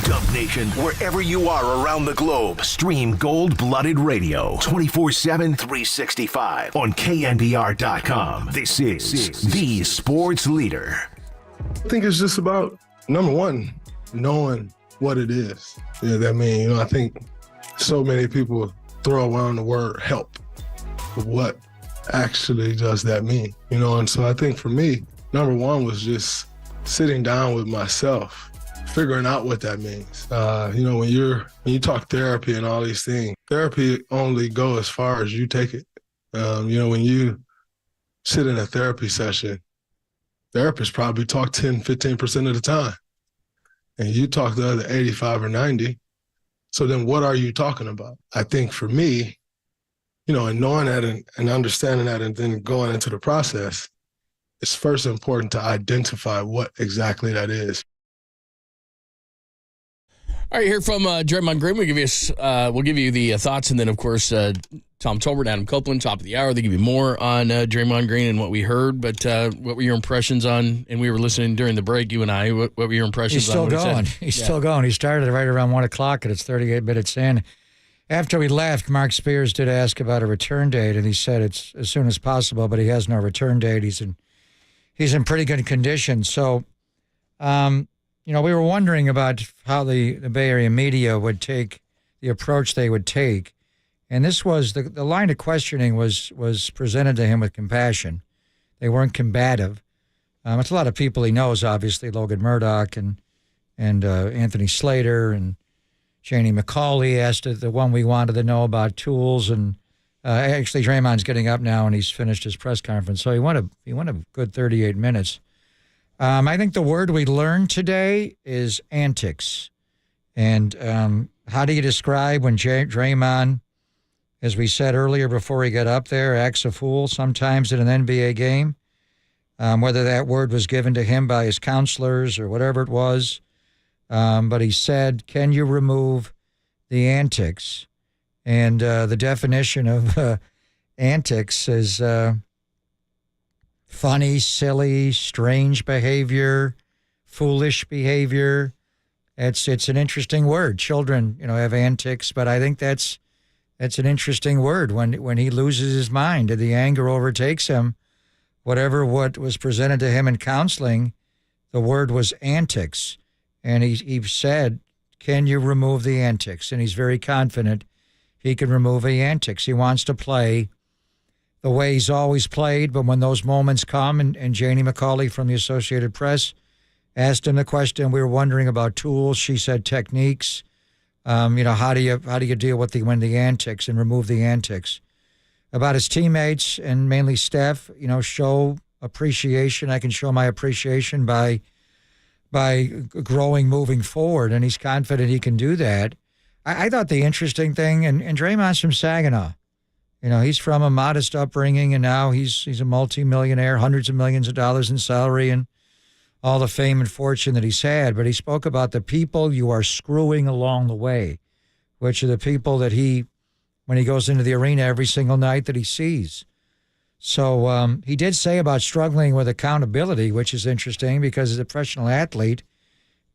Dub Nation, wherever you are around the globe, stream Gold Blooded Radio 24/7, 365 on KNBR.com. This is the sports leader. I think it's just about, number one, knowing what it is. Yeah, that means, I think so many people throw around the word help. What actually does that mean? And so I think for me, number one was just sitting down with myself, figuring out what that means. When you talk therapy and all these things, therapy only go as far as you take it. When you sit in a therapy session, therapists probably talk 10, 15% of the time. And you talk the other 85 or 90. So then what are you talking about? I think for me, and knowing that and understanding that and then going into the process, it's first important to identify what exactly that is. All right, here from Draymond Green, we'll give you the thoughts, and then, of course, Tom Tolbert, Adam Copeland, top of the hour. They give you more on Draymond Green and what we heard, but what were your impressions on, and we were listening during the break, you and I, what were your impressions on what he said? He's still going. He started right around 1 o'clock, and it's 38 minutes in. After we left, Mark Spears did ask about a return date, and he said it's as soon as possible, but he has no return date. He's in pretty good condition. So, we were wondering about how the Bay Area media would take the approach they would take. And this was the line of questioning was presented to him with compassion. They weren't combative. It's a lot of people he knows, obviously, Logan Murdoch and Anthony Slater and Janie McCauley asked the one we wanted to know about tools. And actually, Draymond's getting up now, and he's finished his press conference. So he went a good 38 minutes. I think the word we learned today is antics. And how do you describe when Draymond, as we said earlier before he got up there, acts a fool sometimes in an NBA game? Whether that word was given to him by his counselors or whatever it was. But he said, can you remove the antics? And the definition of antics is funny, silly, strange behavior, foolish behavior. It's an interesting word. Children, have antics, but I think that's an interesting word. When he loses his mind and the anger overtakes him, what was presented to him in counseling, the word was antics. And he said, can you remove the antics? And he's very confident he can remove the antics. He wants to play the way he's always played, but when those moments come, and Janie McCauley from the Associated Press asked him the question, we were wondering about tools. She said techniques. How do you deal with the antics and remove the antics? About his teammates and mainly Steph, show appreciation. I can show my appreciation by growing moving forward, and he's confident he can do that. I thought the interesting thing, and Draymond's from Saginaw. He's from a modest upbringing, and now he's a multimillionaire, hundreds of millions of dollars in salary and all the fame and fortune that he's had. But he spoke about the people you are screwing along the way, which are the people that when he goes into the arena every single night that he sees. So he did say about struggling with accountability, which is interesting because as a professional athlete,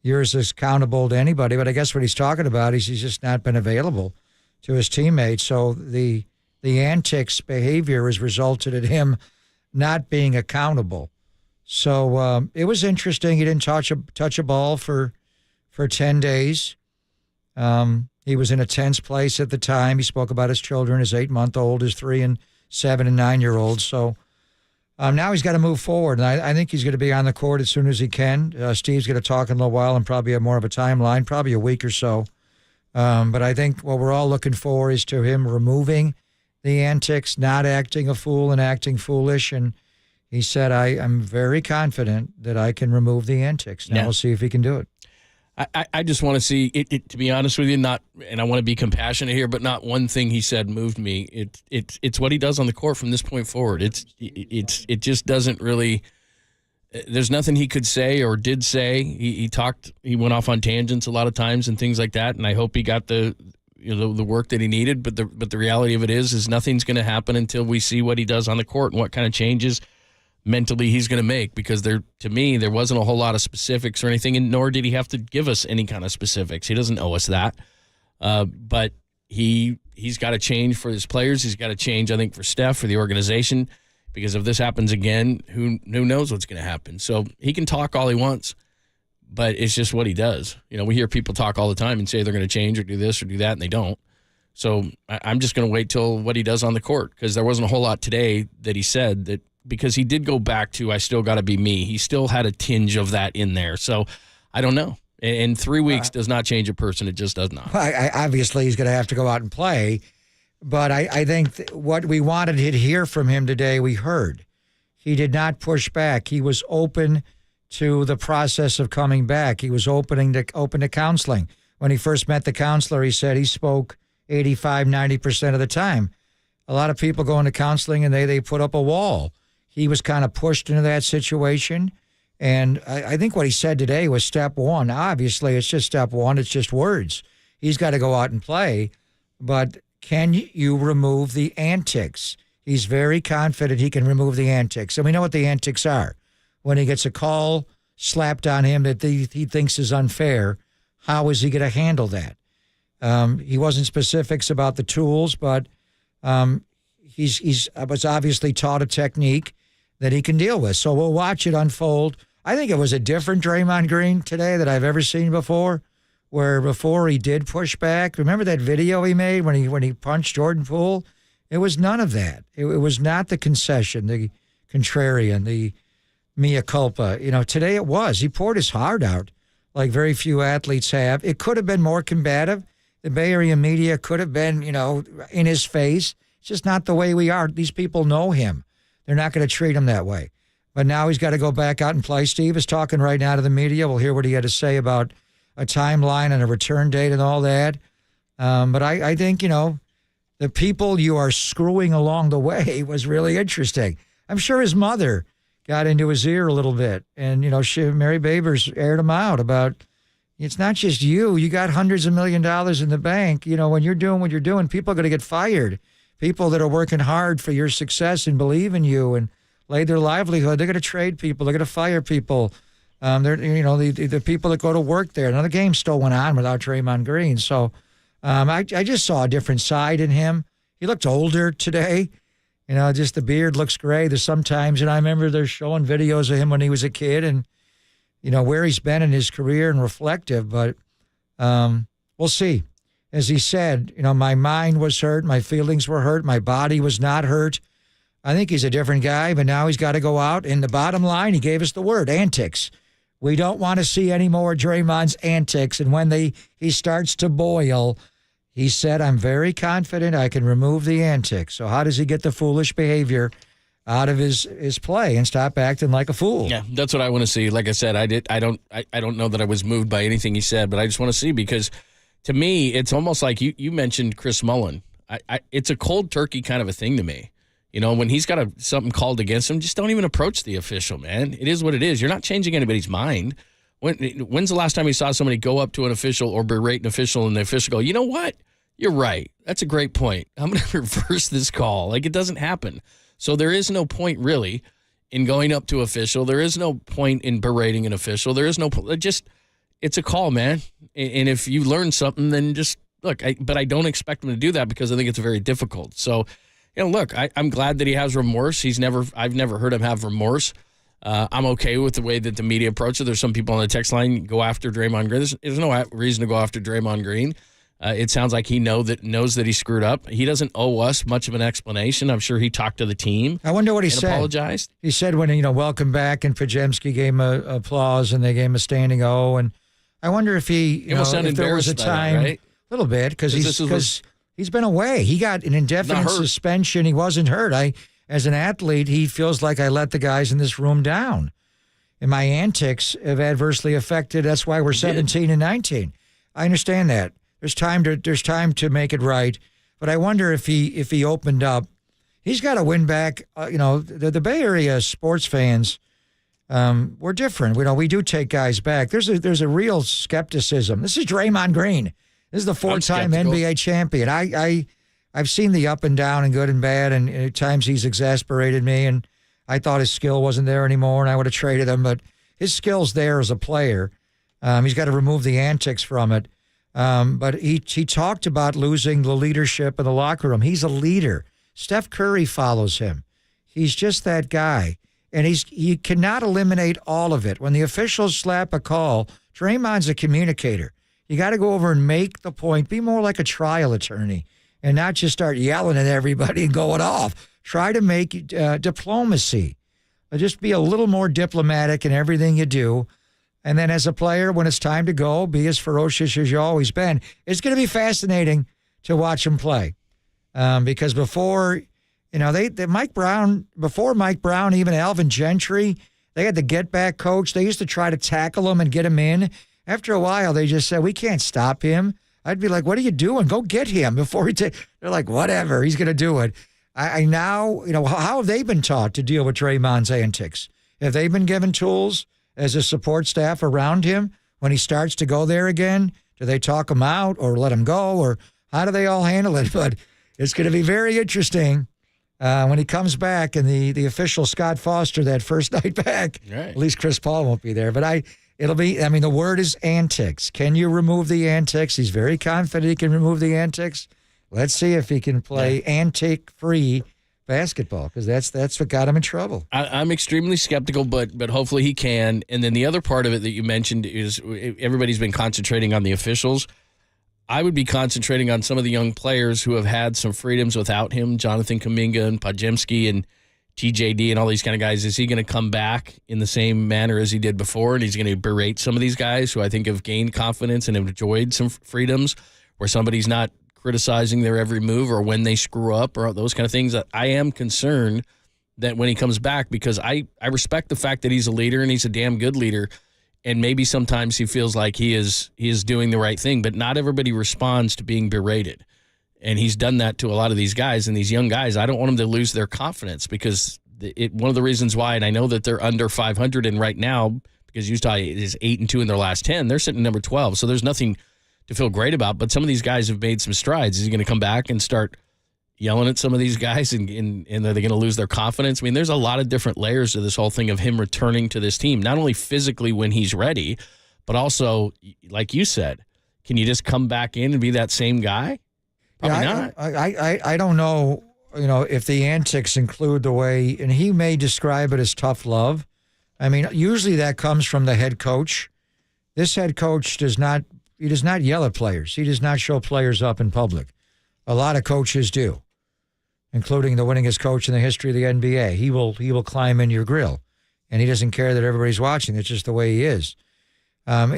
you're as accountable to anybody. But I guess what he's talking about is he's just not been available to his teammates. So the antics behavior has resulted in him not being accountable. So it was interesting. He didn't touch a ball for 10 days. He was in a tense place at the time. He spoke about his children, his 8-month-old, his 3 and 7 and 9-year-olds. So now he's got to move forward, and I think he's going to be on the court as soon as he can. Steve's going to talk in a little while and probably have more of a timeline, probably a week or so. But I think what we're all looking for is to him removing the antics, not acting a fool and acting foolish. And he said, I'm very confident that I can remove the antics. Now we'll see if he can do it. I just want to see it, to be honest with you, and I want to be compassionate here, but not one thing he said moved me. It's what he does on the court from this point forward. It just doesn't really. There's nothing he could say or did say. He went off on tangents a lot of times and things like that. And I hope he got the work that he needed. But the reality of it is nothing's going to happen until we see what he does on the court and what kind of changes mentally he's going to make, because to me, there wasn't a whole lot of specifics or anything, and nor did he have to give us any kind of specifics. He doesn't owe us that. But he's got to change for his players. He's got to change, I think, for Steph, for the organization, because if this happens again, who knows what's going to happen. So he can talk all he wants, but it's just what he does. We hear people talk all the time and say they're going to change or do this or do that, and they don't. So I'm just going to wait till what he does on the court, because there wasn't a whole lot today that he said, that because he did go back to, I still got to be me. He still had a tinge of that in there. So I don't know. And 3 weeks does not change a person. It just does not. Obviously, he's going to have to go out and play. But I think what we wanted to hear from him today, we heard. He did not push back. He was open to the process of coming back. He was open to counseling. When he first met the counselor, he said he spoke 85, 90% of the time. A lot of people go into counseling and they put up a wall. He was kind of pushed into that situation. And I think what he said today was step one. Obviously, it's just step one. It's just words. He's got to go out and play. But can you remove the antics? He's very confident he can remove the antics. And we know what the antics are. When he gets a call slapped on him that he thinks is unfair, how is he going to handle that? He wasn't specifics about the tools, but he was obviously taught a technique that he can deal with. So we'll watch it unfold. I think it was a different Draymond Green today that I've ever seen before, where before he did push back. Remember that video he made when he punched Jordan Poole? It was none of that. It was not the concession, the contrarian, the mea culpa. Today it was. He poured his heart out like very few athletes have. It could have been more combative. The Bay Area media could have been, in his face. It's just not the way we are. These people know him. They're not going to treat him that way. But now he's got to go back out and play. Steve is talking right now to the media. We'll hear what he had to say about a timeline and a return date and all that. But I think, the people you are screwing along the way was really interesting. I'm sure his mother got into his ear a little bit. And, Mary Babers aired him out about, it's not just you. You got hundreds of $millions in the bank. When you're doing what you're doing, people are going to get fired. People that are working hard for your success and believe in you and lay their livelihood, they're going to trade people. They're going to fire people. They're the people that go to work there. Now, the game still went on without Draymond Green. So I just saw a different side in him. He looked older today. Just the beard looks gray. There's sometimes, and I remember they're showing videos of him when he was a kid and, where he's been in his career and reflective. But we'll see. As he said, my mind was hurt. My feelings were hurt. My body was not hurt. I think he's a different guy, but now he's got to go out. And the bottom line, he gave us the word, antics. We don't want to see any more Draymond's antics. And when he starts to boil, he said, I'm very confident I can remove the antics. So how does he get the foolish behavior out of his play and stop acting like a fool? Yeah, that's what I want to see. Like I said, I don't know that I was moved by anything he said, but I just want to see, because to me, it's almost like you mentioned Chris Mullin. It's a cold turkey kind of a thing to me. When he's got something called against him, just don't even approach the official, man. It is what it is. You're not changing anybody's mind. When's the last time you saw somebody go up to an official or berate an official and the official go, you know what? You're right. That's a great point. I'm going to reverse this call. It doesn't happen. So there is no point really in going up to official. There is no point in berating an official. There is no it's a call, man. And if you learn something, then just look. But I don't expect him to do that, because I think it's very difficult. So, look, I'm glad that he has remorse. I've never heard him have remorse. I'm okay with the way that the media approach it. There's some people on the text line go after Draymond Green. There's no reason to go after Draymond Green. It sounds like he knows that he screwed up. He doesn't owe us much of an explanation. I'm sure he talked to the team. I wonder what he said. Apologized. He said when welcome back, and Pajemski gave him applause and they gave him a standing O. And I wonder if if there was a time, that, right? A little bit, because he's been away. He got an indefinite suspension. He wasn't hurt. As an athlete, he feels like I let the guys in this room down. And my antics have adversely affected. That's why we're 17 and 19. I understand that. There's time to make it right. But I wonder if he opened up. He's got to win back. The Bay Area sports fans, we're different. We do take guys back. There's a real skepticism. This is Draymond Green. This is the 4-time NBA champion. I've seen the up and down and good and bad, and at times he's exasperated me. And I thought his skill wasn't there anymore, and I would have traded him, but his skill's there as a player. He's got to remove the antics from it. But he talked about losing the leadership in the locker room. He's a leader. Steph Curry follows him. He's just that guy. And he cannot eliminate all of it. When the officials slap a call, Draymond's a communicator. You got to go over and make the point. Be more like a trial attorney and not just start yelling at everybody and going off. Try to make diplomacy. Just be a little more diplomatic in everything you do. And then as a player, when it's time to go, be as ferocious as you've always been. It's going to be fascinating to watch him play. Because before, Mike Brown, even Alvin Gentry, they had the get-back coach. They used to try to tackle him and get him in. After a while, they just said, we can't stop him. I'd be like, what are you doing? Go get him before he They're like, whatever, he's going to do it. I now, how have they been taught to deal with Draymond's antics? Have they been given tools as a support staff around him when he starts to go there again? Do they talk him out or let him go? Or how do they all handle it? But it's going to be very interesting when he comes back and the official Scott Foster that first night back. Right. At least Chris Paul won't be there. But the word is antics. Can you remove the antics? He's very confident he can remove the antics. Let's see if he can play antic-free basketball, because that's what got him in trouble. I'm extremely skeptical, but hopefully he can. And then the other part of it that you mentioned is everybody's been concentrating on the officials. I would be concentrating on some of the young players who have had some freedoms without him, Jonathan Kuminga and Podziemski and TJD and all these kind of guys. Is he going to come back in the same manner as he did before, and he's going to berate some of these guys who I think have gained confidence and have enjoyed some freedoms where somebody's not criticizing their every move or when they screw up or those kind of things? I am concerned that when he comes back, because I respect the fact that he's a leader and he's a damn good leader, and maybe sometimes he feels like he is doing the right thing, but not everybody responds to being berated. And he's done that to a lot of these guys, and these young guys, I don't want them to lose their confidence, because one of the reasons why, and I know that they're under 500 and right now, because Utah is 8-2 in their last 10, they're sitting number 12, so there's nothing to feel great about, but some of these guys have made some strides. Is he going to come back and start yelling at some of these guys and are they going to lose their confidence? I mean, there's a lot of different layers to this whole thing of him returning to this team, not only physically when he's ready, but also, like you said, can you just come back in and be that same guy? Probably not. I don't know, if the antics include the way, and he may describe it as tough love. I mean, usually that comes from the head coach. This head coach does not yell at players. He does not show players up in public. A lot of coaches do, including the winningest coach in the history of the NBA. He will climb in your grill, and he doesn't care that everybody's watching. It's just the way he is. When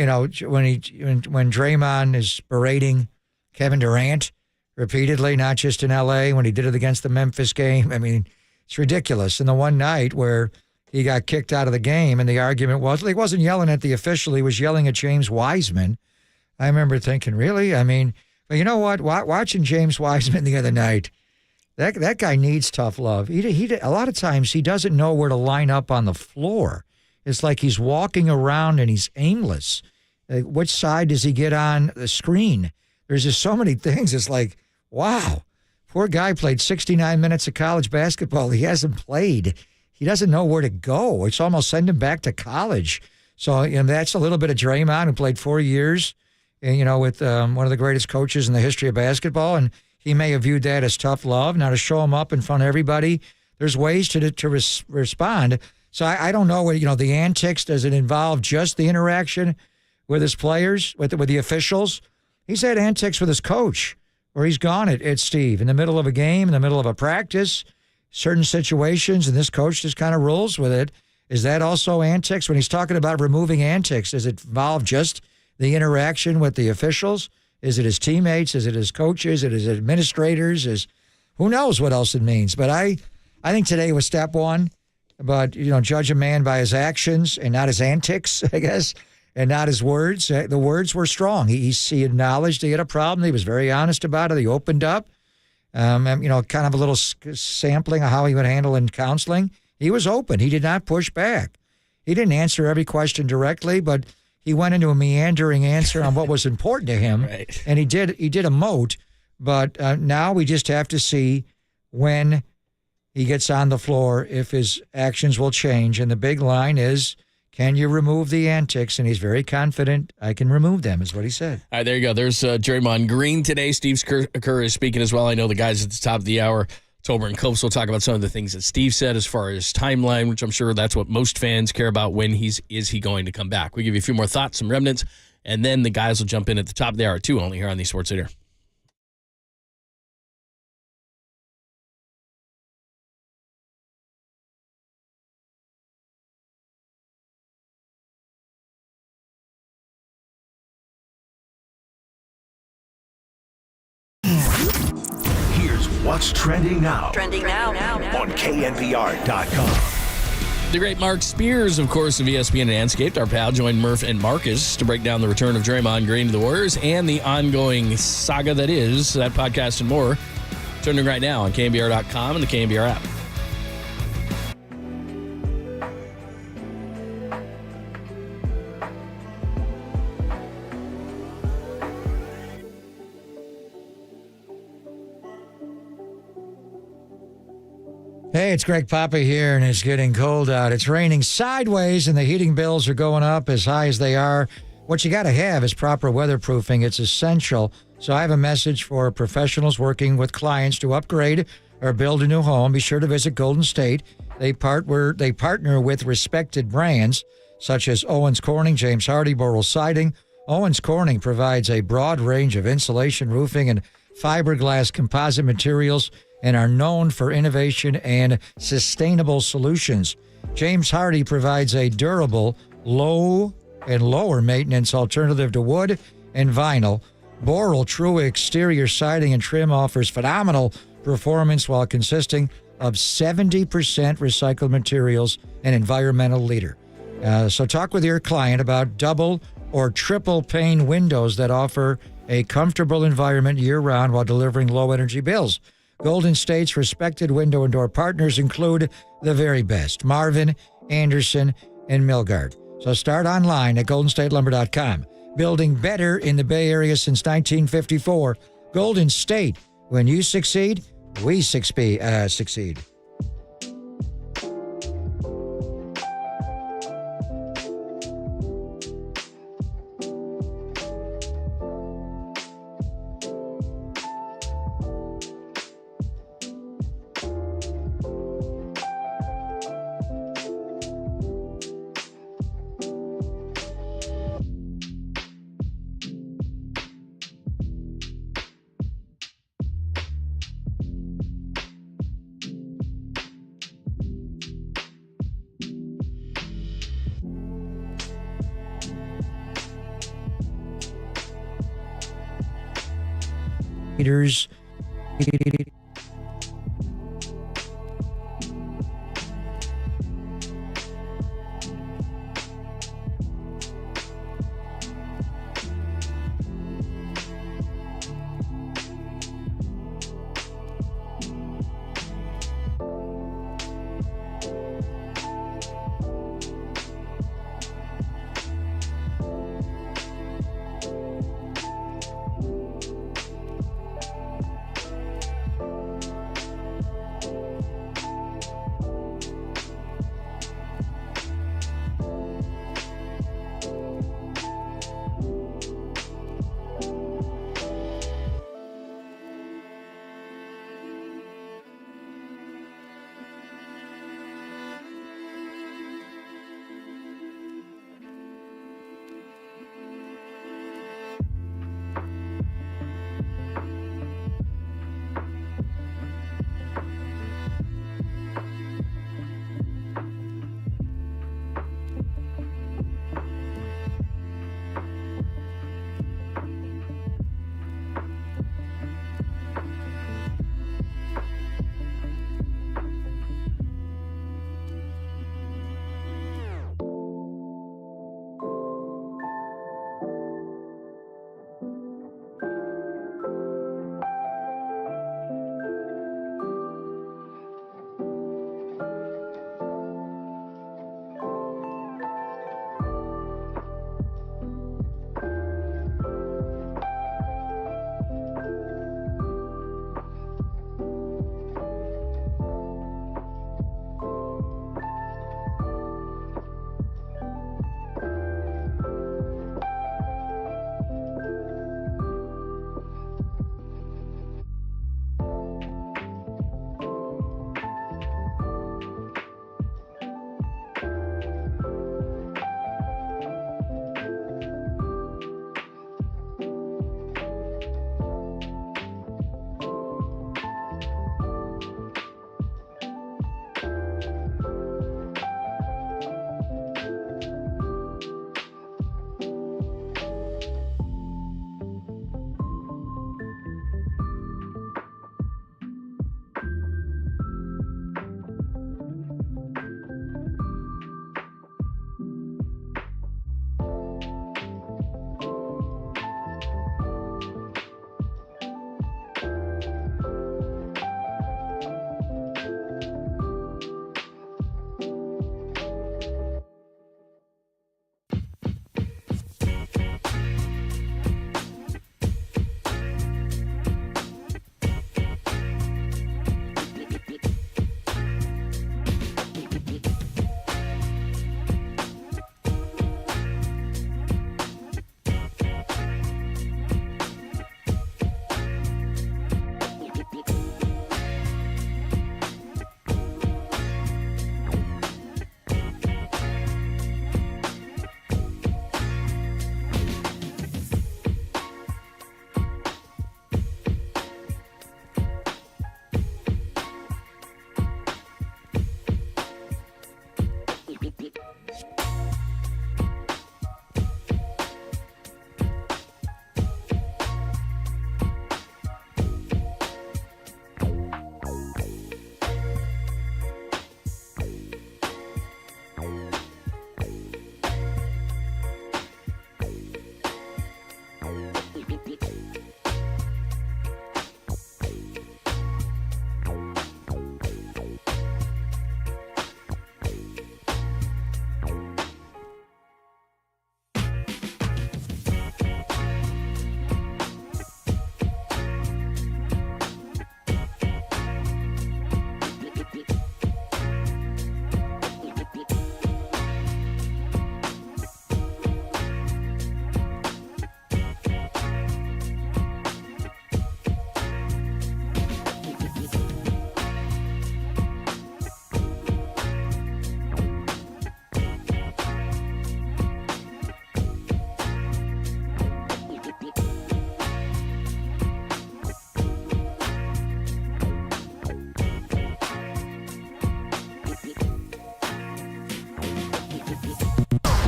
Draymond is berating Kevin Durant repeatedly, not just in L.A., when he did it against the Memphis game, I mean, it's ridiculous. And the one night where he got kicked out of the game, and the argument was, he wasn't yelling at the official, he was yelling at James Wiseman. I remember thinking, really? I mean, but you know what? Watching James Wiseman the other night, that guy needs tough love. He a lot of times he doesn't know where to line up on the floor. It's like he's walking around and he's aimless. Which side does he get on the screen? There's just so many things. It's like, wow, poor guy played 69 minutes of college basketball. He hasn't played. He doesn't know where to go. It's almost send him back to college. So that's a little bit of Draymond, who played 4 years. With one of the greatest coaches in the history of basketball, and he may have viewed that as tough love. Now, to show him up in front of everybody, there's ways to respond. So I don't know, the antics, does it involve just the interaction with his players, with the officials? He's had antics with his coach, where he's gone at Steve in the middle of a game, in the middle of a practice, certain situations, and this coach just kind of rolls with it. Is that also antics? When he's talking about removing antics, does it involve just the interaction with the officials? Is it his teammates? Is it his coaches? Is it his administrators? Who knows what else it means? But I think today was step one. But, judge a man by his actions and not his antics, I guess, and not his words. The words were strong. He acknowledged he had a problem. He was very honest about it. He opened up, kind of a little sampling of how he would handle in counseling. He was open. He did not push back. He didn't answer every question directly, but he went into a meandering answer on what was important to him, right. And he did emote. But now we just have to see when he gets on the floor if his actions will change. And the big line is, can you remove the antics? And he's very confident, I can remove them, is what he said. All right, there you go. There's Draymond Green today. Steve Kerr is speaking as well. I know the guys at the top of the hour, Tolbert and Copes, will talk about some of the things that Steve said as far as timeline, which I'm sure that's what most fans care about. When is he going to come back? We'll give you a few more thoughts, some remnants, and then the guys will jump in at the top of the hour, too, only here on the Sports Leader. What's trending now? Trending now. On KNBR.com. The great Mark Spears, of course, of ESPN and Anscaped, our pal, joined Murph and Marcus to break down the return of Draymond Green to the Warriors and the ongoing saga that is that podcast and more. Trending right now on KNBR.com and the KNBR app. Hey, it's Greg Papa here, and it's getting cold out. It's raining sideways, and the heating bills are going up as high as they are. What you got to have is proper weatherproofing. It's essential. So I have a message for professionals working with clients to upgrade or build a new home. Be sure to visit Golden State. They partner with respected brands such as Owens Corning, James Hardie, Boral Siding. Owens Corning provides a broad range of insulation, roofing, and fiberglass composite materials, and are known for innovation and sustainable solutions. James Hardie provides a durable, low and lower maintenance alternative to wood and vinyl. Boral True Exterior Siding and Trim offers phenomenal performance while consisting of 70% recycled materials and environmental leader. So talk with your client about double or triple pane windows that offer a comfortable environment year-round while delivering low energy bills. Golden State's respected window and door partners include the very best, Marvin, Anderson, and Milgard. So start online at goldenstatelumber.com. Building better in the Bay Area since 1954. Golden State. When you succeed, we succeed. Leaders.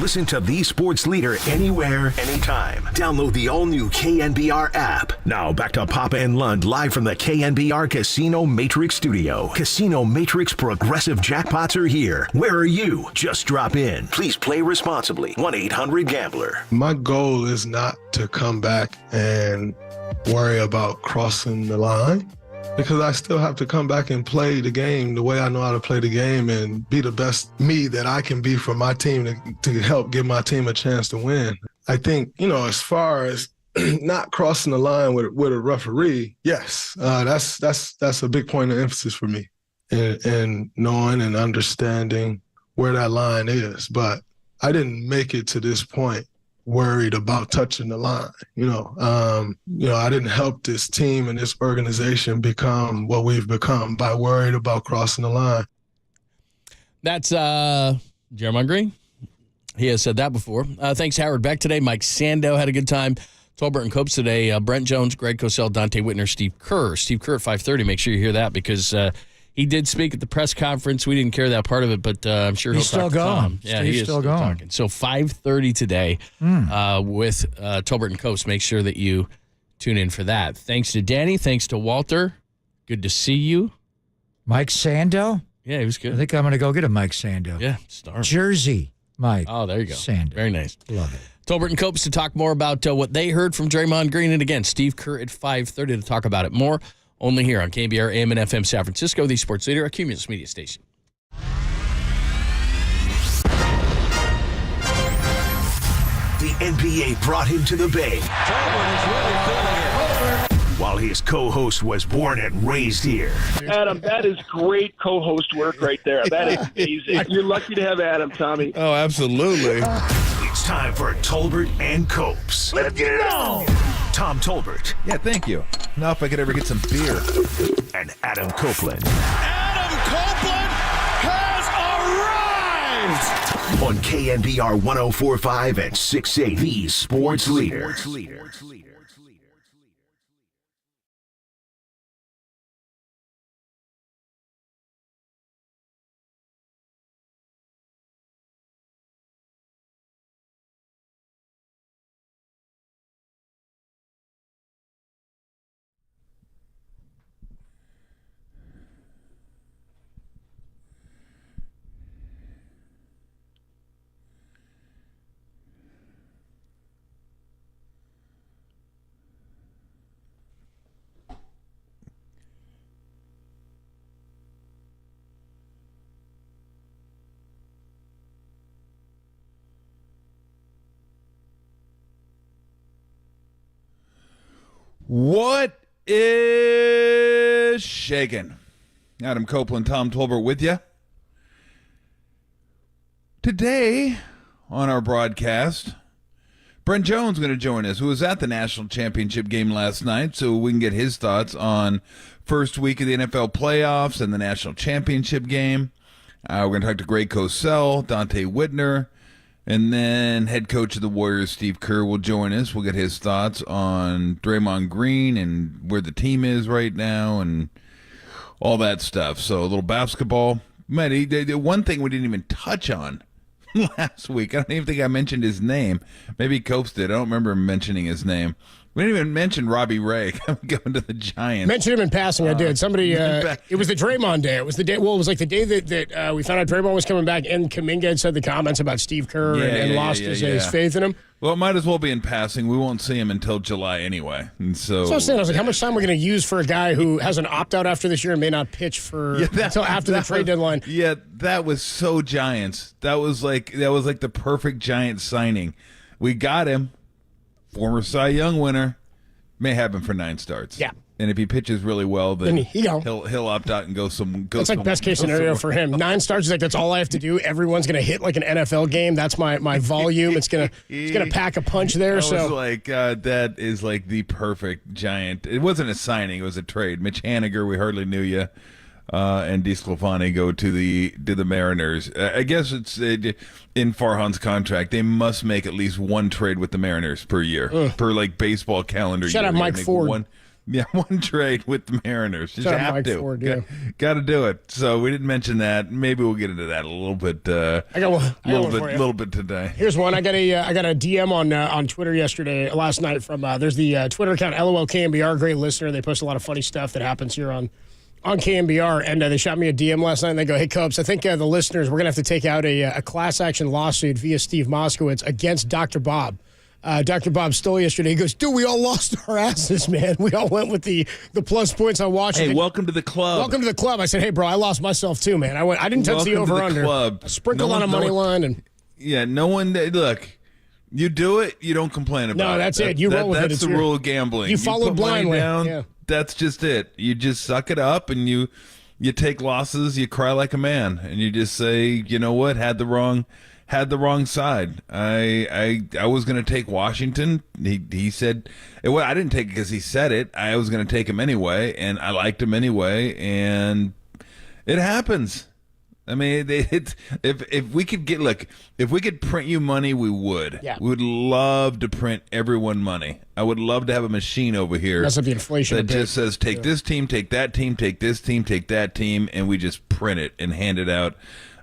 Listen to the sports leader anywhere, anytime. Download the all-new KNBR app. Now back to Papa and Lund live from the KNBR Casino Matrix Studio. Casino Matrix Progressive Jackpots are here. Where are you? Just drop in. Please play responsibly. 1-800-GAMBLER. My goal is not to come back and worry about crossing the line, because I still have to come back and play the game the way I know how to play the game and be the best me that I can be for my team to help give my team a chance to win. I think, as far as not crossing the line with a referee, yes, that's a big point of emphasis for me, and knowing and understanding where that line is. But I didn't make it to this point worried about touching the line. I didn't help this team and this organization become what we've become by worried about crossing the line. That's Draymond Green. He has said that before. Thanks, Howard Beck today. Mike Sando had a good time. Tolbert and Copes today. Brent Jones, Greg Cosell, Dante Whitner, Steve Kerr. Steve Kerr at 5:30. Make sure you hear that, because he did speak at the press conference. We didn't carry that part of it, but I'm sure he'll still talk to going. Tom. Yeah, Steve's he is still going. talking. So 5:30 today with Tolbert and Copes. Make sure that you tune in for that. Thanks to Danny. Thanks to Walter. Good to see you. Mike Sando? Yeah, he was good. I think I'm going to go get a Mike Sando. Yeah, star. Jersey, Mike. Oh, there you go. Sando. Very nice. Love it. Tolbert and Copes to talk more about what they heard from Draymond Green. And again, Steve Kerr at 5:30 to talk about it more. Only here on KNBR AM and FM San Francisco, the sports leader, a Cumulus Media station. The NBA brought him to the Bay, while his co-host was born and raised here. Adam, that is great co-host work right there. That is amazing. You're lucky to have Adam, Tommy. Oh, absolutely. It's time for Tolbert and Copes. Let's get it on! Tom Tolbert. Yeah, thank you. Now if I could ever get some beer. And Adam Copeland. Adam Copeland has arrived! On KNBR 104.5 and 680, the sports leader. What is shaking? Adam Copeland, Tom Tolbert with you. Today on our broadcast, Brent Jones is going to join us, who was at the national championship game last night, so we can get his thoughts on first week of the NFL playoffs and the national championship game. We're going to talk to Greg Cosell, Dante Whitner, and then head coach of the Warriors, Steve Kerr, will join us. We'll get his thoughts on Draymond Green and where the team is right now and all that stuff. So a little basketball. Man, one thing we didn't even touch on last week, I don't even think I mentioned his name. Maybe Copes did. I don't remember mentioning his name. We didn't even mention Robbie Ray going to the Giants. Mentioned him in passing. I did. Somebody. It was the Draymond day. It was the day. Well, it was like the day that we found out Draymond was coming back, and Kuminga had said the comments about Steve Kerr and lost his faith in him. Well, it might as well be in passing. We won't see him until July anyway. And so I was saying, how much time we're going to use for a guy who has an opt-out after this year and may not pitch until after the trade deadline? Yeah, that was so Giants. That was like the perfect Giants signing. We got him. Former Cy Young winner. May have him for 9 starts. Yeah. And if he pitches really well, then he'll opt out and go some. That's like best case scenario for him. 9 starts is like that's all I have to do. Everyone's gonna hit like an NFL game. That's my volume. It's gonna pack a punch there. That is like the perfect Giant. It wasn't a signing. It was a trade. Mitch Haniger, we hardly knew you, and DeSclafani go to the Mariners. I guess it's in Farhan's contract. They must make at least one trade with the Mariners per year, per like baseball calendar. Shout out Mike Ford. Yeah, one trade with the Mariners. Just Shout out have Mike to. Ford, yeah. Got to do it. So we didn't mention that. Maybe we'll get into that a little bit. I got one. Little bit today. Here's one. I got a DM on Twitter last night from there's the Twitter account LOL KNBR, great listener. They post a lot of funny stuff that happens here on KNBR, and they shot me a DM last night. And they go, "Hey Cubs, I think the listeners we're gonna have to take out a class action lawsuit via Steve Moskowitz against Dr. Bob." Dr. Bob Stoll yesterday. He goes, "Dude, we all lost our asses, man. We all went with the plus points on Washington." Hey, welcome to the club. Welcome to the club. I said, "Hey, bro, I lost myself too, man. I didn't touch the over under. Club. Sprinkle on a money line and yeah, no one. Look, you do it, you don't complain about it. No, that's it. You roll with it. That's the rule of gambling. You followed put money blindly. down, Yeah. That's just it. You just suck it up and you take losses. You cry like a man, and you just say, you know what, had the wrong side. I was going to take Washington. He said, well, I didn't take it because he said it. I was going to take him anyway, and I liked him anyway, and it happens. I mean, if we could print you money, we would. Yeah. We would love to print everyone money. I would love to have a machine over here Mess up the inflation that just says, take this team, take that team, take this team, take that team, and we just print it and hand it out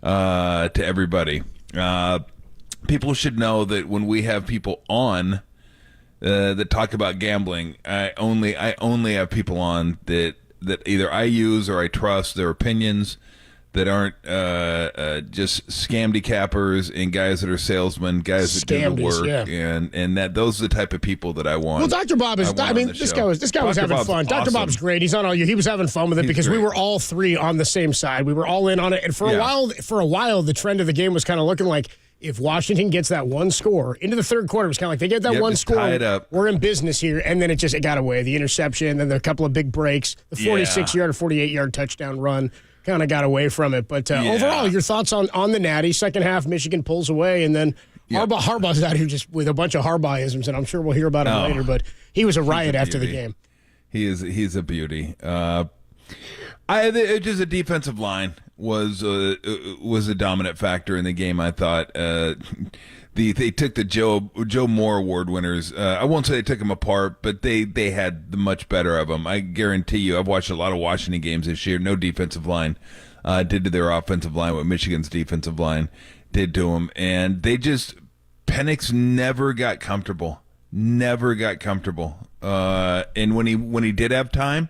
to everybody. People should know that when we have people on that talk about gambling, I only have people on that either I use or I trust their opinions, that aren't just scamdy cappers and guys that are salesmen, guys that do the work, yeah. and that those are the type of people that I want. Well, Dr. Bob is. This guy was having fun. Dr. Bob's great. He's on all you. He was having fun with it because we were all three on the same side. We were all in on it, and for a while, the trend of the game was kind of looking like if Washington gets that one score into the third quarter, it was kind of like they get that one score, tie it up. We're in business here, and then it got away. The interception, then a couple of big breaks, the 46-yard or 48-yard touchdown run. Kind of got away from it, but overall, your thoughts on the Natty? Second half, Michigan pulls away, and then Harbaugh's out here just with a bunch of Harbaughisms, and I'm sure we'll hear about him later. But he was a riot after the game. He's a beauty. Just a defensive line was a dominant factor in the game. I thought they took the Joe Moore Award winners. I won't say they took them apart, but they had the much better of them. I guarantee you. I've watched a lot of Washington games this year. No defensive line did to their offensive line what Michigan's defensive line did to them, and Penix never got comfortable. And when he did have time,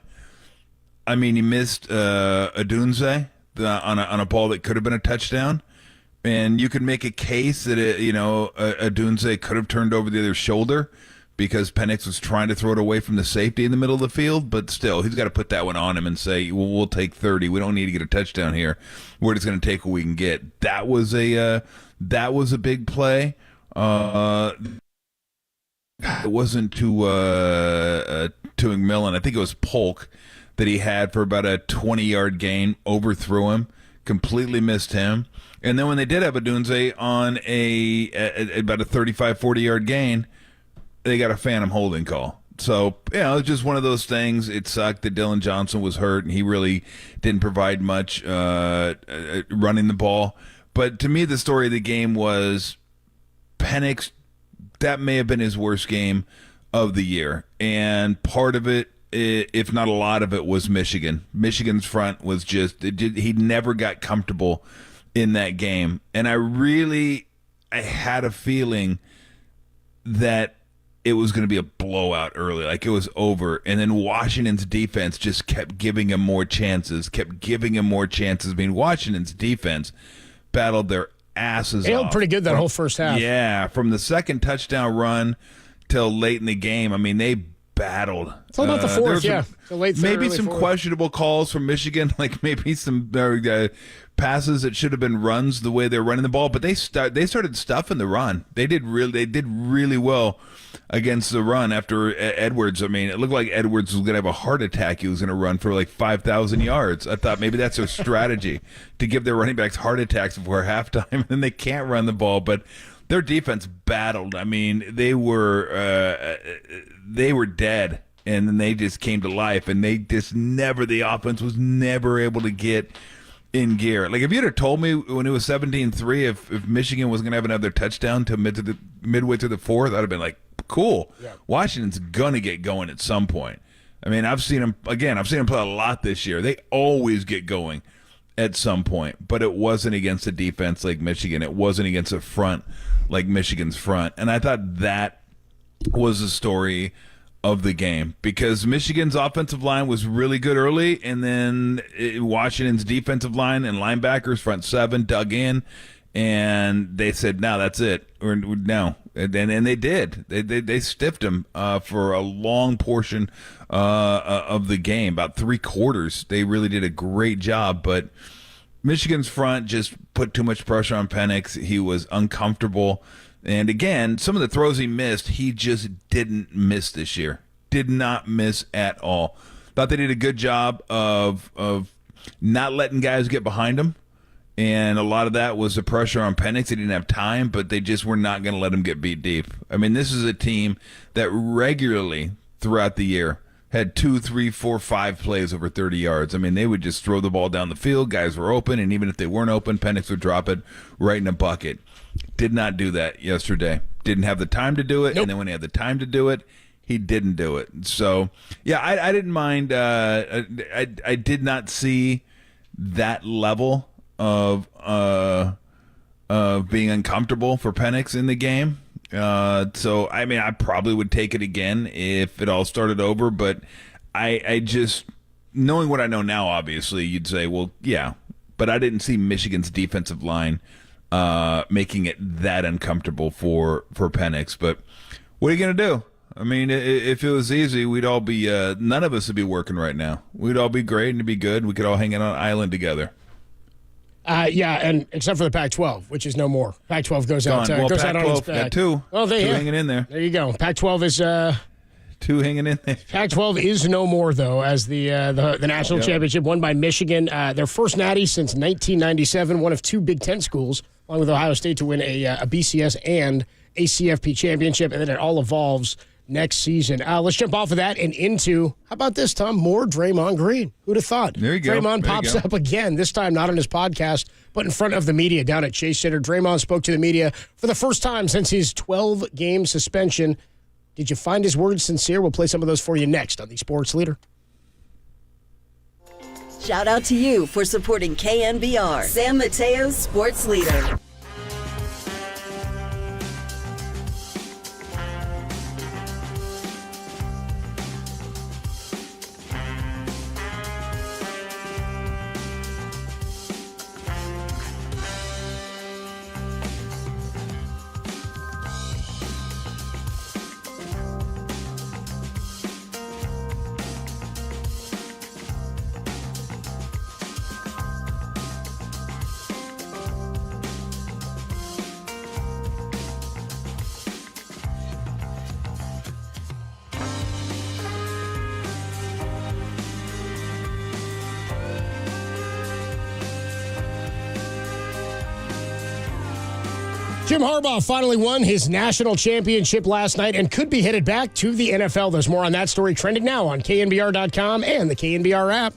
I mean, he missed Adunze on a ball that could have been a touchdown. And you could make a case that Adunze could have turned over the other shoulder because Penix was trying to throw it away from the safety in the middle of the field. But still, he's got to put that one on him and say, "Well, we'll take 30. We don't need to get a touchdown here. We're just going to take what we can get." That was a big play. It wasn't to McMillan. I think it was Polk that he had for about a 20-yard gain, overthrew him, completely missed him. And then when they did have Adunze on about a 35, 40-yard gain, they got a phantom holding call. So, it was just one of those things. It sucked that Dylan Johnson was hurt, and he really didn't provide much running the ball. But to me, the story of the game was Penix. That may have been his worst game of the year. And part of it, if not a lot of it, was Michigan. Michigan's front was he never got comfortable in that game. And I had a feeling that it was going to be a blowout early, like it was over. And then Washington's defense just kept giving him more chances. I mean, Washington's defense battled their asses They off. held pretty good that whole first half. Yeah, from the second touchdown run till late in the game. I mean, they battled. It's all about the fourth, the late third, maybe early some fourth. Questionable calls from Michigan, like maybe some passes that should have been runs the way they're running the ball, but they started stuffing the run. They did really well against the run after Edwards. I mean, it looked like Edwards was going to have a heart attack. He was going to run for like 5,000 yards. I thought maybe that's their strategy to give their running backs heart attacks before halftime, and they can't run the ball, but their defense battled. I mean, they were dead, and then they just came to life, and the offense was never able to get in gear. Like, if you'd have told me when it was 17-3 if Michigan was going to have another touchdown to midway through the fourth, I'd have been like, cool. Yeah. Washington's going to get going at some point. I mean, I've seen them play a lot this year. They always get going at some point, but it wasn't against a defense like Michigan. It wasn't against a front like Michigan's front. And I thought that was the story of the game, because Michigan's offensive line was really good early, and then Washington's defensive line and linebackers, front seven, dug in, and they said, no, that's it. Or no. And they did. They stiffed them for a long portion of the game, about 3 quarters. They really did a great job, but Michigan's front just put too much pressure on Penix. He was uncomfortable. And again, some of the throws he missed, he just didn't miss this year. Did not miss at all. Thought they did a good job of not letting guys get behind him. And a lot of that was the pressure on Penix. They didn't have time, but they just were not going to let him get beat deep. I mean, this is a team that regularly throughout the year had 2, 3, 4, 5 plays over 30 yards. I mean, they would just throw the ball down the field. Guys were open, and even if they weren't open, Penix would drop it right in a bucket. Did not do that yesterday. Didn't have the time to do it, and then when he had the time to do it, he didn't do it. So, yeah, I didn't mind. I did not see that level of being uncomfortable for Penix in the game. So, I mean, I probably would take it again if it all started over, but I just, knowing what I know now, obviously, you'd say, well, yeah, but I didn't see Michigan's defensive line making it that uncomfortable for Penix. But what are you going to do? I mean, if it was easy, we'd all be, none of us would be working right now. We'd all be great and it'd be good. We could all hang out on an island together. Yeah, and except for the Pac-12, which is no more. Pac-12 goes out. Goes out on its back. Got 2. Oh, two hanging in there. There you go. Pac-12 is 2 hanging in there. Pac-12 is no more, though, as the national championship won by Michigan. Their first natty since 1997. One of 2 Big Ten schools, along with Ohio State, to win a BCS and a CFP championship, and then it all evolves next season. Let's jump off of that and into, how about this, Tom? More Draymond Green. Who'd have thought? There you go. Draymond pops up again, this time not on his podcast, but in front of the media down at Chase Center. Draymond spoke to the media for the first time since his 12-game suspension. Did you find his words sincere? We'll play some of those for you next on the Sports Leader. Shout out to you for supporting KNBR, San Mateo's Sports Leader. Jim Harbaugh finally won his national championship last night and could be headed back to the NFL. There's more on that story trending now on KNBR.com and the KNBR app.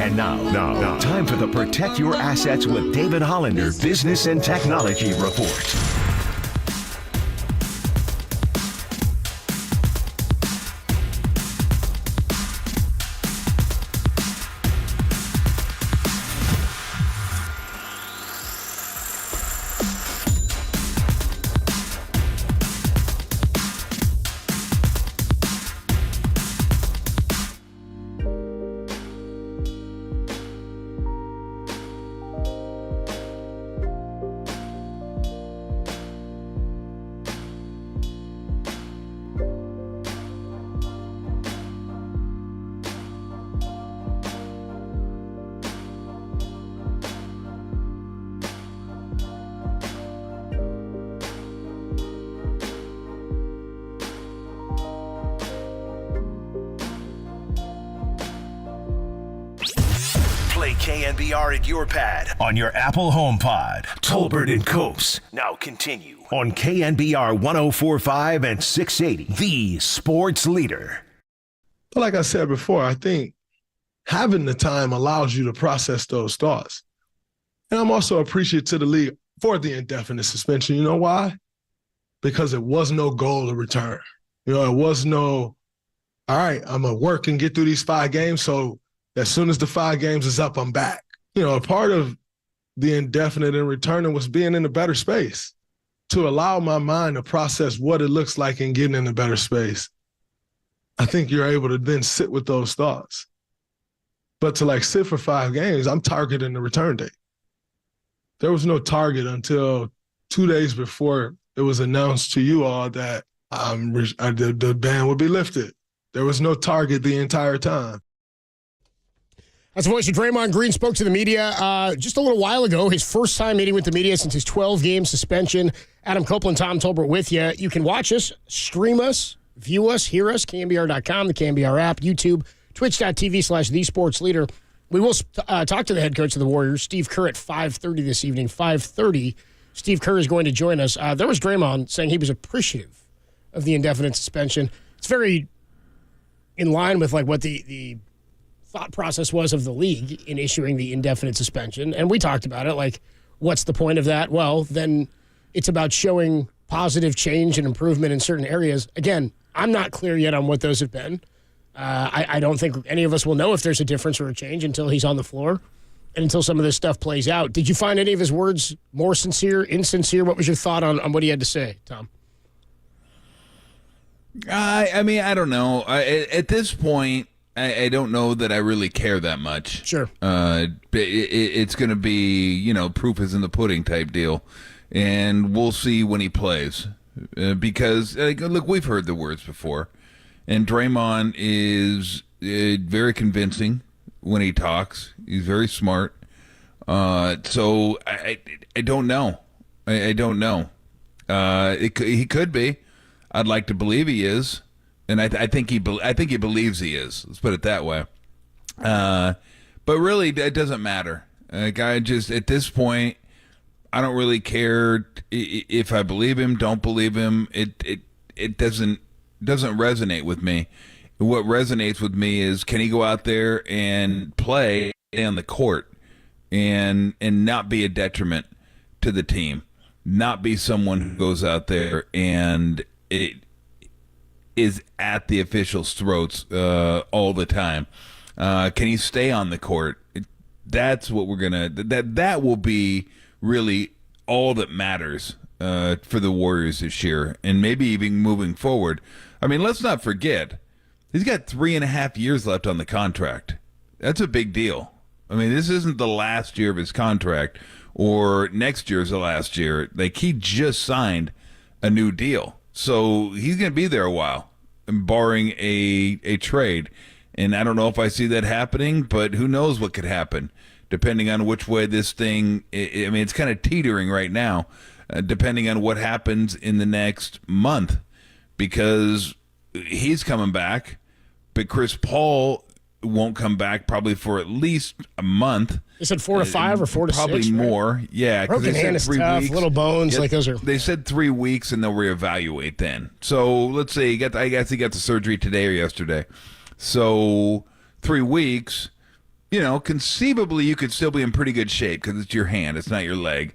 And now, time for the Protect Your Assets with David Hollander Business and Technology Report. Play KNBR at your pad on your Apple HomePod. Tolbert and Copes now continue on KNBR 104.5 and 680, the sports leader. But like I said before, I think having the time allows you to process those thoughts. And I'm also appreciative to the league for the indefinite suspension. You know why? Because it was no goal to return. You know, it was no, all right, I'm going to work and get through these 5 games, so as soon as the 5 games is up, I'm back. You know, a part of the indefinite and returning was being in a better space, to allow my mind to process what it looks like in getting in a better space. I think you're able to then sit with those thoughts. But to like sit for 5 games, I'm targeting the return date. There was no target until 2 days before it was announced to you all that the ban would be lifted. There was no target the entire time. That's the voice of Draymond Green. Spoke to the media just a little while ago. His first time meeting with the media since his 12-game suspension. Adam Copeland, Tom Tolbert with you. You can watch us, stream us, view us, hear us, KNBR.com, the KNBR app, YouTube, twitch.tv/thesportsleader. We will talk to the head coach of the Warriors, Steve Kerr, at 5:30 this evening. 5:30, Steve Kerr is going to join us. There was Draymond saying he was appreciative of the indefinite suspension. It's very in line with like what the thought process was of the league in issuing the indefinite suspension. And we talked about it, like, what's the point of that? Well, then it's about showing positive change and improvement in certain areas. Again, I'm not clear yet on what those have been. I don't think any of us will know if there's a difference or a change until he's on the floor and until some of this stuff plays out. Did you find any of his words more sincere, insincere? What was your thought on what he had to say, Tom? I mean, I don't know. At this point, I don't know that I really care that much. Sure. It's going to be, you know, proof is in the pudding type deal. And we'll see when he plays. Because, look, we've heard the words before. And Draymond is very convincing when he talks. He's very smart. So I don't know. I don't know. He could be. I'd like to believe he is. And I think he believes he is. Let's put it that way. But really, it doesn't matter. Like, I just, at this point, I don't really care if I believe him, don't believe him. It doesn't resonate with me. What resonates with me is, can he go out there and play on the court and not be a detriment to the team, not be someone who goes out there and it is at the officials' throats all the time. Can he stay on the court? That's what we're gonna. That will be really all that matters for the Warriors this year, and maybe even moving forward. I mean, let's not forget, he's got 3.5 years left on the contract. That's a big deal. I mean, this isn't the last year of his contract, or next year's the last year. Like, he just signed a new deal. So he's going to be there a while, barring a trade. And I don't know if I see that happening, but who knows what could happen, depending on which way this thing, I mean, it's kind of teetering right now, depending on what happens in the next month, because he's coming back, but Chris Paul won't come back probably for at least a month. They said 4 to 5 or 4 to 6, probably more. Right? Yeah, broken hand is tough. Little bones, like those are. They said 3 weeks, and they'll reevaluate then. So let's say I guess he got the surgery today or yesterday. So 3 weeks, conceivably you could still be in pretty good shape because it's your hand, it's not your leg.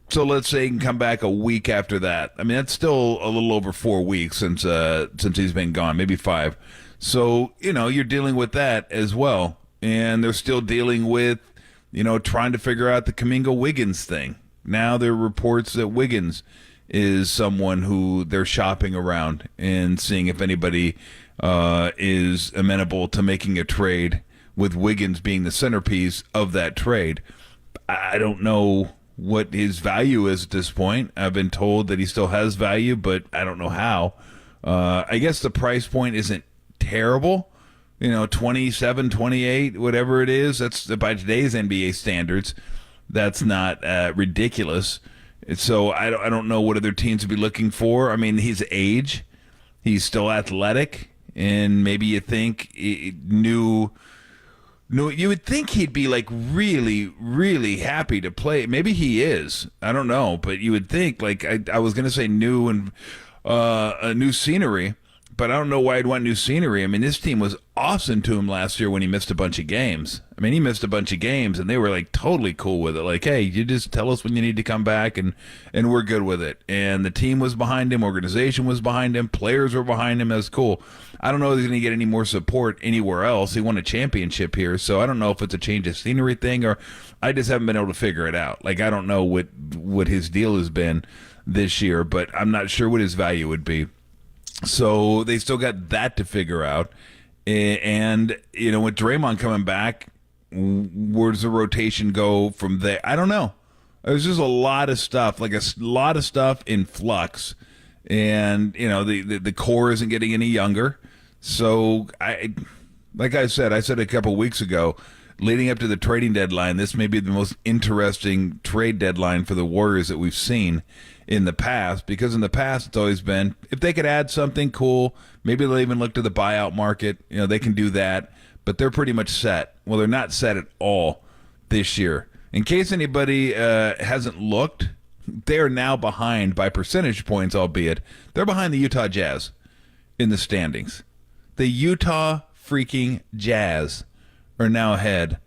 So let's say he can come back a week after that. I mean, that's still a little over 4 weeks since he's been gone, maybe 5. So, you're dealing with that as well. And they're still dealing with, trying to figure out the Kuminga-Wiggins thing. Now there are reports that Wiggins is someone who they're shopping around and seeing if anybody is amenable to making a trade, with Wiggins being the centerpiece of that trade. I don't know what his value is at this point. I've been told that he still has value, but I don't know how. I guess the price point isn't terrible. 27, 28, whatever it is. That's by today's NBA standards. That's not ridiculous. So I don't know what other teams would be looking for. I mean, his age, he's still athletic, and maybe you think you would think he'd be like really, really happy to play. Maybe he is. I don't know, but you would think like I was going to say new and a new scenery, but I don't know why I'd want new scenery. I mean, this team was awesome to him last year when he missed a bunch of games. I mean, he missed a bunch of games, and they were like totally cool with it. Like, hey, you just tell us when you need to come back, and we're good with it. And the team was behind him, organization was behind him, players were behind him. That's cool. I don't know if he's going to get any more support anywhere else. He won a championship here, so I don't know if it's a change of scenery thing, or I just haven't been able to figure it out. Like, I don't know what his deal has been this year, but I'm not sure what his value would be. So they still got that to figure out. And, with Draymond coming back, where does the rotation go from there? I don't know. There's just a lot of stuff, like a lot of stuff in flux. And, the core isn't getting any younger. So, like I said a couple weeks ago, leading up to the trading deadline, this may be the most interesting trade deadline for the Warriors that we've seen in the past, because in the past it's always been, if they could add something cool, maybe they'll even look to the buyout market. They can do that, but they're pretty much set. Well, they're not set at all this year. In case anybody hasn't looked, they're now behind by percentage points, albeit they're behind the Utah Jazz in the standings. The Utah freaking Jazz are now ahead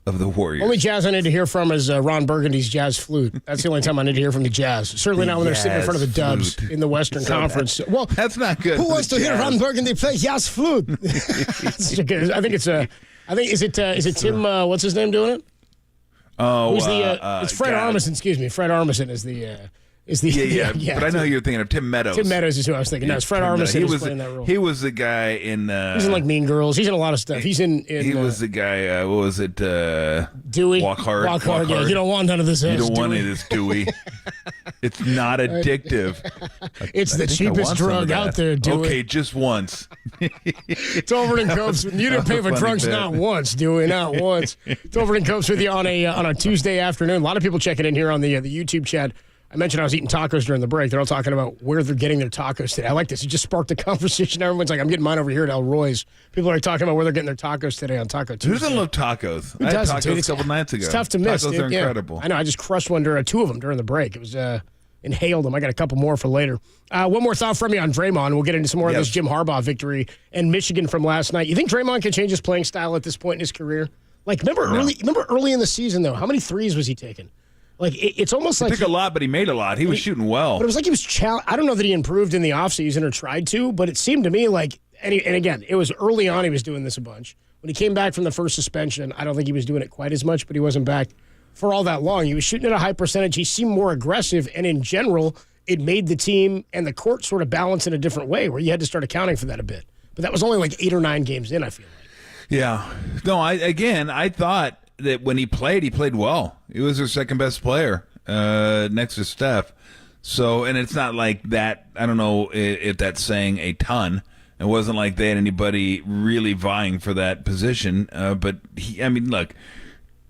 of the Warriors. Only Jazz I need to hear from is Ron Burgundy's Jazz flute. That's the only time I need to hear from the Jazz. Certainly not when they're sitting in front of the Dubs in the Western Conference. Well, that's not good. Who wants to hear Ron Burgundy play Jazz flute? Is it Tim? What's his name doing it? Oh, who's it's Fred Armisen. Excuse me, Fred Armisen is the. Yeah. But I know you're thinking of Tim Meadows. Tim Meadows is who I was thinking. No, it's Fred Armisen who's playing that role. He was the guy in... he's in like Mean Girls. He's in a lot of stuff. He's in he was the guy, what was it? Dewey. Walk Hard. Walk Hard, yeah. You don't want none of this. You don't want any of this, Dewey. It's not addictive. It's the cheapest drug out there, Dewey. Okay, just once. It's Overton Copes. You didn't pay for drugs not once, Dewey, not once. It's Overton Copes with you on a Tuesday afternoon. A lot of people checking in here on the YouTube chat. I mentioned I was eating tacos during the break. They're all talking about where they're getting their tacos today. I like this. It just sparked a conversation. Everyone's like, I'm getting mine over here at El Roy's. People are talking about where they're getting their tacos today on Taco Tuesday. Who doesn't love tacos? Who I had doesn't, tacos dude? a couple nights ago. It's tough to miss. Tacos dude. are incredible. I know. I just crushed two of them during the break. It was inhaled them. I got a couple more for later. One more thought from you on Draymond. We'll get into some more of this Jim Harbaugh victory and Michigan from last night. You think Draymond can change his playing style at this point in his career? Like, remember early in the season, though, how many threes was he taking? Like, it's almost like... He took a lot, but he made a lot. He was shooting well. But it was like he was... I don't know that he improved in the offseason or tried to, but it seemed to me like... And again, it was early on he was doing this a bunch. When he came back from the first suspension, I don't think he was doing it quite as much, but he wasn't back for all that long. He was shooting at a high percentage. He seemed more aggressive, and in general, it made the team and the court sort of balance in a different way, where you had to start accounting for that a bit. But that was only like 8 or 9 games in, I feel like. Yeah. No, I thought that when he played well. He was their second best player. Next to Steph. So, and it's not like that, I don't know if that's saying a ton. It wasn't like they had anybody really vying for that position. But, look,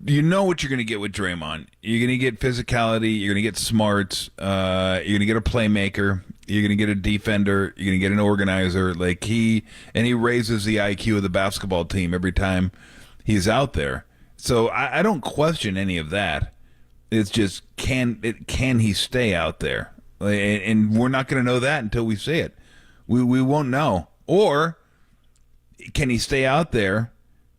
you know what you're going to get with Draymond. You're going to get physicality. You're going to get smarts. You're going to get a playmaker. You're going to get a defender. You're going to get an organizer. Like he raises the IQ of the basketball team every time he's out there. So I don't question any of that. It's just can he stay out there? And we're not going to know that until we see it. We won't know. Or can he stay out there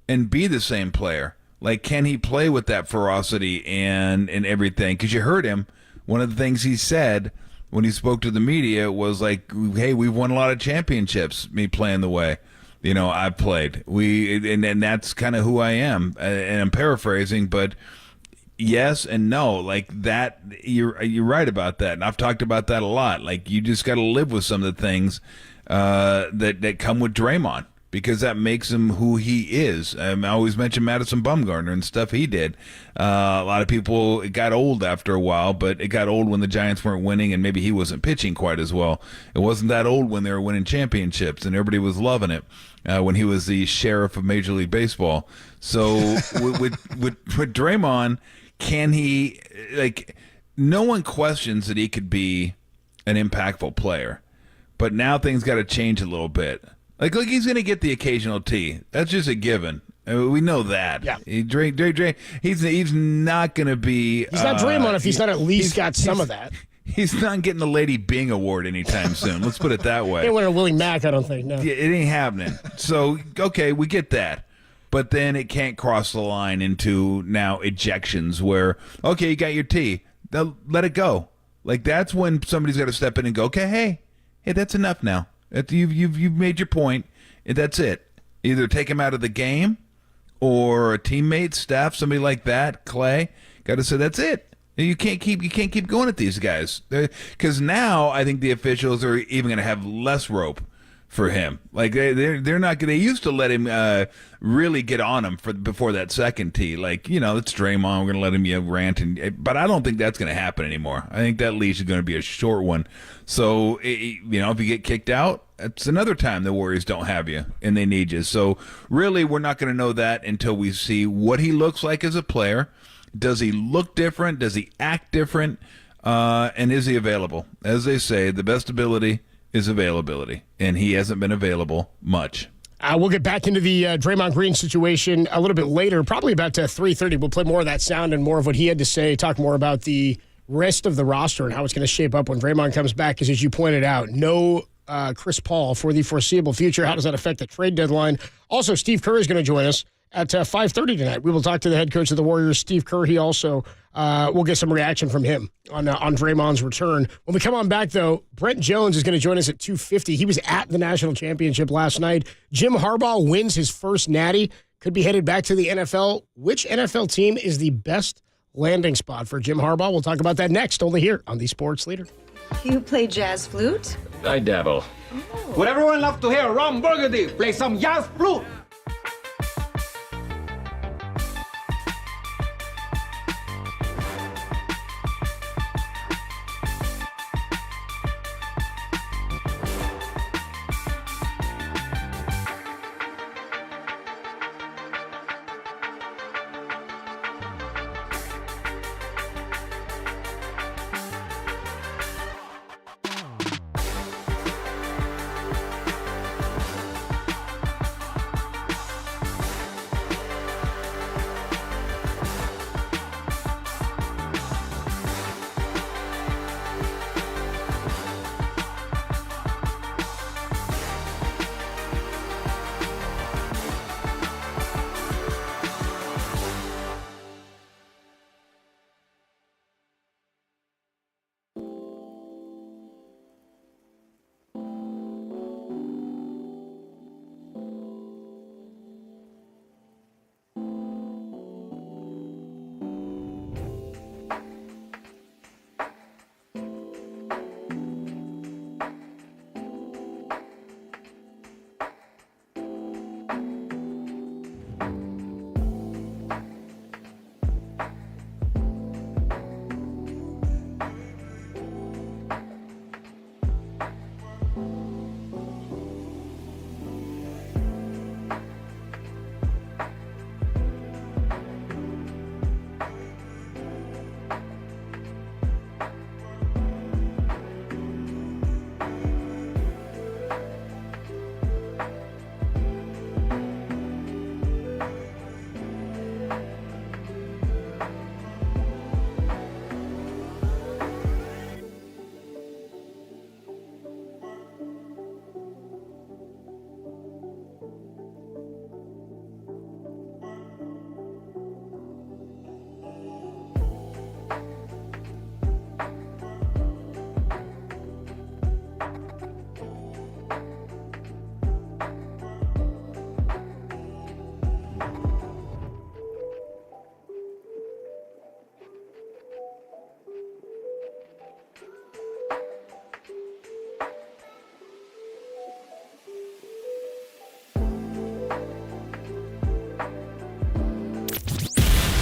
and be the same player? Like, can he play with that ferocity and everything? Because you heard him. One of the things he said when he spoke to the media was like, hey, we've won a lot of championships, me playing the way, I've played. And that's kind of who I am. And I'm paraphrasing, but yes and no. Like that, you're right about that. And I've talked about that a lot. Like, you just got to live with some of the things that come with Draymond, because that makes him who he is. I always mention Madison Bumgarner and stuff he did. A lot of people, it got old after a while, but it got old when the Giants weren't winning and maybe he wasn't pitching quite as well. It wasn't that old when they were winning championships and everybody was loving it when he was the sheriff of Major League Baseball. So with Draymond, can he, like, no one questions that he could be an impactful player, but now things got to change a little bit. Like, look, he's going to get the occasional tee. That's just a given. I mean, we know that. Yeah. He's not going to be. He's not Draymond if he's not at least got some of that. He's not getting the Lady Bing Award anytime soon. Let's put it that way. He ain't winning a Willie Mack, I don't think. No. Yeah, it ain't happening. So, okay, we get that. But then it can't cross the line into now ejections where, okay, you got your tee. Let it go. Like, that's when somebody's got to step in and go, okay, hey, that's enough now. You've made your point. That's it. Either take him out of the game, or a teammate, staff, somebody like that, Clay, got to say that's it. You can't keep going at these guys, because now I think the officials are even going to have less rope for him. Like they're not. They used to let him really get on him before that second tee. Like, it's Draymond. We're going to let him rant, but I don't think that's going to happen anymore. I think that leash is going to be a short one. So if you get kicked out, it's another time the Warriors don't have you and they need you. So really, we're not going to know that until we see what he looks like as a player. Does he look different? Does he act different? And is he available? As they say, the best ability is availability, and he hasn't been available much. We'll get back into the Draymond Green situation a little bit later, probably about 3:30. We'll play more of that sound and more of what he had to say, talk more about the rest of the roster and how it's going to shape up when Draymond comes back, because as you pointed out, no Chris Paul for the foreseeable future. How does that affect the trade deadline? Also, Steve Kerr is going to join us at 5:30 tonight. We will talk to the head coach of the Warriors, Steve Kerr. He also we'll get some reaction from him on Draymond's return. When we come on back, though, Brent Jones is going to join us at 2:50. He was at the national championship last night. Jim Harbaugh wins his first natty. Could be headed back to the NFL. Which NFL team is the best landing spot for Jim Harbaugh? We'll talk about that next, only here on The Sports Leader. You play jazz flute? I dabble. Would everyone love to hear Ron Burgundy play some jazz flute?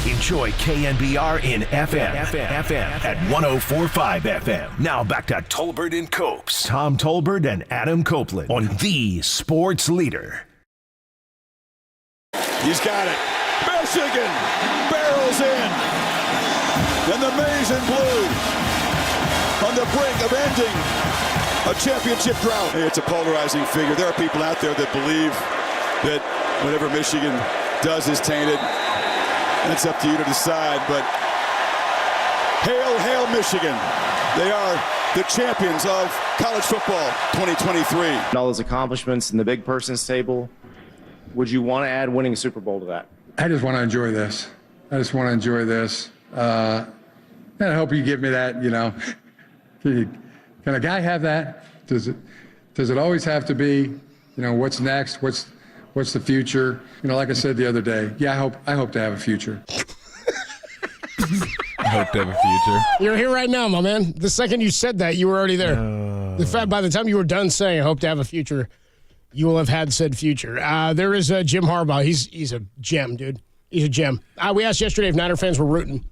Enjoy KNBR in FM at 104.5 FM. Now back to Tolbert and Copes. Tom Tolbert and Adam Copeland on the Sports Leader. He's got it. Michigan barrels in. And the maize and blue on the brink of ending a championship drought. Hey, it's a polarizing figure. There are people out there that believe that whatever Michigan does is tainted. That's up to you to decide, but hail, hail Michigan. They are the champions of college football 2023. And all those accomplishments in the big person's table, would you want to add winning a Super Bowl to that? I just want to enjoy this. And I hope you give me that, Can a guy have that? Does it always have to be, what's next? What's the future? Like I said the other day, I hope to have a future. I hope to have a future. You're here right now, my man. The second you said that, you were already there. The fact, by the time you were done saying, I hope to have a future, you will have had said future. There is Jim Harbaugh. He's a gem, dude. He's a gem. We asked yesterday if Niner fans were rooting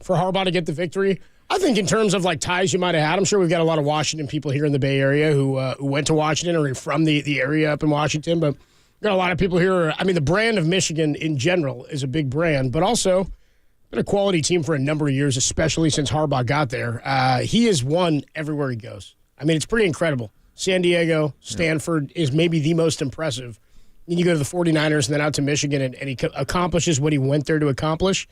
for Harbaugh to get the victory. I think in terms of ties you might have had, I'm sure we've got a lot of Washington people here in the Bay Area who went to Washington or from the area up in Washington, but got a lot of people here. I mean, the brand of Michigan in general is a big brand, but also been a quality team for a number of years, especially since Harbaugh got there. He has won everywhere he goes. I mean, it's pretty incredible. San Diego, Stanford is maybe the most impressive. Then you go to the 49ers and then out to Michigan, and he accomplishes what he went there to accomplish.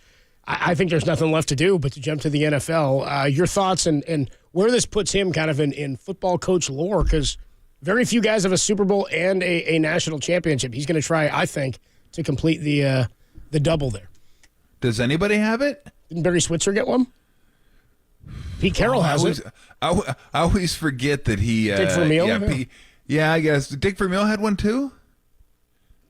I think there's nothing left to do but to jump to the NFL. Your thoughts and where this puts him kind of in football coach lore, because very few guys have a Super Bowl and a national championship. He's going to try, I think, to complete the double there. Does anybody have it? Didn't Barry Switzer get one? Pete Carroll has it. I always forget that he... Dick Vermeil? I guess. Dick Vermeil had one too?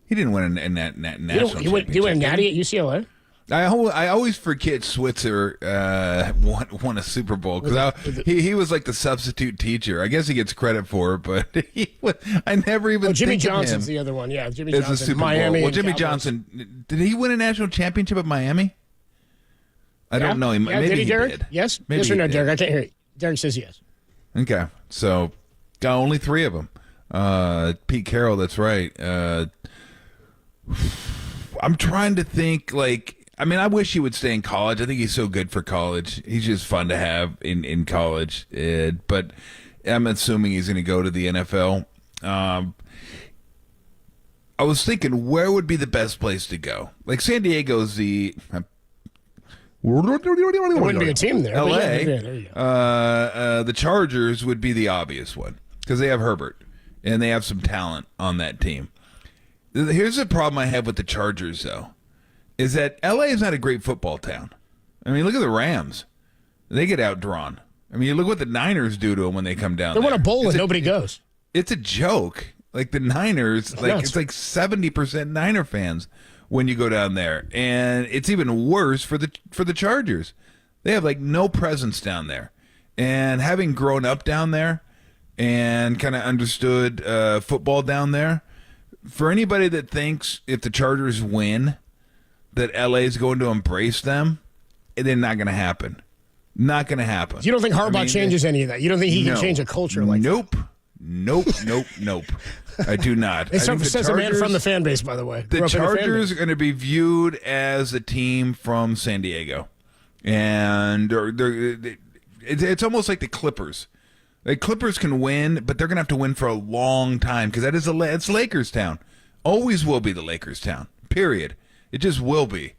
He didn't win a national championship. He went natty at UCLA? I always forget Switzer won a Super Bowl because he was like the substitute teacher. I guess he gets credit for it, but I never even Jimmy think Johnson's of him the other one. Yeah, Jimmy as Johnson. a Super Miami. Bowl. Well, Jimmy Johnson, did he win a national championship at Miami? I don't know. Maybe did he Derek? did. Yes? Maybe yes or no, did. Derek? I can't hear you. Derek says yes. Okay, so got only 3 of them. Pete Carroll, that's right. I'm trying to think, I wish he would stay in college. I think he's so good for college. He's just fun to have in college. But I'm assuming he's going to go to the NFL. I was thinking, where would be the best place to go? Like San Diego's the... There wouldn't be a team there. LA. There you go. The Chargers would be the obvious one because they have Herbert and they have some talent on that team. Here's the problem I have with the Chargers, though, is that LA is not a great football town. I mean, look at the Rams. They get outdrawn. I mean, you look what the Niners do to them when they come down They there. won a bowl and nobody goes. It's a joke. Like the Niners, it's like 70% Niner fans when you go down there. And it's even worse for the Chargers. They have no presence down there. And having grown up down there and kind of understood football down there, for anybody that thinks if the Chargers win that LA is going to embrace them, they're not going to happen. Not going to happen. You don't think Harbaugh changes any of that? You don't think he can change a culture like that? Nope. I do not. It says a man from the fan base, by the way. The Chargers are going to be viewed as a team from San Diego. And it's almost like the Clippers. Like Clippers can win, but they're going to have to win for a long time because it's Lakers town. Always will be the Lakers town, period. It just will be.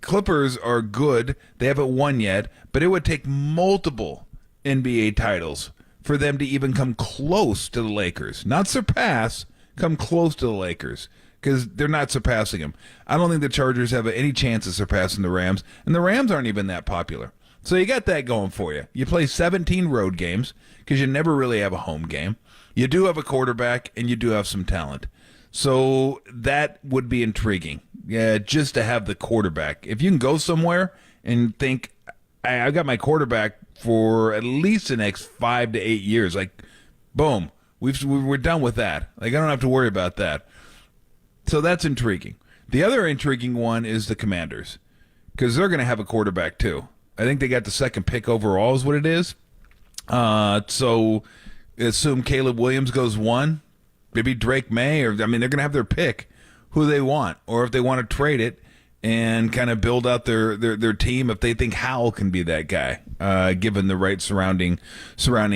Clippers are good. They haven't won yet, but it would take multiple NBA titles for them to even come close to the Lakers. Not surpass, come close to the Lakers because they're not surpassing them. I don't think the Chargers have any chance of surpassing the Rams, and the Rams aren't even that popular. So you got that going for you. You play 17 road games because you never really have a home game. You do have a quarterback, and you do have some talent. So that would be intriguing. Yeah, just to have the quarterback. If you can go somewhere and think, I've got my quarterback for at least the next 5 to 8 years, like, boom, we're done with that. Like, I don't have to worry about that. So that's intriguing. The other intriguing one is the Commanders, because they're going to have a quarterback too. I think they got the second pick overall is what it is. So assume Caleb Williams goes 1. Maybe Drake May, they're going to have their pick who they want, or if they want to trade it and kind of build out their team if they think Howell can be that guy, given the right surrounding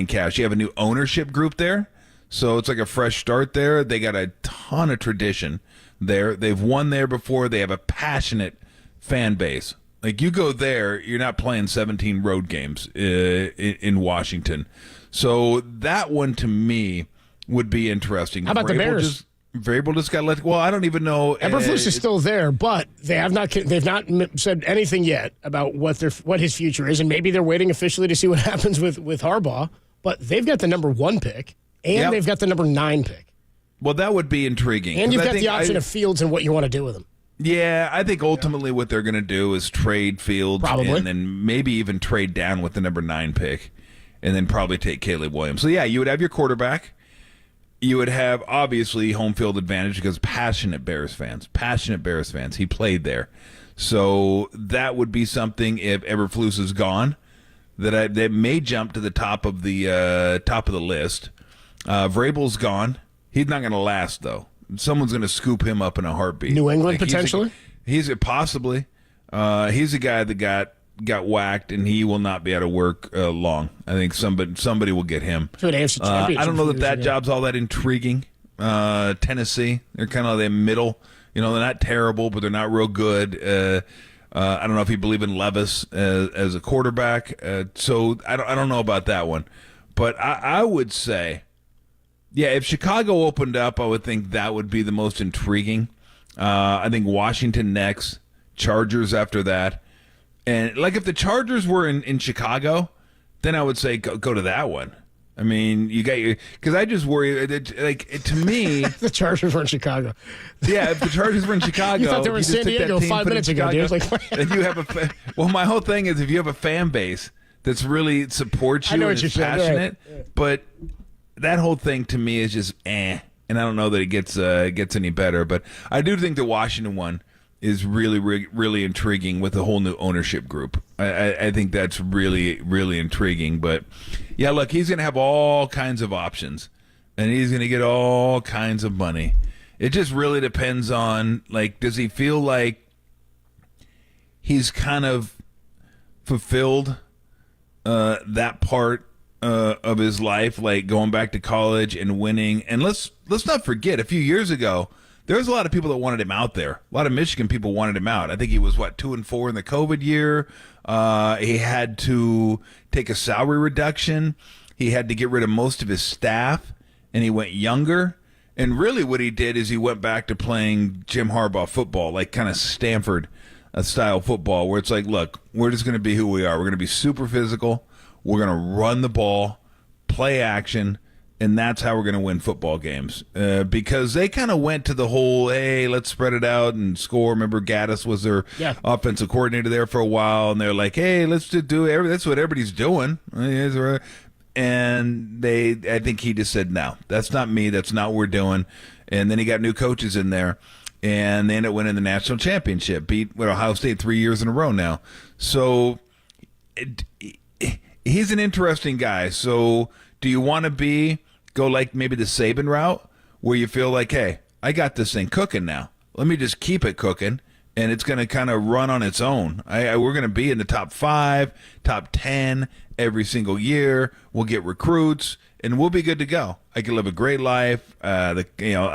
cash. You have a new ownership group there, so it's like a fresh start there. They got a ton of tradition there. They've won there before. They have a passionate fan base. Like, you go there, you're not playing 17 road games in Washington. So that one to me would be interesting. How about the Bears? Vrabel just got let. Well, I don't even know. Eberflus is still there, but they've not said anything yet about what his future is, and maybe they're waiting officially to see what happens with Harbaugh. But they've got the number 1 pick, and they've got the number 9 pick. Well, that would be intriguing. And you've got the option of Fields and what you want to do with him. Yeah, I think ultimately what they're going to do is trade Fields, and then maybe even trade down with the number 9 pick, and then probably take Caleb Williams. So yeah, you would have your quarterback. You would have, obviously, home field advantage because passionate Bears fans. He played there. So that would be something if Eberflus is gone that may jump to the top of the list. Vrabel's gone. He's not going to last, though. Someone's going to scoop him up in a heartbeat. New England, potentially? He's possibly. He's a guy that got whacked, and he will not be out of work long. I think somebody will get him. To an AFC championship. I don't know that job's all that intriguing. Tennessee, they're kind of the middle. They're not terrible, but they're not real good. I don't know if you believe in Levis as a quarterback. So I don't know about that one. But I would say, yeah, if Chicago opened up, I would think that would be the most intriguing. I think Washington next, Chargers after that. And, like, if the Chargers were in Chicago, then I would say go to that one. I mean, you got your – because I just worry – to me – the Chargers were in Chicago. Yeah, if the Chargers were in Chicago – you thought they were in San Diego 5 minutes ago, dude. And you have well, my whole thing is if you have a fan base that's really supports you and is passionate, right. But that whole thing to me is just and I don't know that it gets any better. But I do think the Washington one is really, really intriguing with the whole new ownership group. I think that's really, really intriguing. But, yeah, look, he's going to have all kinds of options, and he's going to get all kinds of money. It just really depends on, like, does he feel like he's kind of fulfilled that part of his life, like going back to college and winning? And let's not forget, a few years ago, there was a lot of people that wanted him out there. A lot of Michigan people wanted him out. I think he was, 2-4 in the COVID year. He had to take a salary reduction. He had to get rid of most of his staff, and he went younger. And really what he did is he went back to playing Jim Harbaugh football, like kind of Stanford-style football, where it's like, look, we're just going to be who we are. We're going to be super physical. We're going to run the ball, play action, and that's how we're going to win football games. Because they kind of went to the whole, hey, let's spread it out and score. Remember, Gaddis was their offensive coordinator there for a while, and they're like, hey, let's just that's what everybody's doing. And I think he just said, no, that's not me. That's not what we're doing. And then he got new coaches in there, and they ended up winning the national championship, beat Ohio State 3 years in a row now. So he's an interesting guy. So do you want to go like maybe the Saban route where you feel like, hey, I got this thing cooking now. Let me just keep it cooking, and it's going to kind of run on its own. We're going to be in the top 5, top 10 every single year. We'll get recruits, and we'll be good to go. I can live a great life. I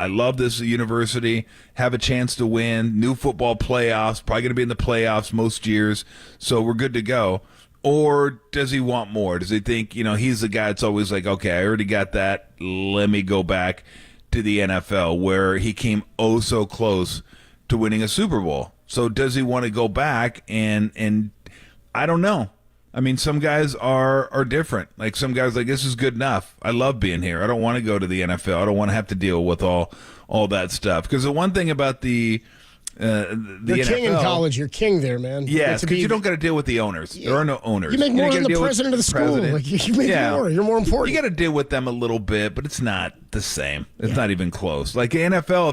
love this university, have a chance to win, new football playoffs, probably going to be in the playoffs most years, so we're good to go. Or does he want more? Does he think, he's the guy that's always like, okay, I already got that. Let me go back to the NFL where he came oh so close to winning a Super Bowl. So does he want to go back? And I don't know. I mean, some guys are different. Like some guys, like, this is good enough. I love being here. I don't want to go to the NFL. I don't want to have to deal with all that stuff. Because the one thing about the you're NFL, king in college. You're king there, man. Yes, because you don't got to deal with the owners. There are no owners. You make more than the deal with president of the school. president. Like, you make more. You're more important. You got to deal with them a little bit, but it's not the same. It's not even close. Like the NFL,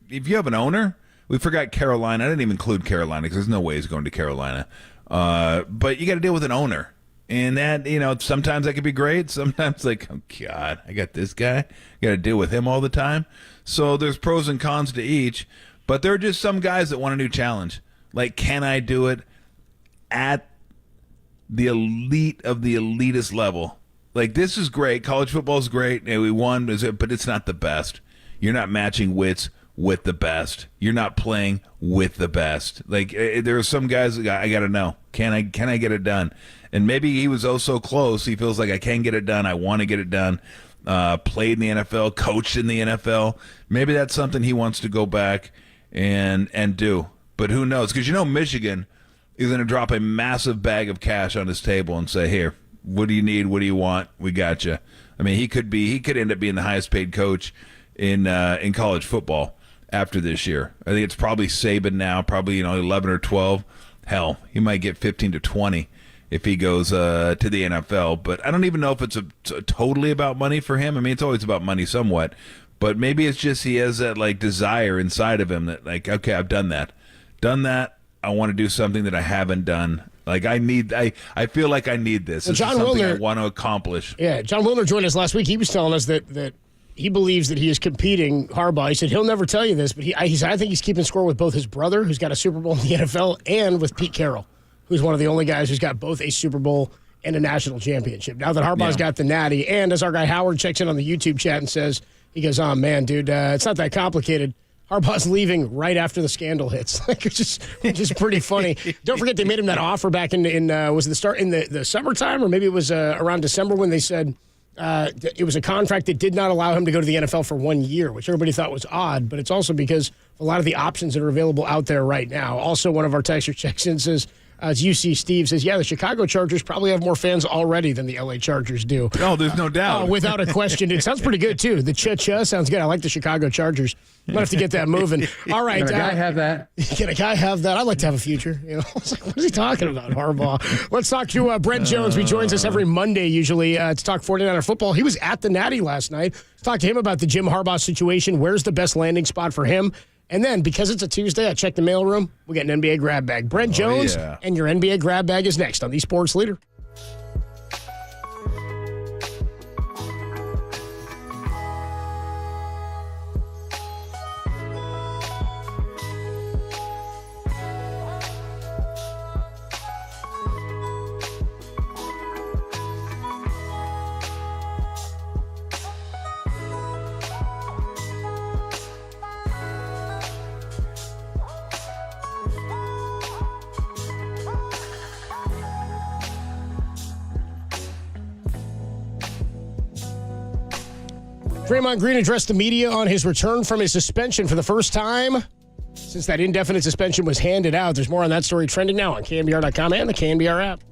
if you have an owner, we forgot Carolina. I didn't even include Carolina because there's no way he's going to Carolina. But you got to deal with an owner. And that, sometimes that could be great. Sometimes like, oh God, I got this guy. I got to deal with him all the time. So there's pros and cons to each. But there are just some guys that want a new challenge. Like, can I do it at the elite of the elitist level? Like, this is great. College football is great. And we won, but it's not the best. You're not matching wits with the best. You're not playing with the best. Like, there are some guys that I got to know. Can I get it done? And maybe he was so close. He feels like I can get it done. I want to get it done. Played in the NFL, coached in the NFL. Maybe that's something he wants to go back and do. But who knows? Because Michigan is going to drop a massive bag of cash on his table and say, here, what do you need? What do you want? We got you. I mean, he could end up being the highest paid coach in college football after this year. I think it's probably Saban now, probably 11 or 12. Hell, he might get 15 to 20 if he goes to the NFL. But I don't even know if it's totally about money for him. I mean, it's always about money somewhat. But maybe it's just he has that like desire inside of him that like, okay, I've done that. I want to do something that I haven't done. Like I feel like I need this. This is something I want to accomplish. Yeah, John Wilner joined us last week. He was telling us that he believes that he is competing Harbaugh. He said he'll never tell you this, but I think he's keeping score with both his brother, who's got a Super Bowl in the NFL, and with Pete Carroll, who's one of the only guys who's got both a Super Bowl and a national championship. Now that Harbaugh's got the natty, and as our guy Howard checks in on the YouTube chat and says, he goes, oh, man, dude, it's not that complicated. Harbaugh's leaving right after the scandal hits, which is pretty funny. Don't forget they made him that offer back in was it the summertime, or maybe it was around December when they said it was a contract that did not allow him to go to the NFL for 1 year, which everybody thought was odd, but it's also because a lot of the options that are available out there right now. Also, one of our texters checks in says, as UC Steve says, the Chicago Chargers probably have more fans already than the LA Chargers do. Oh, there's no doubt. Without a question. It sounds pretty good, too. The cha-cha sounds good. I like the Chicago Chargers. I'm going to have to get that moving. All right. Can a guy have that? Can a guy have that? I'd like to have a future. I was like, what is he talking about, Harbaugh? Let's talk to Brent Jones. He joins us every Monday, usually, to talk 49er football. He was at the Natty last night. Let's talk to him about the Jim Harbaugh situation. Where's the best landing spot for him? And then, because it's a Tuesday, I checked the mailroom. We got an NBA grab bag. Brent Jones and your NBA grab bag is next on the Sports Leader. Draymond Green addressed the media on his return from his suspension for the first time since that indefinite suspension was handed out. There's more on that story trending now on KNBR.com and the KNBR app.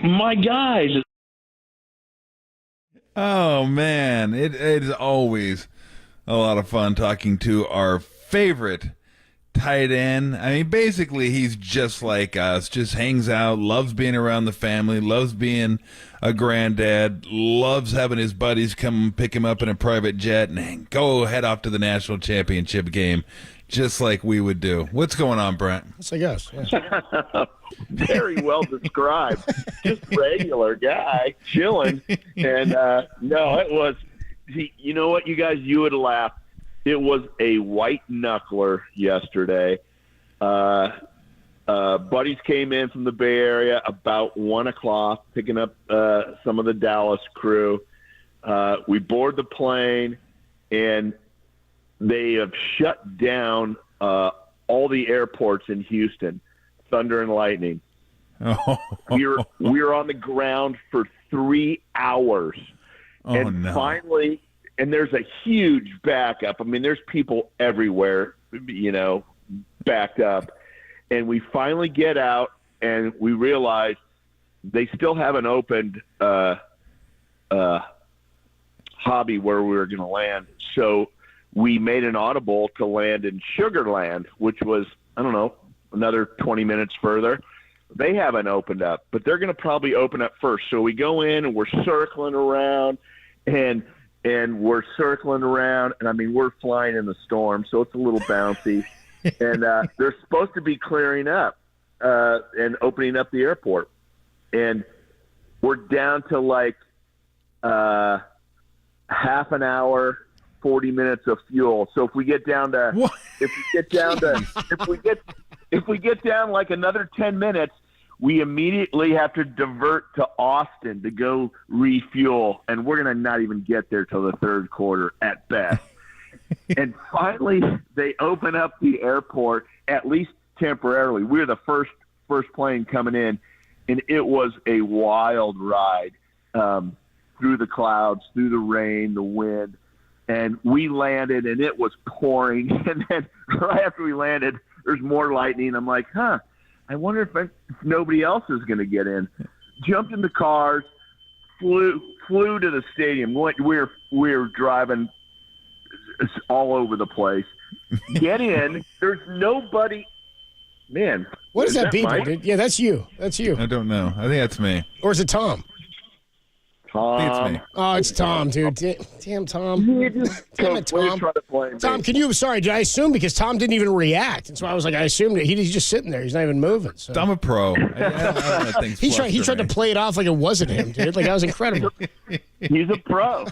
my guys. Oh, man. It is always a lot of fun talking to our favorite tight end. I mean, basically, he's just like us, just hangs out, loves being around the family, loves being a granddad, loves having his buddies come pick him up in a private jet and go head off to the national championship game, just like we would do. What's going on, Brent? That's like us. Yeah. Very well described. Just regular guy chilling. And no, it was, you know what, you guys, you would laugh. It was a white knuckler yesterday. Buddies came in from the Bay Area about 1 o'clock, picking up some of the Dallas crew. We board the plane, and they have shut down all the airports in Houston, thunder and lightning. Oh. We were on the ground for 3 hours. And finally, and there's a huge backup. I mean, there's people everywhere, backed up. And we finally get out, and we realize they still haven't opened hobby where we were going to land. So we made an audible to land in Sugar Land, which was, I don't know, another 20 minutes further. They haven't opened up, but they're going to probably open up first. So we go in, and we're circling around, and we're circling around, and I mean, we're flying in the storm, so it's a little bouncy. And they're supposed to be clearing up and opening up the airport. And we're down to like half an hour, 40 minutes of fuel. So if we get down to if we get down like another 10 minutes, we immediately have to divert to Austin to go refuel, and we're going to not even get there till the third quarter at best. And finally, they open up the airport, at least temporarily. We were the first plane coming in, and it was a wild ride through the clouds, through the rain, the wind. And we landed, and it was pouring. And then right after we landed, there's more lightning. I'm like, I wonder if nobody else is going to get in. Jumped in the cars, flew to the stadium. We were driving all over the place. Get in. There's nobody. Man, what is that beep? Mike? Yeah, that's you. That's you. I don't know. I think that's me. Or is it Tom? I think it's me. Oh, it's Tom, dude. Damn, Tom. Damn it, Tom. Tom, did I assume because Tom didn't even react? And so I was like, I assumed he's just sitting there. He's not even moving. So. I'm a pro. He tried to play it off like it wasn't him, dude. Like, that was incredible. He's a pro.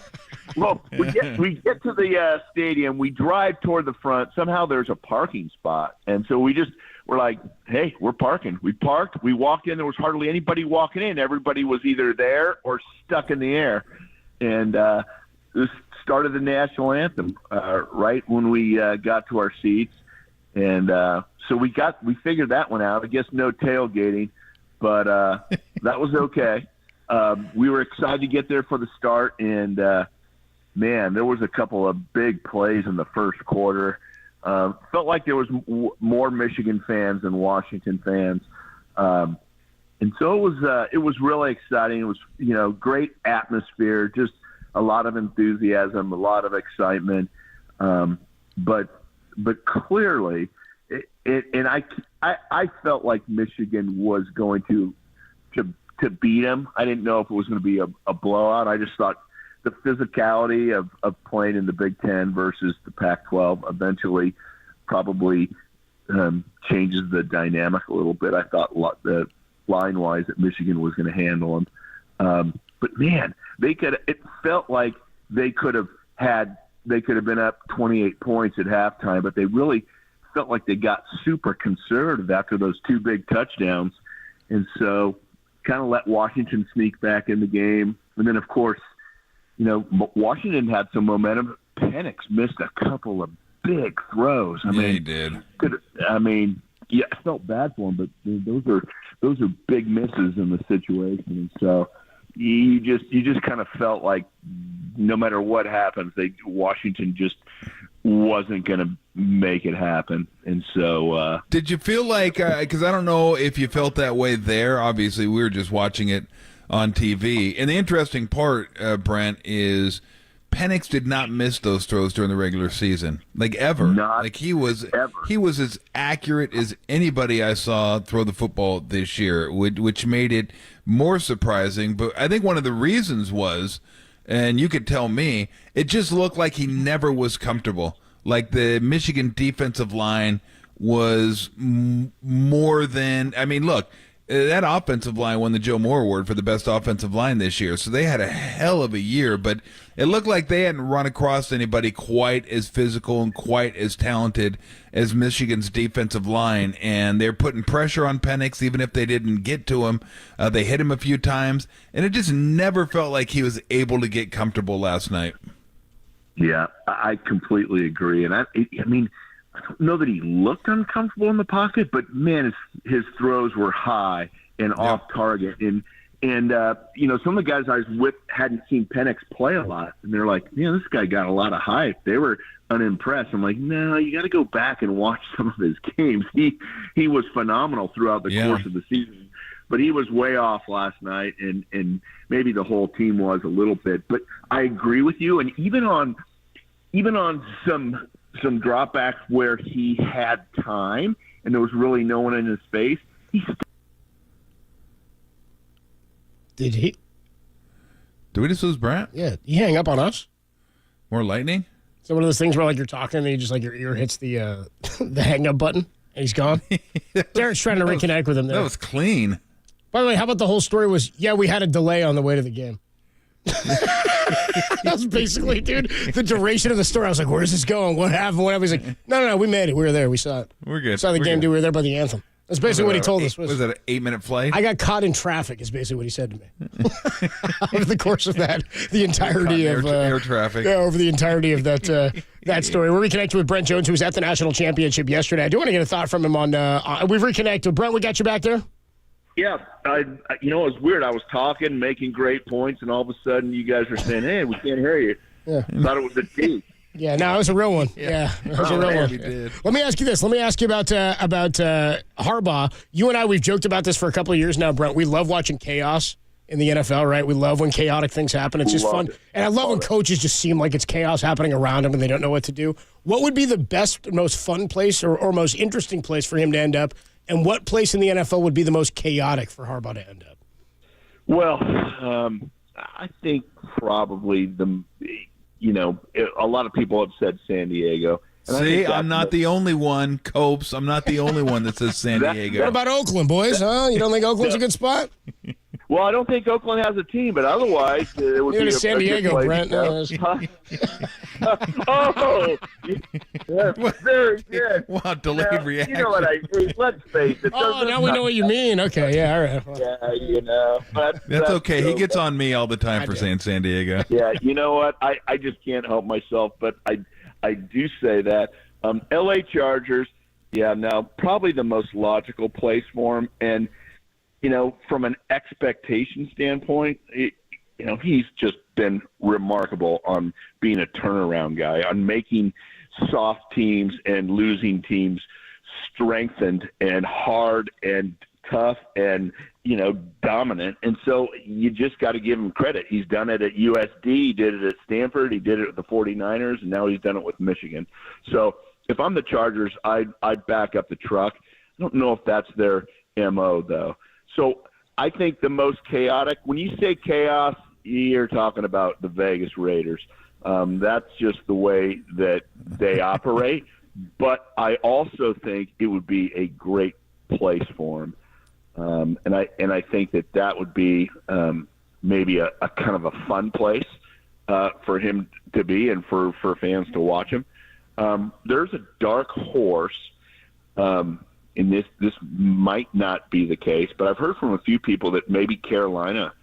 Well, we get to the stadium. We drive toward the front. Somehow there's a parking spot. And so we're like, hey, we're parking. We parked. We walked in. There was hardly anybody walking in. Everybody was either there or stuck in the air. And this started the national anthem right when we got to our seats. And so we figured that one out. I guess no tailgating, but that was okay. We were excited to get there for the start. And, man, there was a couple of big plays in the first quarter. Felt like there was more Michigan fans than Washington fans, and so it was really exciting. It was great atmosphere, just a lot of enthusiasm, a lot of excitement, but clearly, and I felt like Michigan was going to beat them. I didn't know if it was going to be a blowout. I just thought the physicality of playing in the Big Ten versus the Pac-12 eventually probably changes the dynamic a little bit. I thought the line-wise that Michigan was going to handle them. But, man, it felt like they could have been up 28 points at halftime, but they really felt like they got super conservative after those two big touchdowns. And so kind of let Washington sneak back in the game. And then, of course, Washington had some momentum. Penix missed a couple of big throws. He did. I felt bad for him, but those are big misses in the situation. And so you just kind of felt like no matter what happens, Washington just wasn't going to make it happen. And so did you feel like, because I don't know if you felt that way there. Obviously, we were just watching it on TV. And the interesting part, Brent, is Penix did not miss those throws during the regular season, like ever. Like he was as accurate as anybody I saw throw the football this year, which made it more surprising. But I think one of the reasons was, and you could tell me, it just looked like he never was comfortable. Like the Michigan defensive line was more than, I mean, look, that offensive line won the Joe Moore Award for the best offensive line this year, so they had a hell of a year, but it looked like they hadn't run across anybody quite as physical and quite as talented as Michigan's defensive line, and they're putting pressure on Penix even if they didn't get to him. They hit him a few times, and it just never felt like he was able to get comfortable last night. Yeah, I completely agree. And I mean, I don't know that he looked uncomfortable in the pocket, but man, his throws were high and off target. And you know, some of the guys I was with hadn't seen Penix play a lot, and they're like, "Yeah, this guy got a lot of hype." They were unimpressed. I'm like, "No, you got to go back and watch some of his games. He was phenomenal throughout the course of the season, but he was way off last night, and maybe the whole team was a little bit." But I agree with you, and even on some dropbacks where he had time and there was really no one in his face, Did he? Did we just lose Brent? Yeah, he hang up on us. More lightning? So one of those things where like you're talking and you just like your ear hits the the hang up button and he's gone. Derek's trying to reconnect with him there. That was clean. By the way, how about the whole story was, yeah, we had a delay on the way to the game. That was basically, dude, the duration of the story. I was like, where's this going? What happened? What happened? He's like, no, we made it. We were there. We saw it. We're good. Saw the game, dude. We were there by the anthem. That's basically what he told us. Was it an 8-minute flight? I got caught in traffic is basically what he said to me. Over the course of that, the entirety of air traffic. Yeah, over the entirety of that that story. We're reconnected with Brent Jones, who was at the national championship yesterday. I do want to get a thought from him on. We've reconnected. Brent, we got you back there. Yeah, you know, it was weird. I was talking, making great points, and all of a sudden you guys were saying, "Hey, we can't hear you." Yeah. Thought it was a tease. Yeah, no, it was a real one. Yeah, it was a real one. Did. Let me ask you this. Let me ask you about Harbaugh. You and I, we've joked about this for a couple of years now, Brent. We love watching chaos in the NFL, right? We love when chaotic things happen. It's just fun. And I love when coaches just seem like it's chaos happening around them and they don't know what to do. What would be the best, most fun place or most interesting place for him to end up? And what place in the NFL would be the most chaotic for Harbaugh to end up? Well, I think probably a lot of people have said San Diego. And see, I'm not the only one, Copes. I'm not the only one that says San Diego. What about Oakland, boys? Huh? You don't think Oakland's a good spot? Well, I don't think Oakland has a team, but otherwise it would be San Diego, Brent. Oh, yeah, very good. Wow, delayed reaction. You know what let's face it. Now we know what you mean. Okay, yeah, all right. Well, yeah, you know. That's okay. He gets on me all the time for saying San Diego. Yeah, you know what? I just can't help myself, but I do say that. L.A. Chargers, now probably the most logical place for him. And, you know, from an expectation standpoint, he's just been remarkable on being a turnaround guy, on making soft teams and losing teams strengthened and hard and tough and, dominant. And so you just got to give him credit. He's done it at USD. He did it at Stanford. He did it with the 49ers, and now he's done it with Michigan. So if I'm the Chargers, I'd back up the truck. I don't know if that's their MO, though. So I think the most chaotic, when you say chaos, you're talking about the Vegas Raiders. That's just the way that they operate. But I also think it would be a great place for him. And I think that would be maybe a kind of a fun place for him to be and for fans to watch him. There's a dark horse, and this might not be the case, but I've heard from a few people that maybe Carolina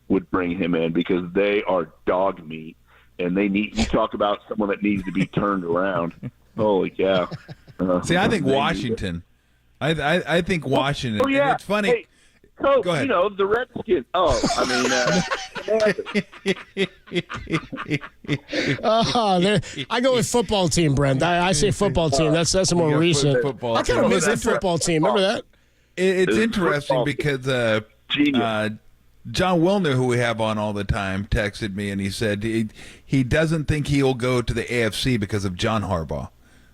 would bring him in because they are dog meat, and you talk about someone that needs to be turned around. Holy cow! See, I think Washington. I think Washington. Oh, yeah. It's funny. Hey, Coach, Go ahead. you know, the Redskins. Oh, I I go with football team, Brent. I say football team. That's a more recent. football I kind team. of miss the football team. Remember that? It's interesting because John Wilner, who we have on all the time, texted me and he said he doesn't think he'll go to the AFC because of John Harbaugh,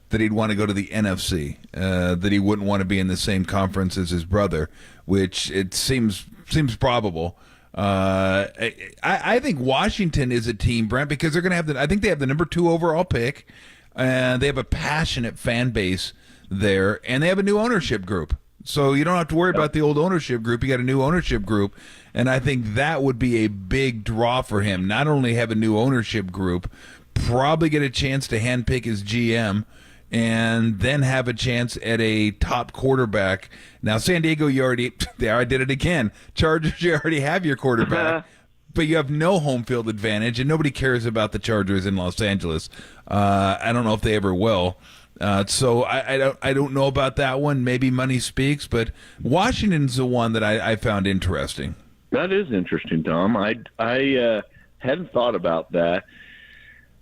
that he'd want to go to the NFC, that he wouldn't want to be in the same conference as his brother, which it seems probable. I think Washington is a team, Brent, because they're going to have I think they have the number 2 overall pick, and they have a passionate fan base there, and they have a new ownership group. So you don't have to worry about the old ownership group. You got a new ownership group, and I think that would be a big draw for him. Not only have a new ownership group, probably get a chance to handpick his GM, and then have a chance at a top quarterback. Now, San Diego, I did it again. Chargers, you already have your quarterback, but you have no home field advantage, and nobody cares about the Chargers in Los Angeles. I don't know if they ever will. So I don't know about that one. Maybe money speaks, but Washington's the one that I found interesting. That is interesting, Tom. I hadn't thought about that.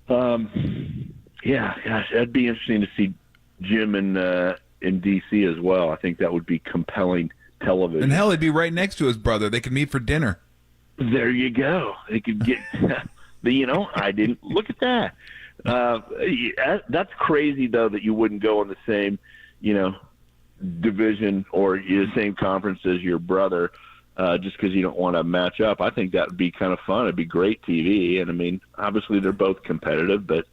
Yeah, gosh, that'd be interesting to see Jim in D.C. as well. I think that would be compelling television. And hell, he'd be right next to his brother. They could meet for dinner. There you go. They could get. I didn't look at that. That's crazy, though, that you wouldn't go in the same, division or the same conference as your brother, just because you don't want to match up. I think that would be kind of fun. It'd be great TV, and I mean, obviously they're both competitive, but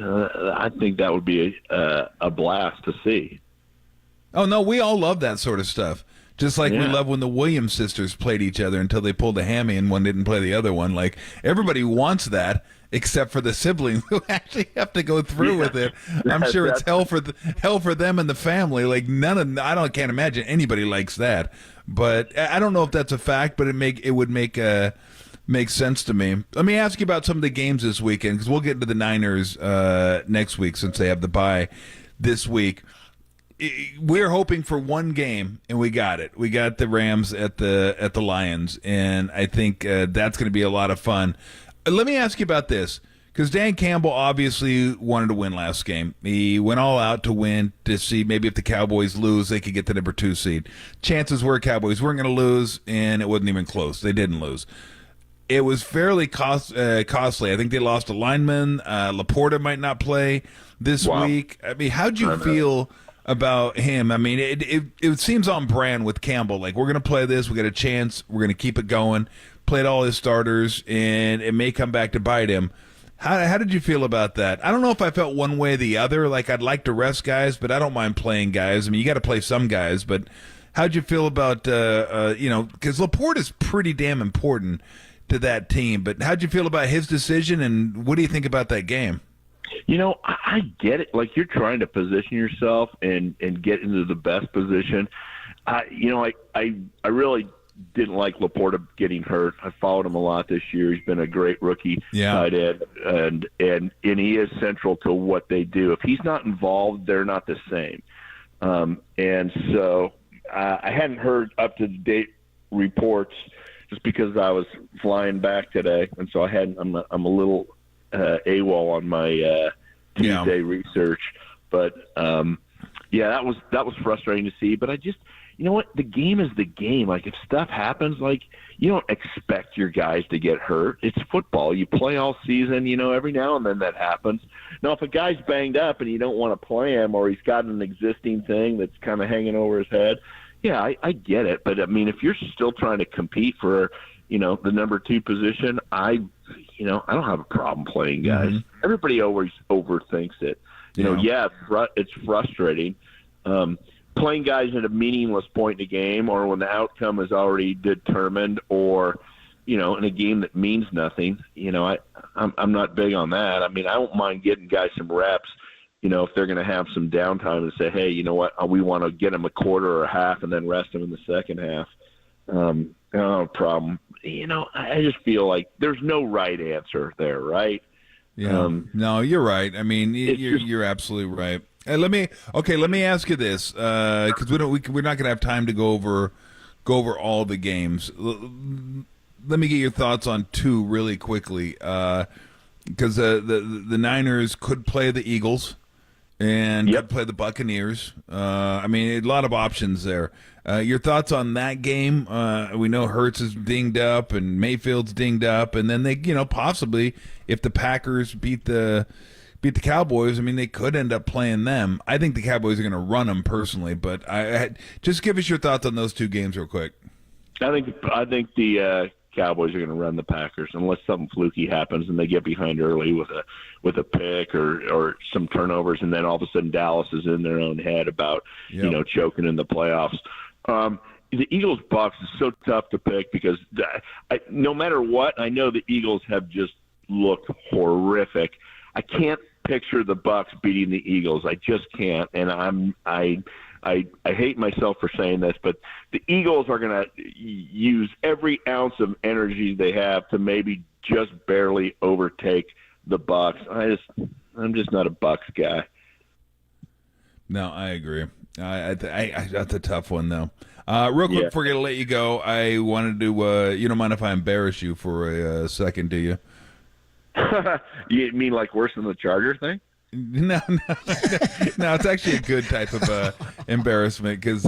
I think that would be a blast to see. Oh no, we all love that sort of stuff. Just like we love when the Williams sisters played each other until they pulled a hammy and one didn't play the other one. Like, everybody wants that, except for the siblings who actually have to go through with it. I'm sure it's hell for them and the family. Like, can't imagine anybody likes that. But I don't know if that's a fact, but it would make sense to me. Let me ask you about some of the games this weekend, because we'll get into the Niners next week since they have the bye this week. We're hoping for one game, and we got it. We got the Rams at the Lions, and I think that's going to be a lot of fun. Let me ask you about this, because Dan Campbell obviously wanted to win last game. He went all out to win, to see maybe if the Cowboys lose, they could get the number 2 seed. Chances were Cowboys weren't going to lose, and it wasn't even close. They didn't lose. It was fairly costly. I think they lost a lineman. Laporta might not play this week. I mean, how'd you feel about him? I mean, it seems on brand with Campbell. Like, we're going to play this. We got a chance. We're going to keep it going. Played all his starters, and it may come back to bite him. How did you feel about that? I don't know if I felt one way or the other. Like, I'd like to rest guys, but I don't mind playing guys. I mean, you got to play some guys, but how'd you feel about, because Laporta is pretty damn important to that team, but how'd you feel about his decision, and what do you think about that game? I get it. Like, you're trying to position yourself and get into the best position. I really didn't like Laporta getting hurt. I followed him a lot this year. He's been a great rookie tight end, and he is central to what they do. If he's not involved, they're not the same. And so I hadn't heard up-to-date reports just because I was flying back today, and so I'm a little AWOL on my Tuesday research. But that was frustrating to see. But I just, you know what, the game is the game. Like, if stuff happens, like, you don't expect your guys to get hurt. It's football. You play all season. Every now and then that happens. Now, if a guy's banged up and you don't want to play him, or he's got an existing thing that's kind of hanging over his head, yeah, I get it. But I mean, if you're still trying to compete for, the number 2 position, I don't have a problem playing guys. Mm-hmm. Everybody always overthinks it. It's frustrating. Playing guys at a meaningless point in the game, or when the outcome is already determined, or, in a game that means nothing, I'm not big on that. I mean, I don't mind getting guys some reps, if they're going to have some downtime and say, hey, you know what, we want to get them a quarter or a half and then rest them in the second half. No problem. I just feel like there's no right answer there, right? Yeah. No, you're right. I mean, you're absolutely right. Let me ask you this, because we're not going to have time to go over go over all the games. Let me get your thoughts on two really quickly, because the Niners could play the Eagles and could play the Buccaneers. I mean, a lot of options there. Your thoughts on that game? We know Hurts is dinged up and Mayfield's dinged up, and then they, possibly if the Packers beat the Cowboys, I mean, they could end up playing them. I think the Cowboys are going to run them personally, but just give us your thoughts on those two games real quick. I think the Cowboys are going to run the Packers unless something fluky happens and they get behind early with a pick or some turnovers, and then all of a sudden Dallas is in their own head about choking in the playoffs. The Eagles Bucks is so tough to pick because no matter what, I know the Eagles have just looked horrific. I can't picture the Bucks beating the Eagles. I just can't, and I hate myself for saying this, but the Eagles are going to use every ounce of energy they have to maybe just barely overtake the Bucks. I'm just not a Bucks guy. No, I agree. That's a tough one, though. Real quick before I let you go, I wanted to, you don't mind if I embarrass you for a second, do you? You mean like worse than the Charger thing? No, it's actually a good type of embarrassment because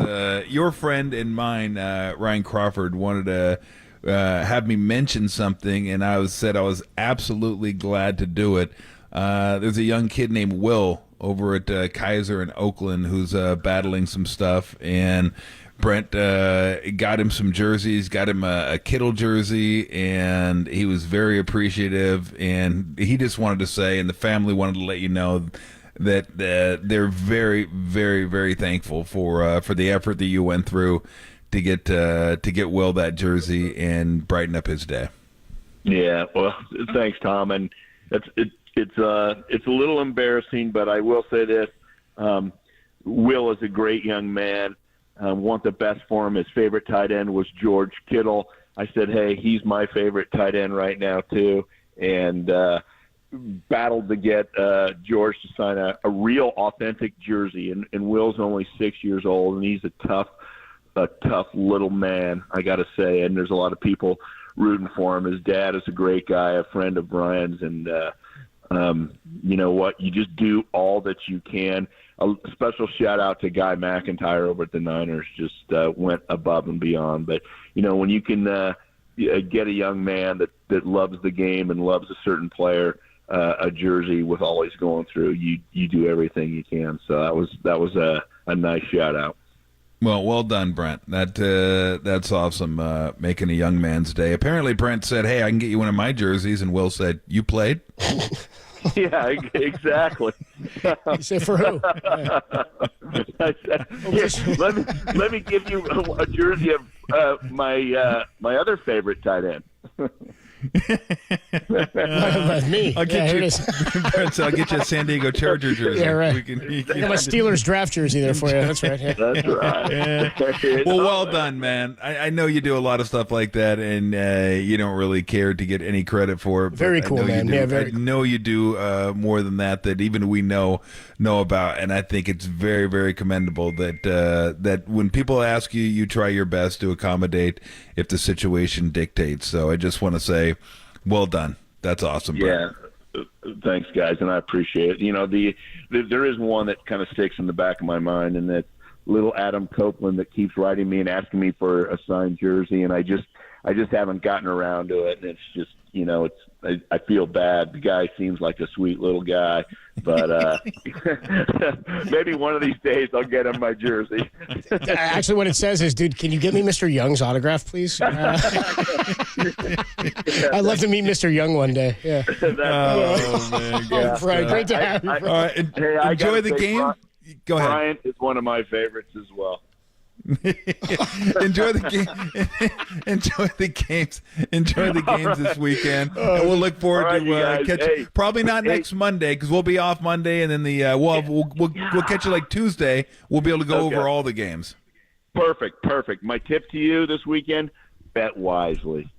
your friend and mine, Ryan Crawford, wanted to have me mention something, and I said I was absolutely glad to do it. There's a young kid named Will over at Kaiser in Oakland who's battling some stuff, and Brent got him some jerseys, got him a Kittle jersey, and he was very appreciative. And he just wanted to say, and the family wanted to let you know that they're very, very, very thankful for the effort that you went through to get Will that jersey and brighten up his day. Yeah, well, thanks, Tom. And it's a little embarrassing, but I will say this: Will is a great young man. Want the best for him. His favorite tight end was George Kittle. I said, hey, he's my favorite tight end right now too, and battled to get George to sign a real authentic jersey. And Will's only 6 years old, and he's a tough little man, I got to say. And there's a lot of people rooting for him. His dad is a great guy, a friend of Brian's, and you know what? You just do all that you can. A special shout out to Guy McIntyre over at the Niners, just went above and beyond. But, when you can get a young man that loves the game and loves a certain player a jersey with all he's going through, you do everything you can. So that was a nice shout out. Well done, Brent. That's awesome, making a young man's day. Apparently, Brent said, hey, I can get you one of my jerseys, and Will said, you played? Yeah, exactly. You say for who? Let me give you a jersey of my other favorite tight end. That's me. I'll get you. Brent said, I'll get you a San Diego Charger jersey. Yeah, right. I got my Steelers draft jersey there for you. That's right. Yeah. That's right. Yeah. Well done, man. I know you do a lot of stuff like that, and you don't really care to get any credit for it. Very cool, man. Yeah, I know you do more than that even we know about, and I think it's very, very commendable that when people ask you, you try your best to accommodate if the situation dictates. So I just want to say, well done. That's awesome, bro. Yeah. Thanks, guys, and I appreciate it. There is one that kind of sticks in the back of my mind, and that's little Adam Copeland that keeps writing me and asking me for a signed jersey, and I just haven't gotten around to it, and it's just, I feel bad. The guy seems like a sweet little guy, but maybe one of these days I'll get him my jersey. Actually, what it says is, dude, can you give me Mr. Young's autograph, please? I'd love to meet Mr. Young one day. Yeah. Oh, man. Oh, Brian, great to have you. All right, enjoy the game. Go ahead. Brian is one of my favorites as well. Enjoy the game. Enjoy the games this weekend, and we'll look forward to catch. Probably not next Monday because we'll be off Monday, and then we'll catch you like Tuesday. We'll be able to go over all the games. Perfect. My tip to you this weekend: bet wisely.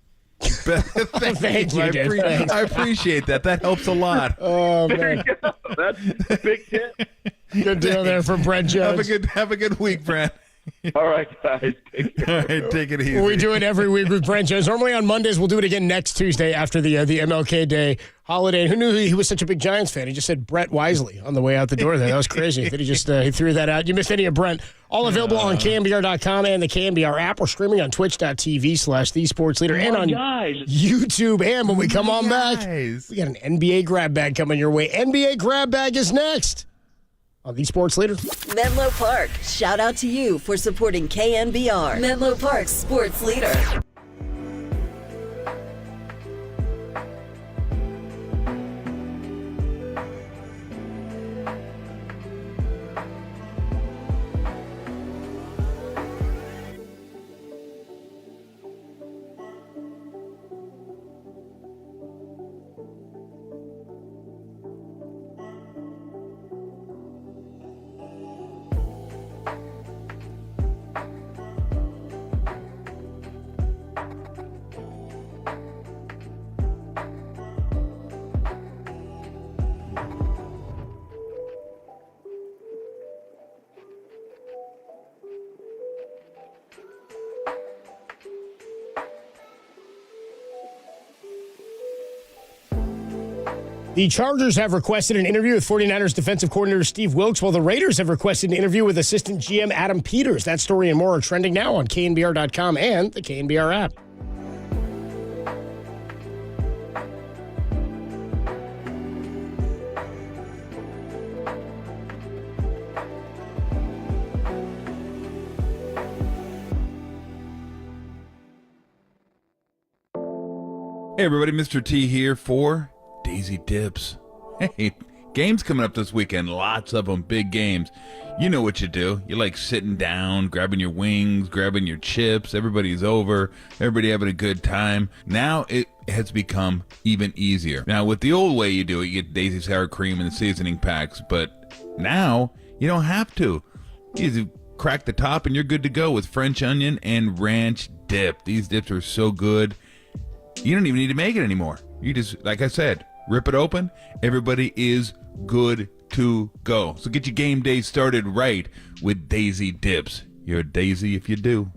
Thank you, dude. I appreciate that. That helps a lot. Oh man, there you go. That's a big tip. Good deal there from Brent Jones. Have a good week, Brent. All right, guys. Take care. All right, take it easy. We do it every week with Brent Jones. Normally on Mondays. We'll do it again next Tuesday after the MLK Day holiday. And who knew he was such a big Giants fan? He just said Brett Wisely on the way out the door there. That was crazy. That he just he threw that out. You missed any of Brent. All available on KNBR.com and the KNBR app. We're streaming on twitch.tv/thesportsleader and on YouTube. And when we come on back, we got an NBA grab bag coming your way. NBA grab bag is next on The Sports Leader. Menlo Park, shout out to you for supporting KNBR. Menlo Park's sports leader. The Chargers have requested an interview with 49ers defensive coordinator Steve Wilks, while the Raiders have requested an interview with assistant GM Adam Peters. That story and more are trending now on KNBR.com and the KNBR app. Hey everybody, Mr. T here for Daisy Dips. Hey, games coming up this weekend, lots of them, big games. You know what you do. You like sitting down, grabbing your wings, grabbing your chips. Everybody's over, everybody having a good time. Now it has become even easier. Now with the old way you do it, you get Daisy sour cream and the seasoning packs, but now you don't have to. You just crack the top and you're good to go with French onion and ranch dip. These dips are so good. You don't even need to make it anymore. You just, like I said, rip it open. Everybody is good to go. So get your game day started right with Daisy Dips. You're a daisy if you do.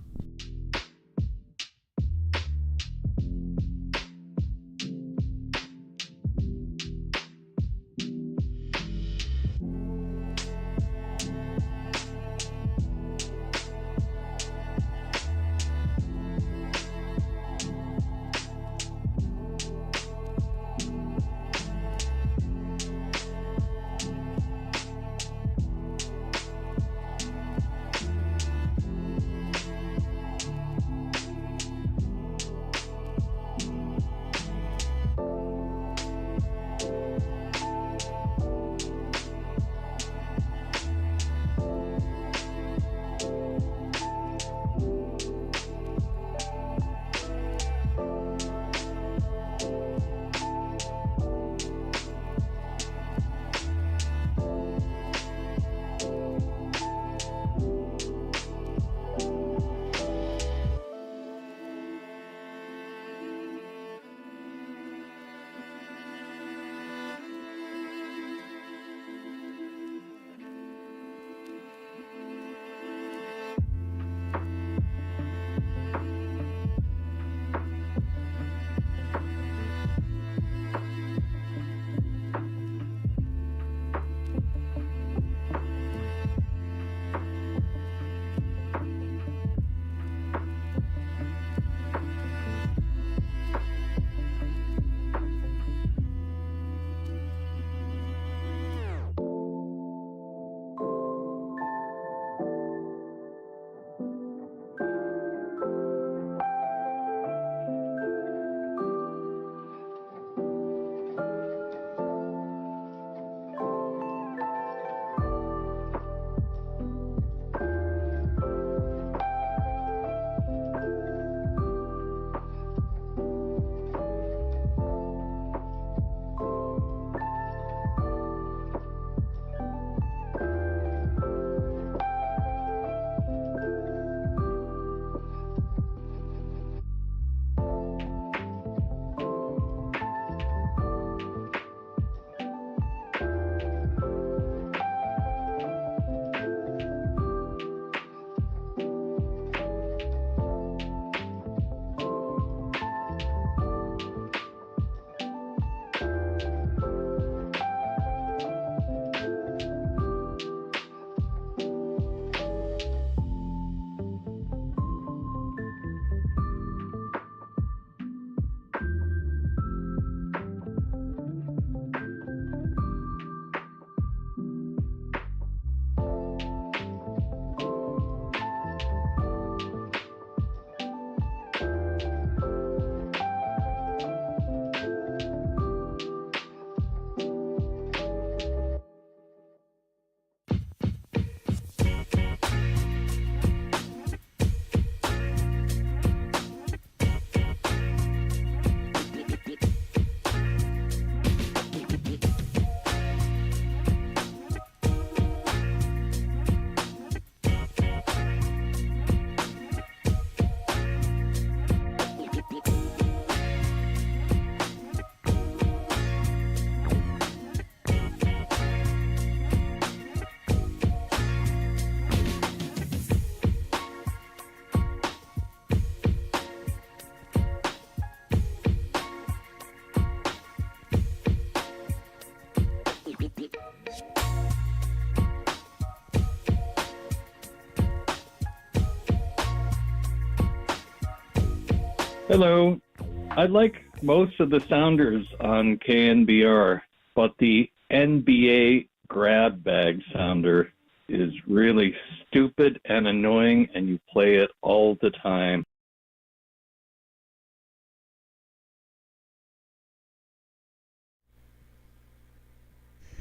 Hello. I like most of the sounders on KNBR, but the NBA grab bag sounder is really stupid and annoying, and you play it all the time.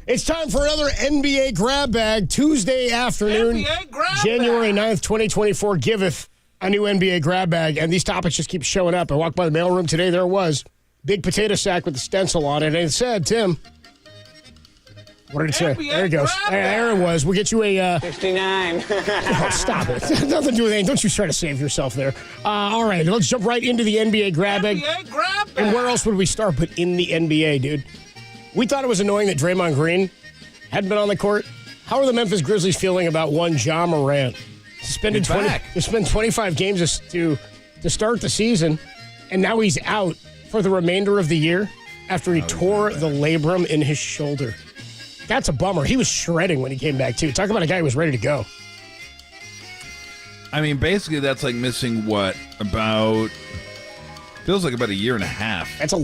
It's time for another NBA grab bag Tuesday afternoon. January 9th, 2024 giveth a new NBA grab bag, and these topics just keep showing up. I walked by the mailroom today, there it was. Big potato sack with the stencil on it, and it said, Tim, what did it say? There it goes. There it was. We'll get you a... 69. Oh, stop it. Nothing to do with anything. Don't you try to save yourself there. All right, let's jump right into the NBA grab bag. And where else would we start but in the NBA, dude? We thought it was annoying that Draymond Green hadn't been on the court. How are the Memphis Grizzlies feeling about one Ja Morant? Suspended 25 games to start the season, and now he's out for the remainder of the year after he tore the labrum in his shoulder. That's a bummer. He was shredding when he came back, too. Talk about a guy who was ready to go. I mean, basically, that's like missing feels like about a year and a half. It's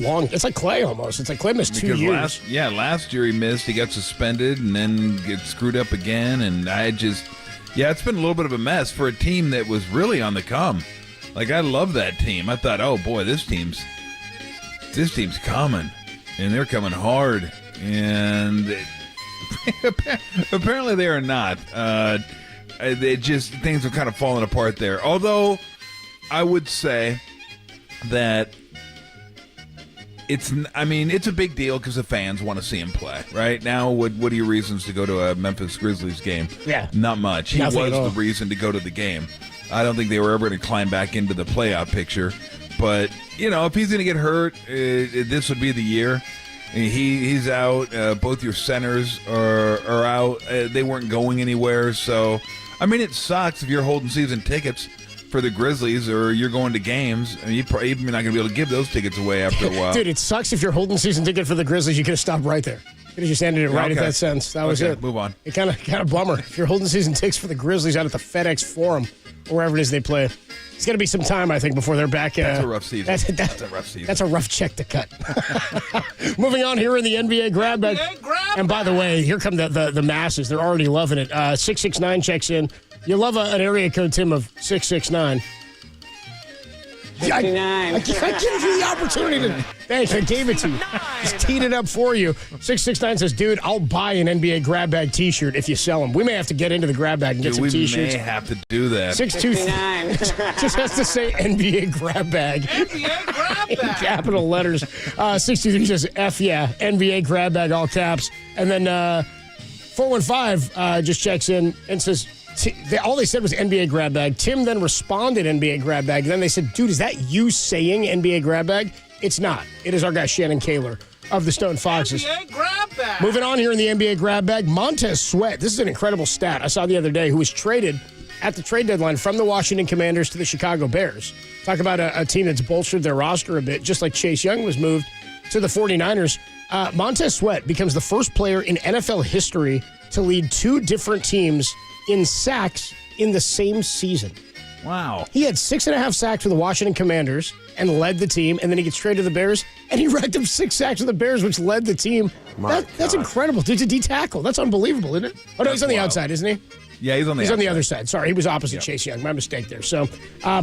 like Clay almost. It's like Clay missed 2 years. Last year he missed. He got suspended and then get screwed up again. And it's been a little bit of a mess for a team that was really on the come. Like, I love that team. I thought, oh boy, this team's coming, and they're coming hard. And apparently they are not. Things are kind of falling apart there. Although I would say that it's a big deal because the fans want to see him play. Right now, what are your reasons to go to a Memphis Grizzlies game? Yeah, not much. He was the reason to go to the game. I don't think they were ever going to climb back into the playoff picture. But if he's going to get hurt, this would be the year. He's out. Both your centers are out. They weren't going anywhere. So, it sucks if you're holding season tickets for the Grizzlies or you're going to games. You're not going to be able to give those tickets away after a while. Dude, it sucks if you're holding season ticket for the Grizzlies. You could have stopped right there. You could have just ended it right at that sentence. That was it. Move on. It kind of bummer. If you're holding season tickets for the Grizzlies out at the FedEx Forum or wherever it is they play, it's going to be some time, I think, before they're back. That's a rough season. That's a rough season. That's a rough check to cut. Moving on here in the NBA grab bag. And by the way, here come the masses. They're already loving it. 669 checks in. You love an area code, Tim, of 669. 69. I give you the opportunity to. Thanks, I gave it to you. Just teed it up for you. 669 says, dude, I'll buy an NBA grab bag t-shirt if you sell them. We may have to get into the grab bag and get some t-shirts. We may have to do that. 629 just has to say NBA grab bag. NBA grab bag. In capital letters. 63 says, F yeah, NBA grab bag, all caps. And then 415 just checks in and says, all they said was NBA grab bag. Tim then responded NBA grab bag. Then they said, dude, is that you saying NBA grab bag? It's not. It is our guy Shannon Kaler of the Stone Foxes. NBA grab bag. Moving on here in the NBA grab bag, Montez Sweat. This is an incredible stat I saw the other day, who was traded at the trade deadline from the Washington Commanders to the Chicago Bears. Talk about a team that's bolstered their roster a bit, just like Chase Young was moved to the 49ers. Montez Sweat becomes the first player in NFL history to lead two different teams in sacks in the same season. Wow. He had 6.5 sacks for the Washington Commanders and led the team, and then he gets traded to the Bears, and he racked up 6 sacks with the Bears, which led the team. That's incredible. Dude, to D-tackle. That's unbelievable, isn't it? Oh, no, he's on the outside, isn't he? Yeah, he's on the outside. He's on the other side. Sorry, he was opposite Chase Young. My mistake there. So,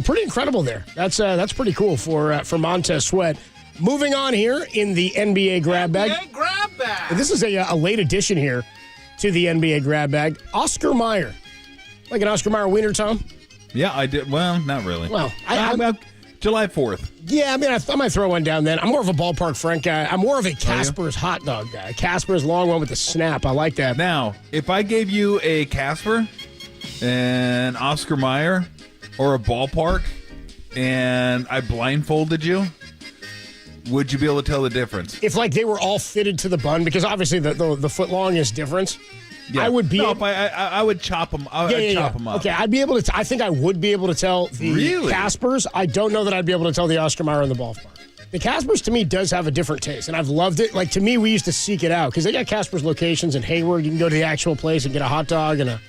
pretty incredible there. That's pretty cool for Montez Sweat. Moving on here in the NBA grab bag. NBA grab bag. This is a late addition here to the NBA grab bag. Oscar Mayer. Like an Oscar Mayer wiener, Tom? Yeah, I did. Well, not really. Well, July 4th. Yeah, I might throw one down then. I'm more of a Ballpark Frank guy. I'm more of a Casper's hot dog guy. Casper's long one with the snap. I like that. Now, if I gave you a Casper, an Oscar Mayer, or a Ballpark, and I blindfolded you, would you be able to tell the difference? If they were all fitted to the bun, because obviously the foot long is different. Yeah. I would be. No, I would chop them. I'd chop them up. Okay, I'd be able to. I think I would be able to tell the Caspers. I don't know that I'd be able to tell the Oscar Mayer and the Ballpark. The Caspers to me does have a different taste, and I've loved it. To me, we used to seek it out because they got Caspers locations in Hayward. You can go to the actual place and get a hot dog and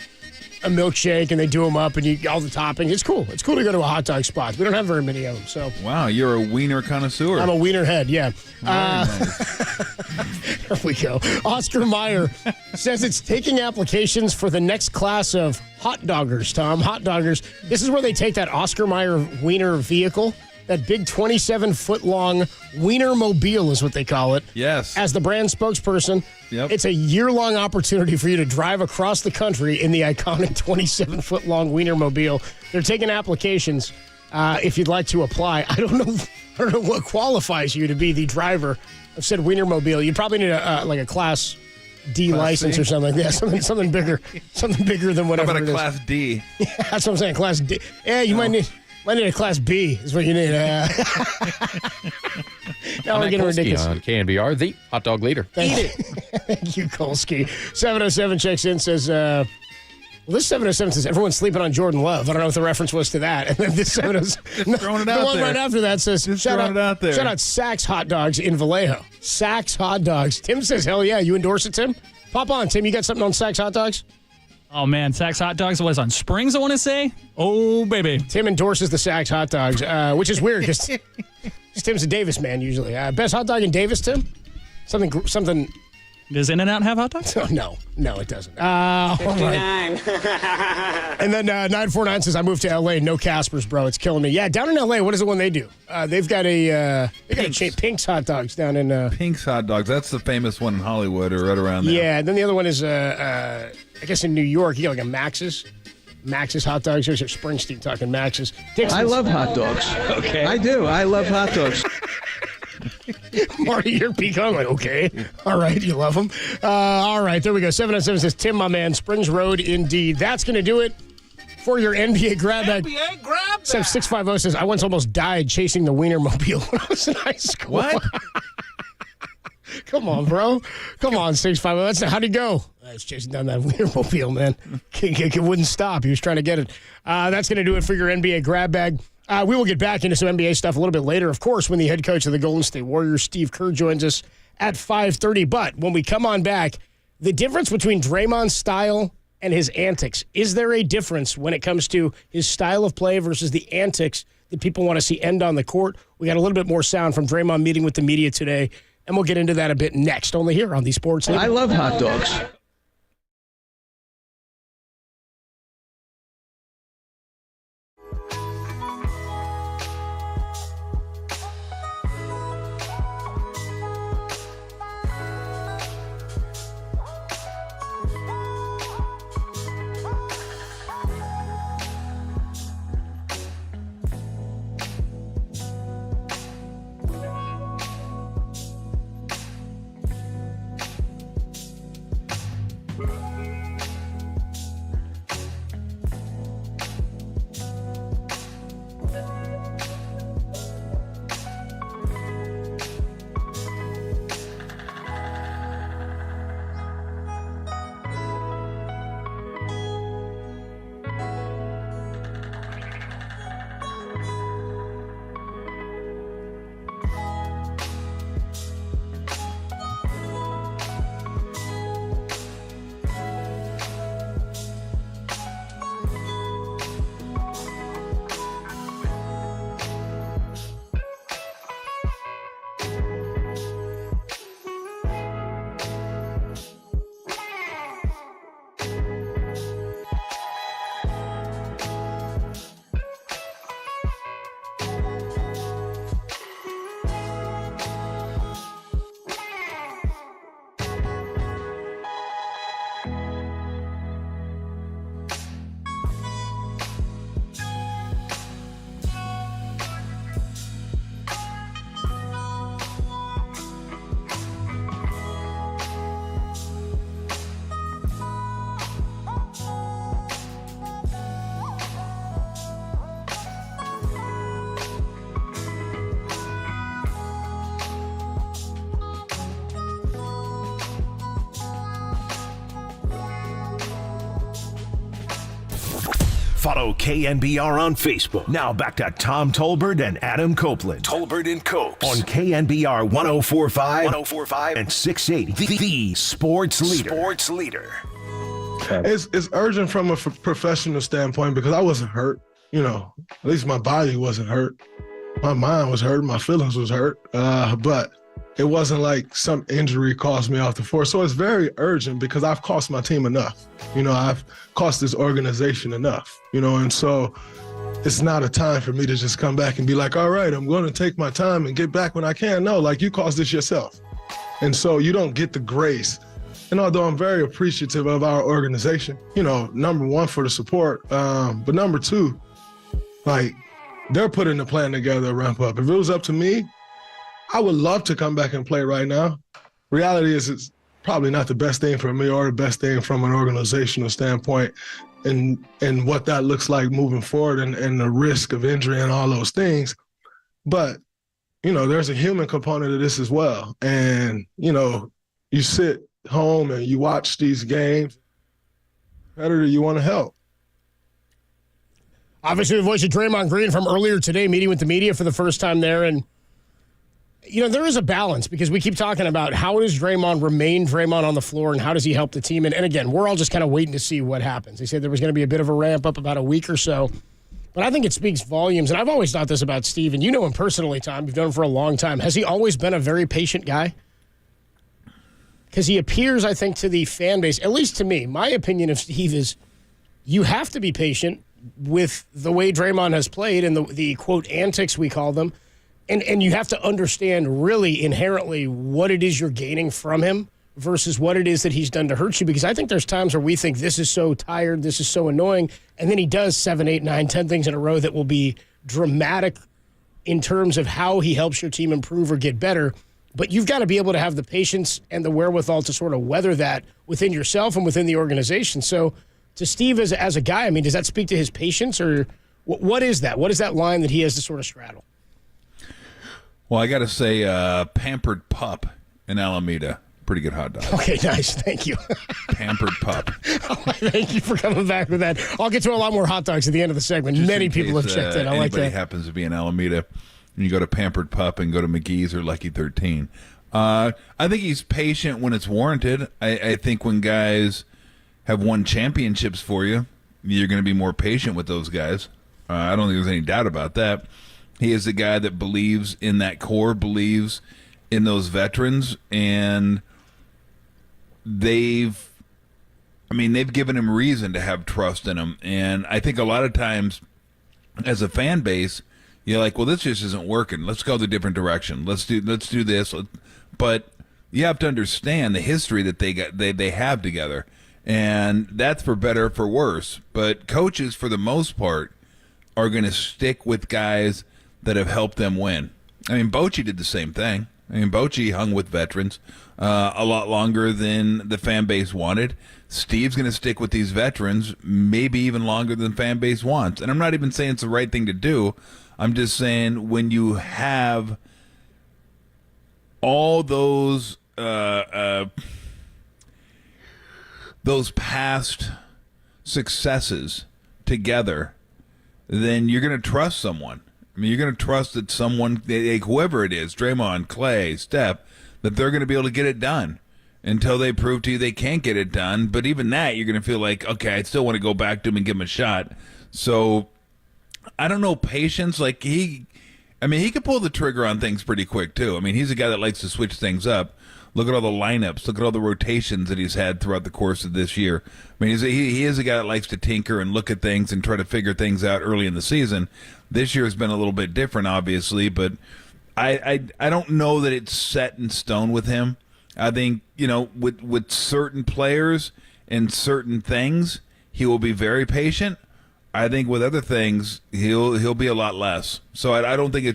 a milkshake and they do them up and you all the toppings. It's cool. It's cool to go to a hot dog spot. We don't have very many of them. So wow, you're a wiener connoisseur. I'm a wiener head. Yeah. Nice. There we go. Oscar Mayer says it's taking applications for the next class of hot doggers, Tom. Hot doggers. This is where they take that Oscar Mayer wiener vehicle, that big 27-foot-long wiener mobile is what they call it. Yes. As the brand spokesperson, Yep. It's a year-long opportunity for you to drive across the country in the iconic 27-foot-long wiener mobile. They're taking applications if you'd like to apply. I don't know what qualifies you to be the driver of said wiener mobile. You probably need a Class D license C? or something. Yeah, something bigger than whatever. How about it a is. Class D? Yeah, that's what I'm saying. Class D. Yeah, you might need a Class B. Is what you need. Now we're getting ridiculous. On KNBR, the hot dog leader. Thank you, Kolsky. 707 checks in, says, this 707 says, everyone's sleeping on Jordan Love. I don't know if the reference was to that. And then this 707, throwing it the out one there. right after that says, shout out Saks Hot Dogs in Vallejo. Saks Hot Dogs. Tim says, hell yeah. You endorse it, Tim? Pop on, Tim. You got something on Saks Hot Dogs? Oh, man. Saks Hot Dogs was on Springs, I want to say. Oh, baby. Tim endorses the Saks Hot Dogs, which is weird because Tim's a Davis man usually. Best hot dog in Davis, Tim? Something. Does In-N-Out have hot dogs? Oh, no, it doesn't. All right. And then 949 says, I moved to L.A. No Caspers, bro. It's killing me. Yeah, down in L.A., what is the one they do? They've got a chain, Pink's Hot Dogs down in... Pink's Hot Dogs. That's the famous one in Hollywood or right around there. Yeah, and then the other one is, I guess in New York, you got like a Max's. Max's Hot Dogs. Here's Springsteen talking Max's. I love hot dogs. Okay. I do. I love hot dogs. Marty, you're pecan. Like, okay. All right. You love them. All right. There we go. 707 says, Tim, my man, Springs Road, indeed. That's going to do it for your NBA grab bag. NBA grab bag. 650 says, I once almost died chasing the Wiener Mobile when I was in high school. What? Come on, bro. Come on, 650. That's how'd he go? I was chasing down that Wiener Mobile, man. It wouldn't stop. He was trying to get it. That's going to do it for your NBA grab bag. We will get back into some NBA stuff a little bit later, of course, when the head coach of the Golden State Warriors, Steve Kerr, joins us at 5:30. But when we come on back, the difference between Draymond's style and his antics. Is there a difference when it comes to his style of play versus the antics that people want to see end on the court? We got a little bit more sound from Draymond meeting with the media today, and we'll get into that a bit next, only here on the Sports Leader. I love hot dogs. Follow KNBR on Facebook. Now back to Tom Tolbert and Adam Copeland. Tolbert and Copes on KNBR 104.5 and 680. The Sports Leader. It's urgent from a professional standpoint because I wasn't hurt. At least my body wasn't hurt. My mind was hurt. My feelings was hurt. But it wasn't like some injury cost me off the floor. So it's very urgent because I've cost my team enough. I've cost this organization enough. And so it's not a time for me to just come back and be like, all right, I'm going to take my time and get back when I can. No, like you caused this yourself. And so you don't get the grace. And although I'm very appreciative of our organization, number one for the support, but number two, like they're putting the plan together to ramp up. If it was up to me, I would love to come back and play right now. Reality is it's probably not the best thing for me or the best thing from an organizational standpoint and what that looks like moving forward and the risk of injury and all those things. But, there's a human component of this as well. And, you sit home and you watch these games, better you want to help. Obviously, the voice of Draymond Green from earlier today, meeting with the media for the first time there. And, there is a balance because we keep talking about how does Draymond remain Draymond on the floor and how does he help the team? And again, we're all just kind of waiting to see what happens. They said there was going to be a bit of a ramp up about a week or so. But I think it speaks volumes. And I've always thought this about Steve, and you know him personally, Tom. You've known him for a long time. Has he always been a very patient guy? Because he appears, I think, to the fan base, at least to me, my opinion of Steve is you have to be patient with the way Draymond has played and the quote, antics we call them. And you have to understand really inherently what it is you're gaining from him versus what it is that he's done to hurt you. Because I think there's times where we think this is so tired, this is so annoying, and then he does 7, 8, 9, 10 things in a row that will be dramatic in terms of how he helps your team improve or get better. But you've got to be able to have the patience and the wherewithal to sort of weather that within yourself and within the organization. So to Steve as a guy, I mean, does that speak to his patience or what is that? What is that line that he has to sort of straddle? Well, I got to say Pampered Pup in Alameda. Pretty good hot dog. Okay, nice. Thank you. Pampered Pup. Thank you for coming back with that. I'll get to a lot more hot dogs at the end of the segment. Just Many in people case, have checked in. I like anybody that. happens to be in Alameda, and you go to Pampered Pup and go to McGee's or Lucky 13. I think he's patient when it's warranted. I think when guys have won championships for you, you're going to be more patient with those guys. I don't think there's any doubt about that. He is the guy that believes in that core, believes in those veterans, and they've given him reason to have trust in him. And I think a lot of times as a fan base, you're like, well, this just isn't working. Let's go the different direction. Let's do this. But you have to understand the history that they have together. And that's for better or for worse. But coaches, for the most part, are going to stick with guys that have helped them win. I mean, Bochy did the same thing. Bochy hung with veterans a lot longer than the fan base wanted. Steve's going to stick with these veterans maybe even longer than the fan base wants. And I'm not even saying it's the right thing to do. I'm just saying when you have all those past successes together, then you're going to trust someone. You're going to trust that someone, whoever it is, Draymond, Clay, Steph, that they're going to be able to get it done until they prove to you they can't get it done. But even that, you're going to feel like, okay, I still want to go back to him and give him a shot. So I don't know, patience. Like he could pull the trigger on things pretty quick too. He's a guy that likes to switch things up. Look at all the lineups. Look at all the rotations that he's had throughout the course of this year. He is a guy that likes to tinker and look at things and try to figure things out early in the season. This year has been a little bit different, obviously, but I don't know that it's set in stone with him. I think, with certain players and certain things, he will be very patient. I think with other things, he'll be a lot less. So I don't think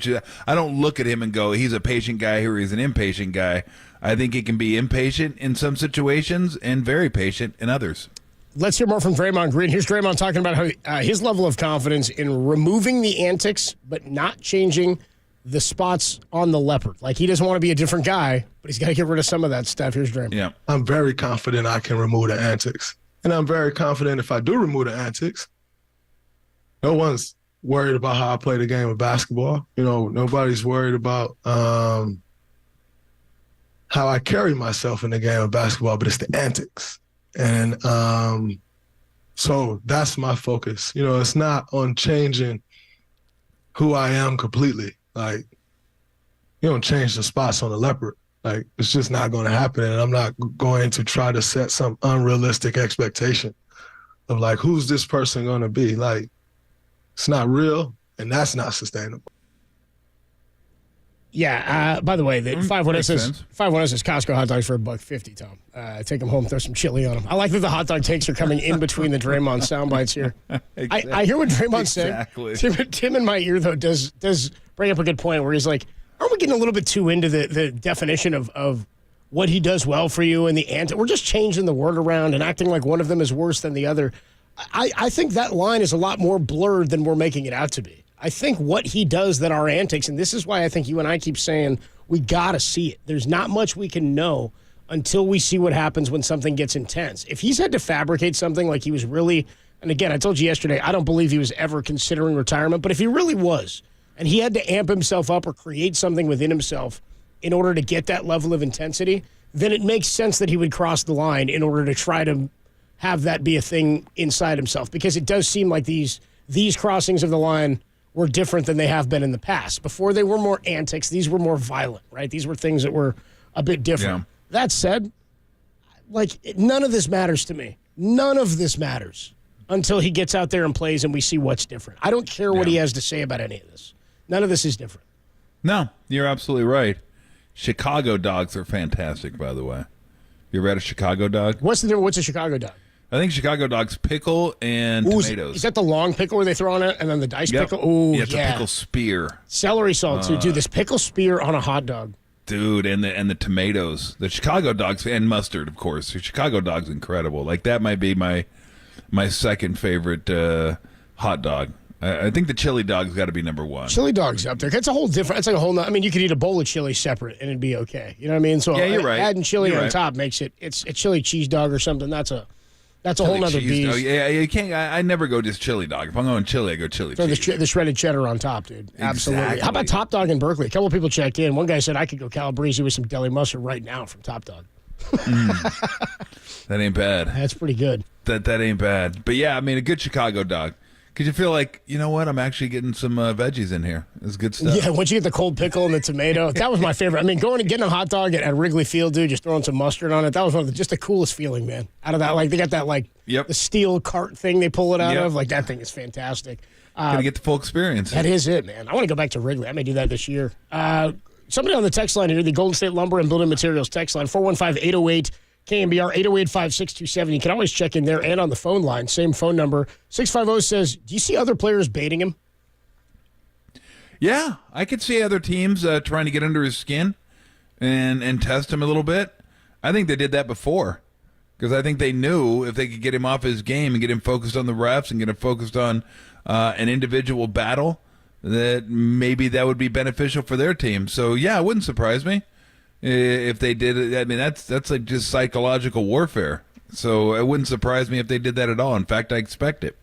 I don't look at him and go, he's a patient guy or he's an impatient guy. I think he can be impatient in some situations and very patient in others. Let's hear more from Draymond Green. Here's Draymond talking about how his level of confidence in removing the antics but not changing the spots on the leopard. Like he doesn't want to be a different guy, but he's got to get rid of some of that stuff. Here's Draymond. Yeah. I'm very confident I can remove the antics. And I'm very confident if I do remove the antics, no one's worried about how I play the game of basketball. Nobody's worried about how I carry myself in the game of basketball, but it's the antics. And So that's my focus. You know, it's not on changing who I am completely. Like, you don't change the spots on a leopard. Like, it's just not going to happen. And I'm not going to try to set some unrealistic expectation of, like, who's this person going to be? Like, it's not real, and that's not sustainable. Yeah. By the way, the 5-1 says Costco hot dogs for $1.50, Tom. Take them home, throw some chili on them. I like that the hot dog takes are coming in between the Draymond sound bites here. Exactly. I hear what Draymond's saying. Tim in my ear, though, does bring up a good point where he's like, aren't we getting a little bit too into the definition of what he does well for you and the anti? We're just changing the word around and acting like one of them is worse than the other. I think that line is a lot more blurred than we're making it out to be. I think what he does that are antics, and this is why I think you and I keep saying we got to see it. There's not much we can know until we see what happens when something gets intense. If he's had to fabricate something like he was really, and again, I told you yesterday, I don't believe he was ever considering retirement, but if he really was, and he had to amp himself up or create something within himself in order to get that level of intensity, then it makes sense that he would cross the line in order to try to have that be a thing inside himself, because it does seem like these crossings of the line were different than they have been in the past. Before, they were more antics. These were more violent, right? These were things that were a bit different. Yeah. That said, like, none of this matters to me. None of this matters until he gets out there and plays and we see what's different. I don't care what he has to say about any of this. None of this is different. No, you're absolutely right. Chicago dogs are fantastic, by the way. You ever had a Chicago dog? What's a Chicago dog? I think Chicago dog's pickle and tomatoes. Is that the long pickle where they throw on it and then the diced pickle? Ooh, it's a pickle spear. Celery salt, too. Dude, this pickle spear on a hot dog. Dude, and the tomatoes. The Chicago dogs, and mustard, of course. The Chicago dog's incredible. Like, that might be my second favorite hot dog. I think the chili dog's got to be number one. Chili dog's up there. It's a whole different. It's like a whole. I mean, you could eat a bowl of chili separate and it'd be okay. You know what I mean? So yeah, you're right. Adding chili on top makes it. It's a chili cheese dog or something. That's a whole nother beast. Oh, yeah, you can't. I never go just chili dog. If I'm going chili, I go chili cheese. The shredded cheddar on top, dude. Absolutely. Exactly. How about Top Dog in Berkeley? A couple of people checked in. One guy said I could go Calabrese with some deli mustard right now from Top Dog. That ain't bad. That's pretty good. That ain't bad. But yeah, I mean, a good Chicago dog. Because you feel like, you know what, I'm actually getting some veggies in here. It's good stuff. Yeah, once you get the cold pickle and the tomato, that was my favorite. I mean, going and getting a hot dog at Wrigley Field, dude, just throwing some mustard on it, that was just the coolest feeling, man. Out of that, like, they got that, like, the steel cart thing they pull it out of. Like, that thing is fantastic. Gotta get the full experience. That is it, man. I want to go back to Wrigley. I may do that this year. Somebody on the text line here, the Golden State Lumber and Building Materials text line, 415-808- KNBR 808-5627. You can always check in there and on the phone line. Same phone number. 650 says, do you see other players baiting him? Yeah, I could see other teams trying to get under his skin and test him a little bit. I think they did that before because I think they knew if they could get him off his game and get him focused on the refs and get him focused on an individual battle, that maybe that would be beneficial for their team. So, yeah, it wouldn't surprise me. If they did it, I mean, that's like just psychological warfare. So it wouldn't surprise me if they did that at all. In fact, I expect it.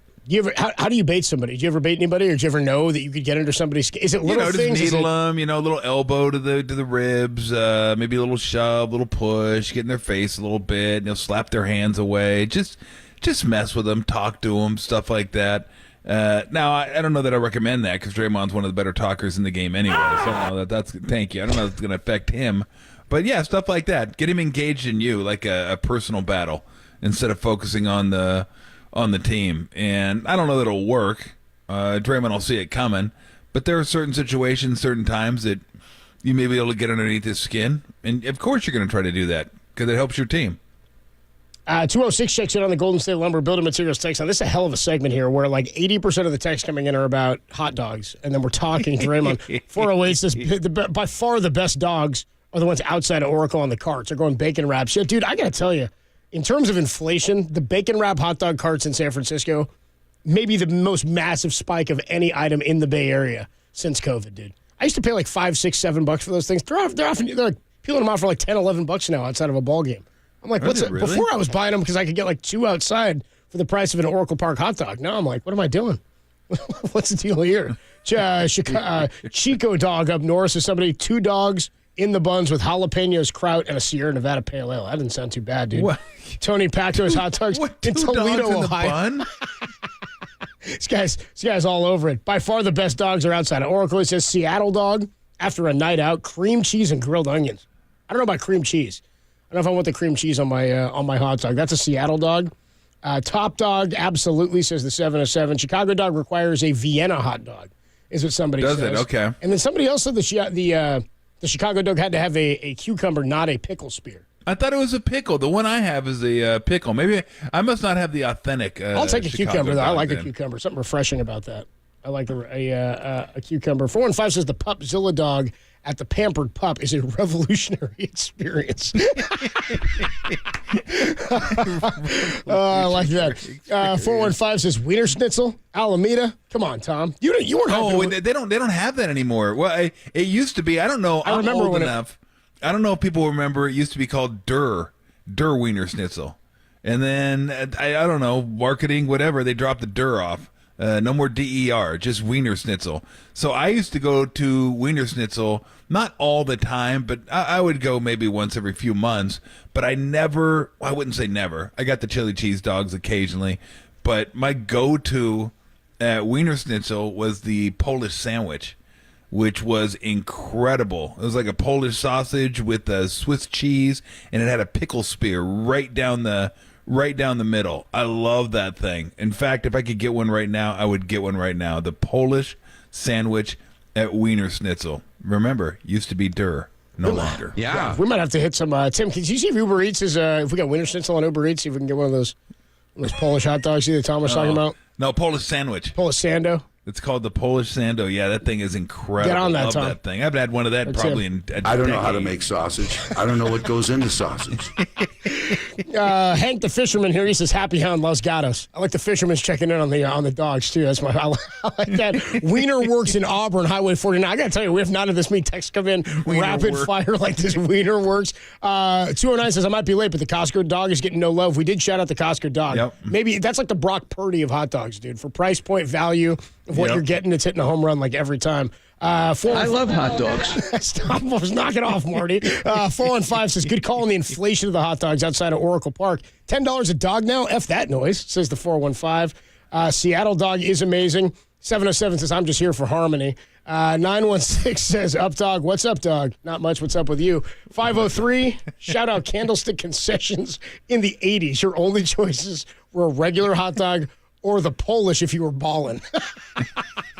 How do you bait somebody? Do you ever bait anybody, or do you ever know that you could get under somebody's skin? Is it little things? Just needle them, a little elbow to the ribs, maybe a little shove, a little push, get in their face a little bit, slap their hands away. Just mess with them, talk to them, stuff like that. Now, I don't know that I recommend that because Draymond's one of the better talkers in the game anyway. So I don't know thank you. I don't know if it's going to affect him. But, yeah, stuff like that. Get him engaged in you, like a personal battle, instead of focusing on the team. And I don't know that it'll work. Draymond will see it coming. But there are certain situations, certain times that you may be able to get underneath his skin. And, of course, you're going to try to do that because it helps your team. 206 checks in on the Golden State Lumber Building Materials text. Now, this is a hell of a segment here where like 80% of the texts coming in are about hot dogs, and then we're talking Draymond. 408 says by far the best dogs are the ones outside of Oracle on the carts. They're going bacon wraps. Yeah, dude, I got to tell you, in terms of inflation, the bacon wrap hot dog carts in San Francisco may be the most massive spike of any item in the Bay Area since COVID, dude. I used to pay like $5, $6, $7 for those things. They're like peeling them out for like $10, $11 now outside of a ball game. I'm like, what's it? Really? Before I was buying them because I could get like 2 outside for the price of an Oracle Park hot dog. Now I'm like, what am I doing? What's the deal here? Chico Dog up north is somebody, 2 dogs in the buns with jalapenos, kraut, and a Sierra Nevada Pale Ale. That didn't sound too bad, dude. What? Tony Pacto's hot dogs in Toledo, Ohio. This guy's all over it. By far the best dogs are outside of Oracle. It says Seattle dog after a night out, cream cheese and grilled onions. I don't know about cream cheese. I don't know if I want the cream cheese on my hot dog. That's a Seattle dog. Top dog, absolutely, says the 707. Chicago dog requires a Vienna hot dog, is what somebody says. Does it? Okay. And then somebody else said the Chicago dog had to have a cucumber, not a pickle spear. I thought it was a pickle. The one I have is a pickle. Maybe I must not have the authentic. I'll take a Chicago cucumber, though. I dog like then. a cucumber. Something refreshing about that. I like a cucumber. 415 says the Pupzilla dog at the Pampered Pup is a revolutionary experience. I like that. 415 says Wiener Schnitzel, Alameda. Come on, Tom. You weren't. Oh, they don't have that anymore. Well, it used to be. I don't know. I remember I'm old when enough. I don't know if people remember. It used to be called Durr Wiener Schnitzel, and then I don't know, marketing, whatever. They dropped the Durr off. No more DER, just Wiener Schnitzel. So I used to go to Wiener Schnitzel, not all the time, but I would go maybe once every few months. But I wouldn't say never. I got the chili cheese dogs occasionally. But my go-to at Wiener Schnitzel was the Polish sandwich, which was incredible. It was like a Polish sausage with Swiss cheese, and it had a pickle spear right down the middle. I love that thing. In fact, if I could get one right now, I would get one right now. The Polish sandwich at Wiener Schnitzel. Remember, used to be Durr, no longer. Yeah. We might have to hit some. Tim, can you see if Uber Eats is, if we got Wiener Schnitzel on Uber Eats, see if we can get one of those Polish hot dogs that Tom was talking about? No, Polish sandwich. Polish Sando? It's called the Polish Sando. Yeah, that thing is incredible. Get on that, Love Tom. that thing. I haven't had one of that probably in a I don't know how to decade. make sausage. I don't know what goes into sausage. Hank the fisherman here, he says Happy Hound loves Gatos. I like the fisherman's checking in on the dogs too. That's I like that. Wiener works in Auburn, Highway 49. I got to tell you, we have not had this many texts come in rapid fire like this. Wiener works. 209 says I might be late, but the Costco dog is getting no love. We did shout out the Costco dog. Yep. Maybe that's like the Brock Purdy of hot dogs, dude. For price point value of what Yep. you're getting, it's hitting a home run like every time. I love hot dogs. Stop! Knock it off, Marty. 415 says, good call on the inflation of the hot dogs outside of Oracle Park. $10 a dog now? F that noise, says the 415. Seattle dog is amazing. 707 says, I'm just here for harmony. 916 says, up dog. What's up, dog? Not much. What's up with you? 503, shout out Candlestick Concessions in the 80s. Your only choices were a regular hot dog or the Polish if you were balling.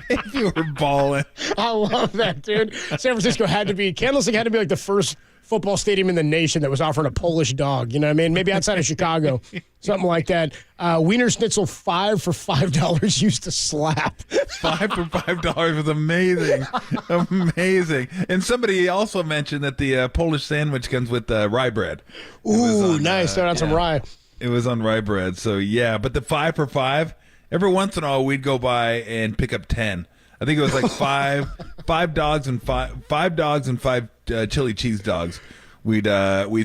If you were balling. I love that, dude. San Francisco Candlestick had to be like the first football stadium in the nation that was offering a Polish dog. You know what I mean? Maybe outside of Chicago, something like that. Wiener Schnitzel 5 for $5 used to slap. 5 for $5 was amazing. Amazing. And somebody also mentioned that the Polish sandwich comes with rye bread. Ooh, nice. Throw on some rye. It was on rye bread. So, yeah. But the 5 for $5, every once in a while we'd go by and pick up 10. I think it was like five dogs and five chili cheese dogs we'd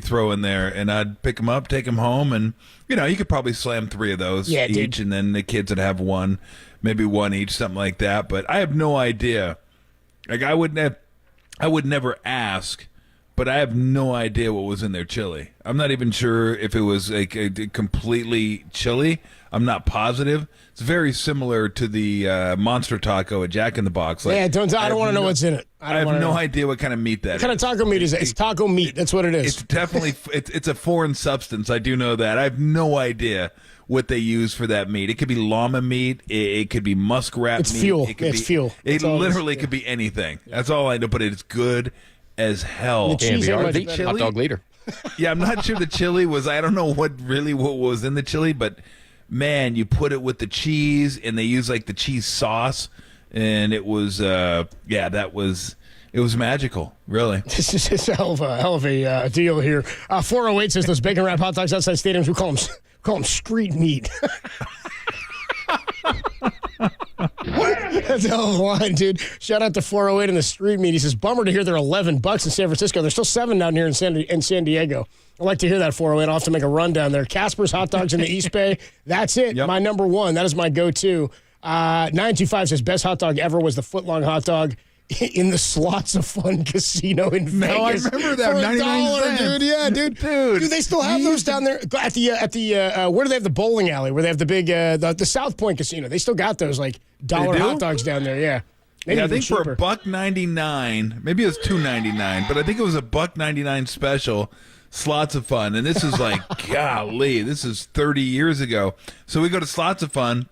throw in there, and I'd pick them up, take them home, and you could probably slam 3 of those each, and then the kids would have one, maybe one each, something like that. But I have no idea. Like I would never ask, but I have no idea what was in their chili. I'm not even sure if it was a completely chili. I'm not positive. It's very similar to the monster taco at Jack in the Box. I don't want to know what's in it. I have no idea what kind of meat that is. What kind of taco meat is it? It's taco meat. That's what it is. It's definitely it's a foreign substance. I do know that. I have no idea what they use for that meat. It could be llama meat. It could be muskrat meat. Fuel. It's fuel. It literally could be anything. That's all I know. But it's good as hell. KNBR, the hot dog leader. Yeah, I'm not sure the chili was. I don't know what was in the chili, but man, you put it with the cheese, and they use like the cheese sauce, and it was it was magical, really. This is a hell of a deal here. 408 says those bacon wrap hot dogs outside stadiums, we call them street meat. That's a hell of a line, dude. Shout out to 408 and the street meat. He says, bummer to hear they're $11 in San Francisco. There's still 7 down here in San Diego. I'd like to hear that, 408. I'll have to make a run down there. Casper's Hot Dogs in the East Bay. That's it. Yep. My number one. That is my go-to. 925 says, best hot dog ever was the footlong hot dog in the Slots of Fun casino in Vegas. No, I remember that. For 99 $1, cents. dude. Yeah, dude. Dude, they still have those down there at the where do they have the bowling alley? Where they have the big the South Point casino? They still got those like dollar hot dogs down there. Yeah. Maybe I think cheaper. for $1.99, maybe it was $2.99, but I think it was a $1.99 special. Slots of Fun, and this is like, golly, this is 30 years ago. So we go to Slots of Fun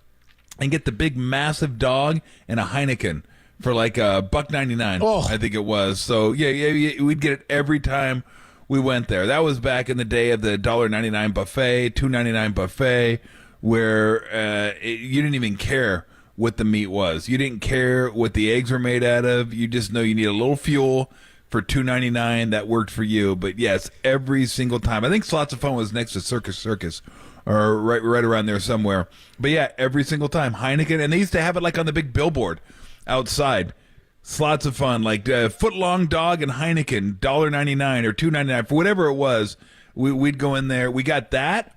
and get the big, massive dog and a Heineken for like $1.99. Oh. I think it was. So yeah, we'd get it every time we went there. That was back in the day of the $1.99 buffet, $2.99 buffet, where you didn't even care what the meat was. You didn't care what the eggs were made out of. You just know you need a little fuel for $2.99. That worked for you. But yes, every single time. I think Slots of Fun was next to Circus, or right around there somewhere. But yeah, every single time Heineken, and they used to have it like on the big billboard outside. Slots of Fun, like foot-long dog and Heineken, $1.99 or $2.99 for whatever it was. We'd go in there. We got that.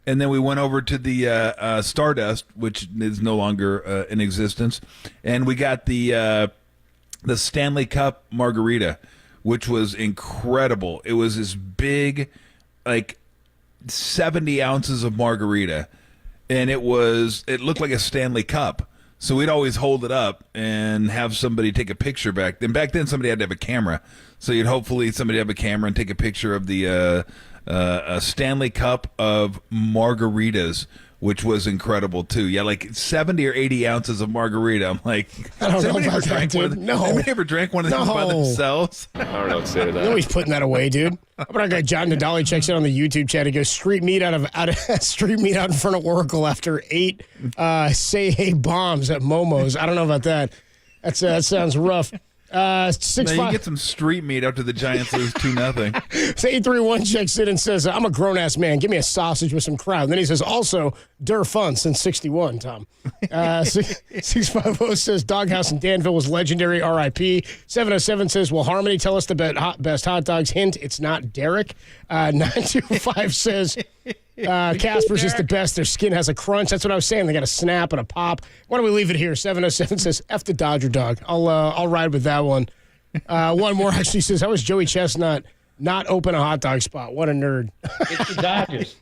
And then we went over to the Stardust, which is no longer in existence, and we got the Stanley Cup margarita, which was incredible. It was this big, like 70 ounces of margarita, and it looked like a Stanley Cup. So we'd always hold it up and have somebody take a picture back then. Back then, somebody had to have a camera, so you'd hopefully somebody have a camera and take a picture of the a Stanley Cup of margaritas, which was incredible too. Yeah, like 70 or 80 ounces of margarita. I'm like, I don't has know anybody about ever that, drank dude. one of No. Anybody ever drank one of these by No. themselves? I don't know what to say to that. Nobody's putting that away, dude. How about our guy John Nadali checks in on the YouTube chat? He goes, street meat out street meat out in front of Oracle after 8 say hey bombs at Momo's. I don't know about that. That sounds rough. 6'5". No, you get some street meat after the Giants lose 2-0. So 831 checks in and says, I'm a grown-ass man. Give me a sausage with some crowd. And then he says, also, der fun since 61, Tom. 650 says, Doghouse in Danville was legendary, RIP. 707 says, will Harmony tell us the best hot dogs? Hint, it's not Derek. 925 says, Casper's is the best. Their skin has a crunch. That's what I was saying. They got a snap and a pop. Why don't we leave it here? 707 says, F the Dodger dog. I'll ride with that one. One more actually says, how is Joey Chestnut not open a hot dog spot? What a nerd. It's the Dodgers.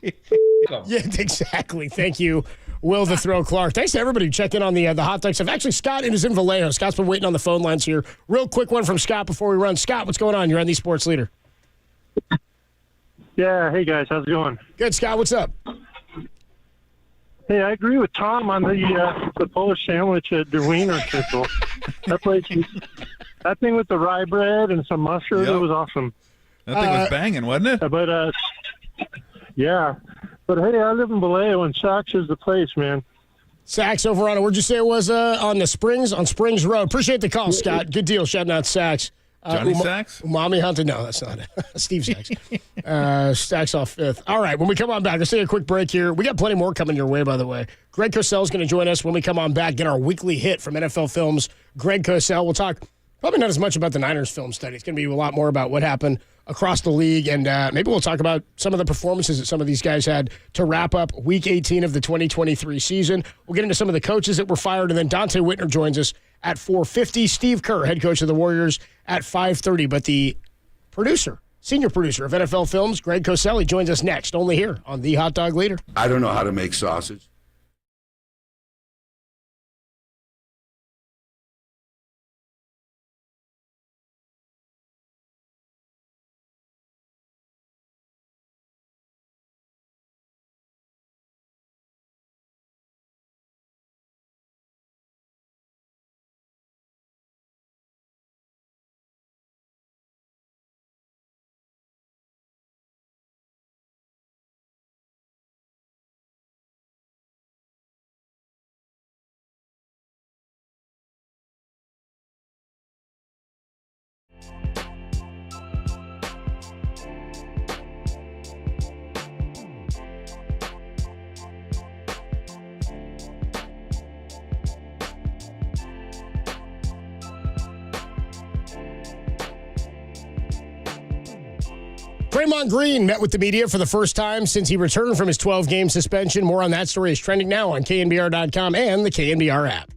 Yeah, exactly. Thank you, Will the Throw Clark. Thanks to everybody who checked in on the hot dog stuff. Actually, Scott is in Vallejo. Scott's been waiting on the phone lines here. Real quick one from Scott before we run. Scott, what's going on? You're on the Sports Leader. Yeah, hey guys, how's it going? Good, Scott. What's up? Hey, I agree with Tom on the Polish sandwich at Der Wiener Schnitzel. That thing with the rye bread and some mustard, Yep. it was awesome. That thing was banging, wasn't it? But yeah. But hey, I live in Vallejo, and Saks is the place, man. Saks over on, where'd you say it was? On Springs Road. Appreciate the call, Scott. Good deal. Shouting out Saks. Johnny Sachs? Umami Hunter. No, that's not it. Steve Sachs. Sachs off 5th. All right, when we come on back, let's take a quick break here. We got plenty more coming your way, by the way. Greg Cosell's going to join us when we come on back, get our weekly hit from NFL Films. Greg Cosell. We'll talk probably not as much about the Niners film study. It's going to be a lot more about what happened across the league, and maybe we'll talk about some of the performances that some of these guys had to wrap up Week 18 of the 2023 season. We'll get into some of the coaches that were fired, and then Dante Whitner joins us at 4:50. Steve Kerr, head coach of the Warriors, at 5:30. But the senior producer of NFL Films, Greg Cosell, joins us next, only here on The Hot Dog Leader. I don't know how to make sausage. Draymond Green met with the media for the first time since he returned from his 12-game suspension. More on that story is trending now on KNBR.com and the KNBR app.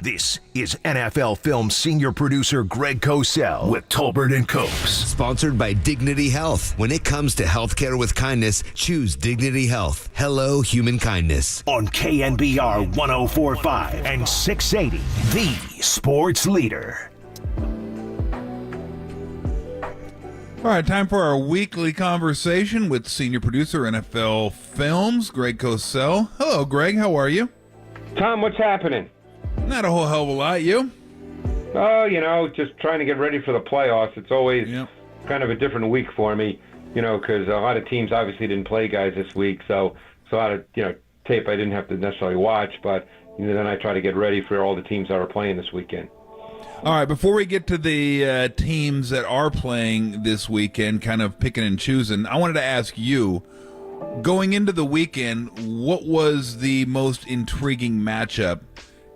This is NFL Film senior producer Greg Cosell with Tolbert and Copes. Sponsored by Dignity Health. When it comes to healthcare with kindness, choose Dignity Health. Hello, human kindness. On KNBR 104.5 and 680, the sports leader. All right, time for our weekly conversation with senior producer NFL Films, Greg Cosell. Hello, Greg. How are you? Tom, what's happening? Not a whole hell of a lot. You? Oh, just trying to get ready for the playoffs. It's always kind of a different week for me, because a lot of teams obviously didn't play guys this week. So a lot of, tape I didn't have to necessarily watch. But then I try to get ready for all the teams that are playing this weekend. All right, before we get to the teams that are playing this weekend, kind of picking and choosing, I wanted to ask you, going into the weekend, what was the most intriguing matchup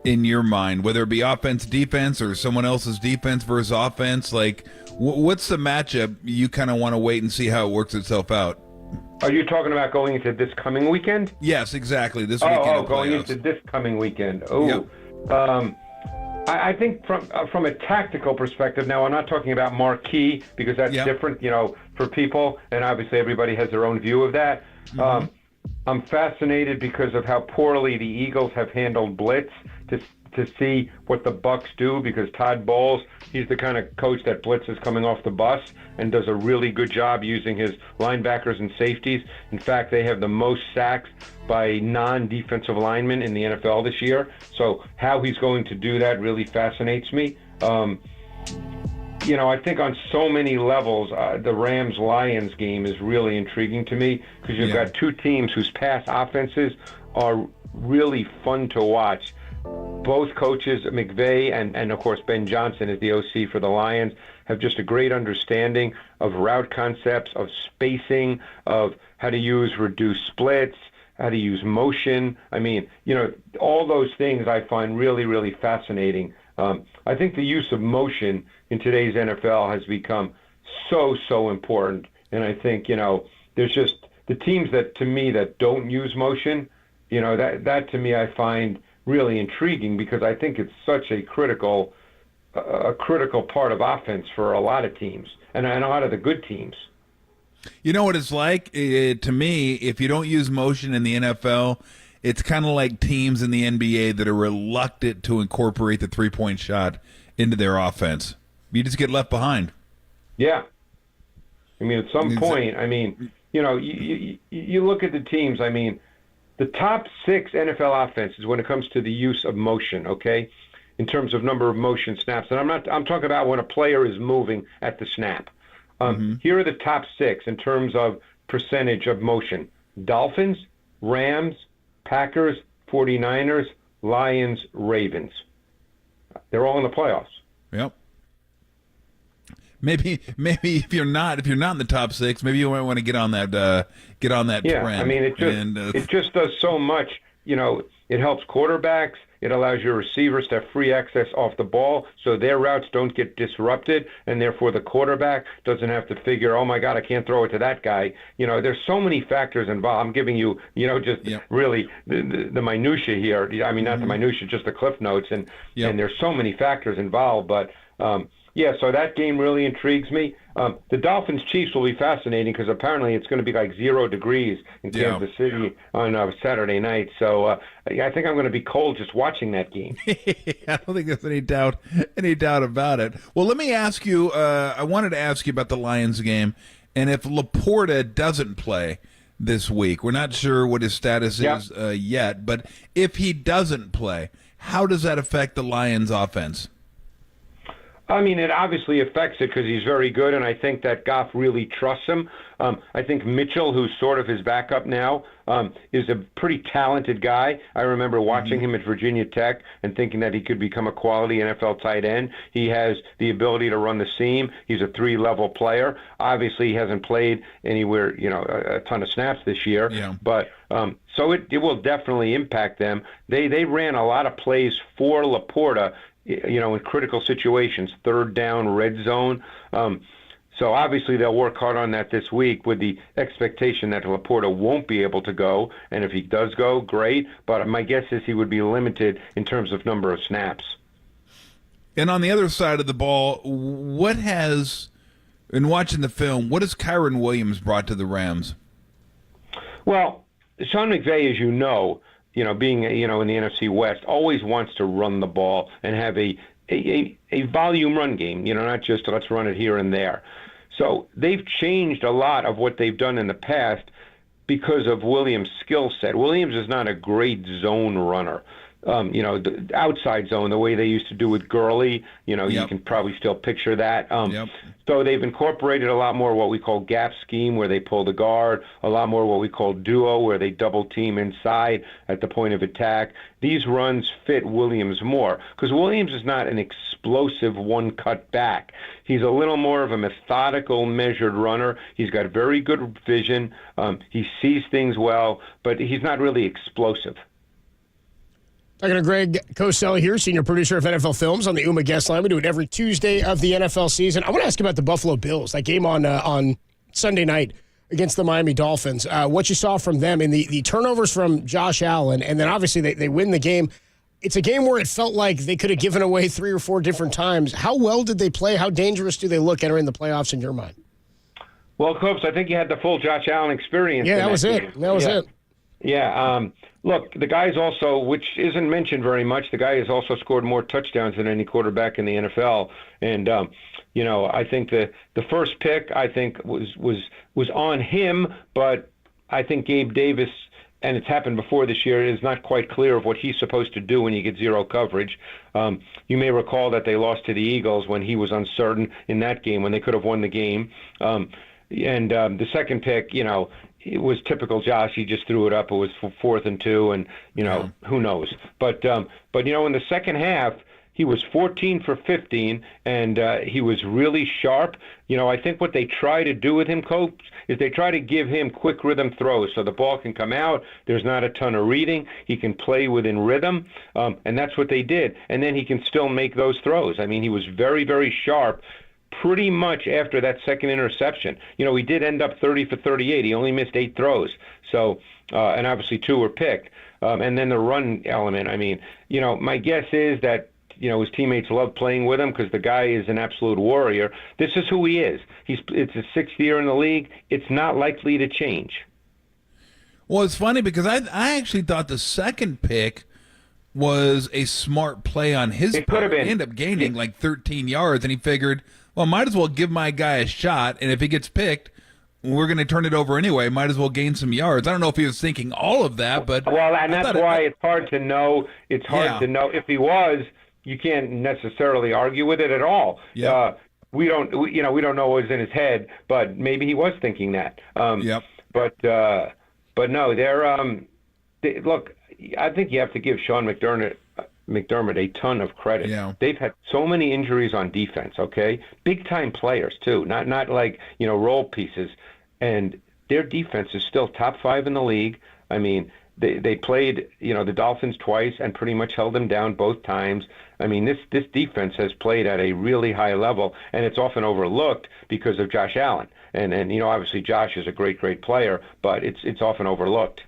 in your mind, whether it be offense, defense, or someone else's defense versus offense? Like, what's the matchup you kind of want to wait and see how it works itself out? Are you talking about going into this coming weekend? Yes, exactly. This weekend. Oh, going into this coming weekend. Oh, yep. I think from a tactical perspective, now I'm not talking about marquee because that's different, for people, and obviously everybody has their own view of that. Mm-hmm. I'm fascinated because of how poorly the Eagles have handled blitz to see what the Bucs do, because Todd Bowles, he's the kind of coach that blitzes coming off the bus and does a really good job using his linebackers and safeties. In fact, they have the most sacks by non-defensive linemen in the NFL this year. So how he's going to do that really fascinates me. I think on so many levels, the Rams-Lions game is really intriguing to me, because you've got two teams whose pass offenses are really fun to watch. Both coaches, McVay and of course Ben Johnson is the OC for the Lions, have just a great understanding of route concepts, of spacing, of how to use reduced splits, how to use motion. I mean, all those things I find really, really fascinating. I think the use of motion in today's NFL has become so important. And I think, there's just the teams that don't use motion, that to me I find really intriguing, because I think it's such a critical part of offense for a lot of teams and a lot of the good teams. You know what it's like? To me, if you don't use motion in the NFL, it's kind of like teams in the NBA that are reluctant to incorporate the three-point shot into their offense. You just get left behind. Yeah. I mean, at some point, you look at the teams, the top 6 NFL offenses when it comes to the use of motion, okay, in terms of number of motion snaps. And I'm talking about when a player is moving at the snap. Here are the top 6 in terms of percentage of motion. Dolphins, Rams, Packers, 49ers, Lions, Ravens. They're all in the playoffs. Yep. Maybe if you're not in the top 6, maybe you might want to get on that trend. I mean, it just does so much. It helps quarterbacks. It allows your receivers to have free access off the ball, so their routes don't get disrupted, and therefore the quarterback doesn't have to figure, oh my God, I can't throw it to that guy. There's so many factors involved. I'm giving you, really the minutia here. I mean, not the minutia, just the cliff notes, and there's so many factors involved, but. So that game really intrigues me. The Dolphins-Chiefs will be fascinating, because apparently it's going to be like 0 degrees in Kansas City on Saturday night. So I think I'm going to be cold just watching that game. I don't think there's any doubt about it. Well, let me ask you, I wanted to ask you about the Lions game, and if Laporta doesn't play this week, we're not sure what his status is yet, but if he doesn't play, how does that affect the Lions offense? I mean, it obviously affects it because he's very good, and I think that Goff really trusts him. I think Mitchell, who's sort of his backup now, is a pretty talented guy. I remember watching him at Virginia Tech and thinking that he could become a quality NFL tight end. He has the ability to run the seam. He's a 3-level player. Obviously, he hasn't played anywhere, a ton of snaps this year. Yeah. But so it will definitely impact them. They ran a lot of plays for Laporta, in critical situations, 3rd down, red zone. So obviously they'll work hard on that this week with the expectation that Laporta won't be able to go. And if he does go, great. But my guess is he would be limited in terms of number of snaps. And on the other side of the ball, in watching the film, what has Kyren Williams brought to the Rams? Well, Sean McVay, as you know, being in the NFC West, always wants to run the ball and have a volume run game. Not just let's run it here and there. So they've changed a lot of what they've done in the past because of Williams' skill set. Williams is not a great zone runner. The outside zone, the way they used to do with Gurley, you can probably still picture that. So they've incorporated a lot more what we call gap scheme, where they pull the guard, a lot more what we call duo, where they double team inside at the point of attack. These runs fit Williams more, because Williams is not an explosive one-cut back. He's a little more of a methodical, measured runner. He's got very good vision. He sees things well, but he's not really explosive. Talking to Greg Cosell here, senior producer of NFL Films on the UMA guest line. We do it every Tuesday of the NFL season. I want to ask you about the Buffalo Bills, that game on Sunday night against the Miami Dolphins. What you saw from them in the turnovers from Josh Allen, and then obviously they win the game. It's a game where it felt like they could have given away 3 or 4 different times. How well did they play? How dangerous do they look entering the playoffs in your mind? Well, Copes, I think you had the full Josh Allen experience. Yeah, that was it. That was it. Yeah. Look, the guy's also, which isn't mentioned very much, the guy has also scored more touchdowns than any quarterback in the NFL. And, I think the first pick, I think, was on him, but I think Gabe Davis, and it's happened before this year, is not quite clear of what he's supposed to do when you get zero coverage. You may recall that they lost to the Eagles when he was uncertain in that game, when they could have won the game. The second pick, it was typical Josh. He just threw it up. It was 4th and 2, and who knows? But in the second half, he was 14 for 15, and he was really sharp. I think what they try to do with him, Coach, is they try to give him quick rhythm throws so the ball can come out. There's not a ton of reading. He can play within rhythm, and that's what they did. And then he can still make those throws. I mean, he was very, very sharp. Pretty much after that second interception. He did end up 30 for 38. He only missed 8 throws. So, and obviously 2 were picked. And then the run element. I mean, my guess is that, his teammates love playing with him because the guy is an absolute warrior. This is who he is. It's his 6th year in the league. It's not likely to change. Well, it's funny because I actually thought the second pick was a smart play on his part. It could have been. He ended up gaining like 13 yards, and he figured, well, might as well give my guy a shot, and if he gets picked, we're going to turn it over anyway. Might as well gain some yards. I don't know if he was thinking all of that, but and that's why it's hard to know. It's hard to know. If he was, you can't necessarily argue with it at all. Yeah. We don't know what was in his head, but maybe he was thinking that. But no, look. I think you have to give Sean McDermott a ton of credit. Yeah. They've had so many injuries on defense, okay? Big time players too, not like, role pieces. And their defense is still top 5 in the league. I mean, they played, the Dolphins twice and pretty much held them down both times. I mean, this defense has played at a really high level, and it's often overlooked because of Josh Allen. And obviously Josh is a great, great player, but it's often overlooked.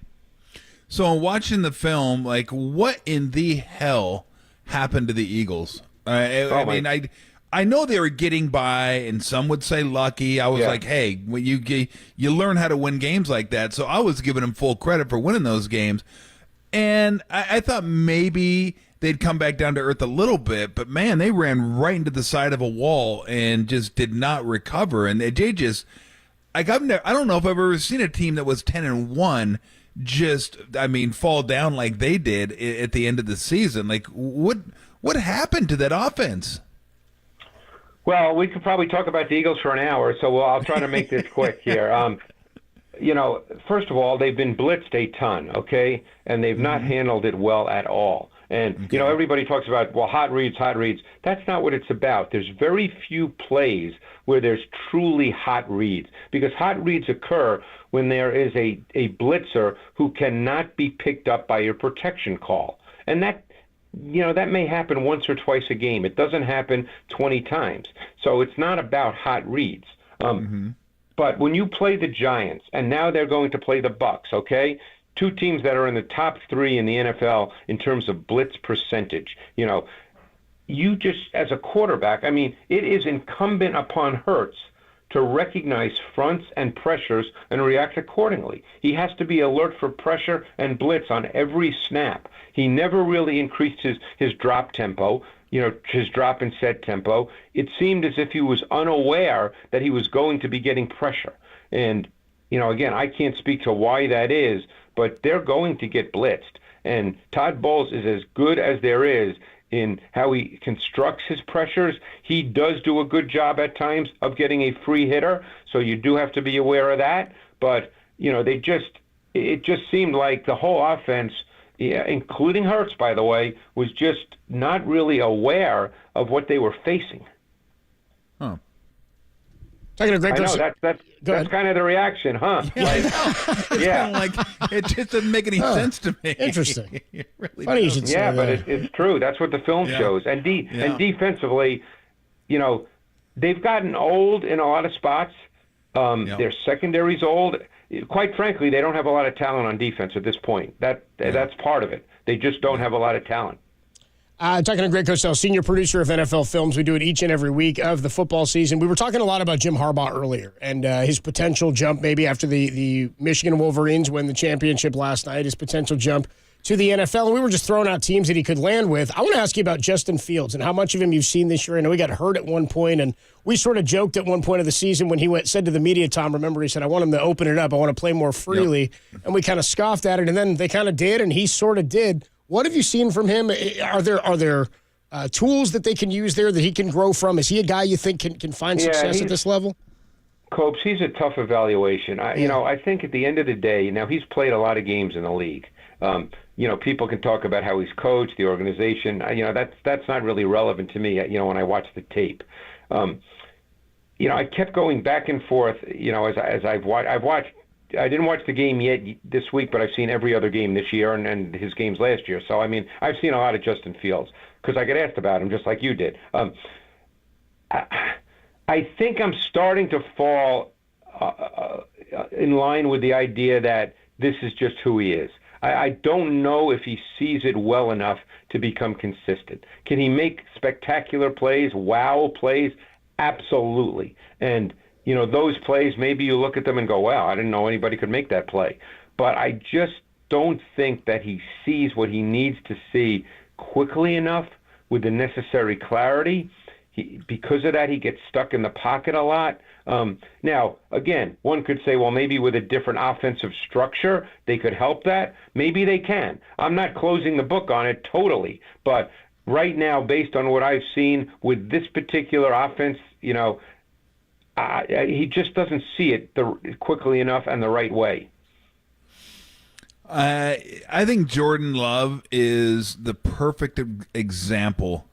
So watching the film, like, what in the hell happened to the Eagles? I know they were getting by, and some would say lucky. I was like, hey, when you learn how to win games like that. So I was giving them full credit for winning those games. And I thought maybe they'd come back down to earth a little bit, but man, they ran right into the side of a wall and just did not recover. And they just, I don't know if I've ever seen a team that was 10-1 fall down like they did at the end of the season. Like, what happened to that offense? Well, we could probably talk about the Eagles for an hour, so I'll try to make this quick here. First of all, they've been blitzed a ton, okay, and they've not handled it well at all. And, everybody talks about, hot reads. That's not what it's about. There's very few plays where there's truly hot reads, because hot reads occur when there is a blitzer who cannot be picked up by your protection call. And that may happen once or twice a game. It doesn't happen 20 times. So it's not about hot reads. But when you play the Giants, and now they're going to play the Bucs, okay? 2 teams that are in the top 3 in the NFL in terms of blitz percentage. You just, as a quarterback, it is incumbent upon Hurts to recognize fronts and pressures and react accordingly. He has to be alert for pressure and blitz on every snap. He never really increased his drop tempo, his drop and set tempo. It seemed as if he was unaware that he was going to be getting pressure. And, again, I can't speak to why that is, but they're going to get blitzed. And Todd Bowles is as good as there is in how he constructs his pressures. He does do a good job at times of getting a free hitter, so you do have to be aware of that. But, it just seemed like the whole offense, including Hurts, by the way, was just not really aware of what they were facing. Huh. Talking to Greg I know, that's kind of the reaction, huh? It just doesn't make any sense to me. Interesting. Really Funny you should say that. But it's true. That's what the film shows. And defensively, they've gotten old in a lot of spots. Their secondary's old. Quite frankly, they don't have a lot of talent on defense at this point. That's part of it. They just don't have a lot of talent. Talking to Greg Cosell, senior producer of NFL Films. We do it each and every week of the football season. We were talking a lot about Jim Harbaugh earlier and his potential jump maybe after the Michigan Wolverines win the championship last night, his potential jump to the NFL. And we were just throwing out teams that he could land with. I want to ask you about Justin Fields and how much of him you've seen this year. I know he got hurt at one point, and we sort of joked at one point of the season when he said to the media, Tom, remember, he said, I want him to open it up. I want to play more freely. Yep. And we kind of scoffed at it, and then they kind of did, and he sort of did. What have you seen from him? Are there tools that they can use there that he can grow from? Is he a guy you think can find success at this level? Copes, he's a tough evaluation. I think at the end of the day, now he's played a lot of games in the league. People can talk about how he's coached, the organization. That's not really relevant to me, when I watch the tape. I kept going back and forth, as I've watched. I didn't watch the game yet this week, but I've seen every other game this year and his games last year. So, I've seen a lot of Justin Fields because I get asked about him just like you did. I think I'm starting to fall in line with the idea that this is just who he is. I don't know if he sees it well enough to become consistent. Can he make spectacular plays, wow plays? Absolutely. And those plays, maybe you look at them and go, wow, I didn't know anybody could make that play. But I just don't think that he sees what he needs to see quickly enough with the necessary clarity. Because of that, he gets stuck in the pocket a lot. Now, again, one could say, well, maybe with a different offensive structure, they could help that. Maybe they can. I'm not closing the book on it totally. But right now, based on what I've seen with this particular offense, he just doesn't see it quickly enough and the right way. I think Jordan Love is the perfect example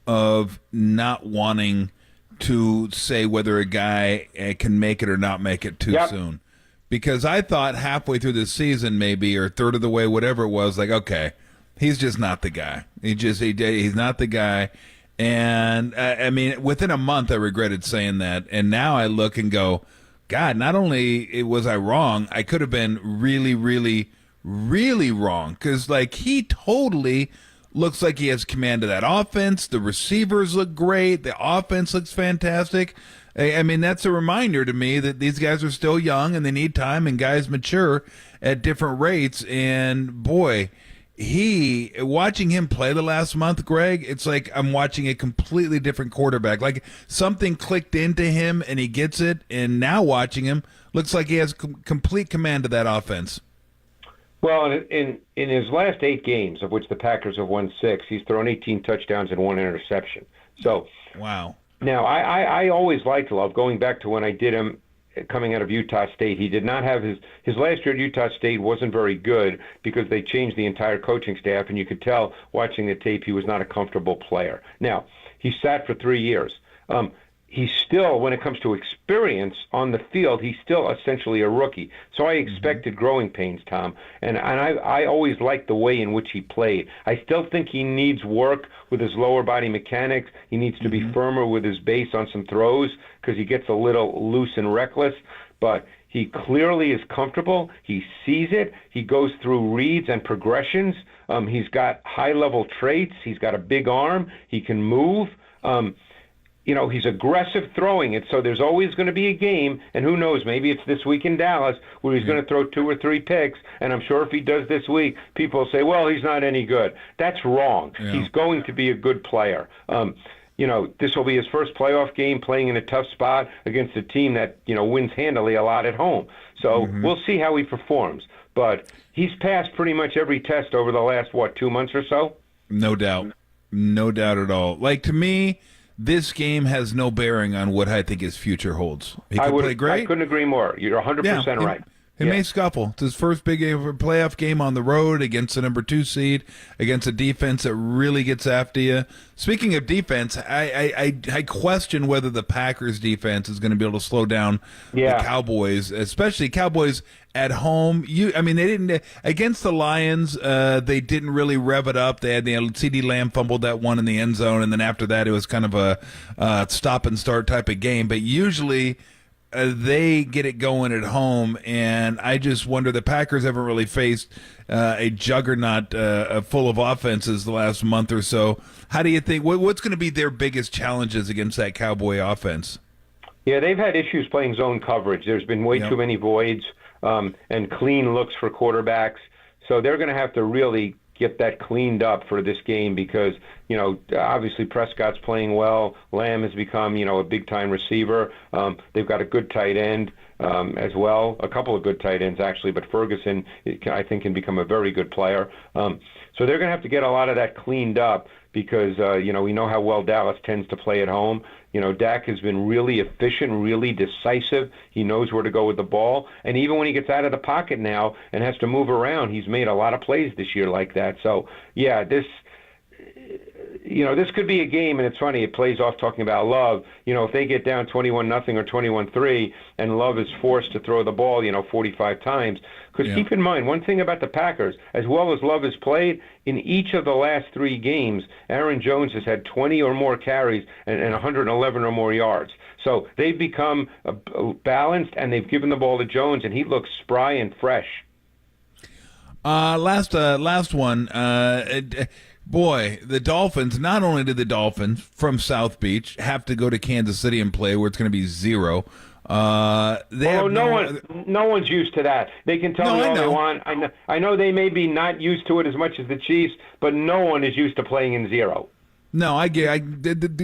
of not wanting to say whether a guy can make it or not make it too soon. Because I thought halfway through the season, maybe, or third of the way, whatever it was, like, okay, he's just not the guy. He's not the guy. And, within a month, I regretted saying that. And now I look and go, God, not only was I wrong, I could have been really, really, really wrong. Because, he totally looks like he has command of that offense. The receivers look great. The offense looks fantastic. That's a reminder to me that these guys are still young and they need time, and guys mature at different rates. And, boy, watching him play the last month, Greg, it's like I'm watching a completely different quarterback. Like something clicked into him and he gets it, and now watching him, looks like he has complete command of that offense. Well, in his last 8 games, of which the Packers have won 6, he's thrown 18 touchdowns and 1 interception. So, wow. Now, I always liked Love, going back to when I did him coming out of Utah State. He did not have his last year at Utah State wasn't very good because they changed the entire coaching staff, and you could tell watching the tape he was not a comfortable player. Now, he sat for 3 years. He's still, when it comes to experience on the field, he's still essentially a rookie. So I expected growing pains, Tom, and I always liked the way in which he played. I still think he needs work with his lower body mechanics. He needs to be firmer with his base on some throws because he gets a little loose and reckless, but he clearly is comfortable. He sees it. He goes through reads and progressions. He's got high-level traits. He's got a big arm. He can move. He's aggressive throwing it, so there's always going to be a game, and who knows, maybe it's this week in Dallas where he's going to throw 2 or 3 picks, and I'm sure if he does this week, people will say, well, he's not any good. That's wrong. Yeah. He's going to be a good player. This will be his first playoff game playing in a tough spot against a team that, wins handily a lot at home. So we'll see how he performs. But he's passed pretty much every test over the last, 2 months or so? No doubt. No doubt at all. To me, this game has no bearing on what I think his future holds. He could play great. I couldn't agree more. You're 100% right. He may scuffle. It's his first big playoff game on the road against the number 2 seed, against a defense that really gets after you. Speaking of defense, I question whether the Packers defense is going to be able to slow down the Cowboys, especially Cowboys at home. They didn't against the Lions. They didn't really rev it up. They had CeeDee Lamb fumbled that one in the end zone, and then after that, it was kind of a stop and start type of game. But usually, they get it going at home, and I just wonder, the Packers haven't really faced a juggernaut full of offenses the last month or so. How do you think, what's going to be their biggest challenges against that Cowboy offense? Yeah, they've had issues playing zone coverage. There's been way too many voids and clean looks for quarterbacks. So they're going to have to really get that cleaned up for this game because, obviously Prescott's playing well. Lamb has become, a big-time receiver. They've got a good tight end as well, a couple of good tight ends, actually, but Ferguson, I think, can become a very good player. So they're going to have to get a lot of that cleaned up because, we know how well Dallas tends to play at home. Dak has been really efficient, really decisive. He knows where to go with the ball. And even when he gets out of the pocket now and has to move around, he's made a lot of plays this year like that. So, yeah, this could be a game, and it's funny, it plays off talking about Love. If they get down 21-0 or 21-3 and Love is forced to throw the ball, 45 times. Because keep in mind, one thing about the Packers, as well as Love has played, in each of the last 3 games, Aaron Jones has had 20 or more carries and 111 or more yards. So they've become balanced, and they've given the ball to Jones, and he looks spry and fresh. Last one. Boy, the Dolphins, not only did the Dolphins from South Beach have to go to Kansas City and play where it's going to be 0, no one's used to that. They can tell me all they want. I know they may be not used to it as much as the Chiefs, but no one is used to playing in 0. No,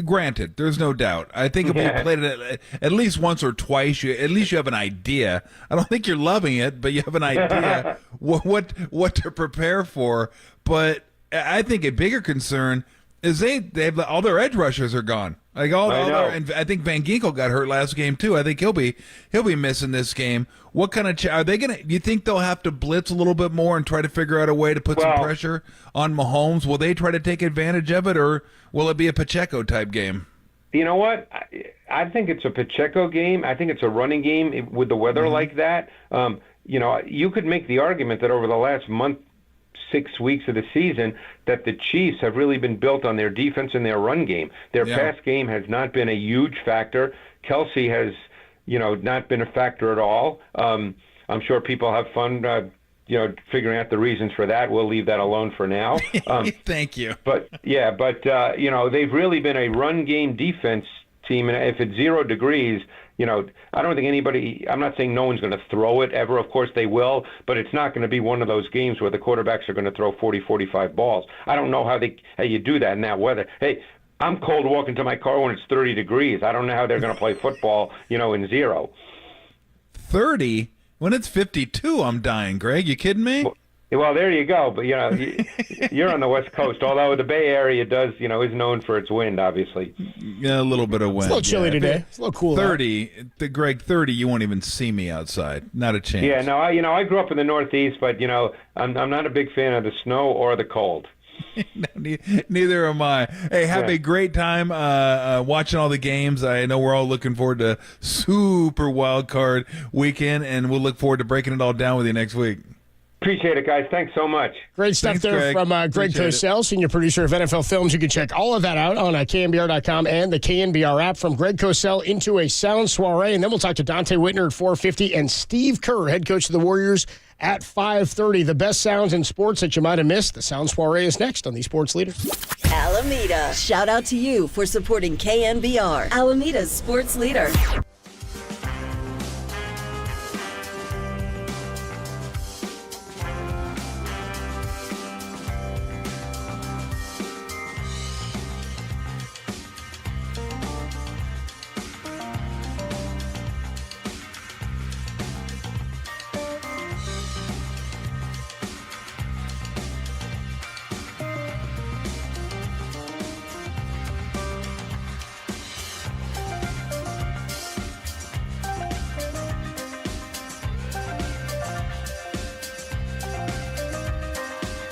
granted, there's no doubt. I think if we played it at least once or twice, at least you have an idea. I don't think you're loving it, but you have an idea what to prepare for. But I think a bigger concern is they have all their edge rushers are gone. Like and I think Van Ginkel got hurt last game too. I think he'll be missing this game. What kind of are they gonna? You think they'll have to blitz a little bit more and try to figure out a way to put some pressure on Mahomes? Will they try to take advantage of it, or will it be a Pacheco type game? You know what? I think it's a Pacheco game. I think it's a running game with the weather like that. You could make the argument that over the last month, 6 weeks of the season, that the Chiefs have really been built on their defense and their run game. Their pass game has not been a huge factor. Kelsey has, not been a factor at all. I'm sure people have fun, figuring out the reasons for that. We'll leave that alone for now. Thank you. But they've really been a run game defense team, and if it's 0 degrees, I don't think I'm not saying no one's going to throw it ever. Of course they will, but it's not going to be one of those games where the quarterbacks are going to throw 40, 45 balls. I don't know how you do that in that weather. Hey, I'm cold walking to my car when it's 30 degrees. I don't know how they're going to play football, in 0. 30? When it's 52, I'm dying, Greg. You kidding me? Well, there you go. But, you're on the West Coast, although the Bay Area does, is known for its wind, obviously. Yeah, a little bit of wind. It's a little chilly today. It's a little cool. 30, Greg, 30, you won't even see me outside. Not a chance. Yeah, no, I grew up in the Northeast, but, I'm not a big fan of the snow or the cold. Neither am I. Hey, have a great time watching all the games. I know we're all looking forward to Super Wild Card Weekend, and we'll look forward to breaking it all down with you next week. Appreciate it, guys. Thanks so much. Great stuff there from Greg Cosell, senior producer of NFL Films. You can check all of that out on KNBR.com and the KNBR app. From Greg Cosell into a sound soiree. And then we'll talk to Dante Whitner at 4:50 and Steve Kerr, head coach of the Warriors, at 5:30. The best sounds in sports that you might have missed. The sound soiree is next on the Sports Leader. Alameda. Shout out to you for supporting KNBR, Alameda's sports leader.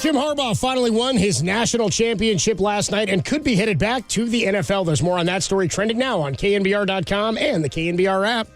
Jim Harbaugh finally won his national championship last night and could be headed back to the NFL. There's more on that story trending now on KNBR.com and the KNBR app.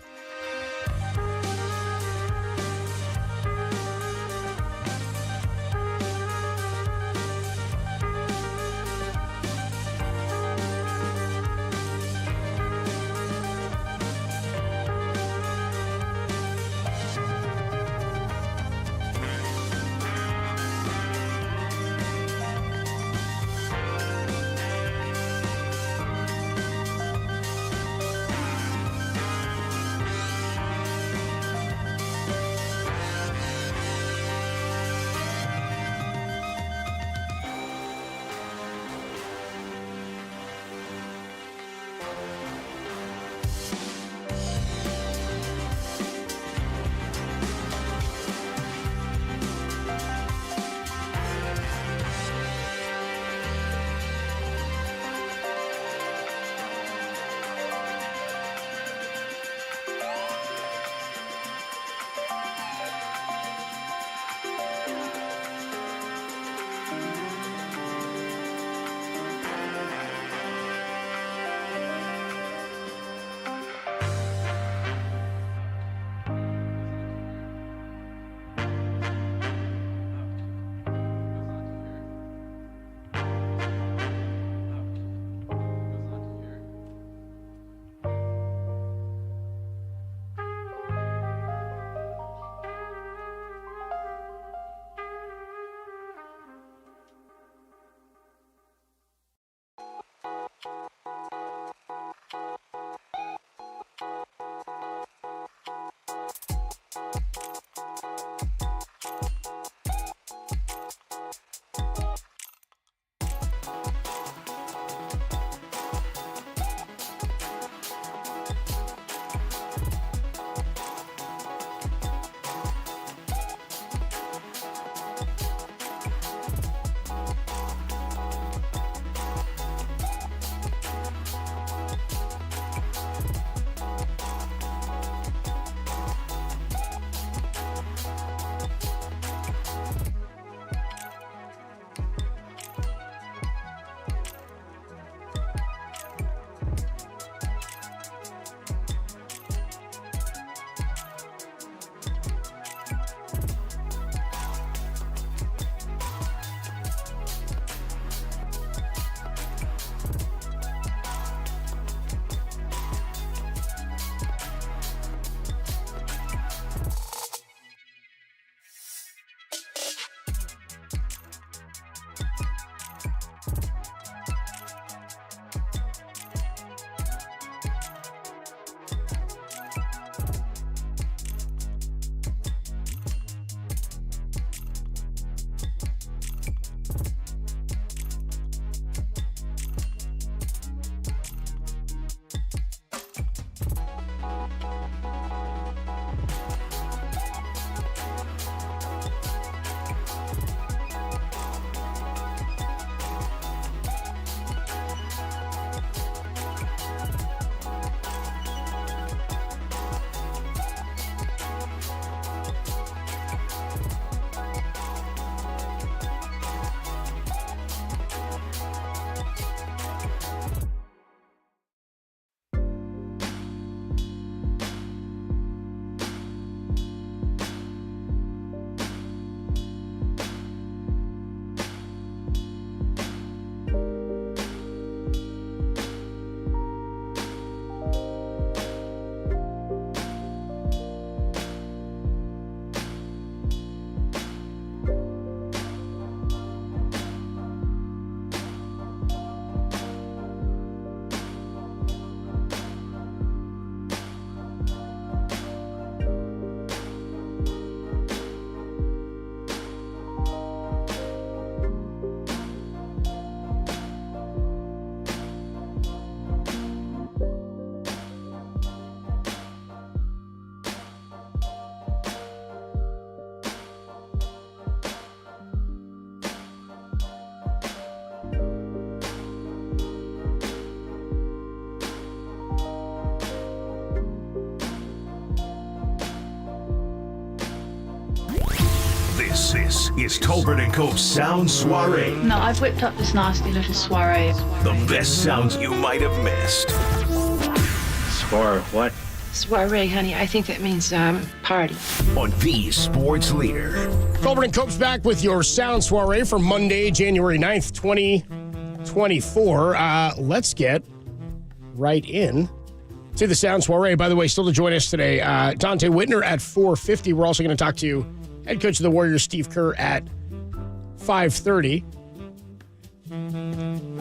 is Tolbert & Co.'s Sound Soiree. No, I've whipped up this nasty little soiree. The best sounds you might have missed. What? Soiree, honey. I think that means party. On the Sports Leader. Tolbert & Cope's back with your Sound Soiree for Monday, January 9th, 2024. Let's get right in to the Sound Soiree. By the way, still to join us today, Dante Whitner at 4:50. We're also going to talk to head coach of the Warriors, Steve Kerr, at 5:30.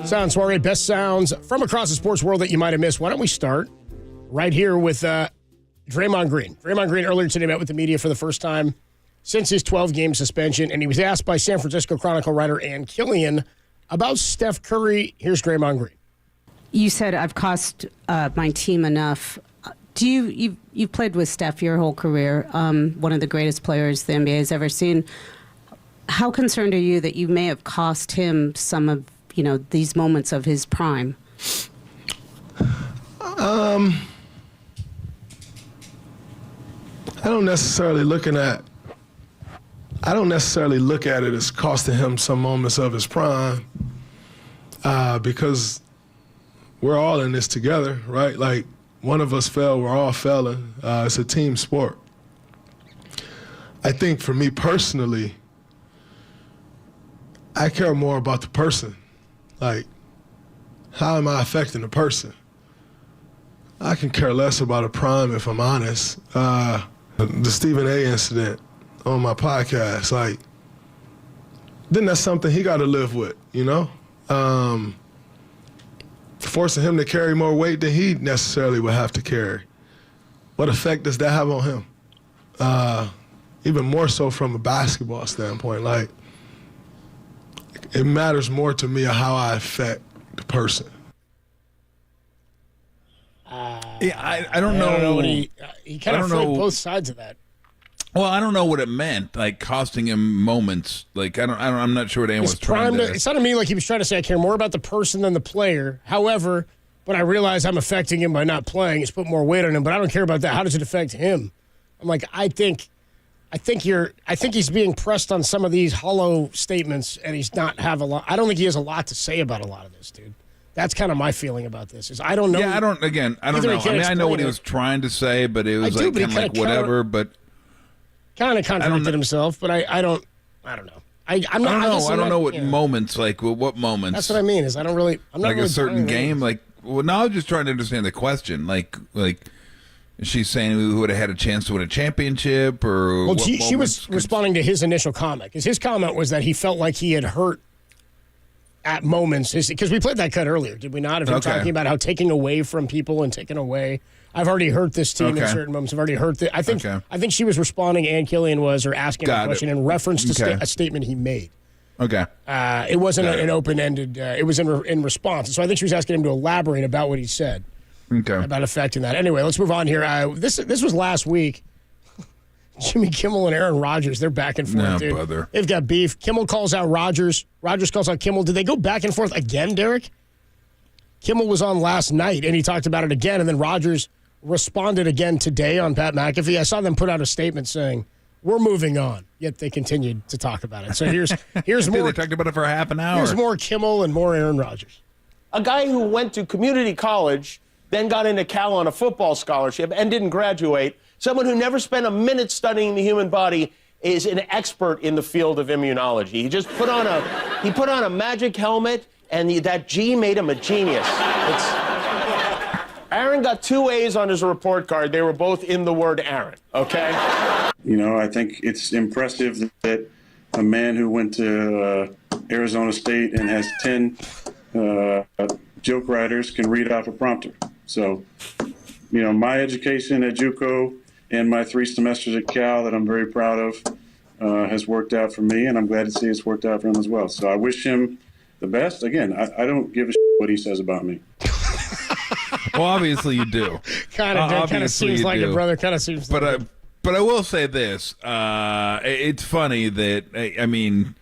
Sound Soiree, best sounds from across the sports world that you might have missed. Why don't we start right here with Draymond Green. Draymond Green earlier today met with the media for the first time since his 12-game suspension, and he was asked by San Francisco Chronicle writer Ann Killian about Steph Curry. Here's Draymond Green. You said I've cost my team enough. You've played with Steph your whole career, one of the greatest players the NBA has ever seen. How concerned are you that you may have cost him some of these moments of his prime? I don't necessarily look at it as costing him some moments of his prime, because we're all in this together, right? Like, one of us fell, we're all failing. It's a team sport. I think for me personally, I care more about the person. Like, how am I affecting the person? I can care less about a prime, if I'm honest. The Stephen A. incident on my podcast, like, then that's something he got to live with, forcing him to carry more weight than he necessarily would have to carry. What effect does that have on him? Even more so from a basketball standpoint. Like, it matters more to me how I affect the person. I don't know what he kind of played both sides of that. Well, I don't know what it meant, like costing him moments. Like I'm not sure what anyone was trying to. It sounded to me like he was trying to say, I care more about the person than the player. However, when I realize I'm affecting him by not playing, it's put more weight on him. But I don't care about that. How does it affect him? I'm like, I think he's being pressed on some of these hollow statements, and he's not have a lot. I don't think he has a lot to say about a lot of this, dude. That's kind of my feeling about this. Is I don't know. Yeah, I don't know. I mean, I know what he was trying to say, but it was kind of like whatever. But kind of contradicted himself. But I don't know. I don't know what moments, like what moments. That's what I mean. Is I don't really. I'm not like really a certain game. Like, well, now I'm just trying to understand the question. Like. She's saying who would have had a chance to win a championship, or well, she was responding to his initial comment, because his comment was that he felt like he had hurt at moments. Because we played that cut earlier, did we not? Of him talking about how taking away from people and taking away. I've already hurt this team in certain moments. I've already hurt I think she was responding. Ann Killian was, or asking a question in reference to a statement he made. Okay. It wasn't an open-ended. It was in response. So I think she was asking him to elaborate about what he said. Okay. About affecting that. Anyway, let's move on here. This was last week. Jimmy Kimmel and Aaron Rodgers, they're back and forth, dude. Brother. They've got beef. Kimmel calls out Rodgers. Rodgers calls out Kimmel. Did they go back and forth again, Derek? Kimmel was on last night, and he talked about it again, and then Rodgers responded again today on Pat McAfee. I saw them put out a statement saying, we're moving on, yet they continued to talk about it. So here's more. They talked about it for half an hour. Here's more Kimmel and more Aaron Rodgers. A guy who went to community college, then got into Cal on a football scholarship and didn't graduate, someone who never spent a minute studying the human body, is an expert in the field of immunology. He just put on a magic helmet, and that G made him a genius. Aaron got 2 A's on his report card. They were both in the word Aaron, okay? I think it's impressive that a man who went to Arizona State and has 10 joke writers can read off a prompter. So, my education at JUCO and my 3 semesters at Cal that I'm very proud of has worked out for me, and I'm glad to see it's worked out for him as well. So I wish him the best. Again, I don't give a shit what he says about me. Well, obviously you do. Kind of seems like it, brother. Kind of seems like it. But I will say this. It's funny that,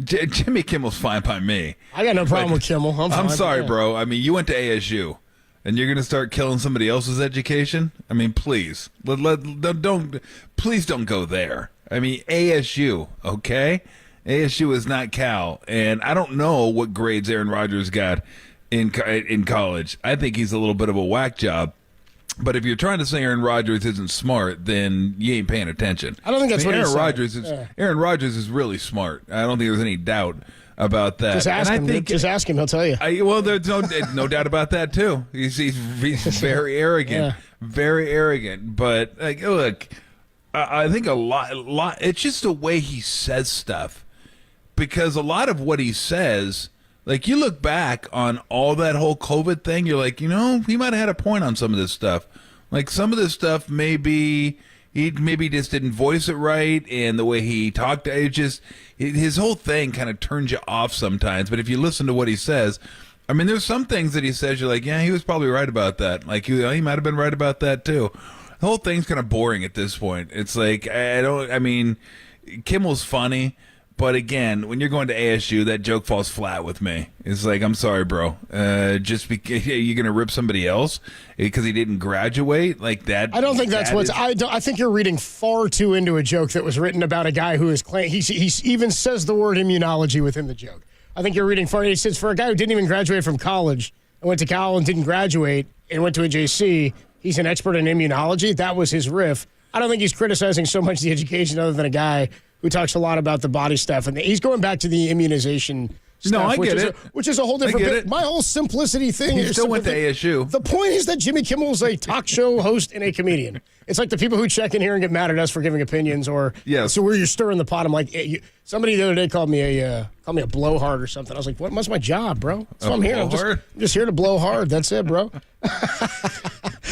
Jimmy Kimmel's fine by me. I got no problem with Kimmel. I'm sorry, bro. You went to ASU, and you're going to start killing somebody else's education? Please. Please don't go there. ASU, okay? ASU is not Cal, and I don't know what grades Aaron Rodgers got in college. I think he's a little bit of a whack job. But if you're trying to say Aaron Rodgers isn't smart, then you ain't paying attention. I don't think that's what Aaron he said. Rodgers is. Aaron Rodgers is really smart. I don't think there's any doubt about that. Just ask him. Just ask him. He'll tell you. Well, there's no doubt about that too. He's very arrogant, very arrogant. But like, look, I think a lot. It's just the way he says stuff, because a lot of what he says. Like, you look back on all that whole COVID thing, you're like, he might have had a point on some of this stuff. Like, some of this stuff maybe he just didn't voice it right, and the way he talked, his whole thing kind of turns you off sometimes. But if you listen to what he says, I mean, there's some things that he says, you're like, yeah, he was probably right about that. Like, he might have been right about that, too. The whole thing's kind of boring at this point. It's like, Kimmel's funny. But again, when you're going to ASU, that joke falls flat with me. It's like, I'm sorry, bro. Just because you're going to rip somebody else because he didn't graduate like that. I don't think that's what's. I think you're reading far too into a joke that was written about a guy who is claiming. He even says the word immunology within the joke. I think you're reading far. He says for a guy who didn't even graduate from college and went to Cal and didn't graduate and went to a JC, he's an expert in immunology. That was his riff. I don't think he's criticizing so much the education other than a guy who talks a lot about the body stuff. And he's going back to the immunization stuff. No, I get it. Which is a whole different bit. My whole simplicity thing is... He still went to ASU. The point is that Jimmy Kimmel's a talk show host and a comedian. It's like the people who check in here and get mad at us for giving opinions, or... Yes. So where you're stirring the pot, I'm like... somebody the other day called me a blowhard or something. I was like, what's my job, bro? That's what I'm here. I'm just here to blow hard. That's it, bro.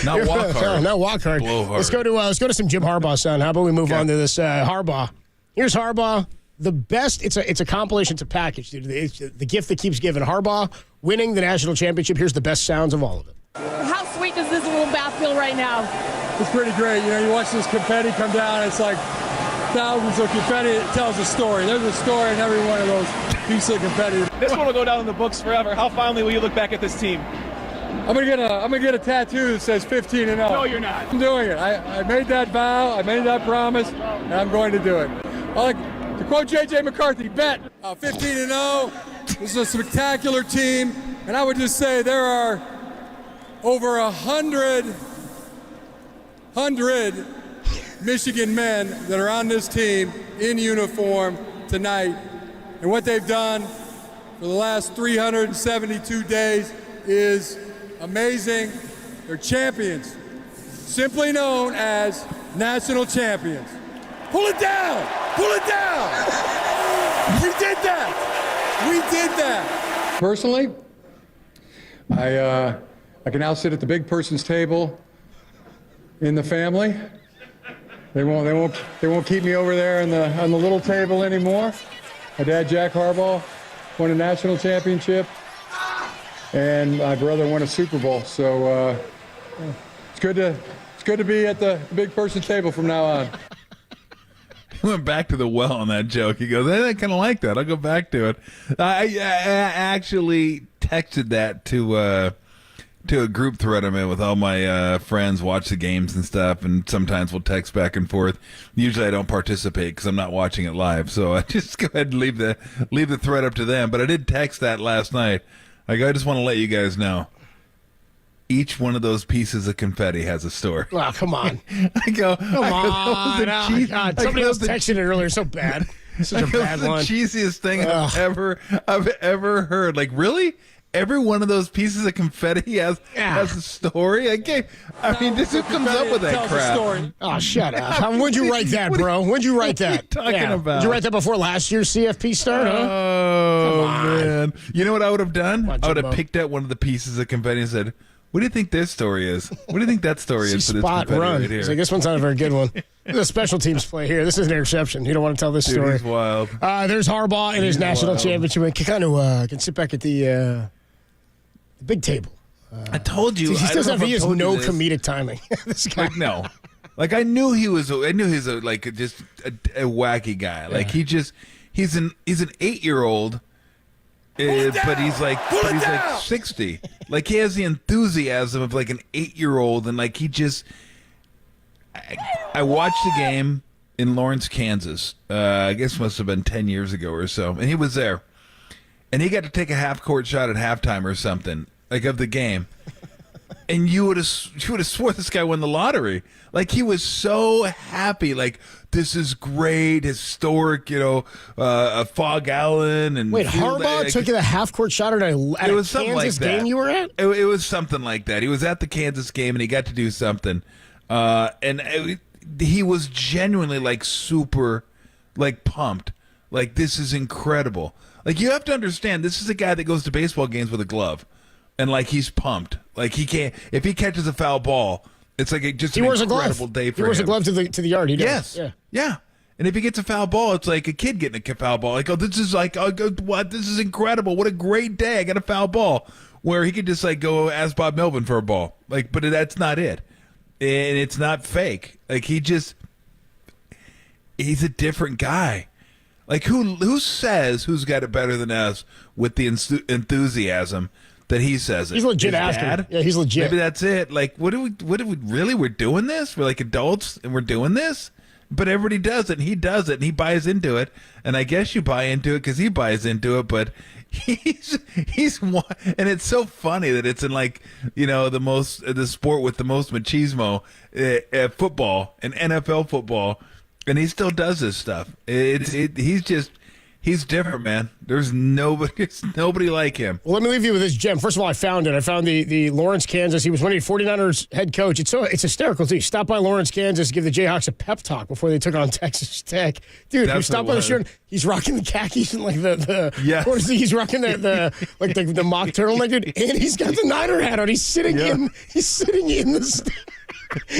Not walk hard. Not walk hard. Blow hard. Let's go to some Jim Harbaugh, son. How about we move on to this Harbaugh? Here's Harbaugh. The best. It's a compilation. It's a package, dude. It's the gift that keeps giving. Harbaugh winning the national championship. Here's the best sounds of all of it. How sweet does this little bath feel right now? It's pretty great. You watch this confetti come down. It's like thousands of confetti. It tells a story. There's a story in every one of those pieces of confetti. This one will go down in the books forever. How fondly will you look back at this team? I'm gonna get a tattoo that says 15-0. No, you're not. I'm doing it. I made that vow. I made that promise, and I'm going to do it. I like to quote J.J. McCarthy, bet 15-0. This is a spectacular team, and I would just say there are over 100 Michigan men that are on this team in uniform tonight, and what they've done for the last 372 days is amazing. They're champions, simply known as national champions. Pull it down! Pull it down! We did that! We did that! Personally, I can now sit at the big person's table in the family. They won't keep me over there on the little table anymore. My dad, Jack Harbaugh, won a national championship, and my brother won a Super Bowl. So it's good to be at the big person's table from now on. He went back to the well on that joke. He goes, I kind of like that. I'll go back to it. I actually texted that to a group thread I'm in with all my friends, watch the games and stuff, and sometimes we'll text back and forth. Usually I don't participate because I'm not watching it live, so I just go ahead and leave the thread up to them. But I did text that last night. I just want to let you guys know. Each one of those pieces of confetti has a story. Oh, come on. Come on. God, somebody else texted it earlier. So bad. Such a bad one. The cheesiest thing I've ever heard. Like, really? Every one of those pieces of confetti has a story? Who comes up with that crap? Oh, shut up. When'd you write that, bro? When'd you write that? What are you talking about? Did you write that before last year's CFP start, huh? Oh, man. You know what I would have done? I would have picked out one of the pieces of confetti and said, what do you think this story is? What do you think that story is for this confetti run. right here? It's like, this one's not a very good one. This is a special teams play here. This is an interception. You don't want to tell this story. He's wild. There's Harbaugh in his national championship. He kind of can sit back at the big table. I told you. He has no comedic timing. This guy. Like, no. Like, I knew he was a wacky guy. Like, he's an 8-year-old. But he's like 60. Like, he has the enthusiasm of like an 8-year-old, and like I watched the game, in Lawrence, Kansas. I guess must have been 10 years ago or so. And he was there. And he got to take a half-court shot at halftime or something, like of the game. And you would have swore this guy won the lottery. Like, he was so happy. Like, this is great, historic, Fog Allen. And wait, Harbaugh took a half-court shot at a Kansas like game you were at? It was something like that. He was at the Kansas game, and he got to do something. He was genuinely, like, super, like, pumped. Like, this is incredible. Like, you have to understand, this is a guy that goes to baseball games with a glove. And, like, he's pumped. Like, he can't, if he catches a foul ball, it's like an incredible day for him. He wears a glove to the yard. He does. Yes. Yeah. And if he gets a foul ball, it's like a kid getting a foul ball. Like, this is incredible. What a great day. I got a foul ball. Where he could just, like, go ask Bob Melvin for a ball. Like, but that's not it. And it's not fake. Like, he's a different guy. Like, who says who's got it better than us with the enthusiasm that he says it? He's legit His asking. dad? Yeah, he's legit. Maybe that's it. Like, what do we really? We're doing this? We're like adults and we're doing this? But everybody does it, and he does it, and he buys into it. And I guess you buy into it because he buys into it, but he's one. And it's so funny that it's in, like, the sport with the most machismo, football and NFL football. And he still does this stuff. He's different, man. There's nobody like him. Well, let me leave you with this gem. First of all, I found it. I found the Lawrence, Kansas. He was one of the 49ers head coach. It's hysterical, too. He stopped by Lawrence, Kansas to give the Jayhawks a pep talk before they took on Texas Tech. Dude, he stopped by the shirt. He's rocking the khakis and, like, yes. He's rocking the mock turtleneck, dude. And he's got the Niner hat on. He's sitting in the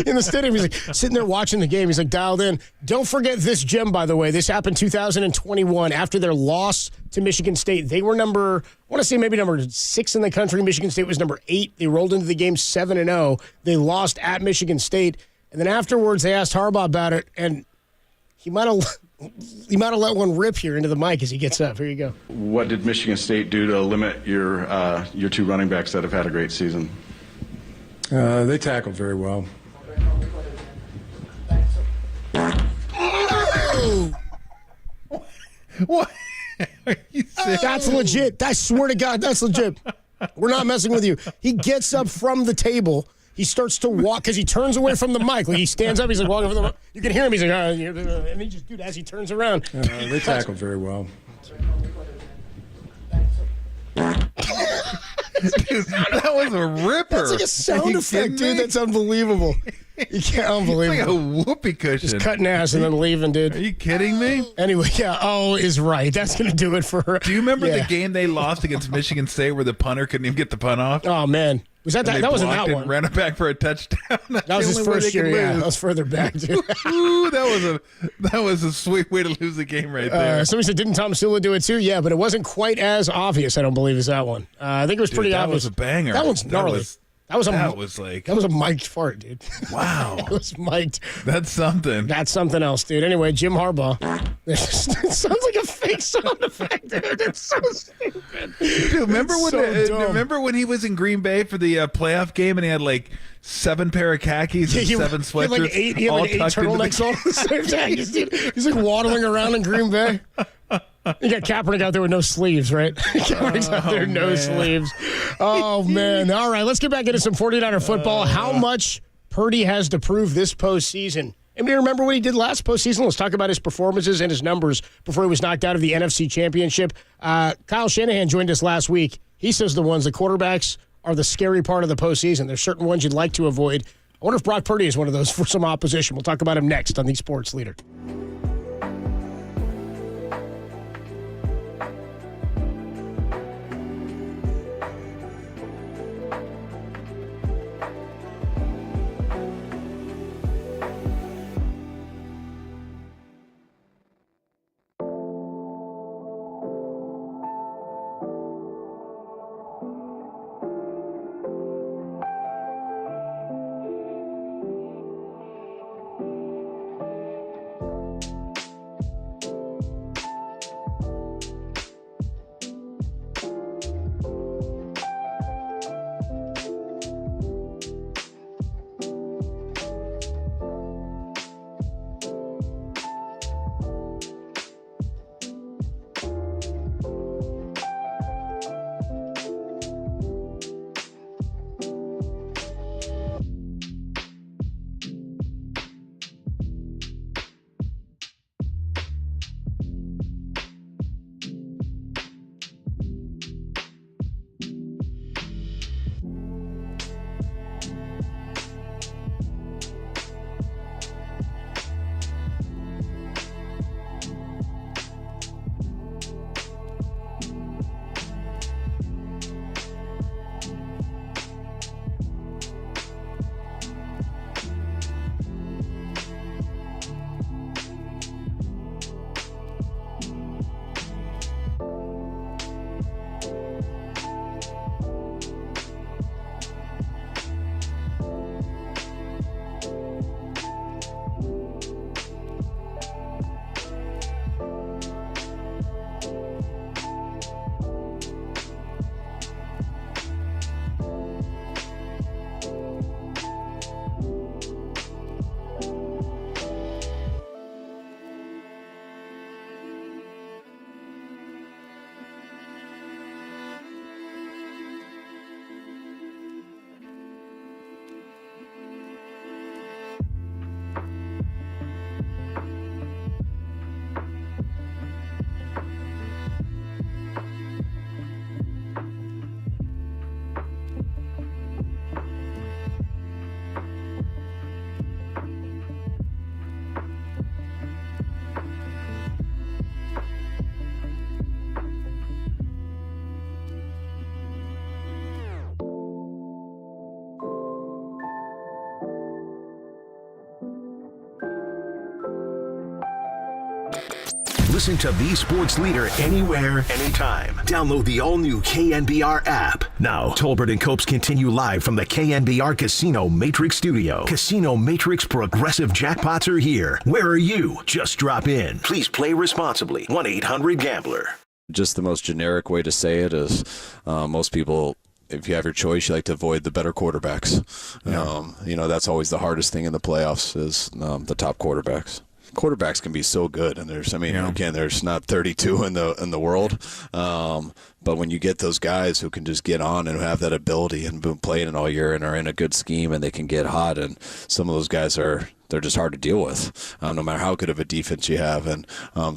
in the stadium. He's like sitting there watching the game. He's like dialed in. Don't forget this gem, by the way. This happened 2021 after their loss to Michigan State. They were number 6 in the country. Michigan State was number 8. They rolled into the game 7-0. They lost at Michigan State. And then afterwards, they asked Harbaugh about it, and he might have let one rip here into the mic as he gets up. Here you go. What did Michigan State do to limit your two running backs that have had a great season? They tackled very well. What? Are you serious? That's legit. I swear to God, that's legit. We're not messing with you. He gets up from the table. He starts to walk because he turns away from the mic. Like, he stands up. He's like walking from the mic. You can hear him. He's like, and he just, dude, as he turns around. They tackled very well. Dude, that was a ripper. That's like a sound effect, dude. That's unbelievable. You can't, unbelievable. It's like a whoopee cushion. Just cutting ass and then leaving, dude. Are you kidding me? Anyway, yeah, is right. That's going to do it for her. Do you remember the game they lost against Michigan State where the punter couldn't even get the punt off? Oh, man. Was that That wasn't that one. Ran it back for a touchdown. That was his first year. Yeah, that was further back, dude. Ooh, that was a sweet way to lose the game right there. Somebody said, didn't Tom Sula do it too? Yeah, but it wasn't quite as obvious, I don't believe, as that one. I think it was pretty obvious. That was a banger. That one's gnarly. That was a mic'd fart, dude. Wow. It was mic'd. That's something. That's something else, dude. Anyway, Jim Harbaugh. It sounds like a fake sound effect, dude. It's so stupid. Dude, remember when he was in Green Bay for the playoff game and he had like 7 pair of khakis and 7 sweatshirts? He had like 8 turtlenecks on at the same time. He's like waddling around in Green Bay. You got Kaepernick out there with no sleeves, right? Kaepernick's out there, no sleeves. Oh, man. All right, let's get back into some 49er football. How much Purdy has to prove this postseason? Anybody remember what he did last postseason? Let's talk about his performances and his numbers before he was knocked out of the NFC Championship. Kyle Shanahan joined us last week. He says the quarterbacks are the scary part of the postseason. There's certain ones you'd like to avoid. I wonder if Brock Purdy is one of those for some opposition. We'll talk about him next on the Sports Leader. Listen to the sports leader anywhere, anytime. Download the all-new KNBR app. Now, Tolbert and Copes continue live from the KNBR Casino Matrix Studio. Casino Matrix progressive jackpots are here. Where are you? Just drop in. Please play responsibly. 1-800-GAMBLER. Just the most generic way to say it is most people, if you have your choice, you like to avoid the better quarterbacks. Yeah. That's always the hardest thing in the playoffs is the top quarterbacks. Quarterbacks can be so good, and again, there's not 32 in the world, but when you get those guys who can just get on and who have that ability and been playing it all year and are in a good scheme and they can get hot, and some of those guys they're just hard to deal with, no matter how good of a defense you have. And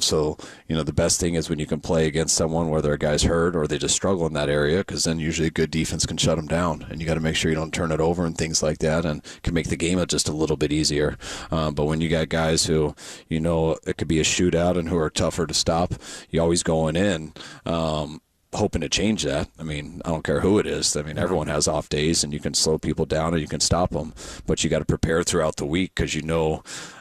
so the best thing is when you can play against someone where their guy's hurt or they just struggle in that area, because then usually a good defense can shut them down, and you got to make sure you don't turn it over and things like that, and can make the game just a little bit easier. But when you got guys who it could be a shootout and who are tougher to stop, you always going in hoping to change that. I don't care who it is. Everyone has off days, and you can slow people down or you can stop them, but you got to prepare throughout the week because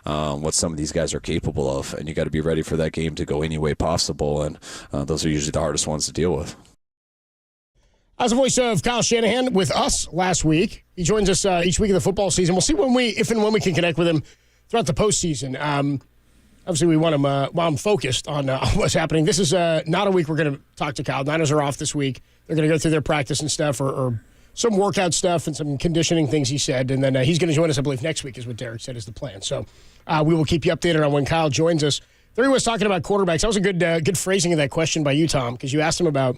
what some of these guys are capable of, and you got to be ready for that game to go any way possible, and those are usually the hardest ones to deal with. As the voice of Kyle Shanahan with us last week, he joins us each week of the football season. We'll see if and when we can connect with him throughout the postseason. Obviously, we want him while I'm focused on what's happening. This is not a week we're going to talk to Kyle. Niners are off this week. They're going to go through their practice and stuff, or some workout stuff and some conditioning things he said. And then he's going to join us, I believe, next week is what Derek said is the plan. So we will keep you updated on when Kyle joins us. There he was talking about quarterbacks. That was a good phrasing of that question by you, Tom, because you asked him about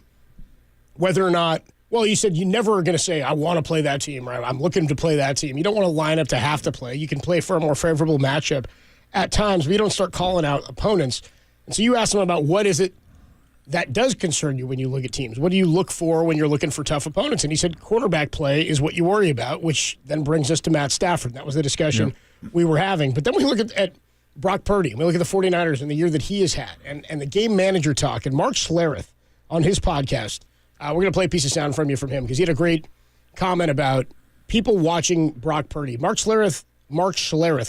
whether or not, well, you said you never are going to say, I want to play that team, right? I'm looking to play that team. You don't want to line up to have to play. You can play for a more favorable matchup at times, but you don't start calling out opponents. And so you asked him about what is it that does concern you when you look at teams. What do you look for when you're looking for tough opponents? And he said quarterback play is what you worry about, which then brings us to Matt Stafford. That was the discussion we were having. But then we look at Brock Purdy. We look at the 49ers and the year that he has had and the game manager talk. And Mark Schlereth on his podcast, we're going to play a piece of sound from him because he had a great comment about people watching Brock Purdy. Mark Schlereth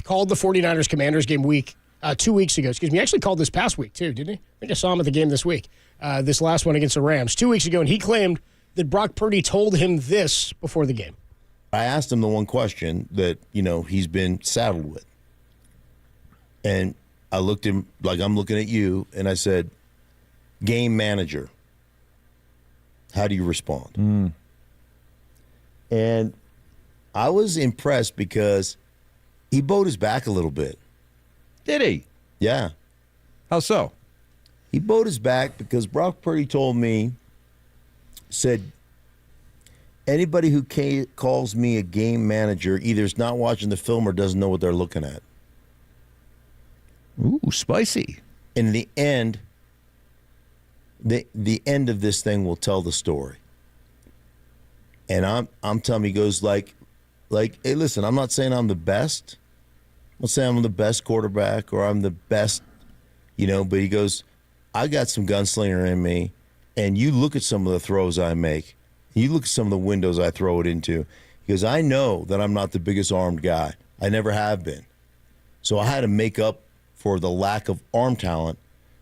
called the 49ers Commanders game 2 weeks ago. Excuse me. He actually called this past week, too, didn't he? I think I saw him at the game this week, this last one against the Rams, 2 weeks ago, and he claimed that Brock Purdy told him this before the game. I asked him the one question that, he's been saddled with. And I looked at him like I'm looking at you, and I said, game manager, how do you respond? And I was impressed because he bowed his back a little bit. Did he? Yeah. How so? He bowed his back because Brock Purdy said, anybody who calls me a game manager either is not watching the film or doesn't know what they're looking at. Ooh, spicy. In the end, the end of this thing will tell the story. And I'm telling him, he goes like, hey, listen, I'm not saying I'm the best. I'm not saying I'm the best quarterback or I'm the best, but he goes, I got some gunslinger in me, and you look at some of the throws I make. You look at some of the windows I throw it into. He goes, I know that I'm not the biggest armed guy. I never have been. So I had to make up for the lack of arm talent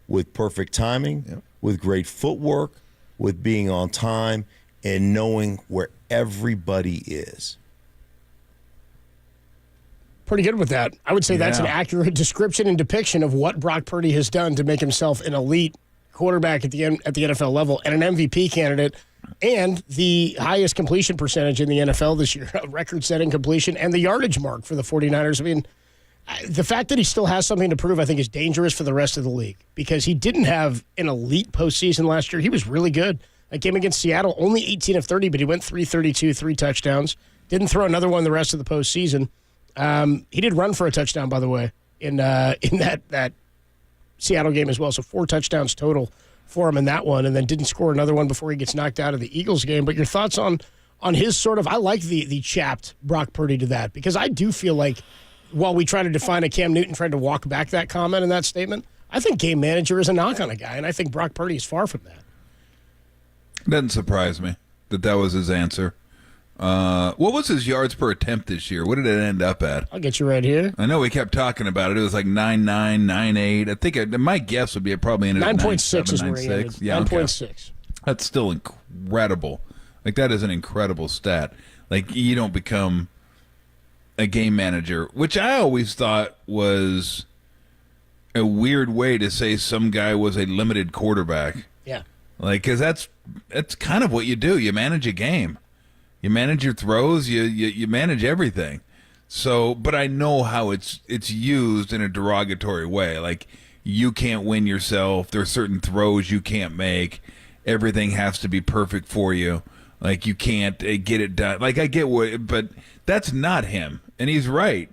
with perfect timing, with great footwork, with being on time, and knowing where everybody is. Pretty good with that. I would say that's an accurate description and depiction of what Brock Purdy has done to make himself an elite quarterback at the NFL level and an MVP candidate and the highest completion percentage in the NFL this year, a record-setting completion and the yardage mark for the 49ers. I mean, the fact that he still has something to prove, I think, is dangerous for the rest of the league because he didn't have an elite postseason last year. He was really good. That game against Seattle, only 18 of 30, but he went 332, 3 touchdowns. Didn't throw another one the rest of the postseason. He did run for a touchdown, by the way, in that Seattle game as well. So 4 touchdowns total for him in that one, and then didn't score another one before he gets knocked out of the Eagles game. But your thoughts on his sort of, I like the chapped Brock Purdy to that, because I do feel like while we try to define a Cam Newton trying to walk back that comment and that statement, I think game manager is a knock on a guy, and I think Brock Purdy is far from that. Doesn't surprise me that was his answer. What was his yards per attempt this year? What did it end up at? I'll get you right here. I know we kept talking about it. It was like 9.9, 9.8. I think my guess would be it probably ended 9.6 is where he 9.6. ended. Yeah, 9.6. That's still incredible. Like, that is an incredible stat. Like, you don't become a game manager, which I always thought was a weird way to say some guy was a limited quarterback. Yeah. Like, because that's kind of what you do. You manage a game. You manage your throws. You manage everything. So, but I know how it's used in a derogatory way. Like, you can't win yourself. There are certain throws you can't make. Everything has to be perfect for you. Like, you can't get it done. Like, I get what, but that's not him. And he's right.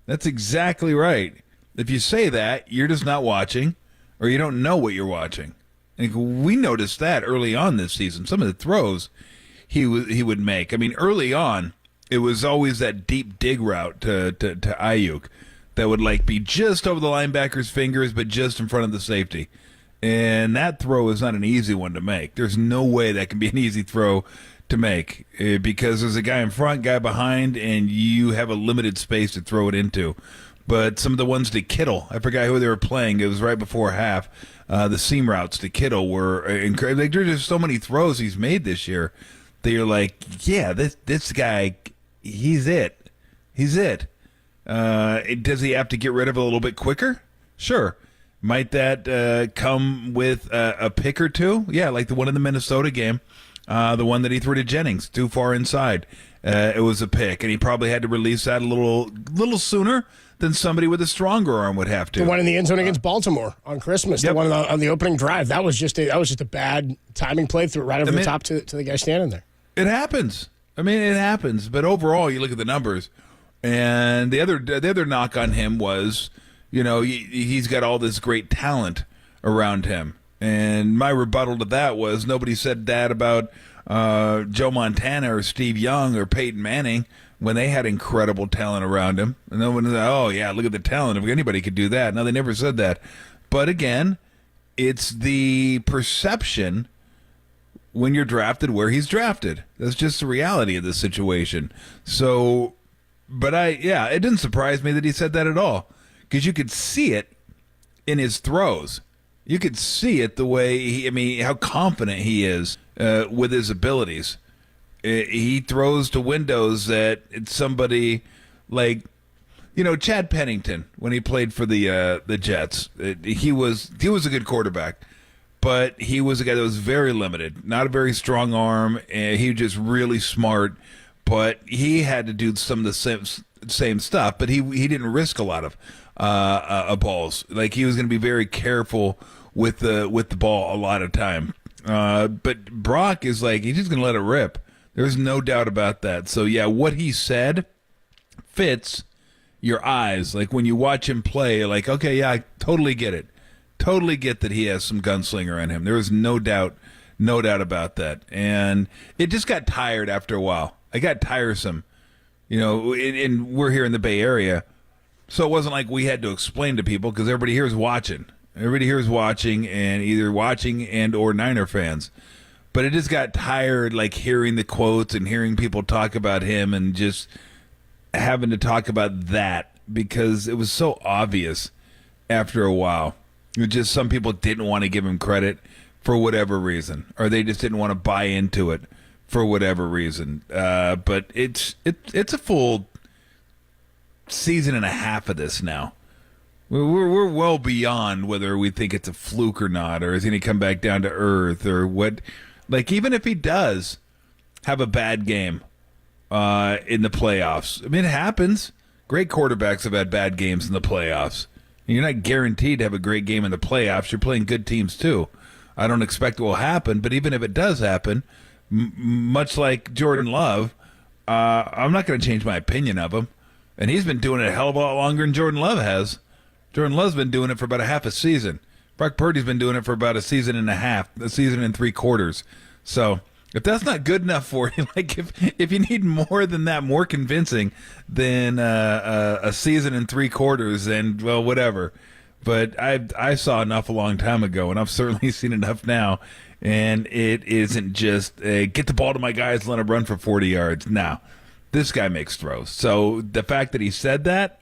That's exactly right. If you say that, you're just not watching, or you don't know what you're watching. Like, we noticed that early on this season. Some of the throws he would make. I mean, early on, it was always that deep dig route to Ayuk that would, like, be just over the linebacker's fingers, but just in front of the safety. And that throw is not an easy one to make. There's no way that can be an easy throw to make because there's a guy in front, guy behind, and you have a limited space to throw it into. But some of the ones to Kittle, I forgot who they were playing. It was right before half. The seam routes to Kittle were incredible. Like, there's just so many throws he's made this year that you're like, yeah, this guy, he's it. He's it. Does he have to get rid of it a little bit quicker? Sure. Might that come with a pick or two? Yeah, like the one in the Minnesota game, the one that he threw to Jennings, too far inside. It was a pick, and he probably had to release that a little sooner than somebody with a stronger arm would have to. The one in the end zone against Baltimore on Christmas, Yep. the one on the opening drive, that was just a bad timing play, threw it right over the top to the guy standing there. It happens. I mean, it happens. But overall, you look at the numbers, and the other knock on him was, you know, he's got all this great talent around him. And my rebuttal to that was nobody said that about Joe Montana or Steve Young or Peyton Manning when they had incredible talent around him. And no one said, oh, yeah, look at the talent. If anybody could do that. No, they never said that. But again, it's the perception when you're drafted where he's drafted. That's just the reality of the situation. So, but it didn't surprise me that he said that at all. Because you could see it in his throws. You could see it the way how confident he is with his abilities. He throws to windows that it's somebody like, you know, Chad Pennington when he played for the Jets. He was a good quarterback, but he was a guy that was very limited, not a very strong arm, and he was just really smart. But he had to do some of the same stuff, but he didn't risk a lot of balls. Like, he was going to be very careful with the ball a lot of time. But Brock is like, he's just going to let it rip. There's no doubt about that. So yeah, what he said fits your eyes. Like, when you watch him play, like, okay, yeah, I totally get it. Totally get that he has some gunslinger in him. There was no doubt about that. And it just got tired after a while. It got tiresome. You know, and we're here in the Bay Area, so it wasn't like we had to explain to people because everybody here is watching. Everybody here is watching, and either watching and or Niner fans. But it just got tired, like, hearing the quotes and hearing people talk about him and just having to talk about that because it was so obvious after a while. It was just some people didn't want to give him credit for whatever reason, or they just didn't want to buy into it for whatever reason. But it's a full season and a half of this now. We're well beyond whether we think it's a fluke or not, or is he going to come back down to earth, or what. Like, even if he does have a bad game in the playoffs, I mean, it happens. Great quarterbacks have had bad games in the playoffs. And you're not guaranteed to have a great game in the playoffs. You're playing good teams, too. I don't expect it will happen, but even if it does happen, much like Jordan Love, I'm not going to change my opinion of him. And he's been doing it a hell of a lot longer than Jordan Love has. Jordan Love's been doing it for about a half a season. Brock Purdy's been doing it for about a season and a half, a season and 3/4. So if that's not good enough for you, like if you need more than that, more convincing than a season and 3/4, then, well, whatever. But I saw enough a long time ago, and I've certainly seen enough now. And it isn't just get the ball to my guys, let him run for 40 yards. No, this guy makes throws. So the fact that he said that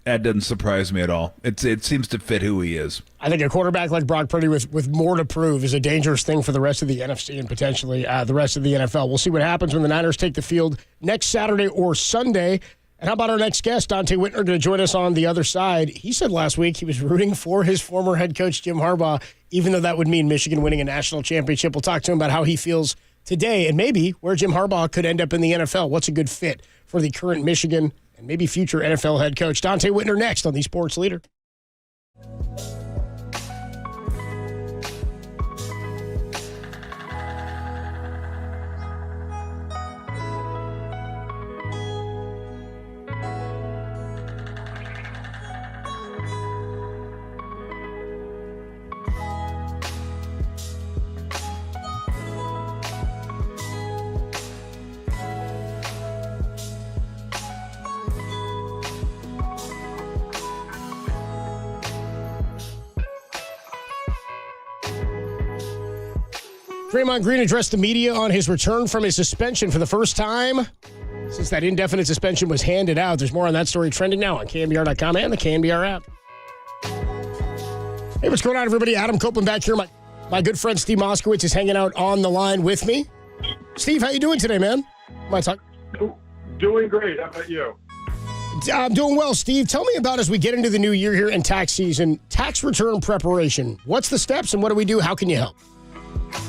doesn't surprise me at all. It seems to fit who he is. I think a quarterback like Brock Purdy with more to prove is a dangerous thing for the rest of the NFC and potentially the rest of the NFL. We'll see what happens when the Niners take the field next Saturday or Sunday. And how about our next guest, Dante Whitner, going to join us on the other side. He said last week he was rooting for his former head coach, Jim Harbaugh, even though that would mean Michigan winning a national championship. We'll talk to him about how he feels today and maybe where Jim Harbaugh could end up in the NFL. What's a good fit for the current Michigan and maybe future NFL head coach. Dante Whitner next on the Sports Leader. Draymond Green addressed the media on his return from his suspension for the first time since that indefinite suspension was handed out. There's more on that story trending now on KNBR.com and the KNBR app. Hey, what's going on, everybody? Adam Copeland back here. My good friend Steve Moskowitz is hanging out on the line with me. Steve, how you doing today, man? Doing great. How about you? I'm doing well, Steve. Tell me about, as we get into the new year here in tax season, tax return preparation. What's the steps and what do we do? How can you help?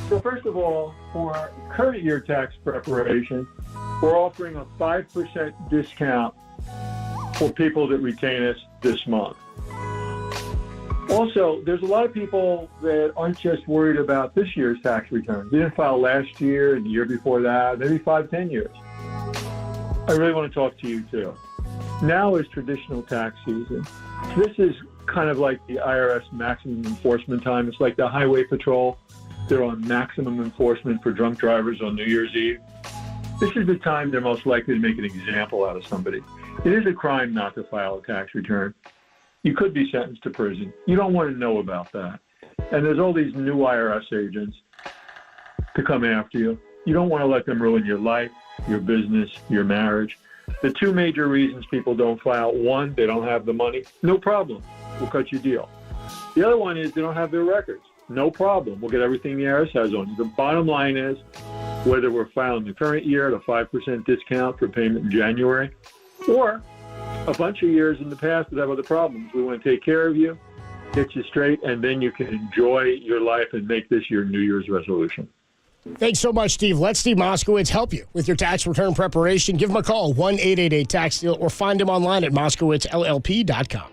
So first of all, for current year tax preparation, we're offering a 5% discount for people that retain us this month. Also, there's a lot of people that aren't just worried about this year's tax returns. They didn't file last year and the year before that, maybe 5-10 years. I really want to talk to you too. Now is traditional tax season. This is kind of like the IRS maximum enforcement time. It's like the highway patrol. They're on maximum enforcement for drunk drivers on New Year's Eve. This is the time they're most likely to make an example out of somebody. It is a crime not to file a tax return. You could be sentenced to prison. You don't want to know about that. And there's all these new IRS agents to come after you. You don't want to let them ruin your life, your business, your marriage. The two major reasons people don't file: one, they don't have the money. No problem. We'll cut your deal. The other one is they don't have their records. No problem. We'll get everything the IRS has on you. The bottom line is, whether we're filing the current year at a 5% discount for payment in January, or a bunch of years in the past that have other problems, we want to take care of you, get you straight, and then you can enjoy your life and make this your New Year's resolution. Thanks so much, Steve. Let Steve Moskowitz help you with your tax return preparation. Give him a call, 1-888-TAX-DEAL, or find him online at MoskowitzLLP.com.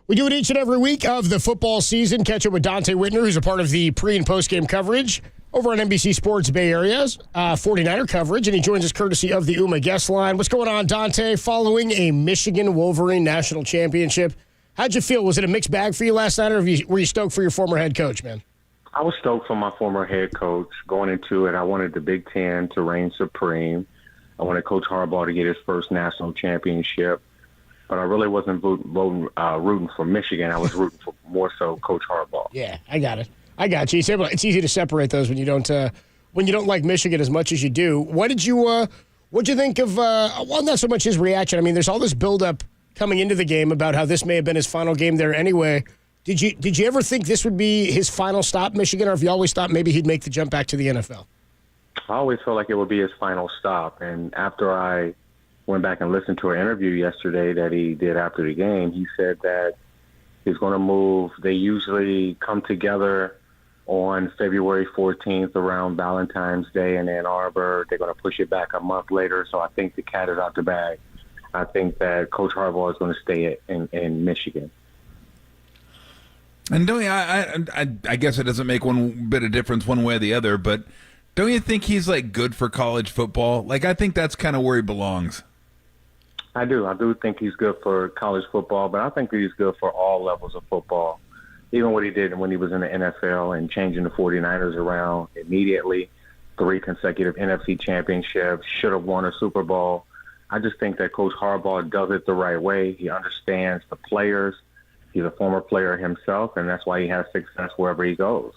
We do it each and every week of the football season. Catch up with Dante Whitner, who's a part of the pre- and post-game coverage over on NBC Sports Bay Area's 49er coverage, and he joins us courtesy of the UMA guest line. What's going on, Dante? Following a Michigan Wolverine national championship, how'd you feel? Was it a mixed bag for you last night, or were you stoked for your former head coach, man? I was stoked for my former head coach. Going into it, I wanted the Big Ten to reign supreme. I wanted Coach Harbaugh to get his first national championship. But I really wasn't rooting for Michigan. I was rooting for more so Coach Harbaugh. Yeah, I got it. I got you. It's easy to separate those when you don't like Michigan as much as you do. What'd you think of? Well, not so much his reaction. I mean, there's all this buildup coming into the game about how this may have been his final game there anyway. Did you ever think this would be his final stop, Michigan, or have you always thought maybe he'd make the jump back to the NFL? I always felt like it would be his final stop, and after I went back and listened to an interview yesterday that he did after the game, he said that he's going to move. They usually come together on February 14th around Valentine's Day in Ann Arbor. They're going to push it back a month later, so I think the cat is out the bag. I think that Coach Harbaugh is going to stay in Michigan. And don't you, I guess it doesn't make one bit of difference one way or the other, but don't you think he's like good for college football? Like, I think that's kind of where he belongs. I do think he's good for college football, but I think that he's good for all levels of football. Even what he did when he was in the NFL and changing the 49ers around immediately, 3 consecutive NFC championships, should have won a Super Bowl. I just think that Coach Harbaugh does it the right way. He understands the players. He's a former player himself, and that's why he has success wherever he goes.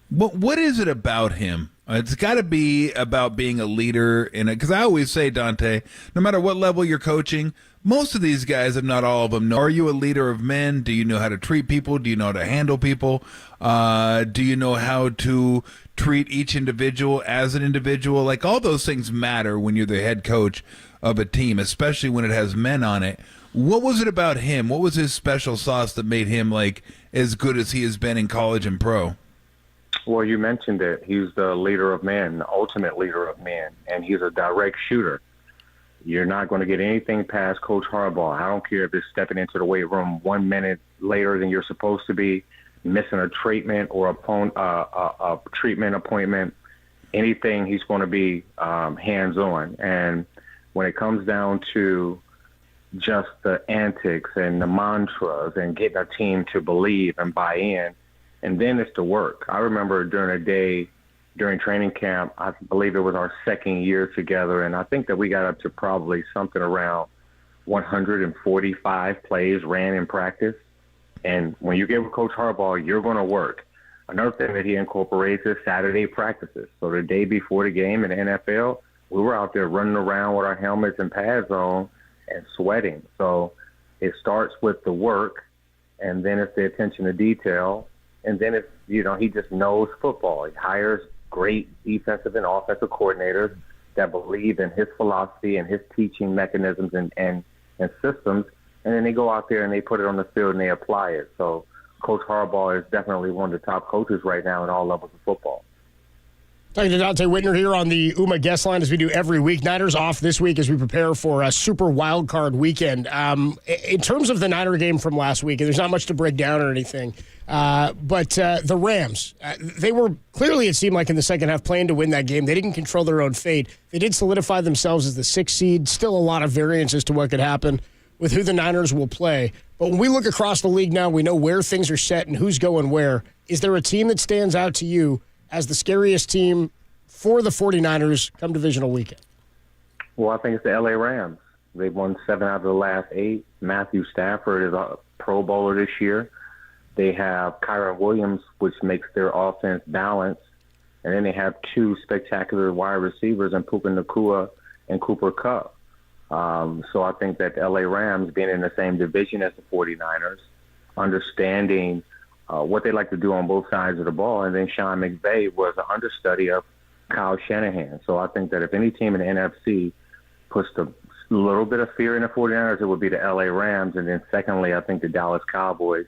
What is it about him? It's got to be about being a leader in it. Because I always say, Dante, no matter what level you're coaching, most of these guys, if not all of them, know. Are you a leader of men? Do you know how to treat people? Do you know how to handle people? Do you know how to treat each individual as an individual? Like, all those things matter when you're the head coach of a team, especially when it has men on it. What was it about him? What was his special sauce that made him like as good as he has been in college and pro? Well, you mentioned it. He's the leader of men, the ultimate leader of men, and he's a direct shooter. You're not going to get anything past Coach Harbaugh. I don't care if it's stepping into the weight room 1 minute later than you're supposed to be, missing a treatment or a treatment appointment, anything, he's going to be hands-on. And when it comes down to just the antics and the mantras and getting a team to believe and buy in, and then it's the work. I remember during a day during training camp, I believe it was our second year together, and I think that we got up to probably something around 145 plays ran in practice. And when you get with Coach Harbaugh, you're going to work. Another thing that he incorporates is Saturday practices. So the day before the game in the NFL, we were out there running around with our helmets and pads on and sweating. So it starts with the work, and then it's the attention to detail. And then it's, he just knows football. He hires great defensive and offensive coordinators that believe in his philosophy and his teaching mechanisms and systems. And then they go out there and they put it on the field and they apply it. So Coach Harbaugh is definitely one of the top coaches right now in all levels of football. Talking to Dante Whitner here on the UMA guest line as we do every week. Niners off this week as we prepare for a super wild card weekend. In terms of the Niner game from last week, and there's not much to break down or anything, but the Rams, they were clearly, it seemed like in the second half, playing to win that game. They didn't control their own fate. They did solidify themselves as the 6th seed. Still a lot of variance as to what could happen with who the Niners will play. But when we look across the league now, we know where things are set and who's going where. Is there a team that stands out to you as the scariest team for the 49ers come divisional weekend? Well, I think it's the LA Rams. They've won 7 out of the last 8. Matthew Stafford is a Pro Bowler this year. They have Kyron Williams, which makes their offense balanced. And then they have 2 spectacular wide receivers in Puka Nacua and Cooper Kupp. So I think that the LA Rams, being in the same division as the 49ers, understanding what they like to do on both sides of the ball. And then Sean McVay was an understudy of Kyle Shanahan. So I think that if any team in the NFC puts a little bit of fear in the 49ers, it would be the LA Rams. And then secondly, I think the Dallas Cowboys,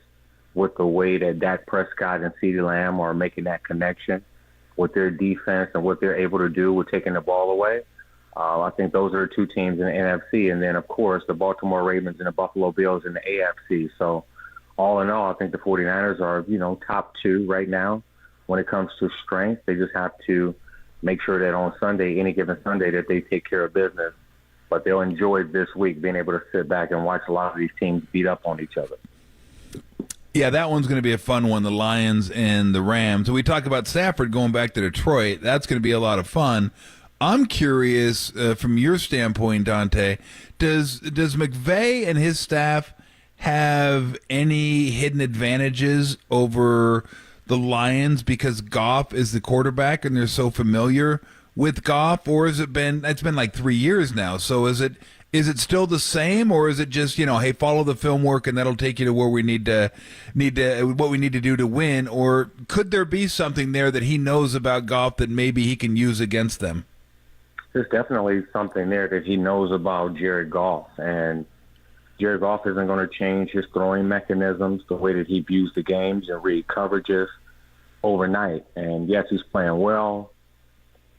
with the way that Dak Prescott and CeeDee Lamb are making that connection with their defense and what they're able to do with taking the ball away. I think those are the 2 teams in the NFC. And then, of course, the Baltimore Ravens and the Buffalo Bills in the AFC. So all in all, I think the 49ers are, top 2 right now when it comes to strength. They just have to make sure that on Sunday, any given Sunday, that they take care of business. But they'll enjoy this week being able to sit back and watch a lot of these teams beat up on each other. Yeah, that one's going to be a fun one, the Lions and the Rams. We talk about Stafford going back to Detroit. That's going to be a lot of fun. I'm curious, from your standpoint, Dante, does McVay and his staff have any hidden advantages over the Lions because Goff is the quarterback and they're so familiar with Goff, or has it's been like 3 years now, so is it still the same, or is it just, hey, follow the film work and that'll take you to where we need to what we need to do to win, or could there be something there that he knows about Goff that maybe he can use against them? There's definitely something there that he knows about Jared Goff, and Jared Goff isn't going to change his throwing mechanisms, the way that he views the games and read coverages overnight. And yes, he's playing well.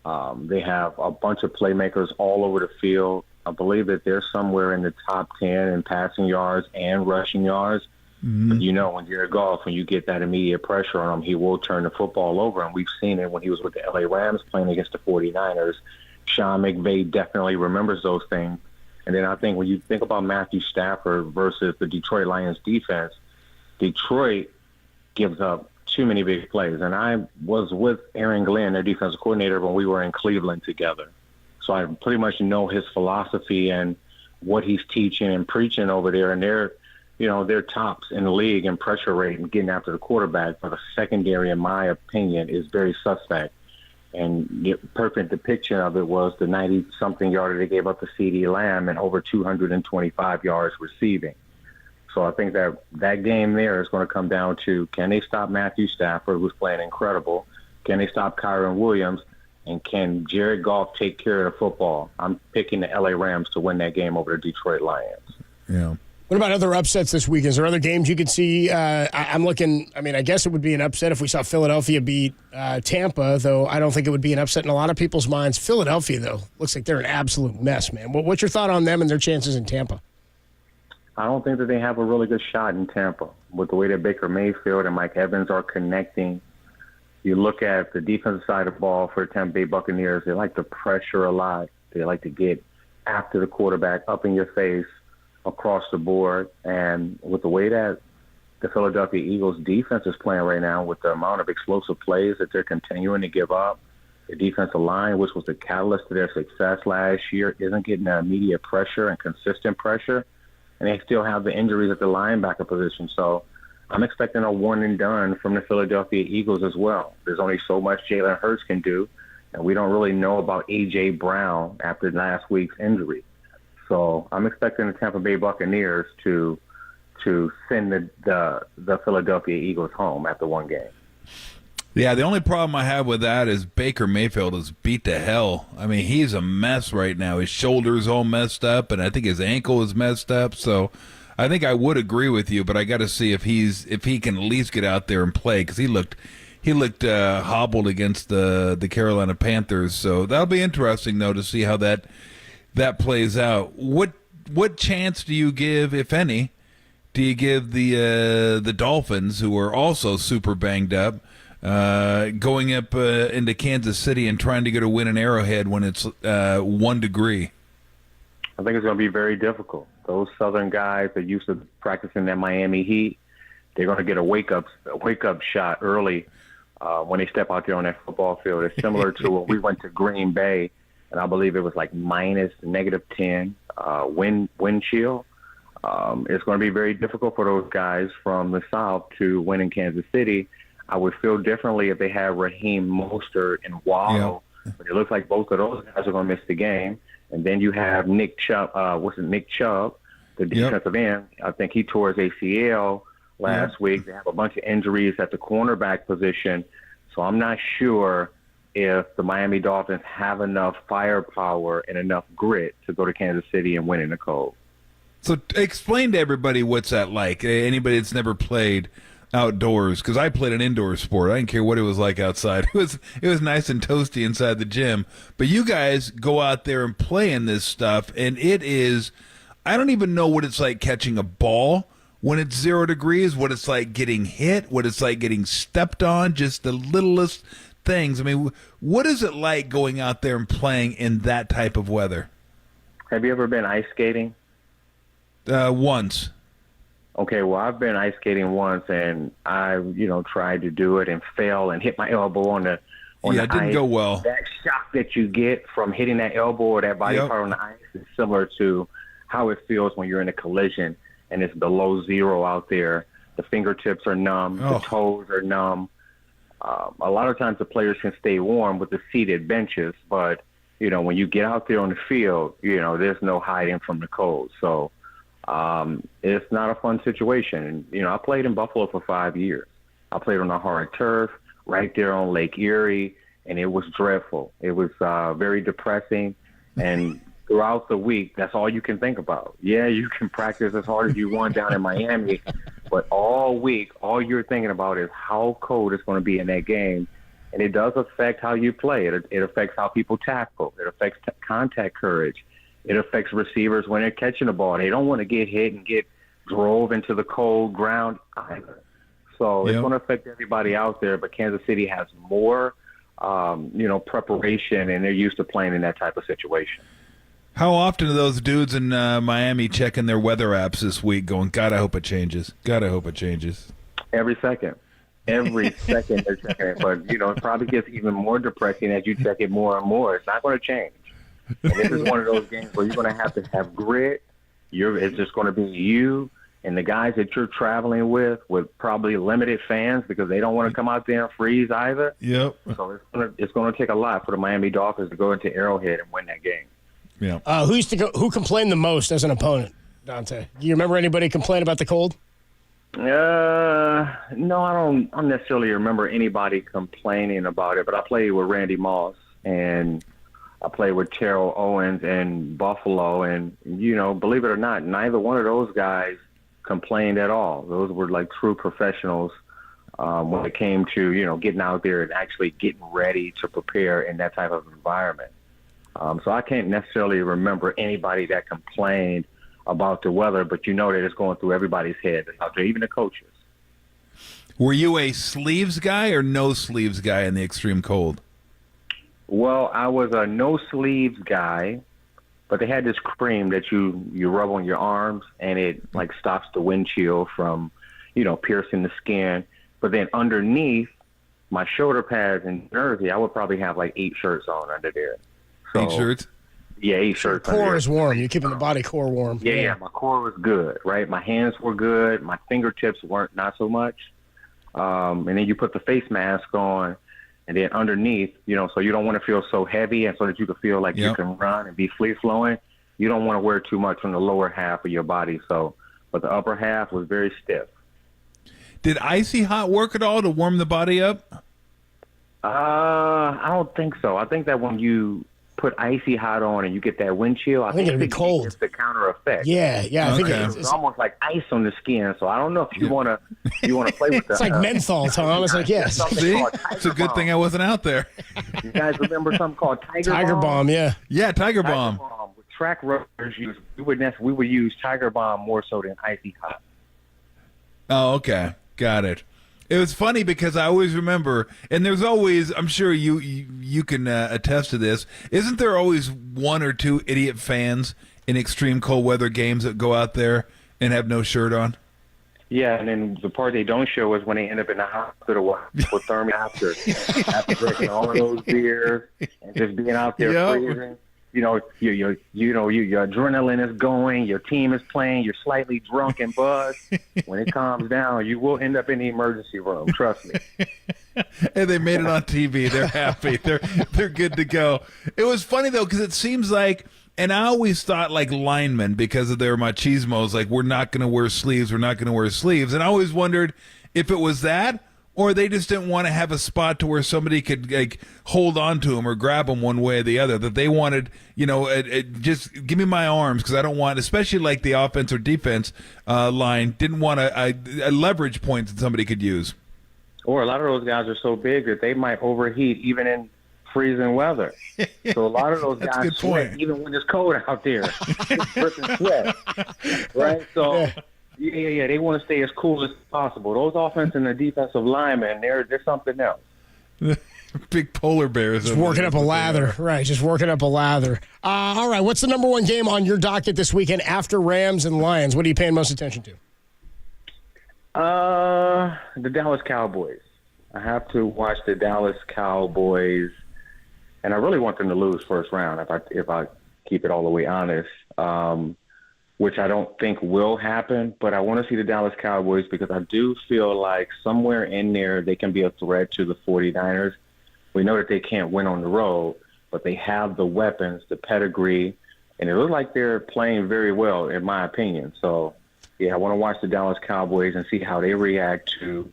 They have a bunch of playmakers all over the field. I believe that they're somewhere in the top 10 in passing yards and rushing yards. Mm-hmm. But when Jared Goff, when you get that immediate pressure on him, he will turn the football over. And we've seen it when he was with the LA Rams playing against the 49ers. Sean McVay definitely remembers those things. And then I think when you think about Matthew Stafford versus the Detroit Lions defense, Detroit gives up too many big plays. And I was with Aaron Glenn, their defensive coordinator, when we were in Cleveland together. So I pretty much know his philosophy and what he's teaching and preaching over there. And they're tops in the league in pressure rate and getting after the quarterback. But the secondary, in my opinion, is very suspect. And the perfect depiction of it was the 90-something yarder they gave up to CeeDee Lamb and over 225 yards receiving. So I think that game there is going to come down to, can they stop Matthew Stafford, who's playing incredible? Can they stop Kyren Williams? And can Jared Goff take care of the football? I'm picking the LA Rams to win that game over the Detroit Lions. Yeah. What about other upsets this week? Is there other games you could see? I'm looking, I guess it would be an upset if we saw Philadelphia beat Tampa, though I don't think it would be an upset in a lot of people's minds. Philadelphia, though, looks like they're an absolute mess, man. What's your thought on them and their chances in Tampa? I don't think that they have a really good shot in Tampa. With the way that Baker Mayfield and Mike Evans are connecting, you look at the defensive side of the ball for the Tampa Bay Buccaneers, they like to pressure a lot. They like to get after the quarterback, up in your face, across the board. And with the way that the Philadelphia Eagles defense is playing right now, with the amount of explosive plays that they're continuing to give up, the defensive line, which was the catalyst to their success last year, isn't getting that immediate pressure and consistent pressure. And they still have the injuries at the linebacker position. So I'm expecting a one and done from the Philadelphia Eagles as well. There's only so much Jalen Hurts can do, and we don't really know about A.J. Brown after last week's injury. So I'm expecting the Tampa Bay Buccaneers to send the Philadelphia Eagles home after one game. Yeah, the only problem I have with that is Baker Mayfield is beat to hell. I mean, he's a mess right now. His shoulder's all messed up, and I think his ankle is messed up. So I think I would agree with you, but I got to see if he can at least get out there and play, because he looked hobbled against the Carolina Panthers. So that'll be interesting, though, to see how that plays out. What chance do you give, if any, do you give the Dolphins, who are also super banged up, going up into Kansas City and trying to get a win in Arrowhead when it's 1 degree? I think it's going to be very difficult. Those Southern guys that used to practicing that Miami Heat, they're going to get a wake up shot early when they step out there on that football field. It's similar to when we went to Green Bay, and I believe it was like minus -10 wind chill. It's going to be very difficult for those guys from the South to win in Kansas City. I would feel differently if they had Raheem Mostert and Waddle, but it looks like both of those guys are going to miss the game. And then you have Nick Chubb, the defensive end. I think he tore his ACL last week. They have a bunch of injuries at the cornerback position. So I'm not sure if the Miami Dolphins have enough firepower and enough grit to go to Kansas City and win in the cold. So explain to everybody what's that like, anybody that's never played outdoors, because I played an indoor sport. I didn't care what it was like outside. It was nice and toasty inside the gym. But you guys go out there and play in this stuff, and it is, I don't even know what it's like catching a ball when it's 0 degrees, what it's like getting hit, what it's like getting stepped on, just the littlest things. I mean, what is it like going out there and playing in that type of weather? Have you ever been ice skating? Once. Okay, well, I've been ice skating once, and I, tried to do it and fell and hit my elbow on the it didn't ice. go well. That shock that you get from hitting that elbow or that body part on the ice is similar to how it feels when you're in a collision and it's below 0 out there. The fingertips are numb, the toes are numb. A lot of times the players can stay warm with the seated benches, but, when you get out there on the field, there's no hiding from the cold. So it's not a fun situation. And, I played in Buffalo for 5 years. I played on a hard turf right there on Lake Erie, and it was dreadful. It was very depressing, and throughout the week, that's all you can think about. Yeah, you can practice as hard as you want down in Miami, but all week, all you're thinking about is how cold it's going to be in that game, and it does affect how you play. It affects how people tackle. It affects contact courage. It affects receivers when they're catching the ball. They don't want to get hit and get drove into the cold ground either. So it's going to affect everybody out there, but Kansas City has more, preparation, and they're used to playing in that type of situation. How often are those dudes in Miami checking their weather apps this week going, God, I hope it changes. God, I hope it changes. Every second. Every second they're checking it. But, it probably gets even more depressing as you check it more and more. It's not going to change. And this is one of those games where you're going to have grit. It's just going to be you and the guys that you're traveling with probably limited fans because they don't want to come out there and freeze either. Yep. So it's going to take a lot for the Miami Dolphins to go into Arrowhead and win that game. Yeah. Who complained the most as an opponent, Dante? Do you remember anybody complain about the cold? No, I don't necessarily remember anybody complaining about it, but I played with Randy Moss and I played with Terrell Owens in Buffalo, and, believe it or not, neither one of those guys complained at all. Those were like true professionals when it came to, getting out there and actually getting ready to prepare in that type of environment. So I can't necessarily remember anybody that complained about the weather, but that it's going through everybody's head out there, even the coaches. Were you a sleeves guy or no sleeves guy in the extreme cold? Well, I was a no sleeves guy, but they had this cream that you rub on your arms, and it like stops the wind chill from, piercing the skin. But then underneath my shoulder pads and jersey, I would probably have like 8 shirts on under there. So, 8 shirts? Yeah, 8 shirts. The core is warm. You're keeping the body core warm. Yeah, my core was good, right? My hands were good. My fingertips weren't not so much. And then you put the face mask on, and then underneath, so you don't want to feel so heavy and so that you can feel like you can run and be free-flowing. You don't want to wear too much on the lower half of your body. But the upper half was very stiff. Did icy hot work at all to warm the body up? I don't think so. I think that when you put icy hot on and you get that wind chill, I think it'd be cold. It's the counter effect. Yeah. I think it's almost like ice on the skin. So I don't know if you want to play with that. It's like menthol, Tom. It's like, yes. See? It's a good thing I wasn't out there. You guys remember something called Tiger Bomb? Yeah. Yeah, Tiger Bomb. With track runners, we would use Tiger Bomb more so than icy hot. Oh, okay. Got it. It was funny because I always remember, and there's always, I'm sure you can attest to this, isn't there always 1 or 2 idiot fans in extreme cold weather games that go out there and have no shirt on? Yeah, and then the part they don't show is when they end up in the hospital with thermia after drinking all of those beers and just being out there freezing. Your adrenaline is going, your team is playing, you're slightly drunk and buzzed. When it calms down, you will end up in the emergency room. Trust me. And they made it on TV. They're happy. They're good to go. It was funny though because it seems like, and I always thought like linemen because of their machismos, like we're not going to wear sleeves, and I always wondered if it was that. Or they just didn't want to have a spot to where somebody could like hold on to them or grab them one way or the other. That they wanted, just give me my arms because I don't want, especially like the offense or defense line, didn't want a leverage point that somebody could use. Or a lot of those guys are so big that they might overheat even in freezing weather. So a lot of those guys sweat even when it's cold out there. It's dripping sweat, right? So. Yeah. They want to stay as cool as possible. Those offensive and the defensive linemen, they're something else. Big polar bears. Just working up a lather. Right, just working up a lather. All right, what's the number one game on your docket this weekend after Rams and Lions? What are you paying most attention to? The Dallas Cowboys. I have to watch the Dallas Cowboys, and I really want them to lose first round if I keep it all the way honest, which I don't think will happen, but I want to see the Dallas Cowboys because I do feel like somewhere in there they can be a threat to the 49ers. We know that they can't win on the road, but they have the weapons, the pedigree, and it looks like they're playing very well, in my opinion. So, yeah, I want to watch the Dallas Cowboys and see how they react to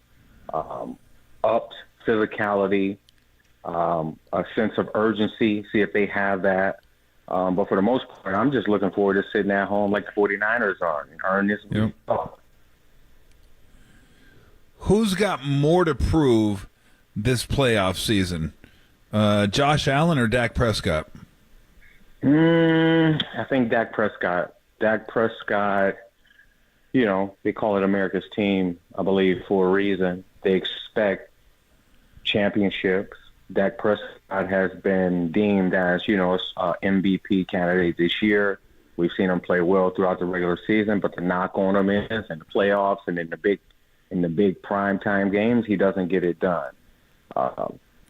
upped physicality, a sense of urgency, see if they have that. But for the most part, I'm just looking forward to sitting at home like the 49ers are and earn this week off. Who's got more to prove this playoff season? Josh Allen or Dak Prescott? I think Dak Prescott. Dak Prescott, they call it America's team, I believe, for a reason. They expect championships. Dak Prescott has been deemed as, MVP candidate this year. We've seen him play well throughout the regular season, but the knock on him is in the playoffs and in the big primetime games, he doesn't get it done.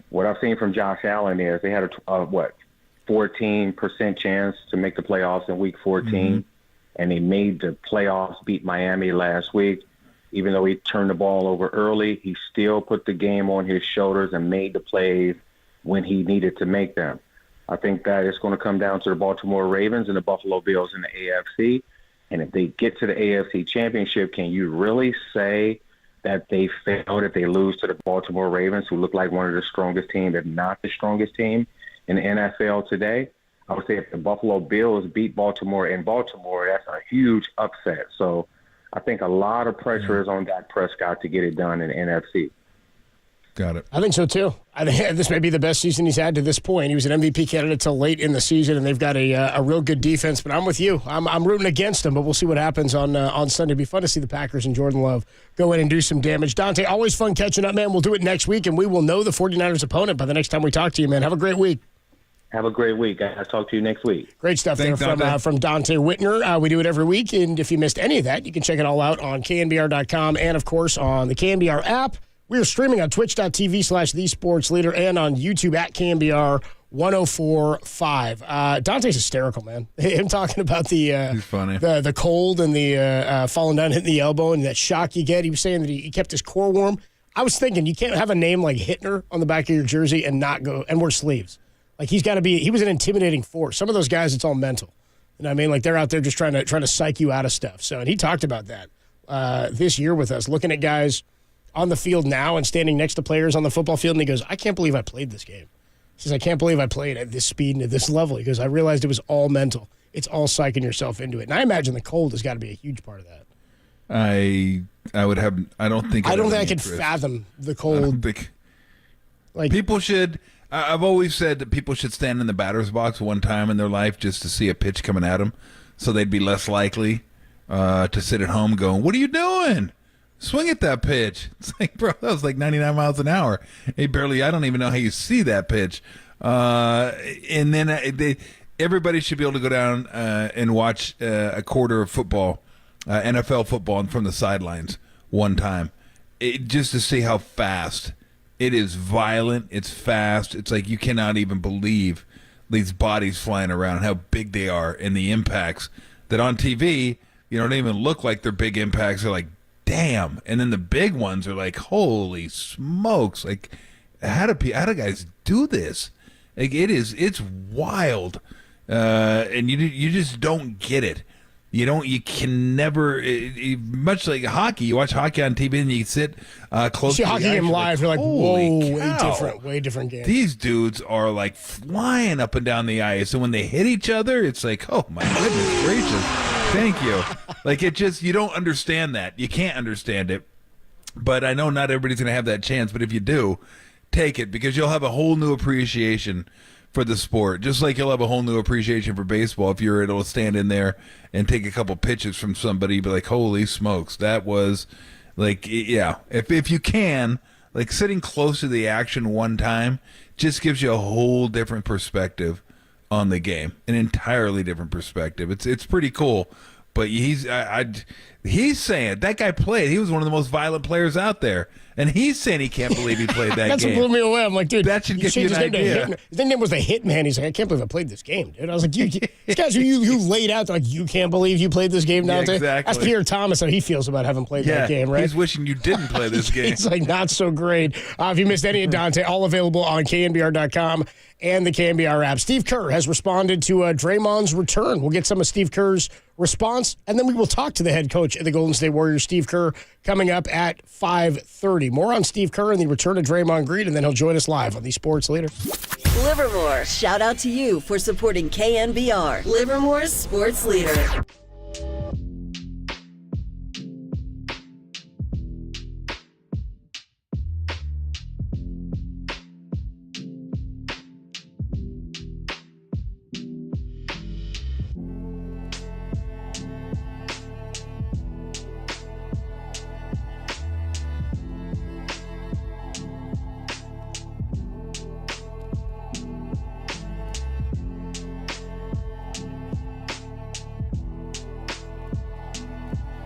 What I've seen from Josh Allen is they had a 14% chance to make the playoffs in Week 14, and they made the playoffs, beat Miami last week. Even though he turned the ball over early, he still put the game on his shoulders and made the plays when he needed to make them. I think that it's going to come down to the Baltimore Ravens and the Buffalo Bills in the AFC. And if they get to the AFC Championship, can you really say that they failed if they lose to the Baltimore Ravens, who look like one of the strongest teams, if not the strongest team in the NFL today? I would say if the Buffalo Bills beat Baltimore in Baltimore, that's a huge upset. So I think a lot of pressure is on Dak Prescott to get it done in the NFC. Got it. I think so, too. I think this may be the best season he's had to this point. He was an MVP candidate till late in the season, and they've got a real good defense. But I'm with you. I'm rooting against him, but we'll see what happens on Sunday. It'll be fun to see the Packers and Jordan Love go in and do some damage. Dante, always fun catching up, man. We'll do it next week, and we will know the 49ers' opponent by the next time we talk to you, man. Have a great week. Have a great week. I'll talk to you next week. Great stuff. Thanks, there from Dante Whitner. We do it every week, and if you missed any of that, you can check it all out on KNBR.com and, of course, on the KNBR app. We are streaming on twitch.tv/thesportsleader and on YouTube at KNBR 1045. Dante's hysterical, man. Him talking about He's funny. the cold and the falling down, hitting the elbow, and that shock you get. He was saying that he kept his core warm. I was thinking, you can't have a name like Hittner on the back of your jersey and not go and wear sleeves. Like, he was an intimidating force. Some of those guys, it's all mental. You know what I mean? Like, they're out there just trying to psych you out of stuff. So, and he talked about that this year with us, looking at guys on the field now and standing next to players on the football field, and he goes, I can't believe I played this game. He says, I can't believe I played at this speed and at this level. He goes, I realized it was all mental. It's all psyching yourself into it. And I imagine the cold has got to be a huge part of that. I don't think I could fathom the cold. I don't think, like, people should. I've always said that people should stand in the batter's box one time in their life just to see a pitch coming at them, so they'd be less likely to sit at home going, "What are you doing? Swing at that pitch." It's like, bro, that was like 99 miles an hour. I don't even know how you see that pitch. And then everybody should be able to go down and watch a quarter of football, NFL football, and from the sidelines one time, just to see how fast. It is violent. It's fast. It's like you cannot even believe these bodies flying around, how big they are, and the impacts that on TV, don't even look like they're big impacts. They're like, damn. And then the big ones are like, holy smokes. Like, how do guys do this? Like, it's wild. And you just don't get it. You can never, much like hockey, you watch hockey on TV and you sit close to the hockey game live, you're like, whoa, way different game. These dudes are like flying up and down the ice, and when they hit each other, it's like, oh my goodness gracious, thank you. Like, you don't understand that. You can't understand it. But I know not everybody's going to have that chance, but if you do, take it, because you'll have a whole new appreciation for the sport. Just like you'll have a whole new appreciation for baseball if you're able to stand in there and take a couple pitches from somebody, be like, holy smokes, that was like, yeah. If you can, like sitting close to the action one time just gives you a whole different perspective on the game, an entirely different perspective. It's pretty cool. But he's saying that guy played. He was one of the most violent players out there, and he's saying he can't believe he played that game. That's what blew me away. I'm like, dude, that should give you an idea. His name was the Hitman. He's like, I can't believe I played this game, dude. I was like, these guys you laid out, like, you can't believe you played this game now. Yeah, exactly. That's Pierre Thomas, how he feels about having played that game, right? He's wishing you didn't play this game. It's like not so great. If you missed any of Dante, all available on KNBR.com and the KNBR app. Steve Kerr has responded to Draymond's return. We'll get some of Steve Kerr's response, and then we will talk to the head coach of the Golden State Warriors, Steve Kerr, coming up at 5:30. More on Steve Kerr and the return of Draymond Green, and then he'll join us live on the Sports Leader. Livermore, shout out to you for supporting KNBR, Livermore's Sports Leader.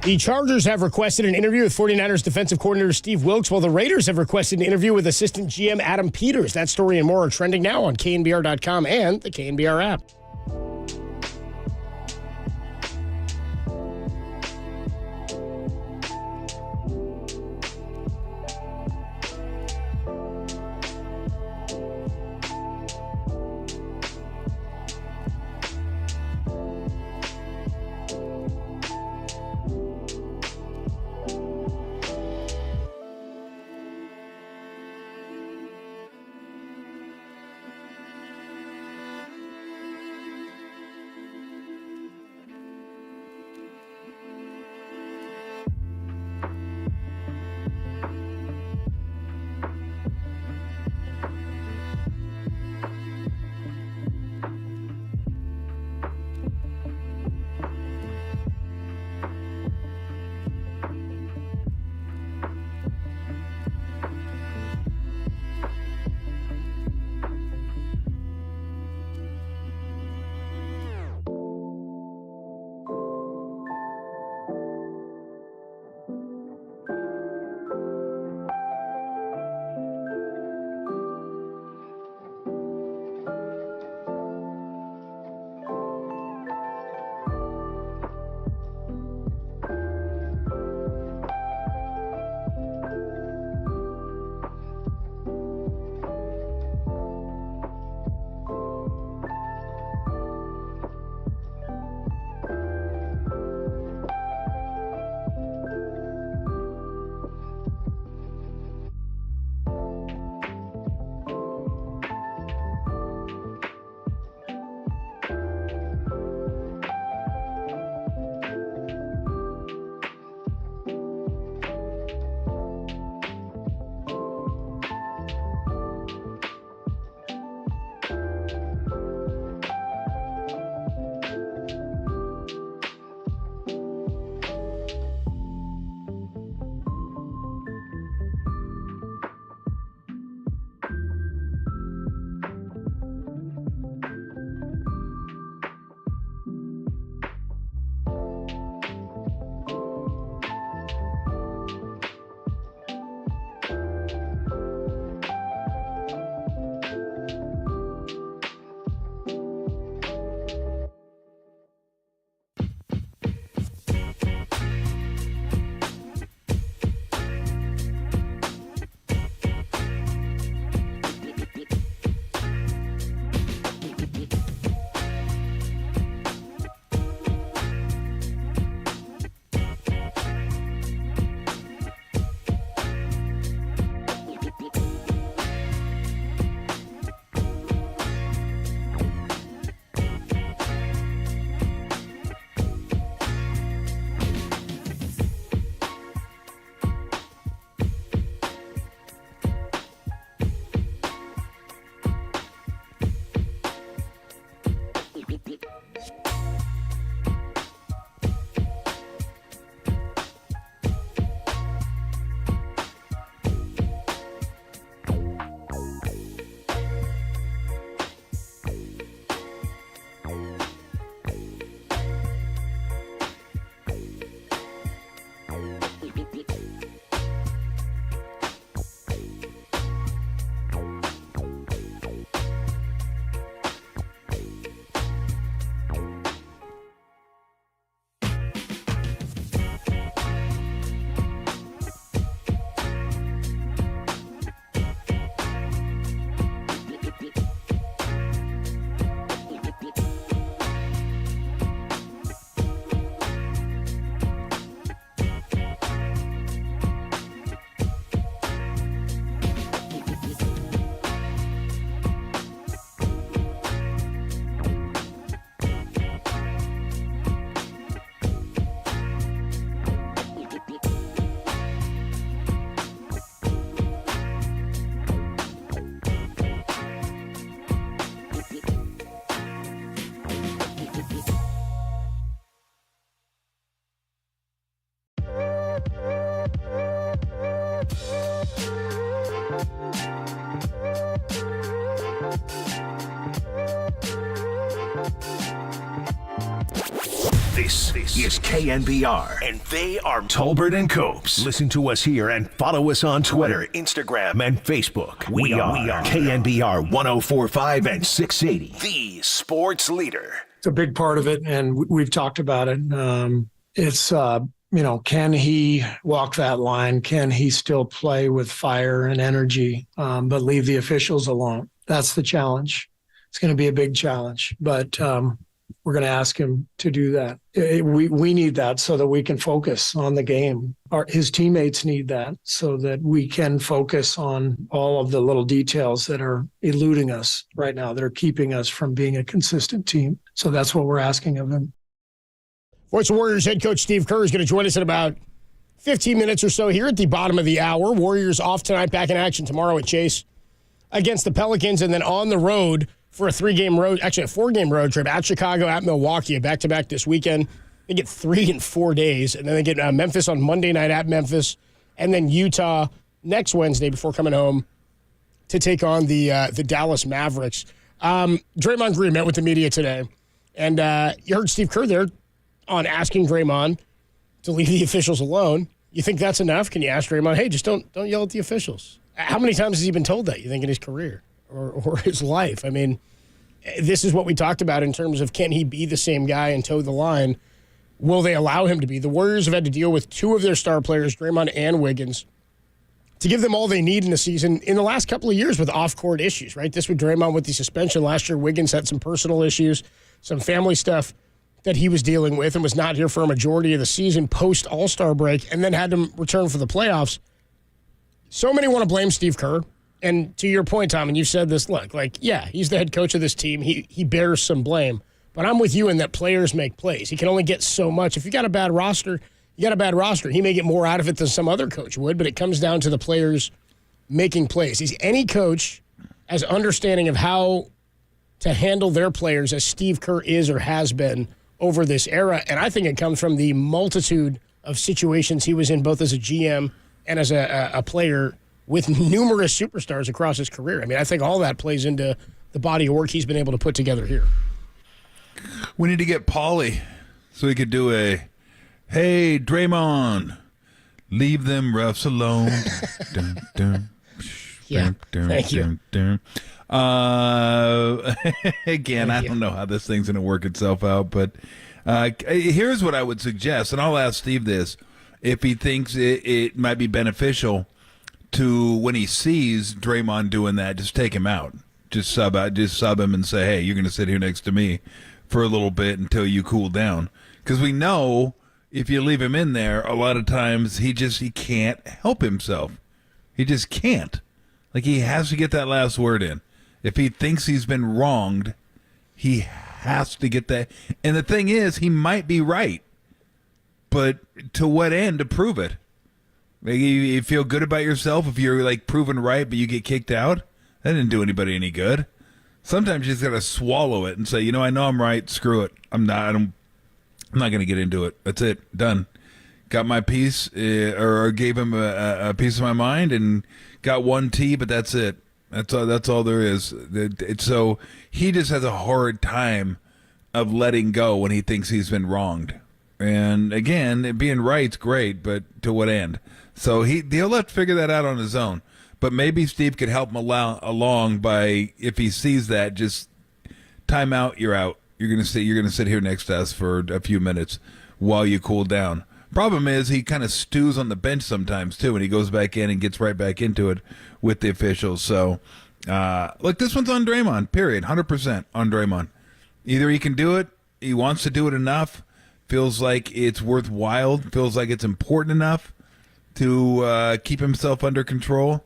The Chargers have requested an interview with 49ers defensive coordinator Steve Wilks, while the Raiders have requested an interview with assistant GM Adam Peters. That story and more are trending now on KNBR.com and the KNBR app. This is KNBR, and they are Tolbert and Copes. Listen to us here and follow us on Twitter, Instagram, and Facebook. We are KNBR 104.5 and 680, the sports leader. It's a big part of it, and we've talked about it. It's, can he walk that line? Can he still play with fire and energy, but leave the officials alone? That's the challenge. It's going to be a big challenge, but we're going to ask him to do that. We need that so that we can focus on the game. His teammates need that so that we can focus on all of the little details that are eluding us right now, that are keeping us from being a consistent team. So that's what we're asking of him. Voice of Warriors head coach Steve Kerr is going to join us in about 15 minutes or so here at the bottom of the hour. Warriors off tonight, back in action tomorrow at Chase against the Pelicans, and then on the road for a 4-game road trip at Chicago, at Milwaukee, a back-to-back this weekend. They get 3 in 4 days, and then they get Memphis on Monday night at Memphis, and then Utah next Wednesday before coming home to take on the Dallas Mavericks. Draymond Green met with the media today, and you heard Steve Kerr there on asking Draymond to leave the officials alone. You think that's enough? Can you ask Draymond, hey, just don't yell at the officials? How many times has he been told that, you think, in his career or his life? I mean, this is what we talked about in terms of can he be the same guy and toe the line? Will they allow him to be? The Warriors have had to deal with 2 of their star players, Draymond and Wiggins, to give them all they need in the season in the last couple of years with off-court issues, right? This with Draymond with the suspension. Last year, Wiggins had some personal issues, some family stuff that he was dealing with and was not here for a majority of the season post All-Star break and then had to return for the playoffs. So many want to blame Steve Kerr. And to your point, Tom, and you've said this, look, he's the head coach of this team. He bears some blame. But I'm with you in that players make plays. He can only get so much. If you got a bad roster, you got a bad roster. He may get more out of it than some other coach would, but it comes down to the players making plays. Is any coach as understanding of how to handle their players as Steve Kerr is or has been over this era? And I think it comes from the multitude of situations he was in, both as a GM and as a player with numerous superstars across his career. I mean, I think all that plays into the body of work he's been able to put together here. We need to get Paulie so he could do a, hey, Draymond, leave them refs alone. Dun, dun, yeah, dun, thank you. Dun. Again, I don't know how this thing's going to work itself out, but here's what I would suggest, and I'll ask Steve this, if he thinks it might be beneficial to, when he sees Draymond doing that, just take him out. Just sub him and say, hey, you're going to sit here next to me for a little bit until you cool down. Because we know if you leave him in there, a lot of times he can't help himself. He just can't. Like, he has to get that last word in. If he thinks he's been wronged, he has to get that. And the thing is, he might be right. But to what end to prove it? Like, you feel good about yourself if you're, proven right, but you get kicked out? That didn't do anybody any good. Sometimes you just got to swallow it and say, I know I'm right. Screw it. I'm not going to get into it. That's it. Done. Got my piece, or gave him a piece of my mind and got one T, but that's it. That's all there is. So he just has a hard time of letting go when he thinks he's been wronged. And again, being right's great, but to what end? So he'll have to figure that out on his own. But maybe Steve could help him along by, if he sees that, just time out, you're out. You're gonna sit here next to us for a few minutes while you cool down. Problem is, he kind of stews on the bench sometimes too, and he goes back in and gets right back into it with the officials. So, look, this one's on Draymond. Period. 100% on Draymond. Either he can do it, he wants to do it enough, feels like it's worthwhile, feels like it's important enough to keep himself under control,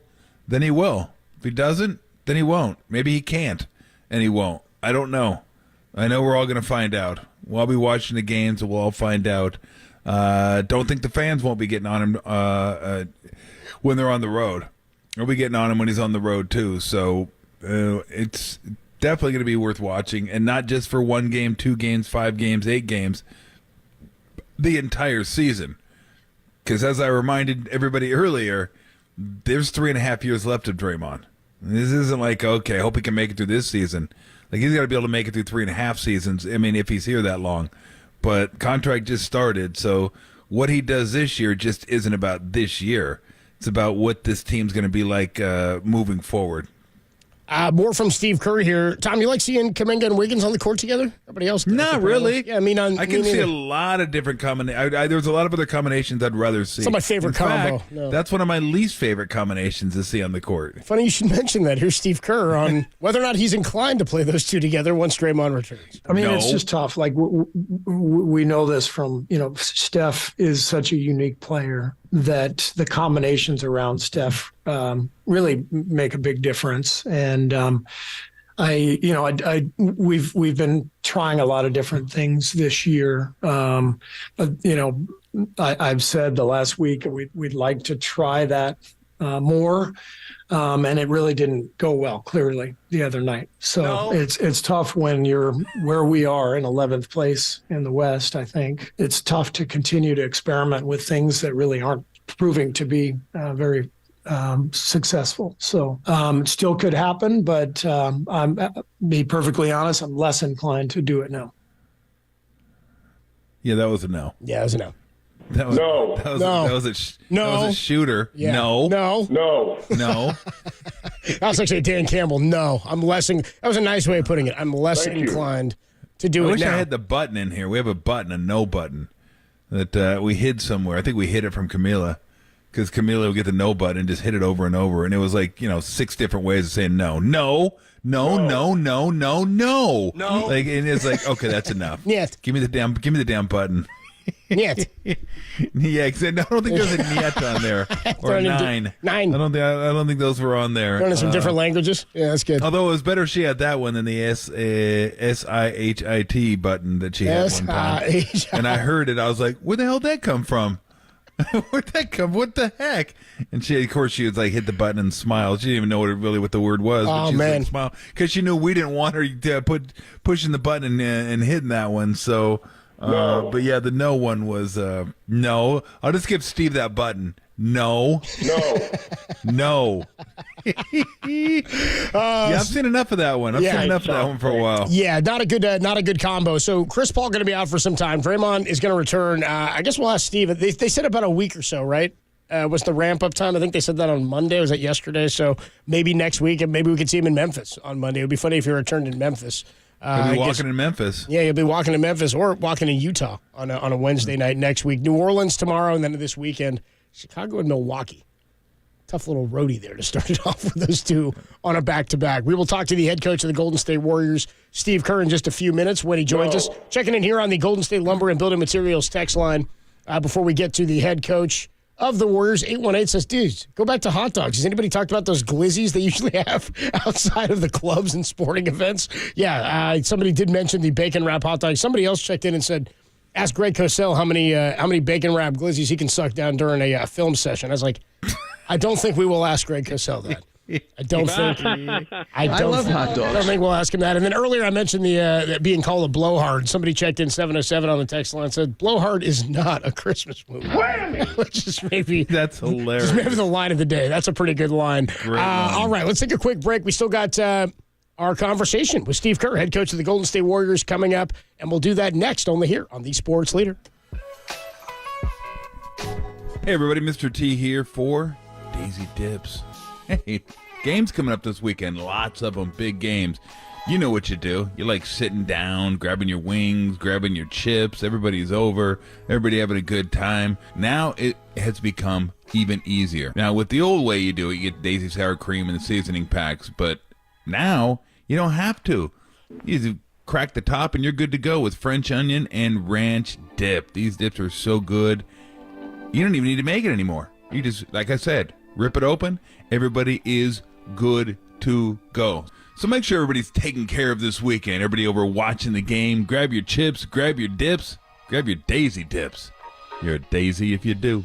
then he will. If he doesn't, then he won't. Maybe he can't, and he won't. I don't know. I know we're all going to find out. We'll all be watching the games, and we'll all find out. Don't think the fans won't be getting on him when they're on the road. They'll be getting on him when he's on the road, too. So it's definitely going to be worth watching, and not just for 1 game, 2 games, 5 games, 8 games, the entire season. Because as I reminded everybody earlier, there's 3.5 years left of Draymond. This isn't like, okay, I hope he can make it through this season. Like, he's got to be able to make it through 3.5 seasons. I mean, if he's here that long. but contract just started. So what he does this year just isn't about this year. It's about what this team's going to be like moving forward. More from Steve Kerr here. Tom, you like seeing Kuminga and Wiggins on the court together? Everybody else does. Not really. Yeah, I mean, I can see a lot of different combinations. There's a lot of other combinations I'd rather see. It's not my favorite combo. Fact, that's one of my least favorite combinations to see on the court. Funny you should mention that. Here's Steve Kerr on whether or not he's inclined to play those two together once Draymond returns. I mean, it's just tough. Like we know this from, Steph is such a unique player that the combinations around Steph really make a big difference. And we've been trying a lot of different things this year. But I've said the last week we'd like to try that more. And it really didn't go well, clearly, the other night. So it's tough when you're where we are in 11th place in the West, I think. It's tough to continue to experiment with things that really aren't proving to be very successful. So it still could happen, but I'm be perfectly honest, I'm less inclined to do it now. Yeah, that was a no. Yeah, that was a no. That was a shooter. Yeah. No. That was actually Dan Campbell. No, that was a nice way of putting it. I'm less inclined to do it now. I wish I had the button in here. We have a button, a no button, that we hid somewhere. I think we hid it from Camila, because Camila would get the no button and just hit it over and over, and it was like 6 different ways of saying no. No. Like, and it's like, okay, that's enough. Yes. Give me the damn button. Niet. Yeah, because I don't think there's a niet on there or 9. 9. I don't think those were on there. Learning some different languages. Yeah, that's good. Although it was better she had that one than the SIHIT button that she had one time. And I heard it. I was like, where the hell did that come from? Where'd that come? What the heck? And she, of course, she was like, hit the button and smiled. She didn't even know what the word was. But she was like, smile, because she knew we didn't want her to pushing the button and hitting that one. So. No. But yeah, the no one was no. I'll just give Steve that button. No. No. Yeah, I've seen enough of that one. I've seen enough of that one for a while. Yeah, not a good combo. So Chris Paul going to be out for some time. Draymond is going to return. I guess we'll ask Steve. They said about a week or so, right? Was the ramp-up time? I think they said that on Monday. Was that yesterday? So maybe next week, and maybe we could see him in Memphis on Monday. It would be funny if he returned in Memphis. He'll be walking in Memphis. Yeah, he'll be walking in Memphis or walking in Utah on a Wednesday night next week. New Orleans tomorrow, and then this weekend, Chicago and Milwaukee. Tough little roadie there to start it off with those two on a back-to-back. We will talk to the head coach of the Golden State Warriors, Steve Kerr, in just a few minutes when he joins us. Checking in here on the Golden State Lumber and Building Materials text line before we get to the head coach of the Warriors. 818 says, dudes, go back to hot dogs. Has anybody talked about those glizzies they usually have outside of the clubs and sporting events? Yeah, somebody did mention the bacon wrap hot dogs. Somebody else checked in and said, ask Greg Cosell how many bacon wrap glizzies he can suck down during a film session. I was like, I don't think we will ask Greg Cosell that. I don't think. I love hot dogs. I don't think we'll ask him that. And then earlier I mentioned the being called a blowhard. Somebody checked in 707 on the text line and said blowhard is not a Christmas movie. Which is maybe that's hilarious. Just maybe the line of the day. That's a pretty good line. All right, let's take a quick break. We still got our conversation with Steve Kerr, head coach of the Golden State Warriors, coming up, and we'll do that next only here on the Sports Leader. Hey everybody, Mr. T here for Daisy Dips. Hey, games coming up this weekend. Lots of them, big games. You know what you do. You like sitting down, grabbing your wings, grabbing your chips. Everybody's over. Everybody having a good time. Now it has become even easier. Now, with the old way you do it, you get Daisy sour cream and the seasoning packs. But now you don't have to. You just crack the top and you're good to go with French onion and ranch dip. These dips are so good. You don't even need to make it anymore. You just, like I said, rip it open. Everybody is good to go. So make sure everybody's taking care of this weekend. Everybody over watching the game. Grab your chips, grab your dips, grab your Daisy dips. You're a daisy if you do.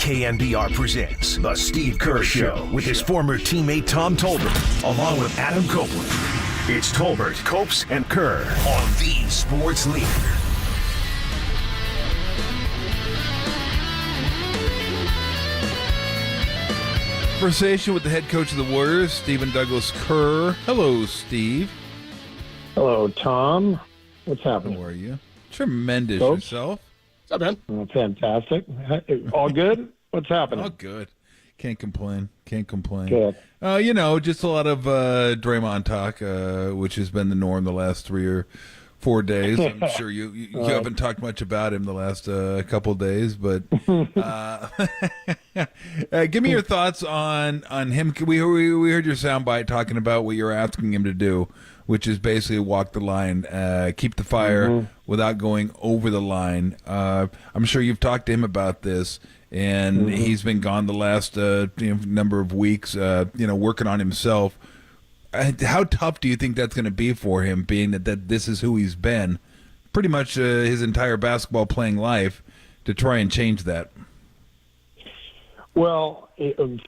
KNBR presents The Steve Kerr Show with his former teammate Tom Tolbert, along with Adam Copeland. It's Tolbert, Copes, and Kerr on the Sports Leader. Conversation with the head coach of the Warriors, Stephen Douglas Kerr. Hello, Steve. Hello, Tom. What's happening? How are you? Tremendous. Coach? Yourself? What's up, man? Fantastic. All good? What's happening? Oh, good. Can't complain. Good. Just a lot of Draymond talk, which has been the norm the last 3 or 4 days. I'm sure you haven't talked much about him the last couple of days, but give me your thoughts on him. We heard your soundbite talking about what you're asking him to do, which is basically walk the line, keep the fire without going over the line. I'm sure you've talked to him about this, and he's been gone the last number of weeks, working on himself. How tough do you think that's going to be for him, being that this is who he's been pretty much his entire basketball playing life, to try and change that? Well,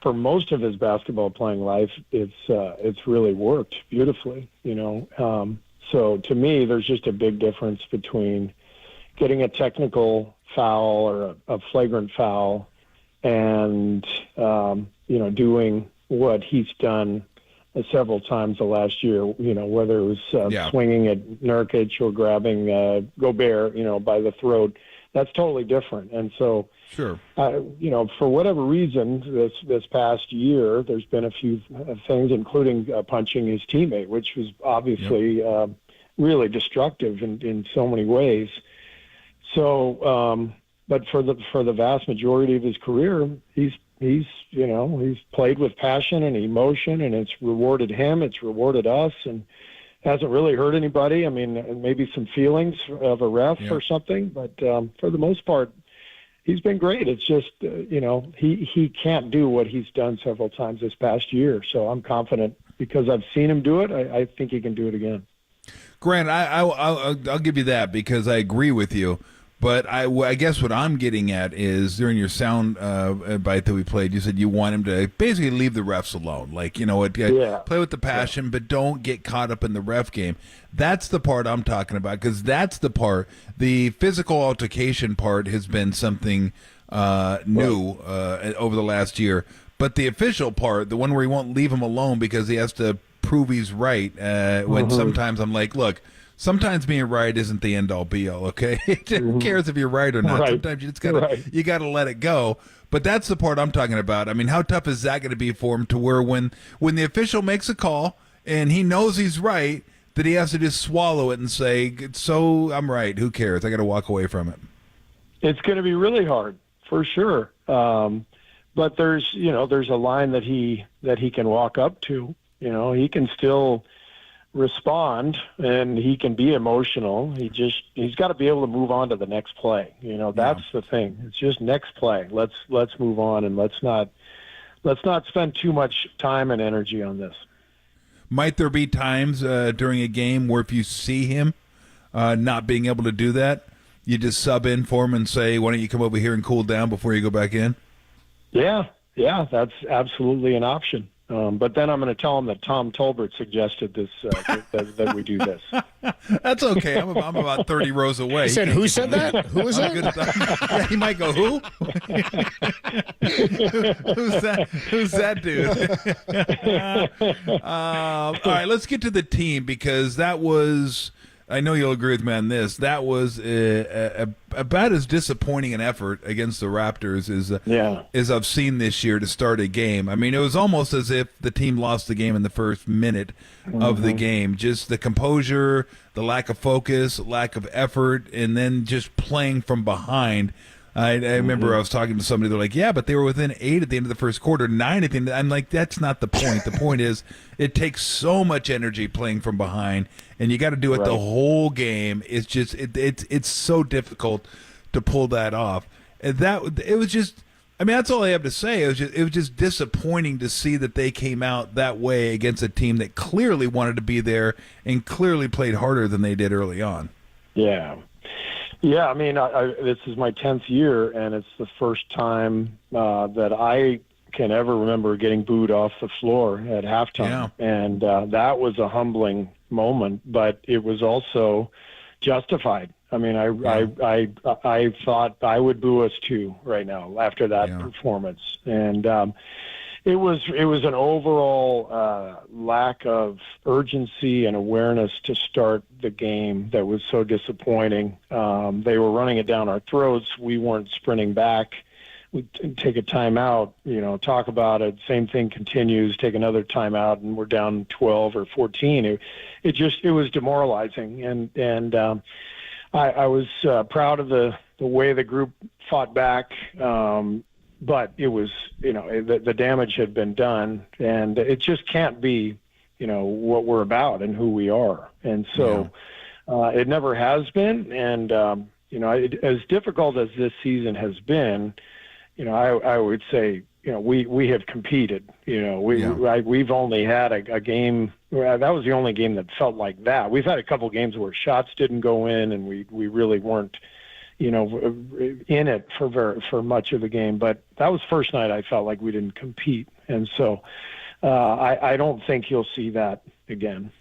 for most of his basketball playing life, it's really worked beautifully, So to me, there's just a big difference between getting a technical foul or a flagrant foul and, doing what he's done several times the last year, whether it was swinging at Nurkic or grabbing Gobert, by the throat. That's totally different. And so, sure, for whatever reason, this past year, there's been a few things, including punching his teammate, which was obviously really destructive in so many ways. So, but for the vast majority of his career, he's played with passion and emotion, and it's rewarded him, it's rewarded us, and hasn't really hurt anybody. I mean, maybe some feelings of a ref or something, but for the most part, he's been great. It's just, he can't do what he's done several times this past year. So I'm confident because I've seen him do it. I think he can do it again. Grant, I'll give you that because I agree with you. But I guess what I'm getting at is during your sound bite that we played, you said you want him to basically leave the refs alone. Like, play with the passion, but don't get caught up in the ref game. That's the part I'm talking about, because that's the part. The physical altercation part has been something new over the last year. But the official part, the one where he won't leave him alone because he has to prove he's right, when sometimes I'm like, look, sometimes being right isn't the end all be all, okay? Who cares if you're right or not? Right. Sometimes you just gotta let it go. But that's the part I'm talking about. I mean, how tough is that going to be for him to where when the official makes a call and he knows he's right, that he has to just swallow it and say, so I'm right, who cares? I got to walk away from it. It's going to be really hard, for sure. But there's a line that he can walk up to. He can still respond and he can be emotional. He's got to be able to move on to the next play. That's the thing. It's just next play. Let's move on, and let's not spend too much time and energy on this. Might there be times during a game where if you see him not being able to do that, you just sub in for him and say, why don't you come over here and cool down before you go back in? Yeah, that's absolutely an option. But then I'm going to tell him that Tom Tolbert suggested this, that we do this. That's okay. I'm about 30 rows away. He said, who said that? Who was that? Yeah, he might go, who? Who's that dude? All right, let's get to the team, because that was, I know you'll agree with me on this, that was about as disappointing an effort against the Raptors as I've seen this year to start a game. I mean, it was almost as if the team lost the game in the first minute of the game. Just the composure, the lack of focus, lack of effort, and then just playing from behind. I remember I was talking to somebody, they're like, yeah, but they were within 8 at the end of the first quarter, 9 at the end. I'm like, that's not the point. The point is it takes so much energy playing from behind, and you got to do it the whole game. It's just it's so difficult to pull that off. And it was just, I mean, that's all I have to say. It was just disappointing to see that they came out that way against a team that clearly wanted to be there and clearly played harder than they did early on. Yeah. Yeah, I mean, this is my 10th year, and it's the first time that I can ever remember getting booed off the floor at halftime. Yeah. And that was a humbling moment, but it was also justified. I mean, I thought I would boo us too right now after that performance. And it was an overall lack of urgency and awareness to start the game that was so disappointing. They were running it down our throats. We weren't sprinting back. We take a timeout, talk about it. Same thing continues. Take another timeout, and we're down 12 or 14. It was demoralizing, and I was proud of the way the group fought back. But it was, the damage had been done, and it just can't be, what we're about and who we are. And so it never has been. And, as difficult as this season has been, I would say, we have competed. We've only had a game. That was the only game that felt like that. We've had a couple games where shots didn't go in, and we really weren't, in it for much of the game. But that was first night I felt like we didn't compete. And so I don't think you'll see that again.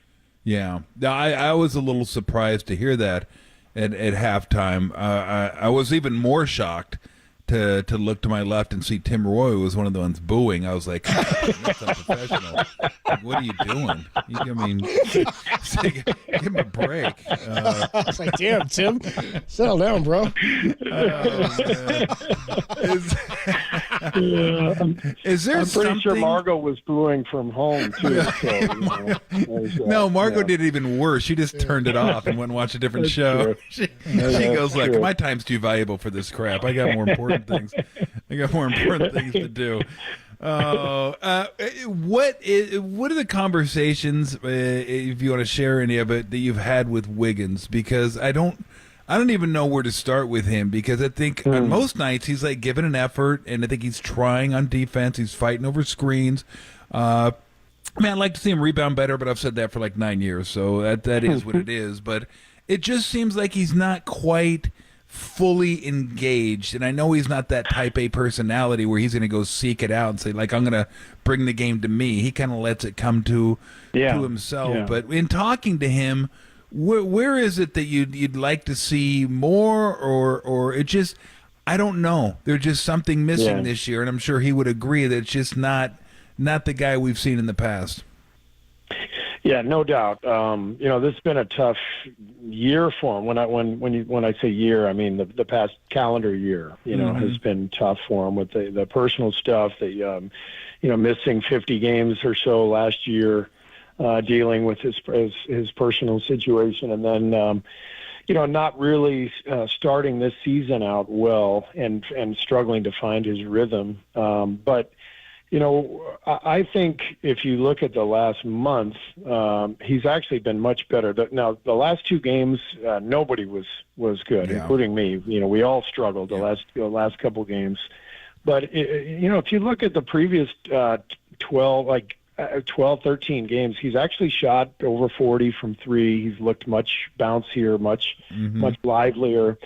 Yeah. I was a little surprised to hear that at halftime. I was even more shocked to look to my left and see Tim Roy was one of the ones booing. I was like, that's unprofessional. Like, what are you doing? Give him a break. It's like, damn, Tim, settle down, bro. Is there I'm pretty sure Margot was booing from home, too. No, Margot did it even worse. She just turned it off and went and watched a different show. She goes like, my time's too valuable for this crap. I got more important things. I got more important things to do. What are the conversations, if you want to share any of it, that you've had with Wiggins? Because I don't even know where to start with him, because I think on most nights he's like giving an effort, and I think he's trying on defense. He's fighting over screens. I'd like to see him rebound better, but I've said that for like 9 years, so that is what it is. But it just seems like he's not quite fully engaged, and I know he's not that type A personality where he's going to go seek it out and say, like, I'm going to bring the game to me. He kind of lets it come to himself. Yeah. But in talking to him, where is it that you'd like to see more, or it just, I don't know. There's just something missing this year, and I'm sure he would agree that it's just not the guy we've seen in the past. Yeah, no doubt. This has been a tough year for him. When I say year, I mean the past calendar year. Has been tough for him with the personal stuff. Missing 50 games or so last year, dealing with his personal situation, and then not really starting this season out well, and struggling to find his rhythm. But I think if you look at the last month, he's actually been much better. Now, the last two games, nobody was good, including me. We all struggled the last couple games. But, if you look at the previous 12, 13 games, he's actually shot over 40 from three. He's looked much bouncier, much livelier.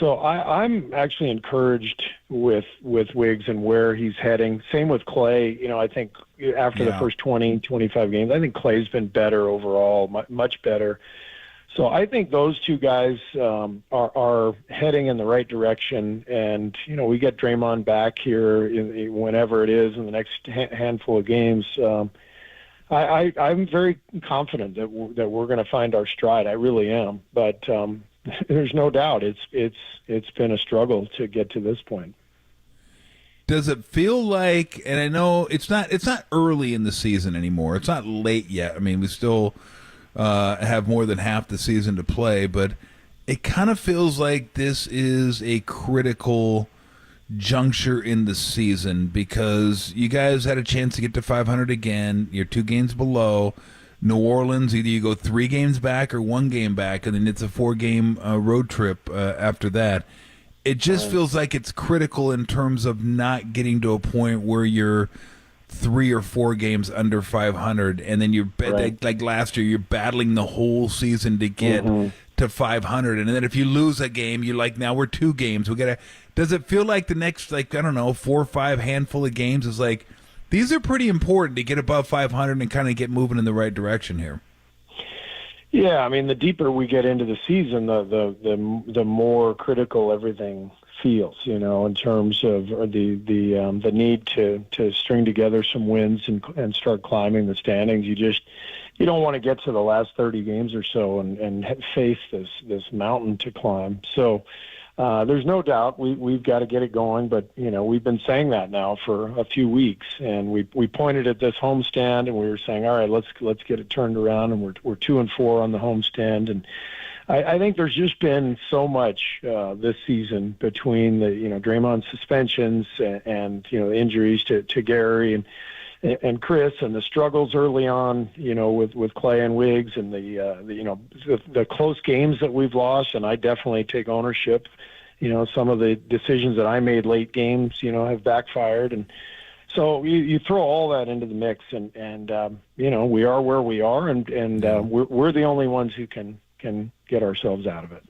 So I'm actually encouraged with Wiggs and where he's heading. Same with Clay. I think after the first 20, 25 games, I think Clay's been better overall, much better. So I think those two guys are heading in the right direction. And, we get Draymond back here whenever it is in the next handful of games. I'm very confident that we're going to find our stride. I really am. But there's no doubt it's been a struggle to get to this point. Does it feel like, and I know it's not early in the season anymore. It's not late yet. I mean, we still have more than half the season to play, but it kind of feels like this is a critical juncture in the season, because you guys had a chance to get to 500 again. You're 2 games below. New Orleans, either you go 3 games back or 1 game back, and then it's a 4-game road trip after that. It just feels like it's critical in terms of not getting to a point where you're 3 or 4 games under 500, and then you're like last year, you're battling the whole season to get to to 500, and then if you lose a game, you're like, now we're 2 games. Does it feel like the next, 4 or 5 handful of games is like, these are pretty important to get above 500 and kind of get moving in the right direction here? Yeah, I mean, the deeper we get into the season, the more critical everything feels, in terms of the need to string together some wins and start climbing the standings. You don't want to get to the last 30 games or so and face this mountain to climb. So there's no doubt we've got to get it going, but we've been saying that now for a few weeks, and we pointed at this homestand and we were saying, all right, let's get it turned around, and we're 2-4 on the homestand. And I think there's just been so much this season between the Draymond suspensions and injuries to Gary and Chris, and the struggles early on, with Clay and Wiggs, and the close games that we've lost. And I definitely take ownership. Some of the decisions that I made late games, have backfired. And so you throw all that into the mix, and we are where we are, and we're the only ones who can get ourselves out of it.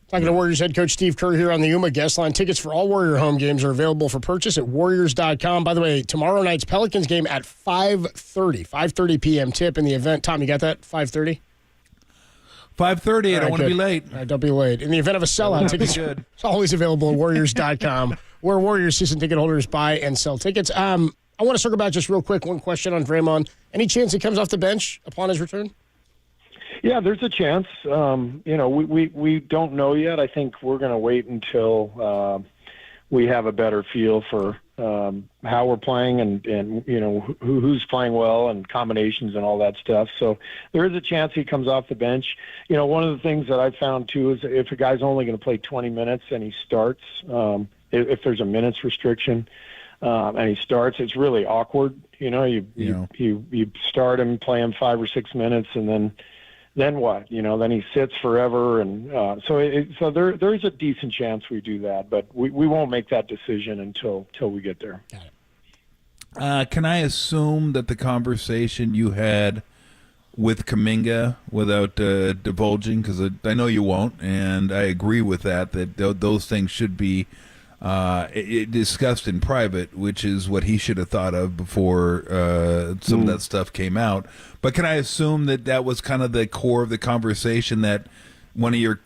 Talking to Warriors head coach Steve Kerr here on the Yuma guest line. Tickets for all Warrior home games are available for purchase at Warriors.com. By the way, tomorrow night's Pelicans game at 5:30 p.m. tip in the event. Tom, you got that? 5:30? 5:30. I don't want to be late. All right, don't be late. In the event of a sellout, tickets are always available at Warriors.com, where Warriors season ticket holders buy and sell tickets. I want to circle back just real quick. One question on Draymond. Any chance he comes off the bench upon his return? Yeah, there's a chance. We don't know yet. I think we're going to wait until we have a better feel for how we're playing and who's playing well and combinations and all that stuff. So there is a chance he comes off the bench. One of the things that I found too is if a guy's only going to play 20 minutes and he starts, if there's a minutes restriction and he starts, it's really awkward. You start him, play him 5 or 6 minutes, and then what? Then he sits forever, and so there's a decent chance we do that, but we won't make that decision until we get there. Can I assume that the conversation you had with Kuminga, without divulging, because I know you won't, and I agree with that those things should be discussed in private, which is what he should have thought of before some of that stuff came out. But can I assume that was kind of the core of the conversation, that one of your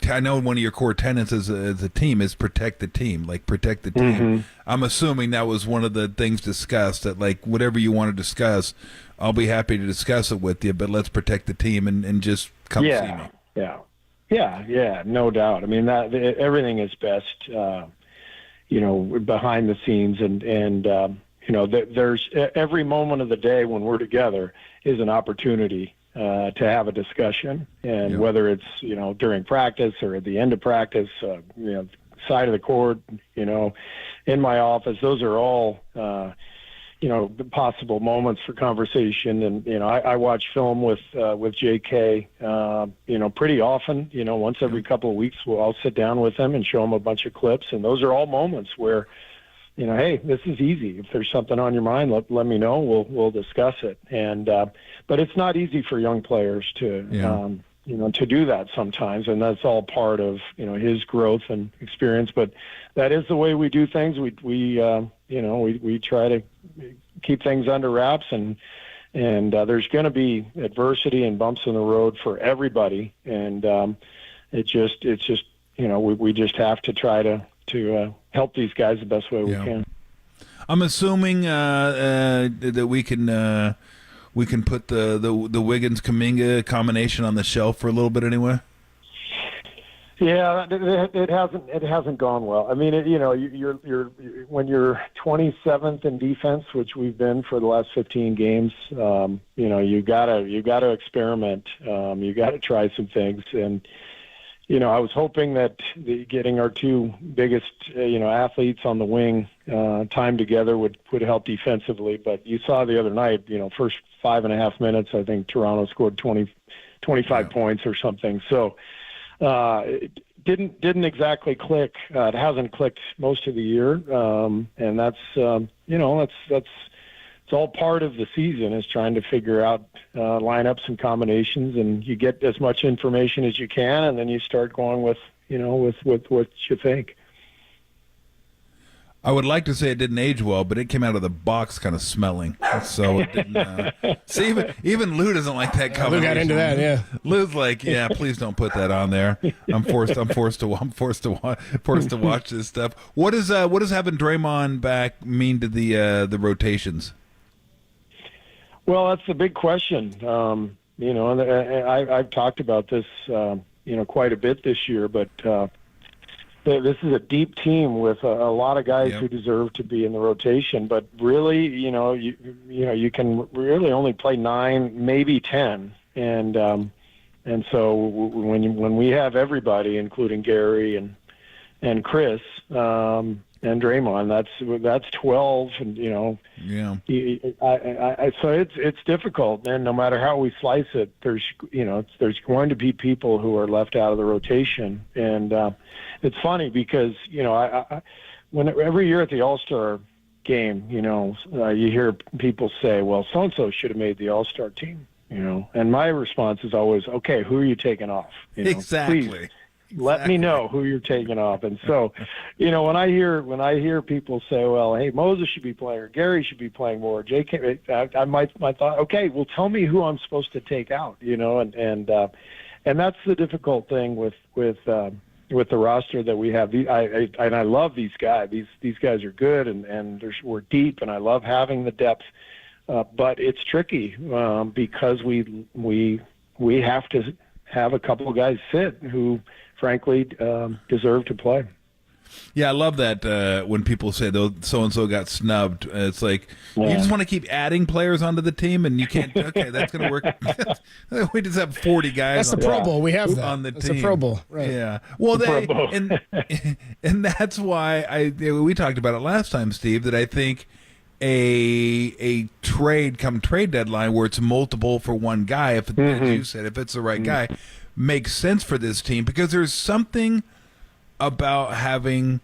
core tenets as a team is protect the team, protect the team. Mm-hmm. I'm assuming that was one of the things discussed, that whatever you want to discuss, I'll be happy to discuss it with you, but let's protect the team and just come see me. Yeah, no doubt. I mean, that everything is best behind the scenes, and there's every moment of the day when we're together is an opportunity to have a discussion, and whether it's during practice or at the end of practice, side of the court, in my office, those are all possible moments for conversation. And I watch film with JK pretty often. Once every couple of weeks, I'll sit down with him and show him a bunch of clips, and those are all moments where hey, this is easy. If there's something on your mind, let me know. We'll discuss it. And but it's not easy for young players to to do that sometimes, and that's all part of his growth and experience. But that is the way we do things. We try to keep things under wraps, and there's going to be adversity and bumps in the road for everybody, and it's just we just have to try to help these guys the best way we can. I'm assuming that we can put the Wiggins Kuminga combination on the shelf for a little bit anyway. Yeah, it hasn't gone well. I mean, you're when you're 27th in defense, which we've been for the last 15 games. You gotta experiment. You gotta try some things, and I was hoping that getting our two biggest athletes on the wing time together would help defensively. But you saw the other night, first 5.5 minutes, I think Toronto scored 25 points or something. So. It didn't exactly click. It hasn't clicked most of the year, and that's it's all part of the season, is trying to figure out lineups and combinations, and you get as much information as you can, and then you start going with what you think. I would like to say it didn't age well, but it came out of the box kind of smelling. So it didn't. See, even Lou doesn't like that combination. Lou got into that, yeah. Lou's like, yeah, please don't put that on there. I'm forced to watch this stuff. What does having Draymond back mean to the rotations? Well, that's the big question. And I've talked about this, quite a bit this year, but. This is a deep team with a lot of guys who deserve to be in the rotation, but really, you can really only play 9, maybe 10, and so when we have everybody, including Gary and Chris and Draymond, that's 12, and so it's difficult, and no matter how we slice it, there's going to be people who are left out of the rotation, and it's funny because every year at the All-Star game, you hear people say, well, so and so should have made the All-Star team, and my response is always, okay, who are you taking off? Exactly. Please. Let me know who you're taking off. And so, when I hear people say, well, hey, Moses should be playing, or Gary should be playing more, J.K., I might thought, okay, well, tell me who I'm supposed to take out, and that's the difficult thing with the roster that we have. I love these guys. These guys are good, and we're deep, and I love having the depth. But it's tricky because we have to have a couple of guys sit who, frankly, deserve to play. Yeah, I love that when people say, though, so-and-so got snubbed. It's like, you just want to keep adding players onto the team, and you can't, okay, that's going to work. We just have 40 guys that's the Pro Bowl. We have that. On the that's team. The Pro Bowl, right. Yeah. Well, and that's why we talked about it last time, Steve, that I think a trade come trade deadline where it's multiple for one guy, if as you said, if it's the right guy, makes sense for this team, because there's something about having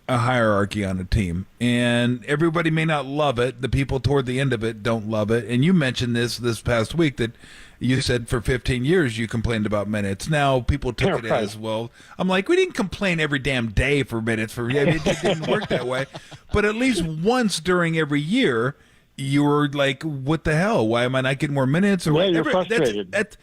a hierarchy on a team, and everybody may not love it. The people toward the end of it don't love it. And you mentioned this past week that you said for 15 years you complained about minutes. Now people took it as, well, I'm like, we didn't complain every damn day for minutes. It didn't work that way. But at least once during every year, you were like, what the hell? Why am I not getting more minutes? Or you're frustrated. That's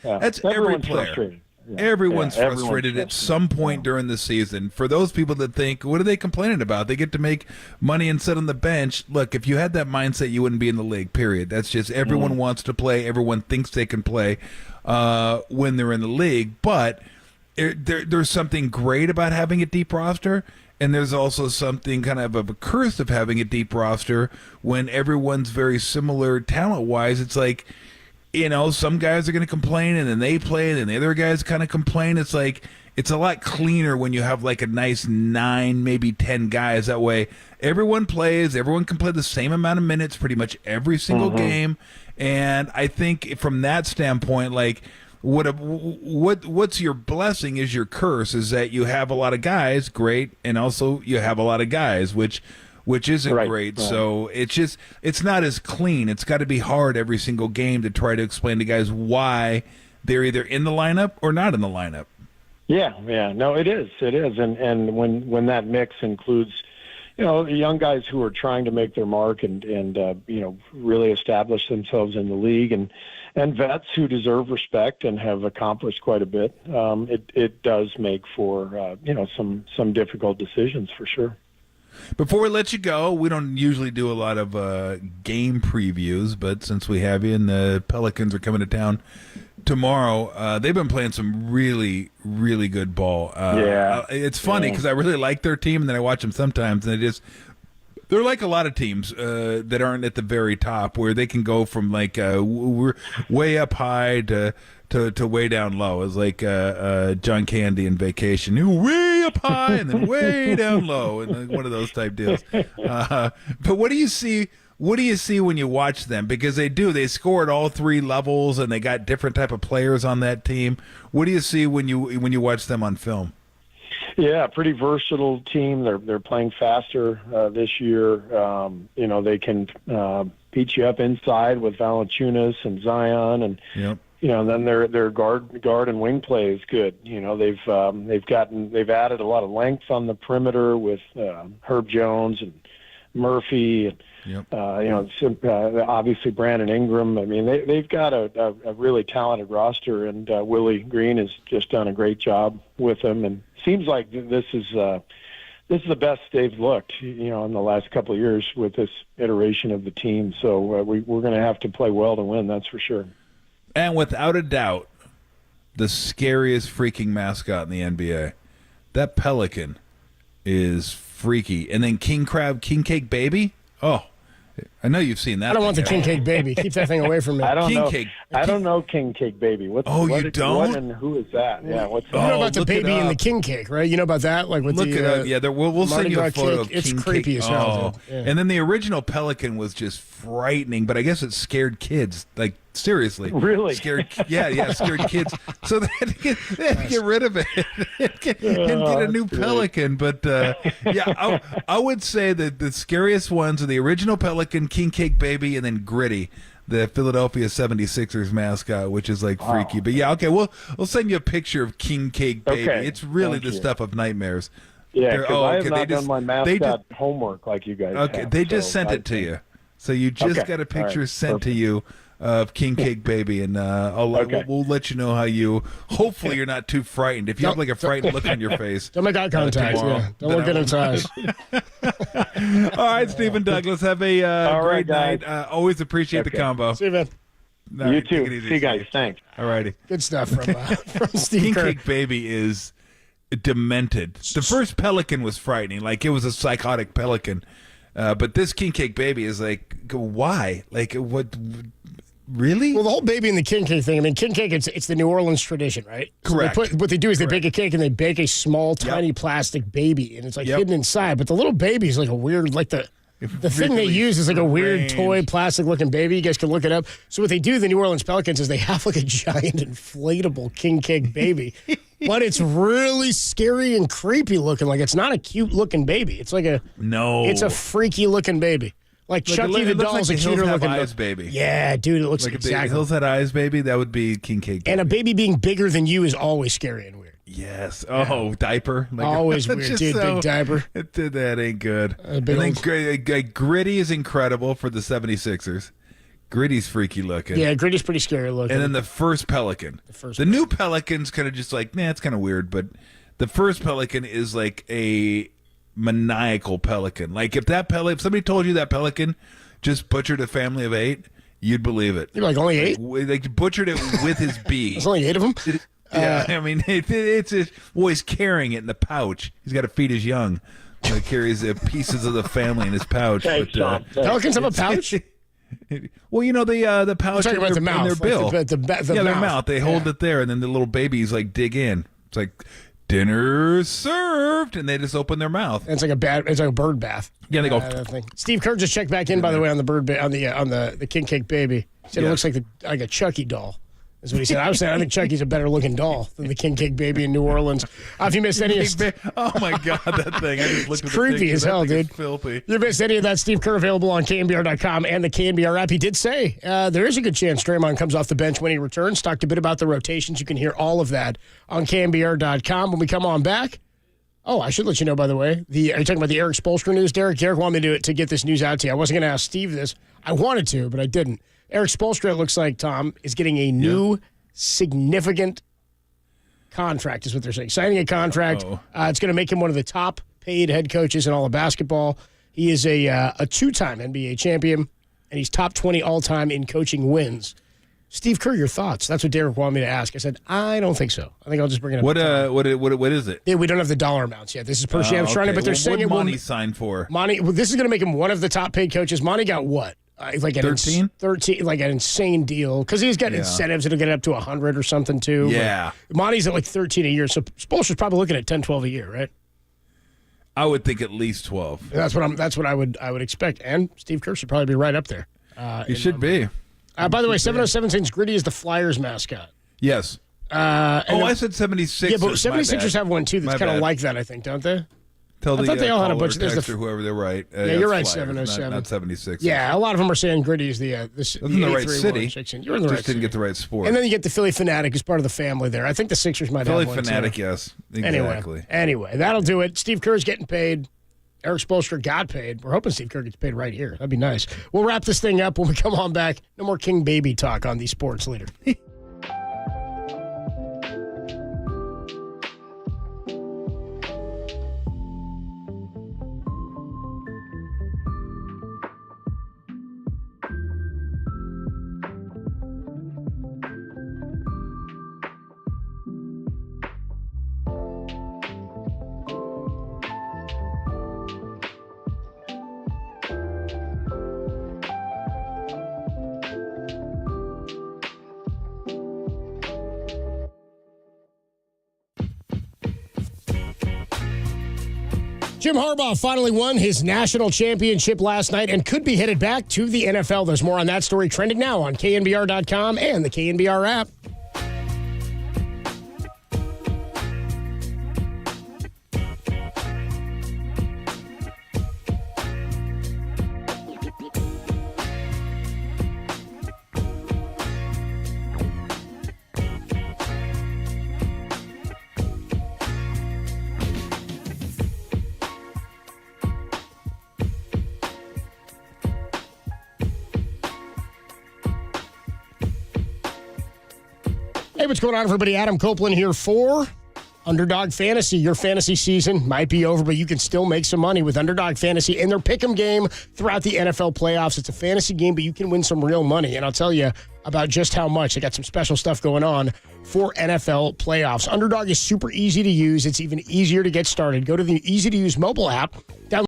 every player. Frustrated. Yeah. Everyone's frustrated at some point during the season. For those people that think, what are they complaining about? They get to make money and sit on the bench. Look, if you had that mindset, you wouldn't be in the league, period. That's just everyone wants to play. Everyone thinks they can play when they're in the league. But there's something great about having a deep roster, and there's also something kind of a curse of having a deep roster when everyone's very similar talent-wise. It's like, some guys are going to complain, and then they play, and then the other guys kind of complain. It's like, it's a lot cleaner when you have like a nice 9, maybe 10 guys. That way, everyone plays. Everyone can play the same amount of minutes pretty much every single game. And I think from that standpoint, like, what's your blessing is your curse, is that you have a lot of guys, great, and also you have a lot of guys, which isn't great. Right. So it's not as clean. It's got to be hard every single game to try to explain to guys why they're either in the lineup or not in the lineup. Yeah. No, it is. And when that mix includes, young guys who are trying to make their mark and really establish themselves in the league, and vets who deserve respect and have accomplished quite a bit, it does make for some difficult decisions for sure. Before we let you go, we don't usually do a lot of game previews, but since we have you and the Pelicans are coming to town tomorrow, they've been playing some really, really good ball. It's funny because I really like their team, and then I watch them sometimes, and they're like a lot of teams that aren't at the very top, where they can go from like we're way up high to way down low. It's like John Candy in Vacation. You're way up high and then way down low, and one of those type deals. But what do you see? What do you see when you watch them? Because they score at all 3 levels, and they got different type of players on that team. What do you see when you watch them on film? Yeah, pretty versatile team. They're playing faster this year. They can beat you up inside with Valanciunas and Zion, and then their guard and wing play is good. They've added a lot of length on the perimeter with Herb Jones and Murphy, and obviously Brandon Ingram. I mean, they've got a really talented roster, and Willie Green has just done a great job with them. And seems like this is the best they've looked, in the last couple of years with this iteration of the team. So we're going to have to play well to win, that's for sure. And without a doubt, the scariest freaking mascot in the NBA. That Pelican is freaky. And then King Cake Baby? Oh, I know you've seen that. I don't want the King Cake Baby. Keep that thing away from me. I don't know King Cake Baby. You don't? What and who is that? Yeah, what's that? You know about the baby and the king cake, right? You know about that? Like with look the, it up. Yeah, we'll send you a photo cake. of King It's creepy Cake. as hell. Oh. And then the original Pelican was just frightening, but I guess it scared kids. Like, seriously. Really? Scared kids. So they had to get rid of it and get a new Pelican. But, I would say that the scariest ones are the original Pelican, King Cake Baby, and then Gritty, the Philadelphia 76ers mascot, which is like freaky. But we'll send you a picture of King Cake Baby. Okay. It's really Thank the you. stuff of nightmares. Yeah, because I have not done my mascot homework like you guys have. They just sent it to you. So you just got a picture sent to you of King Cake Baby, and we'll let you know how you. Hopefully, you're not too frightened. If you have like a frightened look on your face, don't make eye contact. Don't look at his eyes. All right, Stephen Douglas, have a great night. Always appreciate the combo. See you, man. You too. See you guys. Thanks. All righty. Good stuff from Steve King Kerr. Cake Baby is demented. The first Pelican was frightening, like it was a psychotic pelican. But this King Cake Baby is like, why? Like, what? Really? Well, the whole baby and the king cake thing. I mean, king cake, it's the New Orleans tradition, right? Correct. So what they do is they bake a cake and they bake a small, tiny plastic baby, and it's like hidden inside. But the little baby is like a weird, like the thing they use is like a weird toy plastic looking baby. You guys can look it up. So what they do, the New Orleans Pelicans, is they have like a giant inflatable king cake baby. But it's really scary and creepy looking. Like, it's not a cute looking baby. It's like it's a freaky looking baby. Like Chucky the doll is a cuter looking baby. Yeah, dude, it looks like exactly. If Hills Had Eyes baby, that would be King Cake Baby. And a baby being bigger than you is always scary and weird. Yes. Oh, diaper. Like, always weird, dude. Big diaper. That ain't good. And then Gritty is incredible for the 76ers. Gritty's freaky looking. Yeah, Gritty's pretty scary looking. And then the first Pelican. The new Pelican's kind of just like, it's kind of weird, but the first Pelican is like a maniacal pelican. Like, if somebody told you that pelican just butchered a family of 8, you'd believe it. You're like, only 8? Like butchered it with his bee. There's only 8 of them? I mean, he's carrying it in the pouch. He's got to feed his young. So he carries pieces of the family in his pouch. Pelicans have a pouch? Well, the pouch in their mouth, their bill. Like the their mouth. They hold it there, and then the little babies like dig in. It's like, dinner served, and they just open their mouth. It's like a bird bath. Yeah, they go. Steve Kerr just checked back in, by the way, on the King Cake Baby. He said it looks like a Chucky doll. That's what he said. I was saying I think Chucky's a better looking doll than the King Cake Baby in New Orleans. If you missed any oh my god, that thing! I just looked at the creepy picture. as hell, dude. Filthy. You missed any of that? Steve Kerr available on KNBR.com and the KNBR app. He did say there is a good chance Draymond comes off the bench when he returns. Talked a bit about the rotations. You can hear all of that on KNBR.com when we come on back. Oh, I should let you know, by the way. Are you talking about the Eric Spoelstra news, Derek? Derek wanted me to get this news out to you. I wasn't going to ask Steve this. I wanted to, but I didn't. Eric Spoelstra, it looks like, Tom, is getting a new significant contract, is what they're saying. Signing a contract. It's going to make him one of the top paid head coaches in all of basketball. He is a two-time NBA champion, and he's top 20 all-time in coaching wins. Steve Kerr, your thoughts? That's what Derek wanted me to ask. I said, I don't think so. I think I'll just bring it up. What is it? Yeah, we don't have the dollar amounts yet. This is per sham trying to, but they're saying what Monty signed for. Monty, this is going to make him one of the top paid coaches. Monty got what? Like 13? 13, like an insane deal. Because he's got incentives that'll get up to 100 or something, too. Yeah. But Monty's at like 13 a year. So Spoelstra's probably looking at 10, 12 a year, right? I would think at least 12. That's what I would expect. And Steve Kerr should probably be right up there. He should be. By the way, 707 Saints Gritty is the Flyers mascot. Yes. I said 76ers. Yeah, but 76ers have one too that's kind of like that, I think, don't they? Tell I thought they all had a bunch. There's or whoever they're right. Yeah, you're right. 707, not 76. Yeah, a lot of them are saying Gritty is the in the right city. You're in the right Just didn't get the right sport. And then you get the Philly Fanatic as part of the family there. I think the Sixers might Philly have one Fanatic, too. yes, exactly. Anyway, that'll do it. Steve Kerr's getting paid. Eric Spoelstra got paid. We're hoping Steve Kerr gets paid right here. That'd be nice. We'll wrap this thing up when we come on back. No more King Baby talk on the Sports Leader. Jim Harbaugh finally won his national championship last night and could be headed back to the NFL. There's more on that story trending now on KNBR.com and the KNBR app. Hey, what's going on, everybody? Adam Copeland here for Underdog Fantasy. Your fantasy season might be over, but you can still make some money with Underdog Fantasy in their pick'em game throughout the NFL playoffs. It's a fantasy game, but you can win some real money, and I'll tell you about just how much. They got some special stuff going on for NFL playoffs. Underdog is super easy to use. It's even easier to get started. Go to the easy-to-use mobile app. Download